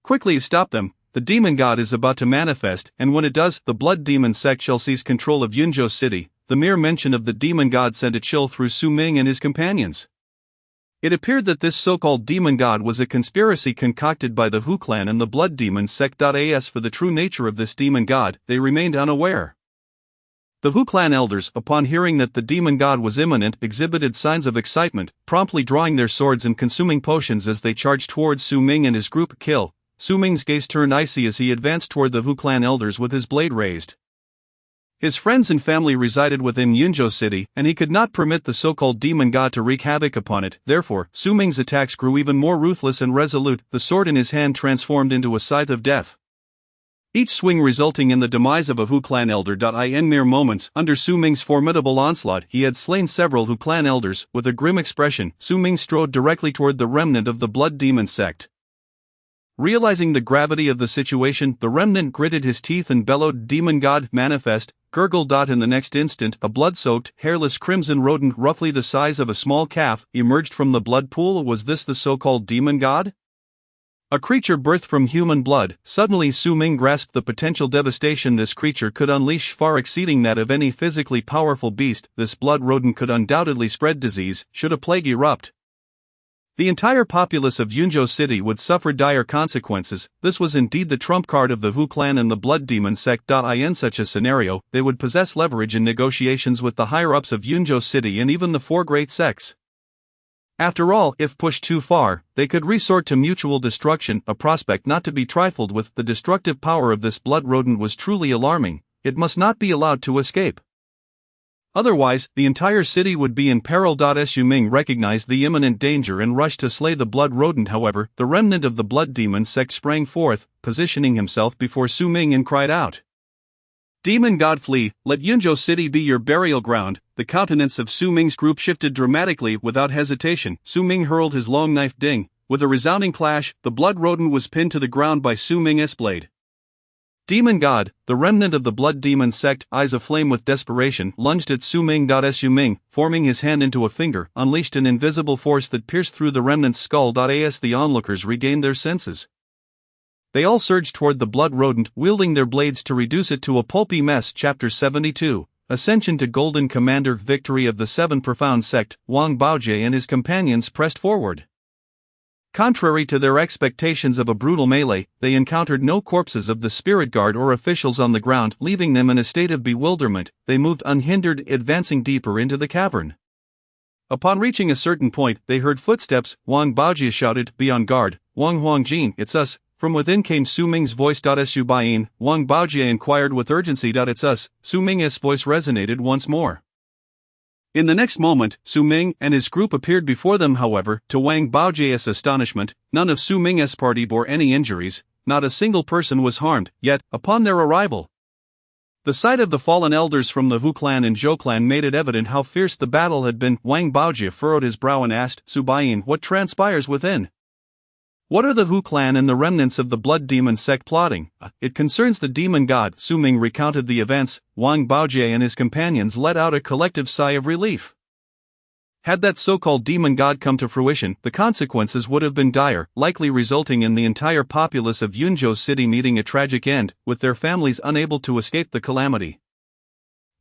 Quickly stop them, the demon god is about to manifest, and when it does, the blood demon sect shall seize control of Yunzhou City. The mere mention of the demon god sent a chill through Su Ming and his companions. It appeared that this so-called demon god was a conspiracy concocted by the Hu clan and the blood demon sect. As for the true nature of this demon god, they remained unaware. The Hu clan elders, upon hearing that the demon god was imminent, exhibited signs of excitement, promptly drawing their swords and consuming potions as they charged towards Su Ming and his group. Kill. Su Ming's gaze turned icy as he advanced toward the Hu clan elders with his blade raised. His friends and family resided within Yunzhou City, and he could not permit the so-called demon god to wreak havoc upon it. Therefore, Su Ming's attacks grew even more ruthless and resolute, the sword in his hand transformed into a scythe of death. Each swing resulting in the demise of a Hu clan elder. In mere moments, under Su Ming's formidable onslaught, he had slain several Hu clan elders. With a grim expression, Su Ming strode directly toward the remnant of the blood demon sect. Realizing the gravity of the situation, the remnant gritted his teeth and bellowed, "Demon God, manifest!" Gurgled. In the next instant, a blood-soaked, hairless crimson rodent roughly the size of a small calf emerged from the blood pool. Was this the so-called demon god? A creature birthed from human blood. Suddenly Su Ming grasped the potential devastation this creature could unleash, far exceeding that of any physically powerful beast. This blood rodent could undoubtedly spread disease, should a plague erupt. The entire populace of Yunzhou City would suffer dire consequences. This was indeed the trump card of the Hu clan and the blood demon sect. In such a scenario, they would possess leverage in negotiations with the higher-ups of Yunzhou City and even the four great sects. After all, if pushed too far, they could resort to mutual destruction, a prospect not to be trifled with. The destructive power of this blood rodent was truly alarming. It must not be allowed to escape. Otherwise, the entire city would be in peril. Su Ming recognized the imminent danger and rushed to slay the blood rodent. However, the remnant of the blood demon sect sprang forth, positioning himself before Su Ming and cried out, "Demon God, flee, let Yunzhou City be your burial ground." The countenance of Su Ming's group shifted dramatically. Without hesitation, Su Ming hurled his long knife. Ding! With a resounding clash, the blood rodent was pinned to the ground by Su Ming's blade. Demon God, the remnant of the blood demon sect, eyes aflame with desperation, lunged at Su Ming. Su Ming, forming his hand into a finger, unleashed an invisible force that pierced through the remnant's skull. As the onlookers regained their senses, They all surged toward the blood rodent, wielding their blades to reduce it to a pulpy mess. Chapter 72, Ascension to Golden Commander. Victory of the Seven Profound Sect. Wang Baojie and his companions pressed forward. Contrary to their expectations of a brutal melee, they encountered no corpses of the spirit guard or officials on the ground, leaving them in a state of bewilderment. They moved unhindered, advancing deeper into the cavern. Upon reaching a certain point, they heard footsteps. Wang Baojie shouted, "Be on guard, Wang Huangjin, it's us." From within came Su Ming's voice. "Su Baiyin," Wang Baojie inquired with urgency. "It's us." Su Ming's voice resonated once more. In the next moment, Su Ming and his group appeared before them. However, to Wang Baojie's astonishment, none of Su Ming's party bore any injuries, not a single person was harmed. Yet, upon their arrival, the sight of the fallen elders from the Hu clan and Zhou clan made it evident how fierce the battle had been. Wang Baojie furrowed his brow and asked, "Su Baiyin, what transpires within? What are the Hu clan and the remnants of the blood demon sect plotting?" "It concerns the demon god." Su Ming recounted the events. Wang Baojie and his companions let out a collective sigh of relief. Had that so-called demon god come to fruition, the consequences would have been dire, likely resulting in the entire populace of Yunzhou City meeting a tragic end, with their families unable to escape the calamity.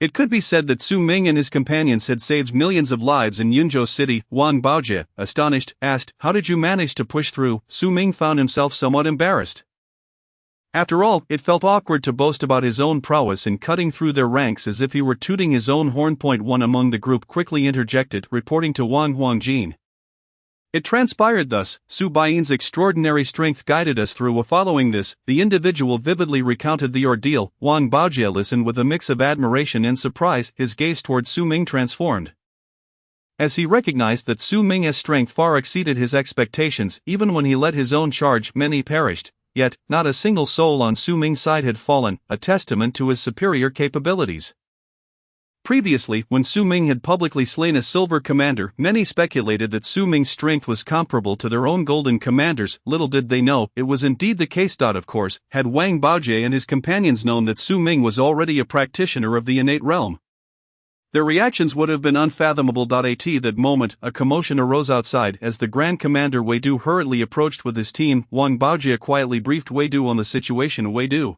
It could be said that Su Ming and his companions had saved millions of lives in Yunzhou City. Wang Baojie, astonished, asked, "How did you manage to push through?" Su Ming found himself somewhat embarrassed. After all, it felt awkward to boast about his own prowess in cutting through their ranks as if he were tooting his own horn. One among the group quickly interjected, reporting to Wang Huangjin. It transpired thus: Su Baiyin's extraordinary strength guided us through. Following this, the individual vividly recounted the ordeal. Wang Baojie listened with a mix of admiration and surprise, his gaze toward Su Ming transformed. As he recognized that Su Ming's strength far exceeded his expectations, even when he led his own charge, many perished, yet not a single soul on Su Ming's side had fallen, a testament to his superior capabilities. Previously, when Su Ming had publicly slain a silver commander, many speculated that Su Ming's strength was comparable to their own golden commanders. Little did they know, it was indeed the case. Of course, had Wang Baojie and his companions known that Su Ming was already a practitioner of the innate realm, their reactions would have been unfathomable. At that moment, a commotion arose outside as the Grand Commander Wei Du hurriedly approached with his team. Wang Baojie quietly briefed Wei Du on the situation. Wei Du,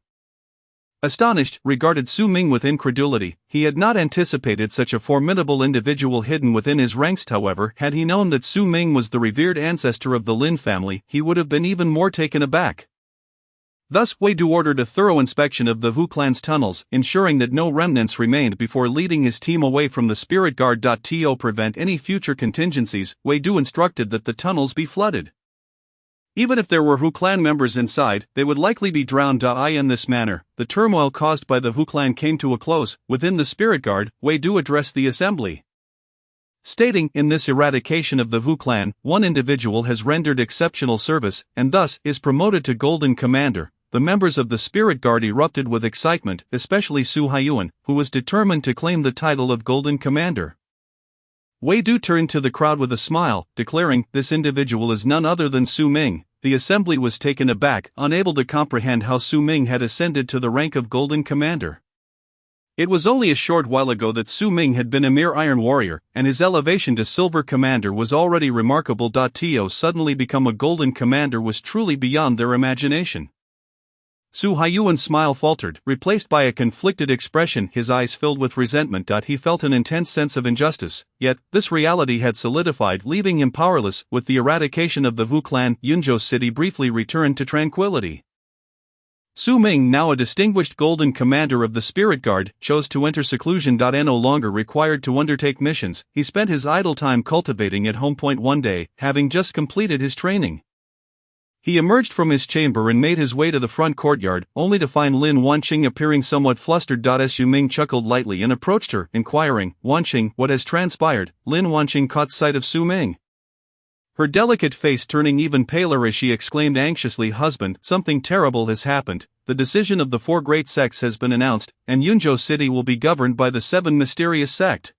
astonished, regarded Su Ming with incredulity. He had not anticipated such a formidable individual hidden within his ranks. However, had he known that Su Ming was the revered ancestor of the Lin family, he would have been even more taken aback. Thus, Wei Du ordered a thorough inspection of the Hu clan's tunnels, ensuring that no remnants remained before leading his team away from the spirit guard. To prevent any future contingencies, Wei Du instructed that the tunnels be flooded. Even if there were Hu clan members inside, they would likely be drowned. In this manner, the turmoil caused by the Hu clan came to a close. Within the spirit guard, Wei Du addressed the assembly, stating, "In this eradication of the Hu clan, one individual has rendered exceptional service, and thus is promoted to Golden Commander." The members of the spirit guard erupted with excitement, especially Su Haiyuan, who was determined to claim the title of Golden Commander. Wei Du turned to the crowd with a smile, declaring, "This individual is none other than Su Ming." The assembly was taken aback, unable to comprehend how Su Ming had ascended to the rank of Golden Commander. It was only a short while ago that Su Ming had been a mere Iron Warrior, and his elevation to Silver Commander was already remarkable. To suddenly become a Golden Commander was truly beyond their imagination. Su Haiyuan's smile faltered, replaced by a conflicted expression. His eyes filled with resentment. He felt an intense sense of injustice, yet this reality had solidified, leaving him powerless. With the eradication of the Hu clan, Yunzhou City briefly returned to tranquility. Su Ming, now a distinguished Golden Commander of the Spirit Guard, chose to enter seclusion. No longer required to undertake missions, he spent his idle time cultivating at home. One day, having just completed his training, he emerged from his chamber and made his way to the front courtyard, only to find Lin Wanqing appearing somewhat flustered. Su Ming chuckled lightly and approached her, inquiring, "Wanqing, what has transpired?" Lin Wanqing caught sight of Su Ming, her delicate face turning even paler as she exclaimed anxiously, "Husband, something terrible has happened. The decision of the four great sects has been announced, and Yunzhou City will be governed by the seven mysterious sect.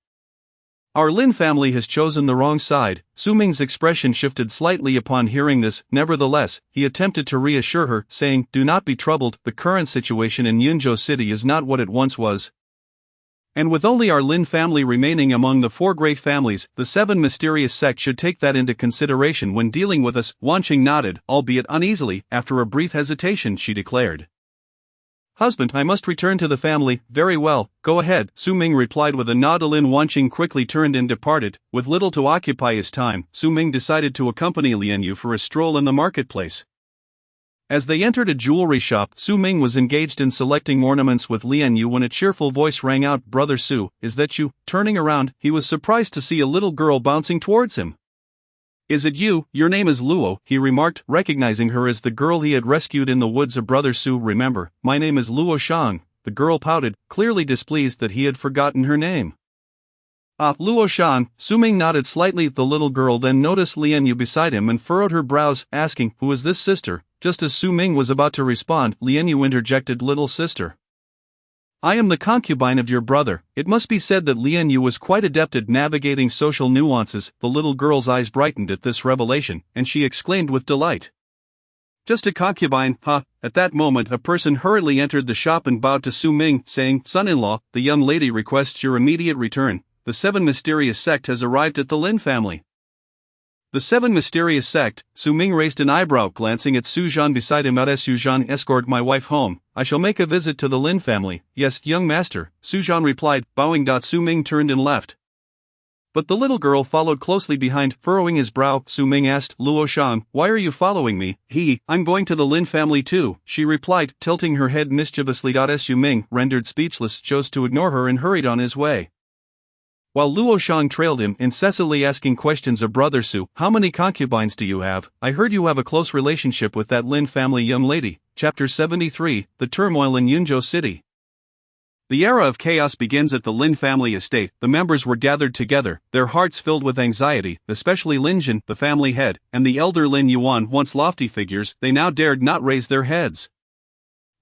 Our Lin family has chosen the wrong side." Su Ming's expression shifted slightly upon hearing this. Nevertheless, he attempted to reassure her, saying, "Do not be troubled, the current situation in Yunzhou City is not what it once was. And with only our Lin family remaining among the 4 great families, the 7 mysterious sect should take that into consideration when dealing with us. Wanqing nodded, albeit uneasily. After a brief hesitation, she declared, "Husband, I must return to the family." "Very well, go ahead," Su Ming replied with a nod. Lin Wanqing quickly turned and departed. With little to occupy his time, Su Ming decided to accompany Lian Yu for a stroll in the marketplace. As they entered a jewelry shop, Su Ming was engaged in selecting ornaments with Lian Yu when a cheerful voice rang out, "Brother Su, is that you?" Turning around, he was surprised to see a little girl bouncing towards him. "Is it you? Your name is Luo," he remarked, recognizing her as the girl he had rescued in the woods. "Brother Su, remember, my name is Luo Shang." The girl pouted, clearly displeased that he had forgotten her name. "Ah, Luo Shang." Su Ming nodded slightly. The little girl then noticed Lian Yu beside him and furrowed her brows, asking, "Who is this, sister?" Just as Su Ming was about to respond, Lian Yu interjected, "Little sister, I am the concubine of your brother." It must be said that Lian Yu was quite adept at navigating social nuances. The little girl's eyes brightened at this revelation, and she exclaimed with delight, "Just a concubine, huh?" At that moment, a person hurriedly entered the shop and bowed to Su Ming, saying, "Son-in-law, the young lady requests your immediate return. The 7 mysterious sect has arrived at the Lin family." The 7 mysterious sect. Su Ming raised an eyebrow, glancing at Su Zhan beside him. "Su Zhan, escort my wife home. I shall make a visit to the Lin family." "Yes, young master," Su Zhan replied, bowing. Su Ming turned and left. But the little girl followed closely behind. Furrowing his brow, Su Ming asked, "Luo Shang, why are you following me?" "I'm going to the Lin family too," she replied, tilting her head mischievously. Su Ming, rendered speechless, chose to ignore her and hurried on his way, while Luo Shang trailed him, incessantly asking questions of Brother Su. "How many concubines do you have? I heard you have a close relationship with that Lin family young lady." Chapter 73, The Turmoil in Yunzhou City. The era of chaos begins at the Lin family estate. The members were gathered together, their hearts filled with anxiety, especially Lin Jin, the family head, and the elder Lin Yuan. Once lofty figures, they now dared not raise their heads.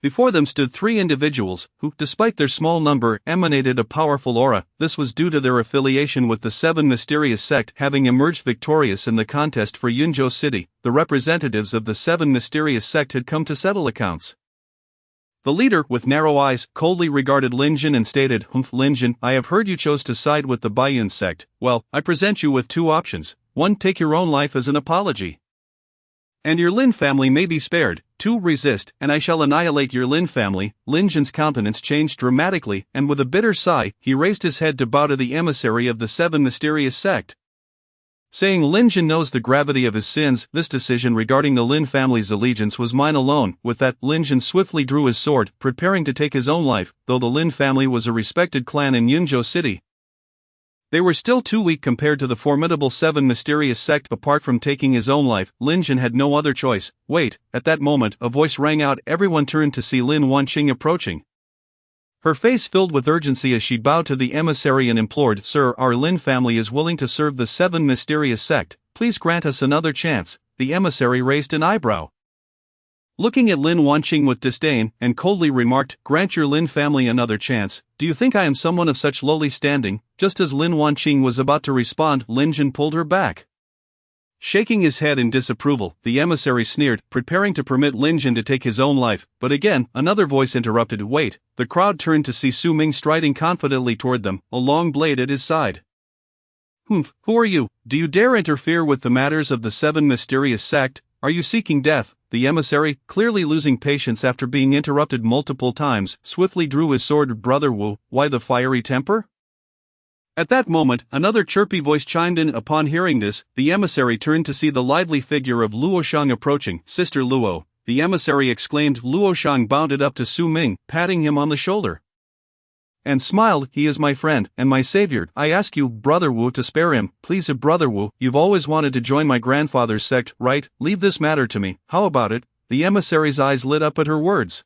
Before them stood 3 individuals, who, despite their small number, emanated a powerful aura. This was due to their affiliation with the 7 mysterious sect. Having emerged victorious in the contest for Yunzhou City, the representatives of the 7 mysterious sect had come to settle accounts. The leader, with narrow eyes, coldly regarded Lin Jin and stated, "Lin Jin, I have heard you chose to side with the Baiyun sect. Well, I present you with 2 options. 1. Take your own life as an apology, and your Lin family may be spared. 2. Resist, and I shall annihilate your Lin family." Lin Jin's countenance changed dramatically, and with a bitter sigh, he raised his head to bow to the emissary of the 7 mysterious sect, saying, "Lin Jin knows the gravity of his sins. This decision regarding the Lin family's allegiance was mine alone." With that, Lin Jin swiftly drew his sword, preparing to take his own life. Though the Lin family was a respected clan in Yunzhou City, they were still too weak compared to the formidable 7 mysterious sect. Apart from taking his own life, Lin Jin had no other choice. "Wait!" At that moment, a voice rang out. Everyone turned to see Lin Wanqing approaching. Her face filled with urgency as she bowed to the emissary and implored, "Sir, our Lin family is willing to serve the 7 mysterious sect. Please grant us another chance." The emissary raised an eyebrow, looking at Lin Wanqing with disdain, and coldly remarked, "Grant your Lin family another chance? Do you think I am someone of such lowly standing?" Just as Lin Wanqing was about to respond, Lin Jin pulled her back. Shaking his head in disapproval, the emissary sneered, preparing to permit Lin Jin to take his own life. But again, another voice interrupted, "Wait." The crowd turned to see Su Ming striding confidently toward them, a long blade at his side. "Who are you? Do you dare interfere with the matters of the 7 mysterious sect? Are you seeking death?" The emissary, clearly losing patience after being interrupted multiple times, swiftly drew his sword. "Brother Wu, why the fiery temper?" At that moment, another chirpy voice chimed in. Upon hearing this, the emissary turned to see the lively figure of Luo Shang approaching. "Sister Luo," the emissary exclaimed. Luo Shang bounded up to Su Ming, patting him on the shoulder, and smiled. "He is my friend, and my savior. I ask you, Brother Wu, to spare him. Please, Brother Wu, you've always wanted to join my grandfather's sect, right? Leave this matter to me. How about it?" The emissary's eyes lit up at her words.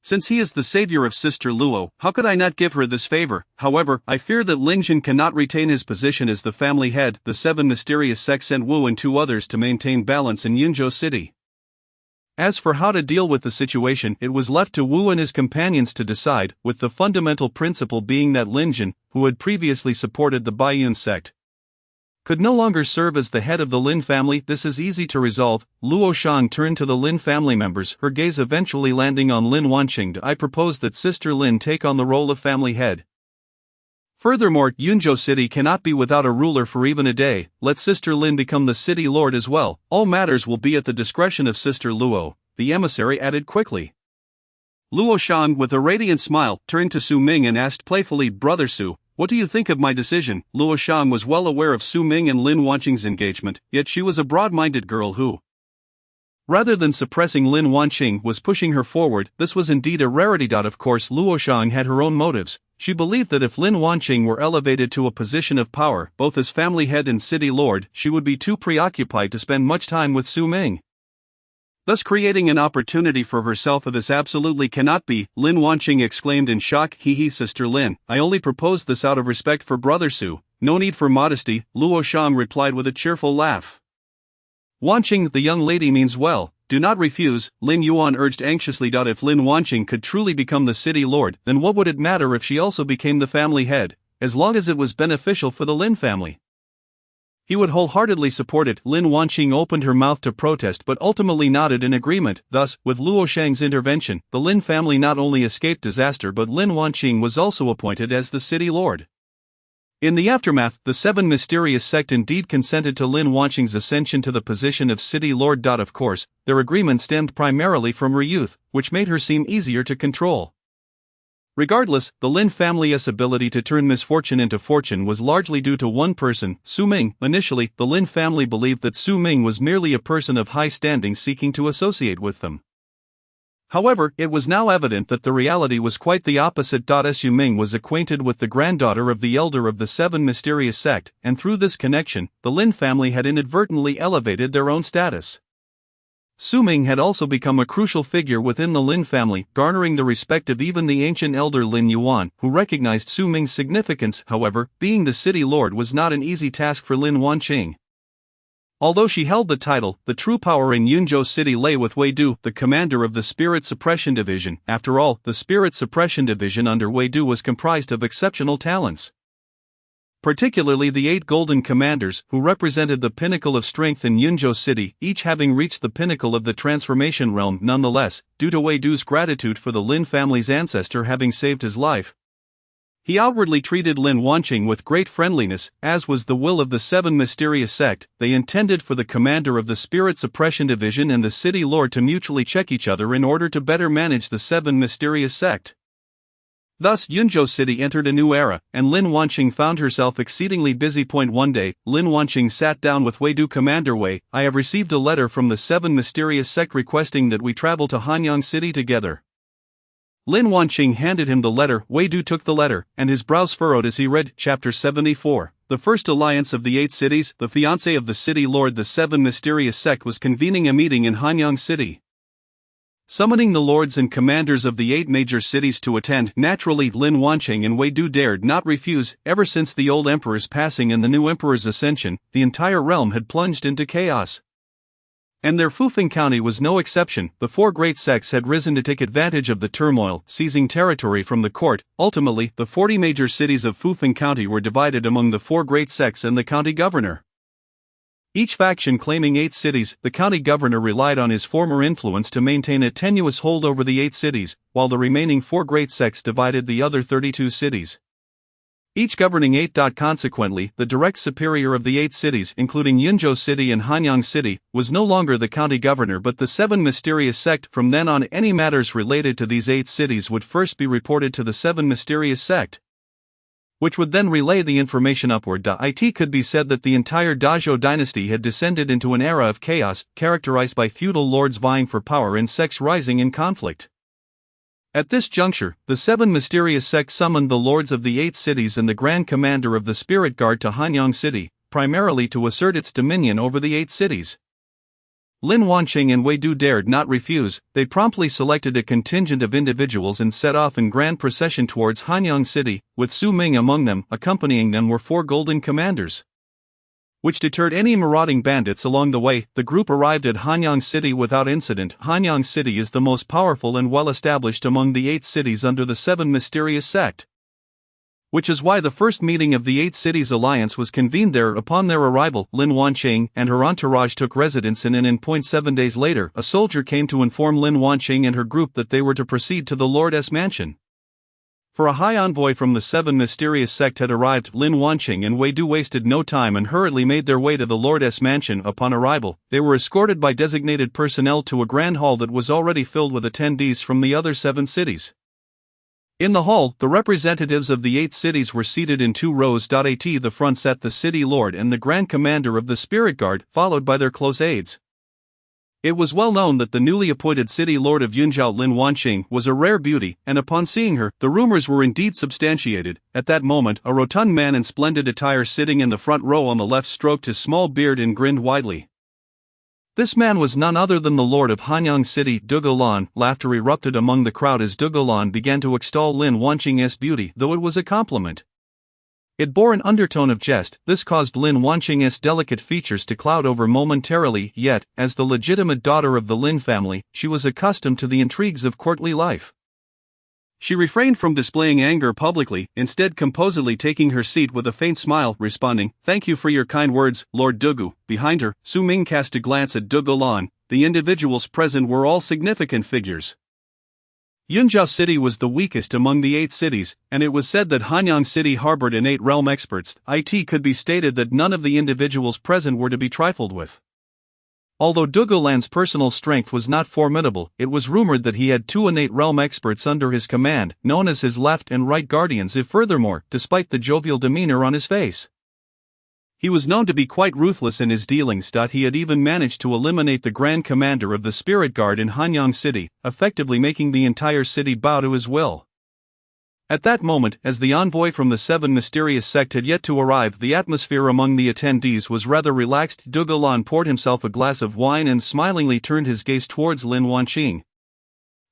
"Since he is the savior of Sister Luo, how could I not give her this favor? However, I fear that Lin Jin cannot retain his position as the family head." The 7 mysterious sects sent Wu and 2 others to maintain balance in Yunzhou City. As for how to deal with the situation, it was left to Wu and his companions to decide, with the fundamental principle being that Lin Jin, who had previously supported the Baiyun sect, could no longer serve as the head of the Lin family. "This is easy to resolve." Luo Shang turned to the Lin family members, her gaze eventually landing on Lin Wanqing. "I propose that Sister Lin take on the role of family head. Furthermore, Yunzhou City cannot be without a ruler for even a day. Let Sister Lin become the city lord as well. All matters will be at the discretion of Sister Luo, the emissary added quickly. Luo Shan, with a radiant smile, turned to Su Ming and asked playfully, "Brother Su, what do you think of my decision?" Luo Shan was well aware of Su Ming and Lin Wanqing's engagement, yet she was a broad-minded girl who, rather than suppressing Lin Wanqing, was pushing her forward. This was indeed a rarity. Of course, Luo Shan had her own motives. She believed that if Lin Wanqing were elevated to a position of power, both as family head and city lord, she would be too preoccupied to spend much time with Su Ming, thus creating an opportunity for herself. This absolutely cannot be, Lin Wanqing exclaimed in shock. Hee, Sister Lin, I only proposed this out of respect for Brother Su. No need for modesty, Luo Shan replied with a cheerful laugh. Wanqing, the young lady means well. Do not refuse, Lin Yuan urged anxiously. If Lin Wanqing could truly become the city lord, then what would it matter if she also became the family head, as long as it was beneficial for the Lin family? He would wholeheartedly support it. Lin Wanqing opened her mouth to protest but ultimately nodded in agreement. Thus, with Luo Shang's intervention, the Lin family not only escaped disaster but Lin Wanqing was also appointed as the city lord. In the aftermath, the seven mysterious sect indeed consented to Lin Wanqing's ascension to the position of city lord. Of course, their agreement stemmed primarily from her youth, which made her seem easier to control. Regardless, the Lin family's ability to turn misfortune into fortune was largely due to one person, Su Ming. Initially, the Lin family believed that Su Ming was merely a person of high standing seeking to associate with them. However, it was now evident that the reality was quite the opposite. Su Ming was acquainted with the granddaughter of the elder of the seven mysterious sect, and through this connection, the Lin family had inadvertently elevated their own status. Su Ming had also become a crucial figure within the Lin family, garnering the respect of even the ancient elder Lin Yuan, who recognized Su Ming's significance. However, being the city lord was not an easy task for Lin Wanqing. Although she held the title, the true power in Yunzhou City lay with Wei Du, the commander of the Spirit Suppression Division. After all, the Spirit Suppression Division under Wei Du was comprised of exceptional talents. Particularly the 8 golden commanders, who represented the pinnacle of strength in Yunzhou City, each having reached the pinnacle of the transformation realm. Nonetheless, due to Wei Du's gratitude for the Lin family's ancestor having saved his life, he outwardly treated Lin Wanqing with great friendliness, as was the will of the seven mysterious sect. They intended for the commander of the Spirit Suppression Division and the city lord to mutually check each other in order to better manage the seven mysterious sect. Thus, Yunzhou City entered a new era, and Lin Wanqing found herself exceedingly busy. One day, Lin Wanqing sat down with Wei Du. Commander Wei, I have received a letter from the seven mysterious sect requesting that we travel to Hanyang City together. Lin Wanqing handed him the letter. Wei Du took the letter, and his brows furrowed as he read. Chapter 74. The First Alliance of the 8 Cities. The fiancé of the city lord, the seven mysterious sect, was convening a meeting in Hanyang City, summoning the lords and commanders of the 8 major cities to attend. Naturally, Lin Wanqing and Wei Du dared not refuse. Ever since the old emperor's passing and the new emperor's ascension, the entire realm had plunged into chaos. And their Fufeng County was no exception. The 4 great sects had risen to take advantage of the turmoil, seizing territory from the court. Ultimately, the 40 major cities of Fufeng County were divided among the 4 great sects and the county governor. Each faction claiming 8 cities, the county governor relied on his former influence to maintain a tenuous hold over the 8 cities, while the remaining 4 great sects divided the other 32 cities, each governing 8. Consequently, the direct superior of the 8 cities, including Yunzhou City and Hanyang City, was no longer the county governor but the seven mysterious sect. From then on, any matters related to these 8 cities would first be reported to the seven mysterious sect, which would then relay the information upward. It could be said that the entire Dazhou dynasty had descended into an era of chaos, characterized by feudal lords vying for power and sects rising in conflict. At this juncture, the seven mysterious sects summoned the lords of the 8 cities and the grand commander of the Spirit Guard to Hanyang City, primarily to assert its dominion over the 8 cities. Lin Wanqing and Wei Du dared not refuse. They promptly selected a contingent of individuals and set off in grand procession towards Hanyang City, with Su Ming among them. Accompanying them were 4 golden commanders, which deterred any marauding bandits along the way. The group arrived at Hanyang City without incident. Hanyang City is the most powerful and well-established among the 8 cities under the seven mysterious sect, which is why the first meeting of the 8 Cities Alliance was convened there. Upon their arrival, Lin Wanqing and her entourage took residence in an inn. 7 days later, a soldier came to inform Lin Wanqing and her group that they were to proceed to the Lord's mansion. For a high envoy from the seven mysterious sect had arrived. Lin Wanqing and Wei Du wasted no time and hurriedly made their way to the Lord's mansion. Upon arrival, they were escorted by designated personnel to a grand hall that was already filled with attendees from the other 7 cities. In the hall, the representatives of the 8 cities were seated in 2 rows. At the front sat the city lord and the grand commander of the spirit guard, followed by their close aides. It was well known that the newly appointed city lord of Yunzhou, Lin Wanqing, was a rare beauty, and upon seeing her, the rumors were indeed substantiated. At that moment, a rotund man in splendid attire sitting in the front row on the left stroked his small beard and grinned widely. This man was none other than the lord of Hanyang City, Dugulan. Laughter erupted among the crowd as Dugulan began to extol Lin Wanqing's beauty, though it was a compliment. It bore an undertone of jest. This caused Lin Wanqing's delicate features to cloud over momentarily, yet, as the legitimate daughter of the Lin family, she was accustomed to the intrigues of courtly life. She refrained from displaying anger publicly, instead composedly taking her seat with a faint smile, responding, "Thank you for your kind words, Lord Dugu." Behind her, Su Ming cast a glance at Dugulan. The individuals present were all significant figures. Yunzhou City was the weakest among the 8 cities, and it was said that Hanyang City harbored innate realm experts. It could be stated that none of the individuals present were to be trifled with. Although Dugulan's personal strength was not formidable, it was rumored that he had 2 innate realm experts under his command, known as his left and right guardians. Furthermore, despite the jovial demeanor on his face, he was known to be quite ruthless in his dealings. He had even managed to eliminate the Grand Commander of the Spirit Guard in Hanyang City, effectively making the entire city bow to his will. At that moment, as the envoy from the 7 mysterious sect had yet to arrive, the atmosphere among the attendees was rather relaxed. Dugulan poured himself a glass of wine and smilingly turned his gaze towards Lin Wanqing,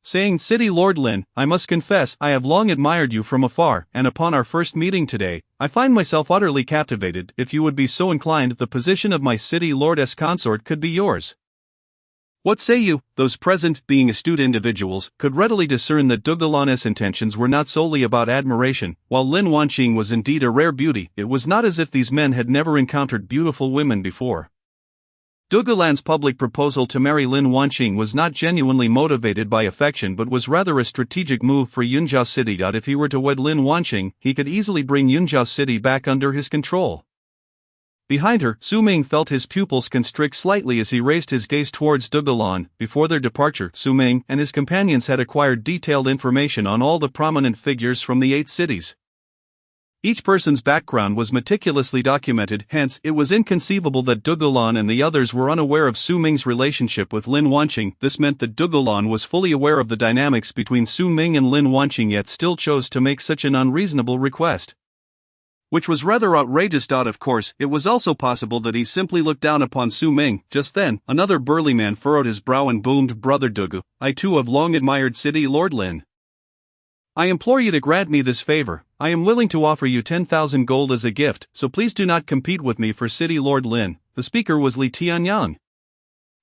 saying, "City Lord Lin, I must confess, I have long admired you from afar, and upon our first meeting today, I find myself utterly captivated. If you would be so inclined, the position of my city lordess consort could be yours. What say you?" Those present, being astute individuals, could readily discern that Dugulan's intentions were not solely about admiration. While Lin Wanqing was indeed a rare beauty, it was not as if these men had never encountered beautiful women before. Dugulan's public proposal to marry Lin Wanqing was not genuinely motivated by affection but was rather a strategic move for Yunzhou City. If he were to wed Lin Wanqing, he could easily bring Yunzhou City back under his control. Behind her, Su Ming felt his pupils constrict slightly as he raised his gaze towards Dugulan. Before their departure, Su Ming and his companions had acquired detailed information on all the prominent figures from the 8 cities. Each person's background was meticulously documented, hence, it was inconceivable that Dugulan and the others were unaware of Su Ming's relationship with Lin Wanqing. This meant that Dugulan was fully aware of the dynamics between Su Ming and Lin Wanqing, yet still chose to make such an unreasonable request, which was rather outrageous. Of course, it was also possible that he simply looked down upon Su Ming. Just then, another burly man furrowed his brow and boomed, "Brother Dugu, I too have long admired City Lord Lin. I implore you to grant me this favor. I am willing to offer you 10,000 gold as a gift, so please do not compete with me for City Lord Lin." The speaker was Li Tianyang,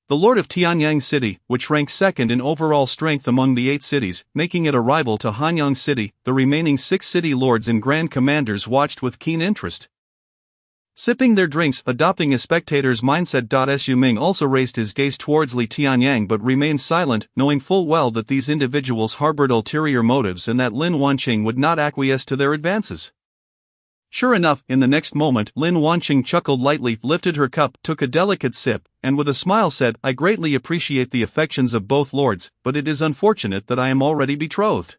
the lord of Tianyang City, which ranked second in overall strength among the 8 cities, making it a rival to Hanyang City. The remaining 6 city lords and grand commanders watched with keen interest, sipping their drinks, adopting a spectator's mindset. Su Ming also raised his gaze towards Li Tianyang but remained silent, knowing full well that these individuals harbored ulterior motives and that Lin Wanqing would not acquiesce to their advances. Sure enough, in the next moment, Lin Wanqing chuckled lightly, lifted her cup, took a delicate sip, and with a smile said, "I greatly appreciate the affections of both lords, but it is unfortunate that I am already betrothed."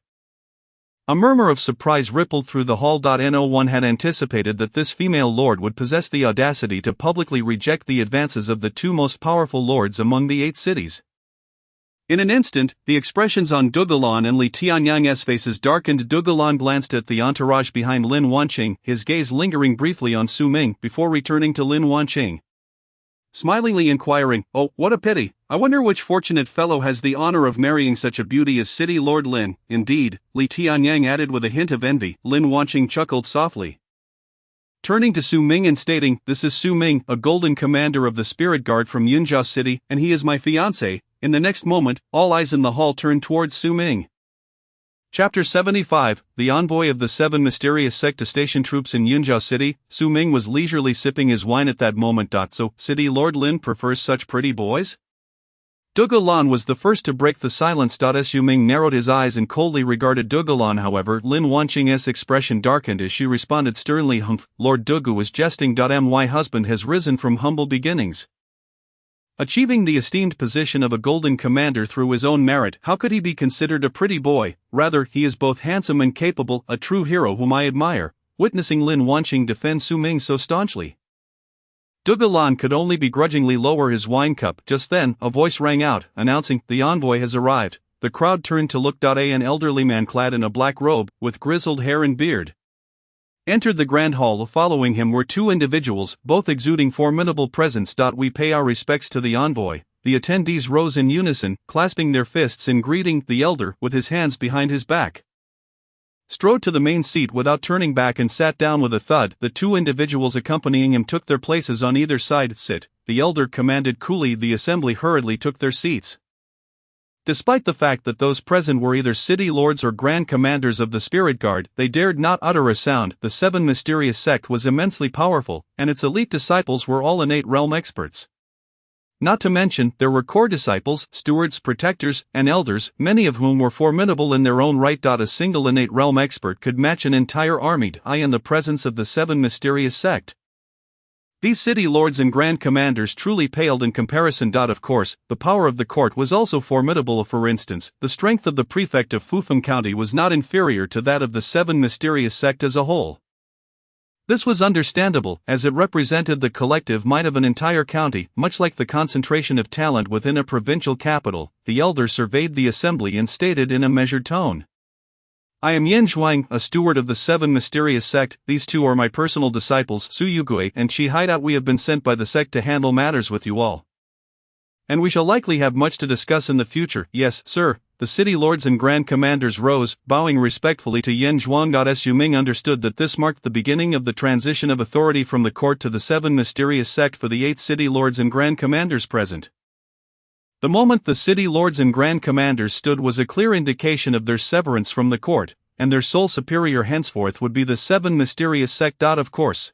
A murmur of surprise rippled through the hall. No one had anticipated that this female lord would possess the audacity to publicly reject the advances of the 2 most powerful lords among the 8 cities. In an instant, the expressions on Dugulan and Li Tianyang's faces darkened. Dugulan glanced at the entourage behind Lin Wanqing, his gaze lingering briefly on Su Ming before returning to Lin Wanqing, smilingly inquiring, "Oh, what a pity. I wonder which fortunate fellow has the honor of marrying such a beauty as City Lord Lin." "Indeed," Li Tianyang added with a hint of envy. Lin Wanqing chuckled softly, turning to Su Ming and stating, "This is Su Ming, a golden commander of the Spirit Guard from Yunzhou City, and he is my fiancé." In the next moment, all eyes in the hall turned towards Su Ming. Chapter 75, The Envoy of the 7 Mysterious Sect to station troops in Yunzhou City. Su Ming was leisurely sipping his wine at that moment. "So, City Lord Lin prefers such pretty boys?" Dugulan was the first to break the silence. Su Ming narrowed his eyes and coldly regarded Dugulan. However, Lin Wanqing's expression darkened as she responded sternly, "Humph, Lord Dugu was jesting. My husband has risen from humble beginnings, achieving the esteemed position of a golden commander through his own merit. How could he be considered a pretty boy? Rather, he is both handsome and capable, a true hero whom I admire." Witnessing Lin Wanqing defend Su Ming so staunchly, Dugulan could only begrudgingly lower his wine cup. Just then, a voice rang out, announcing, "The envoy has arrived." The crowd turned to look. An elderly man clad in a black robe, with grizzled hair and beard, entered the grand hall. Following him were two individuals, both exuding formidable presence. "We pay our respects to the envoy." The attendees rose in unison, clasping their fists in greeting. The elder, with his hands behind his back, strode to the main seat without turning back and sat down with a thud. The two individuals accompanying him took their places on either side. "Sit," the elder commanded coolly. The assembly hurriedly took their seats. Despite the fact that those present were either city lords or grand commanders of the spirit guard, they dared not utter a sound. The Seven Mysterious sect was immensely powerful, and its elite disciples were all innate realm experts. Not to mention, there were core disciples, stewards, protectors, and elders, many of whom were formidable in their own right. A single innate realm expert could match an entire army in the presence of the Seven Mysterious sect. These city lords and grand commanders truly paled in comparison. Of course, the power of the court was also formidable. For instance, the strength of the prefect of Fufeng County was not inferior to that of the Seven Mysterious sect as a whole. This was understandable, as it represented the collective might of an entire county, much like the concentration of talent within a provincial capital. The elder surveyed the assembly and stated in a measured tone, "I am Yin Zhuang, a steward of the Seven Mysterious sect. These two are my personal disciples, Su Yugui and Chi Hideout. We have been sent by the sect to handle matters with you all, and we shall likely have much to discuss in the future." "Yes, sir." The city lords and grand commanders rose, bowing respectfully to Yin Zhuang. Su Ming understood that this marked the beginning of the transition of authority from the court to the Seven Mysterious sect for the 8 city lords and grand commanders present. The moment the city lords and grand commanders stood was a clear indication of their severance from the court, and their sole superior henceforth would be the Seven Mysterious sect. Of course,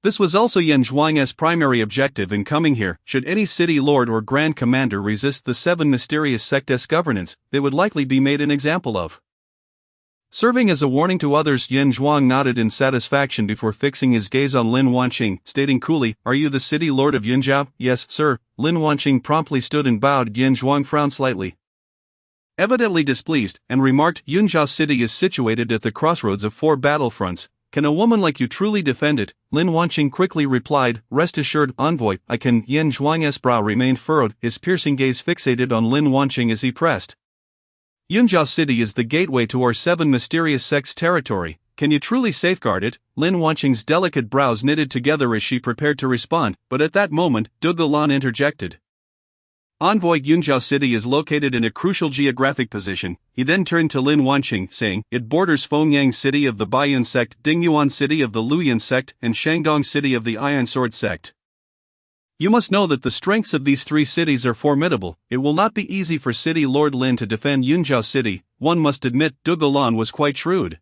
this was also Yin Zhuang's primary objective in coming here. Should any city lord or grand commander resist the Seven Mysterious sect's governance, they would likely be made an example of. Serving as a warning to others, Yin Zhuang nodded in satisfaction before fixing his gaze on Lin Wanqing, stating coolly, "Are you the city lord of Yunjiao?" "Yes, sir." Lin Wanqing promptly stood and bowed. Yin Zhuang frowned slightly, evidently displeased, and remarked, "Yunjiao City is situated at the crossroads of 4 battlefronts. Can a woman like you truly defend it?" Lin Wanqing quickly replied, "Rest assured, envoy, I can." Yin Zhuang's brow remained furrowed, his piercing gaze fixated on Lin Wanqing as he pressed, "Yunjiao City is the gateway to our Seven Mysterious sect's territory. Can you truly safeguard it?" Lin Wanqing's delicate brows knitted together as she prepared to respond, but at that moment, Dugulan interjected, "Envoy, Yunjiao City is located in a crucial geographic position." He then turned to Lin Wanqing, saying, "It borders Fengyang City of the Baiyun sect, Dingyuan City of the Luoyuan sect, and Shandong City of the Iron Sword sect. You must know that the strengths of these 3 cities are formidable. It will not be easy for City Lord Lin to defend Yunjiao City." One must admit, Dugulan was quite shrewd.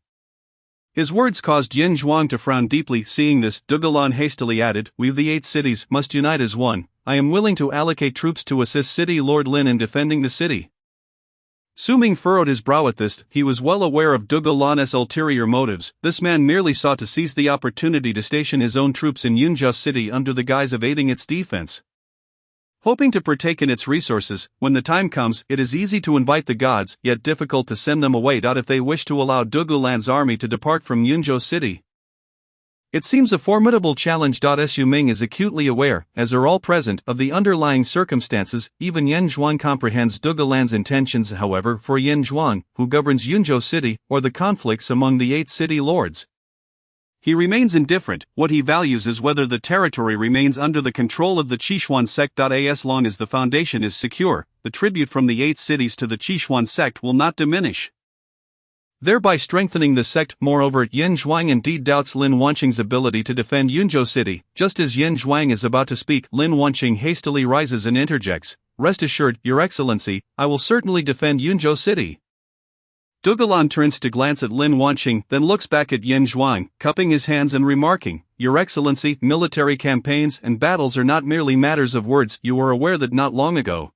His words caused Yin Zhuang to frown deeply. Seeing this, Dugulan hastily added, "We the 8 cities must unite as one. I am willing to allocate troops to assist City Lord Lin in defending the city." Su Ming furrowed his brow at this. He was well aware of Dugulan's ulterior motives. This man merely sought to seize the opportunity to station his own troops in Yunjiao City under the guise of aiding its defense, hoping to partake in its resources. When the time comes, it is easy to invite the gods, yet difficult to send them away. If they wish to allow Dugulan's army to depart from Yunjiao City, it seems a formidable challenge. Su Ming is acutely aware, as are all present, of the underlying circumstances. Even Yin Zhuang comprehends Dugulan's intentions. However, for Yin Zhuang, who governs Yunjiao City, or the conflicts among the 8 city lords, he remains indifferent. What he values is whether the territory remains under the control of the Qishuan sect. As long as the foundation is secure, the tribute from the 8 cities to the Qishuan sect will not diminish, thereby strengthening the sect. Moreover, Yin Zhuang indeed doubts Lin Wanqing's ability to defend Yunjiao City. Just as Yin Zhuang is about to speak, Lin Wanqing hastily rises and interjects, "Rest assured, Your Excellency, I will certainly defend Yunjiao City." Dugulan turns to glance at Lin Wanqing, then looks back at Yin Zhuang, cupping his hands and remarking, "Your Excellency, military campaigns and battles are not merely matters of words. You are aware that not long ago,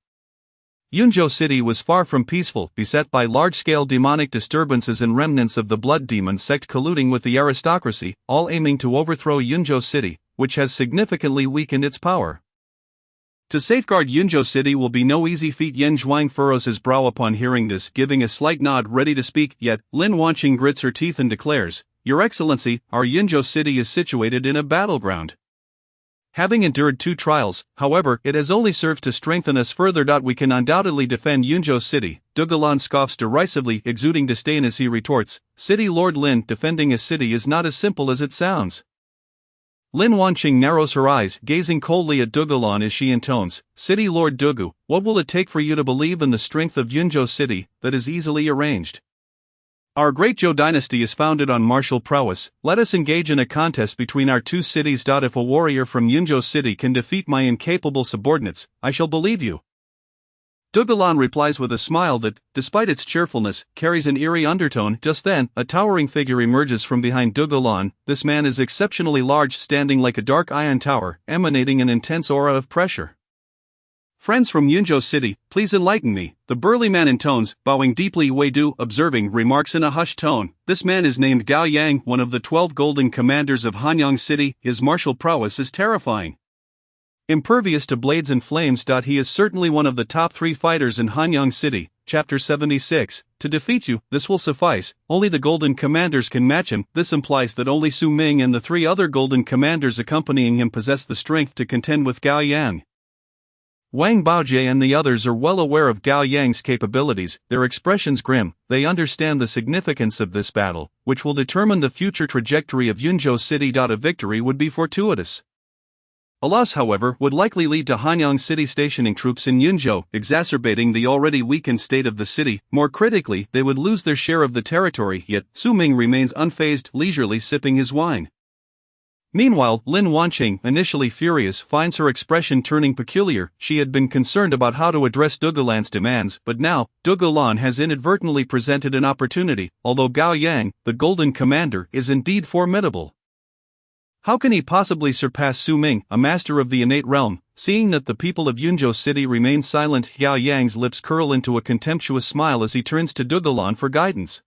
Yunzhou City was far from peaceful, beset by large-scale demonic disturbances and remnants of the Blood Demon sect colluding with the aristocracy, all aiming to overthrow Yunzhou City, which has significantly weakened its power. To safeguard Yunzhou City will be no easy feat. Yan Zhuang furrows his brow upon hearing this, giving a slight nod ready to speak, yet Lin Wanqing grits her teeth and declares, "Your Excellency, our Yunzhou City is situated in a battleground. Having endured 2 trials, however, it has only served to strengthen us further. We can undoubtedly defend Yunzhou City." Dugalan scoffs derisively, exuding disdain as he retorts, "City Lord Lin, defending a city is not as simple as it sounds." Lin Wanqing narrows her eyes, gazing coldly at Dugalan as she intones, "City Lord Dugu, what will it take for you to believe in the strength of Yunzhou City? That is easily arranged. Our great Zhou dynasty is founded on martial prowess. Let us engage in a contest between our 2 cities. If a warrior from Yunzhou City can defeat my incapable subordinates, I shall believe you." Dugalan replies with a smile that, despite its cheerfulness, carries an eerie undertone. Just then, a towering figure emerges from behind Dugalan. This man is exceptionally large, standing like a dark iron tower, emanating an intense aura of pressure. "Friends from Yunzhou City, please enlighten me," the burly man intones, bowing deeply. Wei Du, observing, remarks in a hushed tone, "This man is named Gao Yang, one of the 12 golden commanders of Hanyang City. His martial prowess is terrifying. Impervious to blades and flames. He is certainly one of the top 3 fighters in Hanyang City." Chapter 76. To defeat you, this will suffice. Only the golden commanders can match him. This implies that only Su Ming and the 3 other golden commanders accompanying him possess the strength to contend with Gao Yang. Wang Baojie and the others are well aware of Gao Yang's capabilities, their expressions grim. They understand the significance of this battle, which will determine the future trajectory of Yunzhou City. A victory would be fortuitous. A loss, however, would likely lead to Hanyang City stationing troops in Yunzhou, exacerbating the already weakened state of the city. More critically, they would lose their share of the territory. Yet, Su Ming remains unfazed, leisurely sipping his wine. Meanwhile, Lin Wanqing, initially furious, finds her expression turning peculiar. She had been concerned about how to address Dugalan's demands, but now, Dugalan has inadvertently presented an opportunity. Although Gao Yang, the Golden Commander, is indeed formidable, how can he possibly surpass Su Ming, a master of the innate realm? Seeing that the people of Yunzhou City remain silent, Gao Yang's lips curl into a contemptuous smile as he turns to Dugalan for guidance.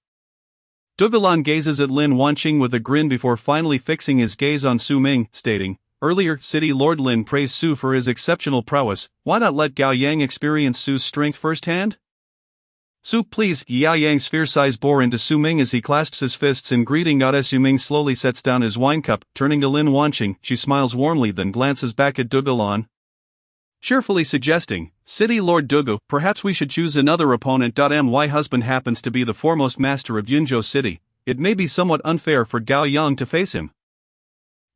Dugalan gazes at Lin Wanqing with a grin before finally fixing his gaze on Su Ming, stating, "Earlier, City Lord Lin praised Su for his exceptional prowess. Why not let Gao Yang experience Su's strength firsthand?" "Su, please." Gao Yang's fierce eyes bore into Su Ming as he clasps his fists in greeting. As Su Ming slowly sets down his wine cup, turning to Lin Wanqing, she smiles warmly, then glances back at Dugalan, cheerfully suggesting, "City Lord Dugu, perhaps we should choose another opponent. My husband happens to be the foremost master of Yunzhou City. It may be somewhat unfair for Gao Yang to face him."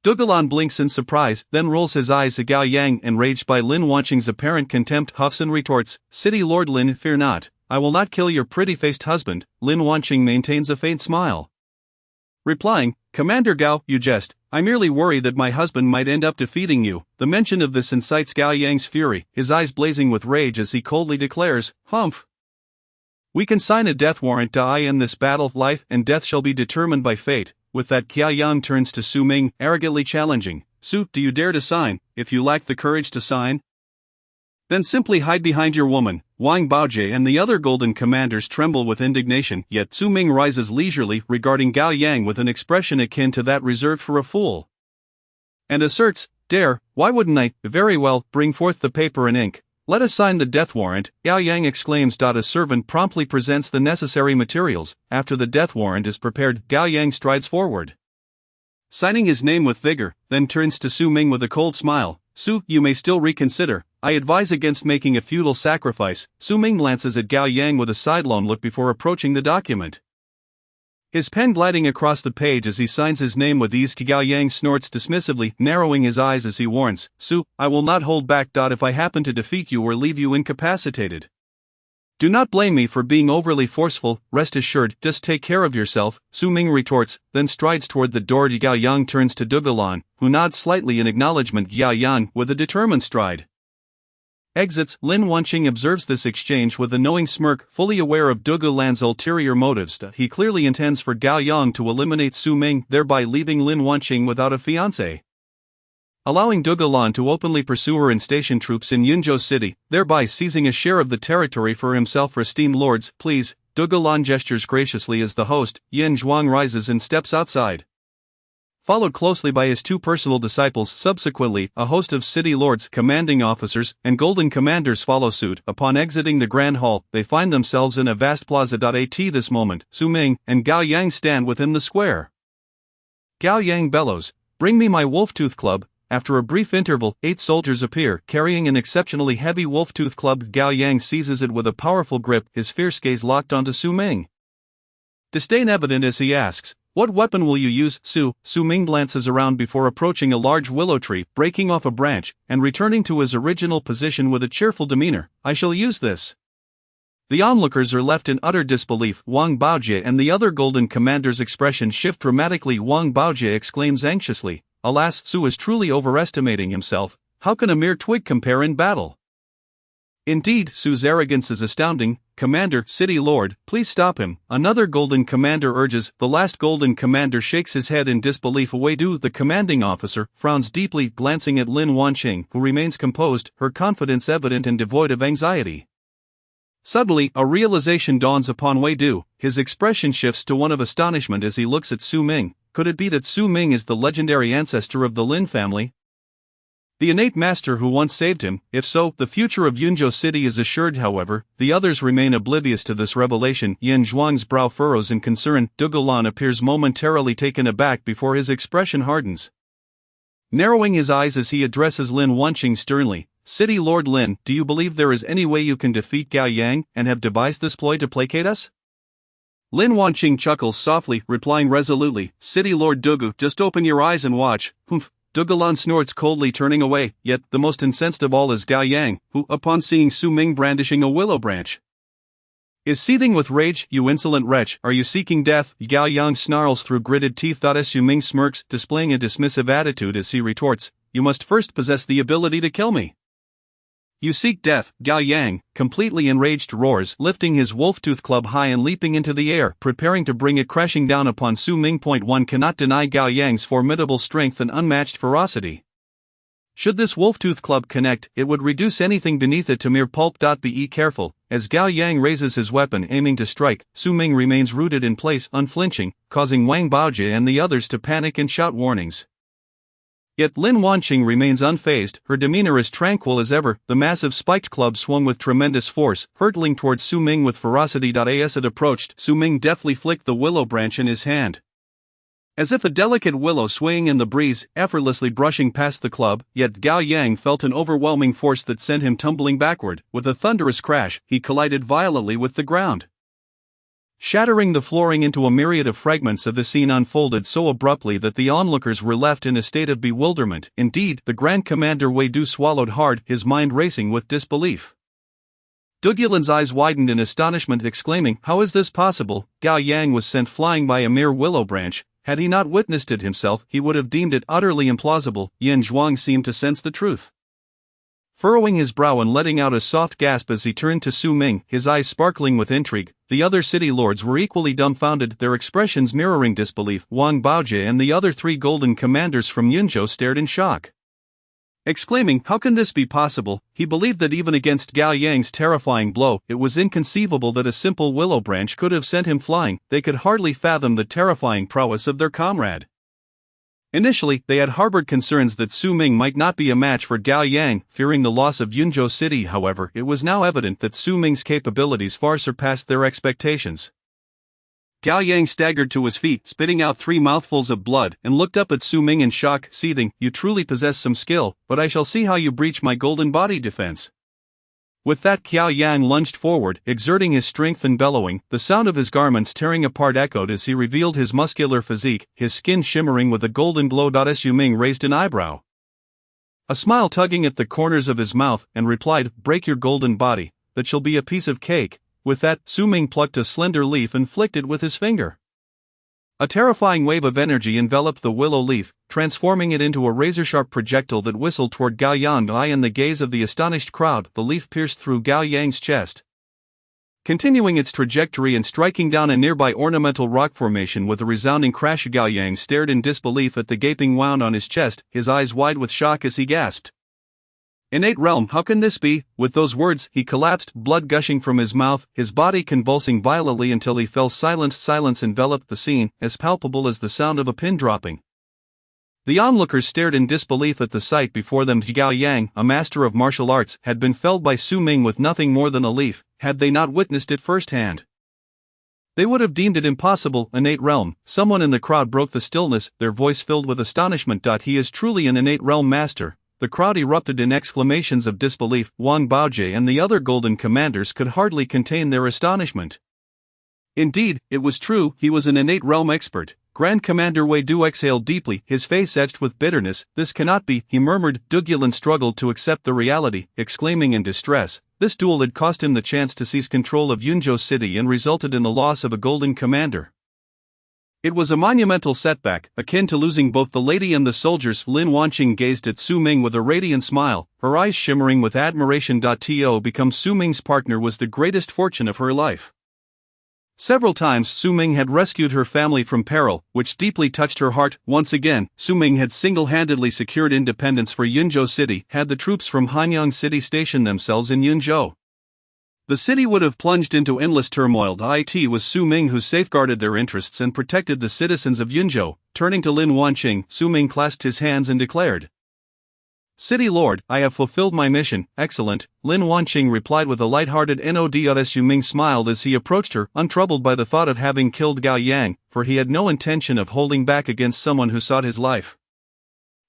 Dugalan blinks in surprise, then rolls his eyes at Gao Yang, enraged by Lin Wanqing's apparent contempt, huffs and retorts, "City Lord Lin, fear not. I will not kill your pretty-faced husband." Lin Wanqing maintains a faint smile, replying, "Commander Gao, you jest. I merely worry that my husband might end up defeating you." The mention of this incites Gao Yang's fury, his eyes blazing with rage as he coldly declares, "Humph! We can sign a death warrant. I end this battle. Life and death shall be determined by fate." With that, Gao Yang turns to Su Ming, arrogantly challenging, "Su, do you dare to sign? If you lack the courage to sign, then simply hide behind your woman." Wang Baojie and the other golden commanders tremble with indignation, yet Su Ming rises leisurely, regarding Gao Yang with an expression akin to that reserved for a fool, and asserts, "Dare, why wouldn't I? Very well, bring forth the paper and ink. Let us sign the death warrant." Gao Yang exclaims. A servant promptly presents the necessary materials. After the death warrant is prepared, Gao Yang strides forward, signing his name with vigor, then turns to Su Ming with a cold smile, "Su, you may still reconsider. I advise against making a futile sacrifice." Su Ming glances at Gao Yang with a sidelong look before approaching the document, his pen gliding across the page as he signs his name with ease. Gao Yang snorts dismissively, narrowing his eyes as he warns, "Su, I will not hold back. If I happen to defeat you or leave you incapacitated, do not blame me for being overly forceful. Rest assured, just take care of yourself." Su Ming retorts, then strides toward the door. Gao Yang turns to Dugalan, who nods slightly in acknowledgement. Gao Yang, with a determined stride, exits. Lin Wanqing observes this exchange with a knowing smirk, fully aware of Dugalan's ulterior motives. He clearly intends for Gao Yang to eliminate Su Ming, thereby leaving Lin Wanqing without a fiancé. allowing Dugalan to openly pursue her and station troops in Yunzhou City, thereby seizing a share of the territory for himself. For esteemed lords, please. Dugalan gestures graciously as the host, Yin Zhuang, rises and steps outside, followed closely by his two personal disciples. Subsequently, a host of city lords, commanding officers, and golden commanders follow suit. Upon exiting the Grand Hall, they find themselves in a vast plaza. At this moment, Su Ming and Gao Yang stand within the square. Gao Yang bellows, "Bring me my wolf-tooth club." After a brief interval, 8 soldiers appear, carrying an exceptionally heavy wolf-tooth club. Gao Yang seizes it with a powerful grip, his fierce gaze locked onto Su Ming. Disdain evident as he asks, "What weapon will you use, Su?" Su Ming glances around before approaching a large willow tree, breaking off a branch, and returning to his original position with a cheerful demeanor. "I shall use this." The onlookers are left in utter disbelief. Wang Baojie and the other golden commanders' expressions shift dramatically. Wang Baojie exclaims anxiously, "Alas, Su is truly overestimating himself. How can a mere twig compare in battle?" Indeed, Su's arrogance is astounding. "Commander, City Lord, please stop him," another golden commander urges. The last golden commander shakes his head in disbelief. Weidu, the commanding officer, frowns deeply, glancing at Lin Wanqing, who remains composed, her confidence evident and devoid of anxiety. Suddenly, a realization dawns upon Weidu. His expression shifts to one of astonishment as he looks at Su Ming. Could it be that Su Ming is the legendary ancestor of the Lin family? The innate master who once saved him? If so, the future of Yunzhou City is assured. However, the others remain oblivious to this revelation. Yin Zhuang's brow furrows in concern. Dugalan appears momentarily taken aback before his expression hardens, narrowing his eyes as he addresses Lin Wanqing sternly. "City Lord Lin, do you believe there is any way you can defeat Gao Yang, and have devised this ploy to placate us?" Lin Wanqing chuckles softly, replying resolutely, "City Lord Dugu, just open your eyes and watch." "Humph." Dugalan snorts coldly, turning away. Yet, the most incensed of all is Gao Yang, who, upon seeing Su Ming brandishing a willow branch, is seething with rage. "You insolent wretch, are you seeking death?" Gao Yang snarls through gritted teeth. Su Ming smirks, displaying a dismissive attitude as he retorts, "You must first possess the ability to kill me." "You seek death," Gao Yang, completely enraged, roars, lifting his wolf-tooth club high and leaping into the air, preparing to bring it crashing down upon Su Ming. One cannot deny Gao Yang's formidable strength and unmatched ferocity. Should this wolf-tooth club connect, it would reduce anything beneath it to mere pulp. Be careful. As Gao Yang raises his weapon aiming to strike, Su Ming remains rooted in place, unflinching, causing Wang Baojie and the others to panic and shout warnings. Yet Lin Wanqing remains unfazed, her demeanor as tranquil as ever. The massive spiked club swung with tremendous force, hurtling towards Su Ming with ferocity. As it approached, Su Ming deftly flicked the willow branch in his hand, as if a delicate willow swaying in the breeze, effortlessly brushing past the club. Yet Gao Yang felt an overwhelming force that sent him tumbling backward. With a thunderous crash, he collided violently with the ground, shattering the flooring into a myriad of fragments. The scene unfolded so abruptly that the onlookers were left in a state of bewilderment. Indeed, the Grand Commander Weidu swallowed hard, his mind racing with disbelief. Dugalan's eyes widened in astonishment, exclaiming, "How is this possible? Gao Yang was sent flying by a mere willow branch. Had he not witnessed it himself, he would have deemed it utterly implausible." Yin Zhuang seemed to sense the truth, furrowing his brow and letting out a soft gasp as he turned to Su Ming, his eyes sparkling with intrigue. The other city lords were equally dumbfounded, their expressions mirroring disbelief. Wang Baojie and the other 3 golden commanders from Yunzhou stared in shock, exclaiming, "How can this be possible?" He believed that even against Gao Yang's terrifying blow, it was inconceivable that a simple willow branch could have sent him flying. They could hardly fathom the terrifying prowess of their comrade. Initially, they had harbored concerns that Su Ming might not be a match for Gao Yang. Fearing the loss of Yunzhou City, however, it was now evident that Su Ming's capabilities far surpassed their expectations. Gao Yang staggered to his feet, spitting out 3 mouthfuls of blood, and looked up at Su Ming in shock, seething, "You truly possess some skill, but I shall see how you breach my golden body defense." With that, Gao Yang lunged forward, exerting his strength and bellowing. The sound of his garments tearing apart echoed as he revealed his muscular physique, his skin shimmering with a golden glow. Su Ming raised an eyebrow, a smile tugging at the corners of his mouth, and replied, "Break your golden body, that shall be a piece of cake." With that, Su Ming plucked a slender leaf and flicked it with his finger. A terrifying wave of energy enveloped the willow leaf, transforming it into a razor-sharp projectile that whistled toward Gao Yang. In the gaze of the astonished crowd, the leaf pierced through Gao Yang's chest, continuing its trajectory and striking down a nearby ornamental rock formation with a resounding crash. Gao Yang stared in disbelief at the gaping wound on his chest, his eyes wide with shock as he gasped. "Innate realm, how can this be?" With those words, he collapsed, blood gushing from his mouth, his body convulsing violently until he fell silent. Silence enveloped the scene, as palpable as the sound of a pin dropping. The onlookers stared in disbelief at the sight before them. Gao Yang, a master of martial arts, had been felled by Su Ming with nothing more than a leaf. Had they not witnessed it firsthand, they would have deemed it impossible. Innate realm. Someone in the crowd broke the stillness, their voice filled with astonishment. He is truly an innate realm master. The crowd erupted in exclamations of disbelief. Wang Baojie and the other golden commanders could hardly contain their astonishment. Indeed, it was true, he was an innate realm expert. Grand Commander Wei Du exhaled deeply, his face etched with bitterness. "This cannot be," he murmured. Dugulin struggled to accept the reality, exclaiming in distress. This duel had cost him the chance to seize control of Yunzhou City and resulted in the loss of a golden commander. It was a monumental setback, akin to losing both the lady and the soldiers. Lin Wanqing gazed at Su Ming with a radiant smile, her eyes shimmering with admiration. To become Su Ming's partner was the greatest fortune of her life. Several times Su Ming had rescued her family from peril, which deeply touched her heart. Once again, Su Ming had single-handedly secured independence for Yunzhou City. Had the troops from Hanyang City stationed themselves in Yunzhou, the city would have plunged into endless turmoil. It was Su Ming who safeguarded their interests and protected the citizens of Yunzhou. Turning to Lin Wanqing, Su Ming clasped his hands and declared, "City Lord, I have fulfilled my mission." "Excellent," Lin Wanqing replied with a light-hearted nod. Su Ming smiled as he approached her, untroubled by the thought of having killed Gao Yang, for he had no intention of holding back against someone who sought his life.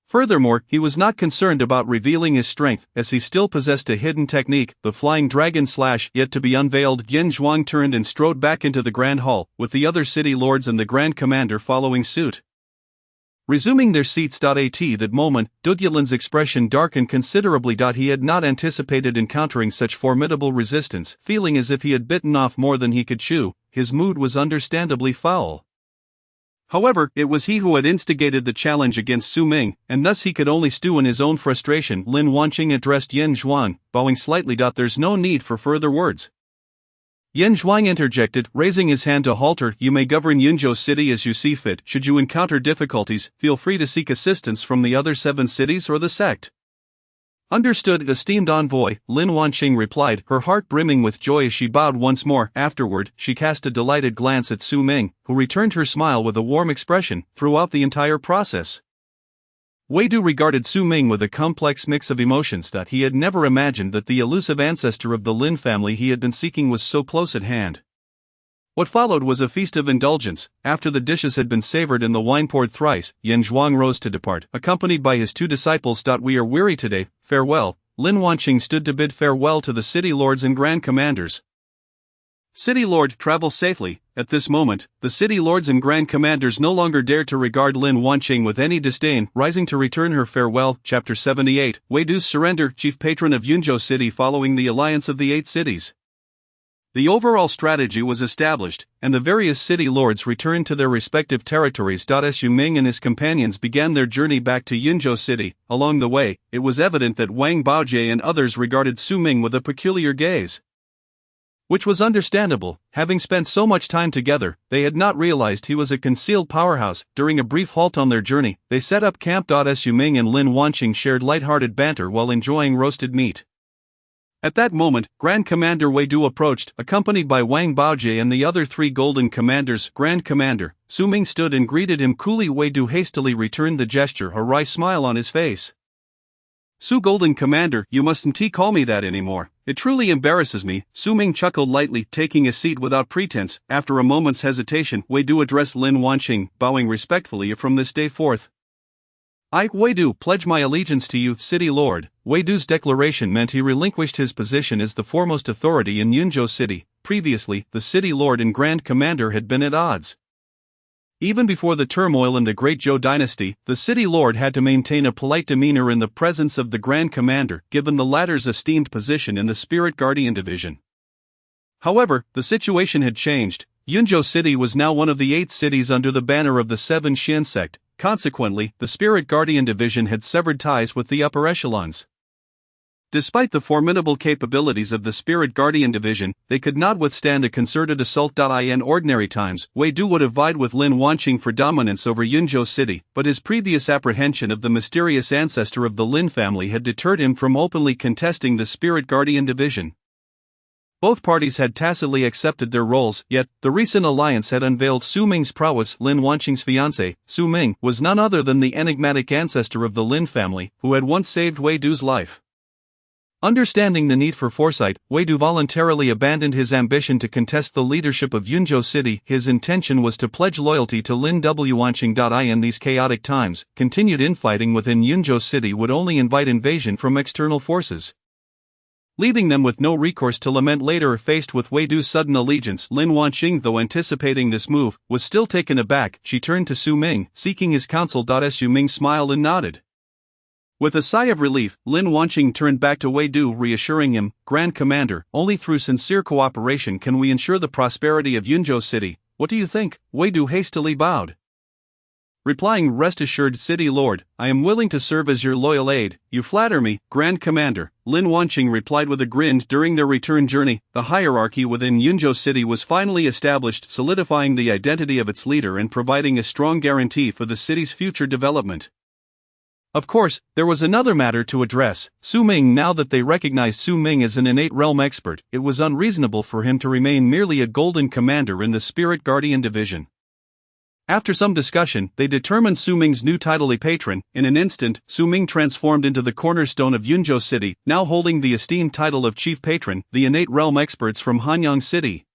Furthermore, he was not concerned about revealing his strength, as he still possessed a hidden technique, the Flying Dragon Slash, yet to be unveiled. Yin Zhuang turned and strode back into the Grand Hall, with the other city lords and the Grand Commander following suit. Resuming their seats. At that moment, Dugulin's expression darkened considerably. He had not anticipated encountering such formidable resistance. Feeling as if he had bitten off more than he could chew, his mood was understandably foul. However, it was he who had instigated the challenge against Su Ming, and thus he could only stew in his own frustration. Lin Wanqing addressed Yin Zhuang, bowing slightly. "There's no need for further words." Yin Zhuang interjected, raising his hand to halt her. "You may govern Yunzhou City as you see fit. Should you encounter difficulties, feel free to seek assistance from the other 7 cities or the sect." "Understood, esteemed envoy," Lin Wanqing replied, her heart brimming with joy as she bowed once more. Afterward, she cast a delighted glance at Su Ming, who returned her smile with a warm expression. Throughout the entire process, Wei Du regarded Su Ming with a complex mix of emotions. He had never imagined that the elusive ancestor of the Lin family he had been seeking was so close at hand. What followed was a feast of indulgence. After the dishes had been savored and the wine poured thrice, Yin Zhuang rose to depart, accompanied by his 2 disciples. "We are weary today, farewell." Lin Wanqing stood to bid farewell to the city lords and grand commanders. "City Lord, travel safely." At this moment, the city lords and grand commanders no longer dared to regard Lin Wanqing with any disdain, rising to return her farewell. Chapter 78, Wei Du's surrender. Chief patron of Yunzhou City. Following the alliance of the 8 cities, the overall strategy was established, and the various city lords returned to their respective territories. Su Ming and his companions began their journey back to Yunzhou City. Along the way, it was evident that Wang Baojie and others regarded Su Ming with a peculiar gaze, which was understandable. Having spent so much time together, they had not realized he was a concealed powerhouse. During a brief halt on their journey, they set up camp. Su Ming and Lin Wanqing shared light-hearted banter while enjoying roasted meat. At that moment, Grand Commander Wei Du approached, accompanied by Wang Baojie and the other 3 golden commanders. "Grand Commander." Su Ming stood and greeted him coolly. Wei Du hastily returned the gesture, a wry smile on his face. "Su Golden Commander, you mustn't call me that anymore. It truly embarrasses me." Su Ming chuckled lightly, taking a seat without pretense. After a moment's hesitation, Wei Du addressed Lin Wanqing, bowing respectfully. "From this day forth, I, Wei Du, pledge my allegiance to you, City Lord." Wei Du's declaration meant he relinquished his position as the foremost authority in Yunzhou City. Previously, the City Lord and Grand Commander had been at odds. Even before the turmoil in the Great Zhou dynasty, the City Lord had to maintain a polite demeanor in the presence of the Grand Commander, given the latter's esteemed position in the Spirit Guardian Division. However, the situation had changed. Yunzhou City was now one of the 8 cities under the banner of the 7 Xin sect. Consequently, the Spirit Guardian Division had severed ties with the upper echelons. Despite the formidable capabilities of the Spirit Guardian Division, they could not withstand a concerted assault. In ordinary times, Wei Du would have vied with Lin Wanqing for dominance over Yunzhou City, but his previous apprehension of the mysterious ancestor of the Lin family had deterred him from openly contesting the Spirit Guardian Division. Both parties had tacitly accepted their roles, yet, the recent alliance had unveiled Su Ming's prowess. Lin Wanqing's fiancé, Su Ming, was none other than the enigmatic ancestor of the Lin family, who had once saved Wei Du's life. Understanding the need for foresight, Wei Du voluntarily abandoned his ambition to contest the leadership of Yunzhou City. His intention was to pledge loyalty to Lin Wanqing. In these chaotic times, continued infighting within Yunzhou City would only invite invasion from external forces, leaving them with no recourse to lament later. Faced with Wei Du's sudden allegiance, Lin Wanqing, though anticipating this move, was still taken aback. She turned to Su Ming, seeking his counsel. Su Ming smiled and nodded. With a sigh of relief, Lin Wanqing turned back to Wei Du, reassuring him, "Grand Commander, only through sincere cooperation can we ensure the prosperity of Yunzhou City. What do you think?" Wei Du hastily bowed, replying, "Rest assured, City Lord, I am willing to serve as your loyal aide." "You flatter me, Grand Commander," Lin Wanqing replied with a grin. During their return journey, the hierarchy within Yunzhou City was finally established, solidifying the identity of its leader and providing a strong guarantee for the city's future development. Of course, there was another matter to address. Su Ming. Now that they recognized Su Ming as an innate realm expert, it was unreasonable for him to remain merely a golden commander in the Spirit Guardian Division. After some discussion, they determined Su Ming's new title a patron. In an instant, Su Ming transformed into the cornerstone of Yunzhou City, now holding the esteemed title of chief patron. The innate realm experts from Hanyang City,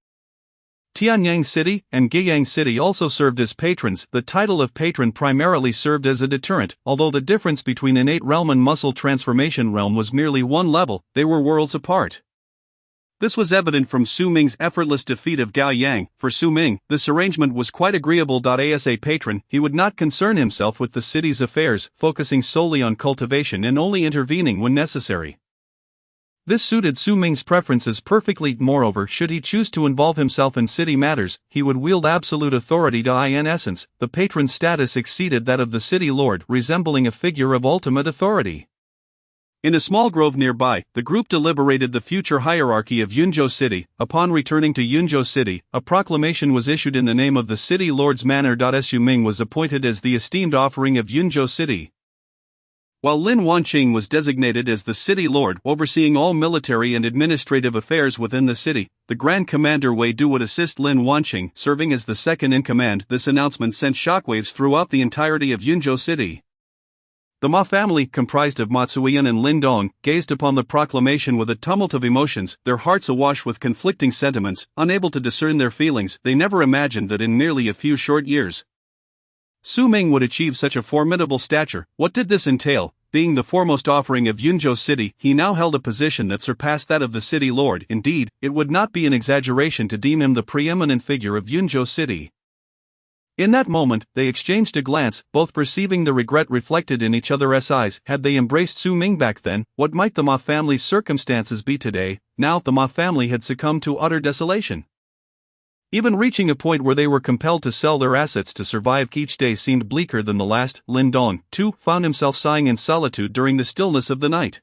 Tianyang City, and Guiyang City also served as patrons. The title of patron primarily served as a deterrent. Although the difference between innate realm and muscle transformation realm was merely one level, they were worlds apart. This was evident from Su Ming's effortless defeat of Gao Yang. For Su Ming, this arrangement was quite agreeable. As a patron, he would not concern himself with the city's affairs, focusing solely on cultivation and only intervening when necessary. This suited Su Ming's preferences perfectly. Moreover, should he choose to involve himself in city matters, he would wield absolute authority. In essence, the patron's status exceeded that of the city lord, resembling a figure of ultimate authority. In a small grove nearby, the group deliberated the future hierarchy of Yunzhou City. Upon returning to Yunzhou City, a proclamation was issued in the name of the city lord's manor. Su Ming was appointed as the esteemed offering of Yunzhou City, while Lin Wanqing was designated as the city lord, overseeing all military and administrative affairs within the city. The Grand Commander Wei Du would assist Lin Wanqing, serving as the second in command. This announcement sent shockwaves throughout the entirety of Yunzhou City. The Ma family, comprised of Ma Zuiyan and Lin Dong, gazed upon the proclamation with a tumult of emotions, their hearts awash with conflicting sentiments. Unable to discern their feelings, they never imagined that in merely a few short years, Su Ming would achieve such a formidable stature. What did this entail? Being the foremost offering of Yunzhou City, he now held a position that surpassed that of the city lord. Indeed, it would not be an exaggeration to deem him the preeminent figure of Yunzhou City. In that moment, they exchanged a glance, both perceiving the regret reflected in each other's eyes. Had they embraced Su Ming back then, what might the Ma family's circumstances be today? Now, the Ma family had succumbed to utter desolation, even reaching a point where they were compelled to sell their assets to survive. Each day seemed bleaker than the last. Lin Dong, too, found himself sighing in solitude during the stillness of the night.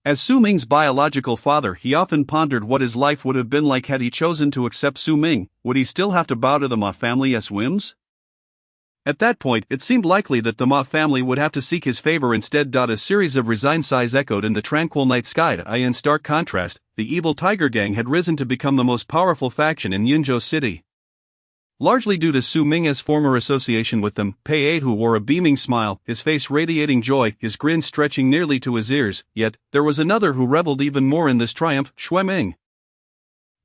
As Su Ming's biological father, he often pondered what his life would have been like had he chosen to accept Su Ming. Would he still have to bow to the Ma family's whims? At that point, it seemed likely that the Ma family would have to seek his favor instead. A series of resigned sighs echoed in the tranquil night sky. In stark contrast, the evil Tiger Gang had risen to become the most powerful faction in Yunzhou City. Largely due to Su Ming's former association with them, Pei Hu wore a beaming smile, his face radiating joy, his grin stretching nearly to his ears. Yet, there was another who reveled even more in this triumph, Xue Ming.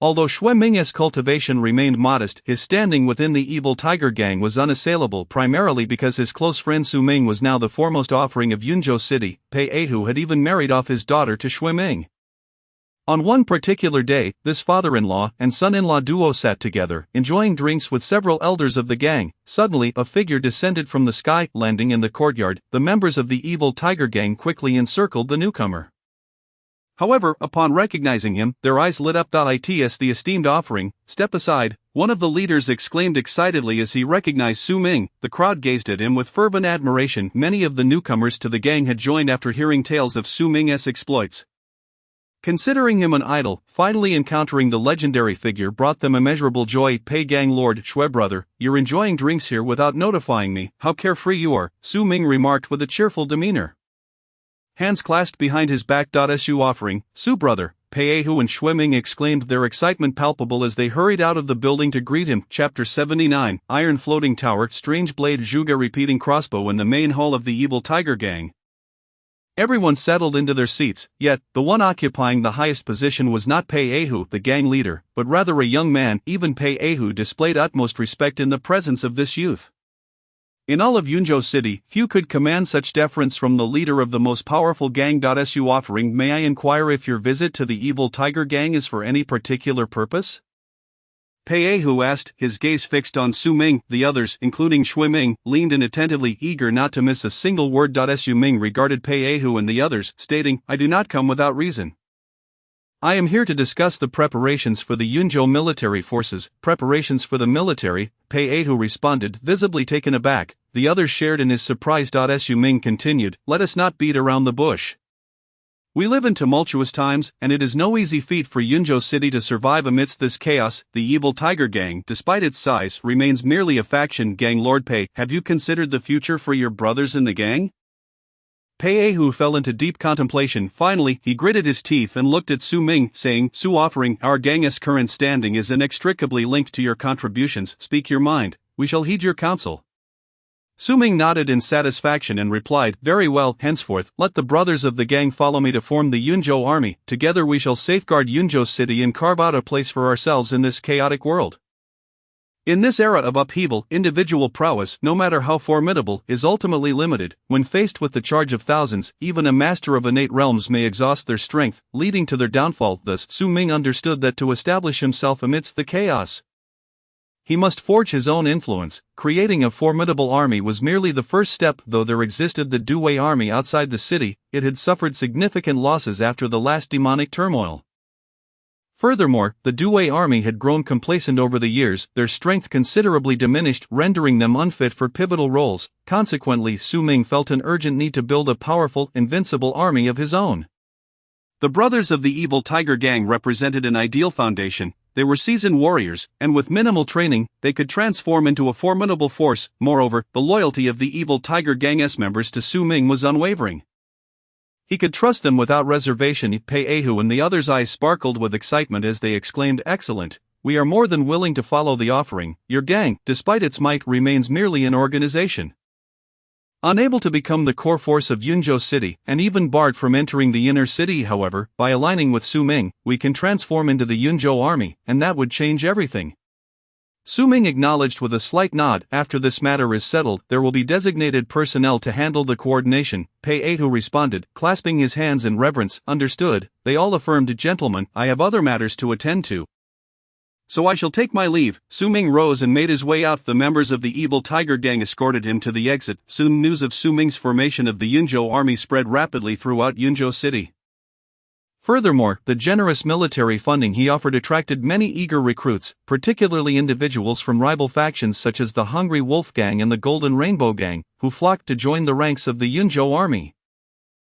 Although Xue Ming's cultivation remained modest, his standing within the evil Tiger Gang was unassailable, primarily because his close friend Su Ming was now the foremost offering of Yunzhou City. Pei Hu had even married off his daughter to Xue Ming. On one particular day, this father-in-law and son-in-law duo sat together, enjoying drinks with several elders of the gang. Suddenly, a figure descended from the sky, landing in the courtyard. The members of the evil Tiger Gang quickly encircled the newcomer. However, upon recognizing him, their eyes lit up. It's the esteemed offering, step aside, one of the leaders exclaimed excitedly as he recognized Su Ming. The crowd gazed at him with fervent admiration. Many of the newcomers to the gang had joined after hearing tales of Su Ming's exploits. Considering him an idol, finally encountering the legendary figure brought them immeasurable joy. Pei Gang Lord Shui brother, you're enjoying drinks here without notifying me. How carefree you are, Su Ming remarked with a cheerful demeanor. Hands clasped behind his back. Su offering, Su brother, Pei Hu and Shui Ming exclaimed, their excitement palpable as they hurried out of the building to greet him. Chapter 79, Iron Floating Tower, Strange Blade Zhuge repeating crossbow in the main hall of the Evil Tiger Gang. Everyone settled into their seats, yet, the one occupying the highest position was not Pei Hu, the gang leader, but rather a young man. Even Pei Hu displayed utmost respect in the presence of this youth. In all of Yunzhou City, few could command such deference from the leader of the most powerful gang. Su offering, may I inquire if your visit to the Evil Tiger Gang is for any particular purpose? Pei Hu asked, his gaze fixed on Su Ming. The others, including Shui Ming, leaned in attentively, eager not to miss a single word. Su Ming regarded Pei Hu and the others, stating, I do not come without reason. I am here to discuss the preparations for the Yunzhou military forces. Preparations for the military, Pei Hu responded, visibly taken aback. The others shared in his surprise. Su Ming continued, let us not beat around the bush. We live in tumultuous times, and it is no easy feat for Yunzhou City to survive amidst this chaos. The Evil Tiger Gang, despite its size, remains merely a faction. Gang Lord Pei, have you considered the future for your brothers in the gang? Pei Hu fell into deep contemplation. Finally, he gritted his teeth and looked at Su Ming, saying, Su offering, our gang's current standing is inextricably linked to your contributions. Speak your mind, we shall heed your counsel. Su Ming nodded in satisfaction and replied, very well, henceforth, let the brothers of the gang follow me to form the Yunzhou army. Together we shall safeguard Yunzhou City and carve out a place for ourselves in this chaotic world. In this era of upheaval, individual prowess, no matter how formidable, is ultimately limited. When faced with the charge of thousands, even a master of innate realms may exhaust their strength, leading to their downfall. Thus, Su Ming understood that to establish himself amidst the chaos, he must forge his own influence. Creating a formidable army was merely the first step. Though there existed the Duwei army outside the city, it had suffered significant losses after the last demonic turmoil. Furthermore, the Duwei army had grown complacent over the years, their strength considerably diminished, rendering them unfit for pivotal roles. Consequently, Su Ming felt an urgent need to build a powerful, invincible army of his own. The brothers of the Evil Tiger Gang represented an ideal foundation. They were seasoned warriors, and with minimal training, they could transform into a formidable force. Moreover, the loyalty of the Evil Tiger Gang's members to Su Ming was unwavering. He could trust them without reservation. Pei Hu and the others' eyes sparkled with excitement as they exclaimed, excellent, we are more than willing to follow the offering. Your gang, despite its might, remains merely an organization. Unable to become the core force of Yunzhou City, and even barred from entering the inner city. However, by aligning with Su Ming, we can transform into the Yunzhou army, and that would change everything. Su Ming acknowledged with a slight nod. After this matter is settled, there will be designated personnel to handle the coordination. Pei Hu responded, clasping his hands in reverence. Understood. They all affirmed, gentlemen, I have other matters to attend to, so I shall take my leave. Su Ming rose and made his way out. The members of the Evil Tiger Gang escorted him to the exit. Soon news of Su Ming's formation of the Yunzhou army spread rapidly throughout Yunzhou City. Furthermore, the generous military funding he offered attracted many eager recruits, particularly individuals from rival factions such as the Hungry Wolf Gang and the Golden Rainbow Gang, who flocked to join the ranks of the Yunzhou army.